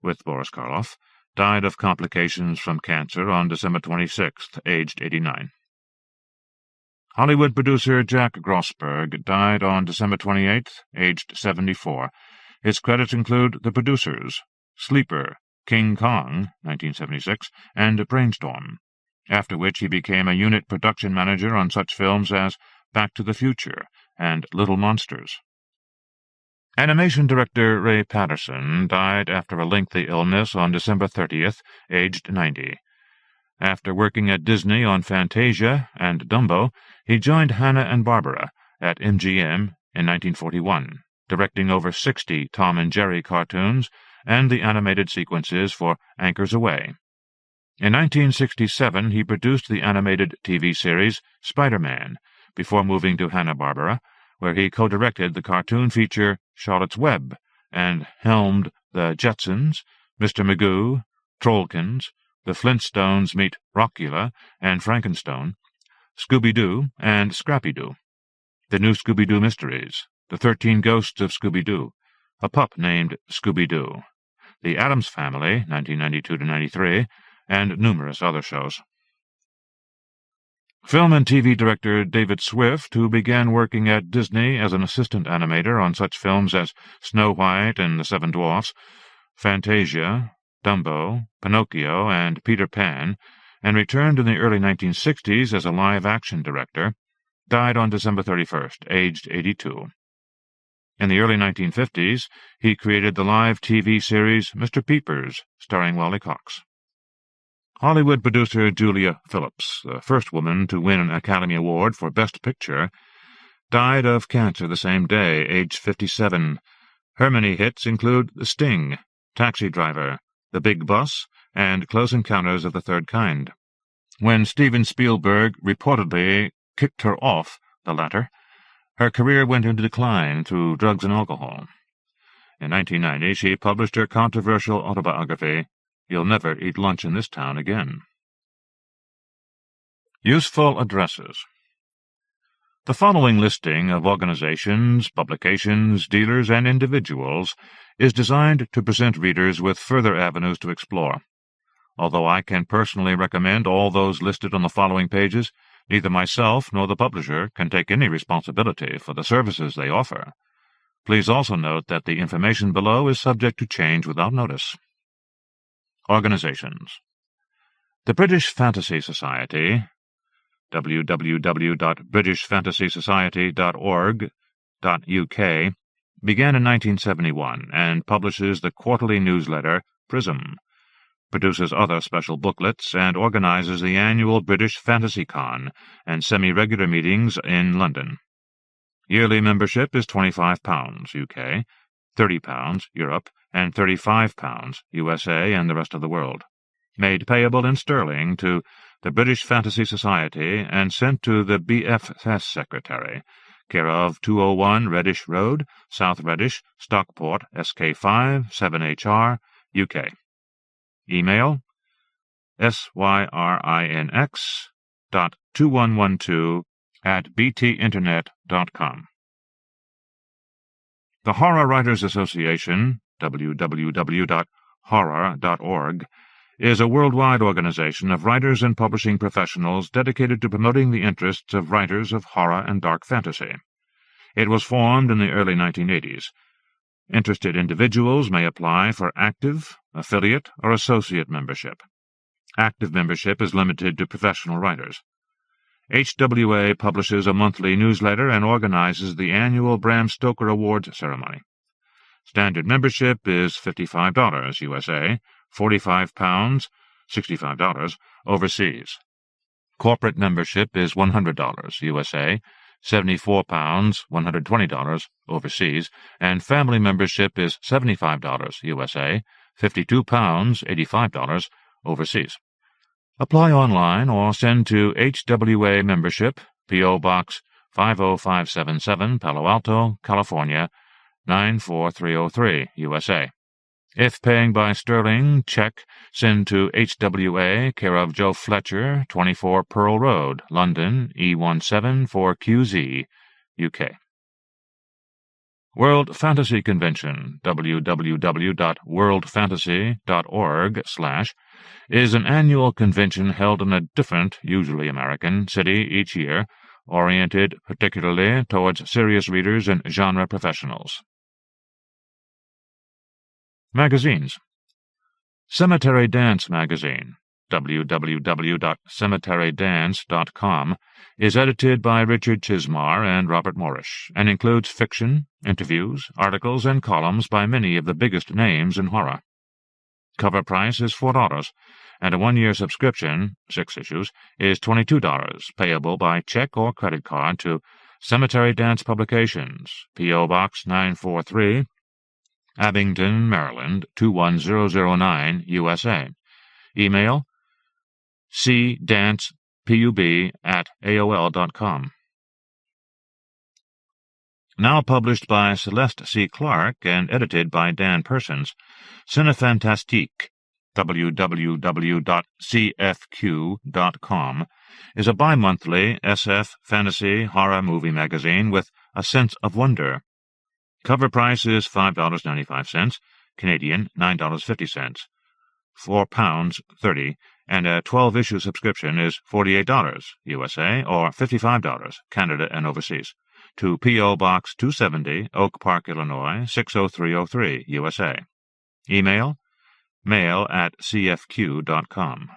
Speaker 2: with Boris Karloff, died of complications from cancer on December 26th, aged 89. Hollywood producer Jack Grossberg died on December 28th, aged 74. His credits include The Producers, Sleeper, King Kong, 1976, and Brainstorm, after which he became a unit production manager on such films as Back to the Future and Little Monsters. Animation director Ray Patterson died after a lengthy illness on December 30th, aged 90. After working at Disney on Fantasia and Dumbo, he joined Hanna-Barbera at MGM in 1941, directing over 60 Tom and Jerry cartoons and the animated sequences for Anchors Away. In 1967, he produced the animated TV series Spider-Man, before moving to Hanna-Barbera, where he co-directed the cartoon feature Charlotte's Web and helmed The Jetsons, Mr. Magoo, Trollkins, The Flintstones Meet Rockula and Frankenstone, Scooby-Doo and Scrappy-Doo, The New Scooby-Doo Mysteries, The 13 Ghosts of Scooby-Doo, A Pup Named Scooby-Doo, The Addams Family, 1992-93, and numerous other shows. Film and TV director David Swift, who began working at Disney as an assistant animator on such films as Snow White and the Seven Dwarfs, Fantasia, Dumbo, Pinocchio, and Peter Pan, and returned in the early 1960s as a live-action director, died on December 31st, aged 82. In the early 1950s, he created the live TV series Mr. Peepers, starring Wally Cox. Hollywood producer Julia Phillips, the first woman to win an Academy Award for Best Picture, died of cancer the same day, aged 57. Her many hits include The Sting, Taxi Driver, The Big Bus, and Close Encounters of the Third Kind. When Steven Spielberg reportedly kicked her off the latter, her career went into decline through drugs and alcohol. In 1990, she published her controversial autobiography, You'll Never Eat Lunch in This Town Again. Useful addresses. The following listing of organizations, publications, dealers, and individuals is designed to present readers with further avenues to explore. Although I can personally recommend all those listed on the following pages, neither myself nor the publisher can take any responsibility for the services they offer. Please also note that the information below is subject to change without notice. Organizations. The British Fantasy Society, www.britishfantasysociety.org.uk, began in 1971 and publishes the quarterly newsletter Prism, produces other special booklets, and organizes the annual British Fantasy Con and semi-regular meetings in London. Yearly membership is £25 UK, £30 Europe, and £35 USA and the rest of the world, made payable in sterling to the British Fantasy Society and sent to the BFS Secretary, care of 201 Reddish Road, South Reddish, Stockport, SK5 7HR, UK. Email syrinx.2112@btinternet.com. The Horror Writers Association, www.horror.org, is a worldwide organization of writers and publishing professionals dedicated to promoting the interests of writers of horror and dark fantasy. It was formed in the early 1980s. Interested individuals may apply for active, affiliate, or associate membership. Active membership is limited to professional writers. HWA publishes a monthly newsletter and organizes the annual Bram Stoker Awards ceremony. Standard membership is $55 USA, £45, $65 overseas. Corporate membership is $100 USA, £74, $120 overseas, and family membership is $75 USA, £52, $85 overseas.
Speaker 1: Apply online or send to HWA Membership, P.O. Box 50577, Palo Alto, California, 94303, USA. If paying by sterling, check, send to HWA, care of Joe Fletcher, 24 Pearl Road, London, E174QZ, UK. World Fantasy Convention, www.worldfantasy.org/, is an annual convention held in a different, usually American, city each year, oriented particularly towards serious readers and genre professionals. Magazines. Cemetery Dance Magazine, www.cemeterydance.com, is edited by Richard Chismar and Robert Morrish, and includes fiction, interviews, articles, and columns by many of the biggest names in horror. Cover price is $4, and a one-year subscription, 6 issues, is $22, payable by check or credit card to Cemetery Dance Publications, P.O. Box 943, Abington, Maryland, 21009, USA. Email cdancepub@aol.com. Now published by Celeste C. Clark and edited by Dan Persons, Cinefantastique, www.cfq.com, is a bi-monthly SF fantasy horror movie magazine with a sense of wonder. Cover price is $5.95, Canadian $9.50, £4.30, and a 12-issue subscription is $48, USA, or $55, Canada and overseas, to P.O. Box 270, Oak Park, Illinois, 60303, USA. Email mail@cfq.com.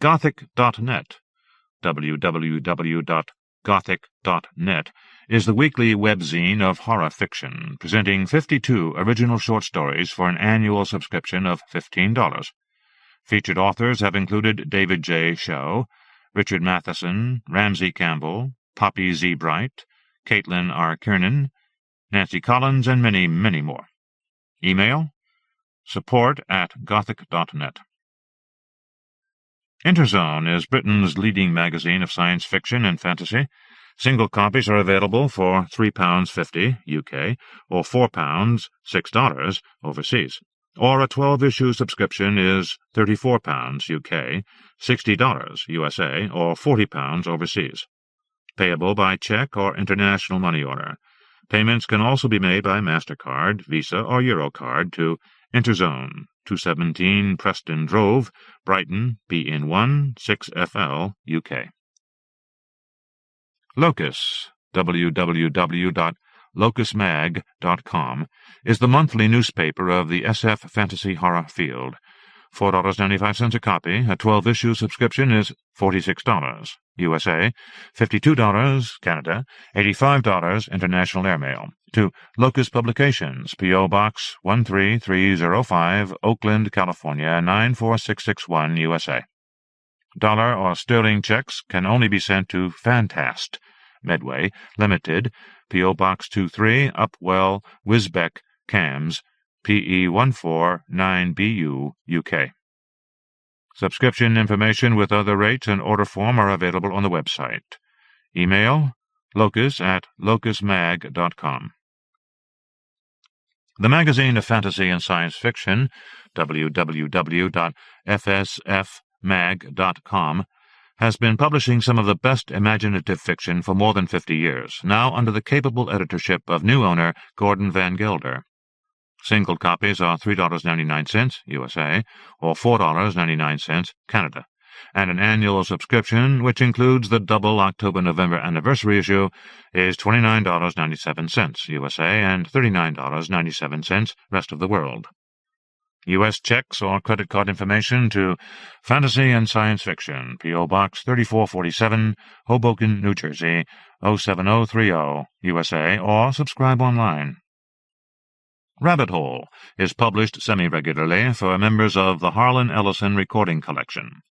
Speaker 1: Gothic.net, www.gothic.net, is the weekly webzine of horror fiction, presenting 52 original short stories for an annual subscription of $15. Featured authors have included David J. Shaw, Richard Matheson, Ramsey Campbell, Poppy Z. Bright, Caitlin R. Kiernan, Nancy Collins, and many, many more. Email support@gothic.net. Interzone is Britain's leading magazine of science fiction and fantasy. Single copies are available for £3.50 UK or £4, $6 overseas, or a 12-issue subscription is £34 UK, $60 USA, or £40 overseas. Payable by check or international money order. Payments can also be made by MasterCard, Visa, or Eurocard to Interzone, 217 Preston Drove, Brighton, BN1, 6FL, UK. Locus, www.locusmag.com, is the monthly newspaper of the SF fantasy horror field. $4.95 a copy. A 12-issue subscription is $46, USA, $52, Canada, $85 international airmail. To Locus Publications, P.O. Box 13305, Oakland, California, 94661, USA. Dollar or sterling checks can only be sent to Fantast, Medway, Limited, P.O. Box 23, Upwell, Wisbeck, Cams, PE 149BU, UK. Subscription information with other rates and order form are available on the website. Email locus@locusmag.com. The Magazine of Fantasy and Science Fiction, www.fsfmag.com, has been publishing some of the best imaginative fiction for more than 50 years, now under the capable editorship of new owner Gordon Van Gelder. Single copies are $3.99 USA or $4.99 Canada, and an annual subscription, which includes the double October-November anniversary issue, is $29.97 USA and $39.97 rest of the world. U.S. checks or credit card information to Fantasy and Science Fiction, P.O. Box 3447, Hoboken, New Jersey, 07030, USA, or subscribe online. Rabbit Hole is published semi-regularly for members of the Harlan Ellison Recording Collection.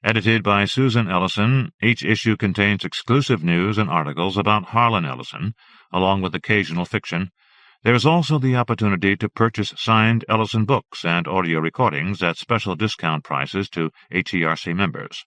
Speaker 1: Edited by Susan Ellison, each issue contains exclusive news and articles about Harlan Ellison, along with occasional fiction. There is also the opportunity to purchase signed Ellison books and audio recordings at special discount prices to HERC members.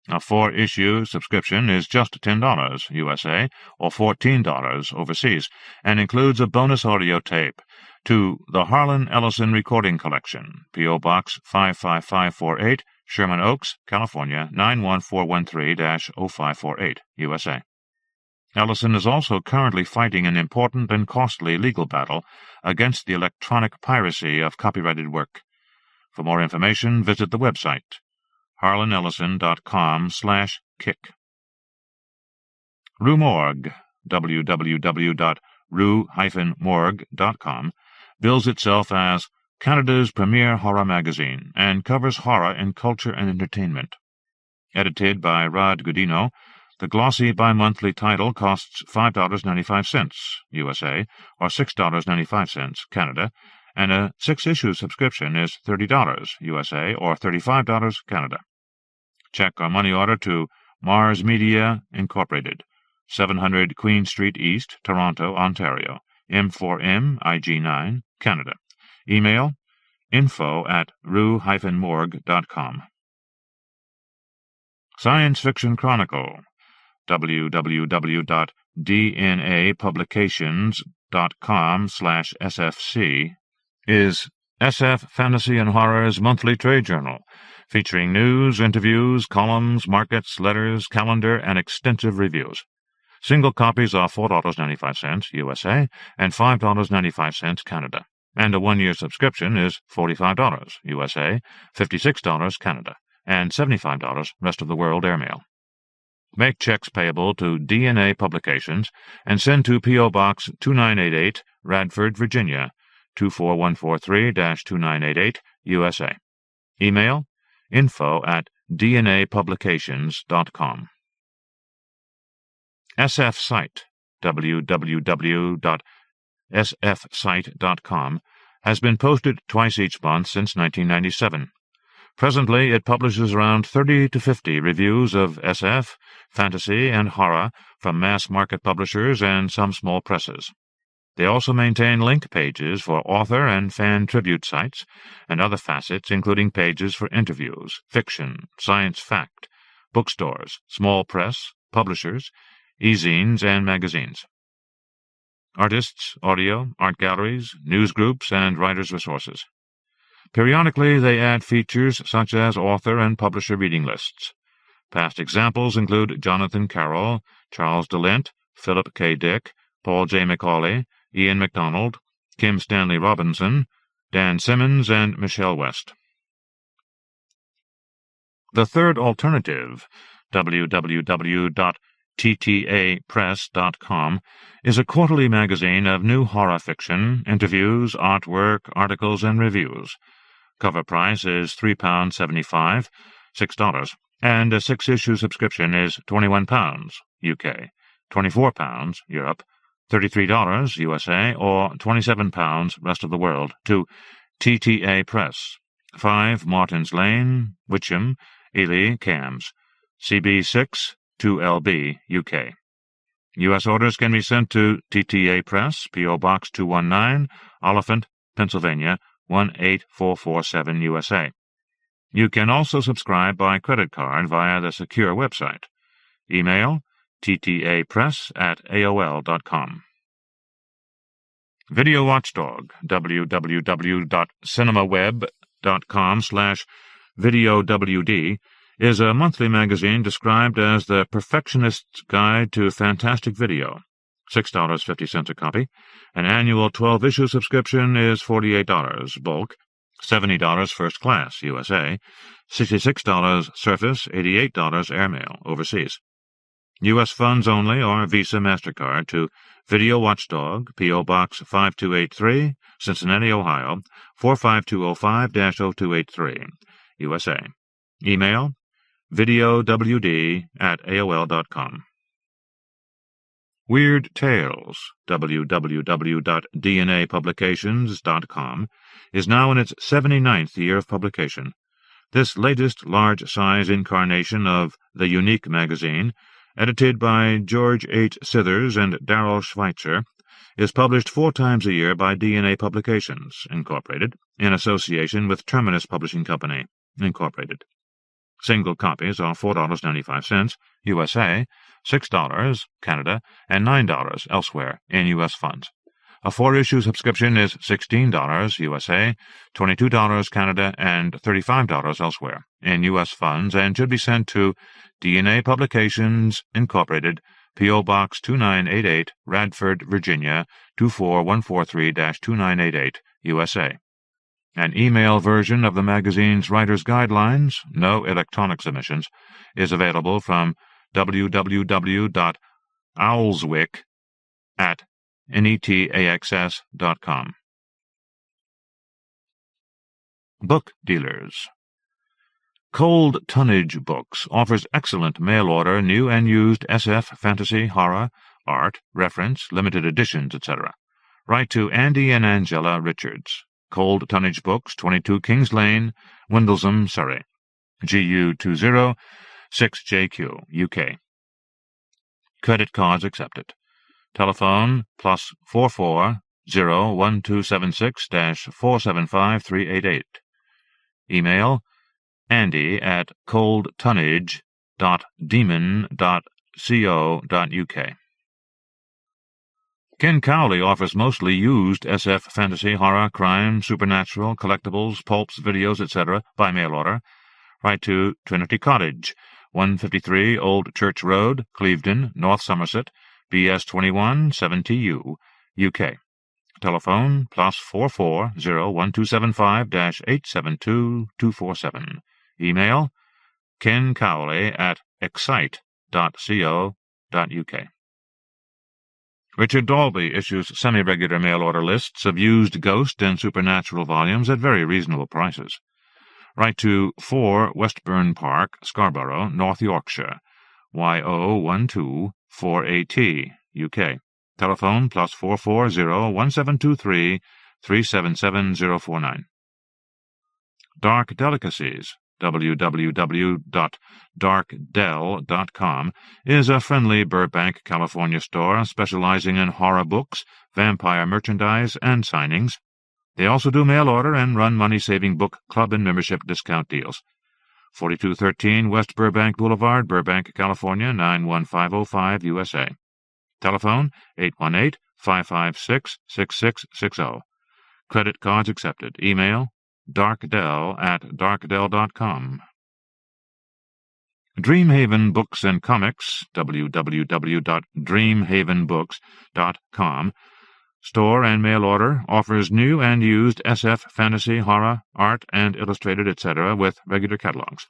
Speaker 1: A 4-issue subscription is just $10 USA or $14 overseas and includes a bonus audio tape to the Harlan Ellison Recording Collection, P.O. Box 55548, Sherman Oaks, California 91413-0548, USA. Ellison is also currently fighting an important and costly legal battle against the electronic piracy of copyrighted work. For more information, visit the website harlanellison.com/kick. Rue Morgue, www.rue-morgue.com, bills itself as Canada's premier horror magazine and covers horror in culture and entertainment. Edited by Rod Gudino, the glossy bi-monthly title costs $5.95 USA or $6.95 Canada, and a 6-issue subscription is $30 USA or $35 Canada. Check or money order to Mars Media Incorporated, 700 Queen Street East, Toronto, Ontario, M4M IG9, Canada. Email info@rue-morgue.com. Science Fiction Chronicle, www.dnapublications.com/sfc, is SF Fantasy and Horror's monthly trade journal, featuring news, interviews, columns, markets, letters, calendar, and extensive reviews. Single copies are $4.95 USA and $5.95 Canada, and a 1-year subscription is $45 USA, $56 Canada, and $75 rest of the world airmail. Make checks payable to DNA Publications and send to P.O. Box 2988, Radford, Virginia, 24143-2988, USA. Email info@dnapublications.com. SF Site, www.sfsite.com, has been posted twice each month since 1997. Presently, it publishes around 30 to 50 reviews of SF, fantasy, and horror from mass-market publishers and some small presses. They also maintain link pages for author and fan tribute sites and other facets, including pages for interviews, fiction, science fact, bookstores, small press, publishers, e-zines, and magazines. Artists, audio, art galleries, news groups, and writers' resources. Periodically, they add features such as author and publisher reading lists. Past examples include Jonathan Carroll, Charles DeLint, Philip K. Dick, Paul J. McAuley, Ian MacDonald, Kim Stanley Robinson, Dan Simmons, and Michelle West. The Third Alternative, www.ttapress.com, is a quarterly magazine of new horror fiction, interviews, artwork, articles, and reviews. Cover price is £3.75, $6, and a 6-issue subscription is £21 UK, £24 Europe, $33 USA, or £27 rest of the world to TTA Press, 5 Martins Lane, Witcham, Ely, Cams, CB6 2LB, UK. U.S. orders can be sent to TTA Press, P.O. Box 219, Oliphant, Pennsylvania, 18447 USA. You can also subscribe by credit card via the secure website. Email ttapress@aol.com. Video Watchdog, www.cinemaweb.com/videowd, is a monthly magazine described as the perfectionist's guide to fantastic video. $6.50 a copy. An annual 12-issue subscription is $48 bulk, $70 first class USA, $66 surface, $88 airmail overseas. U.S. funds only or Visa MasterCard to Video Watchdog, P.O. Box 5283, Cincinnati, Ohio, 45205-0283, USA. Email videowd@aol.com. Weird Tales, www.dnapublications.com, is now in its 79th year of publication. This latest large-size incarnation of the Unique magazine, edited by George H. Sithers and Darrell Schweitzer,
Speaker 2: is published 4 times a year by DNA Publications, Incorporated, in association with Terminus Publishing Company, Incorporated. Single copies are $4.95, USA, $6, Canada, and $9 elsewhere in U.S. funds. A 4-issue subscription is $16, USA, $22 Canada, and $35 elsewhere in U.S. funds, and should be sent to DNA Publications, Incorporated, P.O. Box 2988, Radford, Virginia, 24143-2988, USA. An email version of the magazine's Writer's Guidelines, no electronic submissions, is available from www.owlswick@netaxs.com. Book Dealers. Cold Tonnage Books offers excellent mail-order, new and used SF, fantasy, horror, art, reference, limited editions, etc. Write to Andy and Angela Richards. Cold Tonnage Books, 22 Kings Lane, Windlesham, Surrey. GU 206JQ, UK. Credit cards accepted. Telephone +44 01276-475388. Email andy@coldtonnage.demon.co.uk. Ken Cowley offers mostly used SF, fantasy, horror, crime, supernatural, collectibles, pulps, videos, etc. by mail order. Write to Trinity Cottage, 153 Old Church Road, Clevedon, North Somerset, BS 21 7TU, UK. Telephone +44 01275-872247. Email kencowley@excite.co.uk. Richard Dalby issues semi-regular mail-order lists of used ghost and supernatural volumes at very reasonable prices. Write to 4 Westbourne Park, Scarborough, North Yorkshire, YO12 4AT, UK. Telephone +44 01723-377049. Dark Delicacies, www.darkdel.com, is a friendly Burbank, California store specializing in horror books, vampire merchandise, and signings. They also do mail-order and run money-saving book club and membership discount deals. 4213 West Burbank Boulevard, Burbank, California, 91505, USA. Telephone 818-556-6660. Credit cards accepted. Email darkdel@darkdel.com. Dreamhaven Books and Comics, www.dreamhavenbooks.com. Store and mail order offers new and used SF, fantasy, horror, art, and illustrated, etc. with regular catalogs.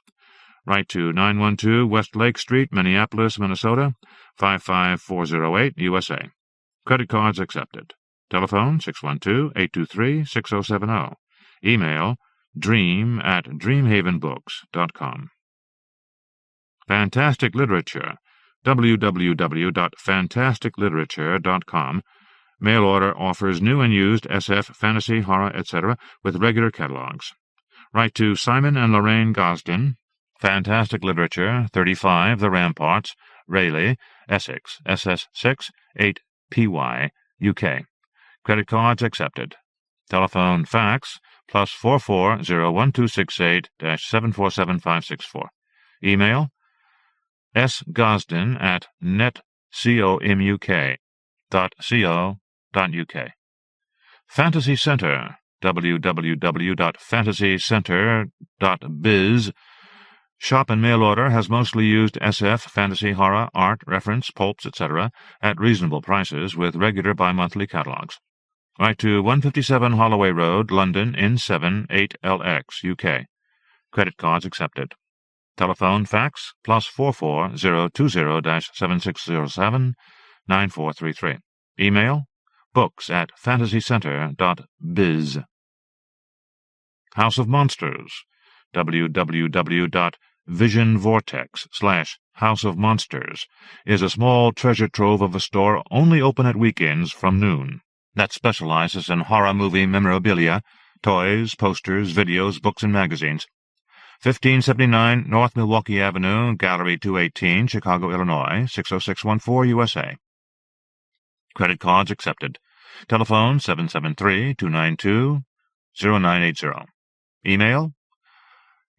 Speaker 2: Write to 912 West Lake Street, Minneapolis, Minnesota, 55408, USA. Credit cards accepted. Telephone 612-823-6070. Email dream@dreamhavenbooks.com. Fantastic Literature, www.fantasticliterature.com. Mail order offers new and used SF, fantasy, horror, etc. with regular catalogs. Write to Simon and Lorraine Gosden, Fantastic Literature, 35 The Ramparts, Rayleigh, Essex, SS6 8PY, UK. Credit cards accepted. Telephone fax +44 01268-747564. Email sgosden@netcomuk.co.uk. Fantasy Center, www.fantasycenter.biz. Shop and mail order has mostly used SF, fantasy, horror, art, reference, pulps, etc. at reasonable prices with regular bi-monthly catalogs. Write to 157 Holloway Road, London, N7 8LX, UK. Credit cards accepted. Telephone fax +44 020-7607-9433. Email books@fantasycenter.biz. House of Monsters, www.visionvortex/House of Monsters, is a small treasure trove of a store only open at weekends from noon that specializes in horror movie memorabilia, toys, posters, videos, books, and magazines. 1579 North Milwaukee Avenue, Gallery 218, Chicago, Illinois, 60614, USA. Credit cards accepted.
Speaker 1: Telephone 773-292-0980. Email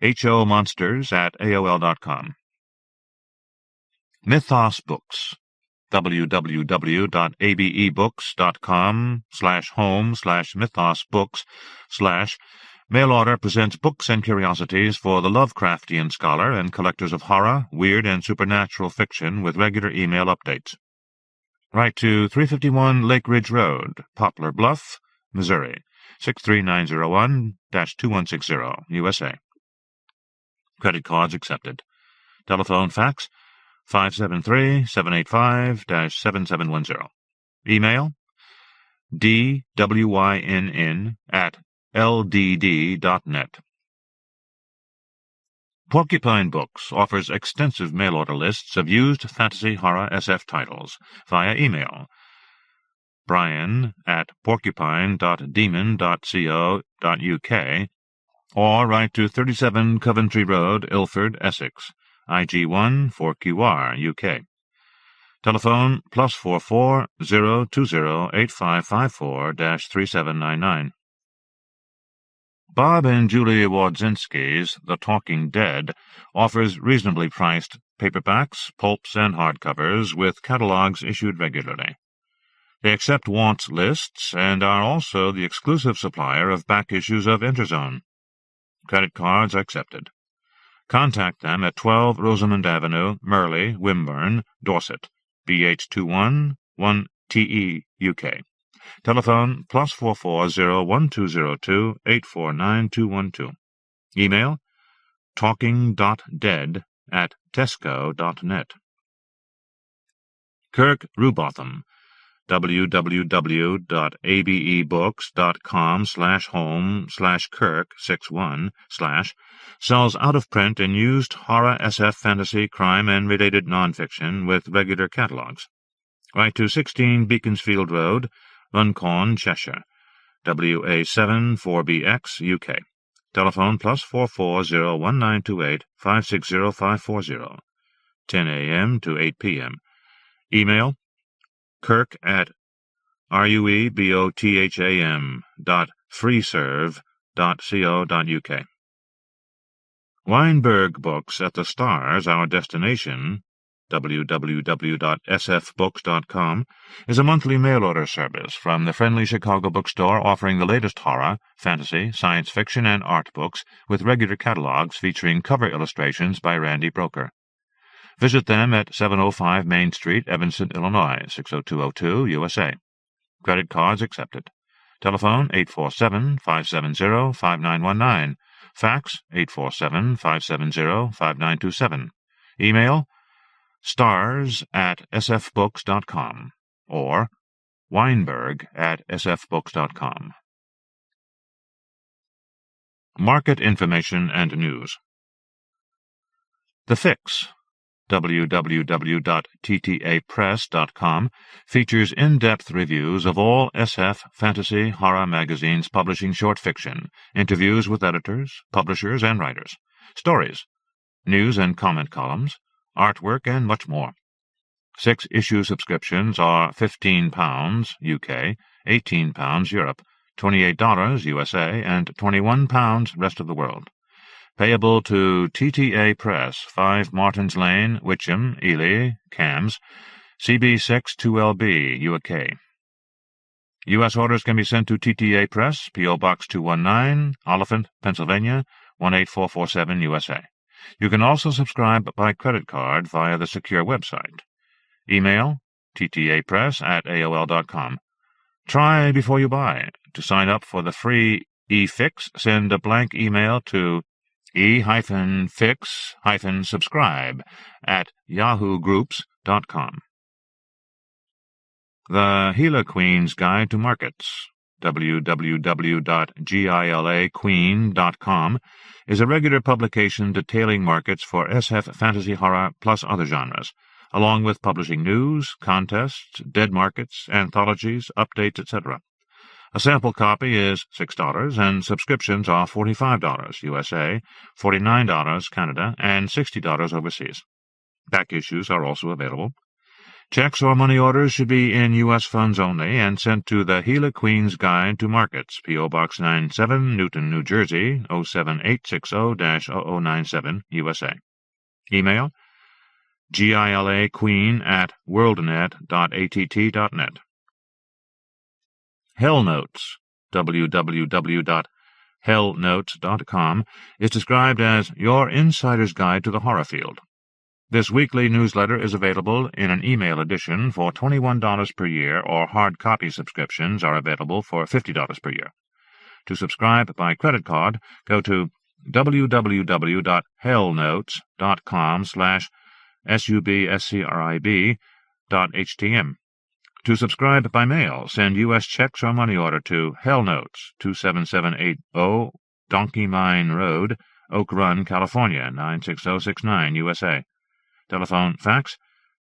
Speaker 1: homonsters@aol.com. Mythos Books. www.abebooks.com/home/mythosbooks/ Mail order presents books and curiosities for the Lovecraftian scholar and collectors of horror, weird, and supernatural fiction with regular email updates. Write to 351 Lake Ridge Road, Poplar Bluff, Missouri, 63901-2160, USA. Credit cards accepted. Telephone fax 573-785-7710. Email dwynn@ldd.net. Porcupine Books offers extensive mail-order lists of used fantasy horror SF titles via email. brian@porcupine.demon.co.uk or write to 37 Coventry Road, Ilford, Essex, IG1 4QR, UK. Telephone +44 020 8554-3799. Bob and Julie Wodzinski's The Talking Dead offers reasonably priced paperbacks, pulps, and hardcovers with catalogs issued regularly. They accept wants lists and are also the exclusive supplier of back issues of Interzone. Credit cards are accepted. Contact them at 12 Rosamond Avenue, Merley, Wimburn, Dorset, BH21 1TE, UK. Telephone +44 01202 849212. Email talking.dead@tesco.net. Kirk Rewbotham, www.abebooks.com/home/Kirk61/ sells out-of-print and used horror, SF, fantasy, crime, and related nonfiction with regular catalogs. Write to 16 Beaconsfield Road, Runcorn, Cheshire, WA7 4BX, UK. Telephone +44 01928 560540. 10 a.m. to 8 p.m. Email kirk@ruebotham.freeserve.co.uk. Weinberg Books at the Stars, our destination, www.sfbooks.com, is a monthly mail-order service from the friendly Chicago bookstore offering the latest horror, fantasy, science fiction, and art books with regular catalogs featuring cover illustrations by Randy Broker. Visit them at 705 Main Street, Evanston, Illinois, 60202, USA. Credit cards accepted. Telephone 847-570-5919. Fax 847-570-5927. Email stars@sfbooks.com or weinberg@sfbooks.com. Market information and news. The Fix, www.ttapress.com, features in-depth reviews of all SF, fantasy, horror magazines publishing short fiction, interviews with editors, publishers, and writers, stories, news and comment columns, artwork, and much more. 6-issue subscriptions are £15 UK, £18 Europe, $28 USA, and £21 rest of the world. Payable to TTA Press, 5 Martins Lane, Witcham, Ely, Cams, CB6 2LB, UK. U.S. orders can be sent to TTA Press, P.O. Box 219, Oliphant, Pennsylvania, 18447, USA. You can also subscribe by credit card via the secure website. Email ttapress@aol.com. Try before you buy. To sign up for the free e-fix, send a blank email to e-fix-subscribe@yahoogroups.com. The Gila Queen's Guide to Markets, www.gilaqueen.com, is a regular publication detailing markets for SF, fantasy, horror, plus other genres, along with publishing news, contests, dead markets, anthologies, updates, etc. A sample copy is $6, and subscriptions are $45 USA, $49 Canada, and $60 overseas. Back issues are also available.
Speaker 2: Checks or money orders should be in U.S. funds only and sent to the Gila Queen's Guide to Markets, P.O. Box 97, Newton, New Jersey, 07860-0097, USA. Email gilaqueen@worldnet.att.net. Hell Notes, www.hellnotes.com, is described as your insider's guide to the horror field. This weekly newsletter is available in an email edition for $21 per year, or hard copy subscriptions are available for $50 per year. To subscribe by credit card, go to www.hellnotes.com/subscrib.htm. To subscribe by mail, send U.S. checks or money order to Hell Notes, 27780 Donkey Mine Road, Oak Run, California, 96069, USA. Telephone fax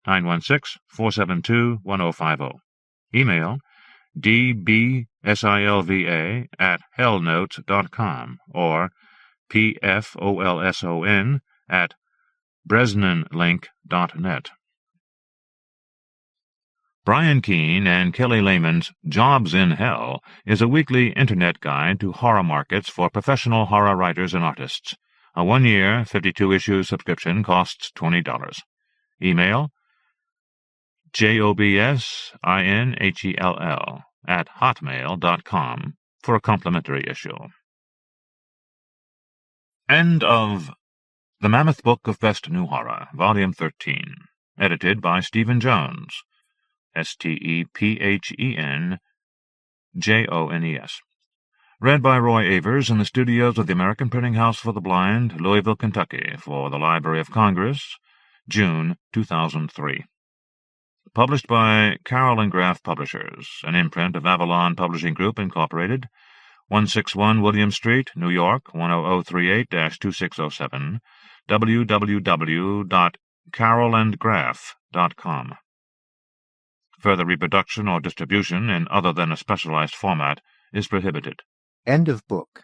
Speaker 2: 916-472-1050. Email dbsilva@hellnotes.com or pfolson@bresnanlink.net. Brian Keene and Kelly Lehman's Jobs in Hell is a weekly Internet guide to horror markets for professional horror writers and artists. A 1-year, 52-issue subscription costs $20. Email jobsinhell@hotmail.com for a complimentary issue. End of The Mammoth Book of Best New Horror, Volume 13, edited by Stephen Jones, STEPHENJONES. Read by Roy Avers in the studios of the American Printing House for the Blind, Louisville, Kentucky, for the Library of Congress, June 2003. Published by Carroll and Graf Publishers, an imprint of Avalon Publishing Group, Incorporated, 161 William Street, New York, 10038-2607, www.carrollandgraf.com. Further reproduction or distribution in other than a specialized format is prohibited.
Speaker 4: End of book.